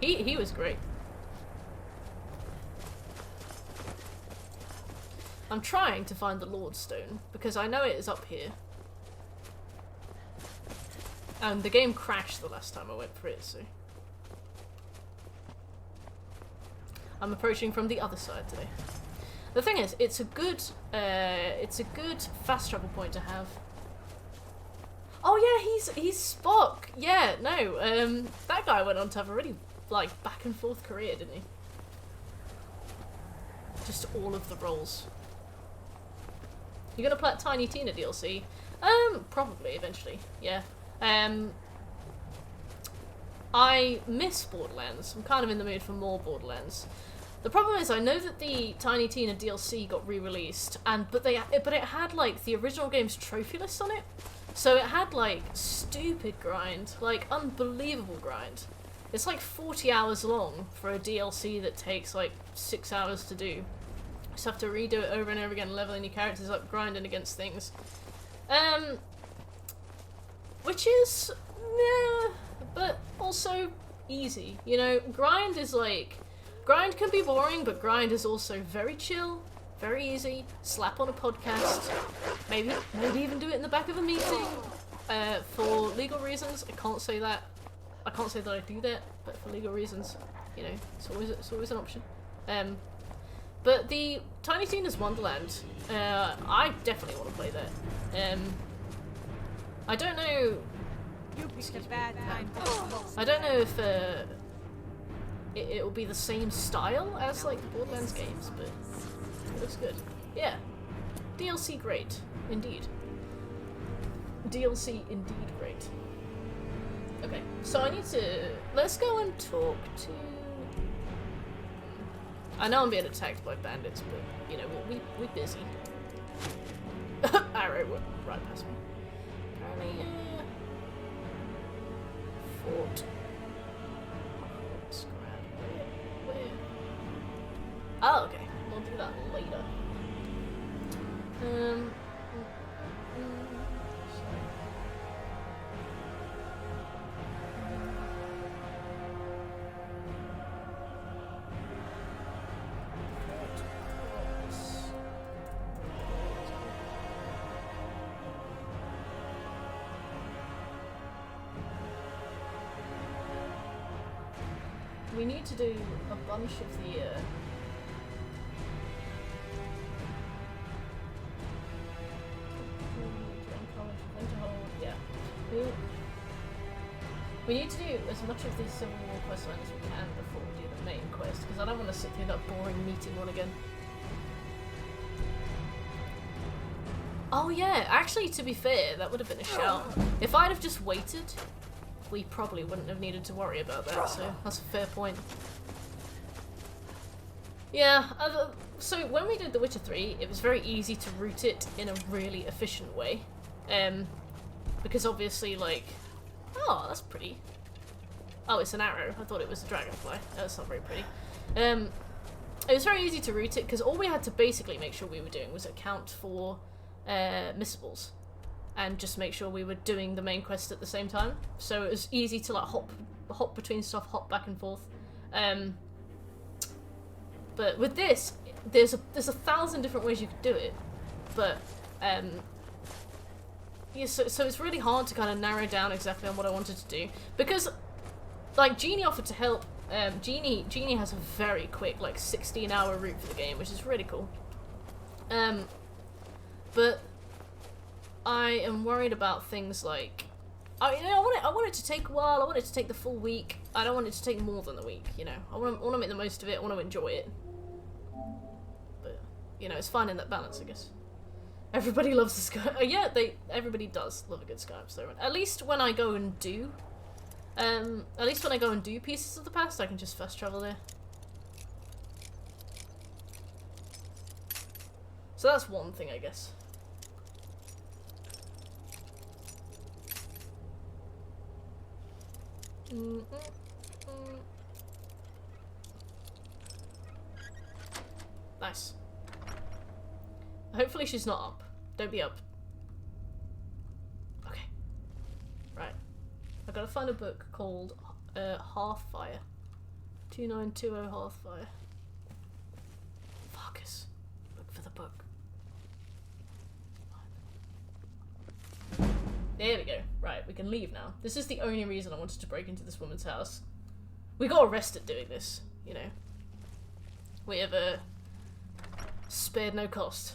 [SPEAKER 1] He was great. I'm trying to find the Lord Stone because I know it is up here. And the game crashed the last time I went for it, so I'm approaching from the other side today. The thing is, it's a good fast travel point to have. Oh yeah, he's Spock. Yeah, no, that guy went on to have a really like back and forth career, didn't he? Just all of the roles. You're gonna play Tiny Tina DLC? Probably eventually. Yeah. I miss Borderlands. I'm kind of in the mood for more Borderlands. The problem is, I know that the Tiny Tina DLC got re-released, but it had like the original game's trophy list on it, so it had like stupid grind, like unbelievable grind. It's like 40 hours long for a DLC that takes like 6 hours to do. You just have to redo it over and over again, leveling your characters up, grinding against things. Which is, yeah, but also easy. You know, grind can be boring, but grind is also very chill, very easy. Slap on a podcast, maybe even do it in the back of a meeting. For legal reasons, I can't say that I do that, but for legal reasons, you know, it's always an option. But the Tiny Tina's Wonderland, I definitely want to play that. I don't know.
[SPEAKER 7] You picked a bad time.
[SPEAKER 1] I don't know if it will be the same style as like the Borderlands games, but it looks good. Yeah, DLC great, indeed. DLC indeed great. Okay, so let's go and talk to. I know I'm being attacked by bandits, but you know we're busy. Arrow went right past me. Apparently, Fort. Where? Oh, okay. We'll do that later. we need to do a bunch of the, yeah. We need to do as much of the Civil War quest line as we can before we do the main quest, because I don't want to sit through that boring meeting one again. Oh yeah, actually, to be fair, that would have been a shout. If I'd have just waited, we probably wouldn't have needed to worry about that, so that's a fair point. Yeah, so when we did The Witcher 3, it was very easy to route it in a really efficient way. Because obviously, like... Oh, that's pretty. Oh, it's an arrow. I thought it was a dragonfly. That's not very pretty. It was very easy to route it, because all we had to basically make sure we were doing was account for missables. And just make sure we were doing the main quest at the same time. So it was easy to like hop between stuff, hop back and forth. But with this, there's 1,000 different ways you could do it. But yeah, so it's really hard to kind of narrow down exactly on what I wanted to do, because like Jeannie offered to help. Jeannie has a very quick like 16-hour route for the game, which is really cool. But I am worried about things like, I want it to take a while. I want it to take the full week. I don't want it to take more than a week. You know, I want to make the most of it. I want to enjoy it. But you know, it's finding that balance, I guess. Everybody loves the Skyrim. Yeah, everybody does love a good Skyrim story. At least when I go and do, Pieces of the Past, I can just fast travel there. So that's one thing, I guess. Nice. Hopefully she's not up. Don't be up. Okay. Right. I gotta find a book called Hearthfire. 2920 Hearthfire. Focus. Look for the book. There we go. Right, we can leave now. This is the only reason I wanted to break into this woman's house. We got arrested doing this, you know. We have spared no cost.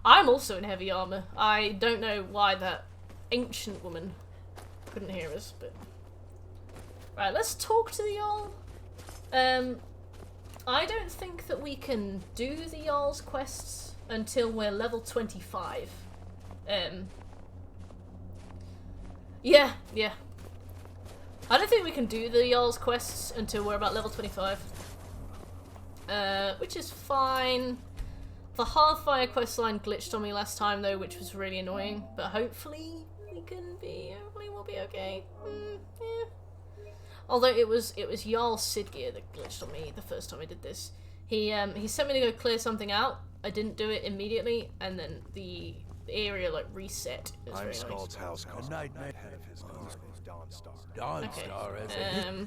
[SPEAKER 1] I'm also in heavy armor. I don't know why that ancient woman couldn't hear us, but... Right, let's talk to the Jarl. I don't think that we can do the Jarl's quests until we're level 25. Yeah. I don't think we can do the Jarl's quests until we're about level 25. Which is fine. The Hearthfire questline glitched on me last time though, which was really annoying, but hopefully we'll be okay. Yeah. Although it was Jarl Sidgear that glitched on me the first time I did this. He sent me to go clear something out. I didn't do it immediately, and then the area like reset.
[SPEAKER 21] I'm Scald's house. A nightmare head of his Dawnstar.
[SPEAKER 1] Okay.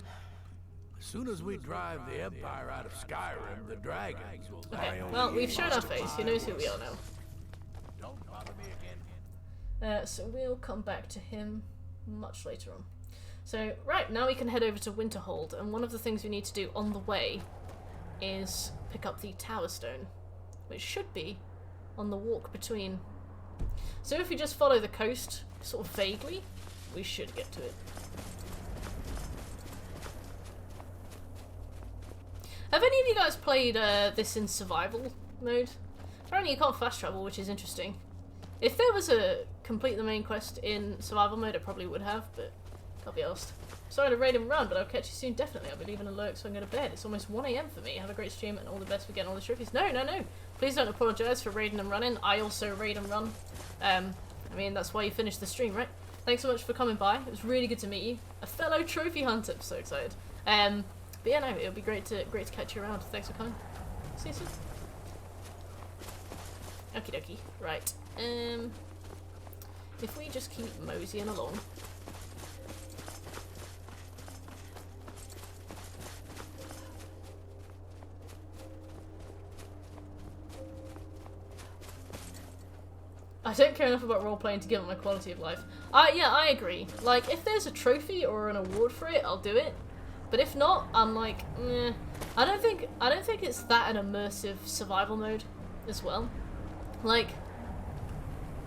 [SPEAKER 6] As soon as we drive the Empire out of Skyrim, the dragons will...
[SPEAKER 1] Okay, well, we've shown our face. Who knows who we are now?
[SPEAKER 6] Don't bother me again.
[SPEAKER 1] So we'll come back to him much later on. So, right, now we can head over to Winterhold, and one of the things we need to do on the way is pick up the Tower Stone, which should be on the walk between. So if we just follow the coast, sort of vaguely, we should get to it. Have any of you guys played this in survival mode? Apparently you can't fast travel, which is interesting. If there was a complete the main quest in survival mode, I probably would have, but can't be asked. Sorry to raid and run, but I'll catch you soon, definitely. I'll be leaving a lurk, so I'm going to bed. It's almost 1 AM for me. Have a great stream and all the best for getting all the trophies. No. Please don't apologise for raiding and running. I also raid and run. I mean, that's why you finished the stream, right? Thanks so much for coming by. It was really good to meet you. A fellow trophy hunter. I'm so excited. But yeah, no, it'll be great to catch you around. Thanks for coming. See you soon. Okie dokie. Right. If we just keep moseying along. I don't care enough about roleplaying to give it my quality of life. Yeah, I agree. Like, if there's a trophy or an award for it, I'll do it. But if not, I'm like, I don't think it's that an immersive survival mode as well. Like,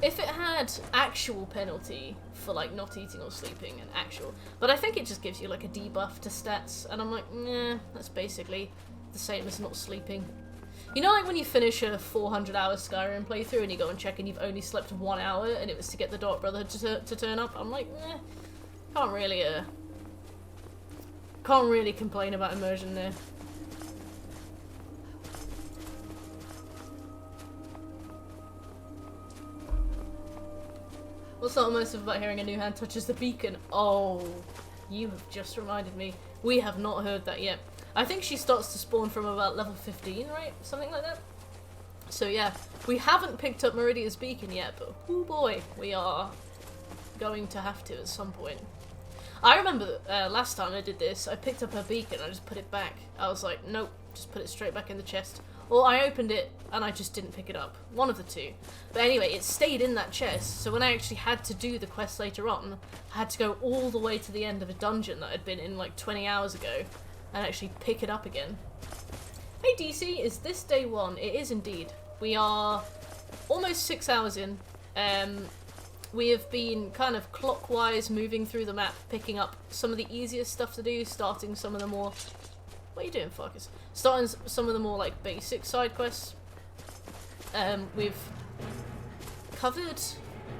[SPEAKER 1] if it had actual penalty for like not eating or sleeping and actual, but I think it just gives you like a debuff to stats, and I'm like, that's basically the same as not sleeping. You know, like when you finish a 400-hour Skyrim playthrough and you go and check and you've only slept 1 hour and it was to get the Dark Brotherhood to turn up? I'm like, can't really complain about immersion there. What's not immersive about hearing a new hand touches the beacon? Oh, you have just reminded me. We have not heard that yet. I think she starts to spawn from about level 15, right? Something like that. So yeah, we haven't picked up Meridia's beacon yet, but oh boy, we are going to have to at some point. I remember last time I did this, I picked up her beacon, I just put it back. I was like, nope, just put it straight back in the chest. Or I opened it and I just didn't pick it up. One of the two. But anyway, it stayed in that chest, so when I actually had to do the quest later on, I had to go all the way to the end of a dungeon that I'd been in like 20 hours ago and actually pick it up again. Hey DC, is this day 1? It is indeed. We are almost 6 hours in. We have been kind of clockwise moving through the map, picking up some of the easiest stuff to do, starting some of the more... What are you doing, Farkas? Starting some of the more like basic side quests. We've covered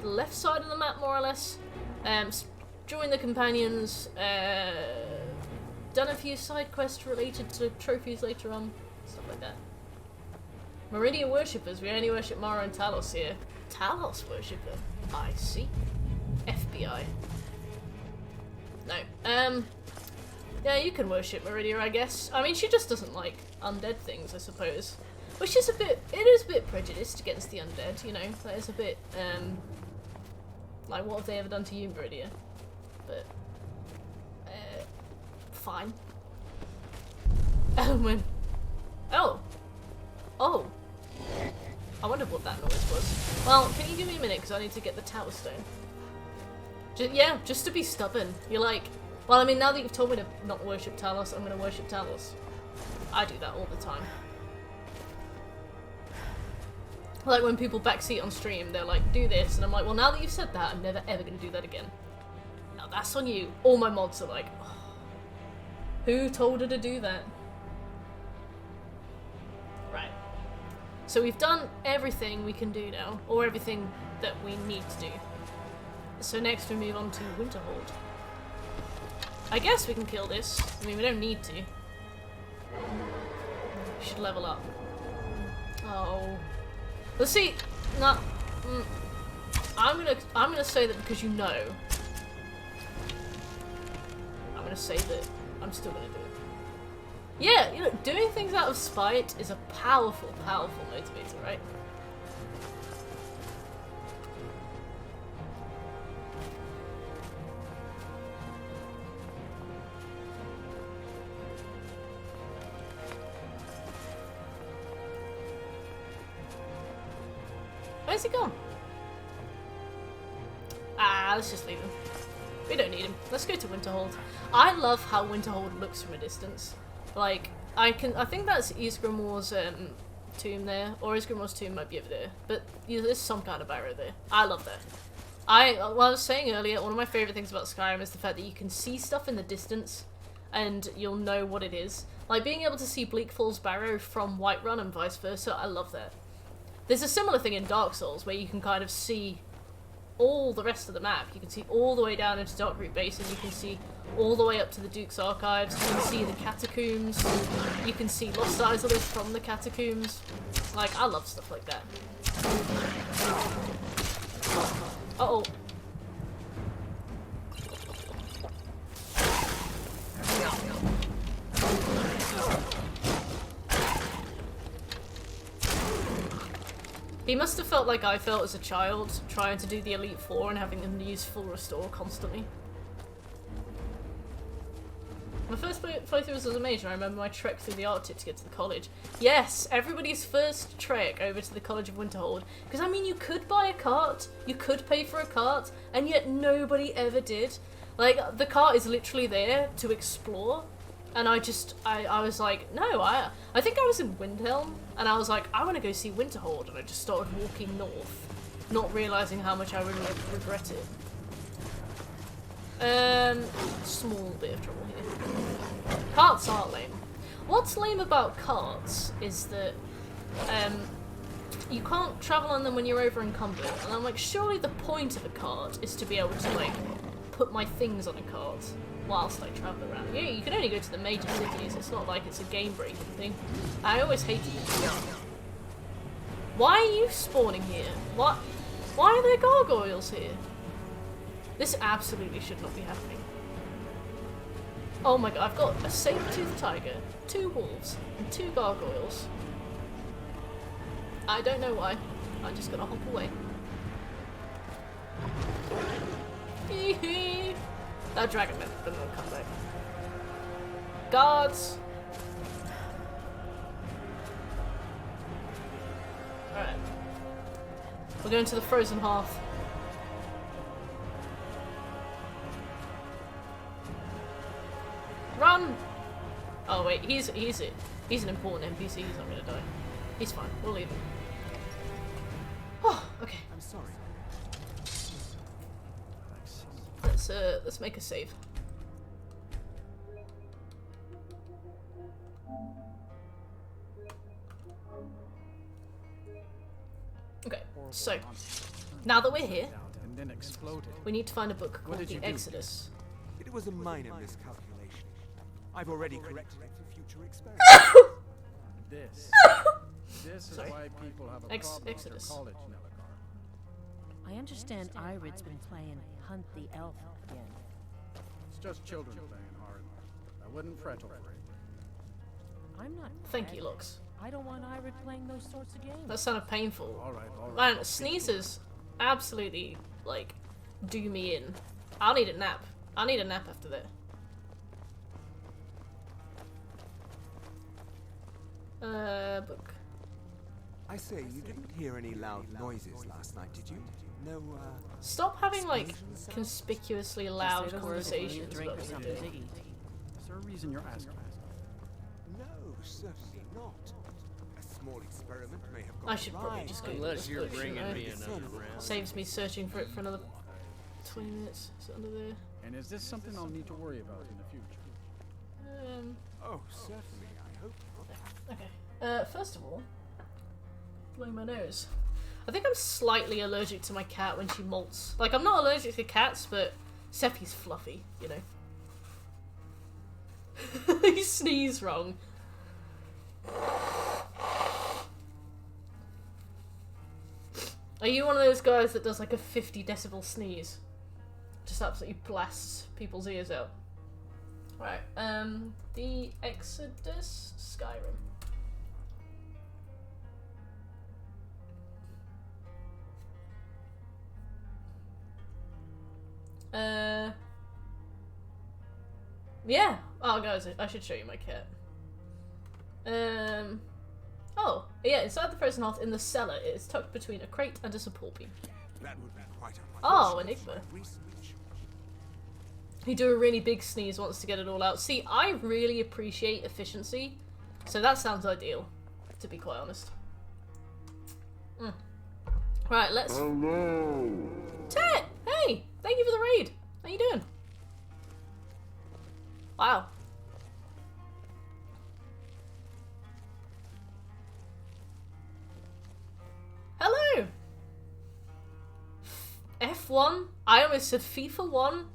[SPEAKER 1] the left side of the map more or less. Joined the companions. Done a few side quests related to trophies later on, stuff like that. Meridia worshippers. We only worship Mara and Talos here. Talos worshipper. I see. FBI. No. Yeah, you can worship Meridia, I guess. I mean, she just doesn't like undead things, I suppose. Which is it is a bit prejudiced against the undead, you know. That is a bit, like, what have they ever done to you, Meridia? But, fine. Elwyn. Oh. Oh. I wonder what that noise was. Well, can you give me a minute, because I need to get the Tower Stone. Just to be stubborn. You're like, well, I mean, now that you've told me to not worship Talos, I'm going to worship Talos. I do that all the time. Like when people backseat on stream, they're like, do this, and I'm like, well, now that you've said that, I'm never ever going to do that again. Now that's on you. All my mods are like, oh, who told her to do that? Right. So we've done everything we can do now, or everything that we need to do. So next we move on to Winterhold. I guess we can kill this. I mean, we don't need to. We should level up. Oh. Let's see. No. I'm gonna say that because you know. I'm gonna say that I'm still gonna do it. Yeah, you know, doing things out of spite is a powerful, powerful motivator, right? Where's he gone? Ah, let's just leave him. We don't need him. Let's go to Winterhold. I love how Winterhold looks from a distance. Like, I think that's Ysgrimor's tomb there, or Ysgrimor's tomb might be over there. But there's some kind of barrow there. I love that. Well, I was saying earlier, one of my favourite things about Skyrim is the fact that you can see stuff in the distance, and you'll know what it is. Like, being able to see Bleakfall's barrow from Whiterun and vice versa, I love that. There's a similar thing in Dark Souls where you can kind of see all the rest of the map. You can see all the way down into Darkroot Basin, you can see all the way up to the Duke's Archives, you can see the catacombs, you can see Lost Isolith from the catacombs. Like, I love stuff like that. Uh-oh. He must have felt like I felt as a child, trying to do the Elite Four and having them use full restore constantly. My first playthrough was as a mage, and I remember my trek through the Arctic to get to the college. Yes, everybody's first trek over to the College of Winterhold. Because, I mean, you could buy a cart, you could pay for a cart, and yet nobody ever did. Like, the cart is literally there to explore. And I was like, no, I think I was in Windhelm, and I was like, I want to go see Winterhold, and I just started walking north, not realising how much I would regret it. Small bit of trouble here. Carts are lame. What's lame about carts is that, you can't travel on them when you're over encumbered, and I'm like, surely the point of a cart is to be able to, like, put my things on a cart whilst I travel around. Yeah, you can only go to the major cities, it's not like it's a game-breaking thing. I always hated it. Why are you spawning here? Why are there gargoyles here? This absolutely should not be happening. Oh my god, I've got a saber-toothed tiger, 2 wolves, and 2 gargoyles. I don't know why. I'm just gonna hop away. That dragon man didn't come back. Guards! Alright. We're going to the frozen hearth. Run! Oh wait, he's an important NPC, he's not gonna die. He's fine, we'll leave him. Oh, okay.
[SPEAKER 3] I'm sorry.
[SPEAKER 1] Let's make a save. Okay, so now that we're here,
[SPEAKER 19] and then exploded.
[SPEAKER 1] We need to find a book called The Exodus.
[SPEAKER 23] It was a minor miscalculation. I've already corrected it for future experiments.
[SPEAKER 19] This is why people have a problem with their college, Nelligar.
[SPEAKER 8] I understand Irid's been playing Hunt the Elf again.
[SPEAKER 19] It's just children playing hard. I wouldn't fret over it.
[SPEAKER 8] I'm not.
[SPEAKER 1] Thank you, Lux.
[SPEAKER 8] I don't want Irid playing those sorts of games.
[SPEAKER 1] That sounded painful.
[SPEAKER 19] All right.
[SPEAKER 1] Man, sneezes absolutely, like, do me in. I'll need a nap. I'll need a nap after that. Book.
[SPEAKER 3] I say, you didn't hear any loud noises last night, did you? No,
[SPEAKER 1] Stop having, like, conspicuously loud conversations about what you're doing.
[SPEAKER 19] Is there a reason you're asking?
[SPEAKER 3] No, certainly not. A small experiment may have gone
[SPEAKER 1] I should probably just go.
[SPEAKER 9] Unless you're bringing me another round.
[SPEAKER 1] Saves me searching for it for another 20 minutes. Is it under there?
[SPEAKER 19] And is this something I'll need to worry about in the future?
[SPEAKER 3] Oh, certainly. I hope not.
[SPEAKER 1] Okay. First of all, blow my nose. I think I'm slightly allergic to my cat when she molts. Like, I'm not allergic to cats, but Sephi's fluffy, you know. He sneezed wrong. Are you one of those guys that does like a 50 decibel sneeze? Just absolutely blasts people's ears out. Right, The Exodus, Skyrim. Yeah. Oh, guys, I should show you my cat. Oh, yeah, inside the frozen hearth in the cellar, it is tucked between a crate and a support beam.
[SPEAKER 3] That would be quite
[SPEAKER 1] Oh, Enigma. You do a really big sneeze wants to get it all out. See, I really appreciate efficiency, so that sounds ideal, to be quite honest. Right, let's...
[SPEAKER 2] Hello!
[SPEAKER 1] Tet! Hey! Thank you for the raid! How you doing? Wow. Hello! F1? I almost said FIFA 1.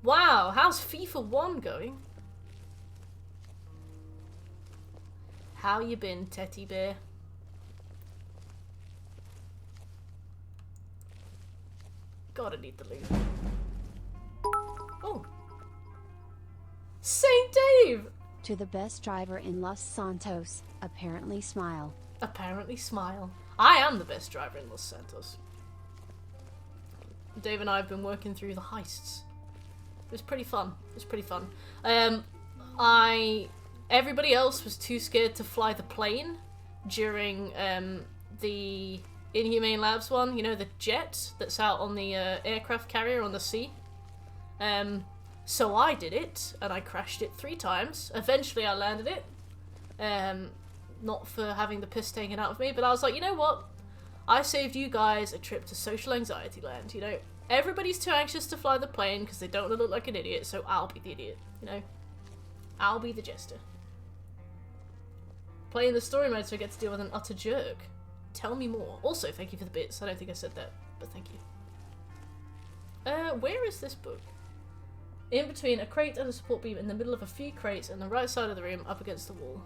[SPEAKER 1] Wow, how's FIFA 1 going? How you been, Teddy Bear? Gotta need the loot. Oh. St. Dave!
[SPEAKER 5] To the best driver in Los Santos, apparently smile.
[SPEAKER 1] Apparently smile. I am the best driver in Los Santos. Dave and I have been working through the heists. It was pretty fun. It was pretty fun. Everybody else was too scared to fly the plane during the Inhumane Labs one. You know, the jet that's out on the aircraft carrier on the sea. So I did it, and I crashed it 3 times. Eventually I landed it. Not for having the piss taken out of me, but I was like, you know what? I saved you guys a trip to social anxiety land, you know? Everybody's too anxious to fly the plane because they don't want to look like an idiot, so I'll be the idiot, you know? I'll be the jester. Playing the story mode so I get to deal with an utter jerk. Tell me more. Also, thank you for the bits. I don't think I said that, but thank you. Where is this book? In between a crate and a support beam in the middle of a few crates on the right side of the room up against the wall.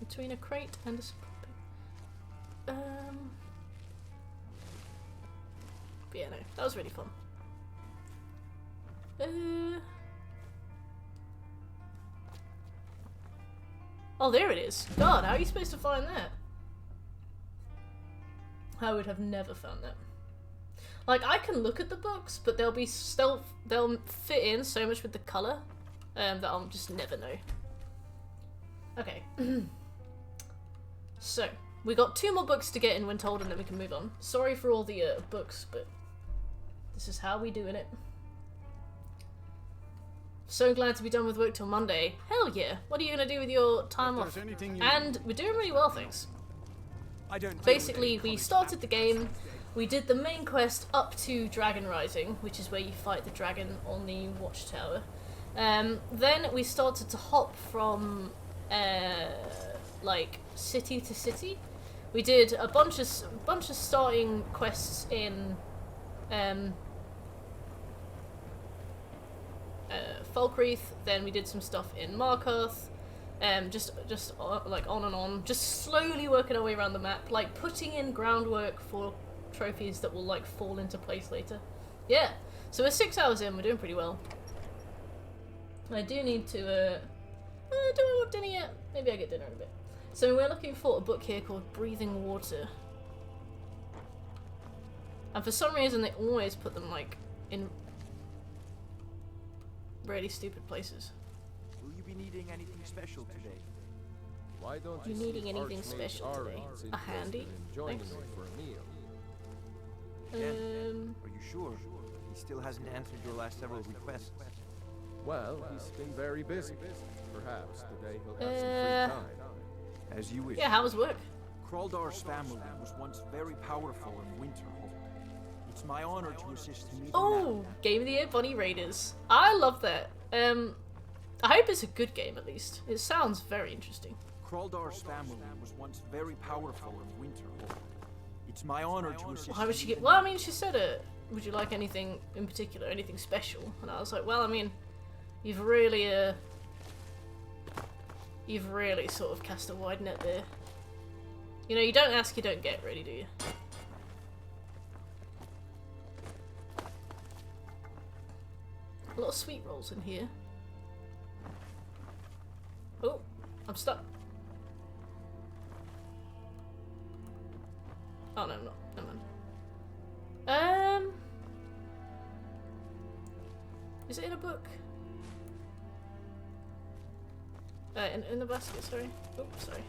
[SPEAKER 1] Between a crate and a support beam. But yeah, no, that was really fun. Oh, there it is. God, how are you supposed to find that? I would have never found that. Like, I can look at the books, but they'll fit in so much with the colour that I'll just never know. Okay. So, we got 2 more books to get in when told, and then we can move on. Sorry for all the books, but this is how we doing it. So glad to be done with work till Monday. Hell yeah! What are you gonna do with your time off? And we're doing really well, thanks. Basically, we started the game, we did the main quest up to Dragon Rising, which is where you fight the dragon on the watchtower. Then we started to hop from like city to city. We did a bunch of starting quests in Falkreath, then we did some stuff in Markarth, just like on and on, just slowly working our way around the map, like putting in groundwork for trophies that will like fall into place later. Yeah, so we're 6 hours in, we're doing pretty well. I do need to, do I want dinner yet? Maybe I get dinner in a bit. So we're looking for a book here called Breathing Water. And for some reason they always put them like in really stupid places.
[SPEAKER 23] Will you be needing anything special today?
[SPEAKER 2] Why don't
[SPEAKER 1] you needing anything special today? A handy? Thanks.
[SPEAKER 2] For a meal.
[SPEAKER 23] Are you sure? He still hasn't answered your last several requests.
[SPEAKER 2] Well, he's been very busy. Perhaps today he'll have some free time.
[SPEAKER 23] As you wish.
[SPEAKER 1] Yeah, how was work?
[SPEAKER 23] Kraldar's family was once very powerful in Winterhold. It's my honor to assist in leading
[SPEAKER 1] Oh, Game of the Year Bunny Raiders. I love that. I hope it's a good game at least. It sounds very interesting.
[SPEAKER 23] Kraldar's family was once very powerful in Winterhold. It's my honor to assist.
[SPEAKER 1] Why would she get? Well, I mean, she said, "Would you like anything in particular, anything special?" And I was like, "Well, I mean, you've really sort of cast a wide net there. You know, you don't ask, you don't get, really, do you?" A lot of sweet rolls in here. Oh, I'm stuck. Oh no, I'm not. Never mind. Is it in a book? In the basket, sorry. Oh, sorry.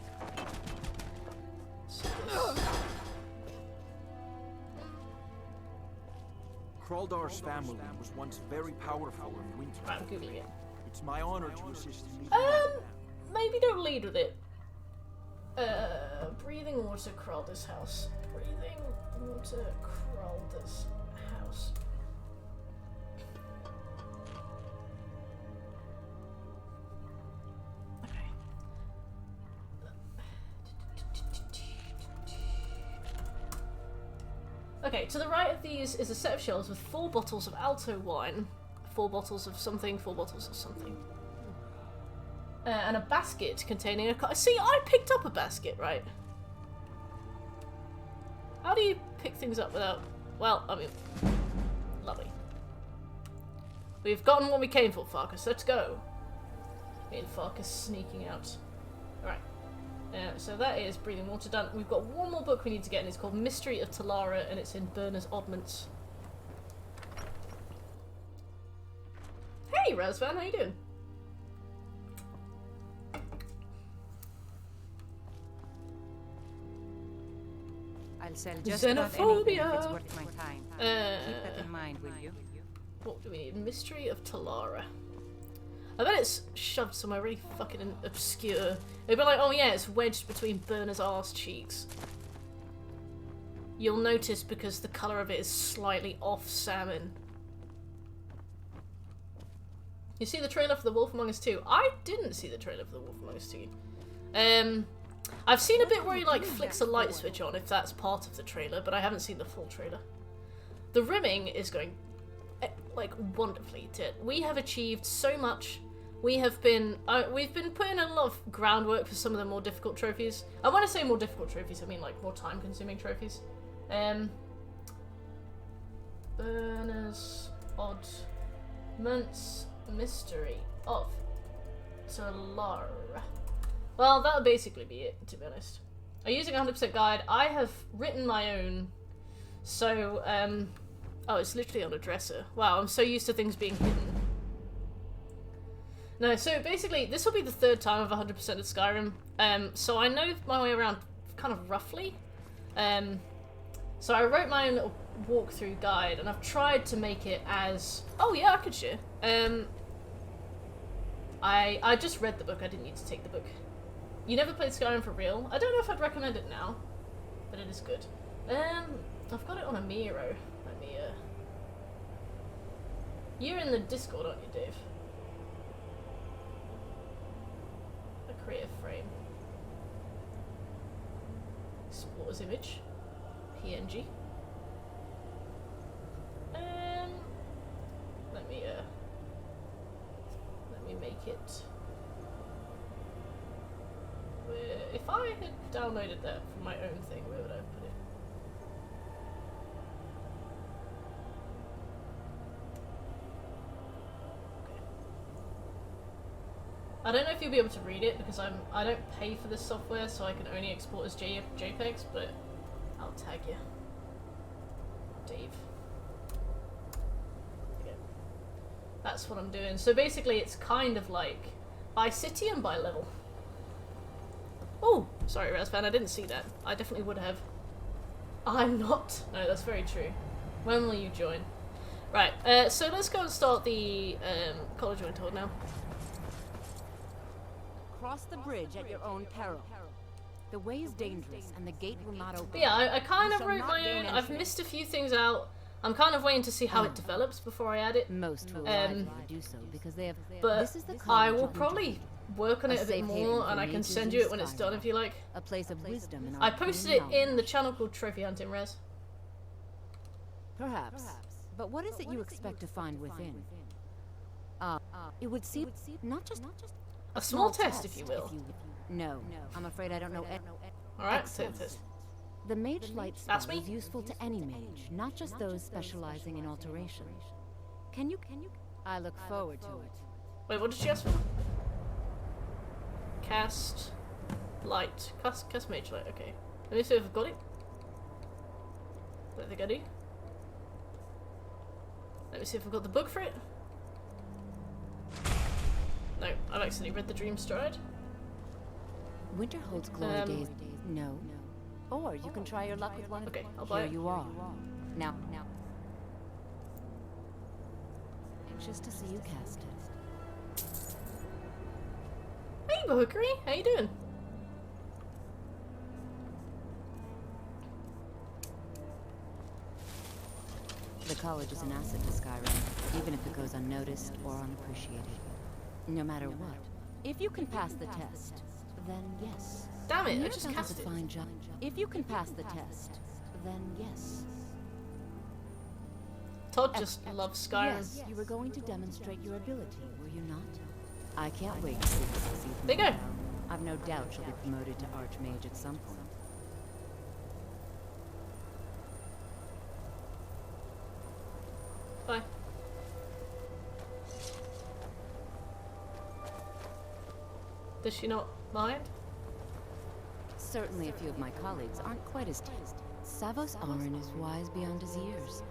[SPEAKER 23] Kraldar's family was once very powerful in Winter.
[SPEAKER 1] Right, I'm googling it.
[SPEAKER 23] It's my honor to assist in
[SPEAKER 1] maybe don't lead with it. Breathing water, Kraldar's house. Breathing water, Kraldar's house. Okay, to the right of these is a set of shelves with 4 bottles of Alto wine, 4 bottles of something, 4 bottles of something. And a basket containing a... See, I picked up a basket, right? How do you pick things up without... Well, I mean... Lovely. We've gotten what we came for, Farkas. Let's go. Me and Farkas sneaking out. Alright. So that is Breathing Water done. We've got one more book we need to get, and it's called Mystery of Talara, and it's in Burner's Oddments. Hey, Razvan, how you doing?
[SPEAKER 15] I'll sell just about anything if it's
[SPEAKER 1] Xenophobia.
[SPEAKER 15] worth my time. Keep that in mind, will you?
[SPEAKER 1] What do we need? Mystery of Talara. I bet it's shoved somewhere really fucking obscure. It'd be like, oh yeah, it's wedged between Burner's arse cheeks. You'll notice because the colour of it is slightly off salmon. You see the trailer for The Wolf Among Us 2? I didn't see the trailer for The Wolf Among Us 2. I've seen a bit where he like flicks a light switch on if that's part of the trailer, but I haven't seen the full trailer. The rimming is going like wonderfully. We have achieved so much. We've been putting in a lot of groundwork for some of the more difficult trophies. And when I say more difficult trophies, I mean like more time-consuming trophies. Burner's Oddments Mystery of Talara. Well, that'll basically be it, to be honest. I'm using a 100% guide. I have written my own, so, oh, it's literally on a dresser. Wow, I'm so used to things being hidden. No, so basically, this will be the third time I've 100%ed Skyrim, so I know my way around kind of roughly. So I wrote my own little walkthrough guide, and I've tried to make it as... Oh yeah, I could share. I just read the book, I didn't need to take the book. You never played Skyrim for real? I don't know if I'd recommend it now, but it is good. I've got it on a Miro. Let me, You're in the Discord, aren't you, Dave? A creative frame. Explorer's image. PNG. Let me make it. If I had downloaded that from my own thing, where would I put it? Okay. I don't know if you'll be able to read it because I don't pay for this software, so I can only export as JPEGs, but I'll tag you. Dave. Okay. That's what I'm doing. So basically it's kind of like by city and by level. Oh, sorry Razvan, I didn't see that. I definitely would have. I'm not. No, that's very true. When will you join? Right, so let's go and start the college we're told now.
[SPEAKER 16] Cross the bridge at your own peril. The way is dangerous and the gate will not open.
[SPEAKER 1] But yeah, I kind of wrote my own. I've missed a few things out. I'm kind of waiting to see how it develops before I add it.
[SPEAKER 16] Most will do so because they have.
[SPEAKER 1] But I will probably work on it a bit more, and I can send you it when it's done if you like.
[SPEAKER 16] A place of wisdom.
[SPEAKER 1] I posted it in the channel called Trophy Hunting Res.
[SPEAKER 16] Perhaps. But what is it you expect to find within? It would seem not just
[SPEAKER 1] a small test, if you will.
[SPEAKER 16] No, I'm afraid I don't know.
[SPEAKER 1] Alright, so it is.
[SPEAKER 16] The mage light spell is useful to any mage, not just those specializing in alteration. Can you? I look forward to it.
[SPEAKER 1] Wait, what did she ask for? Cast light. Cast mage light, okay. Let me see if I've got it. I don't think I do. Let me see if I've got the book for it. No, I've actually read the Dream Stride.
[SPEAKER 16] Winter holds glory days. No. Or you can try your luck with one.
[SPEAKER 1] Okay, I'll buy it.
[SPEAKER 16] Here you are. Now. Anxious to see you cast it.
[SPEAKER 1] Hey, Bohukari, how you doing?
[SPEAKER 16] The college is an asset to Skyrim, even if it goes unnoticed or unappreciated. No matter what, if you can pass the test, then yes.
[SPEAKER 1] Damn it, I just cast it.
[SPEAKER 16] Fine job. If you can pass the test, then yes.
[SPEAKER 1] Todd just loves Skyrim.
[SPEAKER 16] Yes, you were going to demonstrate your ability, were you not? I can't wait to see this succeed.
[SPEAKER 1] There you go.
[SPEAKER 16] I've no doubt she'll be promoted to Archmage at some point.
[SPEAKER 1] Bye. Does she not mind?
[SPEAKER 16] Certainly a few of my colleagues aren't quite as taste. Savos Arin is wise beyond his years.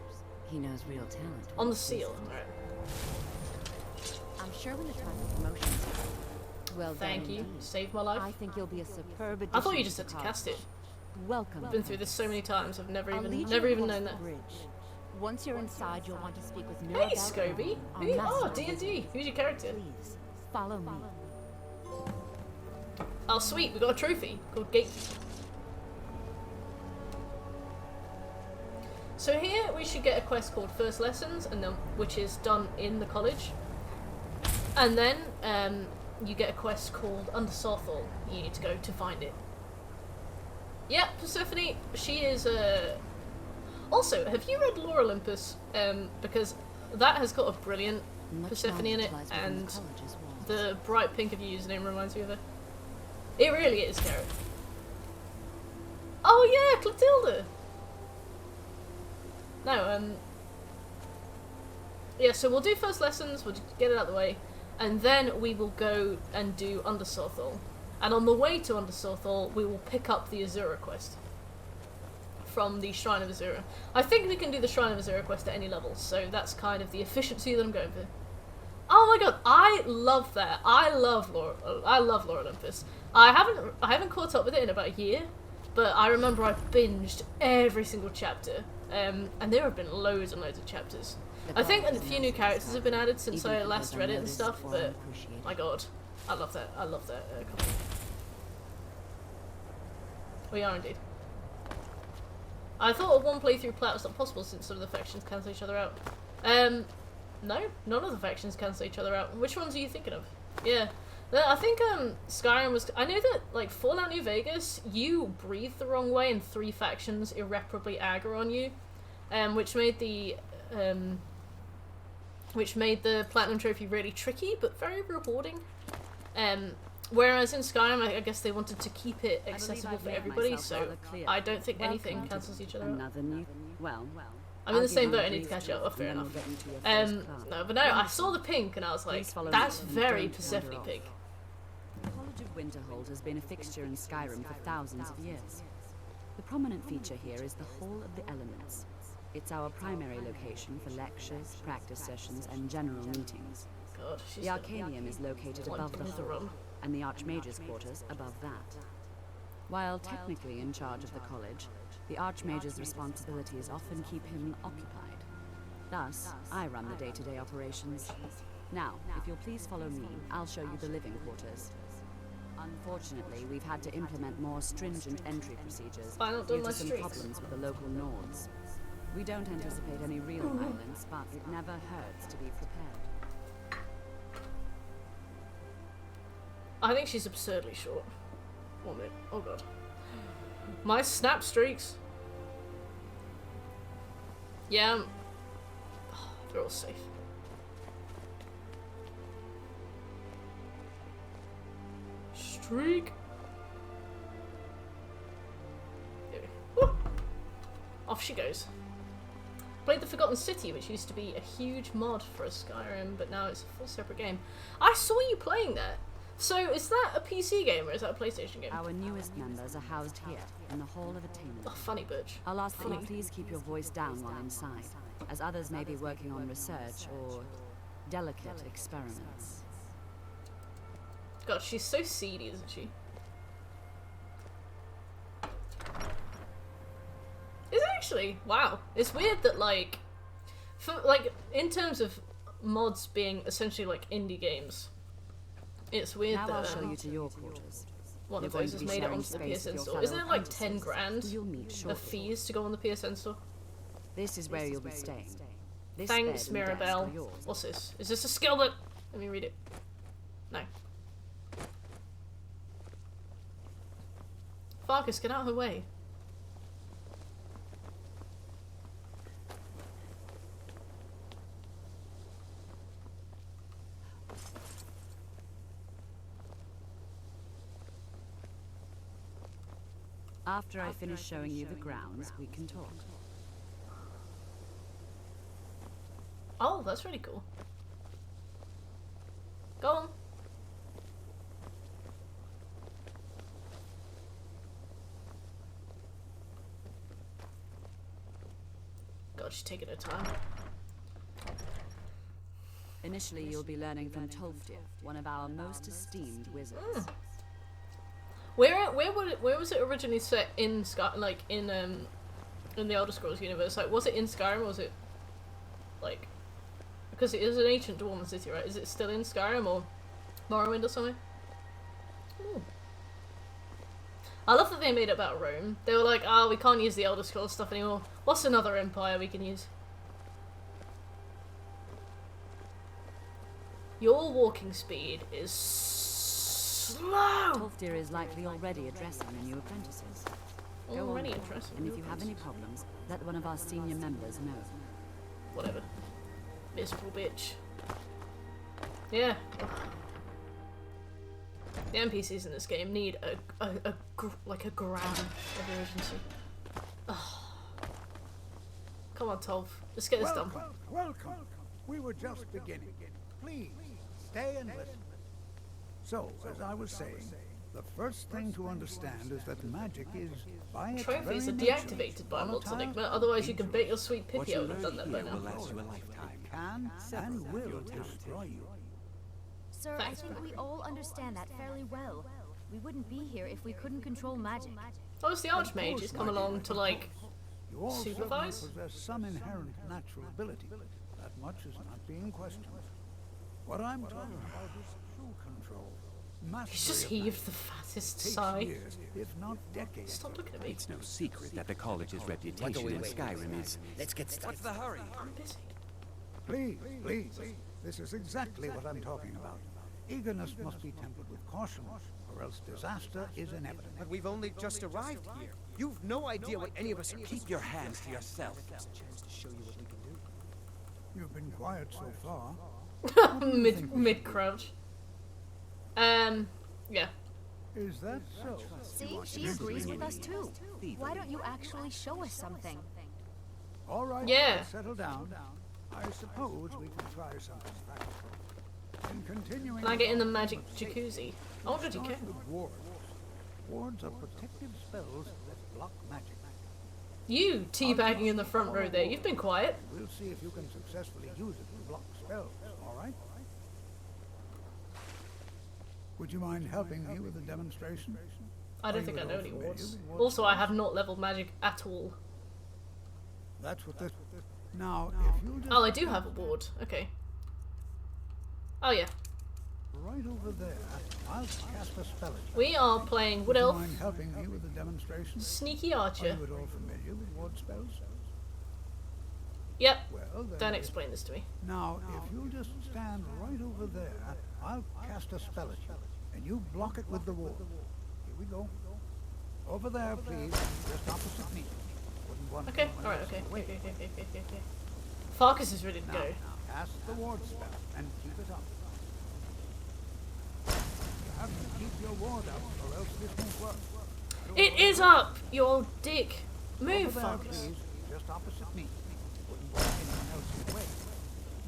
[SPEAKER 16] He knows real talent.
[SPEAKER 1] On the seal, alright.
[SPEAKER 16] I'm sure when the time for promotions comes. Well,
[SPEAKER 1] thank you. Saved my life.
[SPEAKER 16] I think you'll be a superb addition.
[SPEAKER 1] I thought you just had to cast it.
[SPEAKER 16] Welcome.
[SPEAKER 1] I've been through this so many times. I've never even
[SPEAKER 16] across
[SPEAKER 1] known that.
[SPEAKER 16] the bridge. Once you're inside, you'll want to speak with
[SPEAKER 1] Hey, Scobie. Oh, D&D. Who's your character?
[SPEAKER 16] Please follow me.
[SPEAKER 1] Oh, sweet. We got a trophy called Gate. So here we should get a quest called First Lessons, and then which is done in the college. And then you get a quest called Under Sorthal. You need to go to find it. Yeah, Persephone. She is a. Also, have you read Lore Olympus? Because that has got a brilliant Persephone in it, and the bright pink of your username reminds me of her. It really is, Garrett. Oh yeah, Clotilda! No, yeah, so we'll do First Lessons, we'll just get it out of the way, and then we will go and do Under Sorthal. And on the way to Under Sorthal, we will pick up the Azura quest from the Shrine of Azura. I think we can do the Shrine of Azura quest at any level, so that's kind of the efficiency that I'm going for. Oh my god, I love that. I love Lore Olympus. I haven't caught up with it in about a year, but I remember I binged every single chapter, and there have been loads and loads of chapters. I think a few new characters have been added since I last read it and stuff, but my god, I love that. I love that. We are indeed. I thought a one playthrough plat was not possible since some of the factions cancel each other out. No, none of the factions cancel each other out. Which ones are you thinking of? Yeah. I think Skyrim was. I know that like Fallout New Vegas, you breathe the wrong way and 3 factions irreparably aggro on you, which made the platinum trophy really tricky but very rewarding. Whereas in Skyrim, I guess they wanted to keep it accessible for everybody, so I don't think anything cancels each other out. I'm in the same boat, I need to catch up. Oh, fair enough. No, but no, I saw the pink and I was like, that's very Persephone pink.
[SPEAKER 16] The College of Winterhold has been a fixture in Skyrim for thousands of years. The prominent feature here is the Hall of the Elements. It's our primary location for lectures, practice sessions, and general meetings.
[SPEAKER 1] God,
[SPEAKER 16] the Arcanium is located above the hall, and the Archmage's quarters above that. While technically in charge of the college, the Archmage's responsibilities often keep him occupied. Thus, I run the day-to-day operations. Now, if you'll please follow me, I'll show you the living quarters. Unfortunately, we've had to implement more stringent entry procedures due to some problems with the local Nords. We don't anticipate any real violence, but it never hurts to be prepared.
[SPEAKER 1] I think she's absurdly short. 1 minute. Oh god. My snap streaks. Yeah, they're all safe. Streak. Off she goes. Played the Forgotten City, which used to be a huge mod for a Skyrim, but now it's a full separate game. I saw you playing that. So, is that a PC game or is that a PlayStation game?
[SPEAKER 16] Our newest members are housed here, in the Hall of Attainment.
[SPEAKER 1] Oh, funny bitch.
[SPEAKER 16] I'll ask that you please keep your voice down while inside, as others may be working on research or delicate experiments.
[SPEAKER 1] God, she's so seedy, isn't she? Is it actually? Wow. It's weird that, like, in terms of mods being essentially like indie games, it's weird
[SPEAKER 16] now
[SPEAKER 1] that
[SPEAKER 16] I'll show you to your quarters.
[SPEAKER 1] one of those has made it onto the PSN store. Isn't it like 10 grand of fees to go on the PSN store?
[SPEAKER 16] This is where you'll be staying. This
[SPEAKER 1] Thanks, Mirabelle. What's this? Is this a skill that... Let me read it. No. Farkas, get out of the way.
[SPEAKER 16] After I finish showing you the grounds, we can talk.
[SPEAKER 1] Oh, that's really cool. Go on. God, she's taking her time.
[SPEAKER 16] Initially, you'll be learning from Tolfdir, one of our most esteemed wizards.
[SPEAKER 1] Where was it originally set in in the Elder Scrolls universe? Like, was it in Skyrim or was it like, because it is an ancient dwarven city, right? Is it still in Skyrim or Morrowind or something? Ooh. I love that they made it about Rome. They were like, oh, we can't use the Elder Scrolls stuff anymore. What's another empire we can use? Your walking speed is slow!
[SPEAKER 16] Tolfdir is likely already addressing the new apprentices.
[SPEAKER 1] Already addressing.
[SPEAKER 16] And if you have any problems, let one of our senior members know.
[SPEAKER 1] Whatever. Miserable bitch. Yeah. The NPCs in this game need a gram of urgency. Ugh. Come on, Tolf. Let's get this done.
[SPEAKER 6] Welcome. We were just beginning. Please, stay and listen. So, as I was saying, the first thing to understand is that magic is, by its
[SPEAKER 1] trophies are
[SPEAKER 6] very nature,
[SPEAKER 1] deactivated by Mods Enigma, otherwise you can bet your sweet Pippi I would have done that by now.
[SPEAKER 6] will last you a lifetime. Can and will destroy you.
[SPEAKER 5] Sir, I think we all understand that fairly well. We wouldn't be here if we couldn't control magic.
[SPEAKER 1] Oh, it's the Archmage has come along to, like,
[SPEAKER 6] You all
[SPEAKER 1] supervise?
[SPEAKER 6] possess some inherent natural ability. That much is not being questioned. What I'm talking about is true control.
[SPEAKER 1] He's just heaved the fattest sigh.
[SPEAKER 6] Years, if not decades.
[SPEAKER 1] Stop looking at me.
[SPEAKER 23] It's no secret that the college's reputation in Skyrim is... Let's get started. What's the hurry?
[SPEAKER 1] I'm busy.
[SPEAKER 6] Please. This is exactly what I'm talking about. Eagerness must be tempered with caution, or else disaster is inevitable.
[SPEAKER 23] But we've only just arrived here. You've no idea what any of us are... Keep your hands to yourself. There's a chance to show you what we can do.
[SPEAKER 6] You've been quiet so far.
[SPEAKER 1] mid crouch. Yeah.
[SPEAKER 6] Is that so?
[SPEAKER 5] See, she agrees with us too. Why don't you actually show us something?
[SPEAKER 6] All right,
[SPEAKER 1] yeah.
[SPEAKER 6] let's settle down. I suppose we can try something practical. In continuing,
[SPEAKER 1] Can I get in the magic jacuzzi? Oh, did you care?
[SPEAKER 6] Wards. Wards are protective spells that block magic.
[SPEAKER 1] You teabagging in the front row there. You've been quiet.
[SPEAKER 6] We'll see if you can successfully use it to block spells. All right? Would you mind helping me with a demonstration?
[SPEAKER 1] I don't think I know any wards. Also, I have not leveled magic at all.
[SPEAKER 6] That's what this... Now, if you just...
[SPEAKER 1] Oh, I do have a ward. Okay. Oh, yeah.
[SPEAKER 6] Right over there, I'll cast a spell at you.
[SPEAKER 1] We are playing Wood Elf.
[SPEAKER 6] Would you mind helping me with a demonstration?
[SPEAKER 1] Sneaky Archer.
[SPEAKER 6] Are you at all familiar with ward spells?
[SPEAKER 1] Yep.
[SPEAKER 6] Well,
[SPEAKER 1] don't explain this to me.
[SPEAKER 6] Now, if you just stand right over there, I'll cast a spell at you, and you block it with the ward. Here we go. Over there, please, just opposite me.
[SPEAKER 1] Okay, alright, okay. Farkas is ready to go.
[SPEAKER 6] Now, cast the ward spell, and keep it up. You have to keep your ward up, or else this won't work.
[SPEAKER 1] It is up, you old dick. Move,
[SPEAKER 6] Over there,
[SPEAKER 1] Farkas.
[SPEAKER 6] please, just opposite me. Wouldn't want anyone else in the way.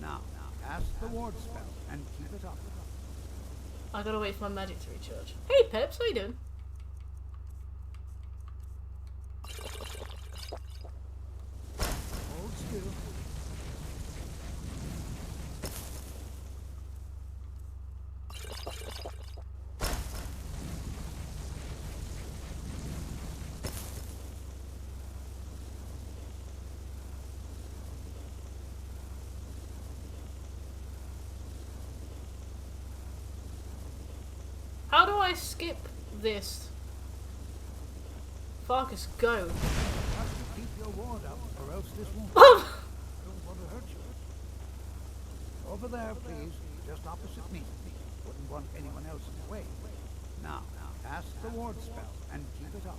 [SPEAKER 6] Now, cast the ward spell, and keep it up.
[SPEAKER 1] I gotta wait for my magic to recharge. Hey, Peps, how you doing?
[SPEAKER 6] Hold still.
[SPEAKER 1] How do I skip this? Farkas, go.
[SPEAKER 6] You have to keep your ward up, or else this won't work. I don't want to hurt you. Over there, please, just opposite me. Wouldn't want anyone else in the way. Now, cast the ward spell, and keep it up.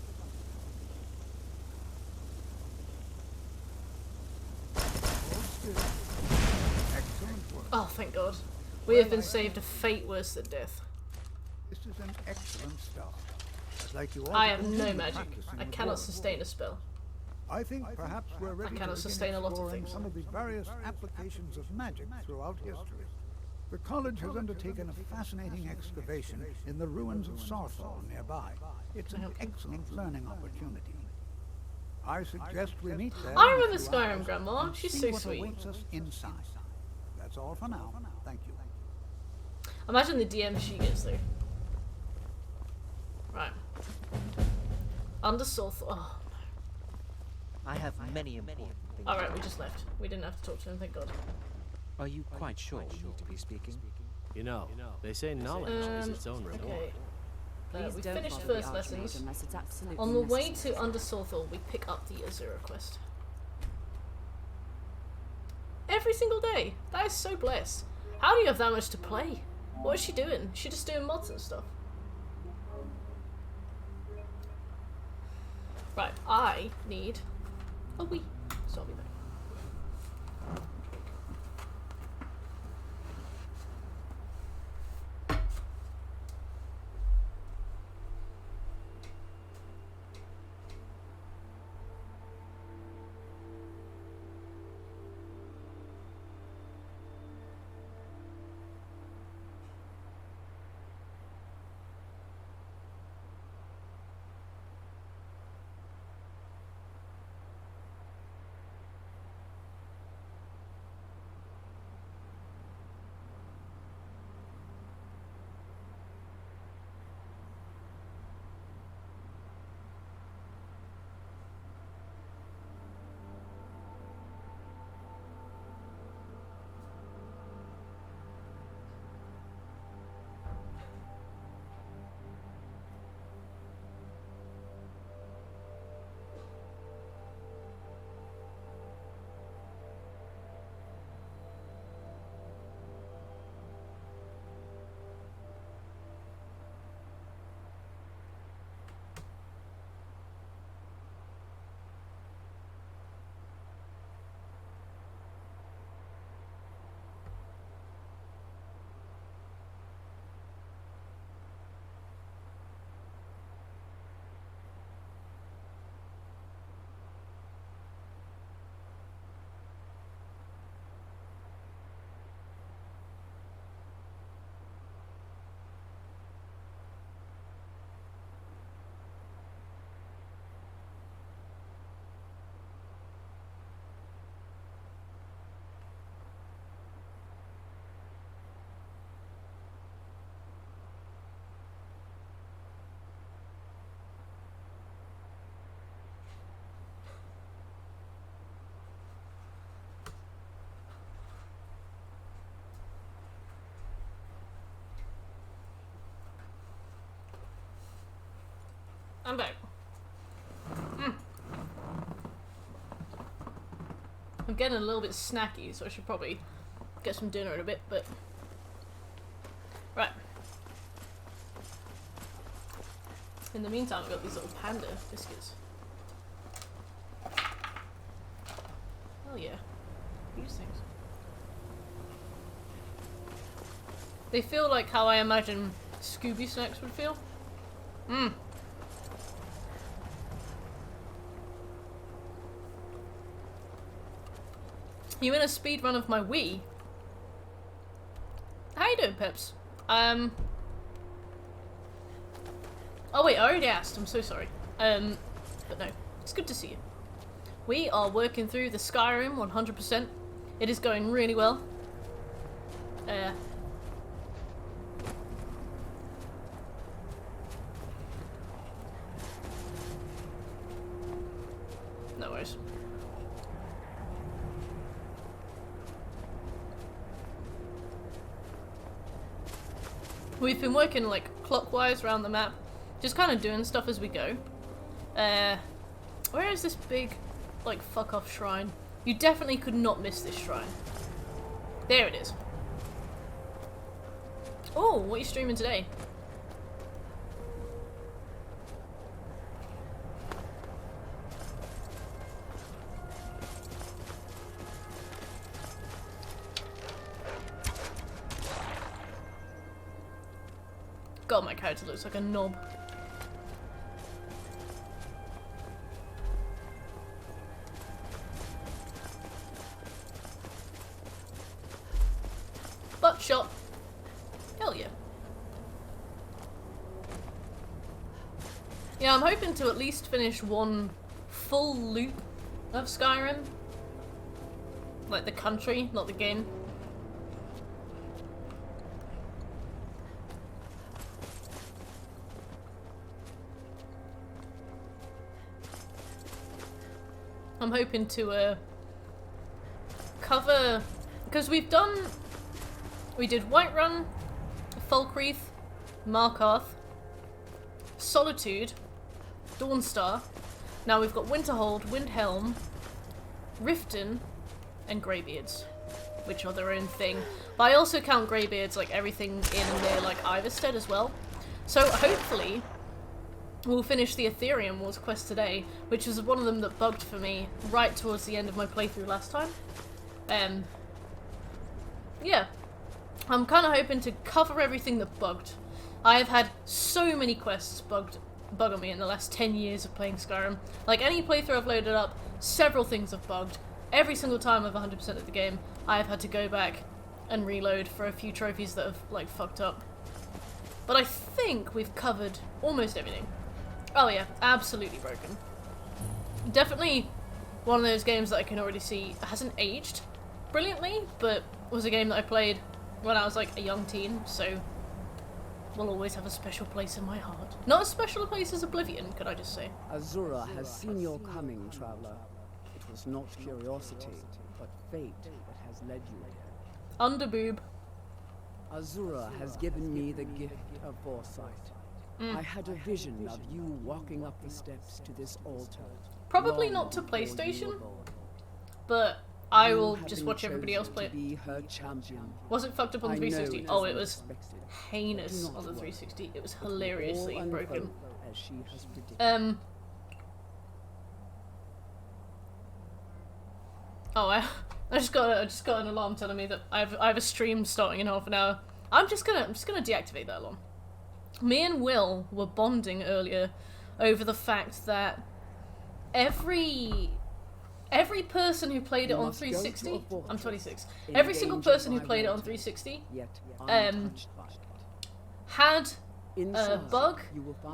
[SPEAKER 6] Hold still. Excellent work.
[SPEAKER 1] Oh, thank God. We have been saved a fate worse than death.
[SPEAKER 6] This is an excellent start. I'd like you all
[SPEAKER 1] I
[SPEAKER 6] to
[SPEAKER 1] have no
[SPEAKER 6] continue
[SPEAKER 1] magic.
[SPEAKER 6] practicing
[SPEAKER 1] I
[SPEAKER 6] with
[SPEAKER 1] cannot
[SPEAKER 6] ward.
[SPEAKER 1] sustain a spell.
[SPEAKER 6] I think perhaps we're ready
[SPEAKER 1] cannot
[SPEAKER 6] to begin
[SPEAKER 1] sustain a lot of
[SPEAKER 6] exploring
[SPEAKER 1] things.
[SPEAKER 6] some of the various applications of magic throughout history. The college has undertaken a fascinating excavation in the ruins of Sarthorn nearby. It's an excellent learning opportunity. I suggest we meet there.
[SPEAKER 1] I
[SPEAKER 6] in a
[SPEAKER 1] remember
[SPEAKER 6] few
[SPEAKER 1] Skyrim
[SPEAKER 6] hours
[SPEAKER 1] Grandma.
[SPEAKER 6] and
[SPEAKER 1] She's
[SPEAKER 6] see
[SPEAKER 1] so
[SPEAKER 6] what
[SPEAKER 1] sweet.
[SPEAKER 6] awaits us inside. That's all for now. Thank you.
[SPEAKER 1] Imagine the DM she gets through. Right. Under Sorth. Oh.
[SPEAKER 12] I have many important things.
[SPEAKER 1] Alright, we just left. We didn't have to talk to him, thank God.
[SPEAKER 12] Are you quite sure we need to be speaking?
[SPEAKER 9] You know, they say knowledge is its own reward.
[SPEAKER 1] Okay. We
[SPEAKER 16] don't
[SPEAKER 1] finished
[SPEAKER 16] bother the
[SPEAKER 1] first
[SPEAKER 16] Archmage
[SPEAKER 1] lessons.
[SPEAKER 16] unless it's absolutely
[SPEAKER 1] On the way
[SPEAKER 16] necessary.
[SPEAKER 1] to Under Sorthal, we pick up the Azura quest. Every single day. That is so blessed. How do you have that much to play? What is she doing? Is she just doing mods and stuff? Right, I need a wee. So I'll be back. I'm back. I'm getting a little bit snacky, so I should probably get some dinner in a bit, but... Right. In the meantime, I've got these little panda biscuits. Hell yeah. These things. They feel like how I imagine Scooby snacks would feel. Mmm. You in a speed run of my Wii? How you doing, Peps? Oh wait, I already asked. I'm so sorry. But no, it's good to see you. We are working through the Skyrim 100%. It is going really well. No worries. We've been working like clockwise around the map, just kind of doing stuff as we go. Where is this big, like, fuck off shrine? You definitely could not miss this shrine. There it is. Oh, what are you streaming today? God, my character looks like a knob. Butt shot. Hell yeah. Yeah, I'm hoping to at least finish one full loop of Skyrim. Like the country, not the game. I'm hoping to cover, because we did Whiterun, Falkreath, Markarth, Solitude, Dawnstar. Now we've got Winterhold, Windhelm, Riften, and Greybeards, which are their own thing. But I also count Greybeards like everything in and near like Iverstead as well. So hopefully we'll finish the Ethereum Wars quest today, which was one of them that bugged for me right towards the end of my playthrough last time. Yeah, I'm kind of hoping to cover everything that bugged. I have had so many quests bug on me in the last 10 years of playing Skyrim. Like, any playthrough I've loaded up, several things have bugged. Every single time I've 100% of the game, I've had to go back and reload for a few trophies that have, like, fucked up. But I think we've covered almost everything. Oh yeah, absolutely broken. Definitely one of those games that I can already see hasn't aged brilliantly, but was a game that I played when I was like a young teen, so will always have a special place in my heart. Not as special a place as Oblivion, could I just say.
[SPEAKER 17] Azura has seen your coming, traveler. It was not curiosity, but fate that has led you here.
[SPEAKER 1] Underboob.
[SPEAKER 17] Azura has given me the gift of foresight. I had a vision of you walking up the steps to this altar.
[SPEAKER 1] Probably not to PlayStation, but I will just watch everybody else play it. Was it fucked up on the 360? Oh, it was heinous on the 360. It was hilariously broken. Oh, I just got an alarm telling me that I have a stream starting in half an hour. I'm just gonna deactivate that alarm. Me and Will were bonding earlier over the fact that every person who played it on 360, I'm 26, every single person who played it on 360 had a bug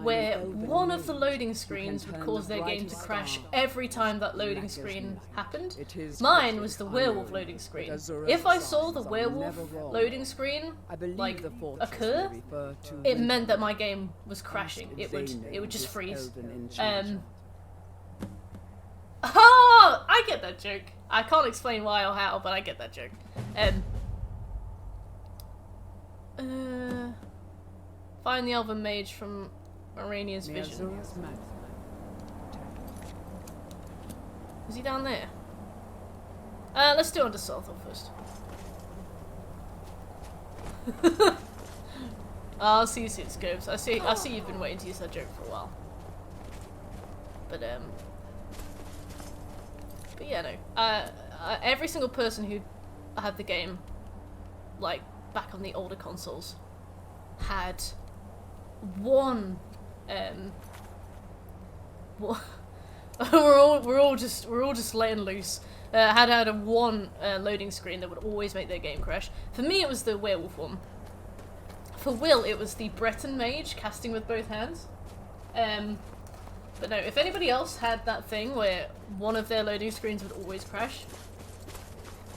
[SPEAKER 1] where one of the loading screens would cause their game to crash every time that loading screen happened. Mine was the werewolf loading screen. If I saw the werewolf loading screen like occur, it meant that my game was crashing. It would just freeze. Oh, I get that joke. I can't explain why or how, but I get that joke. Find the elven mage from Arania's vision. Is he down there? Let's do Under Salthor first. I'll see you soon, Scopes. I see you've been waiting to use that joke for a while. But yeah, no. Every single person who had the game, like, back on the older consoles, had one, we're all just letting loose. Had a one loading screen that would always make their game crash. For me, it was the werewolf one. For Will, it was the Breton mage casting with both hands. But no, if anybody else had that thing where one of their loading screens would always crash,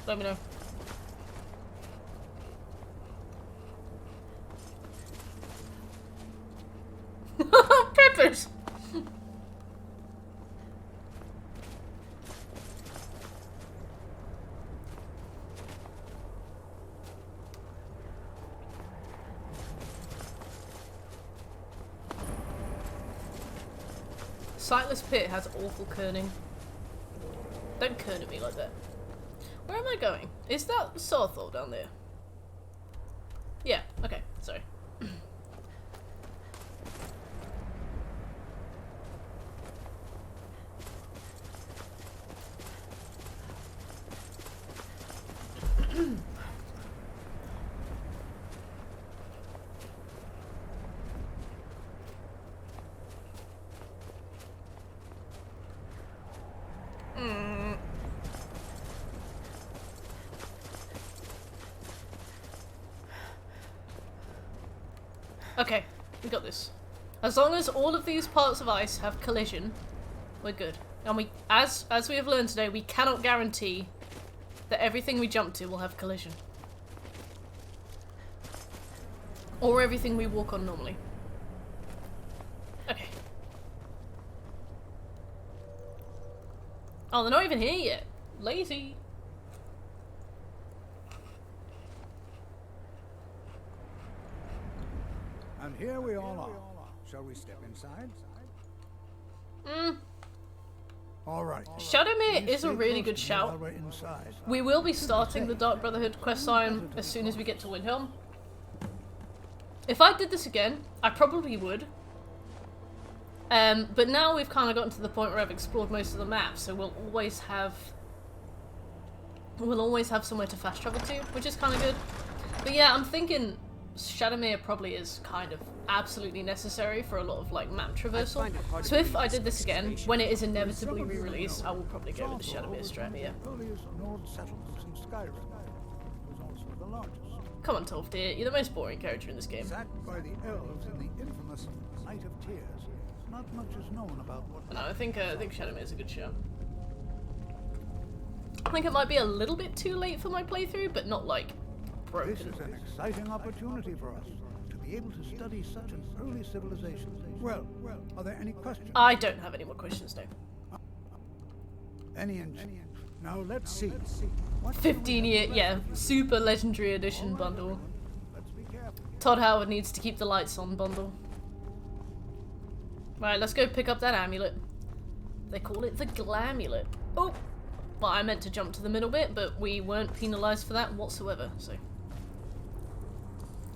[SPEAKER 1] let me know. Peppers! Sightless Pit has awful kerning. Don't kern at me like that. Where am I going? Is that Sarthor down there? Yeah, okay, sorry. Okay, we got this. As long as all of these parts of ice have collision, we're good. And we, as we have learned today, we cannot guarantee that everything we jump to will have collision. Or everything we walk on normally. Okay. Oh, they're not even here yet. Lazy.
[SPEAKER 6] And here we all are. Shall we step inside? All right.
[SPEAKER 1] Shadowmere is a really good shout. We will be starting the Dark Brotherhood quest line as soon as we get to Windhelm. If I did this again, I probably would. But now we've kind of gotten to the point where I've explored most of the map, so we'll always have somewhere to fast travel to, which is kind of good. But yeah, I'm thinking Shadowmere probably is kind of absolutely necessary for a lot of like map traversal. So if I did this again, when it is inevitably re-released, I will probably go with the Shadowmere strat, yeah. Come on, Tolf dear, you're the most boring character in this game.
[SPEAKER 6] Sacked by the elves in the infamous Night of Tears. Not much is known about what.
[SPEAKER 1] No, I think Shadowmere is a good show. I think it might be a little bit too late for my playthrough, but not like broken.
[SPEAKER 6] This is an exciting opportunity for us to be able to study such an early civilization. Well, are there any questions?
[SPEAKER 1] I don't have any more questions now.
[SPEAKER 6] Any now let's see.
[SPEAKER 1] 15-year, yeah, super legendary edition bundle. Todd Howard needs to keep the lights on bundle. Right, let's go pick up that amulet. They call it the Glamulet. Oh! Well, I meant to jump to the middle bit, but we weren't penalised for that whatsoever, so...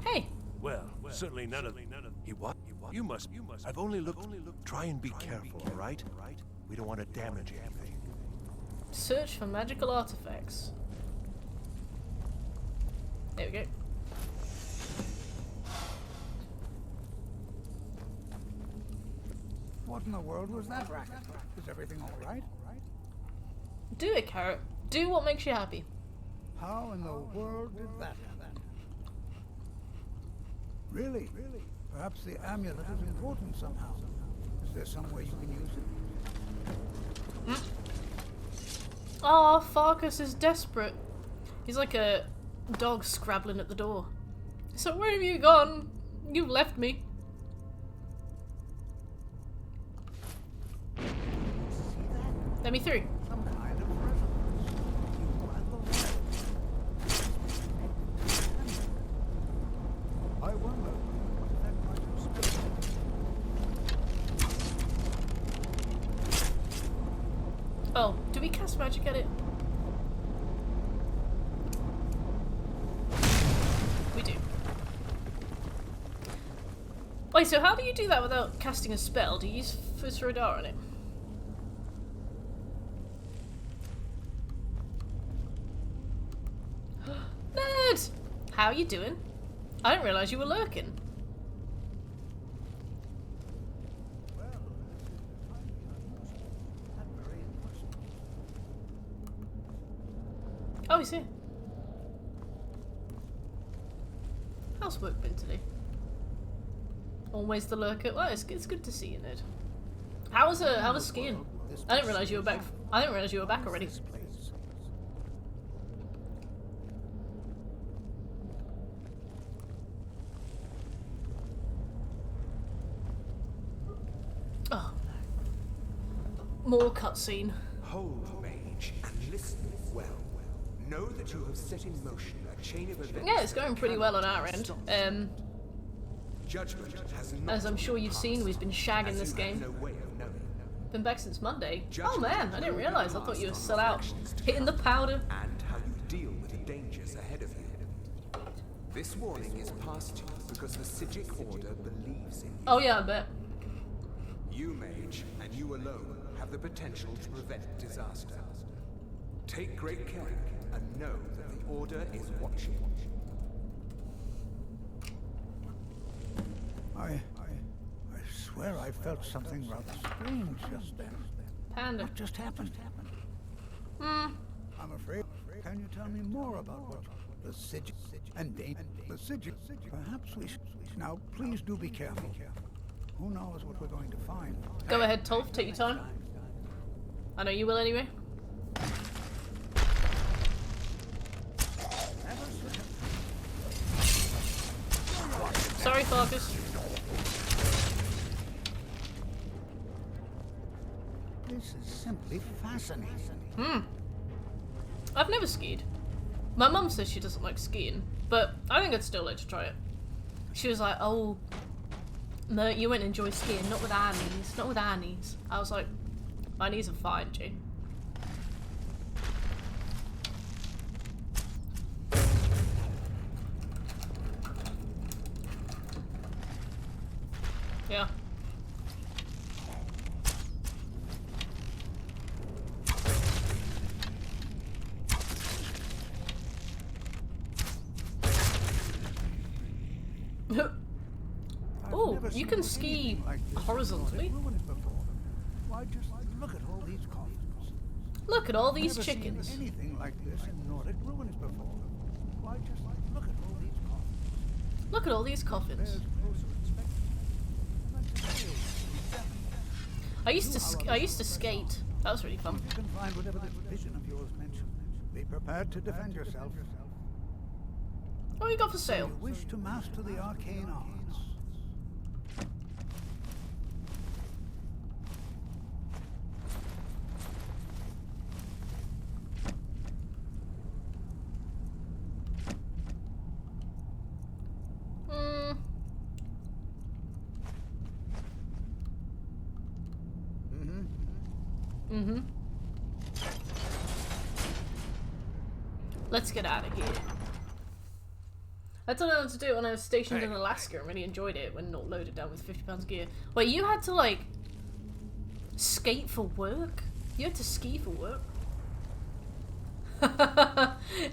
[SPEAKER 1] Hey!
[SPEAKER 21] Well, certainly none of... He what? You must... I've only looked... Try and be careful, all right? We don't want to damage anything.
[SPEAKER 1] Search for magical artifacts. There we go.
[SPEAKER 6] What in the world was that racket? Is everything all right?
[SPEAKER 1] Do it, Carrot. Do what makes you happy.
[SPEAKER 6] How in the world did that happen? Really? Perhaps the amulet is important somehow. Is there some way you can use it?
[SPEAKER 1] Oh, Farkas is desperate. He's like a dog scrabbling at the door. So where have you gone? You've left me. Let me through.
[SPEAKER 6] I wonder.
[SPEAKER 1] Oh, do we cast magic at it? We do. Wait, so how do you do that without casting a spell? Do you use Fusrodar on it? Nerd! How you doing? I didn't realise you were lurking. Oh, he's here. How's work been today? Always the lurker. Well, it's good to see you, Ned. How was skiing? I didn't realise you were back. I didn't realise you were back already. Oh no. More cutscene.
[SPEAKER 23] Hold, mage, and listen well. Know that you have set in motion a chain of events.
[SPEAKER 1] Yeah, it's going pretty well on our end.
[SPEAKER 23] Judgment has
[SPEAKER 1] as I'm sure you've seen, we've been shagging this game. Been back since Monday. Oh man, I didn't realise. I thought you were still out, hitting the powder.
[SPEAKER 23] And how you deal with the dangers ahead of you. This warning is passed to you because the Psijic Order believes in you.
[SPEAKER 1] Oh yeah, I bet.
[SPEAKER 23] You, mage, and you alone have the potential to prevent disaster. Take great care and know that the Order is watching.
[SPEAKER 6] I swear I felt something rather strange just then.
[SPEAKER 1] Panda.
[SPEAKER 6] What just happened? I'm afraid. Can you tell me more about what the Psijic and the Psijic? Perhaps we should. Now, please do be careful. Who knows what we're going to find?
[SPEAKER 1] Go ahead, Tolf. Take your time. I know you will anyway. Sorry, Farkas.
[SPEAKER 6] This is simply fascinating.
[SPEAKER 1] I've never skied. My mum says she doesn't like skiing, but I think I'd still like to try it. She was like, oh, no, you won't enjoy skiing, not with our knees, not with our knees. I was like, my knees are fine, Jane. Yeah. Oh, you can ski horizontally.
[SPEAKER 6] Why, just look at all these coffins.
[SPEAKER 1] Look at all these
[SPEAKER 6] Never seen
[SPEAKER 1] chickens.
[SPEAKER 6] anything like this in Nordic ruins before. Why, just look at all these coffins.
[SPEAKER 1] Look at all these coffins. I used to skate. That was really fun.
[SPEAKER 6] You can find whatever this vision of yours mentioned. Be prepared to defend yourself.
[SPEAKER 1] What have you got for sale?
[SPEAKER 6] You wish to master the arcane arts.
[SPEAKER 1] Let's get out of here. I don't know what to do when I was stationed in Alaska and really enjoyed it when not loaded down with 50 pounds gear. Wait, you had to like skate for work? You had to ski for work?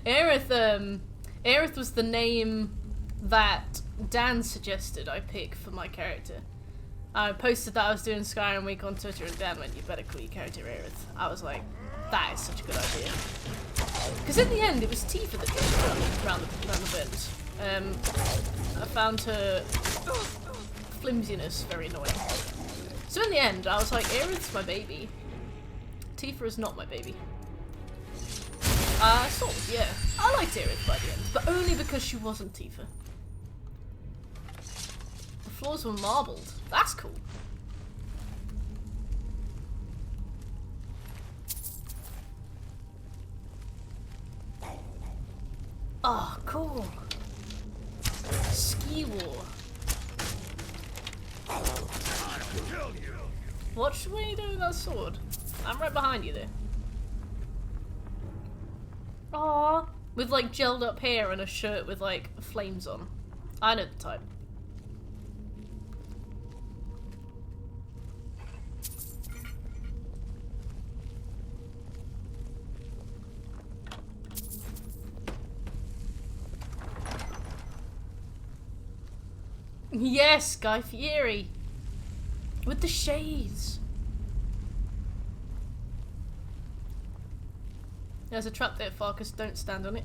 [SPEAKER 1] Aerith was the name that Dan suggested I pick for my character. I posted that I was doing Skyrim Week on Twitter and Dan went, you better call your character Aerith. I was like, that is such a good idea. Because in the end, it was Tifa that drove around the bend. I found her flimsiness very annoying. So in the end, I was like, Aerith's my baby. Tifa is not my baby. Sort of, yeah. I liked Aerith by the end, but only because she wasn't Tifa. The floors were marbled. That's cool. Oh, cool. Ski war. What were you doing with that sword? I'm right behind you there. Aww. With like gelled up hair and a shirt with like flames on. I know the type. Yes, Guy Fieri. With the shades. There's a trap there, Farkas. Don't stand on it.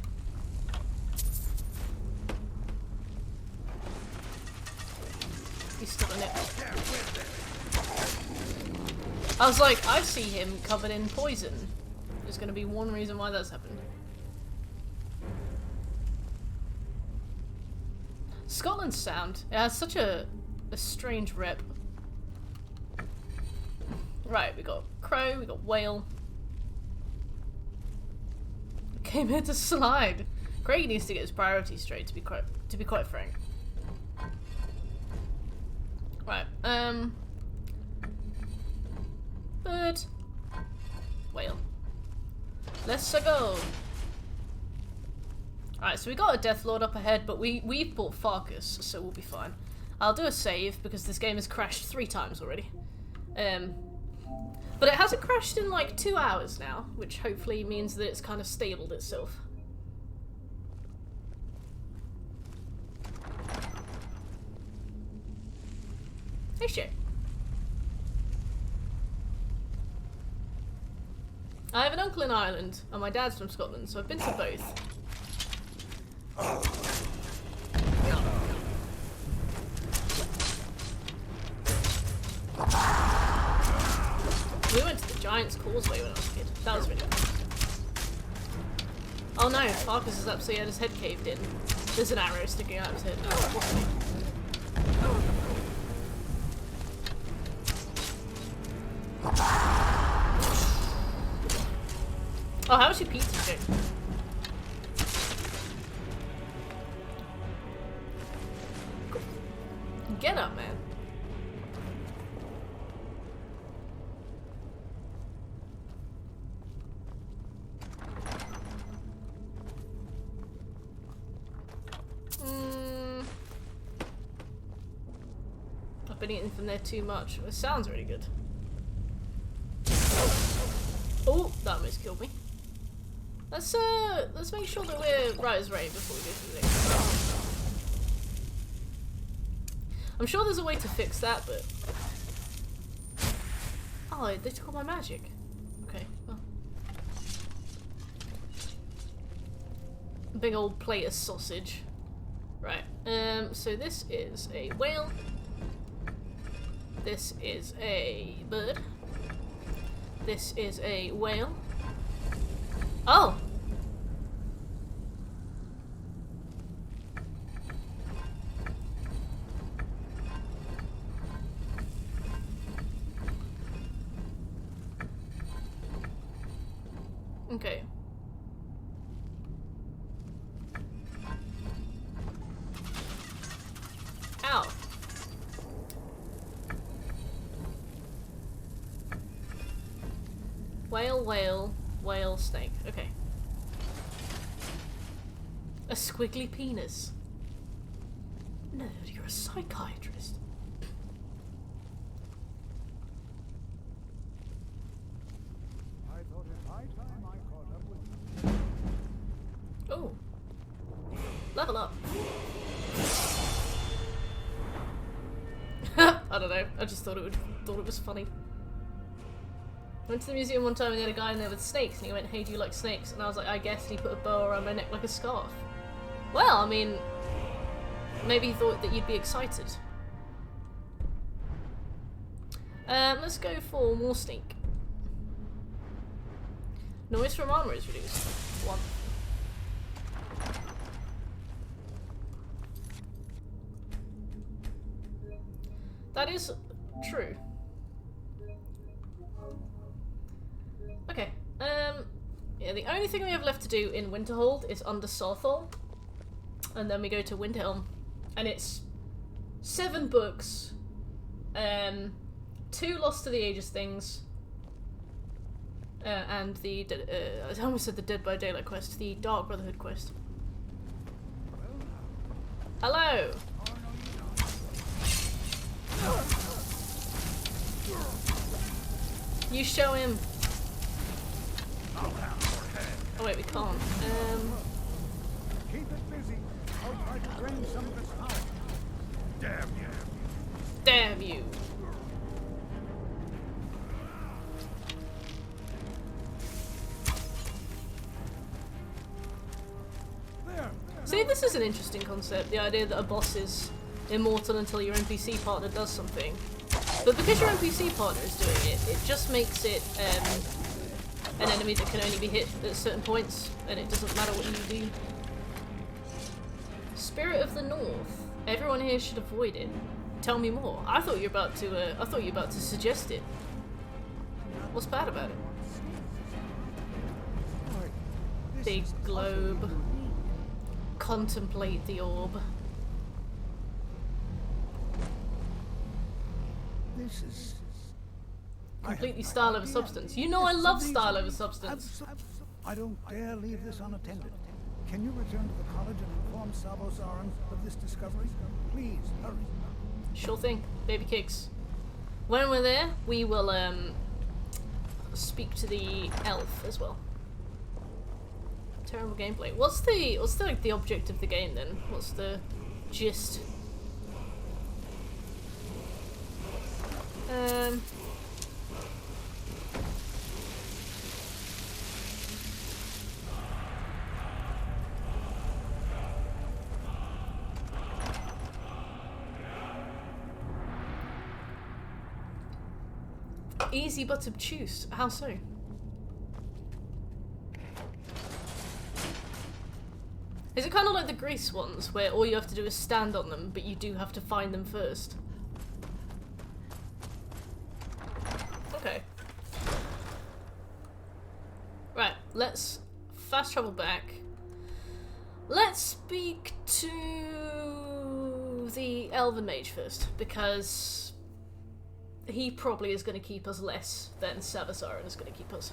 [SPEAKER 1] He's still on it. I was like, I see him covered in poison. There's gonna be one reason why that's happened. Scotland's sound. It has such a strange rep. Right, we got crow, we got whale. Came here to slide. Craig needs to get his priorities straight, to be quite frank. Right, bird, whale. Let's go. Alright, so we got a Death Lord up ahead, but we've bought Farkas, so we'll be fine. I'll do a save because this game has crashed 3 times already. But it hasn't crashed in like 2 hours now, which hopefully means that it's kind of stabled itself. Hey, shit. I have an uncle in Ireland, and my dad's from Scotland, so I've been to both. We went to the Giant's Causeway when I was a kid. That was really cool. Oh no, Farkas is absolutely had his head caved in. There's an arrow sticking out of his head. Oh, how's your pizza chick? Get up, man. I've been eating from there too much. It sounds really good. Oh, that almost killed me. Let's make sure that we're right as rain before we go to the next. I'm sure there's a way to fix that, but oh, they took all my magic. Okay, well, big old plate of sausage. Right. So this is a whale. This is a bird. This is a whale. Oh! Okay. Ow. Whale, whale, whale, snake. Okay. A squiggly penis. Nerd, you're a psychiatrist.
[SPEAKER 6] I thought it high time I caught up with you.
[SPEAKER 1] Oh. Level up. I don't know. I just thought it was funny. I went to the museum one time and they had a guy in there with snakes and he went, "Hey, do you like snakes?" And I was like, "I guess," and he put a bow around my neck like a scarf. Well, I mean, maybe he thought that you'd be excited. Let's go for more snake. Noise from armor is reduced. 1. That is true. Okay, yeah, the only thing we have left to do in Winterhold is under Sarthol, and then we go to Windhelm, and it's 7 books, 2 Lost to the Ages things, and the, I almost said the Dead by Daylight quest, the Dark Brotherhood quest. Hello! You show him. Oh wait, we can't.
[SPEAKER 6] Keep it busy. I'll try to drain some of its power.
[SPEAKER 10] Damn you.
[SPEAKER 1] Damn you.
[SPEAKER 6] There.
[SPEAKER 1] See, this is an interesting concept, the idea that a boss is immortal until your NPC partner does something. But because your NPC partner is doing it, it just makes it an enemy that can only be hit at certain points, and it doesn't matter what you do. Spirit of the North. Everyone here should avoid it. Tell me more. I thought you were about to suggest it. What's bad about it? Big globe. Contemplate the orb.
[SPEAKER 6] This is
[SPEAKER 1] completely style over substance. You know I love style over substance.
[SPEAKER 6] I don't dare leave this unattended. Can you return to the college and inform Savo Zaran of this discovery? Please, hurry.
[SPEAKER 1] Sure thing. Baby kicks. When we're there, we will speak to the elf as well. Terrible gameplay. What's the like the object of the game then? What's the gist? Easy but obtuse. How so? Is it kind of like the Grease ones, where all you have to do is stand on them, but you do have to find them first? Okay. Right, let's fast travel back. Let's speak to the Elven Mage first, because he probably is going to keep us less than Savasaran is going to keep us.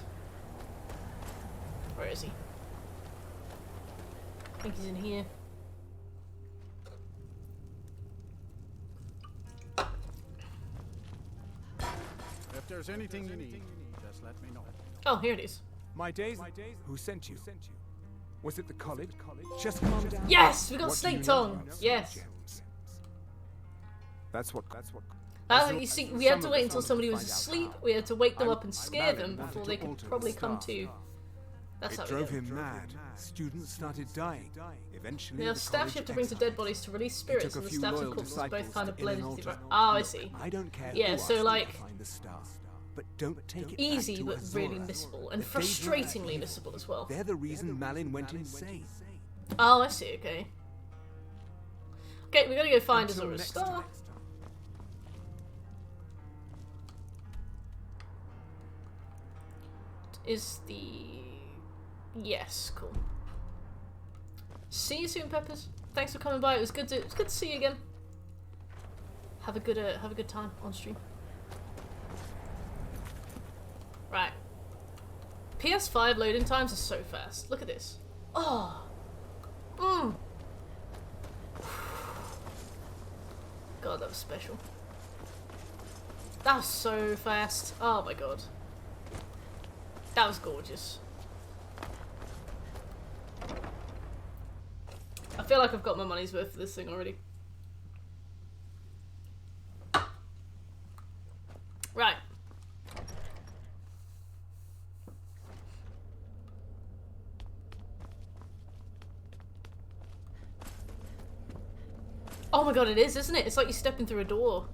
[SPEAKER 1] Where is he? I think he's in here.
[SPEAKER 19] If there's anything you need, just let me know.
[SPEAKER 1] Oh, here it is.
[SPEAKER 23] My days. Who sent you? Was it the college? Just calm down.
[SPEAKER 1] Yes, we got Snake Tongue. Yes.
[SPEAKER 23] That's what.
[SPEAKER 1] You see, we had to wait until somebody was asleep. We had to wake them up and scare them before they could probably come to. That's how
[SPEAKER 23] it
[SPEAKER 1] we
[SPEAKER 23] drove
[SPEAKER 1] did it.
[SPEAKER 23] him mad. Students started dying. Eventually,
[SPEAKER 1] Now, staff ship to bring to dead bodies to release spirits, and the staffs and corpses both kind of blended together. Oh, I see.
[SPEAKER 23] I don't care.
[SPEAKER 1] Yeah, so like,
[SPEAKER 23] find the star, but don't take it
[SPEAKER 1] easy
[SPEAKER 23] back to
[SPEAKER 1] but
[SPEAKER 23] Azora.
[SPEAKER 1] really missable, and frustratingly missable as well.
[SPEAKER 23] They're the reason Malin went insane.
[SPEAKER 1] Oh, I see. Okay. Okay, we gotta go find
[SPEAKER 23] Until
[SPEAKER 1] Azora's
[SPEAKER 23] next
[SPEAKER 1] star.
[SPEAKER 23] time.
[SPEAKER 1] Is the... Yes, cool. See you soon, Peppers. Thanks for coming by. It was good to see you again. Have a good time on stream. Right. PS5 loading times are so fast. Look at this. Oh. God, that was special. That was so fast. Oh my god. That was gorgeous. I feel like I've got my money's worth for this thing already. Right. Oh my god, it is, isn't it? It's like you're stepping through a door.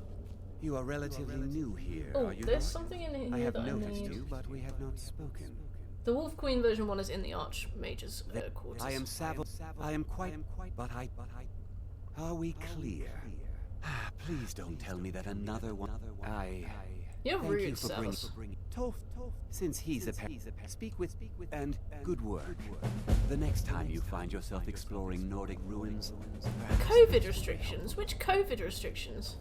[SPEAKER 3] You are relatively new here,
[SPEAKER 1] Oh,
[SPEAKER 3] are you
[SPEAKER 1] there's
[SPEAKER 3] not?
[SPEAKER 1] something in here
[SPEAKER 3] I have
[SPEAKER 1] that I
[SPEAKER 3] noticed
[SPEAKER 1] need.
[SPEAKER 3] you, but we have not spoken.
[SPEAKER 1] The Wolf Queen version 1 is in the Archmage's quarters.
[SPEAKER 3] I am I am quite, but are we clear? Please don't tell me that another one.
[SPEAKER 1] You're
[SPEAKER 3] thank
[SPEAKER 1] rude,
[SPEAKER 3] you for
[SPEAKER 1] Savas.
[SPEAKER 3] bringing Toph, since he's a speak with, and good word. The next time you find yourself exploring Nordic ruins,
[SPEAKER 1] COVID restrictions? Which COVID restrictions?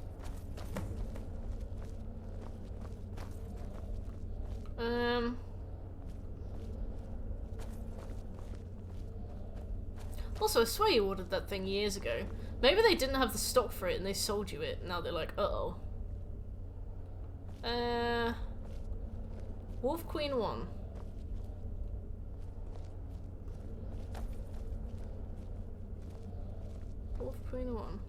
[SPEAKER 1] Also, I swear you ordered that thing years ago. Maybe they didn't have the stock for it and they sold you it, and now they're like, uh-oh. Wolf Queen 1. Wolf Queen 1.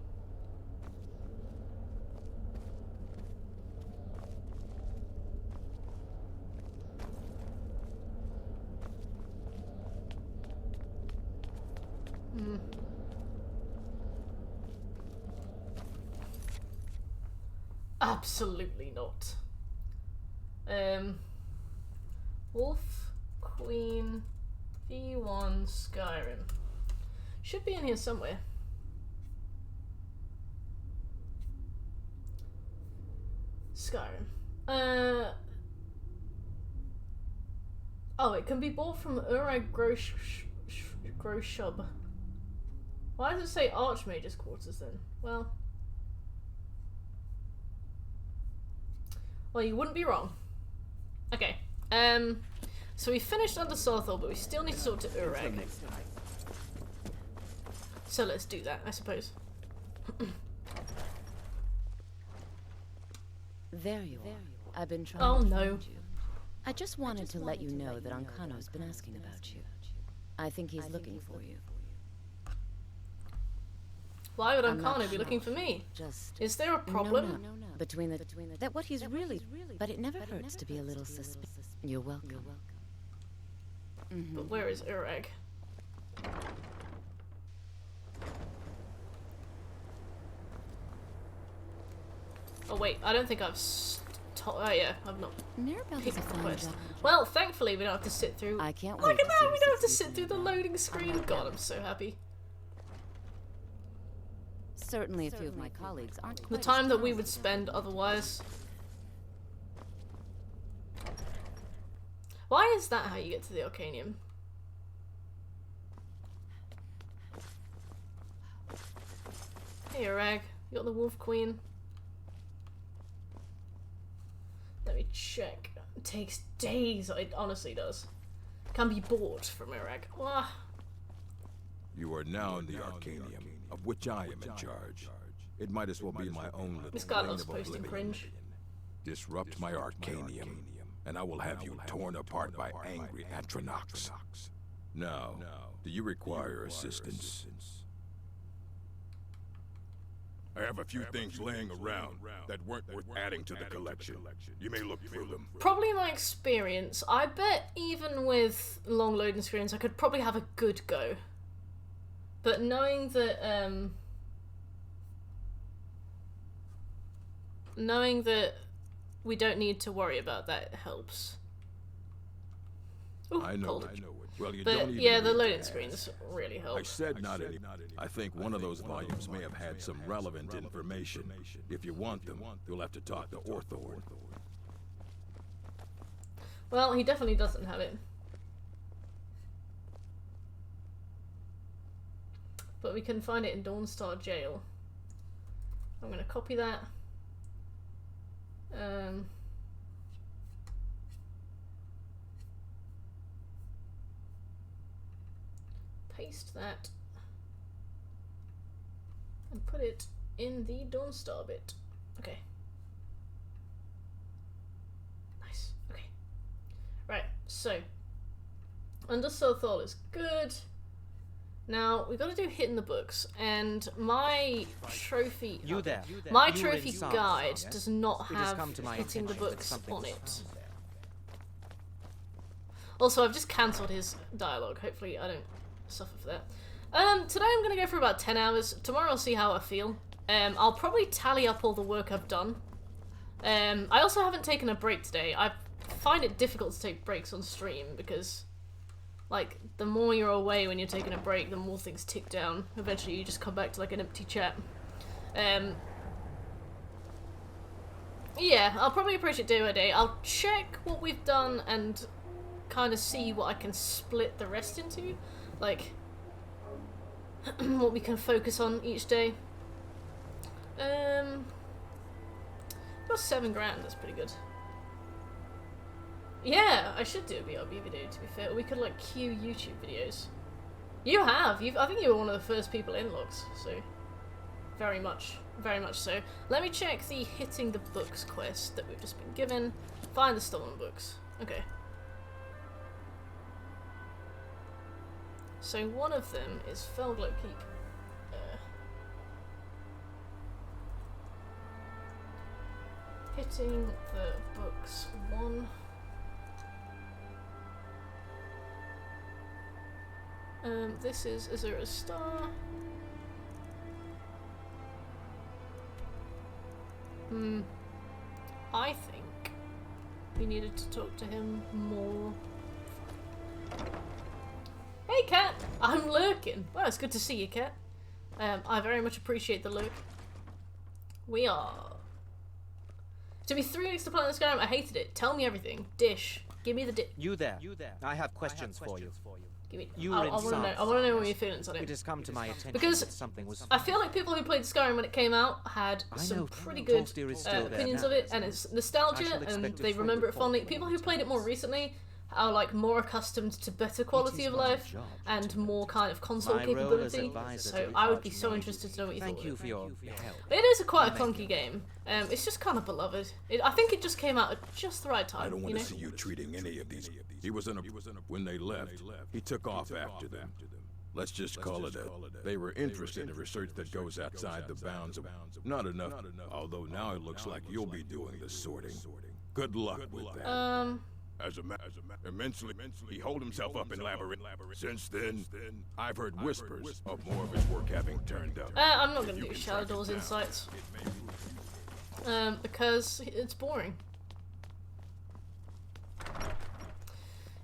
[SPEAKER 1] Absolutely not. Wolf Queen V1 Skyrim. Should be in here somewhere. Skyrim. Oh, it can be bought from Urag Groshub. Why does it say Archmage's quarters then? Well, you wouldn't be wrong. Okay. So we finished under Sarthor, but we still need to talk to Urag. So let's do that, I suppose.
[SPEAKER 16] There you are. I've been trying
[SPEAKER 1] to
[SPEAKER 16] find you. I just wanted to let you know that Ancano's been asking about you. I think he's looking for you.
[SPEAKER 1] Why would Ancano be looking for me? Is there a problem?
[SPEAKER 16] No. Between that what he's really, but it never hurts to be a little suspicious. You're welcome.
[SPEAKER 1] But where is Urag? Oh wait, I don't think I've oh yeah, I've not picked the quest. Well, thankfully we don't have to sit through.
[SPEAKER 16] I can't
[SPEAKER 1] Look at that, we don't have to sit through the loading screen. God, I'm so happy.
[SPEAKER 16] Certainly a few of my colleagues aren't
[SPEAKER 1] The time that we would spend otherwise. Why is that how you get to the Arcanium? Hey, Rag. You got the Wolf Queen. Let me check. It takes days. It honestly does. Can be bought from Iraq. Wah.
[SPEAKER 21] You are now in the Arcanium, of which I am in charge. It might as well be my own little
[SPEAKER 1] This guy
[SPEAKER 21] reign
[SPEAKER 1] loves
[SPEAKER 21] of
[SPEAKER 1] posting
[SPEAKER 21] oblivion.
[SPEAKER 1] cringe.
[SPEAKER 21] Disrupt my Arcanium, and I will have you torn apart by angry Atronachs. Now, do you require assistance? I have a few things laying around that weren't worth adding to the collection. You may look through them.
[SPEAKER 1] Probably my experience. I bet even with long loading screens, I could probably have a good go. But knowing that, we don't need to worry about that helps. Ooh,
[SPEAKER 21] I know
[SPEAKER 1] cold.
[SPEAKER 21] it. Well, you
[SPEAKER 1] But
[SPEAKER 21] don't even
[SPEAKER 1] yeah, the
[SPEAKER 21] need to
[SPEAKER 1] loading
[SPEAKER 21] ask.
[SPEAKER 1] screens really help.
[SPEAKER 21] I said not any. I think one of those volumes may have had some relevant information. If you want them, you'll have to talk to Orthorn.
[SPEAKER 1] Well, he definitely doesn't have it. But we can find it in Dawnstar Jail. I'm gonna copy that. Paste that. And put it in the Dawnstar bit. Okay. Nice. Okay. Right, so Under Sothal is good. Now we got to do hit in the books, and my trophy my trophy guide does not have hitting the books on it. Also, I've just cancelled his dialogue. Hopefully, I don't suffer for that. Today I'm gonna go for about 10 hours. Tomorrow I'll see how I feel. I'll probably tally up all the work I've done. I also haven't taken a break today. I find it difficult to take breaks on stream because, like, the more you're away when you're taking a break, the more things tick down. Eventually you just come back to, like, an empty chat. Yeah, I'll probably approach it day by day. I'll check what we've done and kind of see what I can split the rest into. Like, what we can focus on each day. Got 7 grand, that's pretty good. Yeah, I should do a BRB video, to be fair. We could, like, queue YouTube videos. You have! I think you were one of the first people in logs, so... very much so. Let me check the hitting the books quest that we've just been given. Find the stolen books. Okay. So one of them is Felglow Keep. Hitting the books 1. This is Azura's Star. I think we needed to talk to him more. Hey, Cat! I'm lurking. Well, it's good to see you, Cat. I very much appreciate the lurk. We are... To be 3 weeks to play on this game, I hated it. Tell me everything. Dish. Give me the dish.
[SPEAKER 12] You there. I have questions for you.
[SPEAKER 1] Give me...
[SPEAKER 12] You
[SPEAKER 1] I want to know. I want to know what your feelings on it.
[SPEAKER 12] It has come to my attention
[SPEAKER 1] because
[SPEAKER 12] that something was...
[SPEAKER 1] I feel like people who played Skyrim when it came out had some pretty good opinions of it, and it's nostalgia, and they remember it fondly. People who played it more recently are, like, more accustomed to better quality of life and more kind of console capability. So I would be so interested to know what you thought.
[SPEAKER 12] Thank you for your help.
[SPEAKER 1] It is quite a clunky game. It's just kind of beloved. I think it just came out at just the right time.
[SPEAKER 21] I don't want to see you treating any of these. He was in a... When they left, he took off after them. Let's just call it a... They were interested in research that goes outside the bounds of... Not enough, although now it looks like you'll be doing the sorting. Good luck with that. Immensely, he holed himself up in Labyrinth. Since then, I've heard whispers of more of his work having turned up.
[SPEAKER 1] I'm not going to do Shadow Doors Insights. Because it's boring.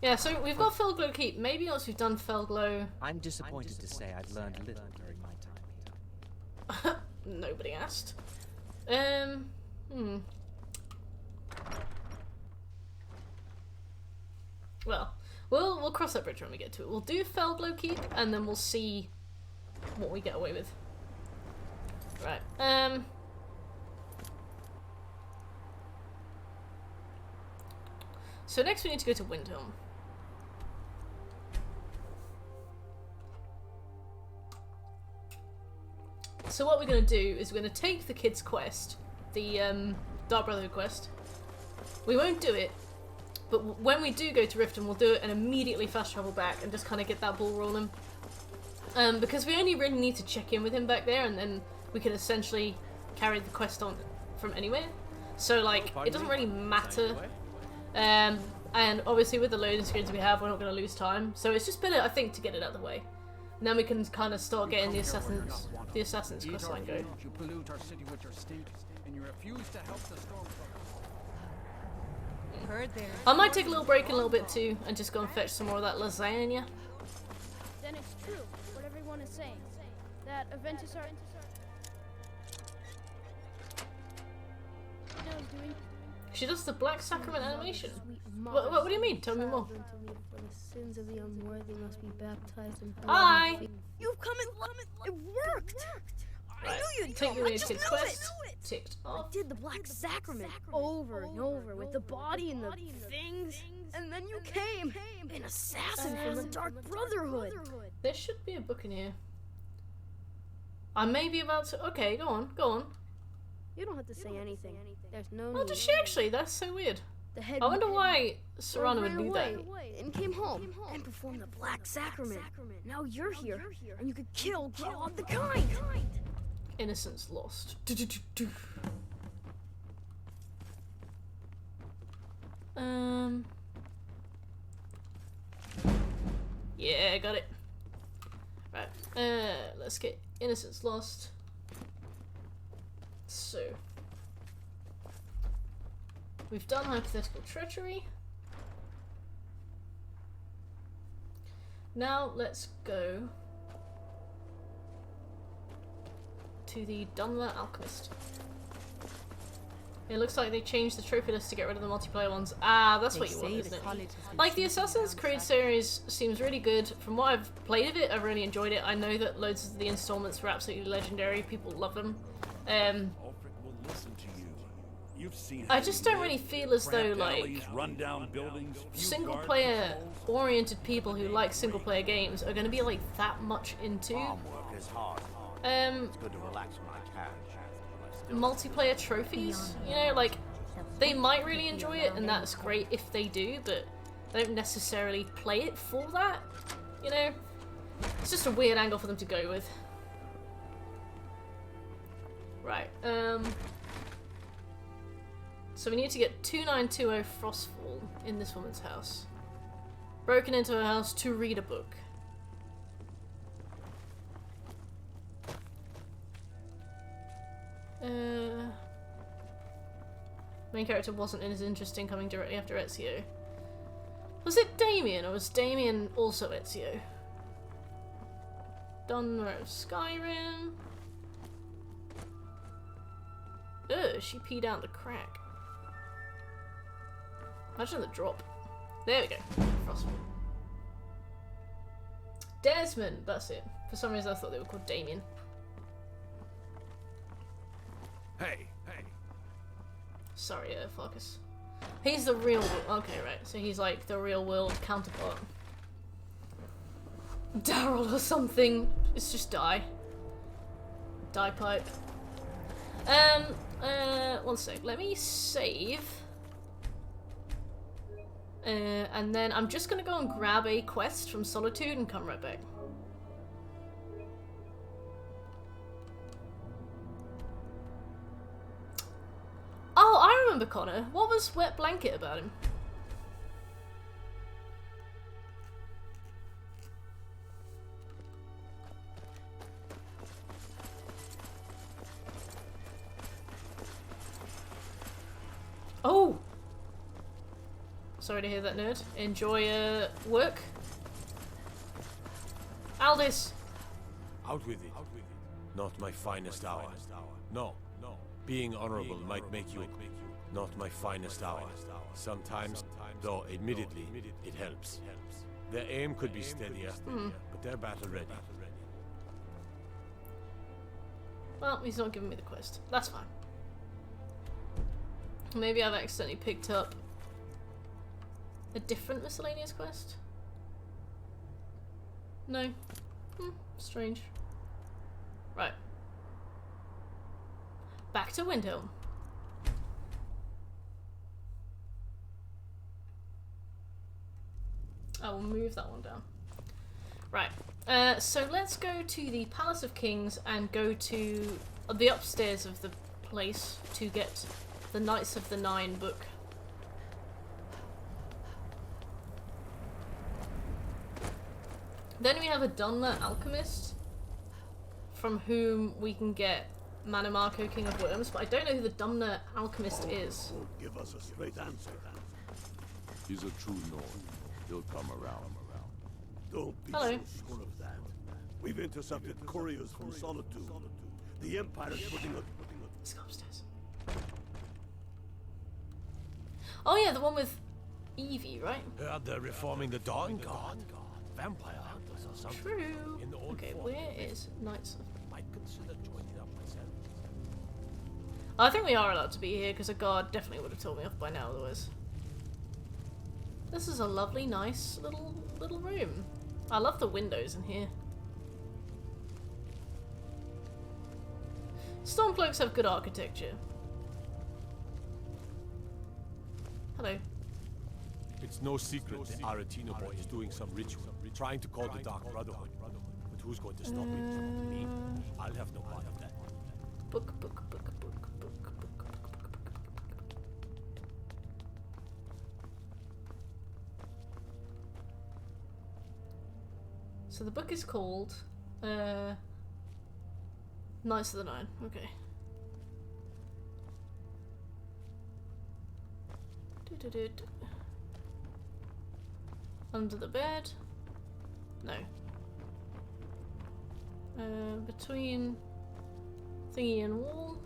[SPEAKER 1] Yeah, so we've got Felglow Keep. Maybe once we've done Felglow...
[SPEAKER 12] I'm disappointed to say I've learned little during my time here.
[SPEAKER 1] Nobody asked. Well, we'll cross that bridge when we get to it. We'll do Felglow Keep, and then we'll see what we get away with. Right. So next we need to go to Windhelm. So what we're going to do is we're going to take the kids' quest, the Dark Brotherhood quest. We won't do it, but when we do go to Riften, we'll do it and immediately fast travel back and just kind of get that ball rolling. Because we only really need to check in with him back there, and then we can essentially carry the quest on from anywhere. So like, it doesn't really matter. And obviously with the loading screens we have, we're not going to lose time. So it's just better, I think, to get it out of the way. And then we can kind of start getting the assassins questline go.
[SPEAKER 6] You pollute our city with your stink, and you refuse to help the
[SPEAKER 1] I might take a little break in a little bit too, and just go and fetch some more of that lasagna.
[SPEAKER 11] Then it's true, what everyone is saying. That Aventus are...
[SPEAKER 1] She does the Black Sacrament animation. What do you mean? Tell me more.
[SPEAKER 11] For the sins of the unworthy must be baptized in blood.
[SPEAKER 1] Hi!
[SPEAKER 11] You've come and it worked! I knew you'd
[SPEAKER 1] take
[SPEAKER 11] come.
[SPEAKER 1] the kids' quest. Ticked off.
[SPEAKER 11] I did the Black Sacrament over and over with the body and the things, and then you came, an assassin from the Dark Brotherhood.
[SPEAKER 1] There should be a book in here. I may be about to. Okay, go on, go on.
[SPEAKER 11] You don't have to say anything. There's no need.
[SPEAKER 1] Oh, does she actually? That's so weird. I wonder why Serrano would do that.
[SPEAKER 11] And came home and performed the Black Sacrament. Now you're here, and you could kill God the Kind.
[SPEAKER 1] Innocence lost. Yeah, got it. Right. Let's get innocence lost. So we've done hypothetical treachery. Now let's go to the Dunmer Alchemist. It looks like they changed the trophy list to get rid of the multiplayer ones. Ah, that's what you want, isn't it? Like, the Assassin's Creed series seems really good. From what I've played of it, I've really enjoyed it. I know that loads of the installments were absolutely legendary. People love them. I just don't really feel as though, like, single-player oriented people who like single-player games are going to be, like, that much into multiplayer trophies. You know, like, they might really enjoy it, and that's great if they do, but they don't necessarily play it for that, you know? It's just a weird angle for them to go with. Right, so we need to get 2920 Frostfall in this woman's house. Broken into her house to read a book. Main character wasn't as interesting coming directly after Ezio. Was it Damien, or was Damien also Ezio? Dunmer of Skyrim. Ugh, she peed out the crack. Imagine the drop. There we go. Frostfall. Desmond, that's it. For some reason I thought they were called Damien.
[SPEAKER 10] Hey.
[SPEAKER 1] Sorry, Farkas. He's the real world. Okay, right. So he's like the real world counterpart. Daryl or something. It's just Die. Die pipe. One sec. Let me save. And then I'm just gonna go and grab a quest from Solitude and come right back. Oh, I remember Connor. What was Wet Blanket about him? Oh! Sorry to hear that, nerd. Enjoy, work. Aldis!
[SPEAKER 18] Out with it. Not my finest hour. No. Being honorable might make you not my finest hour. Sometimes, though admittedly, it helps. Their aim could be steadier, but they're battle ready.
[SPEAKER 1] Well, he's not giving me the quest. That's fine. Maybe I've accidentally picked up a different miscellaneous quest? No. Strange. Right. Back to Windhelm. I will move that one down. Right. So let's go to the Palace of Kings and go to the upstairs of the place to get the Knights of the Nine book. Then we have a Dunmer Alchemist, from whom we can get Manamako, King of Worms, but I don't know who the Dunmer Alchemist is.
[SPEAKER 13] Give us a straight answer.
[SPEAKER 21] He's a true Nord. He'll come around.
[SPEAKER 13] Don't be
[SPEAKER 1] Hello.
[SPEAKER 13] so sure of that. We've intercepted couriers from Solitude. The Empire's putting a...
[SPEAKER 1] Let's go upstairs. Oh yeah, the one with Evie, right?
[SPEAKER 18] They're reforming the Dawn Guard. Vampire hunters or something.
[SPEAKER 1] True.
[SPEAKER 18] In the old
[SPEAKER 1] Okay,
[SPEAKER 18] fort.
[SPEAKER 1] where is Knights of...
[SPEAKER 18] Might consider joining up myself.
[SPEAKER 1] I think we are allowed to be here, because a guard definitely would have told me off by now otherwise. This is a lovely, nice little room. I love the windows in here. Stormcloaks have good architecture. Hello.
[SPEAKER 18] It's no secret the Aretino boy is doing some ritual, trying to call the Dark Brotherhood. But who's going to stop it? Me? I'll have no part of that.
[SPEAKER 1] Book. So the book is called Knights of the Nine. Okay. Under the bed? No. Between thingy and wall.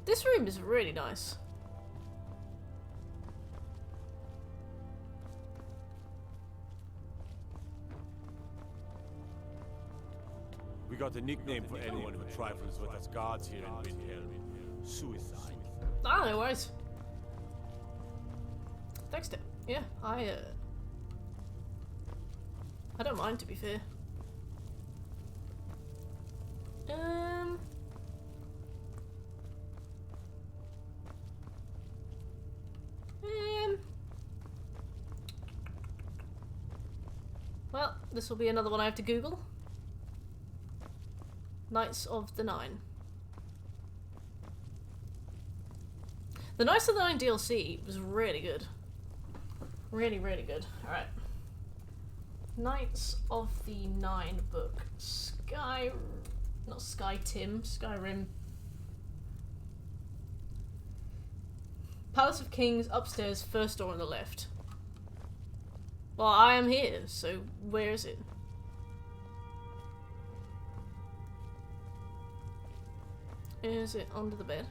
[SPEAKER 1] This room is really nice.
[SPEAKER 18] We got a nickname for anyone who trifles with us guards here in Windhelm. Suicide.
[SPEAKER 1] Ah, no worries. Thanks, Tim. Yeah, I don't mind, to be fair. Well, this will be another one I have to Google. Knights of the Nine. The Knights of the Nine DLC was really good. Really, really good. Alright. Knights of the Nine book. Skyrim. Palace of Kings, upstairs, first door on the left. Well, I am here, so where is it? Is it under the bed?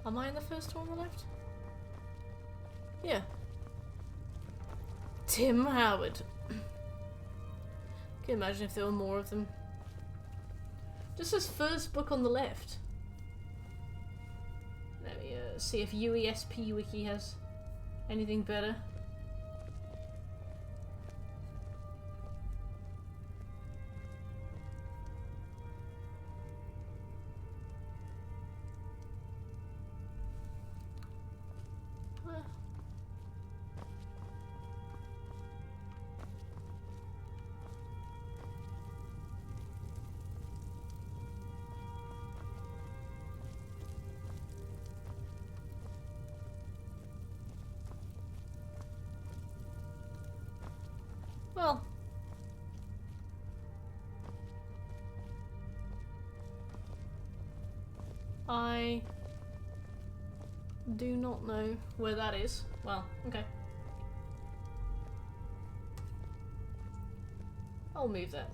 [SPEAKER 1] Am I in the first one on the left? Yeah. Tim Howard. Can you imagine if there were more of them? Just says first book on the left. Let me see if UESP Wiki has anything better. Well, I do not know where that is. Well, okay. I'll move that.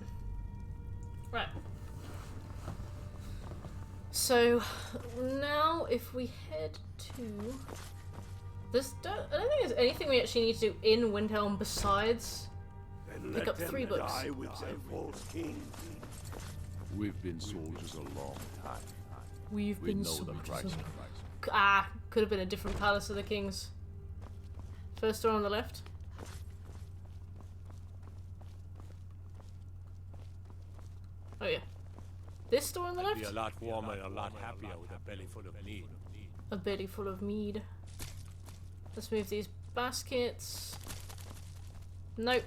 [SPEAKER 1] Right. So now if we head to this, I don't think there's anything we actually need to do in Windhelm besides pick up 3 books.
[SPEAKER 13] Die with their false king.
[SPEAKER 10] We've been soldiers a long time.
[SPEAKER 1] We've
[SPEAKER 10] We
[SPEAKER 1] been
[SPEAKER 10] know the
[SPEAKER 1] soldiers.
[SPEAKER 10] price.
[SPEAKER 1] Could have been a different Palace of the Kings. First door on the left. Oh yeah. This door on the left?
[SPEAKER 18] Be a lot warmer and a lot happier with a belly full of mead.
[SPEAKER 1] A belly full of mead. Let's move these baskets. Nope.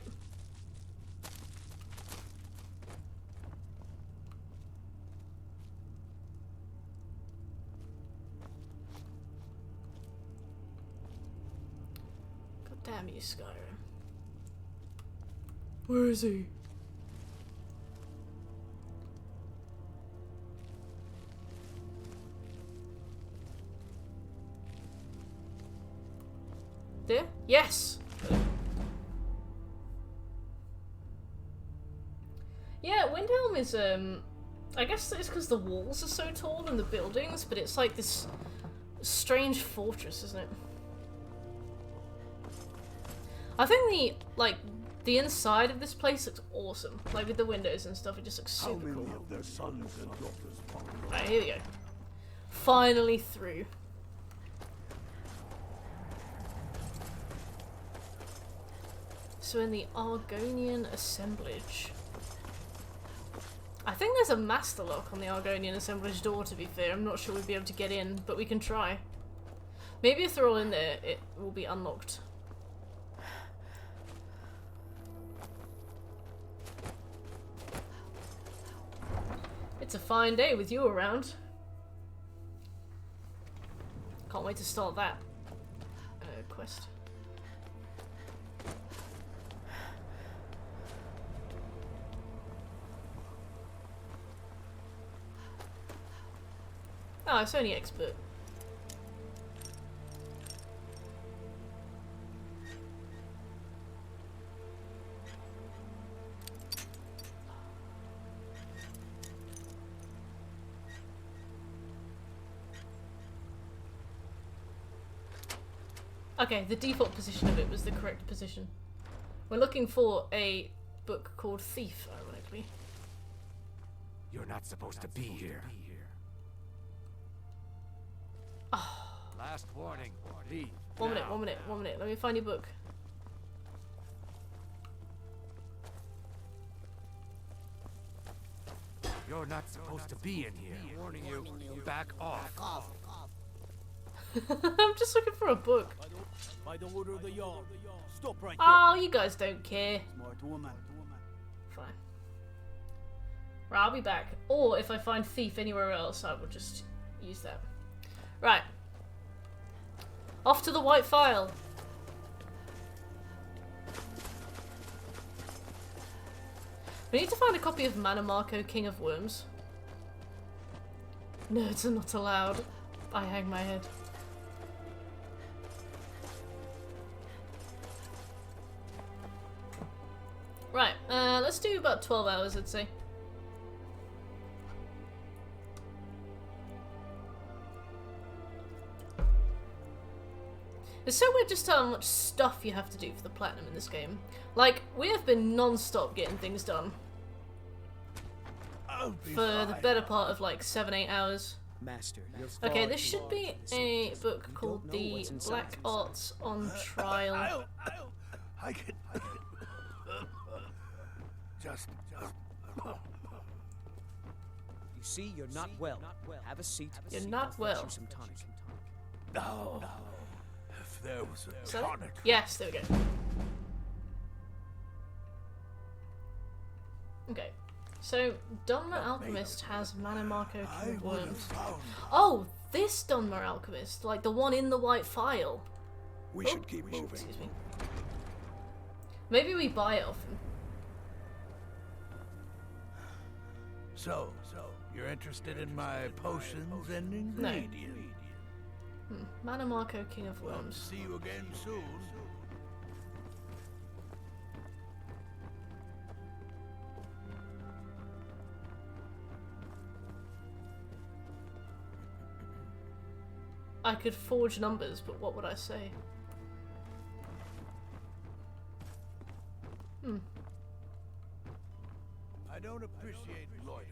[SPEAKER 1] God damn you, Skyrim. Where is he? There? Yes! Yeah, Windhelm is, I guess it's because the walls are so tall and the buildings, but it's like this strange fortress, isn't it? I think the inside of this place looks awesome. Like with the windows and stuff, it just looks super cool.
[SPEAKER 13] How many of their sons and daughters found?
[SPEAKER 1] Right, here we go. Finally through. So in the Argonian assemblage. I think there's a master lock on the Argonian assemblage door, to be fair. I'm not sure we'd be able to get in, but we can try. Maybe if they're all in there, it will be unlocked. It's a fine day with you around. Can't wait to start that quest. Oh, it's only expert. Okay, the default position of it was the correct position. We're looking for a book called Thief, ironically.
[SPEAKER 3] You're not supposed to be here.
[SPEAKER 1] Oh.
[SPEAKER 3] Last warning. Leave.
[SPEAKER 1] One minute. Let me find your book.
[SPEAKER 3] You're not supposed to be in here. I'm warning you. Back off.
[SPEAKER 1] I'm just looking for a book.
[SPEAKER 6] By the order of the Jarl. Stop right there.
[SPEAKER 1] Oh, you guys don't care.
[SPEAKER 6] Smart woman.
[SPEAKER 1] Fine. Right, I'll be back. Or if I find Thief anywhere else, I will just use that. Right. Off to the White File. We need to find a copy of Manamarco, King of Worms. Nerds are not allowed. I hang my head. Right, let's do about 12 hours, I'd say. It's so weird just how much stuff you have to do for the platinum in this game. Like, we have been non-stop getting things done. For the better part of like 7-8 hours.
[SPEAKER 9] Master,
[SPEAKER 1] okay, this should be a book called The Black Arts on Trial.
[SPEAKER 6] I can just
[SPEAKER 9] You see, you're not well. Have a seat.
[SPEAKER 1] You're not well.
[SPEAKER 9] Some tonic.
[SPEAKER 6] No. If there was a tonic.
[SPEAKER 1] Yes, there we go. Okay. So, Dunmer Alchemist has Manamarco, King of Worms. Oh, this Dunmer Alchemist, like the one in the White File.
[SPEAKER 13] We should keep moving.
[SPEAKER 1] Excuse me. Maybe we buy it off him.
[SPEAKER 6] So, you're interested in my potions and ingredients?
[SPEAKER 1] Manamarco, King of Worms.
[SPEAKER 6] See you again soon.
[SPEAKER 1] I could forge numbers, but what would I say?
[SPEAKER 6] I don't appreciate loitering.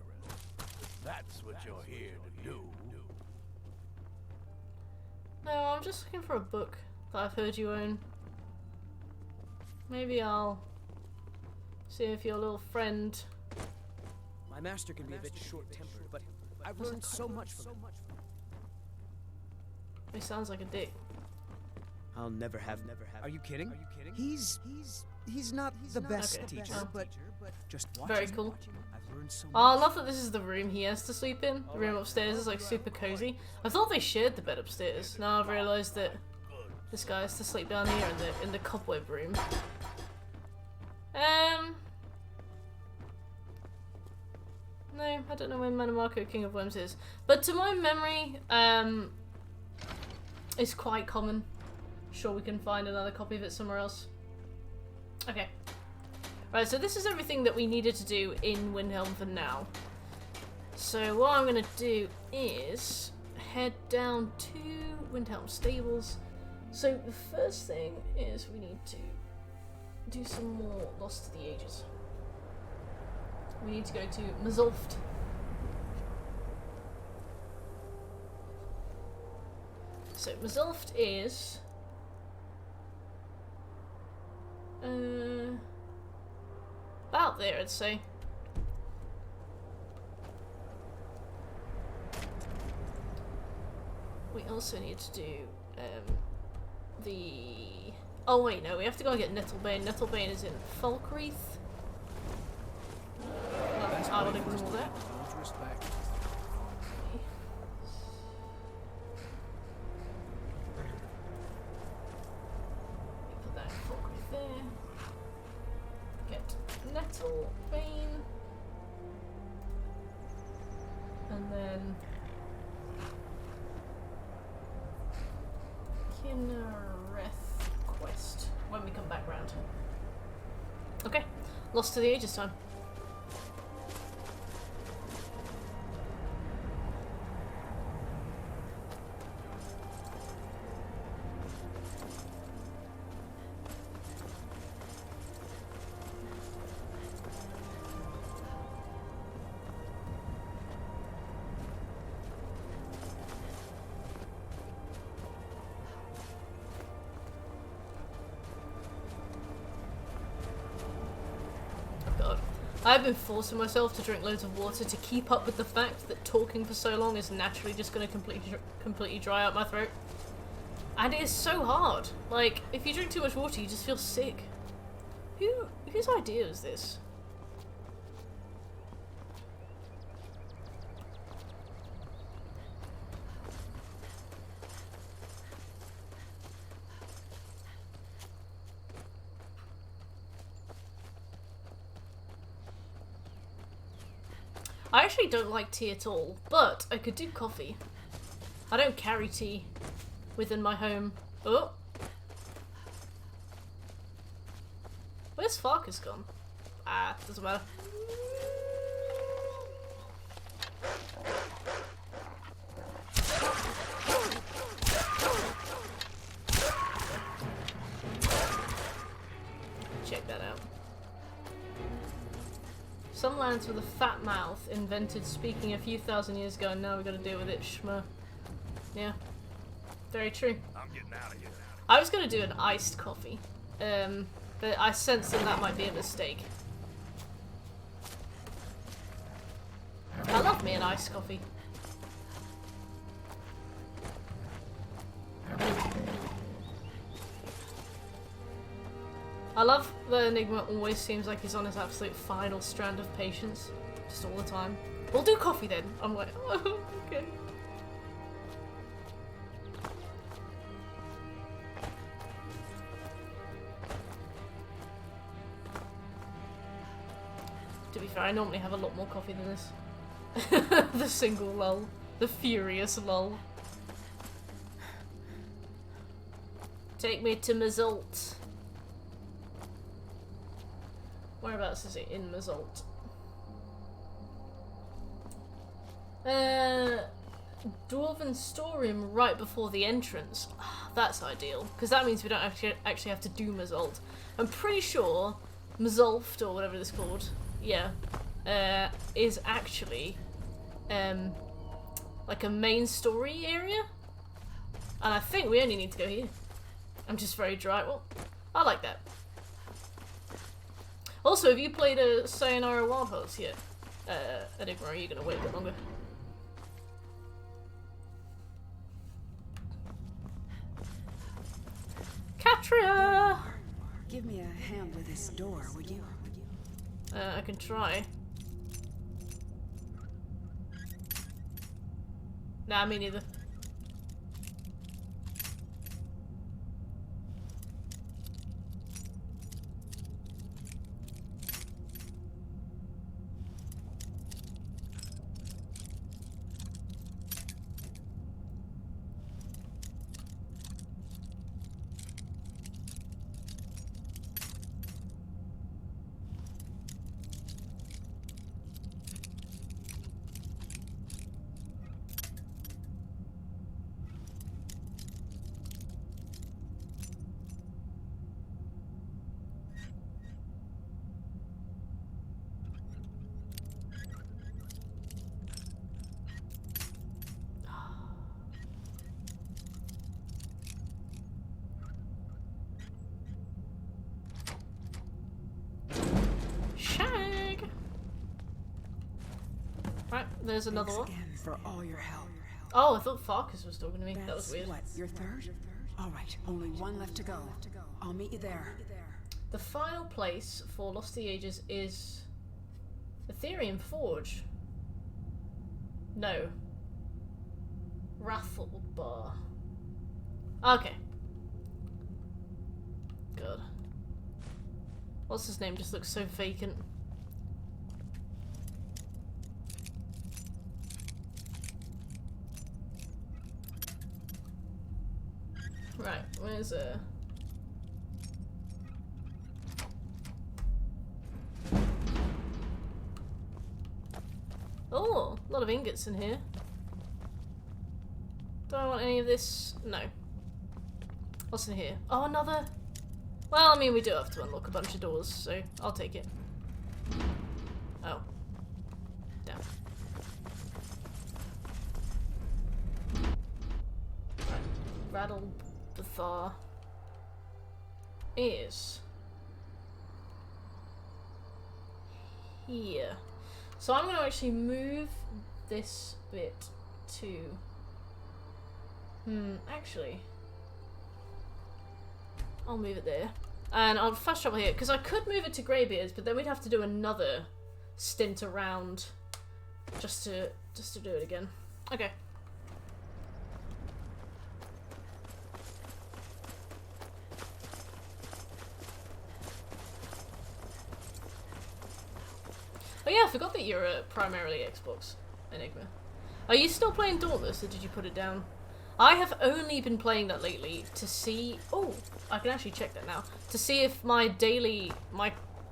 [SPEAKER 6] That's what you're here to do.
[SPEAKER 1] No, I'm just looking for a book that I've heard you own. Maybe I'll see if your little friend...
[SPEAKER 4] My master can be a bit short-tempered, but I've learned so much from him.
[SPEAKER 1] He sounds like a dick.
[SPEAKER 4] I'll never have. Are you kidding? He's not the best teacher, but just watch
[SPEAKER 1] very
[SPEAKER 4] him.
[SPEAKER 1] cool.
[SPEAKER 4] I've learned so
[SPEAKER 1] Oh, I love that this is the room he has to sleep in. The room upstairs is like super cozy. I thought they shared the bed upstairs. Now I've realised that this guy has to sleep down here in the cobweb room. No, I don't know where Manamarco King of Worms is. But to my memory, it's quite common. Sure, we can find another copy of it somewhere else. Okay. Right, so this is everything that we needed to do in Windhelm for now. So what I'm going to do is head down to Windhelm Stables. So the first thing is we need to do some more Lost to the Ages. We need to go to Mazulft. So Mazulft is about there, I'd say. We also need to do the... Oh wait, no, we have to go and get Nettlebane. Nettlebane is in Falkreath. Well, I will ignore that. Put that in Falkreath there. Get Nettlebane. And then... Kinnereth quest when we come back round. Okay, Lost to the Ages time. I've been forcing myself to drink loads of water to keep up with the fact that talking for so long is naturally just going to completely dry out my throat. And it is so hard. Like, if you drink too much water, you just feel sick. Whose idea is this? I actually don't like tea at all, but I could do coffee. I don't carry tea within my home. Oh! Where's Farkas gone? Ah, doesn't matter. Check that out. Some lands with a fat mouth invented speaking a few thousand years ago, and now we gotta deal with it, schmo. Yeah. Very true.
[SPEAKER 10] I'm getting out of here.
[SPEAKER 1] I was gonna do an iced coffee, but I sense that might be a mistake. I love me an iced coffee. I love that Enigma always seems like he's on his absolute final strand of patience. Just all the time. We'll do coffee then. I'm like, oh, okay. To be fair, I normally have a lot more coffee than this. The single lull. The furious lull. Take me to Mazult. Whereabouts is it in Mazult? Dwarven storeroom right before the entrance. That's ideal, because that means we don't actually have to do Mazult. I'm pretty sure Mazulft, or whatever it's called, yeah, is actually like a main story area, and I think we only need to go here. I'm just very dry. Well, I like that. Also, have you played a Sayonara Wild Hearts yet? Enigma, are you gonna wait a bit longer? Katria!
[SPEAKER 16] Give me a hand with this door, would you?
[SPEAKER 1] I can try. Nah, me neither. There's another one.
[SPEAKER 16] For all your help.
[SPEAKER 1] Oh, I thought Farkas was talking to me. That was weird.
[SPEAKER 16] What, your third? All right, only one left to go. I'll meet you there.
[SPEAKER 1] The final place for Lost to the Ages is Ethereum Forge. No. Raffle Bar. Okay. God. What's his name? Just looks so vacant. Right, where's Oh, a lot of ingots in here. Do I want any of this? No. What's in here? Oh, another. Well, I mean, we do have to unlock a bunch of doors, so I'll take it. Oh. Damn. Right. Rattle the Thar is here. So I'm going to actually move this bit to... actually... I'll move it there. And I'll fast travel here, because I could move it to Greybeards, but then we'd have to do another stint around just to do it again. Okay. Oh yeah, I forgot that you're primarily Xbox, Enigma. Are you still playing Dauntless, or did you put it down? I have only been playing that lately to see... Oh, I can actually check that now. To see if my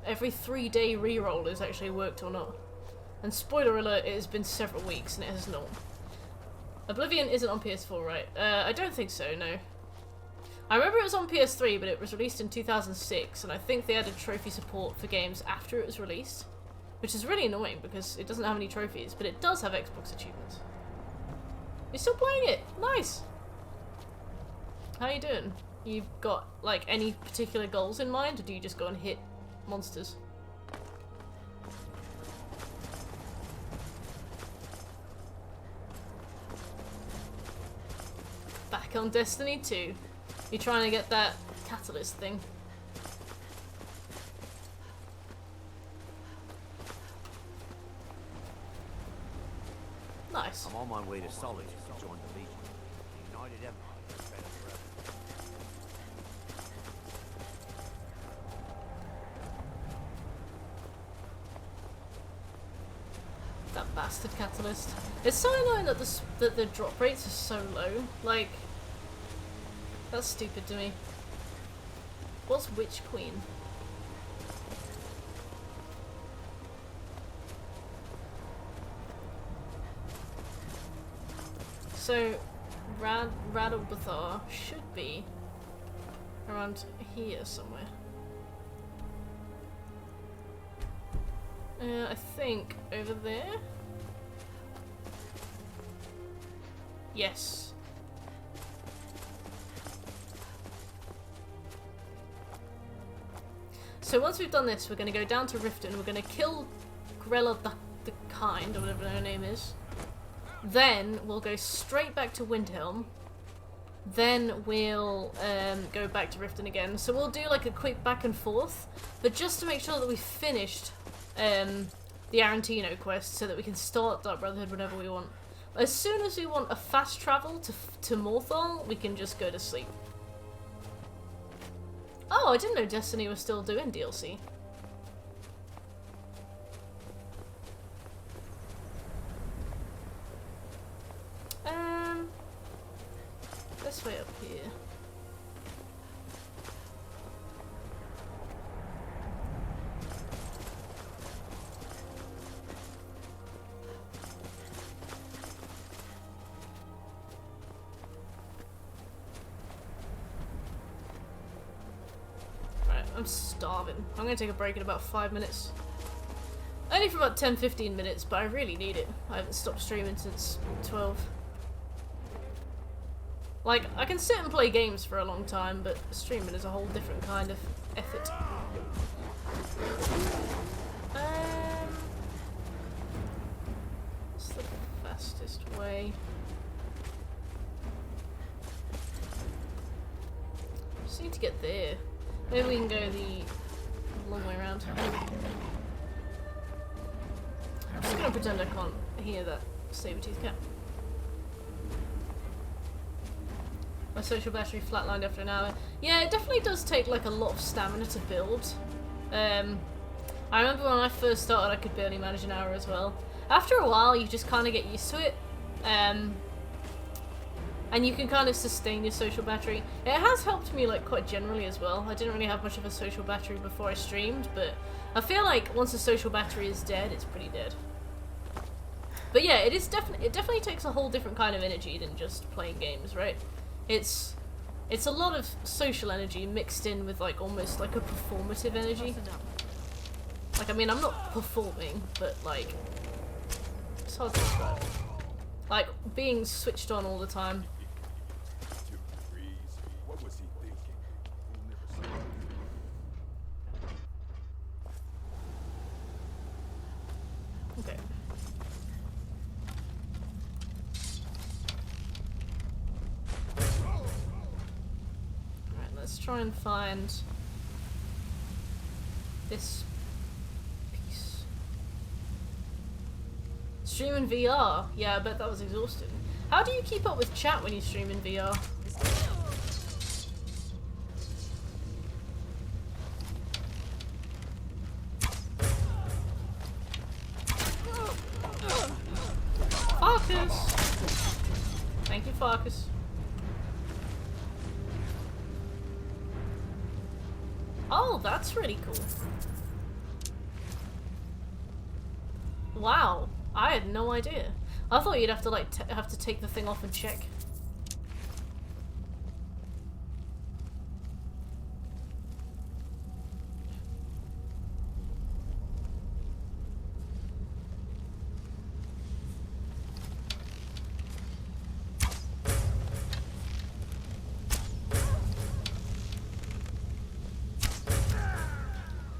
[SPEAKER 1] every 3-day reroll has actually worked or not. And spoiler alert, it has been several weeks and it has not. Oblivion isn't on PS4, right? I don't think so, no. I remember it was on PS3, but it was released in 2006, and I think they added trophy support for games after it was released. Which is really annoying because it doesn't have any trophies, but it does have Xbox achievements. You're still playing it? Nice! How you doing? You've got, like, any particular goals in mind, or do you just go and hit monsters? Back on Destiny 2. You're trying to get that catalyst thing. Nice.
[SPEAKER 14] I'm on my way to Solitude to join the Legion. The United Empire is better forever.
[SPEAKER 1] That bastard catalyst. It's so annoying that the drop rates are so low. Like, that's stupid to me. What's Witch Queen? So, Radalbathar should be around here somewhere. I think over there. Yes. So once we've done this, we're going to go down to Riften. We're going to kill Grella the Kind, or whatever her name is. Then we'll go straight back to Windhelm. Then we'll go back to Riften again. So we'll do like a quick back and forth, but just to make sure that we've finished the Arantino quest so that we can start Dark Brotherhood whenever we want. As soon as we want a fast travel to Morthal, we can just go to sleep. Oh, I didn't know Destiny was still doing DLC. This way up here. Right, I'm starving. I'm gonna take a break in about 5 minutes. Only for about 10-15 minutes, but I really need it. I haven't stopped streaming since 12. Like, I can sit and play games for a long time, but streaming is a whole different kind of effort. What's the fastest way? Just need to get there. Maybe we can go the long way around. I'm just gonna pretend I can't hear that saber-tooth cat. My social battery flatlined after an hour. Yeah, it definitely does take like a lot of stamina to build. I remember when I first started I could barely manage an hour as well. After a while you just kind of get used to it. And you can kind of sustain your social battery. It has helped me like quite generally as well. I didn't really have much of a social battery before I streamed, but I feel like once a social battery is dead, it's pretty dead. But yeah, it definitely takes a whole different kind of energy than just playing games, right? It's a lot of social energy mixed in with like almost like a performative energy. Like, I mean, I'm not performing, but like, it's hard to describe. Like, being switched on all the time.
[SPEAKER 21] What was he thinking?
[SPEAKER 1] Okay. Let's try and find this piece. Stream in VR? Yeah, I bet that was exhausting. How do you keep up with chat when you stream in VR? Farkas! Thank you, Farkas. Oh, that's really cool. Wow, I had no idea. I thought you'd have to like have to take the thing off and check.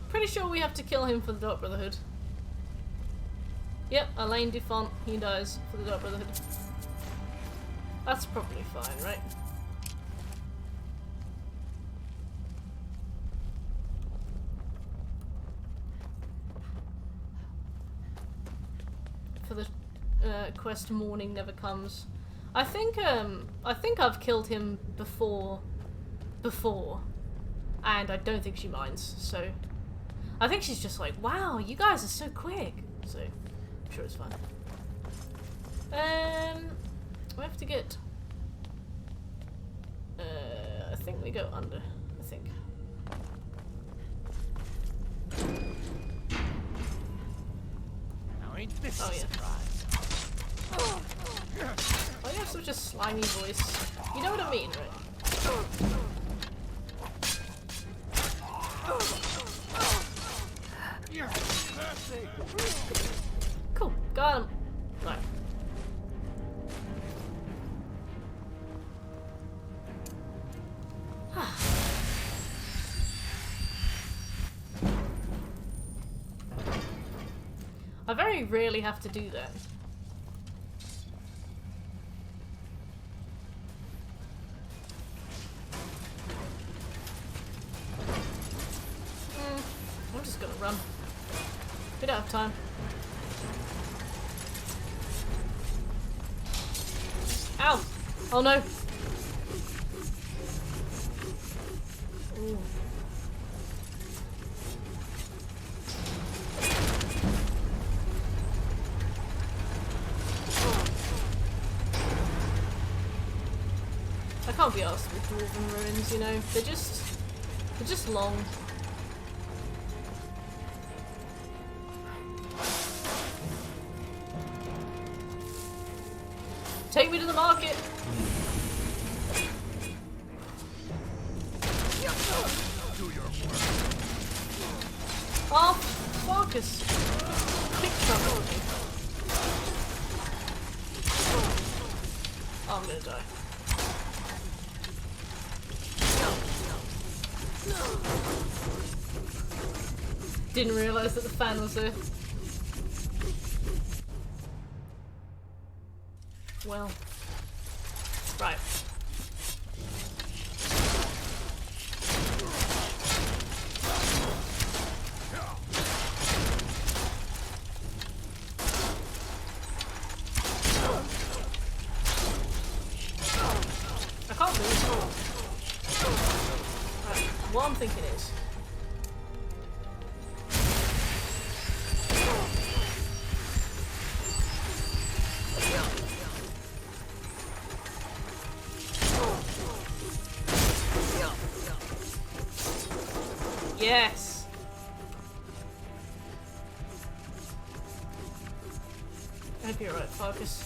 [SPEAKER 1] Pretty sure we have to kill him for the Dark Brotherhood. Yep, Alain Dufont, he dies for the Dark Brotherhood. That's probably fine, right? For the quest Morning Never Comes. I think I've killed him before, and I don't think she minds, so I think she's just like, wow, you guys are so quick. So I'm sure it's fine. We have to get I think we go under, I think.
[SPEAKER 3] Now ain't this
[SPEAKER 1] oh, yeah.
[SPEAKER 3] surprise?
[SPEAKER 1] Oh, you have such a slimy voice. You know what I mean, right? very rarely have to do that. I'm just gonna run. We don't have time. Ow! Oh no! Ooh. I can't be asked with dwarven ruins, you know. They're just long. Take me to the market! Oh, focus! Big trouble. Oh, I'm gonna die. Didn't realise that the fan was there. Well. Right. I can't move. Right. What I'm thinking is yes. I hope you're right, focus.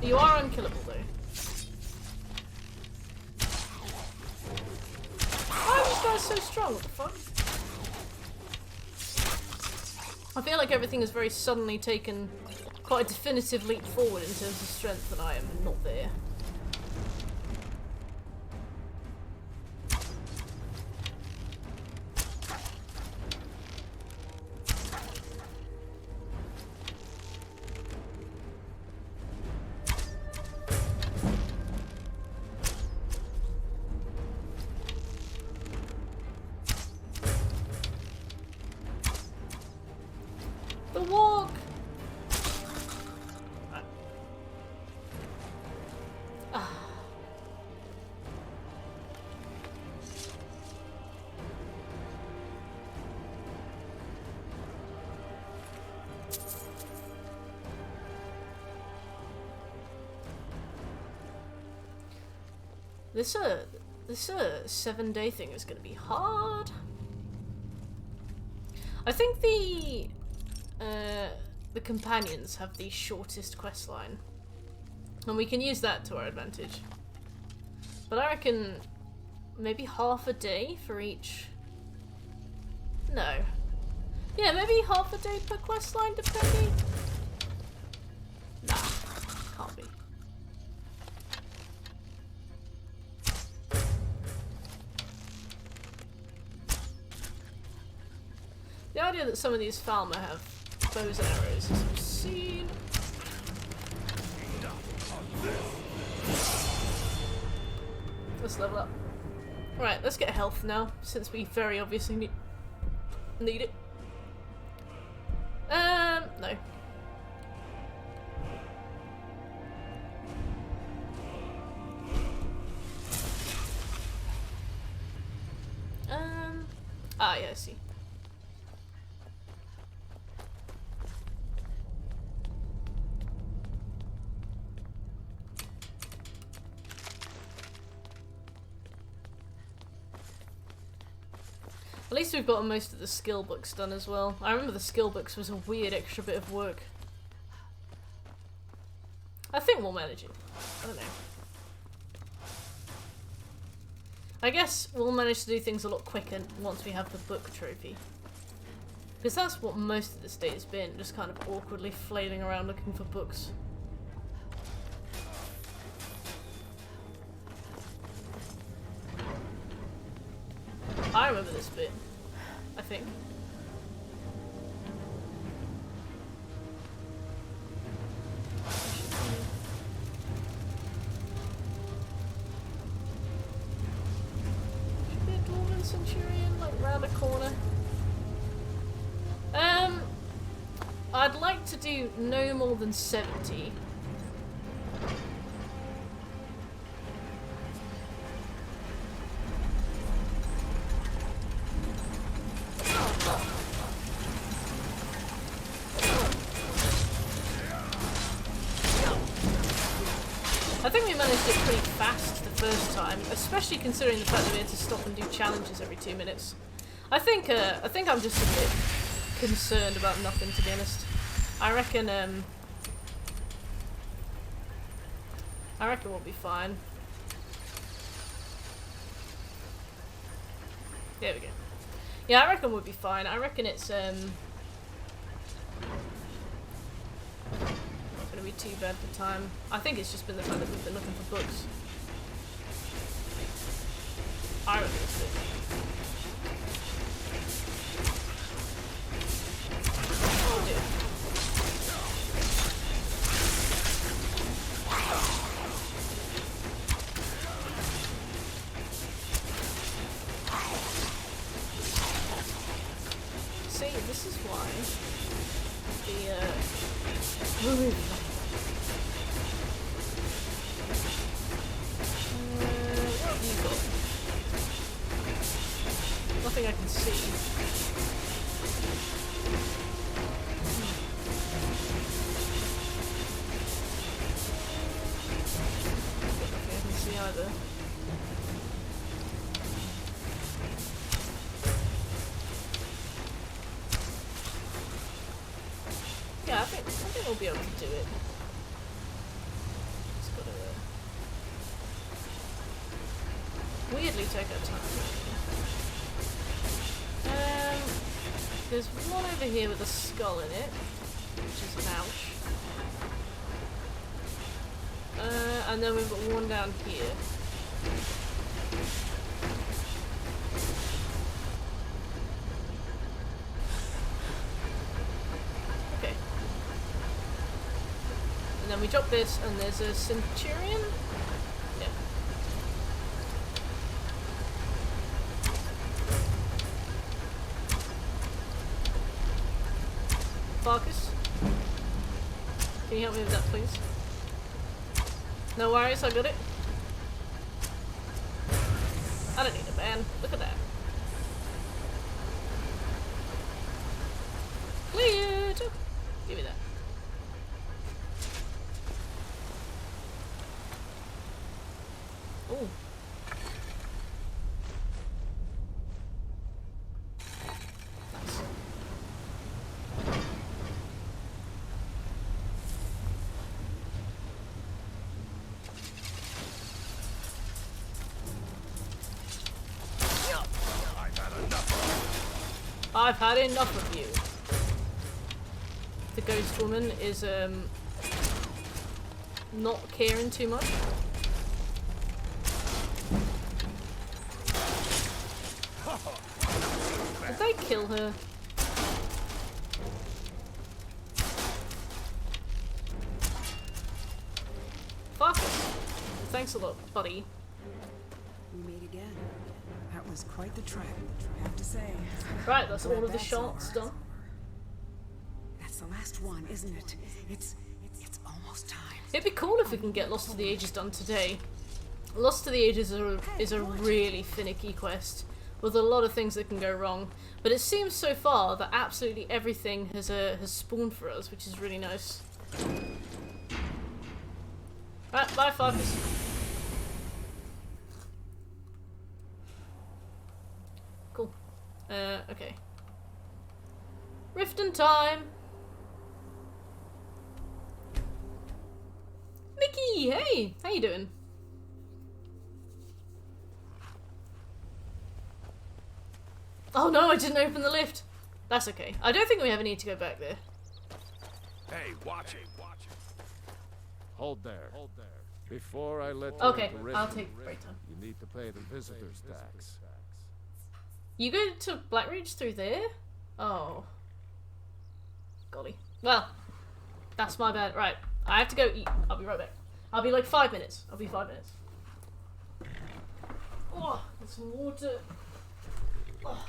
[SPEAKER 1] You are unkillable though. Why are these guys so strong? What the fuck? I feel like everything has very suddenly taken quite a definitive leap forward in terms of strength, and I am not there. The walk! This 7-day thing is gonna be hard. I think the companions have the shortest quest line, and we can use that to our advantage. But I reckon maybe half a day for each. No. Yeah, maybe half a day per quest line, depending. Nah, can't be. The idea that some of these Falmer have bows and arrows is obscene. Let's level up. Right, let's get health now, since we very obviously need it. No. Yeah, I see. At least we've gotten most of the skill books done as well. I remember the skill books was a weird extra bit of work. I think we'll manage it. I don't know. I guess we'll manage to do things a lot quicker once we have the book trophy. Because that's what most of this day has been, just kind of awkwardly flailing around looking for books. I remember this bit, I think. around the corner. I'd like to do no more than 70. I think we managed it pretty fast the first time, especially considering the fact that we had to stop and do challenges every 2 minutes. I think I'm just a bit concerned about nothing, to be honest. I reckon we'll be fine. There we go. Yeah, I reckon we'll be fine. I reckon it's not gonna be too bad for time. I think it's just been the fact that we've been looking for books. I reckon it's good. Oh dear. See, this is why the what have you got? Nothing I can see. Nothing I can see either. Yeah, I think we'll be able to do it. Just gotta weirdly take our time. There's one over here with a skull in it, which is an ouch. And then we've got one down here. Okay. And then we drop this, and there's a centurion? Yeah. Marcus? Can you help me with that, please? No worries, I got it. I don't need a man. Look at that. Cleared! Give me that. Ooh. Nice. I've had enough of you. The ghost woman is not caring too much. Did they kill her? Fuck. Thanks a lot, buddy.
[SPEAKER 7] We meet again. That was quite the trek, I have to say.
[SPEAKER 1] Right, that's all of the shots done.
[SPEAKER 7] That's the last one, isn't it? It's almost time.
[SPEAKER 1] It'd be cool if we can get Lost to the Ages done today. Lost to the Ages is a really finicky quest with a lot of things that can go wrong, but it seems so far that absolutely everything has spawned for us, which is really nice. Right, bye fuckers. Cool. Okay. Riften time! Mickey, hey! How you doing? Oh no, I didn't open the lift. That's okay. I don't think we ever need to go back there.
[SPEAKER 2] Hey, watch it. Hold there. Before I let
[SPEAKER 1] okay,
[SPEAKER 2] you into
[SPEAKER 1] I'll
[SPEAKER 2] Riften,
[SPEAKER 1] take break time.
[SPEAKER 2] you need to pay the visitor's tax.
[SPEAKER 1] You go to Blackridge through there? Oh. Golly. Well, that's my bad. Right, I have to go eat. I'll be right back. I'll be like 5 minutes. I'll be 5 minutes. Oh, get some water. Oh.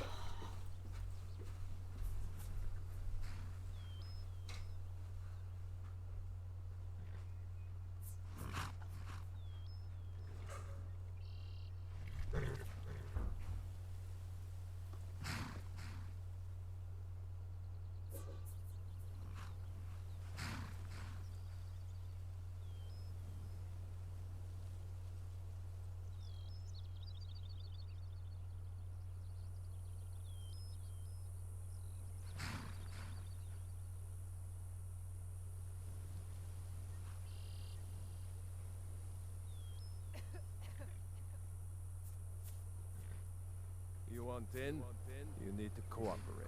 [SPEAKER 2] want in, you need to cooperate.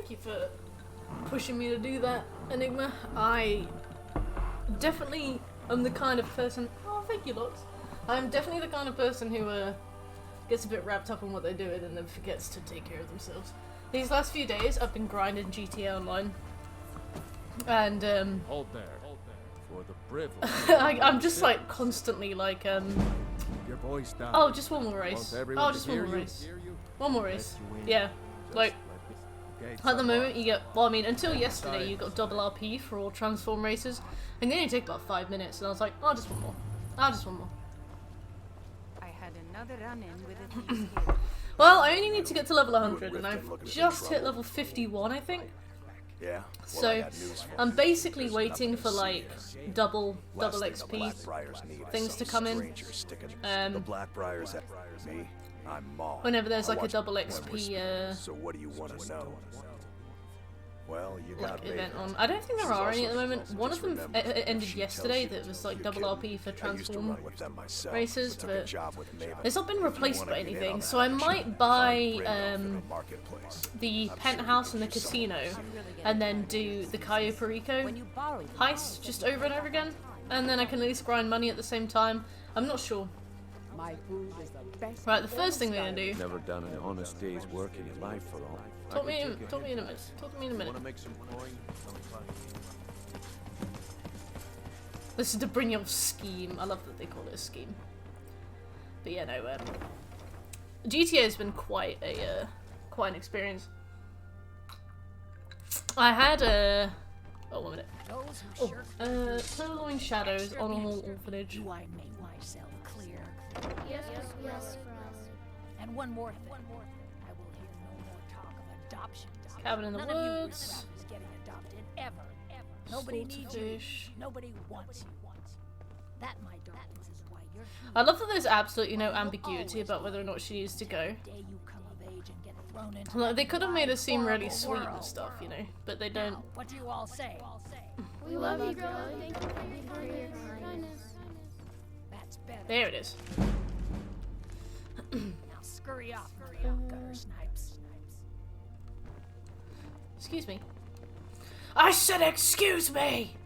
[SPEAKER 1] thank you for pushing me to do that, Enigma. I definitely am the kind of person... Oh, thank you, Lux. I'm definitely the kind of person who gets a bit wrapped up in what they're doing and then forgets to take care of themselves. These last few days, I've been grinding GTA Online. And,
[SPEAKER 2] Hold there. For the privilege.
[SPEAKER 1] I'm just, like, constantly, like,
[SPEAKER 2] Your voice down.
[SPEAKER 1] Oh, just one more race.
[SPEAKER 2] Oh,
[SPEAKER 1] just one more race. One more race. Yeah. Like, at the moment you get, well, I mean, until yesterday you got double RP for all transform races, and they only take about 5 minutes, and I was like, oh, just one more. Oh, just one more.
[SPEAKER 15] I had another run-in with a thief here.
[SPEAKER 1] Well, I only need to get to level 100, and I've just hit level 51, I think.
[SPEAKER 8] Yeah.
[SPEAKER 1] So, I'm basically waiting for, like, double XP things to come in. Whenever there's, like, a double XP,
[SPEAKER 8] so what do you want to know? Well, you
[SPEAKER 1] like, event on. I don't think there are any at the moment. One of them ended yesterday that was like double RP for transform races, but it's not been replaced by anything. So I might buy the penthouse and the casino, and then do the Cayo Perico heist just over and over again, and then I can at least grind money at the same time. I'm not sure. Right, the first thing we're gonna do.
[SPEAKER 13] Never done an honest day's work in your life for all.
[SPEAKER 1] Talk to me in a minute. Talk to me in a minute. This is the Brynjolf scheme. I love that they call it a scheme. But yeah, no. GTA has been quite an experience. I had a. Oh, 1 minute. Furlong Shadows on all orphanage.
[SPEAKER 20] Do I make myself clear? Yes, yes. And one more thing. I will hear no more talk of adoption.
[SPEAKER 1] Cabin in the Woods.
[SPEAKER 20] Is getting adopted ever. Nobody needs you. Nobody wants you. That, my darlings, is why you're here.
[SPEAKER 1] I love that there's absolutely no ambiguity about whether or not she needs to go. Like, they could have made her seem really sweet and stuff, you know, but they don't.
[SPEAKER 20] What do you all say?
[SPEAKER 11] We love you, girl. Thank you for your kindness.
[SPEAKER 20] That's better.
[SPEAKER 1] There it is.
[SPEAKER 20] Now scurry off, gutter snipes.
[SPEAKER 1] Excuse me. I said excuse me!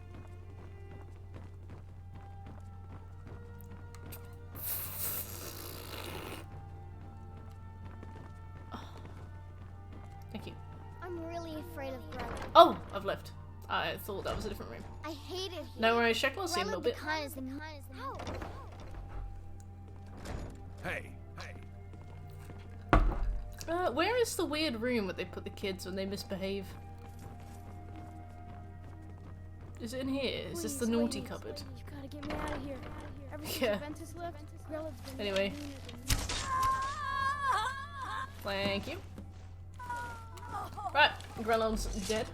[SPEAKER 1] Thank you.
[SPEAKER 22] I'm really afraid of Greta.
[SPEAKER 1] Oh, I've left. I thought that was a different room.
[SPEAKER 22] I hate it here.
[SPEAKER 1] No worries, check we'll see a little bit.
[SPEAKER 10] Hey.
[SPEAKER 1] Where is the weird room where they put the kids when they misbehave? Is it in here? Is this the naughty cupboard?
[SPEAKER 11] You gotta get me out of here. Ever since
[SPEAKER 1] Yeah.
[SPEAKER 11] Juventus left, Grella's been
[SPEAKER 1] Anyway. Thank you. Right, Grelon's dead.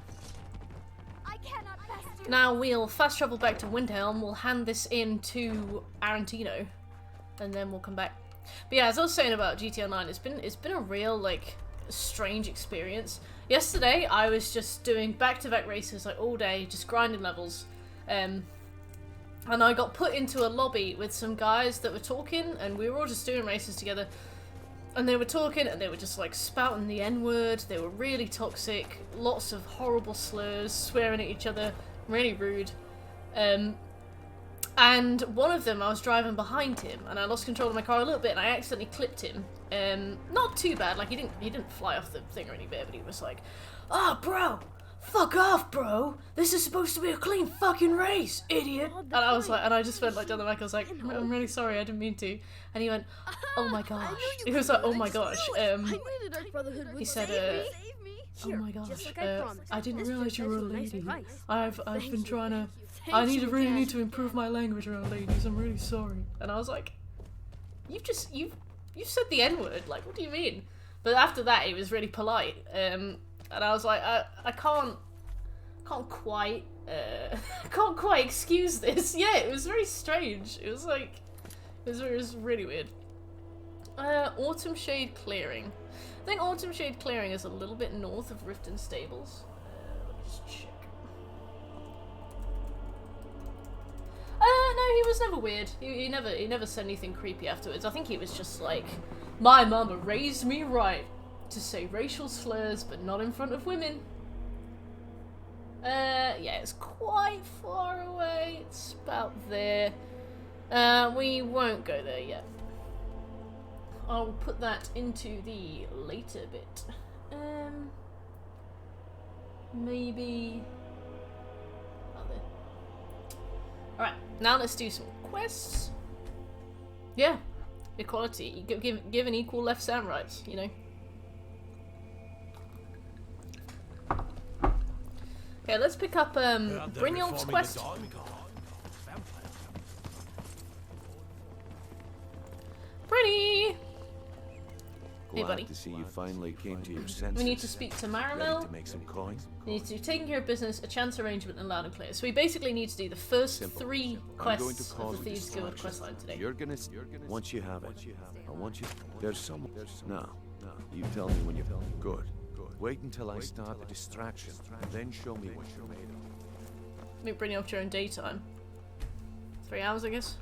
[SPEAKER 1] Now we'll fast travel back to Windhelm, we'll hand this in to Arantino, and then we'll come back. But yeah, as I was saying about GTA Online, it's been a real, like, strange experience. Yesterday, I was just doing back-to-back races, like, all day, just grinding levels. And I got put into a lobby with some guys that were talking, and we were all just doing races together. And they were talking, and they were just, like, spouting the N-word. They were really toxic, lots of horrible slurs, swearing at each other, really rude. And one of them, I was driving behind him, and I lost control of my car a little bit, and I accidentally clipped him. Not too bad, like, he didn't fly off the thing or any bit, but he was like, "Oh, bro, fuck off, bro. This is supposed to be a clean fucking race, idiot." And I was like, and I just went like down the back, I was like, "I'm really sorry, I didn't mean to." And he went, "Oh my gosh." He was like, "Oh my gosh." He said, "Oh my gosh, I didn't realize you were a lady. I've been trying to, I really need to improve my language around ladies, I'm really sorry." And I was like, you said the N-word, like, what do you mean? But after that, he was really polite, and I was like, I can't quite excuse this. Yeah, it was very strange. It was like, it was really weird. Autumn Shade Clearing. I think Autumn Shade Clearing is a little bit north of Riften Stables. Let me just check. No, he was never weird. He never said anything creepy afterwards. I think he was just like, "My mama raised me right to say racial slurs, but not in front of women." Yeah, it's quite far away. It's about there. We won't go there yet. I'll put that into the later bit. Maybe... Not there. Alright, now let's do some quests. Yeah, equality. Give an equal lefts and rights, you know. Okay, let's pick up Brynjolf's quest. Pretty! Hey, buddy.
[SPEAKER 8] To see you finally came to your senses.
[SPEAKER 1] We need to speak to Marimel.
[SPEAKER 8] Ready to make some coin?
[SPEAKER 1] We need to do taking care of business, a chance arrangement, and loud and clear. So we basically need to do the first 3 quests of the Thieves Guild questline today.
[SPEAKER 8] You're gonna once you have it. I want you. There's some. No. You tell me when you. Good. Wait until I start the distraction. Then show me what you're made of.
[SPEAKER 1] Meet Brynjolf during daytime. 3 hours, I guess.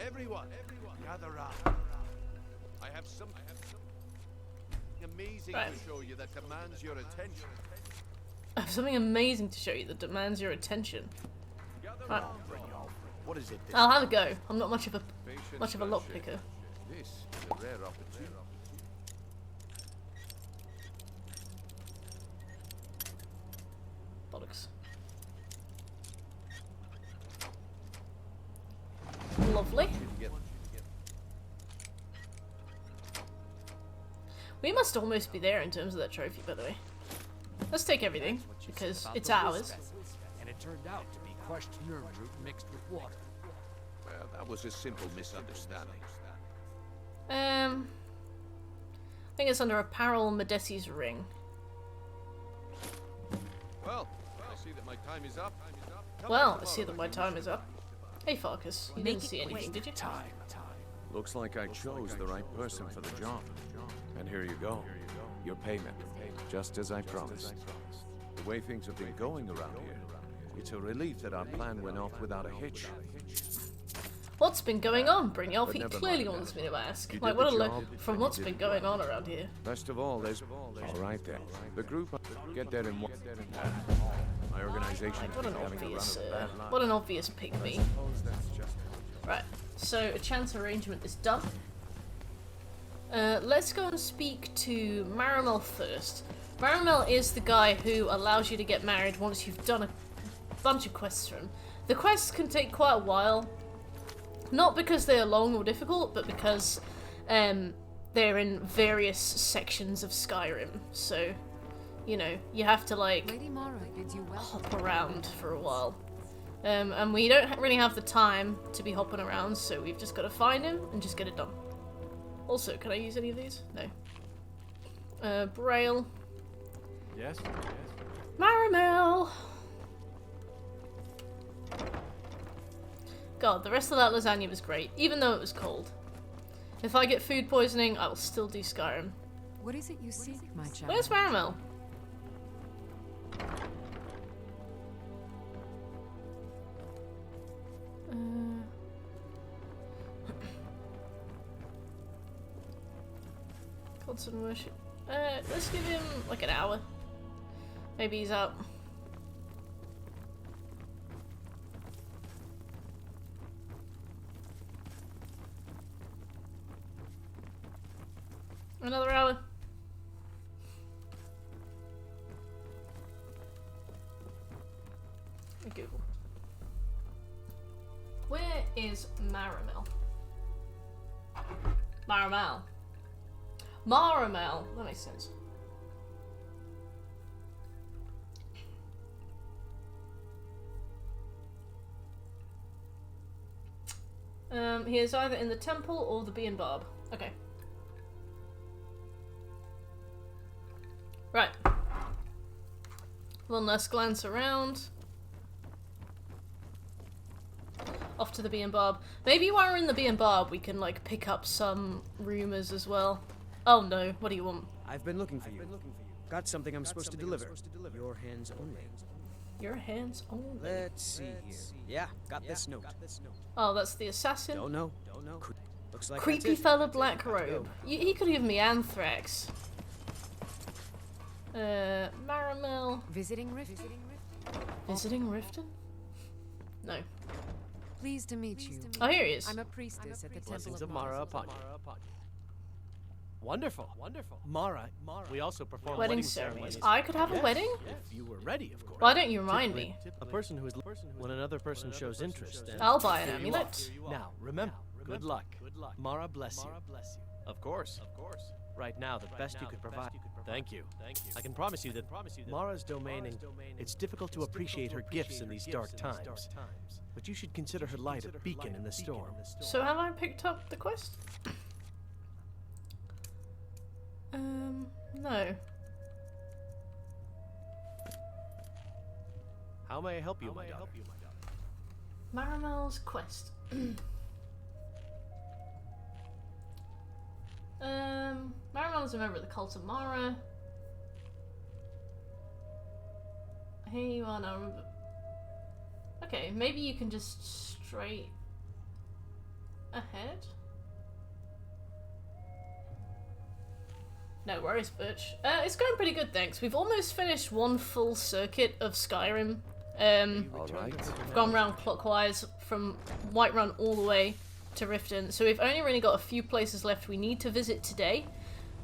[SPEAKER 14] Everyone, gather round. I have something amazing to show you that demands your attention.
[SPEAKER 1] I have something amazing to show you that demands your attention. Right.
[SPEAKER 14] What is it?
[SPEAKER 1] I'll have a go. I'm not much of a lockpicker.
[SPEAKER 14] This is a rare opportunity.
[SPEAKER 1] Bollocks. Lovely. We must almost be there in terms of that trophy, by the way. Let's take everything, because it's ours.
[SPEAKER 14] And it turned out to be crushed nerve root mixed with water. Well, that was a simple misunderstanding.
[SPEAKER 1] I think it's under Apparel Medesi's ring.
[SPEAKER 14] Well, I see that my time is up.
[SPEAKER 1] Well, I see that my time is up. Hey, Farkas, you didn't see anything, did you?
[SPEAKER 8] Time. Looks like I chose the right person for the job. And here you go. Your payment. Just as I promised. The way things have been going around here, it's a relief that our plan went off without a hitch.
[SPEAKER 1] What's been going on, Brynjolf? He clearly wants me to ask. Like, what a look from what's been going on around here.
[SPEAKER 8] Best of all, there's... Alright then. The group... Get that in one... My organization...
[SPEAKER 1] What an obvious pygmy. Right, so a chance arrangement is done. Let's go and speak to Marimel first. Marimel is the guy who allows you to get married once you've done a bunch of quests for him. The quests can take quite a while. Not because they are long or difficult, but because they're in various sections of Skyrim. So, you know, you have to, like, hop around for a while. And we don't really have the time to be hopping around, so we've just got to find him and just get it done. Also, can I use any of these? No. Braille.
[SPEAKER 9] Yes?
[SPEAKER 1] Marimel! God, the rest of that lasagna was great, even though it was cold. If I get food poisoning, I will still do Skyrim.
[SPEAKER 16] What is it you seek, my child?
[SPEAKER 1] Where's Marimel? Constant worship. Let's give him like an hour. Maybe he's out. Another hour. Google. Where is Marimel? Marimel. Marimel. That makes sense. He is either in the temple or the Bee and Barb. Okay. Right. One last glance around. Off to the Bee and Barb. Maybe while we're in the Bee and Barb, we can, like, pick up some rumors as well. Oh no, what do you want?
[SPEAKER 4] I've been looking for you. Got something I'm supposed to deliver. Your hands only.
[SPEAKER 1] Your hands only?
[SPEAKER 4] Let's see here. Yeah, got this note.
[SPEAKER 1] Oh, that's the assassin?
[SPEAKER 4] Don't know. Looks like
[SPEAKER 1] creepy fella black robe. He could give me anthrax. Maramel.
[SPEAKER 7] Visiting Riften?
[SPEAKER 1] Visiting Riften? No.
[SPEAKER 7] Pleased to meet you.
[SPEAKER 1] Oh, here he is.
[SPEAKER 7] I'm a priestess at the Temple
[SPEAKER 9] Blessings
[SPEAKER 7] of
[SPEAKER 9] of Mara upon you. Wonderful. Mara, we also perform
[SPEAKER 1] Wedding ceremonies. I could have a wedding?
[SPEAKER 9] If you were ready, of course.
[SPEAKER 1] Why don't you remind me?
[SPEAKER 9] A person who is when another person shows interest. And
[SPEAKER 1] I'll buy an amulet.
[SPEAKER 9] Now, remember, good luck. Mara bless you. Of course. Right now, the best you could provide. Thank you. I can promise you that Mara's domaining, it's difficult to appreciate her gifts in these dark times. But you should consider her light a beacon in the storm.
[SPEAKER 1] So have I picked up the quest? No.
[SPEAKER 9] How may I help you, my daughter?
[SPEAKER 1] Maramel's quest. Maramel is a member of the cult of Mara. Here you are now. Okay, maybe you can just straight ahead. No worries, Butch. It's going pretty good, thanks. We've almost finished one full circuit of Skyrim. We've gone round clockwise from Whiterun all the way to Riften, so we've only really got a few places left we need to visit today.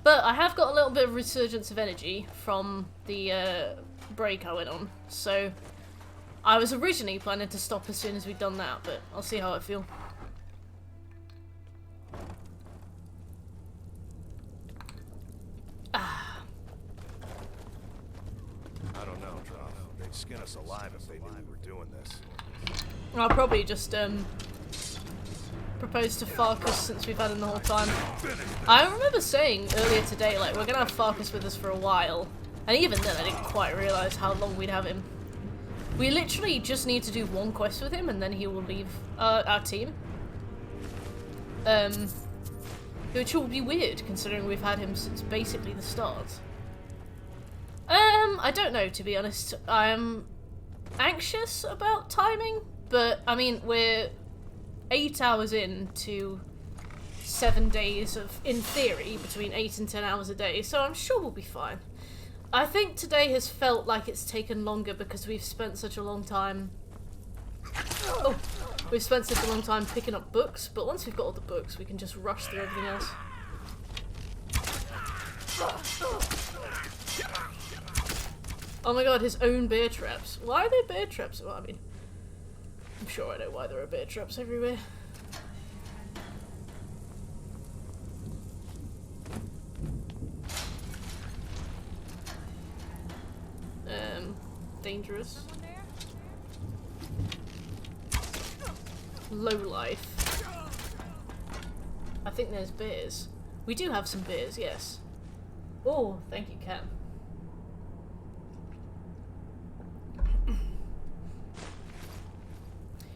[SPEAKER 1] But I have got a little bit of resurgence of energy from the break I went on, so I was originally planning to stop as soon as we'd done that, but I'll see how I feel.
[SPEAKER 5] I don't know, Droff. They'd skin us alive if they knew we were doing this.
[SPEAKER 1] I'll probably just propose to Farkas since we've had him the whole time. I remember saying earlier today, like, we're gonna have Farkas with us for a while, and even then I didn't quite realise how long we'd have him. We literally just need to do one quest with him and then he will leave our team. Which will be weird considering we've had him since basically the start. I don't know, to be honest. I'm anxious about timing, but I mean, we're 8 hours into 7 days of, in theory, between 8 and 10 hours a day, so I'm sure we'll be fine. I think today has felt like it's taken longer because we've spent such a long time... Oh! We've spent such a long time picking up books, but once we've got all the books, we can just rush through everything else. Oh my god, his own bear traps. Why are there bear traps? Well, I mean, I'm sure I know why there are bear traps everywhere. Dangerous. Low life. I think there's bears. We do have some bears, yes. Oh, thank you, Cat.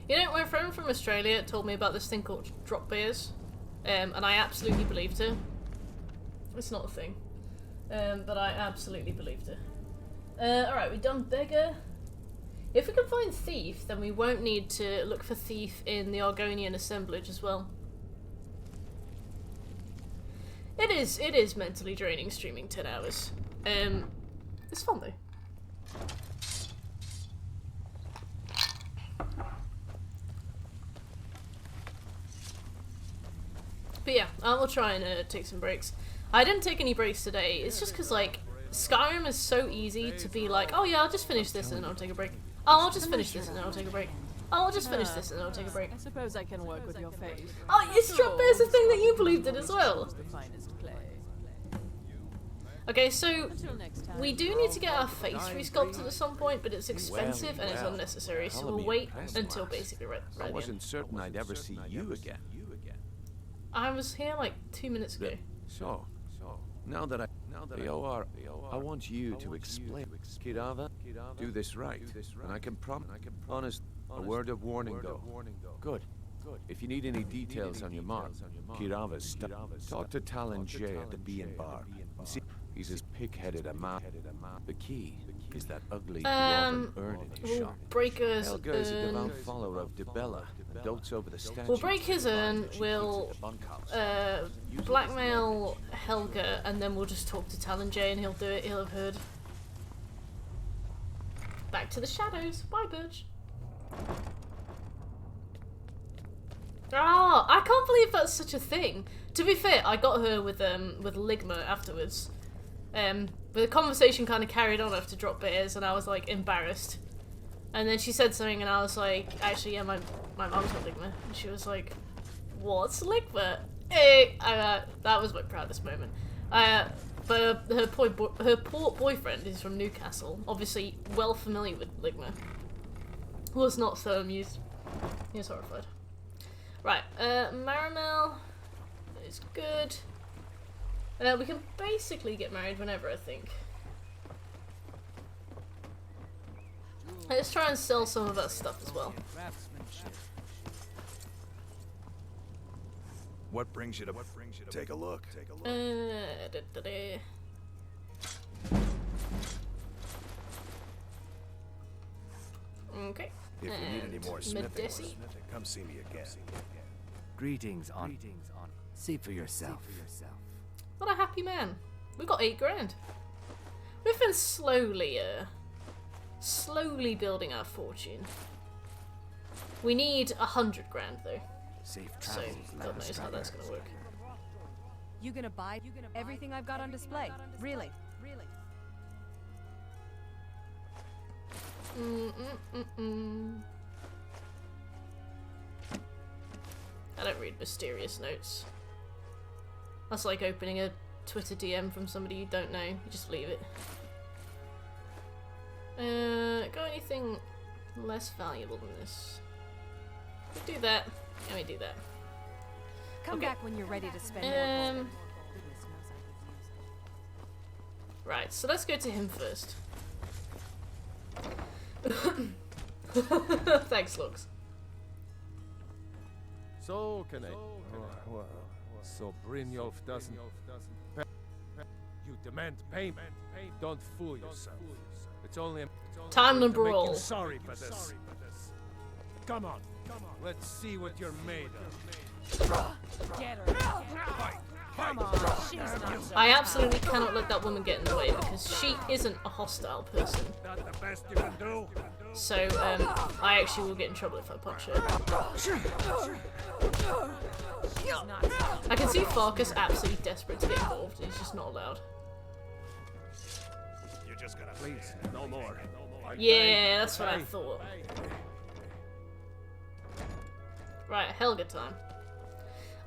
[SPEAKER 1] You know, my friend from Australia told me about this thing called drop bears, and I absolutely believed her. It's not a thing, but I absolutely believed her. Alright, we've done beggar. If we can find thief, then we won't need to look for thief in the Argonian assemblage as well. It is mentally draining streaming 10 hours. It's fun though. But yeah, I will try and take some breaks. I didn't take any breaks today. It's just because, like, Skyrim is so easy to be like, oh yeah, I'll just finish this and then I'll take a break. Oh, I'll just finish this and then I'll take a break. Oh, I'll just finish this and then I'll take a break.
[SPEAKER 17] I suppose I can work with your face.
[SPEAKER 1] Oh, is drop bears a thing that you believed in as well? Okay, so we do need to get our face resculpted at some point, but it's expensive and it's unnecessary, so we'll wait until basically right
[SPEAKER 8] I wasn't certain I'd ever see you again.
[SPEAKER 1] I was here like 2 minutes ago.
[SPEAKER 8] So, now that I want you to explain. Kirava, do this right, and I can promise. Honest, a word of warning though. Good. If you need any details on your mark, Kirava's stuff. Talk to Talon J at the Bee and Bar. See, he's as pig-headed a man. The key is that ugly dwarven urn in his shop.
[SPEAKER 1] Breaker's
[SPEAKER 8] Helga is a devout follower of Dibella and dotes over the statue.
[SPEAKER 1] We'll break his urn, we'll blackmail Helga, and then we'll just talk to Talon J and he'll do it, he'll have heard. Back to the shadows. Bye, Birch. Ah, I can't believe that's such a thing. To be fair, I got her with Ligma afterwards. But the conversation kind of carried on after Drop Bears, and I was like embarrassed. And then she said something, and I was like, actually, yeah, my mom's got Ligma. And she was like, what's Ligma? Hey, that was my proudest moment. But her poor boyfriend is from Newcastle, obviously well familiar with Ligma. Was not so amused. He was horrified. Right, Marimel is good. We can basically get married whenever, I think. Let's try and sell some of our stuff as well.
[SPEAKER 5] What brings you to take a look?
[SPEAKER 1] Okay.
[SPEAKER 5] If you need any more smithing, come see me again.
[SPEAKER 12] Greetings on. See for yourself.
[SPEAKER 1] What a happy man. We got 8 grand. We've been slowly building our fortune. We need 100 grand though.
[SPEAKER 12] Safe
[SPEAKER 1] so God knows how that's gonna work.
[SPEAKER 15] You gonna buy everything I've got on display? Really?
[SPEAKER 1] I don't read mysterious notes. That's like opening a Twitter DM from somebody you don't know. You just leave it. Got anything less valuable than this? Do that. Let me do that.
[SPEAKER 15] Come back when you're ready to spend more.
[SPEAKER 1] Right, so let's go to him first. Thanks, Lux.
[SPEAKER 2] So can I? Well, so Brynjolf doesn't. You demand payment. Don't fool yourself. It's only a
[SPEAKER 1] time to brawl.
[SPEAKER 2] Sorry for this. Come on. Let's see what you're made of.
[SPEAKER 15] Get her. Come on, she's not so
[SPEAKER 1] I absolutely cannot let that woman get in the way because she isn't a hostile person.
[SPEAKER 2] Not the best you can do.
[SPEAKER 1] So, I actually will get in trouble if I punch her. I can see Farkas absolutely desperate to get involved. He's just not allowed.
[SPEAKER 5] You're just gonna
[SPEAKER 2] please, no more.
[SPEAKER 1] Yeah, that's what I thought. Right, Helga time.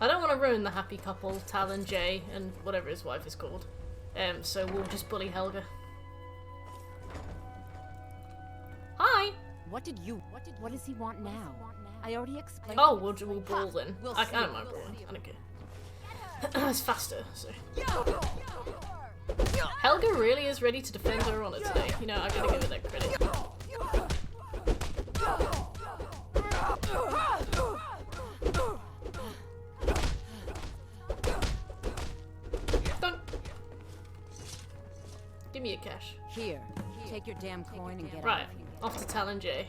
[SPEAKER 1] I don't want to ruin the happy couple, Tal and Jay, and whatever his wife is called. So we'll just bully Helga. Hi!
[SPEAKER 19] What does he want now? I already explained.
[SPEAKER 1] Oh, we'll brawl then. I don't mind brawling. I don't care. It's faster, so. Helga really is ready to defend her honor today. You know, I gotta give her that credit. Give me a cash.
[SPEAKER 19] Here, take your damn coin and get
[SPEAKER 1] right,
[SPEAKER 19] out of here.
[SPEAKER 1] Off to Tal and Jay.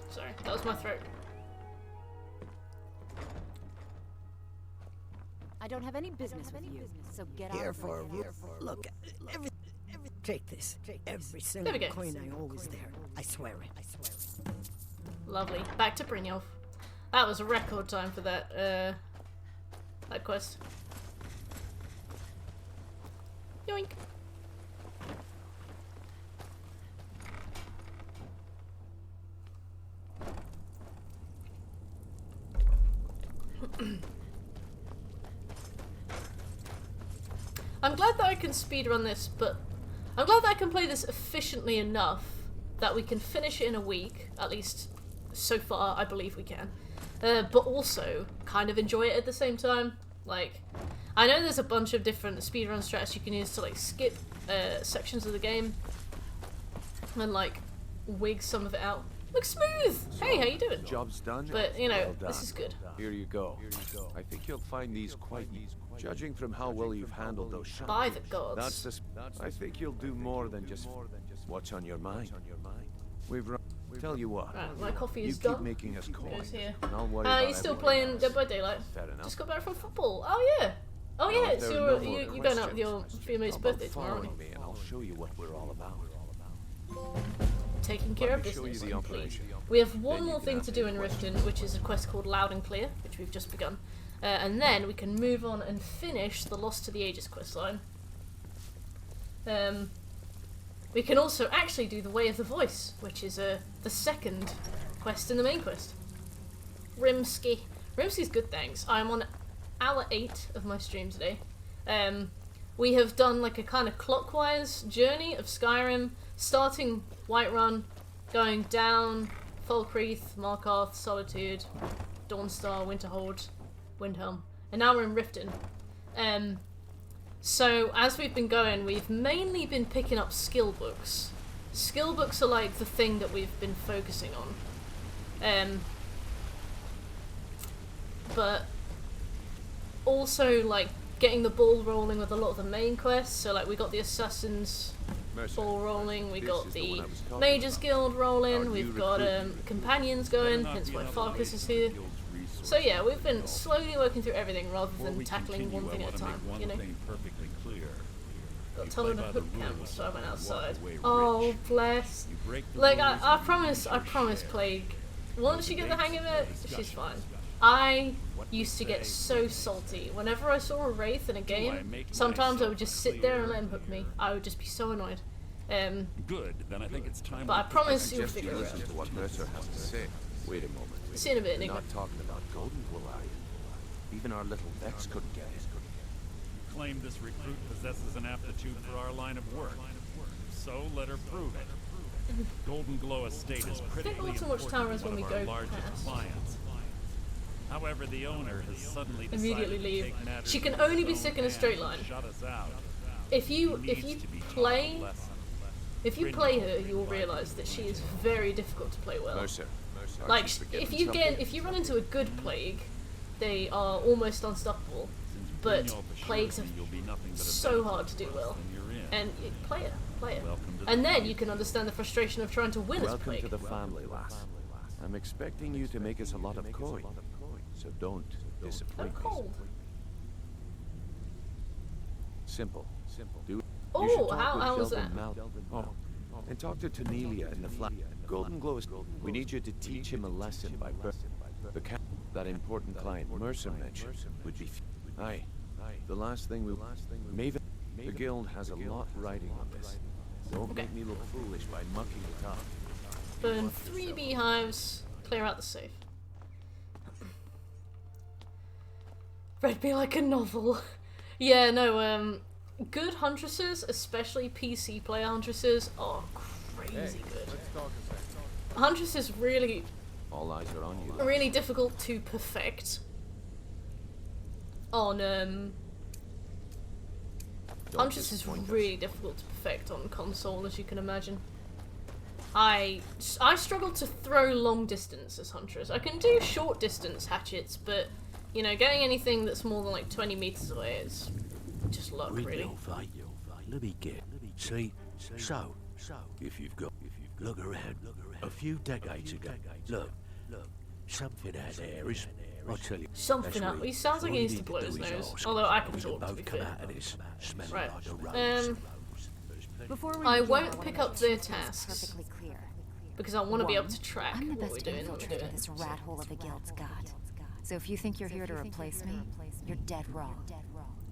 [SPEAKER 1] Sorry, that was my throat.
[SPEAKER 19] I don't have any business with you, so get out.
[SPEAKER 23] Here
[SPEAKER 19] of
[SPEAKER 23] for
[SPEAKER 19] my
[SPEAKER 23] look. Take this. Every single coin I always there. I swear it.
[SPEAKER 1] Lovely. Back to Brynjolf. That was a record time for that that quest. Yoink. I'm glad that I can speedrun this, but I'm glad that I can play this efficiently enough that we can finish it in a week, at least so far I believe we can. But also kind of enjoy it at the same time. Like, I know there's a bunch of different speedrun strats you can use to like skip sections of the game and like wig some of it out. Looks smooth! Hey, how you doing?
[SPEAKER 8] Job's done.
[SPEAKER 1] But, you know,
[SPEAKER 8] Well done.
[SPEAKER 1] this is good.
[SPEAKER 8] Here you go. I think you'll find these quite easy. Judging from how well you've handled those shots.
[SPEAKER 1] By the gods.
[SPEAKER 8] I think you'll do more than just what's on your mind. We've run. Tell you what.
[SPEAKER 1] Right, my coffee is
[SPEAKER 8] you
[SPEAKER 1] done.
[SPEAKER 8] keep making us coin.
[SPEAKER 1] Goes here.
[SPEAKER 8] And I'll worry about
[SPEAKER 1] you still
[SPEAKER 8] everything
[SPEAKER 1] playing
[SPEAKER 8] else.
[SPEAKER 1] Dead by Daylight?
[SPEAKER 8] Fair enough.
[SPEAKER 1] Just got back from football. Oh yeah. Oh
[SPEAKER 8] Now,
[SPEAKER 1] yeah,
[SPEAKER 8] if
[SPEAKER 1] it's
[SPEAKER 8] there
[SPEAKER 1] your
[SPEAKER 8] are no more
[SPEAKER 1] you're going out with your
[SPEAKER 8] questions,
[SPEAKER 1] female's
[SPEAKER 8] how about
[SPEAKER 1] birthday tomorrow.
[SPEAKER 8] following me and I'll show you what we're all about.
[SPEAKER 1] Taking care of
[SPEAKER 8] Let me show you
[SPEAKER 1] business.
[SPEAKER 8] the
[SPEAKER 1] Complete.
[SPEAKER 8] operation.
[SPEAKER 1] We have one
[SPEAKER 8] Then you
[SPEAKER 1] more
[SPEAKER 8] can
[SPEAKER 1] thing
[SPEAKER 8] ask
[SPEAKER 1] to
[SPEAKER 8] me
[SPEAKER 1] do in
[SPEAKER 8] questions.
[SPEAKER 1] Riften, which is a quest called Loud and Clear, which we've just begun. And then we can move on and finish the Lost to the Ages questline. We can also actually do the Way of the Voice, which is the second quest in the main quest. Rimsky. Rimsky's good, thanks. I'm on hour 8 of my stream today. We have done like a kind of clockwise journey of Skyrim, starting Whiterun, going down Falkreath, Markarth, Solitude, Dawnstar, Winterhold, Windhelm, and now we're in Riften. So as we've been going, we've mainly been picking up skill books. Skill books are like the thing that we've been focusing on. But also like getting the ball rolling with a lot of the main quests. So like we got the Assassin's ball rolling, we got the Mages Guild rolling, we've got companions going, hence why Farkas is here. So yeah, we've been slowly working through everything rather than tackling one thing at a time, you know? Got a ton of hook camps, so I went outside. Oh, bless. Like, I promise, Plague, once you get the hang of it, she's fine. I used to get so salty. Whenever I saw a Wraith in a game, sometimes I would just sit there and let him hook me. I would just be so annoyed.
[SPEAKER 6] Good, then I think it's time.
[SPEAKER 1] But I promise you'll figure it out.
[SPEAKER 8] Listen to what Mercer has to say. Wait a moment.
[SPEAKER 1] See you in a bit,
[SPEAKER 8] You're
[SPEAKER 1] Enigma.
[SPEAKER 8] not talking about Golden Glow, are you? Even our little Vex couldn't get it.
[SPEAKER 6] You claim this recruit possesses an aptitude for our line of work. So let her prove it. Golden Glow Estate is critically
[SPEAKER 1] Autumn Watch
[SPEAKER 6] important
[SPEAKER 1] Tower
[SPEAKER 6] to
[SPEAKER 1] is
[SPEAKER 6] one
[SPEAKER 1] when
[SPEAKER 6] of
[SPEAKER 1] we
[SPEAKER 6] our
[SPEAKER 1] go
[SPEAKER 6] largest
[SPEAKER 1] past.
[SPEAKER 6] clients. However, the owner has suddenly
[SPEAKER 1] Immediately
[SPEAKER 6] decided
[SPEAKER 1] leave.
[SPEAKER 6] to take matters
[SPEAKER 1] She can
[SPEAKER 6] in his
[SPEAKER 1] only be
[SPEAKER 6] own
[SPEAKER 1] sick in a straight line.
[SPEAKER 6] hands and shut us out.
[SPEAKER 1] If you
[SPEAKER 6] He needs to be taught a
[SPEAKER 1] play
[SPEAKER 6] lesson.
[SPEAKER 1] if you play her, you will realise that she is very difficult to play well.
[SPEAKER 8] Mercer.
[SPEAKER 1] Like if you run into a good plague, they are almost unstoppable. But plagues are so hard to do well. And play it. And then you can understand the frustration of trying to win as
[SPEAKER 8] Welcome
[SPEAKER 1] plague.
[SPEAKER 8] to the family, lass. I'm expecting you to make us a lot of coin, so don't disappoint me.
[SPEAKER 1] Cold.
[SPEAKER 8] Simple. Do it.
[SPEAKER 1] Oh,
[SPEAKER 8] You should talk
[SPEAKER 1] how
[SPEAKER 8] with
[SPEAKER 1] was
[SPEAKER 8] Sheldon
[SPEAKER 1] that?
[SPEAKER 8] Mal. Oh, and talk to Tanelia in the flat. Golden Glow is. We need you to teach him a lesson by birth. The that important client Mercer mentioned would be. Aye. The last thing we. Maven. The guild has a lot riding on this. Don't make me look foolish by mucking it up.
[SPEAKER 1] Burn 3 beehives. Clear out the safe. Read me like a novel. Yeah, no, good huntresses, especially PC player huntresses, are crazy good. Huntress is really,
[SPEAKER 8] All eyes are on you.
[SPEAKER 1] really difficult to perfect on, Huntress is really difficult to perfect on console, as you can imagine. I struggle to throw long distance as Huntress. I can do short distance hatchets, but, you know, getting anything that's more than like 20 meters away is just luck, really.
[SPEAKER 18] Let me get. See, so if you've got, look around. A few decades ago, look, something out there is. I'll tell you.
[SPEAKER 1] Something up. He sounds like he needs to blow his nose. Although I can talk, to be fair. Right. I won't pick up their tasks because I want to be able to track
[SPEAKER 21] I'm the
[SPEAKER 1] what we're
[SPEAKER 21] best
[SPEAKER 1] doing.
[SPEAKER 21] infiltrator this rat hole of a guild's got. So if you think you're here to replace me, you're dead wrong.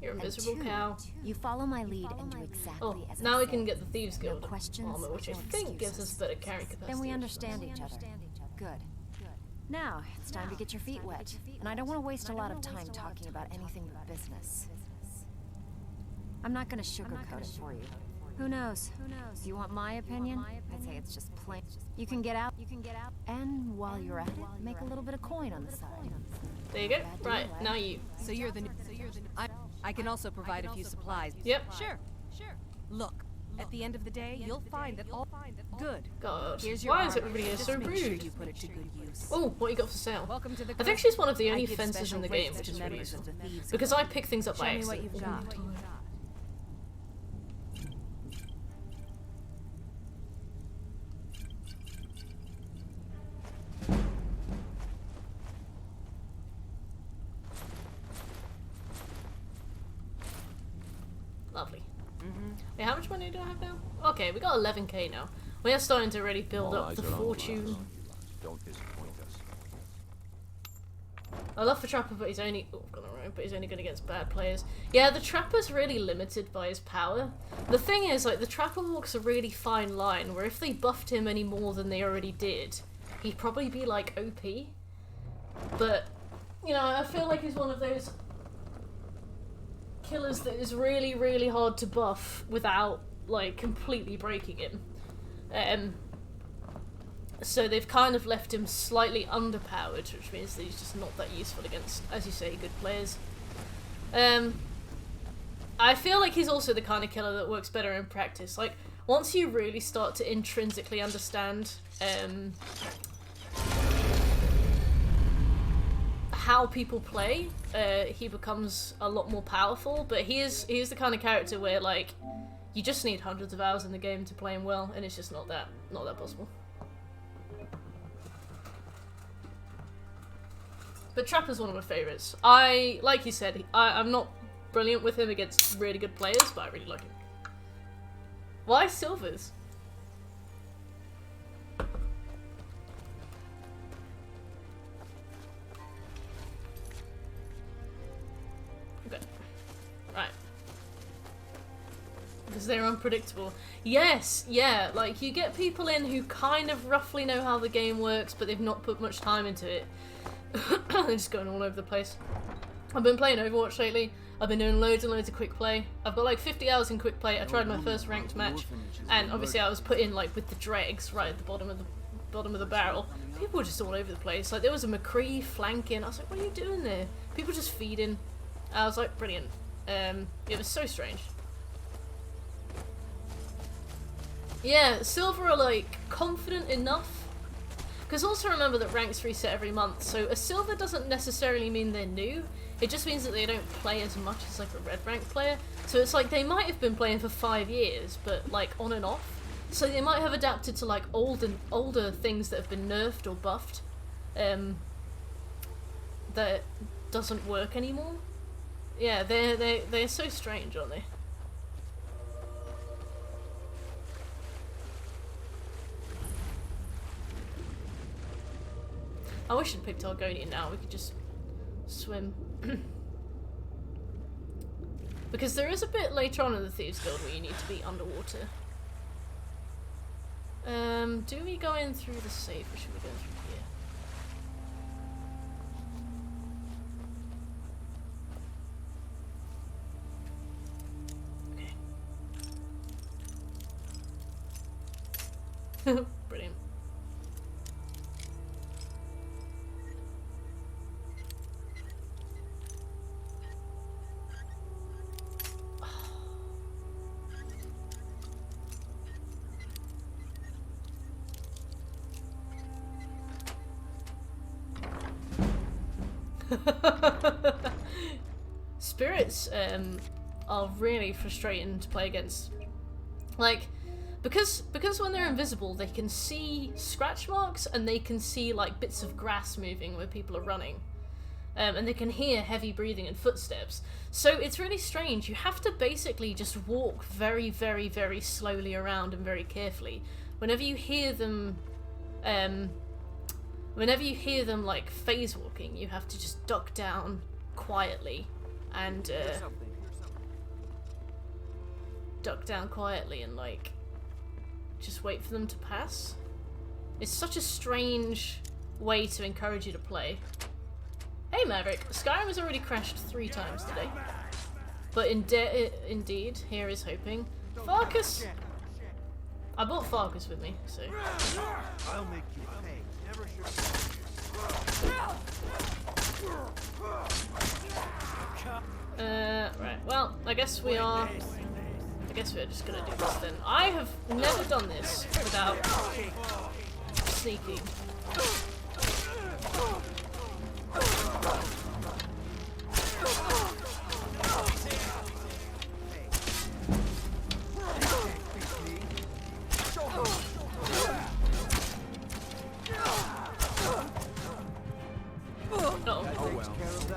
[SPEAKER 1] You're a
[SPEAKER 21] And
[SPEAKER 1] miserable
[SPEAKER 21] two,
[SPEAKER 1] cow.
[SPEAKER 21] You follow my lead and do exactly as I
[SPEAKER 1] Now we
[SPEAKER 21] say.
[SPEAKER 1] can get the Thieves
[SPEAKER 21] No
[SPEAKER 1] Guild
[SPEAKER 21] questions
[SPEAKER 1] armor, which I
[SPEAKER 21] or
[SPEAKER 1] think gives us
[SPEAKER 21] excuses.
[SPEAKER 1] better carry capacity.
[SPEAKER 21] Then we understand each other. Good. Now, it's time to get your feet wet. And I don't want to waste a lot of time talking about anything but business. I'm not going to sugarcoat it for you. Who knows? Do you want my opinion? I'd say it's just plain. You can get out. And while you're at it, make a little bit of coin on the side.
[SPEAKER 1] There you go. Right, now you.
[SPEAKER 24] So you're the new. I can also provide a few supplies.
[SPEAKER 1] Yep.
[SPEAKER 24] Sure. Look, at the end of the day, you'll find that all good.
[SPEAKER 1] God,
[SPEAKER 24] Here's your
[SPEAKER 1] why is
[SPEAKER 24] armor.
[SPEAKER 1] everybody here
[SPEAKER 24] Just
[SPEAKER 1] so
[SPEAKER 24] make sure
[SPEAKER 1] rude?
[SPEAKER 24] you put it to good use.
[SPEAKER 1] Oh, what you got for sale?
[SPEAKER 24] Welcome to the
[SPEAKER 1] I think she's one of the
[SPEAKER 24] I
[SPEAKER 1] only
[SPEAKER 24] give
[SPEAKER 1] fences in
[SPEAKER 24] special
[SPEAKER 1] the game,
[SPEAKER 24] rates
[SPEAKER 1] which
[SPEAKER 24] to
[SPEAKER 1] is really
[SPEAKER 24] members
[SPEAKER 1] useful.
[SPEAKER 24] of the Thieves
[SPEAKER 1] Because
[SPEAKER 24] Guild.
[SPEAKER 1] I pick things up
[SPEAKER 24] Show
[SPEAKER 1] by
[SPEAKER 24] me what
[SPEAKER 1] accident
[SPEAKER 24] you've
[SPEAKER 1] all
[SPEAKER 24] got.
[SPEAKER 1] the time. Wait, how much money do I have now? Okay, we got 11k now. We are starting to really build up the fortune.
[SPEAKER 8] Don't disappoint us.
[SPEAKER 1] I love the Trapper, but he's only but he's only good against bad players. Yeah, the Trapper's really limited by his power. The thing is, like, the Trapper walks a really fine line, where if they buffed him any more than they already did, he'd probably be, like, OP. But, you know, I feel like he's one of those killers that is really, really hard to buff without, like, completely breaking him. So they've kind of left him slightly underpowered, which means that he's just not that useful against, as you say, good players. I feel like he's also the kind of killer that works better in practice. Like, once you really start to intrinsically understand how people play, he becomes a lot more powerful, but he is the kind of character where, like, you just need hundreds of hours in the game to play him well, and it's just not that possible. But Trapper's one of my favourites. Like you said, I'm not brilliant with him against really good players, but I really like him. Why silvers? Okay. Right. Because they're unpredictable. Yes, yeah, like, you get people in who kind of roughly know how the game works, but they've not put much time into it. They're just going all over the place. I've been playing Overwatch lately. I've been doing loads and loads of quick play. I've got like 50 hours in quick play. I tried my first ranked match, and obviously I was put in like with the dregs right at the bottom of the barrel. People were just all over the place. Like, there was a McCree flanking. I was like, what are you doing there? People just feeding. I was like, brilliant. It was so strange. Yeah, Silver are like confident enough. Because also remember that ranks reset every month, so a silver doesn't necessarily mean they're new, it just means that they don't play as much as like a red rank player. So it's like they might have been playing for 5 years, but like on and off. So they might have adapted to like older things that have been nerfed or buffed, that doesn't work anymore. Yeah, they're so strange, aren't they? I wish I'd picked Argonian now, we could just swim. Because there is a bit later on in the Thieves Guild where you need to be underwater. Do we go in through the safe or should we go through here? Okay. Brilliant. Spirits are really frustrating to play against. Like, because when they're invisible, they can see scratch marks and they can see like bits of grass moving where people are running, and they can hear heavy breathing and footsteps. So it's really strange. You have to basically just walk very, very, very slowly around and very carefully. Whenever you hear them like phase walking, you have to just duck down quietly and like just wait for them to pass. It's such a strange way to encourage you to play. Hey Maverick, Skyrim has already crashed 3 times today, but indeed, here is hoping. Farkas! I brought Farkas with me, so.
[SPEAKER 5] I'll make you pay. Never
[SPEAKER 1] right, well, I guess we are just gonna do this then. I have never done this without sneaking.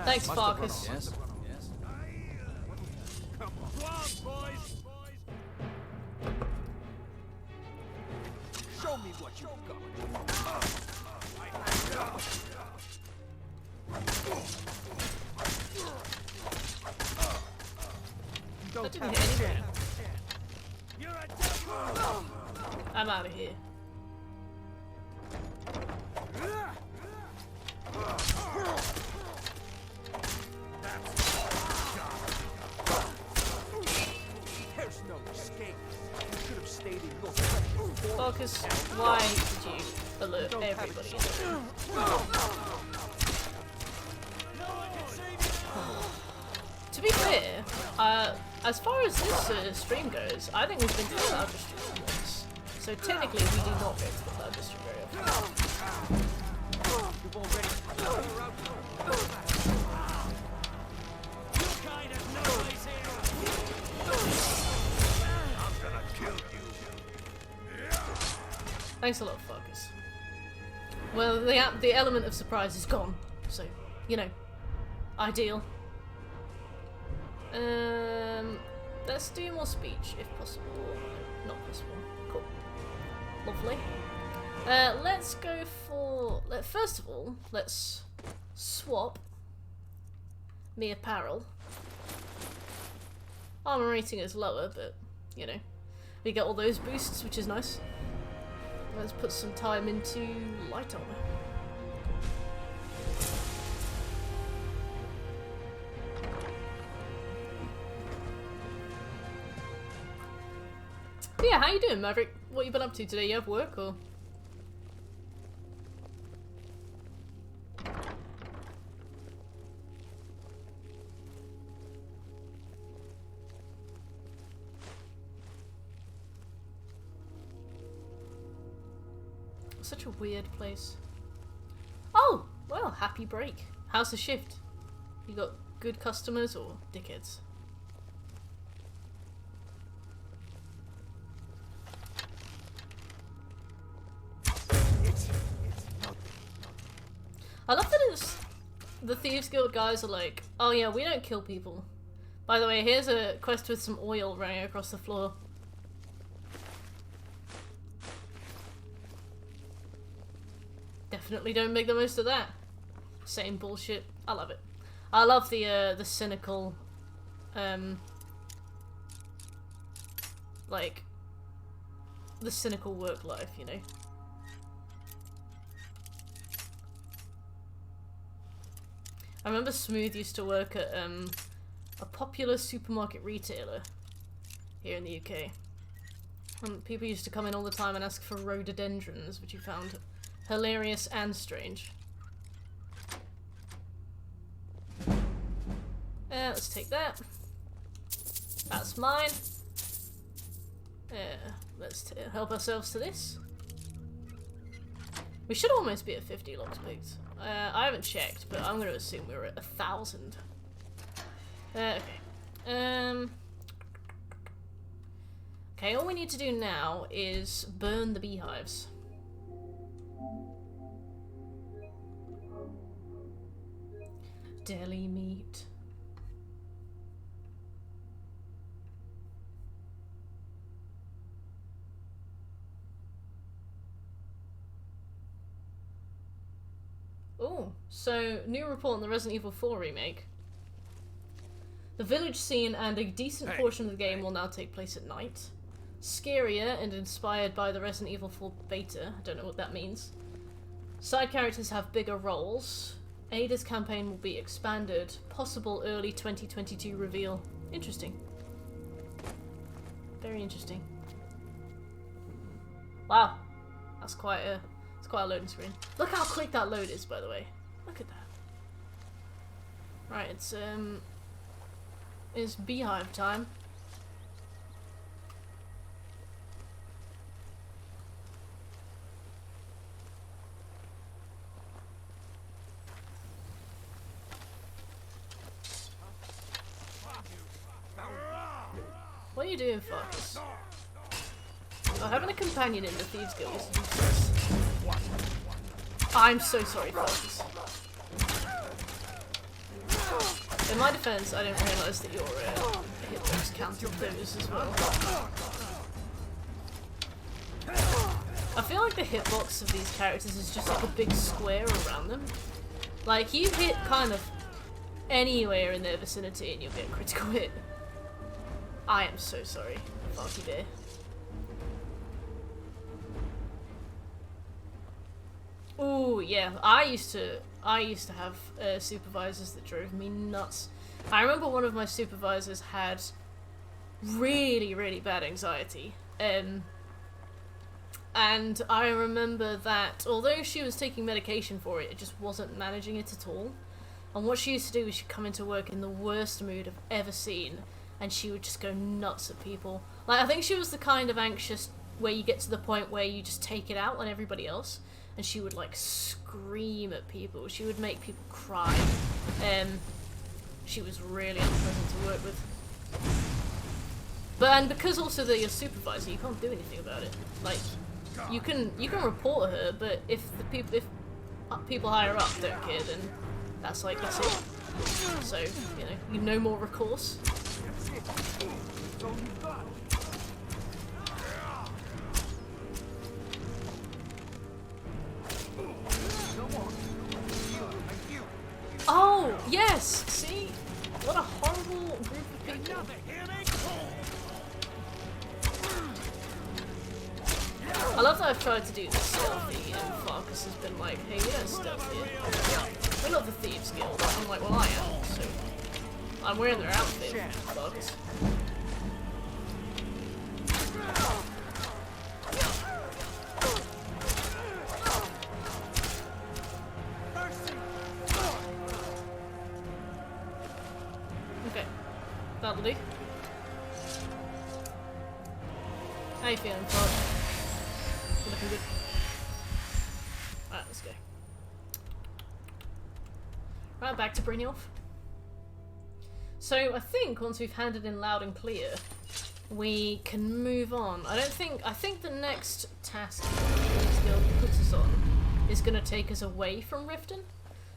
[SPEAKER 1] Thanks, Farkas.
[SPEAKER 4] me what you got.
[SPEAKER 1] That didn't hit anything. I'm out of here.
[SPEAKER 4] There's no escape. You should have stayed in your place.
[SPEAKER 1] Focus, why did you alert everybody? To be fair, as far as this stream goes, I think we've been to the cloud district once. So technically we do not go to the cloud district very often.
[SPEAKER 4] You've already
[SPEAKER 5] I'm gonna kill you.
[SPEAKER 1] Thanks a lot, Focus. Well, the element of surprise is gone, so, you know, ideal. Let's do more speech, if possible. Not possible. Cool. Lovely. Let's go for... First of all, let's swap me apparel. Armor rating is lower, but, you know, we get all those boosts, which is nice. Let's put some time into light armor. But yeah, how you doing, Maverick? What you been up to today? You have work, or...? Such a weird place. Oh! Well, happy break. How's the shift? You got good customers or dickheads? I love that it's... The Thieves Guild guys are like, oh yeah, we don't kill people. By the way, here's a quest with some oil running across the floor. Definitely don't make the most of that. Same bullshit. I love it. I love the cynical, like, the cynical work life, you know? I remember Smooth used to work at, a popular supermarket retailer here in the UK. And people used to come in all the time and ask for rhododendrons, which he found hilarious and strange. Let's take that. That's mine. Let's help ourselves to this. We should almost be at 50 locks picked. I haven't checked, but I'm going to assume we're at 1,000. Okay. Okay, all we need to do now is burn the beehives. Deli meat. Oh, so new report on the Resident Evil 4 remake. The village scene and a decent portion of the game will now take place at night. Scarier and inspired by the Resident Evil 4 beta. I don't know what that means. Side characters have bigger roles. Ada's campaign will be expanded. Possible early 2022 reveal. Interesting. Very interesting. Wow. That's quite a loading screen. Look how quick that load is, by the way. Look at that. Right, it's beehive time. What are you doing, Focus? Oh, having a companion in the Thieves Guild is useless. I'm so sorry, Focus. In my defense, I didn't realise that your hitbox counted those as well. I feel like the hitbox of these characters is just like a big square around them. Like, you hit kind of anywhere in their vicinity and you'll get a critical hit. I am so sorry, Funky Bear. Ooh, yeah, I used to have supervisors that drove me nuts. I remember one of my supervisors had really, really bad anxiety. And I remember that although she was taking medication for it, it just wasn't managing it at all. And what she used to do was she'd come into work in the worst mood I've ever seen, and she would just go nuts at people. Like, I think she was the kind of anxious where you get to the point where you just take it out on everybody else, and she would like scream at people. She would make people cry. She was really unpleasant to work with. And because also they're your supervisor, you can't do anything about it. Like, you can report her, but if people higher up don't care, then that's it. So, you know, you've no more recourse. Oh, yes! See? What a horrible group of people. I love that I've tried to do this stealthy, and Farkas has been like, hey, we don't stealth here. We're not the Thieves Guild. I'm like, well, I am, so I'm wearing their outfit, Farkas. Okay, that'll do. How you feeling, Farkas? Looking good. Alright, let's go. Right, back to Brynjolf. So I think once we've handed in loud and clear, we can move on. I think the next task this guild puts us on is going to take us away from Riften.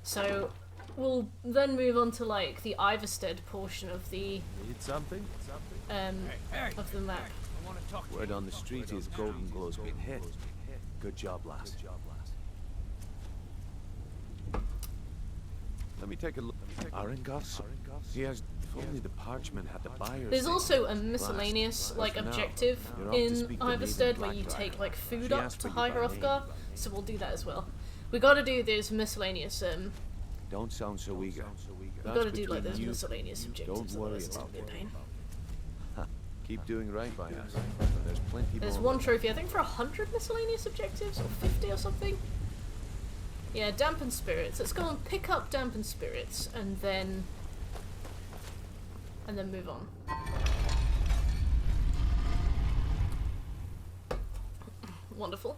[SPEAKER 1] So we'll then move on to like the Iverstead portion of the of the map.
[SPEAKER 8] Word on the street is Golden Glow's been hit. Good job, lass. Let me take a look. Arengoth's? He has. If only the parchment had the buyers.
[SPEAKER 1] There's also a miscellaneous like objective in Iverstead where you take like food up to high Hrothgar, so we'll do that as well. We got to do those miscellaneous.
[SPEAKER 8] Don't sound so eager.
[SPEAKER 1] We got to do like those miscellaneous objectives.
[SPEAKER 8] Don't worry about
[SPEAKER 1] it. Pain.
[SPEAKER 8] Keep doing right by us. There's plenty.
[SPEAKER 1] There's one trophy, I think, for 100 miscellaneous objectives, or 50 or something. Yeah, Dampened Spirits. Let's go and pick up Dampened Spirits, and then move on. Wonderful.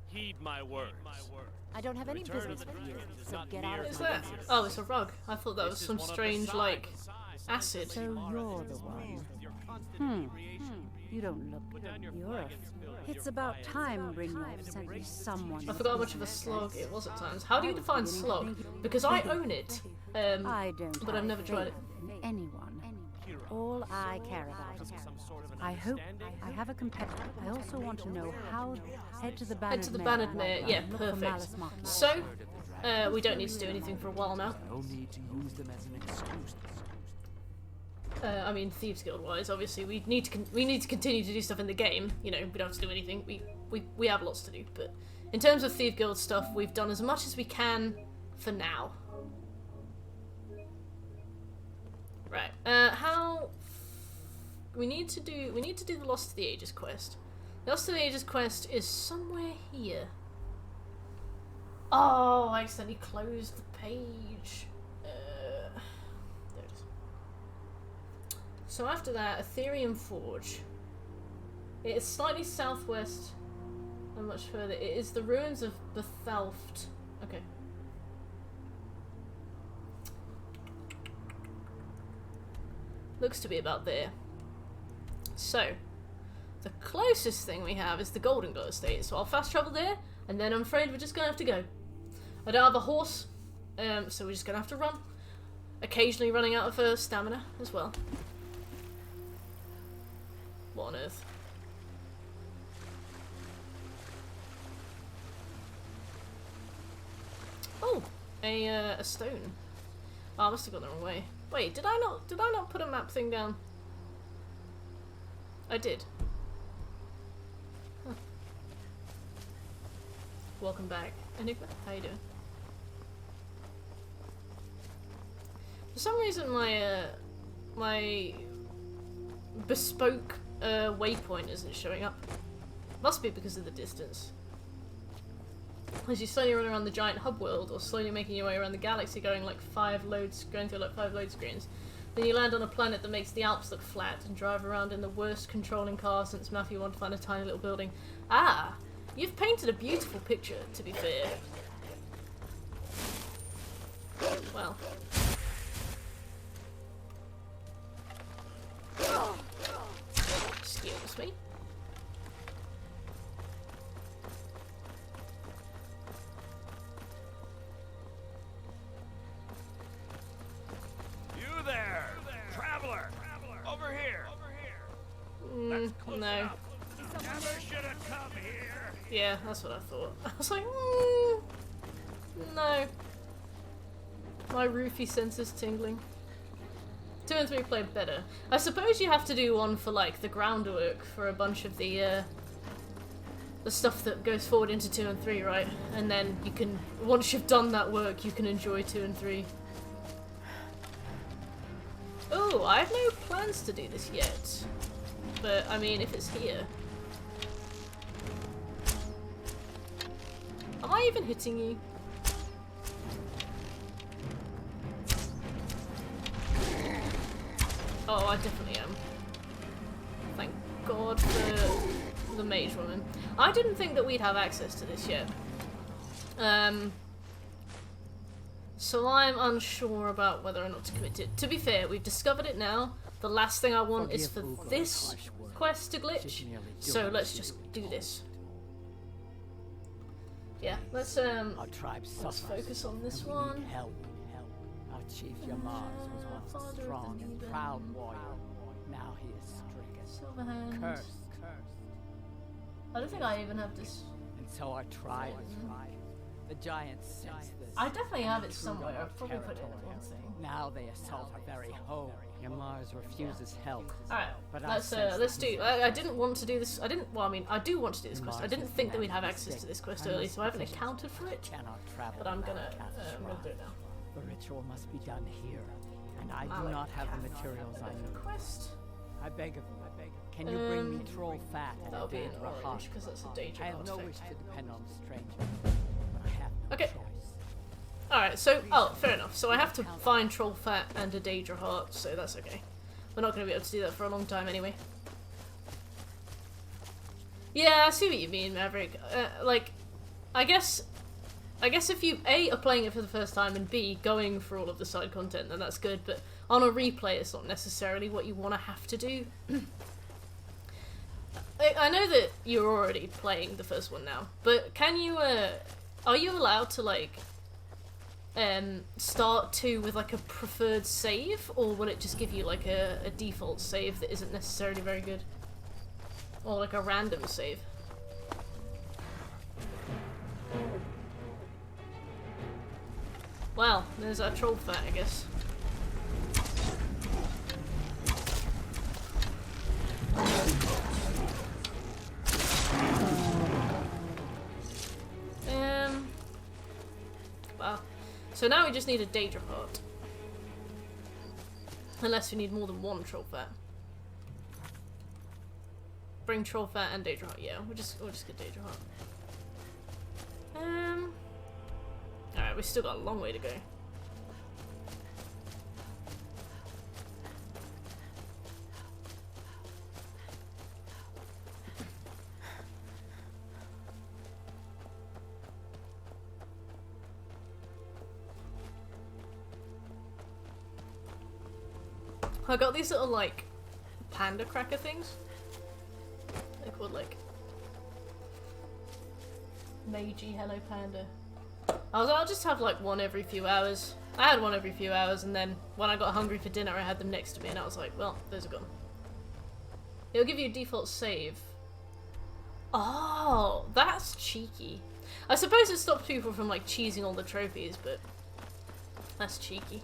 [SPEAKER 9] Heed my words.
[SPEAKER 19] I don't have any business with you, so get out of
[SPEAKER 1] Is
[SPEAKER 19] my
[SPEAKER 1] that?
[SPEAKER 19] business.
[SPEAKER 1] Oh, it's a rug. I thought that was some strange, like, acid.
[SPEAKER 16] So you're the one. You don't look. You're a. It's about time Brynjolf sent me someone.
[SPEAKER 1] I forgot how much of a slog it was at times. How do you define slog? Because I own it,
[SPEAKER 16] I don't.
[SPEAKER 1] but I've never tried it.
[SPEAKER 16] Anyone. All I care about is. I hope I have a competitor. I also want to know how. Head to the Bannered Mare.
[SPEAKER 1] Yeah, perfect. So, we don't need to do anything for a while now.
[SPEAKER 18] No need to use them as an excuse.
[SPEAKER 1] I mean, Thieves Guild wise, obviously we need to continue to do stuff in the game. You know, we don't have to do anything. We have lots to do, but in terms of Thieves Guild stuff, we've done as much as we can for now. Right. How we need to do the Lost to the Ages quest. The Lost to the Ages quest is somewhere here. Oh, I accidentally closed the page. There it is. So after that, Ethereum Forge. It is slightly southwest and much further. It is the ruins of Bethalft. Okay. Looks to be about there. So, the closest thing we have is the Golden Glow estate, so I'll fast travel there, and then I'm afraid we're just gonna have to go. I don't have a horse, so we're just gonna have to run. Occasionally running out of stamina as well. What on earth? Oh, a stone. Oh, I must have gone the wrong way. Wait, did I not put a map thing down? I did. Huh. Welcome back, Enigma. How you doing? For some reason, my bespoke waypoint isn't showing up. Must be because of the distance. As you slowly run around the giant hub world, or slowly making your way around the galaxy, going through like 5 load screens. Then you land on a planet that makes the Alps look flat, and drive around in the worst controlling car since Matthew wanted to find a tiny little building. Ah! You've painted a beautiful picture, to be fair. Well. Excuse me.
[SPEAKER 10] You there, traveler! Over here!
[SPEAKER 1] No.
[SPEAKER 10] Never should have come here!
[SPEAKER 1] Yeah, that's what I thought. I was like, no. My roofie senses tingling. 2 and 3 play better. I suppose you have to do one for like the groundwork for a bunch of the stuff that goes forward into 2 and 3, right? And then you can, once you've done that work, you can enjoy 2 and 3. Oh, I have no plans to do this yet. But, I mean, if it's here... Am I even hitting you? Oh, I definitely am. Thank God for the mage woman. I didn't think that we'd have access to this yet. So I'm unsure about whether or not to commit it. To be fair, we've discovered it now. The last thing I want is for this quest to glitch. So let's just do this. Yeah, let's focus on this one.
[SPEAKER 12] Our chief Yamaz was once a strong and proud warrior. Now he is stricken. Cursed.
[SPEAKER 1] I don't think I even have this.
[SPEAKER 12] And so our tribe is right. The giants sense this.
[SPEAKER 1] I definitely have it somewhere. I've probably put it in the wrong thing.
[SPEAKER 12] Now they assault our very home. Yamaz refuses help.
[SPEAKER 1] Alright, let's do. I didn't want to do this. Well, I mean, I do want to do this quest. I didn't think that we'd have access to this quest early, so I haven't accounted for it. But I'm gonna do it now.
[SPEAKER 12] The ritual must be done here, and I do not have the materials I need.
[SPEAKER 1] Quest.
[SPEAKER 12] I beg of you. Can you bring me troll fat and a Daedra heart?
[SPEAKER 1] Because that's a Daedra
[SPEAKER 12] I have no
[SPEAKER 1] artifact.
[SPEAKER 12] wish to depend on the stranger, but I have no choice.
[SPEAKER 1] Alright, so, fair enough. So I have to find troll fat and a Daedra heart, so that's okay. We're not going to be able to do that for a long time anyway. Yeah, I see what you mean, Maverick. Like, I guess if you, A, are playing it for the first time, and B, going for all of the side content, then that's good, but on a replay, it's not necessarily what you want to have to do. I know that you're already playing the first one now, but can you, are you allowed to, like, start 2 with, like, a preferred save, or will it just give you, like, a default save that isn't necessarily very good? Or, like, a random save? Well, there's our troll fat, I guess. Wow. So now we just need a Daedra heart. Unless we need more than 1 troll fat. Bring troll fat and Daedra heart. Yeah, we'll just get Daedra heart. Alright, we've still got a long way to go. I got these little, like, panda cracker things. They're called, like, Meiji Hello Panda. I was like, I'll just have, like, one every few hours. I had one every few hours, and then when I got hungry for dinner, I had them next to me, and I was like, well, those are gone. It'll give you a default save. Oh, that's cheeky. I suppose it stops people from, like, cheesing all the trophies, but that's cheeky.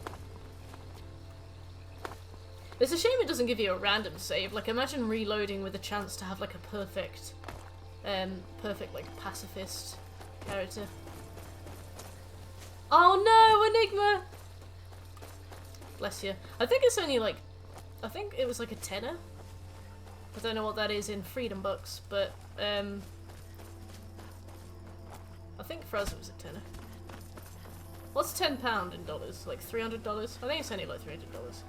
[SPEAKER 1] It's a shame it doesn't give you a random save. Like, imagine reloading with a chance to have, like, a perfect, like, pacifist character. Oh no, Enigma! Bless you. I think it's only, like, I think it was, like, a tenner. I don't know what that is in freedom bucks, but, I think for us it was a tenner. What's £10 in dollars? Like $300? I think it's only like $300.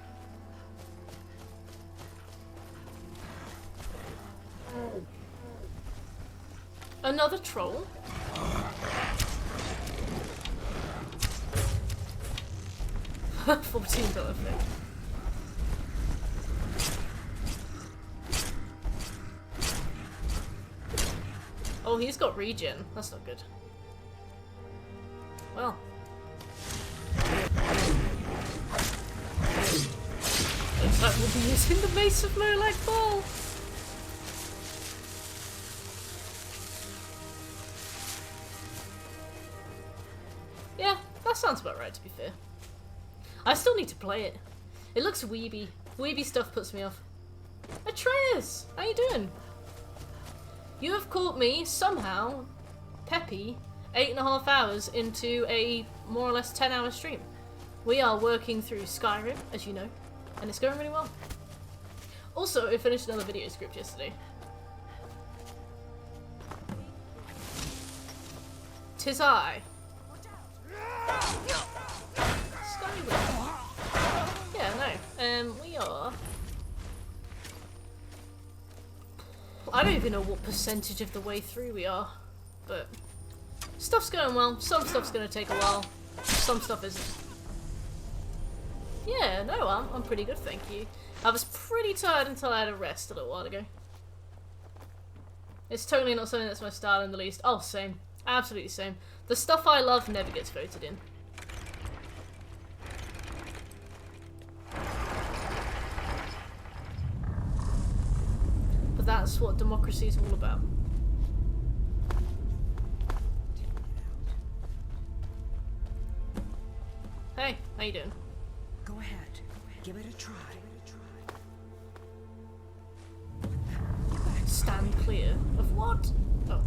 [SPEAKER 1] Another troll? $14 thing. Oh, he's got regen. That's not good. Well. Looks like we'll be using the Mace of Molag Ball. Yeah, that sounds about right, to be fair. I still need to play it. It looks weeby. Weeby stuff puts me off. Atreus! How you doing? You have caught me, somehow, Peppy, 8.5 hours into a more or less 10-hour stream. We are working through Skyrim, as you know, and it's going really well. Also, I finished another video script yesterday. 'Tis I. Skyrim. Yeah, no. We are... I don't even know what percentage of the way through we are, but stuff's going well. Some stuff's gonna take a while. Some stuff isn't. Yeah, no, I'm pretty good, thank you. I was pretty tired until I had a rest a little while ago. It's totally not something that's my style in the least. Oh, same. Absolutely same. The stuff I love never gets voted in. But that's what democracy is all about. Hey, how you doing?
[SPEAKER 7] Go ahead. Give it a try.
[SPEAKER 1] Stand clear of what? Oh.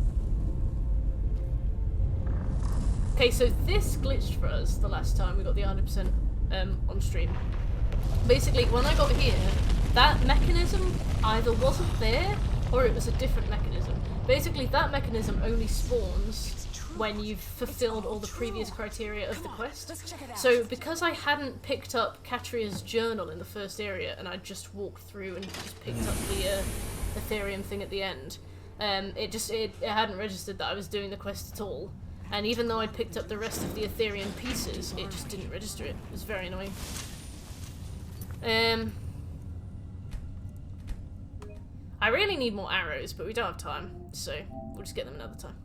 [SPEAKER 1] Okay, so this glitched for us the last time we got the 100% on stream. Basically, when I got here, that mechanism either wasn't there or it was a different mechanism. Basically, that mechanism only spawns when you've fulfilled all the previous criteria of the quest. So because I hadn't picked up Katria's journal in the first area and I just walked through and just picked up the Ethereum thing at the end, it hadn't registered that I was doing the quest at all. And even though I'd picked up the rest of the Ethereum pieces, it just didn't register it. It was very annoying. I really need more arrows, but we don't have time, so we'll just get them another time.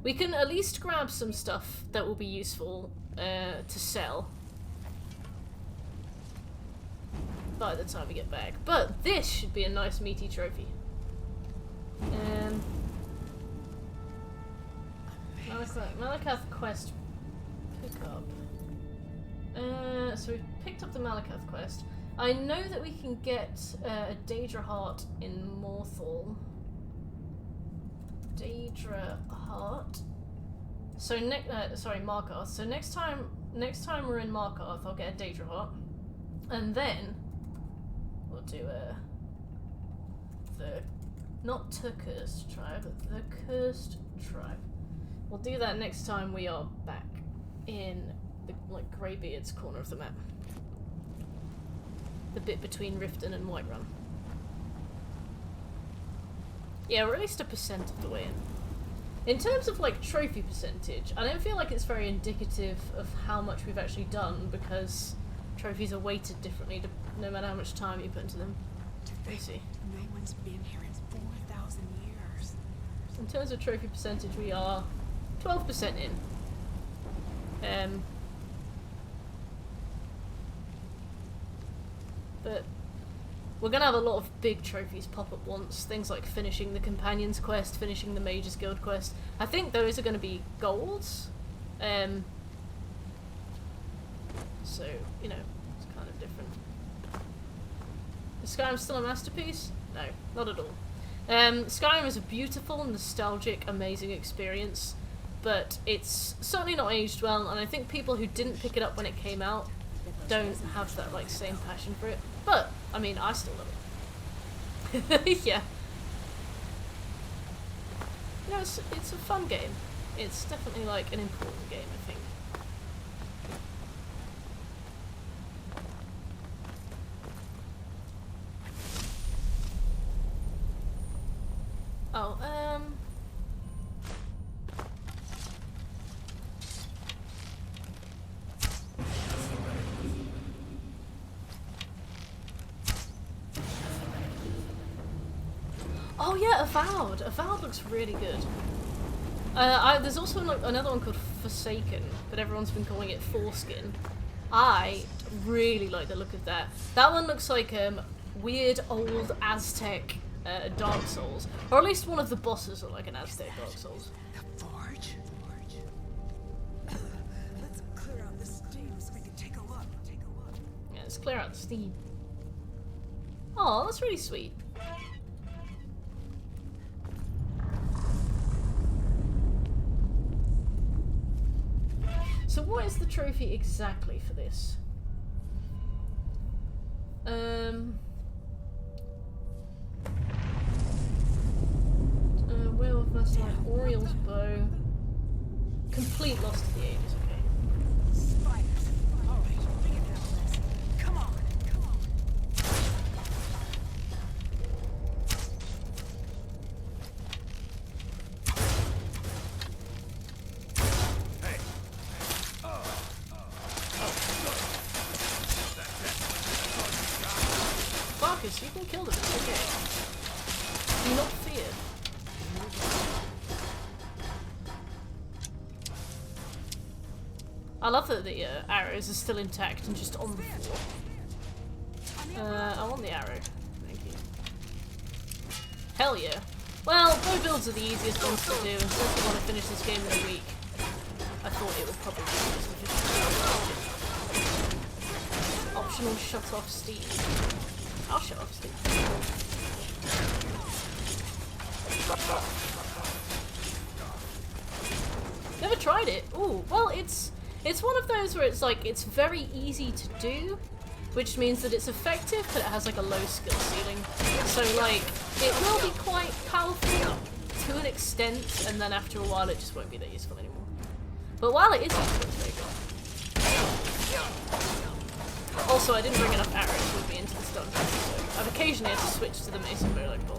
[SPEAKER 1] We can at least grab some stuff that will be useful to sell by the time we get back. But this should be a nice meaty trophy. Malakath quest pick up. So we've picked up the Malakath quest. I know that we can get a Daedra Heart in Morthal. Daedra Heart. So sorry, Markarth. So next time we're in Markarth, I'll get a Daedra Heart, and then we'll do the not the Cursed Tribe, but the Cursed Tribe. We'll do that next time we are back in the Greybeard's corner of the map. The bit between Riften and Whiterun. Yeah, we're at least 1% of the way in. In terms of trophy percentage, I don't feel like it's very indicative of how much we've actually done, because trophies are weighted differently no matter how much time you put into them. Let me see.
[SPEAKER 7] No one's been here in 4,000 years.
[SPEAKER 1] So in terms of trophy percentage, we are 12% in. But we're gonna have a lot of big trophies pop up once. Things like finishing the Companions quest, finishing the Mages Guild quest. I think those are gonna be golds. So, you know, it's kind of different. Is Skyrim still a masterpiece? No, not at all. Skyrim is a beautiful, nostalgic, amazing experience, but it's certainly not aged well, and I think people who didn't pick it up when it came out don't have that, like, same passion for it. But, I mean, I still love it. Yeah. You know, it's a fun game. It's definitely, like, an important game, I think. Oh, oh yeah, Avowed! Avowed looks really good. There's also another one called Forsaken, but everyone's been calling it Foreskin. I really like the look of that. That one looks like weird old Aztec Dark Souls, or at least one of the bosses are like an Aztec Dark Souls.
[SPEAKER 7] The forge? Let's clear out the steam so we can take a look.
[SPEAKER 1] Yeah, let's clear out the steam. Oh, that's really sweet. So what is the trophy exactly for this? Will of Mastermind, Oriel's bow. Complete loss to the ages, okay.
[SPEAKER 7] Spiders. Alright, bring it down, Les. Come on.
[SPEAKER 1] Marcus, you can kill them, it's okay. Do not fear. I love that the arrows are still intact and just on the floor. I want the arrow. Thank you. Hell yeah. Well, bow builds are the easiest ones to do, and since we want to finish this game in a week, I thought it would probably be sufficient. Optional shut off steam. I'll shut off steam. Never tried it. Ooh, well, it's one of those where it's like, it's very easy to do, which means that it's effective, but it has like a low skill ceiling. So like, it will be quite powerful to an extent, and then after a while it just won't be that useful anymore. But while it is useful, it's very good. Also, I didn't bring enough arrows with me into this dungeon, so I've occasionally had to switch to the mason bow like ball.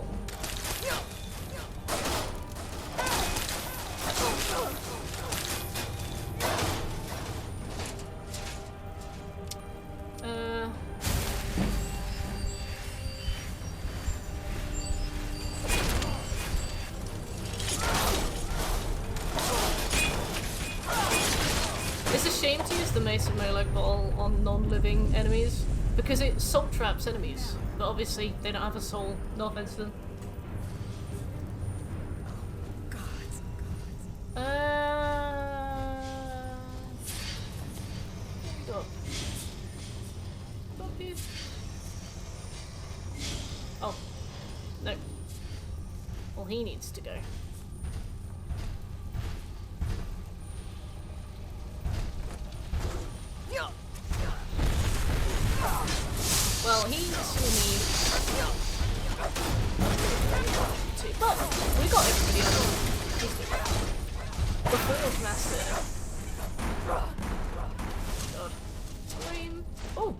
[SPEAKER 1] It's a shame to use the Mason Molag Ball on non-living enemies, because it soul traps enemies, but obviously they don't have a soul, no offense to them. Go up here. Oh. No. Well, he needs to go. Well, he saw me too, but we got everybody else. The Forge Master. God. Time. Oh!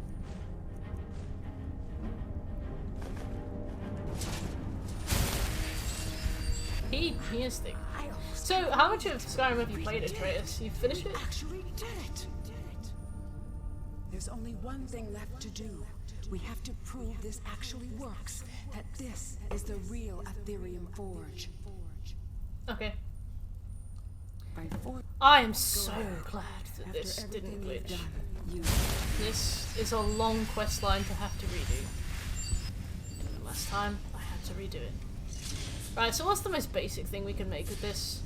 [SPEAKER 1] He is thick. So, how much of Skyrim have you played, Atreus? You finished it?
[SPEAKER 7] Actually did it. There's only one thing left to do. We have to prove this actually works. That this is the real Ethereum Forge.
[SPEAKER 1] Okay. I am so glad that this didn't glitch. This is a long quest line to have to redo. And last time, I had to redo it. Right, so what's the most basic thing we can make with this?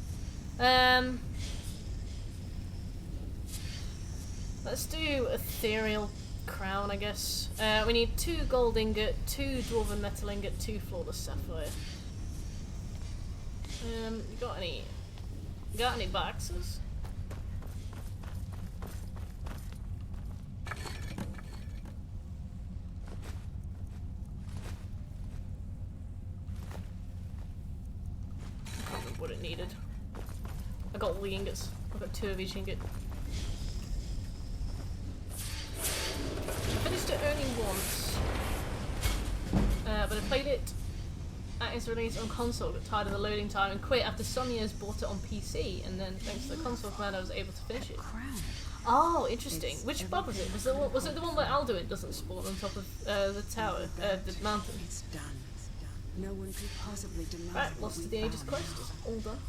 [SPEAKER 1] Let's do ethereal crown, I guess. We need 2 gold ingot, 2 dwarven metal ingot, 2 flawless sapphire. You got any boxes? I can't remember what it needed. I got all the ingots. I got 2 of each ingot. I finished it only once, but I played it at its release on console, got tired of the loading time and quit after some years bought it on PC, and then thanks to the console command I was able to finish it. Oh, interesting. Which bug was it? Was it the one where Alduin doesn't spawn on top of the tower, the mountain?
[SPEAKER 7] It's done. No one could possibly deny
[SPEAKER 1] Right, Lost to the Ages quest is all done.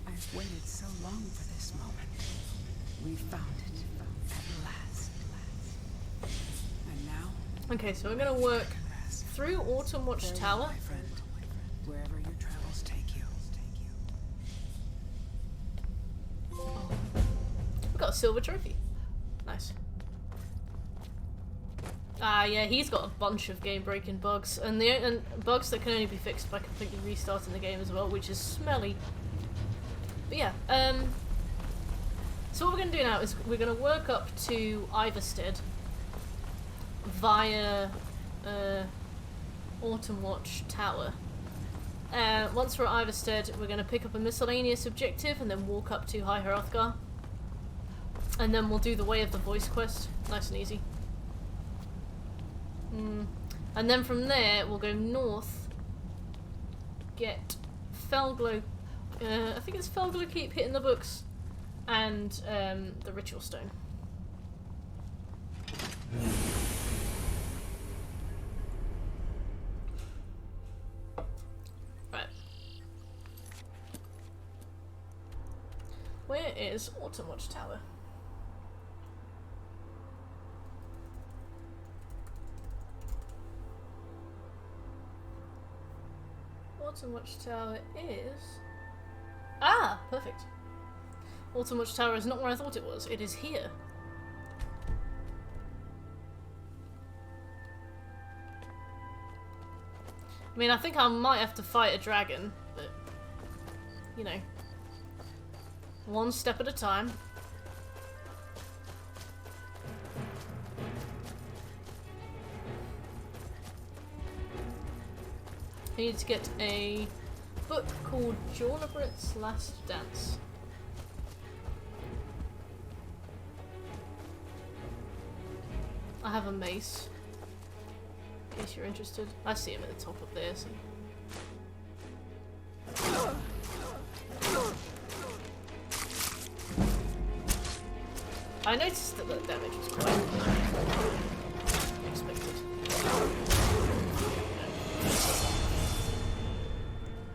[SPEAKER 7] I've waited so long for this moment. We found it at last. And now?
[SPEAKER 1] Okay, so we're gonna work through Autumn Watch Tower.
[SPEAKER 7] My friend, wherever your travels take you.
[SPEAKER 1] We got a silver trophy. Nice. Ah, yeah, he's got a bunch of game-breaking bugs, and bugs that can only be fixed by completely restarting the game as well, which is smelly. But yeah, so what we're going to do now is we're going to work up to Iverstead via Autumn Watch Tower. Once we're at Iverstead, we're going to pick up a miscellaneous objective and then walk up to High Hrothgar. And then we'll do the Way of the Voice quest, nice and easy. And then from there, we'll go north, get Felglow. I think it's Felglow Keep, hitting the books, and the Ritual Stone. Right. Where is Autumn Watch Tower? Autumn Watch Tower is... Ah! Perfect. Autumn Watch Tower is not where I thought it was. It is here. I mean, I think I might have to fight a dragon, but... You know. One step at a time. I need to get a book called Jornabrit's Last Dance. I have a mace, in case you're interested. I see him at the top up there, so... I noticed that the damage was quite expected.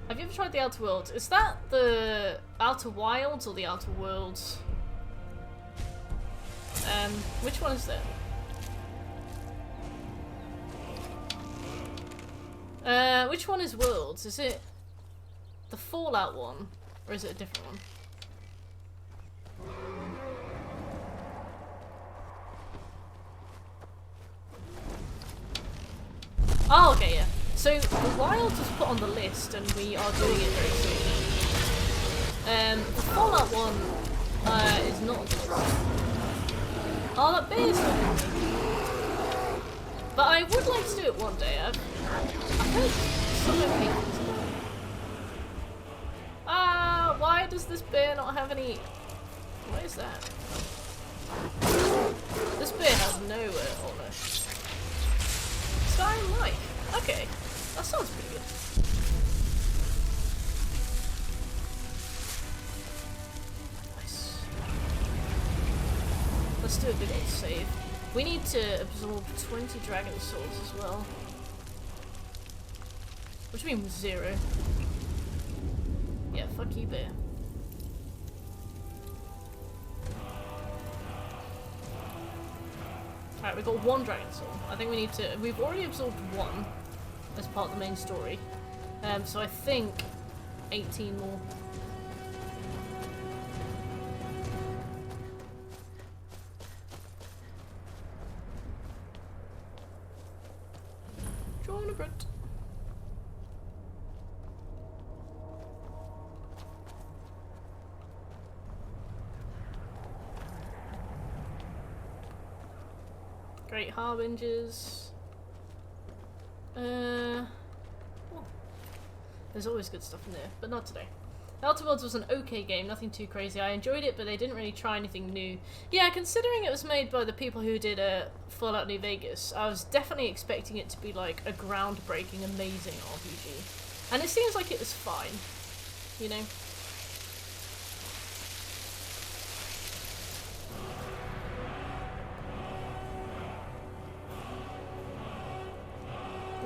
[SPEAKER 1] Have you ever tried the Outer Worlds? Is that the Outer Wilds or the Outer Worlds? Which one is that? Which one is Worlds? Is it the Fallout one, or is it a different one? Oh, okay, yeah. So, the Wilds was put on the list, and we are doing it very soon. The Fallout one is not on the list. Oh, that bear's not. But I would like to do it one day. I've heard some okay things about it. Ah, why does this bear not have any... What is that? This bear has no armor. Skyrim like. Okay, that sounds pretty good. I Let's do a big old save. We need to absorb 20 dragon swords as well. Which means 0. Yeah, fuck you, bear. Alright, we've got 1 dragon sword. I think we need to... We've already absorbed 1 as part of the main story. So I think 18 more. Join a Brit. Great Harbingers. There's always good stuff in there, but not today. Outer Worlds was an okay game, nothing too crazy. I enjoyed it, but they didn't really try anything new. Yeah, considering it was made by the people who did Fallout New Vegas, I was definitely expecting it to be like a groundbreaking, amazing RPG. And it seems like it was fine, you know?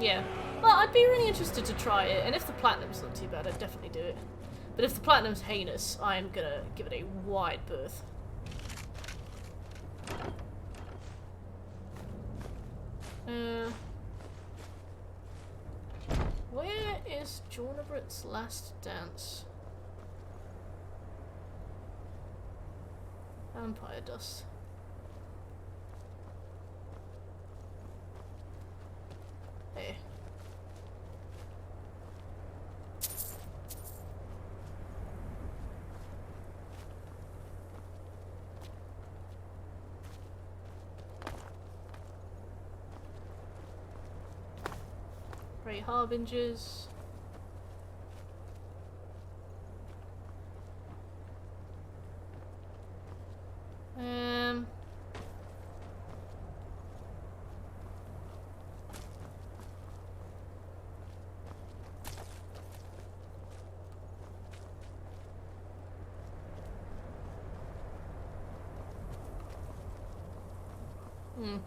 [SPEAKER 1] Yeah. Well, I'd be really interested to try it, and if the platinum's not too bad, I'd definitely do it. But if the platinum's heinous, I'm gonna give it a wide berth. Where is Jornabrit's last dance? Vampire dust. Hey. Great Harbingers.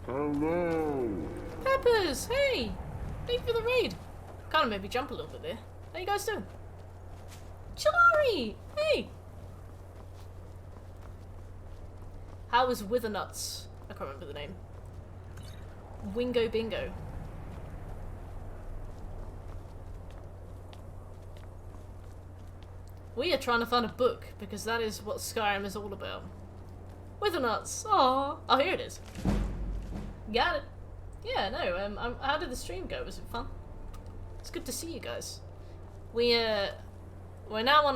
[SPEAKER 2] Hello.
[SPEAKER 1] Peppers, hey! Thank you for the raid. Kind of made me jump a little bit there. How you guys doing? Chilari! Hey! How was Withenuts? I can't remember the name. Wingo Bingo. We are trying to find a book, because that is what Skyrim is all about. Withenuts! Aww! Oh, here it is. Got it. Yeah, no, how did the stream go? Was it fun? It's good to see you guys. We're now on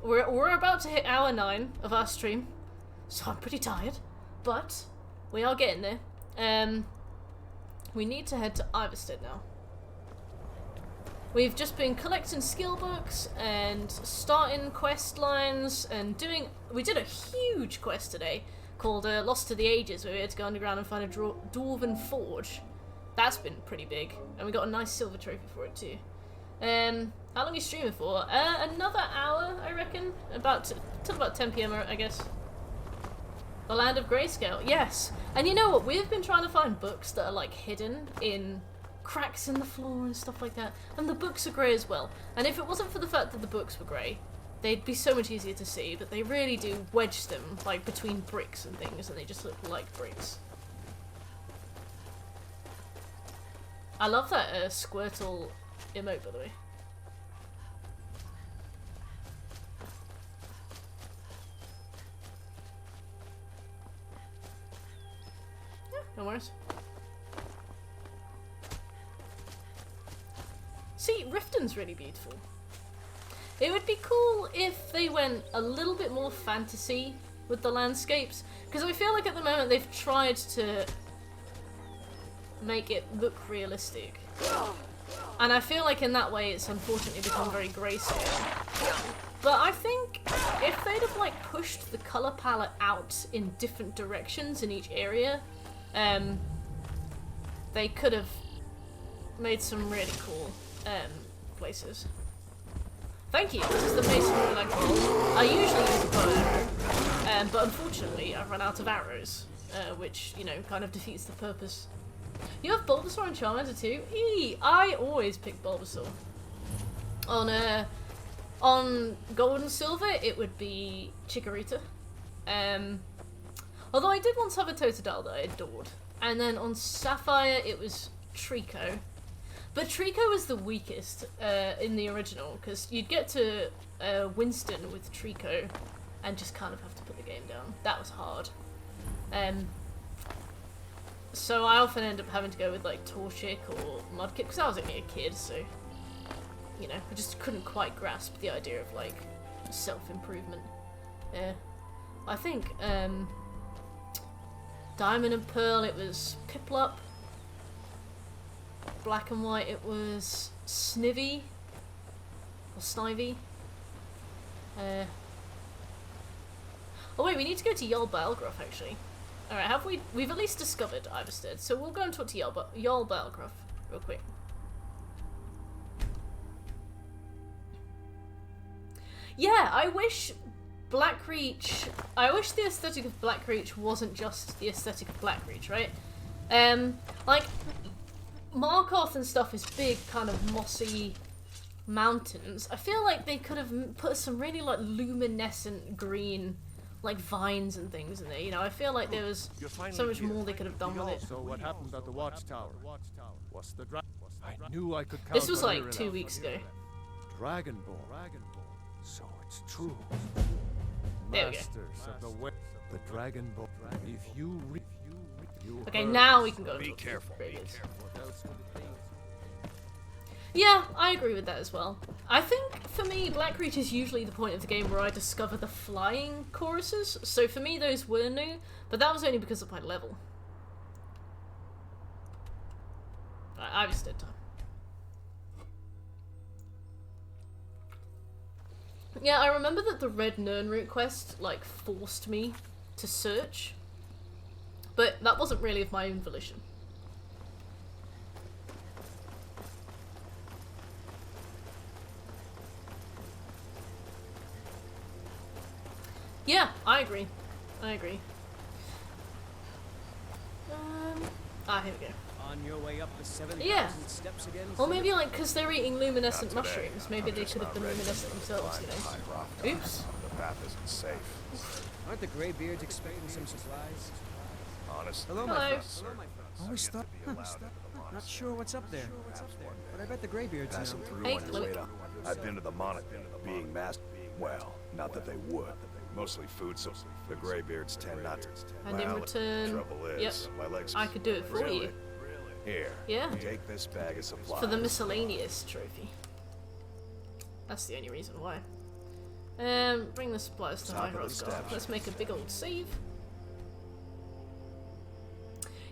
[SPEAKER 1] we're about to hit hour 9 of our stream, so I'm pretty tired, but we are getting there. We need to head to Iverstead now. We've just been collecting skill books and starting quest lines and we did a huge quest today called Lost to the Ages, where we had to go underground and find a Dwarven Forge. That's been pretty big, and we got a nice silver trophy for it too. How long are you streaming for? Another hour, I reckon. Till about 10 PM, I guess. The Land of Grayscale, yes. And you know what? We've been trying to find books that are like hidden in cracks in the floor and stuff like that. And the books are grey as well. And if it wasn't for the fact that the books were grey, they'd be so much easier to see, but they really do wedge them like between bricks and things, and they just look like bricks. I love that Squirtle emote, by the way. Yeah, no worries. See, Riften's really beautiful. It would be cool if they went a little bit more fantasy with the landscapes, because I feel like at the moment they've tried to make it look realistic. And I feel like in that way it's unfortunately become very grayscale. But I think if they'd have like pushed the color palette out in different directions in each area, they could have made some really cool places. Thank you, this is the masonry like roll. I usually use a bow and arrow, But unfortunately, I've run out of arrows, which, you know, kind of defeats the purpose. You have Bulbasaur and Charmander too? I always pick Bulbasaur. On Gold and Silver, it would be Chikorita. Although I did once have a Totodile that I adored. And then on Sapphire, it was Trico. But Trico was the weakest in the original, because you'd get to Winston with Trico and just kind of have to put the game down. That was hard. So I often end up having to go with like Torchic or Mudkip, because I was only a kid, so, you know, I just couldn't quite grasp the idea of like self-improvement. I think Diamond and Pearl, it was Piplup. Black and White, it was Snivy or Snivy. Oh wait, we need to go to Jarl Balgruuf actually. Alright, we've at least discovered Ivarstead, so we'll go and talk to Jarl Balgruuf real quick. Yeah, I wish the aesthetic of Blackreach wasn't just the aesthetic of Blackreach, right? Like, Markarth and stuff is big, kind of mossy mountains. I feel like they could have put some really, like, luminescent green, like, vines and things in there, you know? I feel like there was so much more they could have done with it.
[SPEAKER 2] So what happened at the Watchtower? What's the I knew I could count.
[SPEAKER 1] This was like 2 weeks ago.
[SPEAKER 2] Dragon Ball. So it's true.
[SPEAKER 1] There we go.
[SPEAKER 2] Masters of the Dragon Ball. If you
[SPEAKER 1] okay, now we can go.
[SPEAKER 5] Be careful.
[SPEAKER 1] Yeah, I agree with that as well. I think, for me, Blackreach is usually the point of the game where I discover the flying choruses, so for me those were new, but that was only because of my level. I was dead time. Yeah, I remember that the Red Nirnroot quest, like, forced me to search, but that wasn't really of my own volition. Yeah, I agree. I agree. Here we go.
[SPEAKER 4] On your way up the 7,000
[SPEAKER 1] Yeah.
[SPEAKER 4] steps again.
[SPEAKER 1] Or maybe, like, because they're eating luminescent mushrooms, maybe they could have been luminescent themselves, you know? Oops.
[SPEAKER 5] The path isn't safe.
[SPEAKER 4] Aren't the Greybeards expecting some supplies?
[SPEAKER 5] Honestly.
[SPEAKER 4] Hello,
[SPEAKER 1] Hello.
[SPEAKER 4] my friends. Always thought. Not sure what's up there, but I bet the Greybeards
[SPEAKER 5] Pass
[SPEAKER 4] know.
[SPEAKER 5] him through
[SPEAKER 1] Hey,
[SPEAKER 5] on his
[SPEAKER 1] let me-
[SPEAKER 5] way down. I've been to the Monarch, being masked. Well, not that they would. Mostly food, so the Greybeards tend not to.
[SPEAKER 1] And in
[SPEAKER 5] Well,
[SPEAKER 1] return,
[SPEAKER 5] trouble is,
[SPEAKER 1] yep,
[SPEAKER 5] my legs.
[SPEAKER 1] I could do it for you.
[SPEAKER 5] Here.
[SPEAKER 1] Yeah.
[SPEAKER 5] Take this bag of supplies.
[SPEAKER 1] For the miscellaneous trophy. That's the only reason why. Bring the supplies to
[SPEAKER 5] Top of the
[SPEAKER 1] Hyrule.
[SPEAKER 5] steps.
[SPEAKER 1] Let's make a big old save.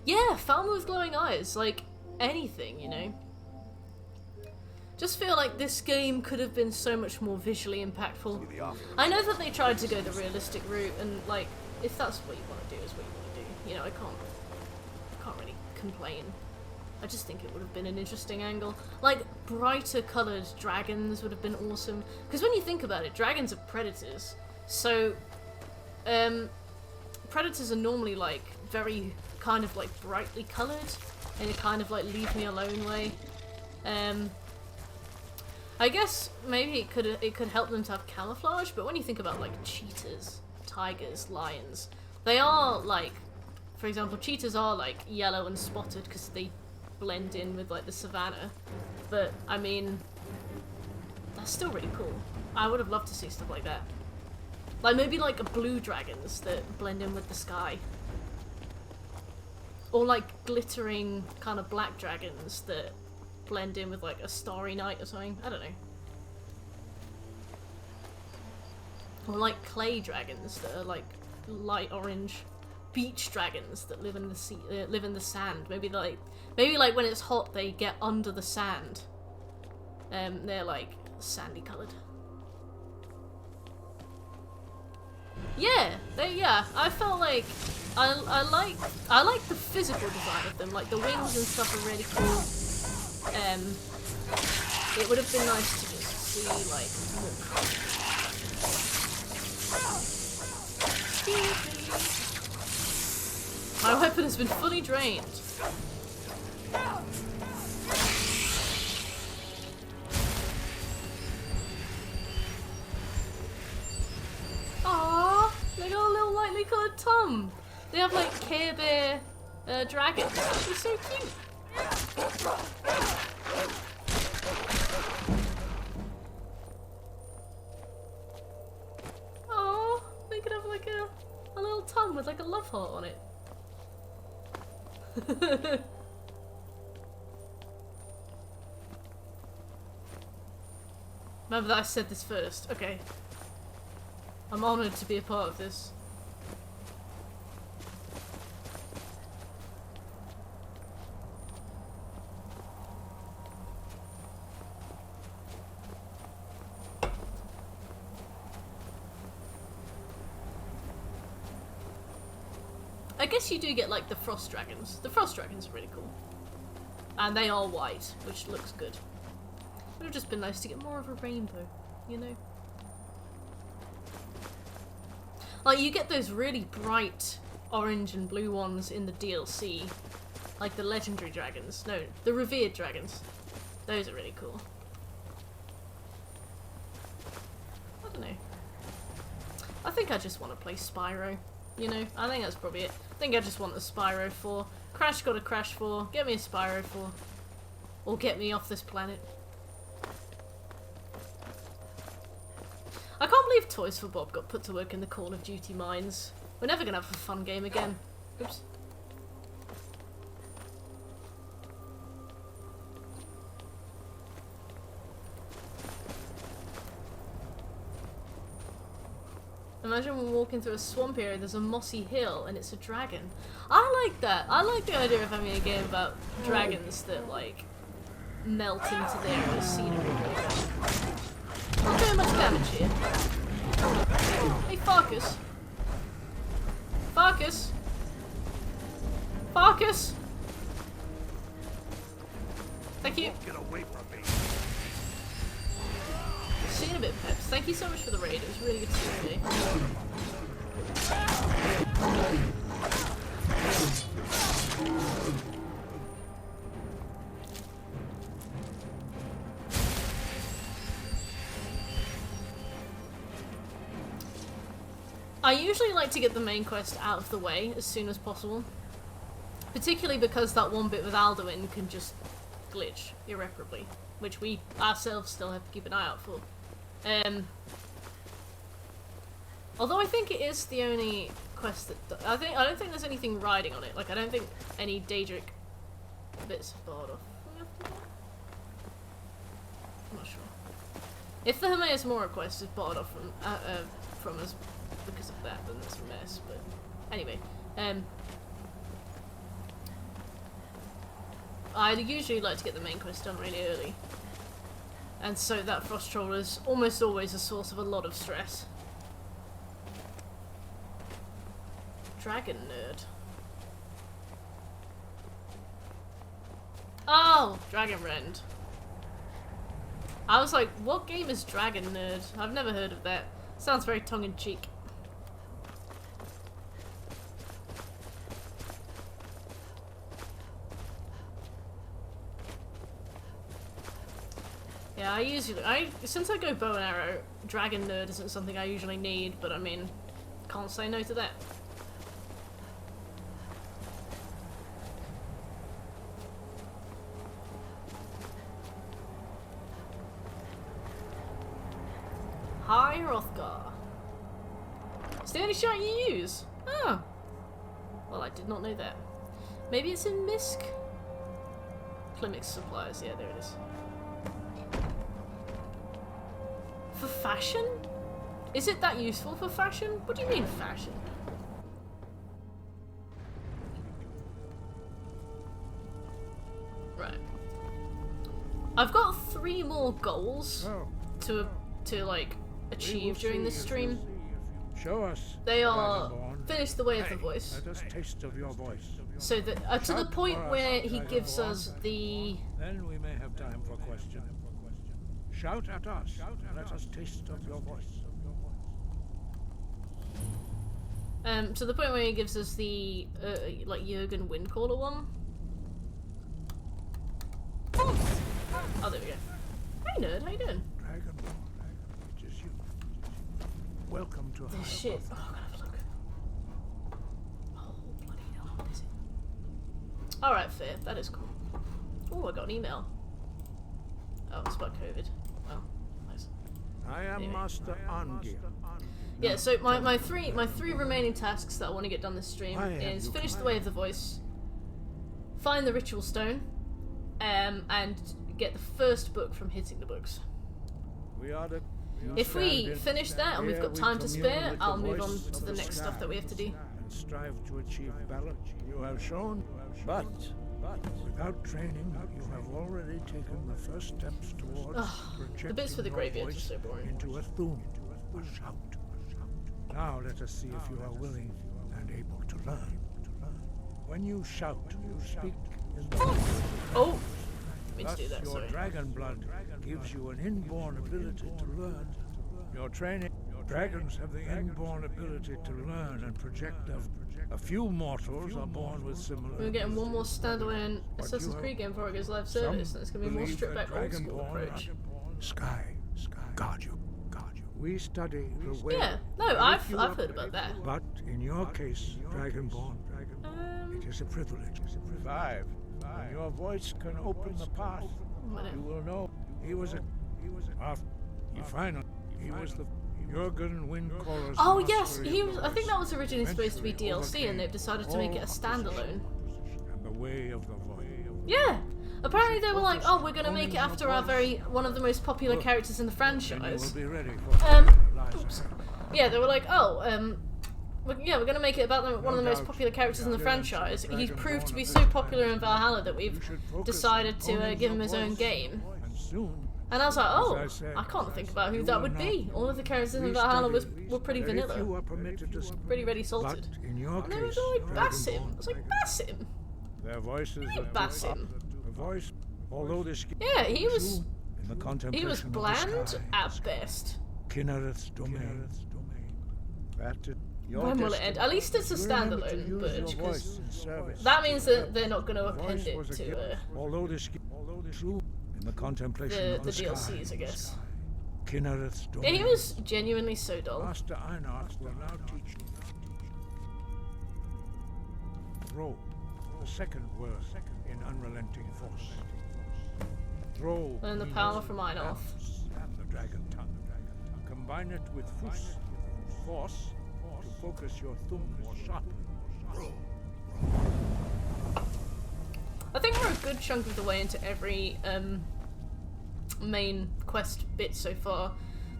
[SPEAKER 1] Yeah, Falmer with glowing eyes, like anything, you know. Just feel like this game could have been so much more visually impactful. I know that they tried to go the realistic route, and like, if that's what you want to do, is what you want to do. You know, I can't really complain. I just think it would have been an interesting angle. Like, brighter coloured dragons would have been awesome. Because when you think about it, dragons are predators. So, predators are normally, like, very kind of, like, brightly coloured. In a kind of, like, leave me alone way. I guess maybe it could help them to have camouflage, but when you think about, like, cheetahs, tigers, lions, they are, like, for example, cheetahs are, like, yellow and spotted because they blend in with, like, the savannah, but I mean, that's still really cool. I would have loved to see stuff like that. Like, maybe, like, blue dragons that blend in with the sky. Or, like, glittering kind of black dragons that blend in with, like, a starry night or something. I don't know. Or, like, clay dragons that are, like, light orange. Beach dragons that live in the sea, live in the sand. Maybe like when it's hot, they get under the sand. They're like sandy coloured. Yeah, I felt like I like the physical design of them. Like the wings and stuff are really cool. It would have been nice to just see like more colour. My weapon has been fully drained. Aww, they got a little lightly coloured tongue. They have like Care Bear dragons. They're so cute. Oh, they could have like a little tongue with like a love heart on it. Remember that I said this first. Okay. I'm honoured to be a part of this. I guess you do get like the frost dragons. The frost dragons are really cool. And they are white, which looks good. It would have just been nice to get more of a rainbow, you know? Like, you get those really bright orange and blue ones in the DLC. Like the legendary dragons. No, the revered dragons. Those are really cool. I don't know. I think I just want to play Spyro. You know, I think that's probably it. I think I just want a Spyro 4. Crash got a Crash 4. Get me a Spyro 4. Or get me off this planet. I can't believe Toys for Bob got put to work in the Call of Duty mines. We're never gonna have a fun game again. Oops. Imagine we're walking through a swamp area, there's a mossy hill, and it's a dragon. I like that. I like the idea of having a game about dragons that, like, melt into their scenery. Not doing much damage here. Hey, Farkas. Farkas. Farkas. Thank you.
[SPEAKER 10] Get away from me.
[SPEAKER 1] Seen a bit, Peps. Thank you so much for the raid. It was really good to see you today. I usually like to get the main quest out of the way as soon as possible. Particularly because that one bit with Alduin can just glitch irreparably. Which we ourselves still have to keep an eye out for. Although I think it is the only quest that I don't think there's anything riding on it. Like I don't think any Daedric bits are barred off. I'm not sure. If the Hermaeus Mora quest is barred off from us because of that, then that's a mess. But anyway, I usually like to get the main quest done really early. And so that Frost Troll is almost always a source of a lot of stress. Dragon Nerd. Oh! Dragon Rend. I was like, what game is Dragon Nerd? I've never heard of that. Sounds very tongue-in-cheek. Yeah, since I go bow and arrow, Dragon Nerd isn't something I usually need, but I mean, can't say no to that. Hi, Hrothgar. It's the only shot you use? Oh. Well, I did not know that. Maybe it's in Misk? Klimix supplies, yeah, there it is. For fashion? Is it that useful for fashion? What do you mean fashion? Right. I've got 3 more goals to like achieve during this stream.
[SPEAKER 3] Show us.
[SPEAKER 1] They are finish the Way of the Voice.
[SPEAKER 3] Let us taste of your voice.
[SPEAKER 1] So that to the point where he gives us the.
[SPEAKER 3] Then we may have time for question. Shout at us. Let us taste of your voice.
[SPEAKER 1] To the point where he gives us the like Jürgen Windcaller one. Oh, there we go. Hey nerd, how you doing?
[SPEAKER 3] It is you. Welcome to
[SPEAKER 1] This shit. Oh, I'm gonna have a look. Oh, bloody hell, what is it? Alright, fair. That is cool. Oh, I got an email. Oh, it's about COVID. Oh, nice.
[SPEAKER 3] I am
[SPEAKER 1] Anyway.
[SPEAKER 3] Master Angir.
[SPEAKER 1] Yeah, so my three remaining tasks that I want to get done this stream is finish the Way of the Voice, find the Ritual Stone, and get the first book from Hitting the Books. If we finish that and we've got time to spare, I'll move on to the next stuff that we have to do.
[SPEAKER 3] And strive to achieve balance. You have shown, but without training, you have already taken the first steps towards
[SPEAKER 1] The bits for the graveyards are so boring.
[SPEAKER 3] into a thum, a shout. Now let us see if you are willing and able to learn. When you shout, you speak in the
[SPEAKER 1] Oh! I mean to do that,
[SPEAKER 3] your
[SPEAKER 1] sorry.
[SPEAKER 3] dragon blood gives you an inborn ability to learn. Your training, dragons have the inborn ability to learn and project them. A few mortals are born with similar.
[SPEAKER 1] We're getting one more standalone Assassin's Creed game before it goes live service, and it's going to be a more stripped back old school approach.
[SPEAKER 3] Sky, guard you. We study the way.
[SPEAKER 1] Yeah, no, I've heard about that.
[SPEAKER 3] But in your case, Dragonborn, it is a privilege. Five. When your voice can open the path, you will know. He was the Jürgen Windcaller's
[SPEAKER 1] Oh yes, he was. I think that was originally supposed to be DLC, and they've decided to make it a standalone.
[SPEAKER 3] And the way of the voice.
[SPEAKER 1] Yeah. Apparently they were like, oh, we're gonna make it after our one of the most popular characters in the franchise. Oops. Yeah, they were like, oh, we're gonna make it about one of the most popular characters in the franchise. He's proved to be so popular in Valhalla that we've decided to give him his own game. And I was like, oh, I can't think about who that would be. All of the characters in Valhalla were pretty vanilla. Pretty ready salted. And they were like, Basim. I was like, Basim?
[SPEAKER 3] Their voices
[SPEAKER 1] Basim.
[SPEAKER 3] Voice, although this
[SPEAKER 1] yeah, he was
[SPEAKER 3] in the contemplation
[SPEAKER 1] he was bland at best.
[SPEAKER 3] Kinnereth's domain.
[SPEAKER 1] When will it end? At least it's a standalone, because that means that they're not going to append it to
[SPEAKER 3] in the contemplation
[SPEAKER 1] the DLCs, I guess.
[SPEAKER 3] Kinnereth's domain.
[SPEAKER 1] And he was genuinely so dull.
[SPEAKER 3] Master Einarch will now teach you. Roll, the second word in unrelenting force. Throw.
[SPEAKER 1] Learn the power from Einarch.
[SPEAKER 3] And the dragon tongue. Combine it with force to focus your thumb more sharply.
[SPEAKER 1] I think we're a good chunk of the way into every main quest bit so far.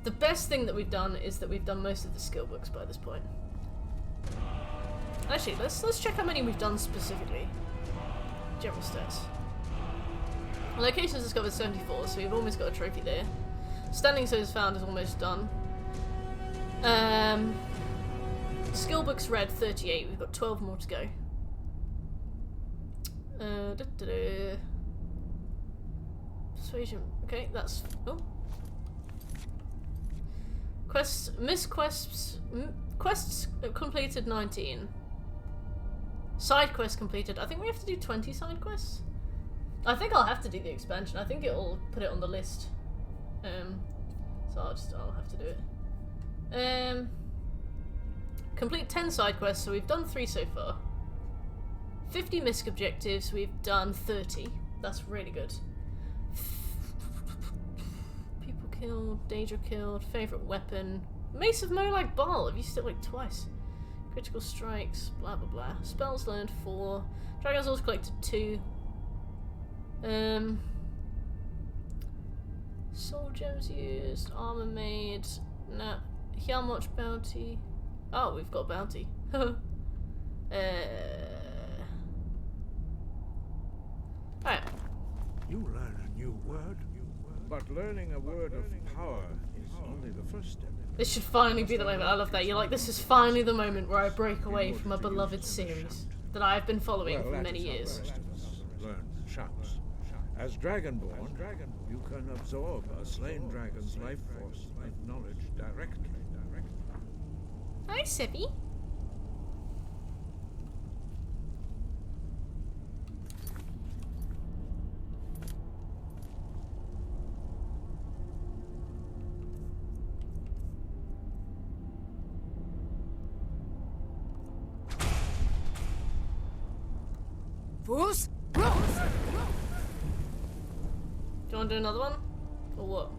[SPEAKER 1] The best thing that we've done is that we've done most of the skill books by this point. Actually, let's check how many we've done specifically. General stats. Locations discovered 74, so we've almost got a trophy there. Standing stones found is almost done. Skill books read 38. We've got 12 more to go. Persuasion. Okay, that's quests. Quests completed 19. Side quests completed. I think we have to do 20 side quests. I think I'll have to do the expansion. I think it'll put it on the list. So I'll have to do it. Complete 10 side quests, so we've done 3 so far. 50 misc objectives, we've done 30. That's really good. People killed, danger killed, favourite weapon. Mace of Molag Bal, I've used it like twice. Critical strikes, blah blah blah. Spells learned 4. Dragon Souls collected 2. Soul gems used, armor made, nah. Hjalmarch bounty. Oh, we've got bounty. Alright.
[SPEAKER 3] You learn a new word, but learning a word of power is only the first step.
[SPEAKER 1] This should finally be the moment. I love that. You're like, this is finally the moment where I break away from a beloved series that I've been following for many years.
[SPEAKER 3] Learn shouts. As Dragonborn, you can absorb a slain dragon's life force and knowledge directly.
[SPEAKER 1] Hi, Sippy.
[SPEAKER 23] Fools!
[SPEAKER 1] Do you want to do another one? Or what?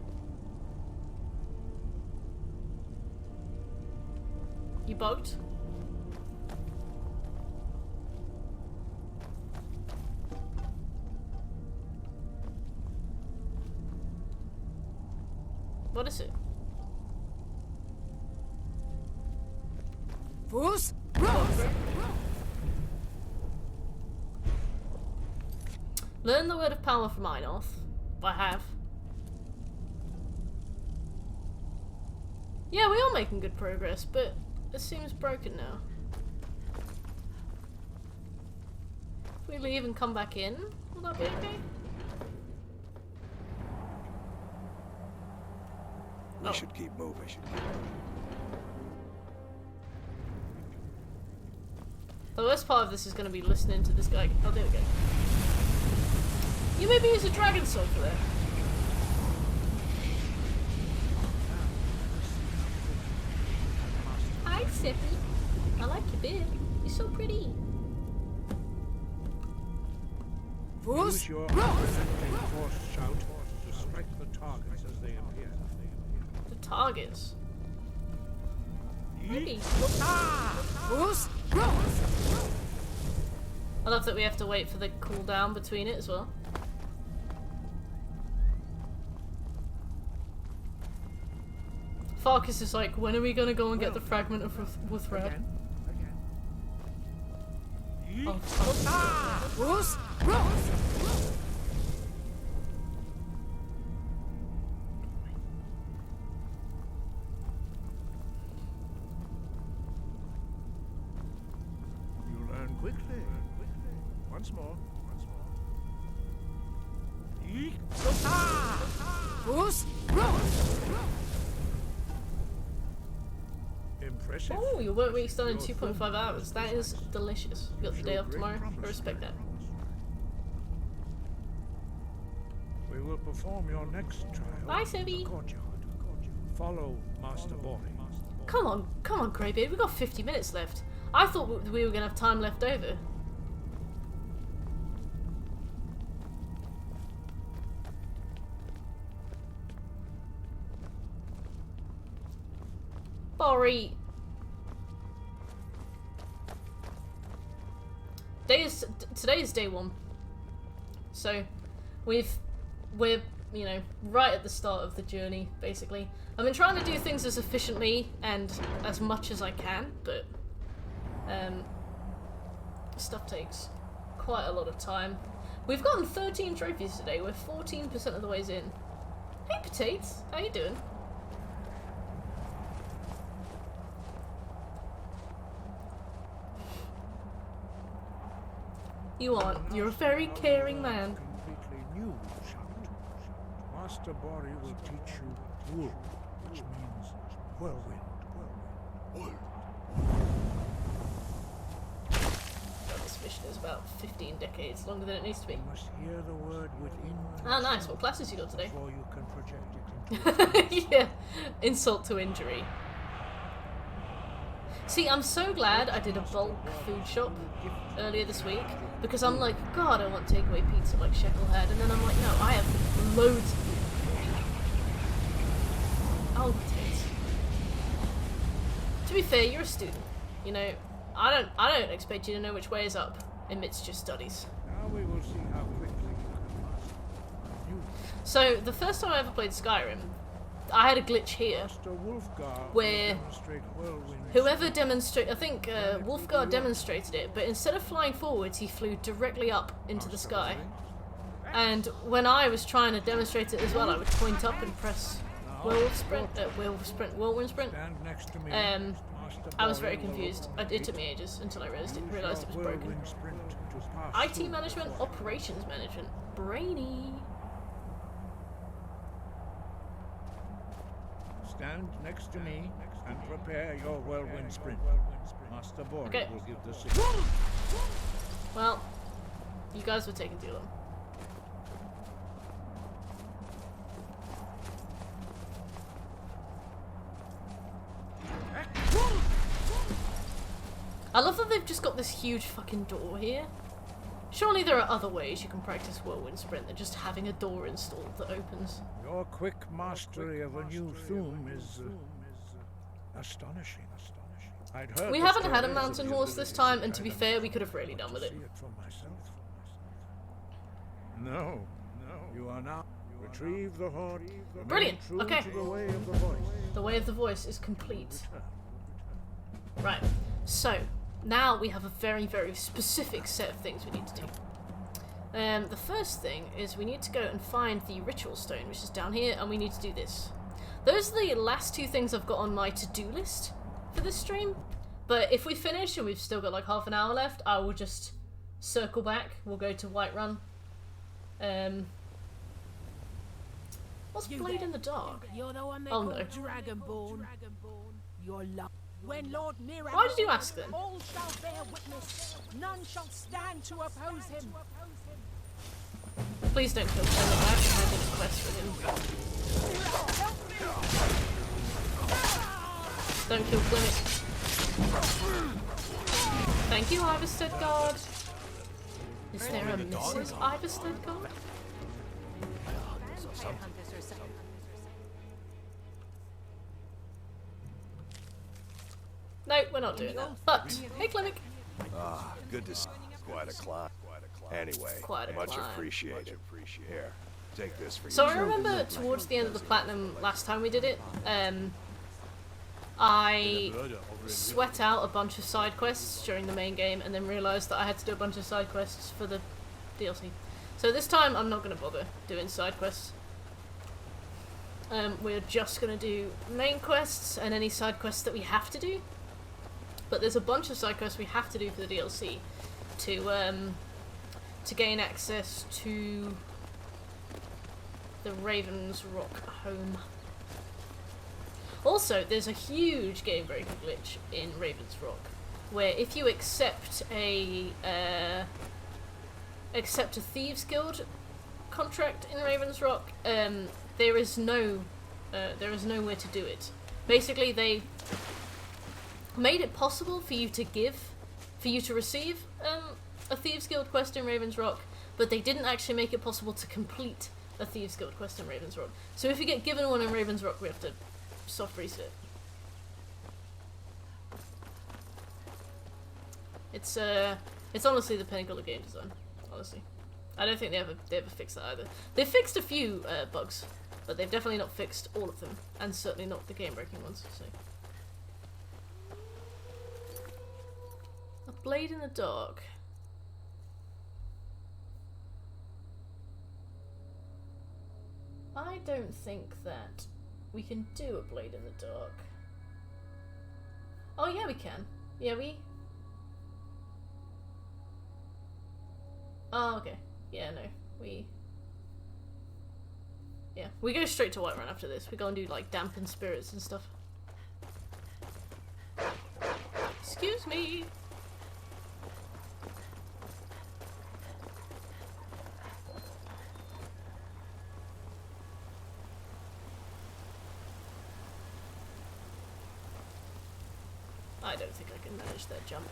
[SPEAKER 1] You bugged? What is it?
[SPEAKER 23] Fools!
[SPEAKER 1] Learn the word of power from Einoth. I have. Yeah, we are making good progress, but it seems broken now. If we leave and come back in, will that be okay?
[SPEAKER 5] We should keep moving.
[SPEAKER 1] The worst part of this is going to be listening to this guy. Oh, there we go. You maybe use a dragon sword for that. Hi, Sippy. I like your beard. You're so pretty.
[SPEAKER 3] Use your unrelenting force shout to strike the targets as they appear.
[SPEAKER 1] The targets? Maybe. I love that we have to wait for the cooldown between it as well. Farkas is like, when are we gonna go and get the fragment of Wuthred?
[SPEAKER 3] You learn quickly. Once more. Impressive.
[SPEAKER 1] Oh, your work week's done in 2.5 hours. That is delicious. You got the day off tomorrow. I respect that.
[SPEAKER 3] We will perform your next trial.
[SPEAKER 1] Bye, Sebby.
[SPEAKER 3] Follow Master Boy.
[SPEAKER 1] Come on, Greybeard. We've got 50 minutes left. I thought we were gonna have time left over. Sorry. Today is day 1. So we're you know, right at the start of the journey, basically. I've been trying to do things as efficiently and as much as I can, but stuff takes quite a lot of time. We've gotten 13 trophies today. We're 14% of the ways in. Hey, Potates, how you doing? You aren't. You're a very caring man.
[SPEAKER 3] Completely new shout. Master Bori will teach you wool, which means whirlwind.
[SPEAKER 1] This mission is about 15 decades longer than it needs to be.
[SPEAKER 3] You must hear the word within.
[SPEAKER 1] Ah, nice. What classes you got today?
[SPEAKER 3] Before you can project it into
[SPEAKER 1] yeah. Insult to injury. See, I'm so glad I did a bulk food shop earlier this week, because I'm like, God, I want takeaway pizza like Shekelhead, and then I'm like, no, I have loads of food. Oh, tits. To be fair, you're a student. You know, I don't expect you to know which way is up amidst your studies.
[SPEAKER 3] Now we will see how quickly you can master.
[SPEAKER 1] So, the first time I ever played Skyrim, I had a glitch here where whoever demonstrated, I think Wolfgar demonstrated it, but instead of flying forwards, he flew directly up into the sky. And when I was trying to demonstrate it as well, I would point up and press whirlwind sprint. I was very confused. It took me ages until I realized it was broken. IT management, operations management, brainy.
[SPEAKER 3] Stand next to me and prepare your whirlwind sprint. Master Boy will give the signal.
[SPEAKER 1] Well, you guys were taking too long. I love that they've just got this huge fucking door here. Surely there are other ways you can practice Whirlwind Sprint than just having a door installed that opens.
[SPEAKER 3] Your quick mastery of a new theme is astonishing. I'd heard
[SPEAKER 1] We haven't had a mountain horse this time, and to be fair, we could have really done with it.
[SPEAKER 3] No. You are now. Retrieve the heart.
[SPEAKER 1] Brilliant. Okay.
[SPEAKER 3] The way of the voice.
[SPEAKER 1] The way of the voice is complete. Right. So now we have a very, very specific set of things we need to do. The first thing is we need to go and find the ritual stone, which is down here, and we need to do this. Those are the last two things I've got on my to-do list for this stream. But if we finish and we've still got like half an hour left, I will just circle back. We'll go to Whiterun. What's Blade in the Dark?
[SPEAKER 12] You're the one they
[SPEAKER 1] Oh
[SPEAKER 12] call
[SPEAKER 1] no.
[SPEAKER 12] Dragonborn. You're when Lord Nero
[SPEAKER 1] Why did you ask then?
[SPEAKER 12] all shall bear witness. None shall stand to oppose him.
[SPEAKER 1] Please don't kill him. I actually had a quest for him. Don't kill Plymouth. Thank you, Iverstead Guard. Is there a Mrs. Iverstead Guard? No, we're not doing that. But, hey Clemic.
[SPEAKER 5] Ah, good to see. Quite a climb. Anyway,
[SPEAKER 1] Quite a
[SPEAKER 5] much
[SPEAKER 1] climb.
[SPEAKER 5] appreciated. Here, take this for you.
[SPEAKER 1] So I remember towards the end of the Platinum last time we did it, I sweat out a bunch of side quests during the main game and then realised that I had to do a bunch of side quests for the DLC. So this time I'm not going to bother doing side quests. We're just going to do main quests and any side quests that we have to do. But there's a bunch of side quests we have to do for the DLC to gain access to the Raven's Rock home. Also, there's a huge game-breaking glitch in Raven's Rock, where if you accept a Thieves Guild contract in Raven's Rock, there is nowhere to do it. Basically, they made it possible for you to receive a Thieves Guild quest in Raven's Rock, but they didn't actually make it possible to complete a Thieves Guild quest in Raven's Rock. So if you get given one in Raven's Rock, we have to soft reset. It's honestly the pinnacle of game design. Honestly, I don't think they ever fixed that either. They fixed a few bugs, but they've definitely not fixed all of them, and certainly not the game-breaking ones. So, a blade in the dark. I don't think that we can do a blade in the dark. Oh yeah, we can. Yeah, we... Oh, okay. Yeah, no. Yeah, we go straight to Whiterun after this. We go and do, like, dampen spirits and stuff. Excuse me! I don't think I can manage that jump.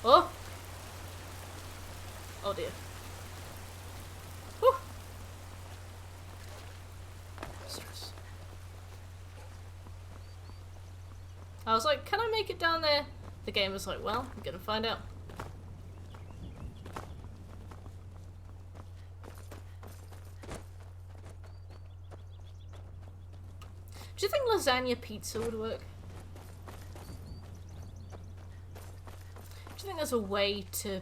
[SPEAKER 1] Oh! Oh dear. Whew! Stress. I was like, can I make it down there? The game was like, well, I'm gonna find out. Do you think lasagna pizza would work? Do you think there's a way to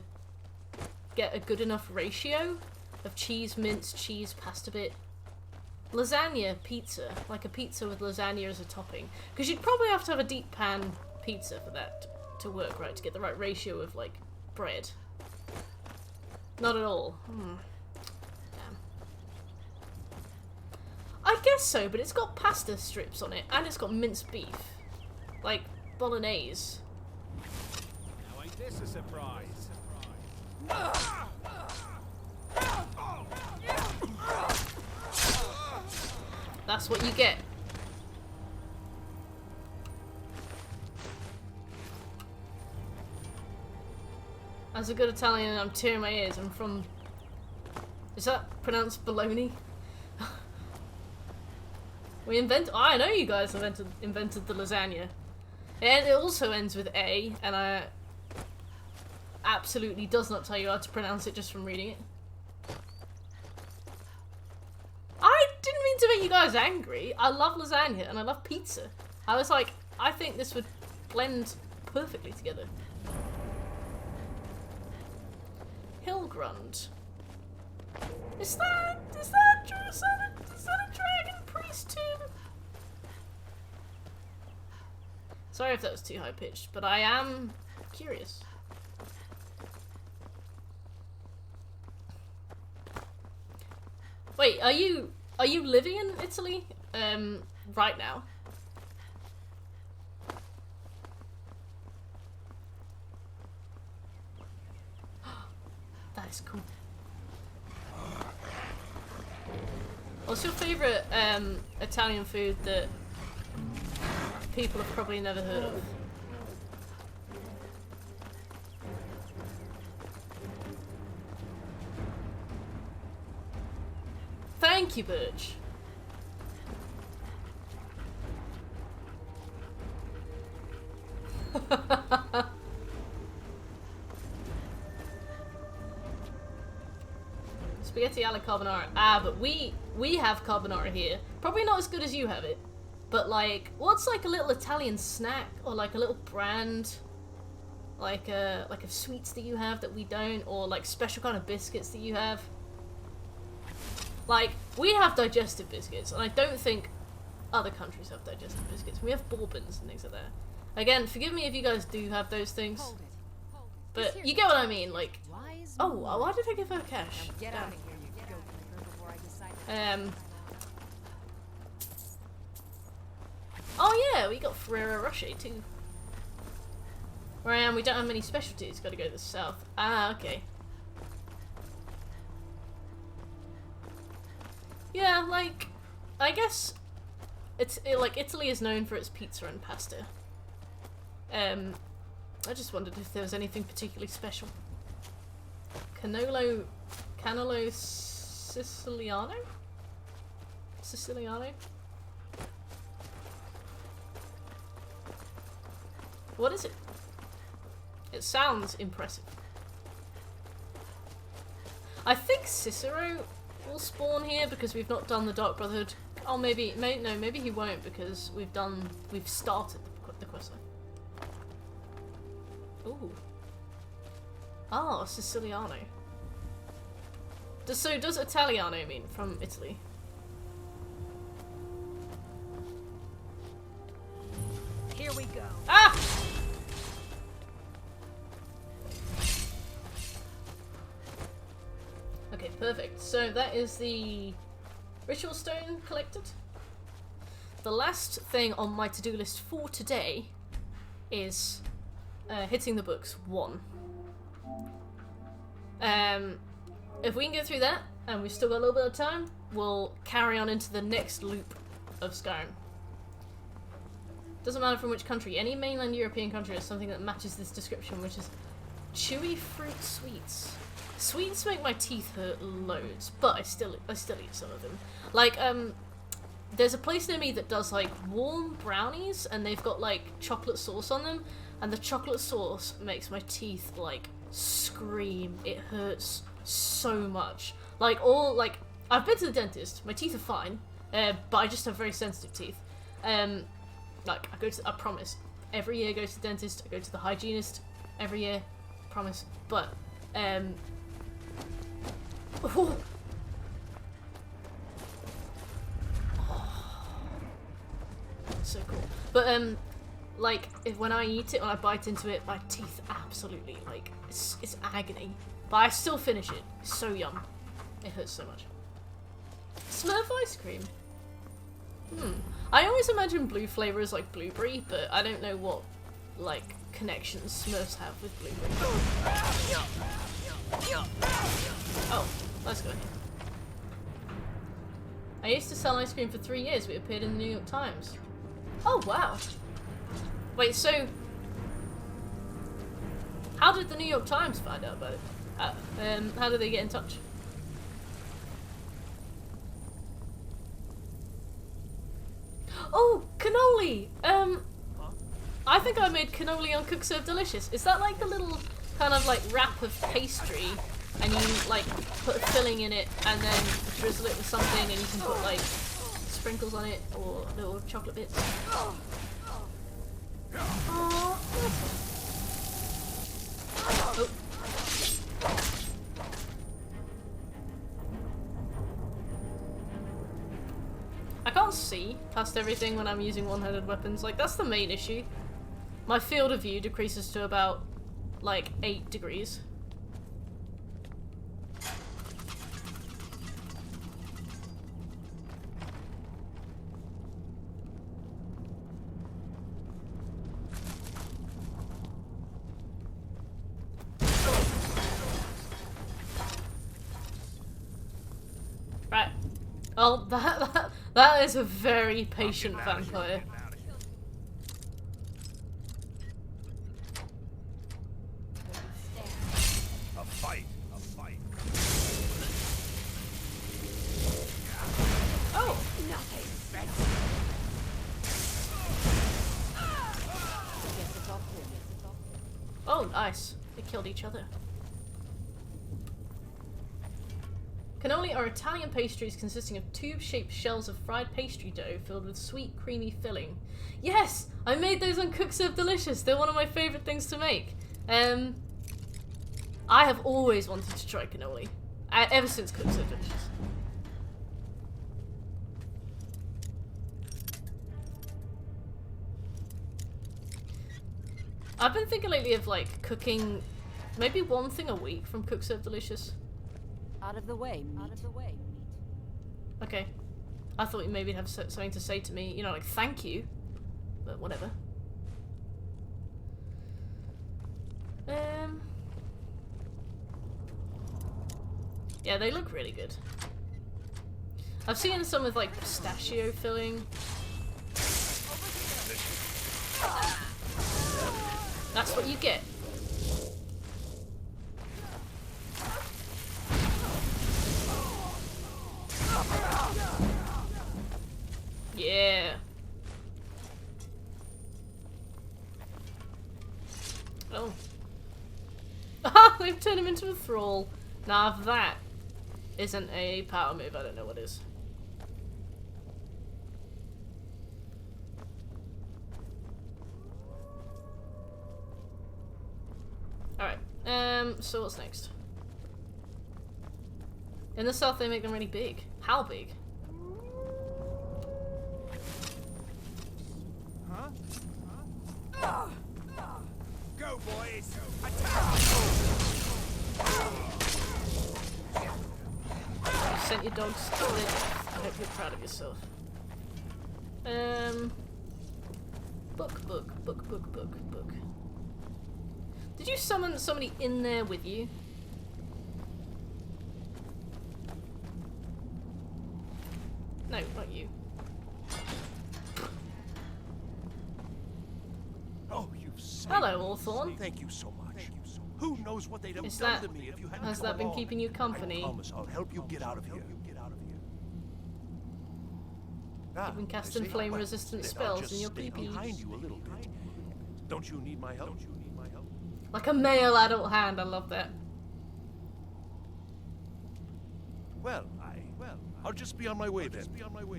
[SPEAKER 1] get a good enough ratio of cheese, mince, cheese, pasta bit? Lasagna pizza, like a pizza with lasagna as a topping. Because you'd probably have to have a deep pan pizza for that to work, right? To get the right ratio of, like, bread. Not at all. Damn. I guess so, but it's got pasta strips on it, and it's got minced beef. Like, bolognese.
[SPEAKER 10] Now ain't this a surprise?
[SPEAKER 1] That's what you get. As a good Italian, I'm tearing my ears. I'm from... Is that pronounced bologna? We invented... Oh, I know you guys invented the lasagna. And it also ends with A, and I... absolutely does not tell you how to pronounce it just from reading it. I didn't mean to make you guys angry. I love lasagna and I love pizza. I was like, I think this would blend perfectly together. Helgen. Is that a dragon priest tomb? Sorry if that was too high pitched, but I am curious. Wait, are you living in Italy right now? That is cool. What's your favorite Italian food that people have probably never heard of? Thank you, Birch. Spaghetti alla carbonara. Ah, but we have carbonara here. Probably not as good as you have it. But like, what's like a little Italian snack or like a little brand, like of sweets that you have that we don't, or like special kind of biscuits that you have? Like, we have digestive biscuits, and I don't think other countries have digestive biscuits. We have bourbons and things like that. Again, forgive me if you guys do have those things. But you get what I mean, like... Oh, why did I give her cash?
[SPEAKER 24] Get out of here, you go before I decide.
[SPEAKER 1] Oh yeah, we got Ferrero Rocher too. Where I am, we don't have many specialties. Gotta go to the south. Ah, okay. Yeah, like, I guess like Italy is known for its pizza and pasta. I just wondered if there was anything particularly special. Cannolo Siciliano? Siciliano? What is it? It sounds impressive. I think Cicero will spawn here because we've not done the Dark Brotherhood. Oh, maybe he won't because we've started the quest line. Ooh. Oh, Siciliano. Does Italiano mean from Italy?
[SPEAKER 24] Here we go.
[SPEAKER 1] Ah! Okay, perfect. So that is the ritual stone collected. The last thing on my to-do list for today is hitting the books 1. If we can get through that, and we've still got a little bit of time, we'll carry on into the next loop of Skyrim. Doesn't matter from which country. Any mainland European country has something that matches this description, which is chewy fruit sweets. Sweets make my teeth hurt loads, but I still eat some of them. Like, there's a place near me that does like warm brownies, and they've got like chocolate sauce on them, and the chocolate sauce makes my teeth like scream. It hurts so much. Like I've been to the dentist. My teeth are fine, but I just have very sensitive teeth. Like I promise, every year I go to the dentist. I go to the hygienist every year, promise. But oh. So cool. But like when I eat it, when I bite into it, my teeth absolutely like it's agony. But I still finish it. It's so yum. It hurts so much. Smurf ice cream. I always imagine blue flavor as like blueberry, but I don't know what like connections Smurfs have with blueberry. Oh, let's go here. I used to sell ice cream for 3 years. We appeared in the New York Times. Oh wow. Wait, so How did the New York Times find out about it? How did they get in touch? Oh, cannoli! I think I made cannoli on Cook Serve Delicious. Is that like the little kind of like wrap of pastry, and you like put a filling in it and then drizzle it with something, and you can put like sprinkles on it or little chocolate bits? Oh. I can't see past everything when I'm using one-handed weapons. Like, that's the main issue. My field of view decreases to about, like, 8 degrees. Right. Oh, that is a very patient vampire.
[SPEAKER 10] A fight.
[SPEAKER 1] Oh,
[SPEAKER 19] nothing.
[SPEAKER 1] Oh, nice. They killed each other. Cannoli are Italian pastries consisting of tube-shaped shells of fried pastry dough filled with sweet, creamy filling. Yes! I made those on Cook Serve Delicious. They're one of my favourite things to make. I have always wanted to try cannoli. Ever since Cook Serve Delicious. I've been thinking lately of like cooking maybe one thing a week from Cook Serve Delicious.
[SPEAKER 19] Out of the way, meat. Out of the way, meat.
[SPEAKER 1] Okay. I thought you maybe have something to say to me, you know, like thank you. But whatever. Yeah, they look really good. I've seen some with like pistachio filling. That's what you get. Yeah. Oh. Ah, they've turned him into a thrall. Now if that isn't a power move, I don't know what is. Alright, so what's next? In the south they make them really big. How big?
[SPEAKER 10] Go, boys!
[SPEAKER 1] You sent your dogs to live. I hope you're proud of yourself. Book. Did you summon somebody in there with you? No, not you.
[SPEAKER 14] Oh, you've saved
[SPEAKER 1] Hello,
[SPEAKER 14] me.
[SPEAKER 1] Hawthorne.
[SPEAKER 14] Thank you so much. Who knows what they'd have
[SPEAKER 1] Is
[SPEAKER 14] done
[SPEAKER 1] that,
[SPEAKER 14] to me if you hadn't
[SPEAKER 1] has
[SPEAKER 14] come
[SPEAKER 1] that been
[SPEAKER 14] along.
[SPEAKER 1] keeping you company?
[SPEAKER 14] I promise I'll help you get out of here.
[SPEAKER 1] You've been casting flame-resistant spells in your pee-pee.
[SPEAKER 14] Behind you a little bit. Don't you need my help?
[SPEAKER 1] Like a male adult hand, I love that.
[SPEAKER 14] Well, I'll just be on my way then.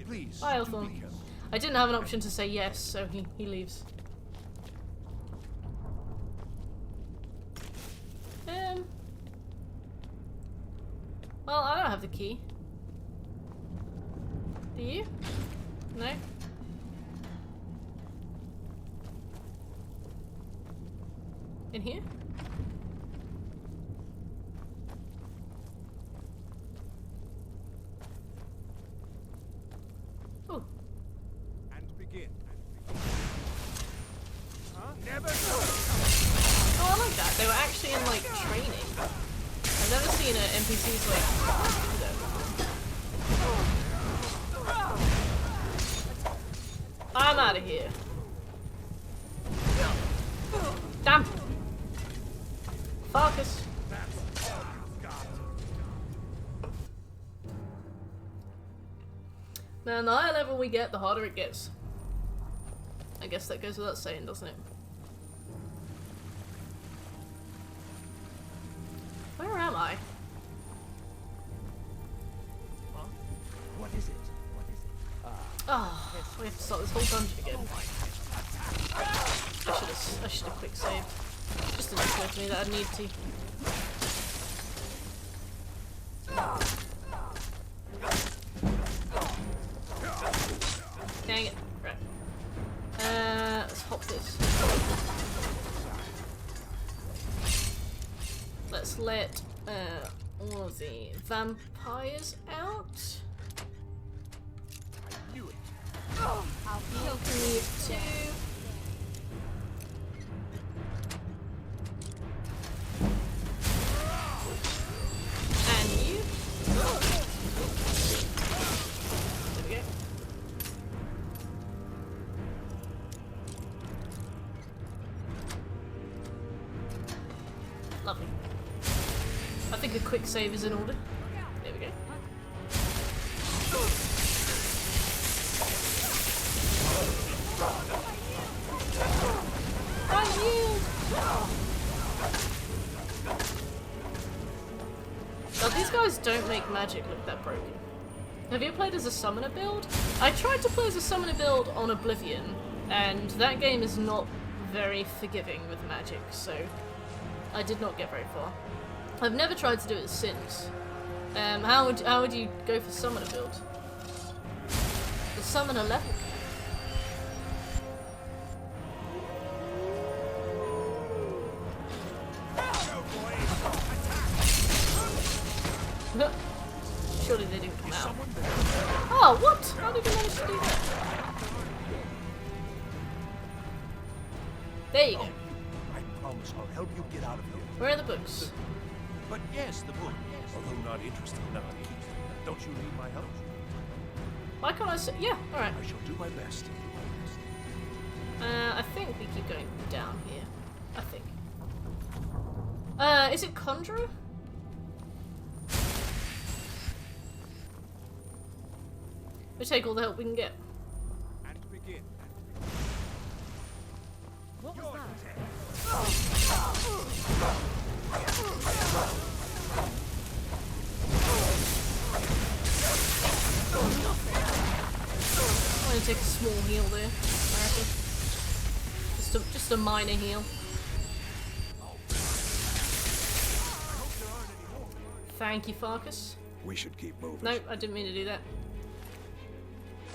[SPEAKER 14] Please.
[SPEAKER 1] Bye, Hawthorne. I didn't have an option to say yes, so he leaves. Well, I don't have the key. Do you? No? In here? Oh.
[SPEAKER 10] And begin.
[SPEAKER 1] Never. Oh, I like that. They were actually in like training. I've never seen NPCs like do that. I'm out of here. Damn. Focus. Man, the higher level we get, the harder it gets. I guess that goes without saying, doesn't it? Where am I?
[SPEAKER 14] What is it?
[SPEAKER 1] Ah, we have to start this whole dungeon again. I should have quick saved. Just didn't occur to me that I'd need to. Dang it. Right. Let's hop this. Let's let all of the vampires out.
[SPEAKER 14] I knew it.
[SPEAKER 21] I'll
[SPEAKER 1] Me too. And you. There we go. Lovely. I think a quick save is in order. There we go. I yield! Now these guys don't make magic look that broken. Have you played as a summoner build? I tried to play as a summoner build on Oblivion, and that game is not very forgiving with magic, so I did not get very far. I've never tried to do it since. How would you go for summoner build? The summoner level? Surely they didn't come out. Oh, what? How did you manage to do that? There you go.
[SPEAKER 14] I promise I'll help you get out of here.
[SPEAKER 1] Where are the books?
[SPEAKER 14] But yes, the book. Although not interested enough to keep them. Don't you need my help?
[SPEAKER 1] Why can't I say? Yeah, alright.
[SPEAKER 14] I shall do my best.
[SPEAKER 1] I think we keep going down here. I think. Is it Conjurer? We take all the help we can get.
[SPEAKER 14] And begin.
[SPEAKER 21] What was that?
[SPEAKER 1] I'm gonna take a small heal there. Just a minor heal. Thank you, Farkas.
[SPEAKER 5] We should keep moving.
[SPEAKER 1] No, I didn't mean to do that.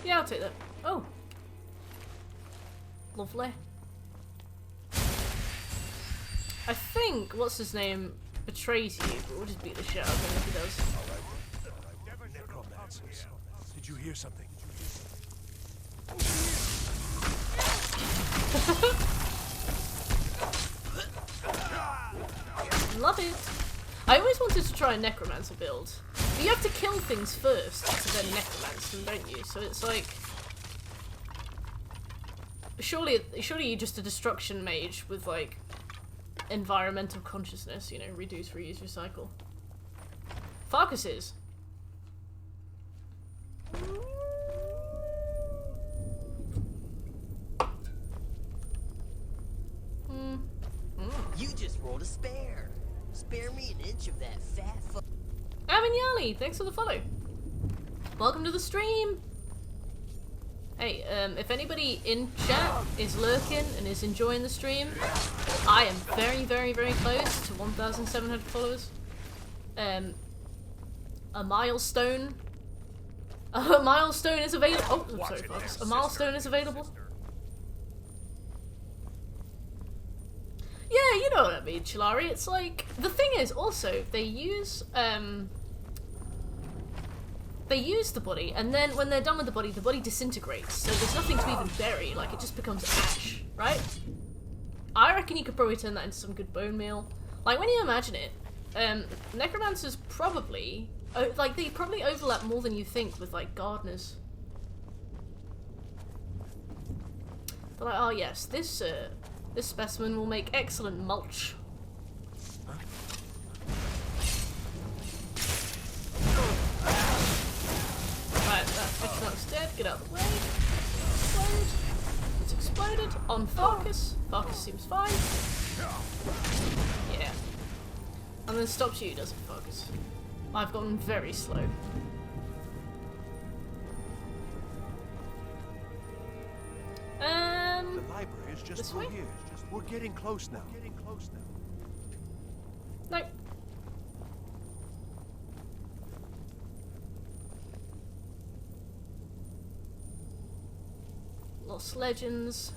[SPEAKER 1] Yeah, I'll take that. Oh. Lovely. I think, what's his name, betrays you, but we'll just beat the shit out of him if he does.
[SPEAKER 14] Necromancers. Did you hear something?
[SPEAKER 1] Love it. I always wanted to try a necromancer build. But you have to kill things first to then necromance them, don't you? So it's like... Surely you're just a destruction mage with, like, environmental consciousness, you know, reduce, reuse, recycle. Farkas is.
[SPEAKER 11] You just rolled a spare. Spare me an inch of that fat fu-
[SPEAKER 1] Avignali, thanks for the follow. Welcome to the stream. Hey, if anybody in chat is lurking and is enjoying the stream, I am very, very, very close to 1,700 followers. A milestone. A milestone is available. Oh, I'm sorry, folks. A milestone is available. Yeah, you know what I mean, Chilari. It's like, the thing is, also, they use the body, and then when they're done with the body disintegrates, so there's nothing to even bury, like, it just becomes ash, right? I reckon you could probably turn that into some good bone meal. Like, when you imagine it, necromancers probably, like, they probably overlap more than you think with, like, gardeners. They're like, oh yes, this specimen will make excellent mulch. exploded on Farkas. Farkas seems fine. Yeah. And then stops you, doesn't Farkas? I've gotten very slow.
[SPEAKER 14] The library is just
[SPEAKER 1] this
[SPEAKER 14] through
[SPEAKER 1] way?
[SPEAKER 14] here. We're getting close now.
[SPEAKER 1] Nope. Lost Legends.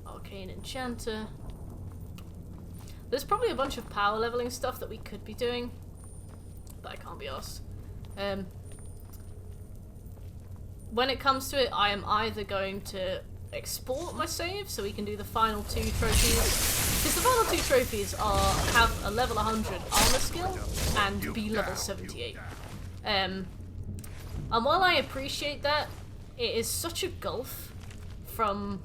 [SPEAKER 1] Arcane Enchanter. There's probably a bunch of power leveling stuff that we could be doing, but I can't be asked. When it comes to it, I am either going to export my save so we can do the final 2 trophies, because the final 2 trophies have a level 100 armor skill and be level 78. And while I appreciate that, it is such a gulf from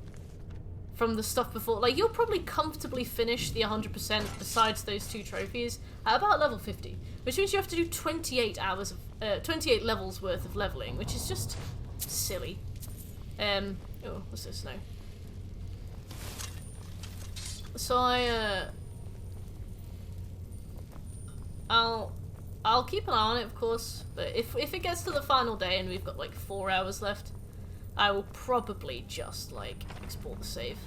[SPEAKER 1] the stuff before. Like, you'll probably comfortably finish the 100% besides those 2 trophies at about level 50, which means you have to do 28 hours of 28 levels worth of leveling, which is just silly. Oh, what's this now? So I'll keep an eye on it, of course, but if it gets to the final day and we've got like 4 hours left, I will probably just like export the save.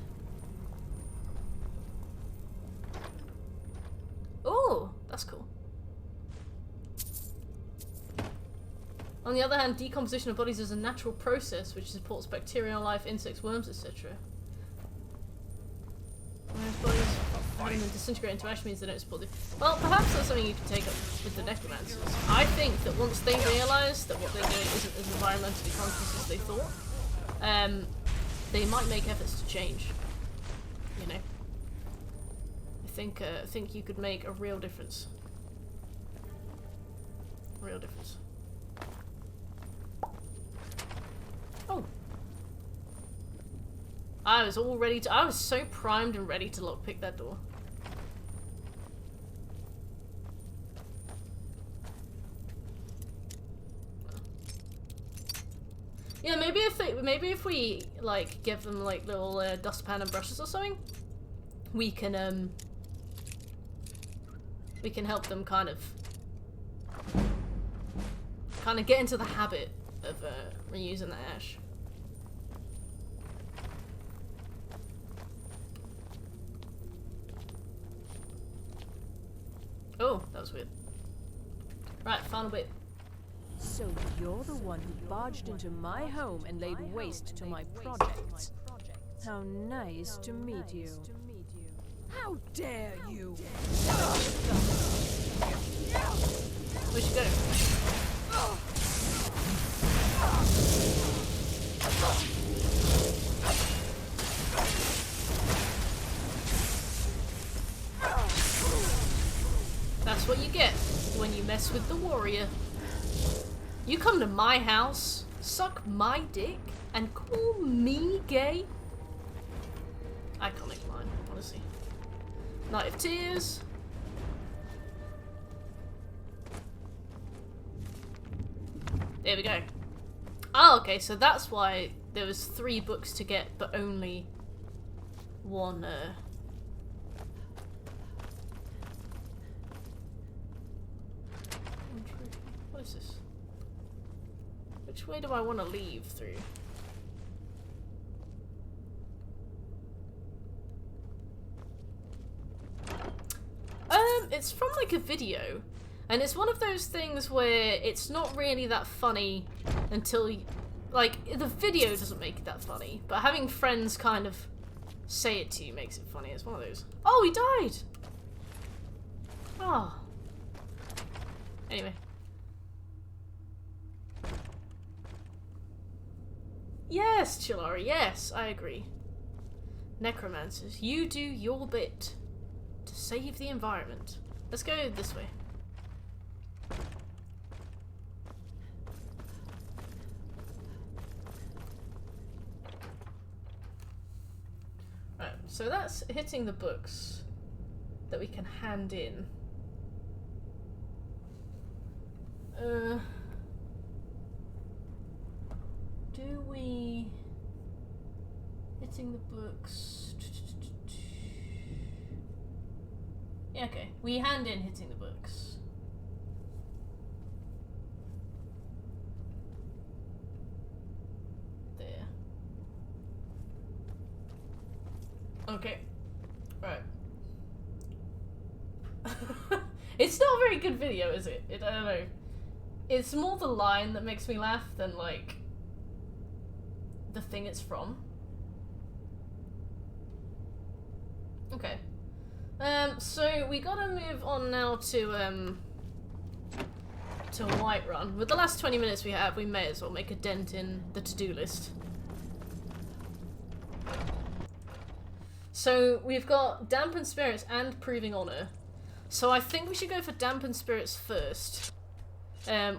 [SPEAKER 1] Oh, that's cool. On the other hand, decomposition of bodies is a natural process which supports bacterial life, insects, worms, etc. Whereas bodies having them disintegrate into ash means they don't support it. Well, perhaps that's something you can take up with the necromancers. I think that once they realise that what they're doing isn't as environmentally conscious as they thought, they might make efforts to change. You know, I think you could make a real difference. Real difference. Oh. I was all ready to- I was so primed and ready to lockpick that door. Yeah, maybe if we like give them like little dustpan and brushes or something, we can help them kind of get into the habit of reusing the ash. Oh, that was weird. Right, final bit.
[SPEAKER 13] So you're the one who barged into my home and laid waste to my projects. How nice to meet you.
[SPEAKER 23] How dare you!
[SPEAKER 1] Where'd you go? That's what you get when you mess with the warrior. You come to my house, suck my dick, and call me gay? Iconic line, honestly. Night of Tears. There we go. Oh, okay, so that's why there was 3 books to get, but only one, What is this? Which way do I want to leave through? It's from like a video, and it's one of those things where it's not really that funny until like the video doesn't make it that funny, but having friends kind of say it to you makes it funny. It's one of those. Oh, he died! Oh. Anyway. Yes, Chilari, yes, I agree. Necromancers, you do your bit to save the environment. Let's go this way. Right, so that's hitting the books that we can hand in. Do we... hitting the books. Yeah, okay. We hand in hitting the books. There. Okay. Right. It's not a very good video, is it? I don't know. It's more the line that makes me laugh than, like, the thing it's from. Okay. So we gotta move on now to Whiterun. With the last 20 minutes we have, we may as well make a dent in the to-do list. So we've got Dampen Spirits and Proving Honor. So I think we should go for Dampen Spirits first.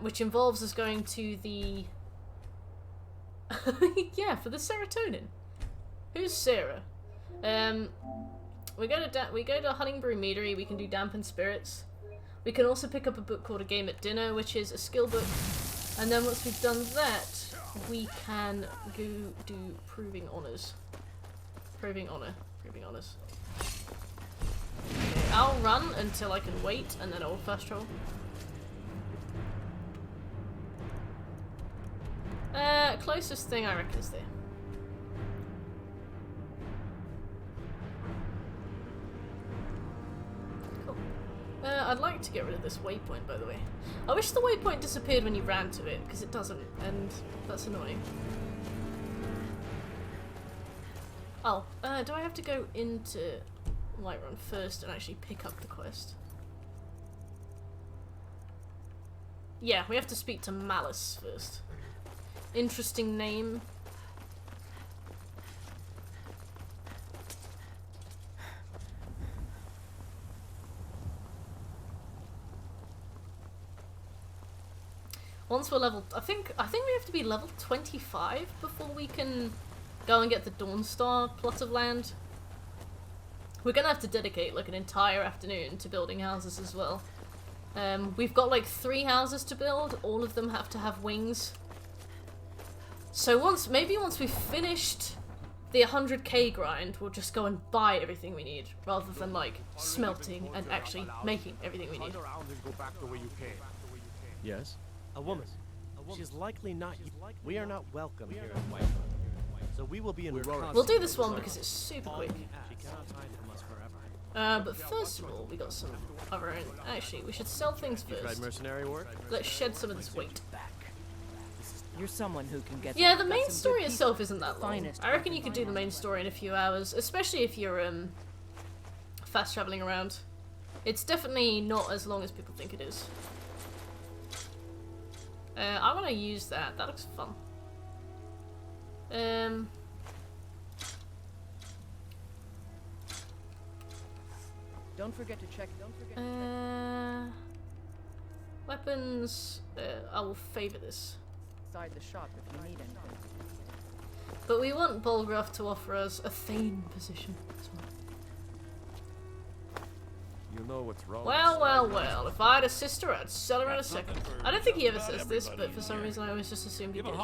[SPEAKER 1] Which involves us going to the... yeah, for the serotonin. Who's Sarah? We go to Hunting Brew Meadery, we can do Dampen Spirits. We can also pick up a book called A Game at Dinner, which is a skill book. And then once we've done that, we can go do Proving Honors. Proving Honors. Okay, I'll run until I can wait, and then I'll fast travel. Closest thing I reckon is there. Cool. I'd like to get rid of this waypoint, by the way. I wish the waypoint disappeared when you ran to it, because it doesn't, and that's annoying. Oh, do I have to go into Whiterun first and actually pick up the quest? Yeah, we have to speak to Malice first. Interesting name. Once we're level, I think we have to be level 25 before we can go and get the Dawnstar plot of land. We're gonna have to dedicate like an entire afternoon to building houses as well. We've got like 3 houses to build. All of them have to have wings. So maybe once we've finished the 100k grind, we'll just go and buy everything we need, rather than like smelting and actually making everything we need.
[SPEAKER 9] Yes? A woman. She's likely not. We are not welcome here in Whiterun. So we will be in.
[SPEAKER 1] We'll do this one because it's super quick.
[SPEAKER 9] She cannot hide from us forever.
[SPEAKER 1] But first of all, we got some of our own. Actually, we should sell things first.
[SPEAKER 9] Tried mercenary work?
[SPEAKER 1] Let's shed some of this weight.
[SPEAKER 15] You're someone who can get.
[SPEAKER 1] Yeah, the main story itself isn't that long. I reckon you could do the main story in a few hours, especially if you're fast traveling around. It's definitely not as long as people think it is. I want to use that. That looks fun.
[SPEAKER 15] Don't forget to check.
[SPEAKER 1] Weapons. I will favor this.
[SPEAKER 15] Inside the shop if you need anything.
[SPEAKER 1] But we want Bolgraf to offer us a Thane position as well.
[SPEAKER 2] You know what's wrong.
[SPEAKER 1] Well. If I had a sister, I'd sell her in a second. I don't think he ever says this, but for some reason I always just assumed he did.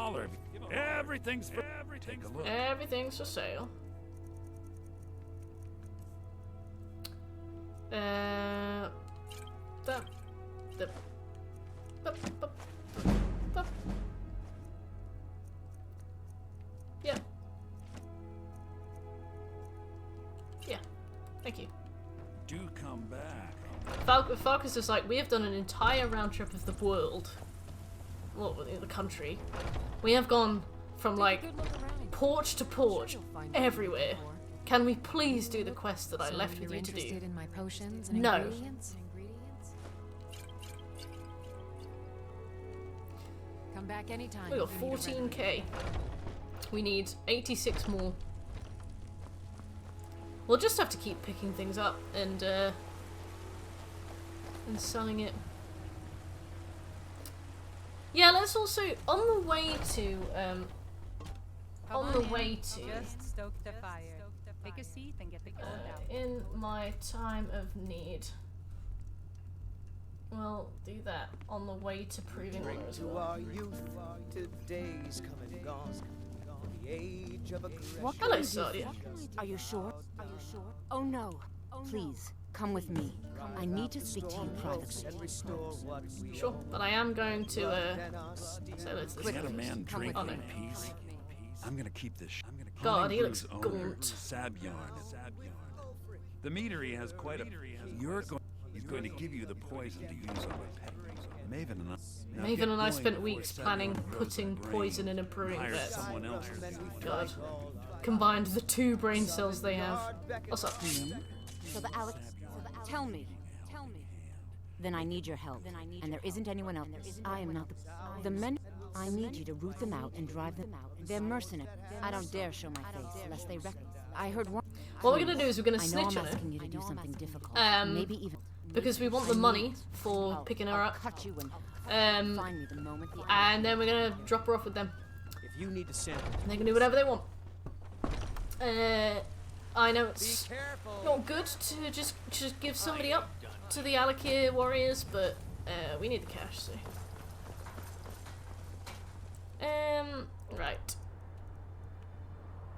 [SPEAKER 10] Everything's for
[SPEAKER 1] Everything's for sale. Yeah. Yeah. Thank you.
[SPEAKER 10] Do come back.
[SPEAKER 1] Falcus is like, we have done an entire round trip of the world. Well, the country. We have gone from like porch to porch, everywhere. Can we please do the quest that I left with you to do?
[SPEAKER 21] In my potions and
[SPEAKER 1] no.
[SPEAKER 21] Ingredients? Come back anytime.
[SPEAKER 1] We got 14k. We need 86 more. We'll just have to keep picking things up and selling it. Yeah, let's also on the way to
[SPEAKER 24] Just stoke the fire. Take a seat and get the cold out.
[SPEAKER 1] In my time of need. We'll do that on the way to Proving Honor as well.
[SPEAKER 4] Our youth, today's come and gone. The age
[SPEAKER 19] What
[SPEAKER 1] Hello,
[SPEAKER 19] can I do for
[SPEAKER 1] Sadia.
[SPEAKER 19] you? Are you sure? Oh no. Please, come with me. I need to speak to you privately.
[SPEAKER 1] Sure, but I am going to say let's
[SPEAKER 6] Let a man drink
[SPEAKER 1] oh, no.
[SPEAKER 6] in peace. I'm gonna keep this.
[SPEAKER 1] God, he looks
[SPEAKER 6] Honeybrew's owner,
[SPEAKER 1] gaunt.
[SPEAKER 6] Sabjarn. The meadery has quite a. He's going to give you the poison to use on the pet. Maven and I.
[SPEAKER 1] Maven and I spent weeks planning putting poison in a brewing vat.
[SPEAKER 6] Someone else.
[SPEAKER 1] God. Combined the 2 brain cells they have. What's up?
[SPEAKER 19] So the Alex, tell me. Then I need your help, and there isn't anyone else. I am not the men. I need you to root them out and drive them out. They're mercenaries. I don't dare show my face lest they I heard one.
[SPEAKER 1] What we're gonna do is we're gonna
[SPEAKER 19] I know
[SPEAKER 1] snitch
[SPEAKER 19] I'm
[SPEAKER 1] on
[SPEAKER 19] asking you to do something difficult.
[SPEAKER 1] Maybe even because we want the money for picking her up.
[SPEAKER 19] Cut you and find me the moment
[SPEAKER 1] and then we're gonna drop her off with them.
[SPEAKER 4] If you need to sample,
[SPEAKER 1] And they can do whatever they want. I know it's not good to just give somebody up to the Alakir warriors, but we need the cash, so. Right.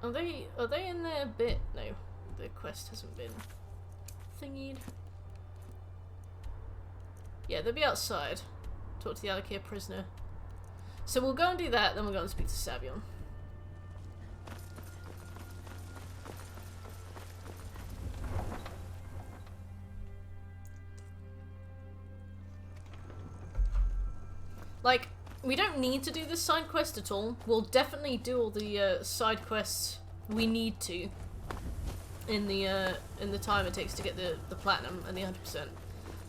[SPEAKER 1] Are they in their bit? No, the quest hasn't been thingied. Yeah, they'll be outside. Talk to the Alakir prisoner. So we'll go and do that, then we'll go and speak to Savion. Like, we don't need to do this side quest at all. We'll definitely do all the side quests we need to in the time it takes to get the platinum and the 100%.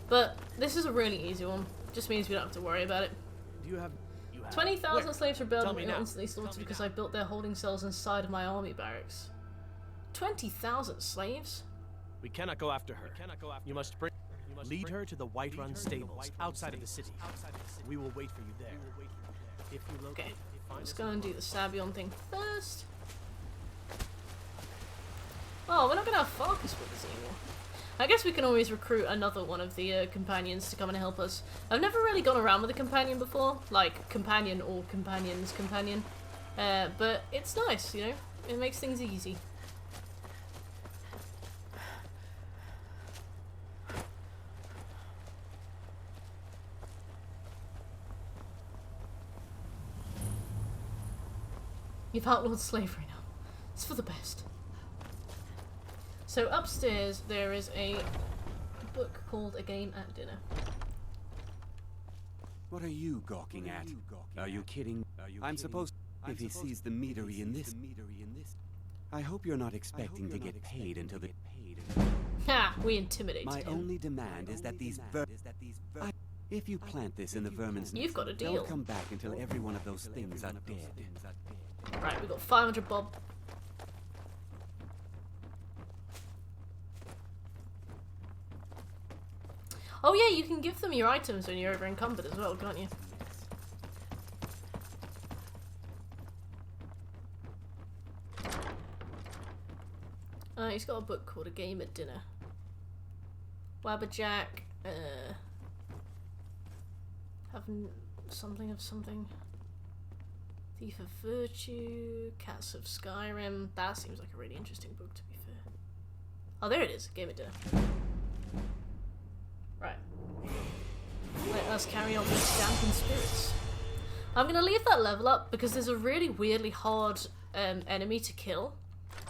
[SPEAKER 1] But this is a really easy one. Just means we don't have to worry about it.
[SPEAKER 9] Do you have
[SPEAKER 1] 20,000 slaves rebelled
[SPEAKER 9] Tell me
[SPEAKER 1] and
[SPEAKER 9] now.
[SPEAKER 1] instantly slaughtered because I built their holding cells inside of my army barracks. 20,000 slaves?
[SPEAKER 9] We cannot go after her. You must lead her to the Whiterun stables outside of the city. We will wait for you there. If you locate,
[SPEAKER 1] Okay, let's go and do the Savion thing first. Oh, we're not gonna have Farkas with us anymore. I guess we can always recruit another one of the companions to come and help us. I've never really gone around with a companion before, like companion or companion's companion. But it's nice, you know? It makes things easy. You've outlawed slavery now. It's for the best. So upstairs there is a book called A Game at Dinner.
[SPEAKER 17] What are you gawking at? Are you kidding? I'm supposed if he sees the meadery in this. I hope you're not expecting to get paid until the
[SPEAKER 1] Ha! We intimidated
[SPEAKER 17] My
[SPEAKER 1] him.
[SPEAKER 17] only demand is that these if you plant this in the vermin's
[SPEAKER 1] You've got a deal.
[SPEAKER 17] they'll come back until every one of those things are dead.
[SPEAKER 1] Right, we got 500 bob. Oh yeah, you can give them your items when you're over encumbered as well, can't you? He's got a book called A Game at Dinner. Wabberjack, something of something. Thief of Virtue, Cats of Skyrim. That seems like a really interesting book, to be fair. Oh, there it is. Game at Dinner. Right. Let us carry on with dampened spirits. I'm gonna leave that level up because there's a really weirdly hard enemy to kill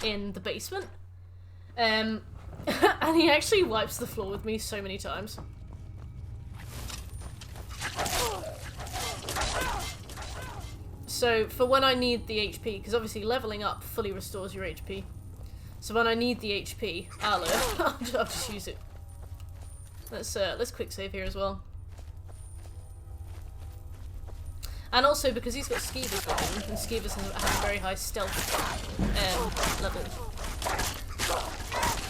[SPEAKER 1] in the basement. And he actually wipes the floor with me so many times. So for when I need the HP, because obviously leveling up fully restores your HP. So when I need the HP, I'll just use it. Let's quick save here as well. And also because he's got Skeevers with him, and Skeevers have a very high stealth level.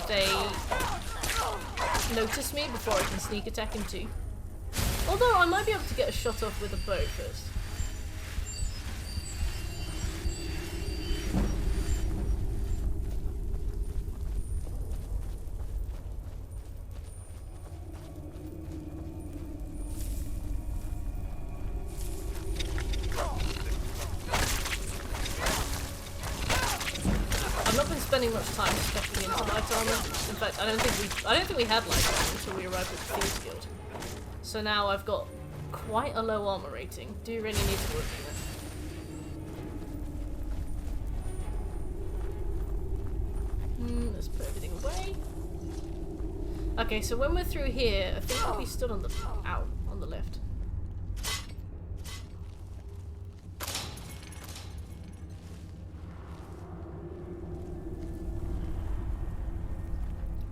[SPEAKER 1] They notice me before I can sneak attack him too. Although I might be able to get a shot off with a bow first. I've not been spending much time stepping into light armor. In fact, I don't think we had light armor until we arrived at the Thieves Guild. So now I've got quite a low armor rating. Do really need to work on it. Let's put everything away. Okay, so when we're through here, I think we stood on the on the left.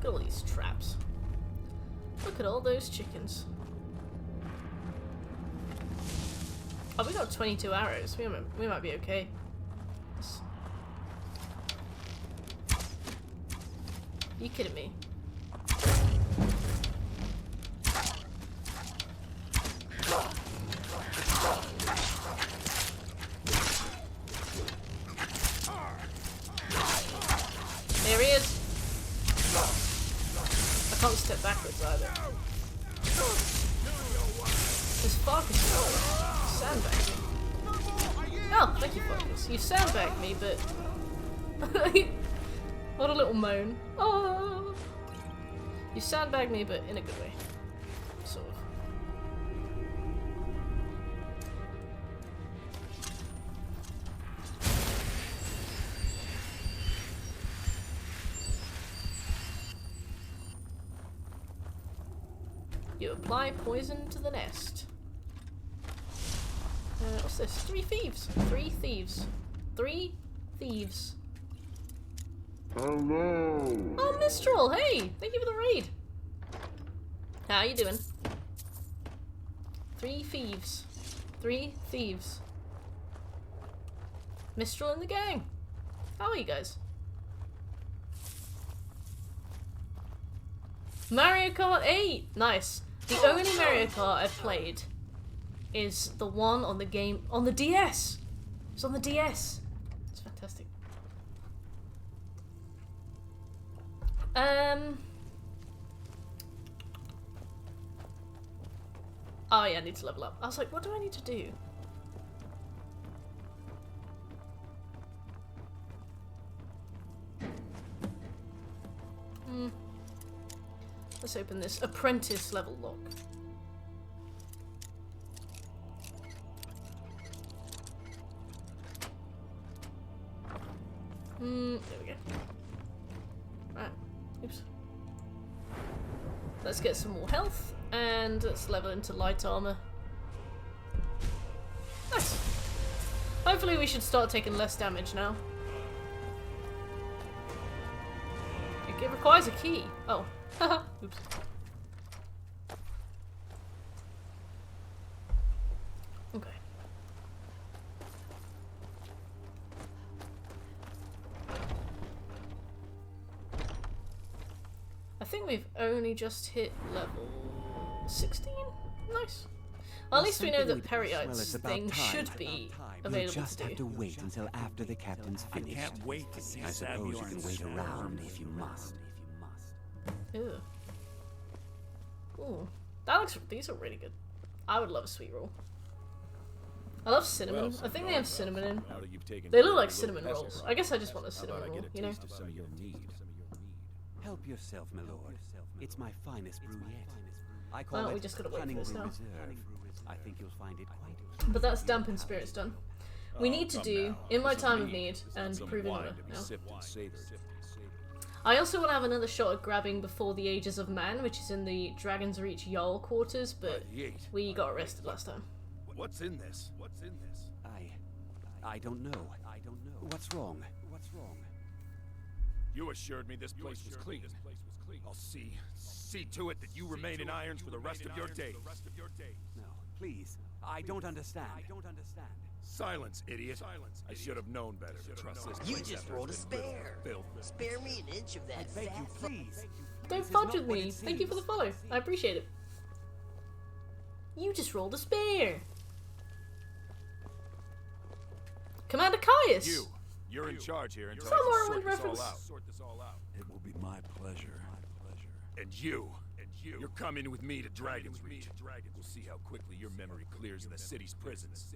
[SPEAKER 1] Look at all these traps. Look at all those chickens. Oh, we got 22 arrows. We might be okay. You kidding me? There he is. I can't step backwards either. This Farkas sandbagged me. Oh, thank you, Farkas. You sandbagged me, but what a little moan. Oh, you sandbagged me, but in a good way, sort of. You apply poison to the nest. What's this? 3 thieves. 3 thieves. 3 thieves.
[SPEAKER 8] Hello.
[SPEAKER 1] Oh, Mistral, hey! Thank you for the raid. How you doing? 3 thieves. 3 thieves. Mistral and the gang. How are you guys? Mario Kart 8! Nice. The only Mario Kart I've played is the one on the game on the DS. It's on the DS. It's fantastic. Oh yeah, I need to level up. I was like, what do I need to do? Let's open this apprentice level lock. There we go. Right. Oops. Let's get some more health and let's level into light armor. Nice. Hopefully we should start taking less damage now. It requires a key. Oh. Haha. Oops. Okay. I think we've only just hit level 16? Nice. Well, at least we know that Periite's thing should be available
[SPEAKER 17] You'll just
[SPEAKER 1] to do.
[SPEAKER 17] have to wait until after the captain's finished.
[SPEAKER 10] I can't wait to see
[SPEAKER 17] I suppose you can wait
[SPEAKER 10] Savior's
[SPEAKER 17] around if you must.
[SPEAKER 1] Ew. Ooh. That looks, these are really good. I would love a sweet roll. I love cinnamon. I think they have cinnamon in. They look like cinnamon rolls. I guess I just want a cinnamon roll, you know?
[SPEAKER 17] Help yourself, my lord. It's my finest brew yet. I call
[SPEAKER 1] Well,
[SPEAKER 17] it
[SPEAKER 1] we just gotta wait for
[SPEAKER 17] Cunning
[SPEAKER 1] this
[SPEAKER 17] Brew
[SPEAKER 1] now.
[SPEAKER 17] Reserve. I think you'll find it quite.
[SPEAKER 1] But that's dampened spirits done. We need to do In My Time of Need and Proving Honor now. I also want to have another shot at grabbing Before the Ages of Man, which is in the Dragon's Reach Jarl quarters, but we got arrested last time.
[SPEAKER 5] What's in this? What's in this?
[SPEAKER 17] I don't know. What's wrong? What's wrong?
[SPEAKER 5] You assured me this place was clean. I'll see to it that you remain in irons for the rest of your days.
[SPEAKER 17] No, please. I don't understand.
[SPEAKER 5] Silence, idiot. I should have known better to trust this
[SPEAKER 11] You
[SPEAKER 5] place
[SPEAKER 11] just
[SPEAKER 5] after
[SPEAKER 11] rolled a
[SPEAKER 5] this
[SPEAKER 11] spare.
[SPEAKER 5] filth.
[SPEAKER 11] Spare me an inch of that
[SPEAKER 17] Beg you,
[SPEAKER 11] fat
[SPEAKER 17] please.
[SPEAKER 1] Don't fudge with me. Thank you for the follow. I appreciate it. You just rolled a spare. Commander Caius!
[SPEAKER 5] You're in charge here and
[SPEAKER 1] Some
[SPEAKER 5] try to
[SPEAKER 1] Morrowind
[SPEAKER 5] sort
[SPEAKER 1] reference.
[SPEAKER 5] this all out.
[SPEAKER 6] It will be my pleasure.
[SPEAKER 5] And you're coming with me to Dragon's Reach. We'll see how quickly your memory clears in the city's prisons.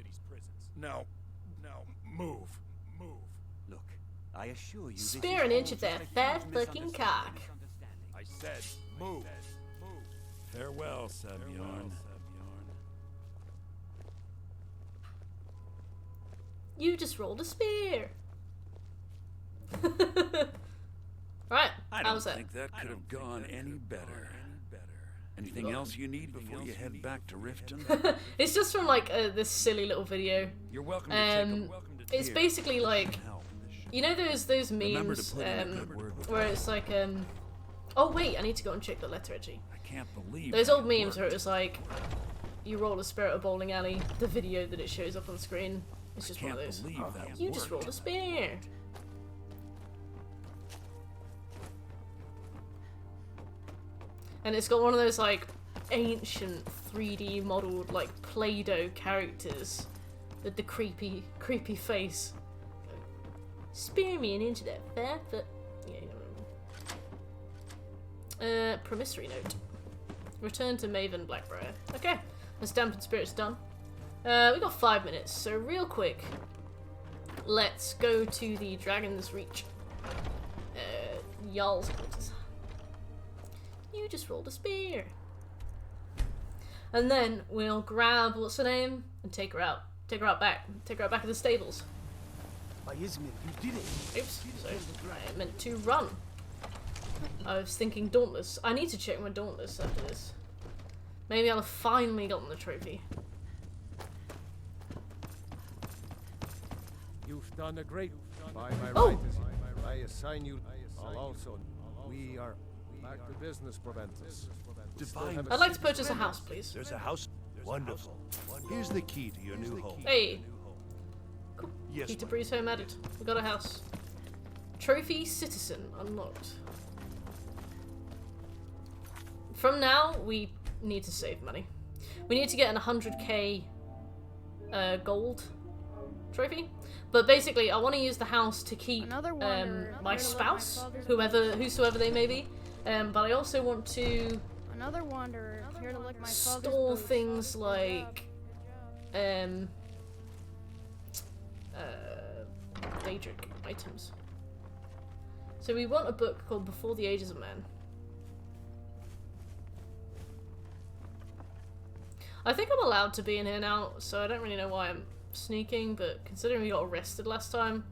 [SPEAKER 5] Now, move.
[SPEAKER 17] Look, I assure you.
[SPEAKER 1] Spare an inch of that fat fucking cock.
[SPEAKER 5] I said, move.
[SPEAKER 6] Farewell, Sabjorn.
[SPEAKER 1] You just rolled a spear. Right,
[SPEAKER 6] I
[SPEAKER 1] how was
[SPEAKER 6] don't
[SPEAKER 1] that?
[SPEAKER 6] think that could have gone any better. Anything else you need before you head back to Riften?
[SPEAKER 1] It's just from like this silly little video.
[SPEAKER 6] You're welcome to take
[SPEAKER 1] it's basically like, you know those memes where it's like oh wait, I need to go and check the letter edgy.
[SPEAKER 6] I can't believe
[SPEAKER 1] those old memes where it was like you roll a spear at a bowling alley, the video that it shows up on screen. It's just one of those. You just rolled a spear. And it's got one of those like ancient 3D modeled like Play-Doh characters with the creepy face. Spear me an inch of that fat foot. Yeah, you know what I mean. Promissory note. Return to Maven Blackbriar. Okay, that's Dampened Spirits done. We got 5 minutes, so real quick, let's go to the Dragon's Reach. Jarl's quarters. You just rolled a spear. And then we'll grab, what's her name, and take her out. Take her out back to the stables.
[SPEAKER 4] You did it.
[SPEAKER 1] Oops, sorry. I meant to run. I was thinking Dauntless. I need to check my Dauntless after this. Maybe I'll have finally gotten the trophy.
[SPEAKER 2] You've done a great. By my right, I assign you. Also, we are back to business, Proventus.
[SPEAKER 1] I'd like to purchase a house, please.
[SPEAKER 18] There's a house. Wonderful. Here's the key to your new home.
[SPEAKER 1] Hey. Cool. Yes, key to Breeze Home added. We got a house. Trophy Citizen unlocked. From now, we need to save money. We need to get an 100k gold trophy. But basically, I want to use the house to keep my spouse, whosoever they may be. But I also want to
[SPEAKER 8] another wanderer here to lick my
[SPEAKER 1] store things like Daedric items. So we want a book called Before the Ages of Man. I think I'm allowed to be in here now, so I don't really know why I'm sneaking, but considering we got arrested last time,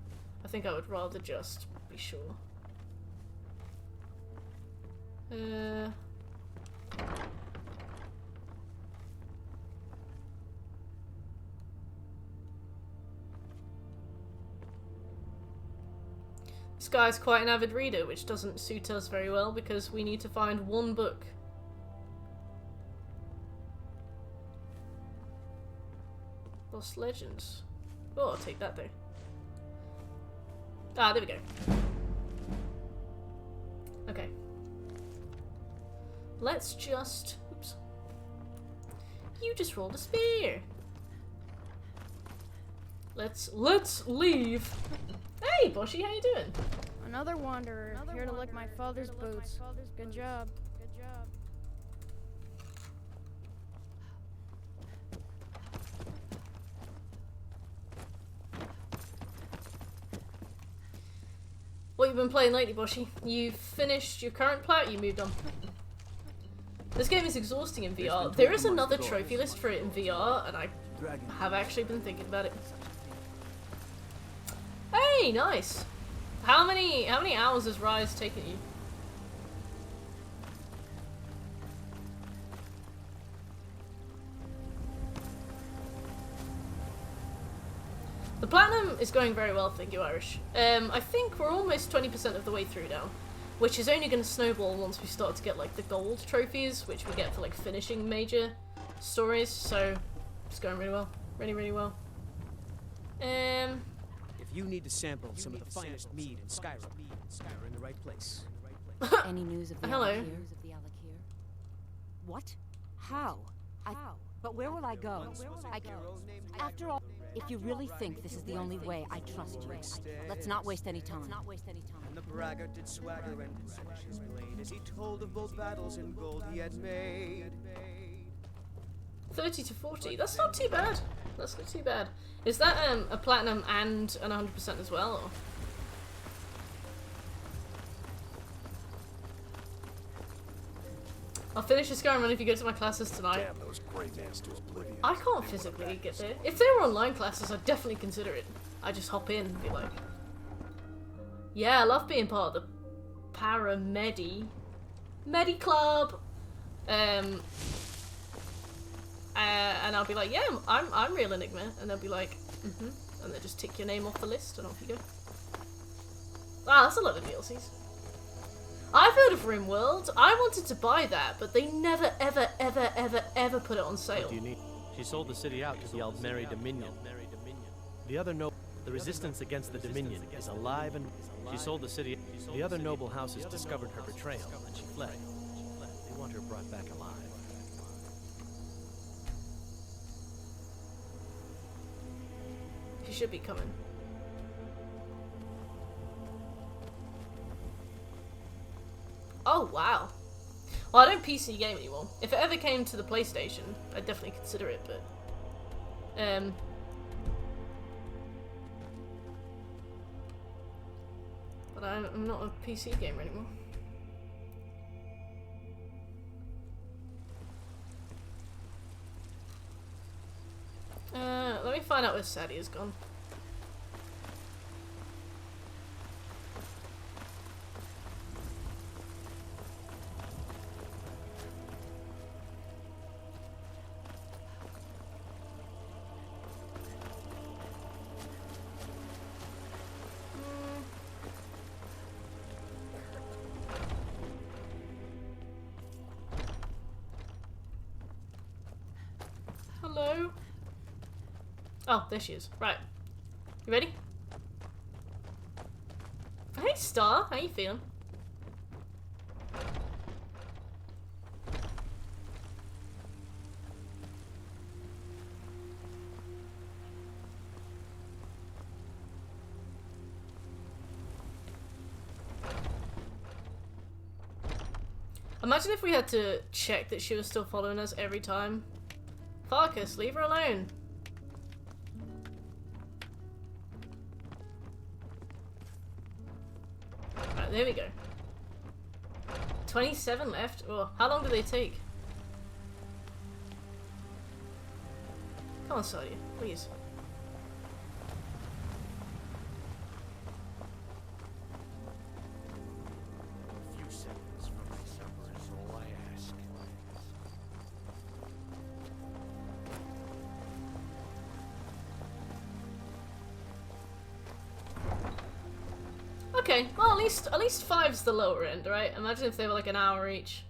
[SPEAKER 1] I think I would rather just be sure. This guy's quite an avid reader, which doesn't suit us very well because we need to find one book. Lost Legends. Oh, I'll take that though. Ah, there we go. Okay. Let's just... Oops. You just rolled a spear. Let's leave. Hey, Boshy, how you doing?
[SPEAKER 8] Another wanderer here to lick my father's boots. Good job. Good job.
[SPEAKER 1] What you been playing lately, Boshy? You finished your current plot, you moved on. This game is exhausting in VR. There is another trophy list for it in VR, and I have actually been thinking about it. Hey, nice! How many hours has Rise taken you? The platinum is going very well, thank you, Irish. I think we're almost 20% of the way through now, which is only going to snowball once we start to get like the gold trophies, which we get for like finishing major stories. So it's going really well, really well.
[SPEAKER 4] If you need to sample some of the finest mead in Skyrim, you're in the right place.
[SPEAKER 19] Any news of the
[SPEAKER 1] Hello.
[SPEAKER 19] Alakir? What? How? But where will I go? After all, if you really think this is the only way, I trust you. Let's not waste any time.
[SPEAKER 4] And the braggart did swagger and polish his blade as he told of bold battles in gold he had made.
[SPEAKER 1] 30 to 40. That's not too bad. That's not too bad. Is that a platinum and an 100% as well? Or? I'll finish the Skyrim run if you go to my classes tonight.
[SPEAKER 5] Damn those Grey Masters oblivion.
[SPEAKER 1] I can't physically get there. If they were online classes, I'd definitely consider it. I just hop in and be like, yeah, I love being part of the Medi Club. And I'll be like, yeah, I'm real Enigma, and they'll be like, and they'll just tick your name off the list, and off you go. Wow, that's a lot of DLCs. I've heard of RimWorld. I wanted to buy that, but they never, ever, ever, ever, ever put it on sale.
[SPEAKER 9] What do you need? She sold the city out to the Aldmeri Dominion. The other the resistance against the Dominion is alive and she sold the city. The other noble houses discovered her betrayal and she fled. They want her brought back alive.
[SPEAKER 1] She should be coming. Oh, wow. Well, I don't PC game anymore. If it ever came to the PlayStation, I'd definitely consider it, but... But I'm not a PC gamer anymore. Let me find out where Sadie has gone. Hello? Oh, there she is. Right. You ready? Hey, Star. How you feeling? Imagine if we had to check that she was still following us every time. Fuck us, leave her alone. Right, there we go. 27 left. Oh, how long do they take? Come on, Sadia, please.
[SPEAKER 18] A few seconds for my supper is all I ask.
[SPEAKER 1] Okay, well at least 5's the lower end, right? Imagine if they were like an hour each.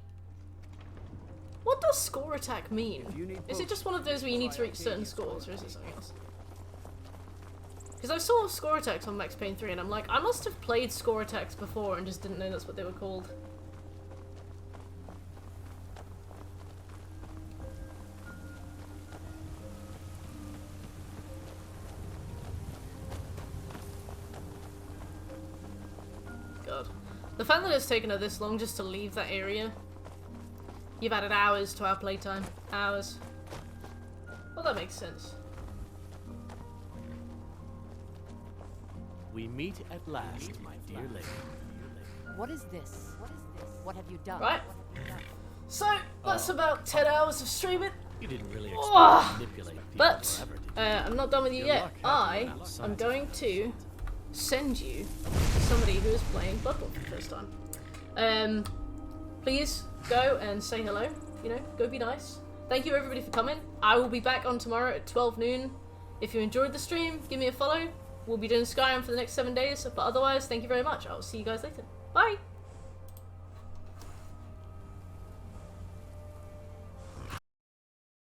[SPEAKER 1] What does score attack mean? Is it just one of those where you need to reach certain scores, or is it something else? Because I saw score attacks on Max Payne 3 and I'm like, I must have played score attacks before and just didn't know that's what they were called. God. The fact that it's taken her this long just to leave that area. You've added hours to our playtime. Hours. Well, that makes sense.
[SPEAKER 9] We meet at last, my dear lady.
[SPEAKER 19] What is this? What have you done?
[SPEAKER 1] Right. So, that's about 10 hours of streaming.
[SPEAKER 9] You didn't really expect to manipulate people
[SPEAKER 1] But,
[SPEAKER 9] forever,
[SPEAKER 1] I'm not done with you yet. I am going to send you somebody who is playing Bloodborne for the first time. Please go and say hello. You know, go be nice. Thank you everybody for coming. I will be back on tomorrow at 12 noon. If you enjoyed the stream, give me a follow. We'll be doing Skyrim for the next 7 days. But otherwise, thank you very much. I will see you guys later. Bye!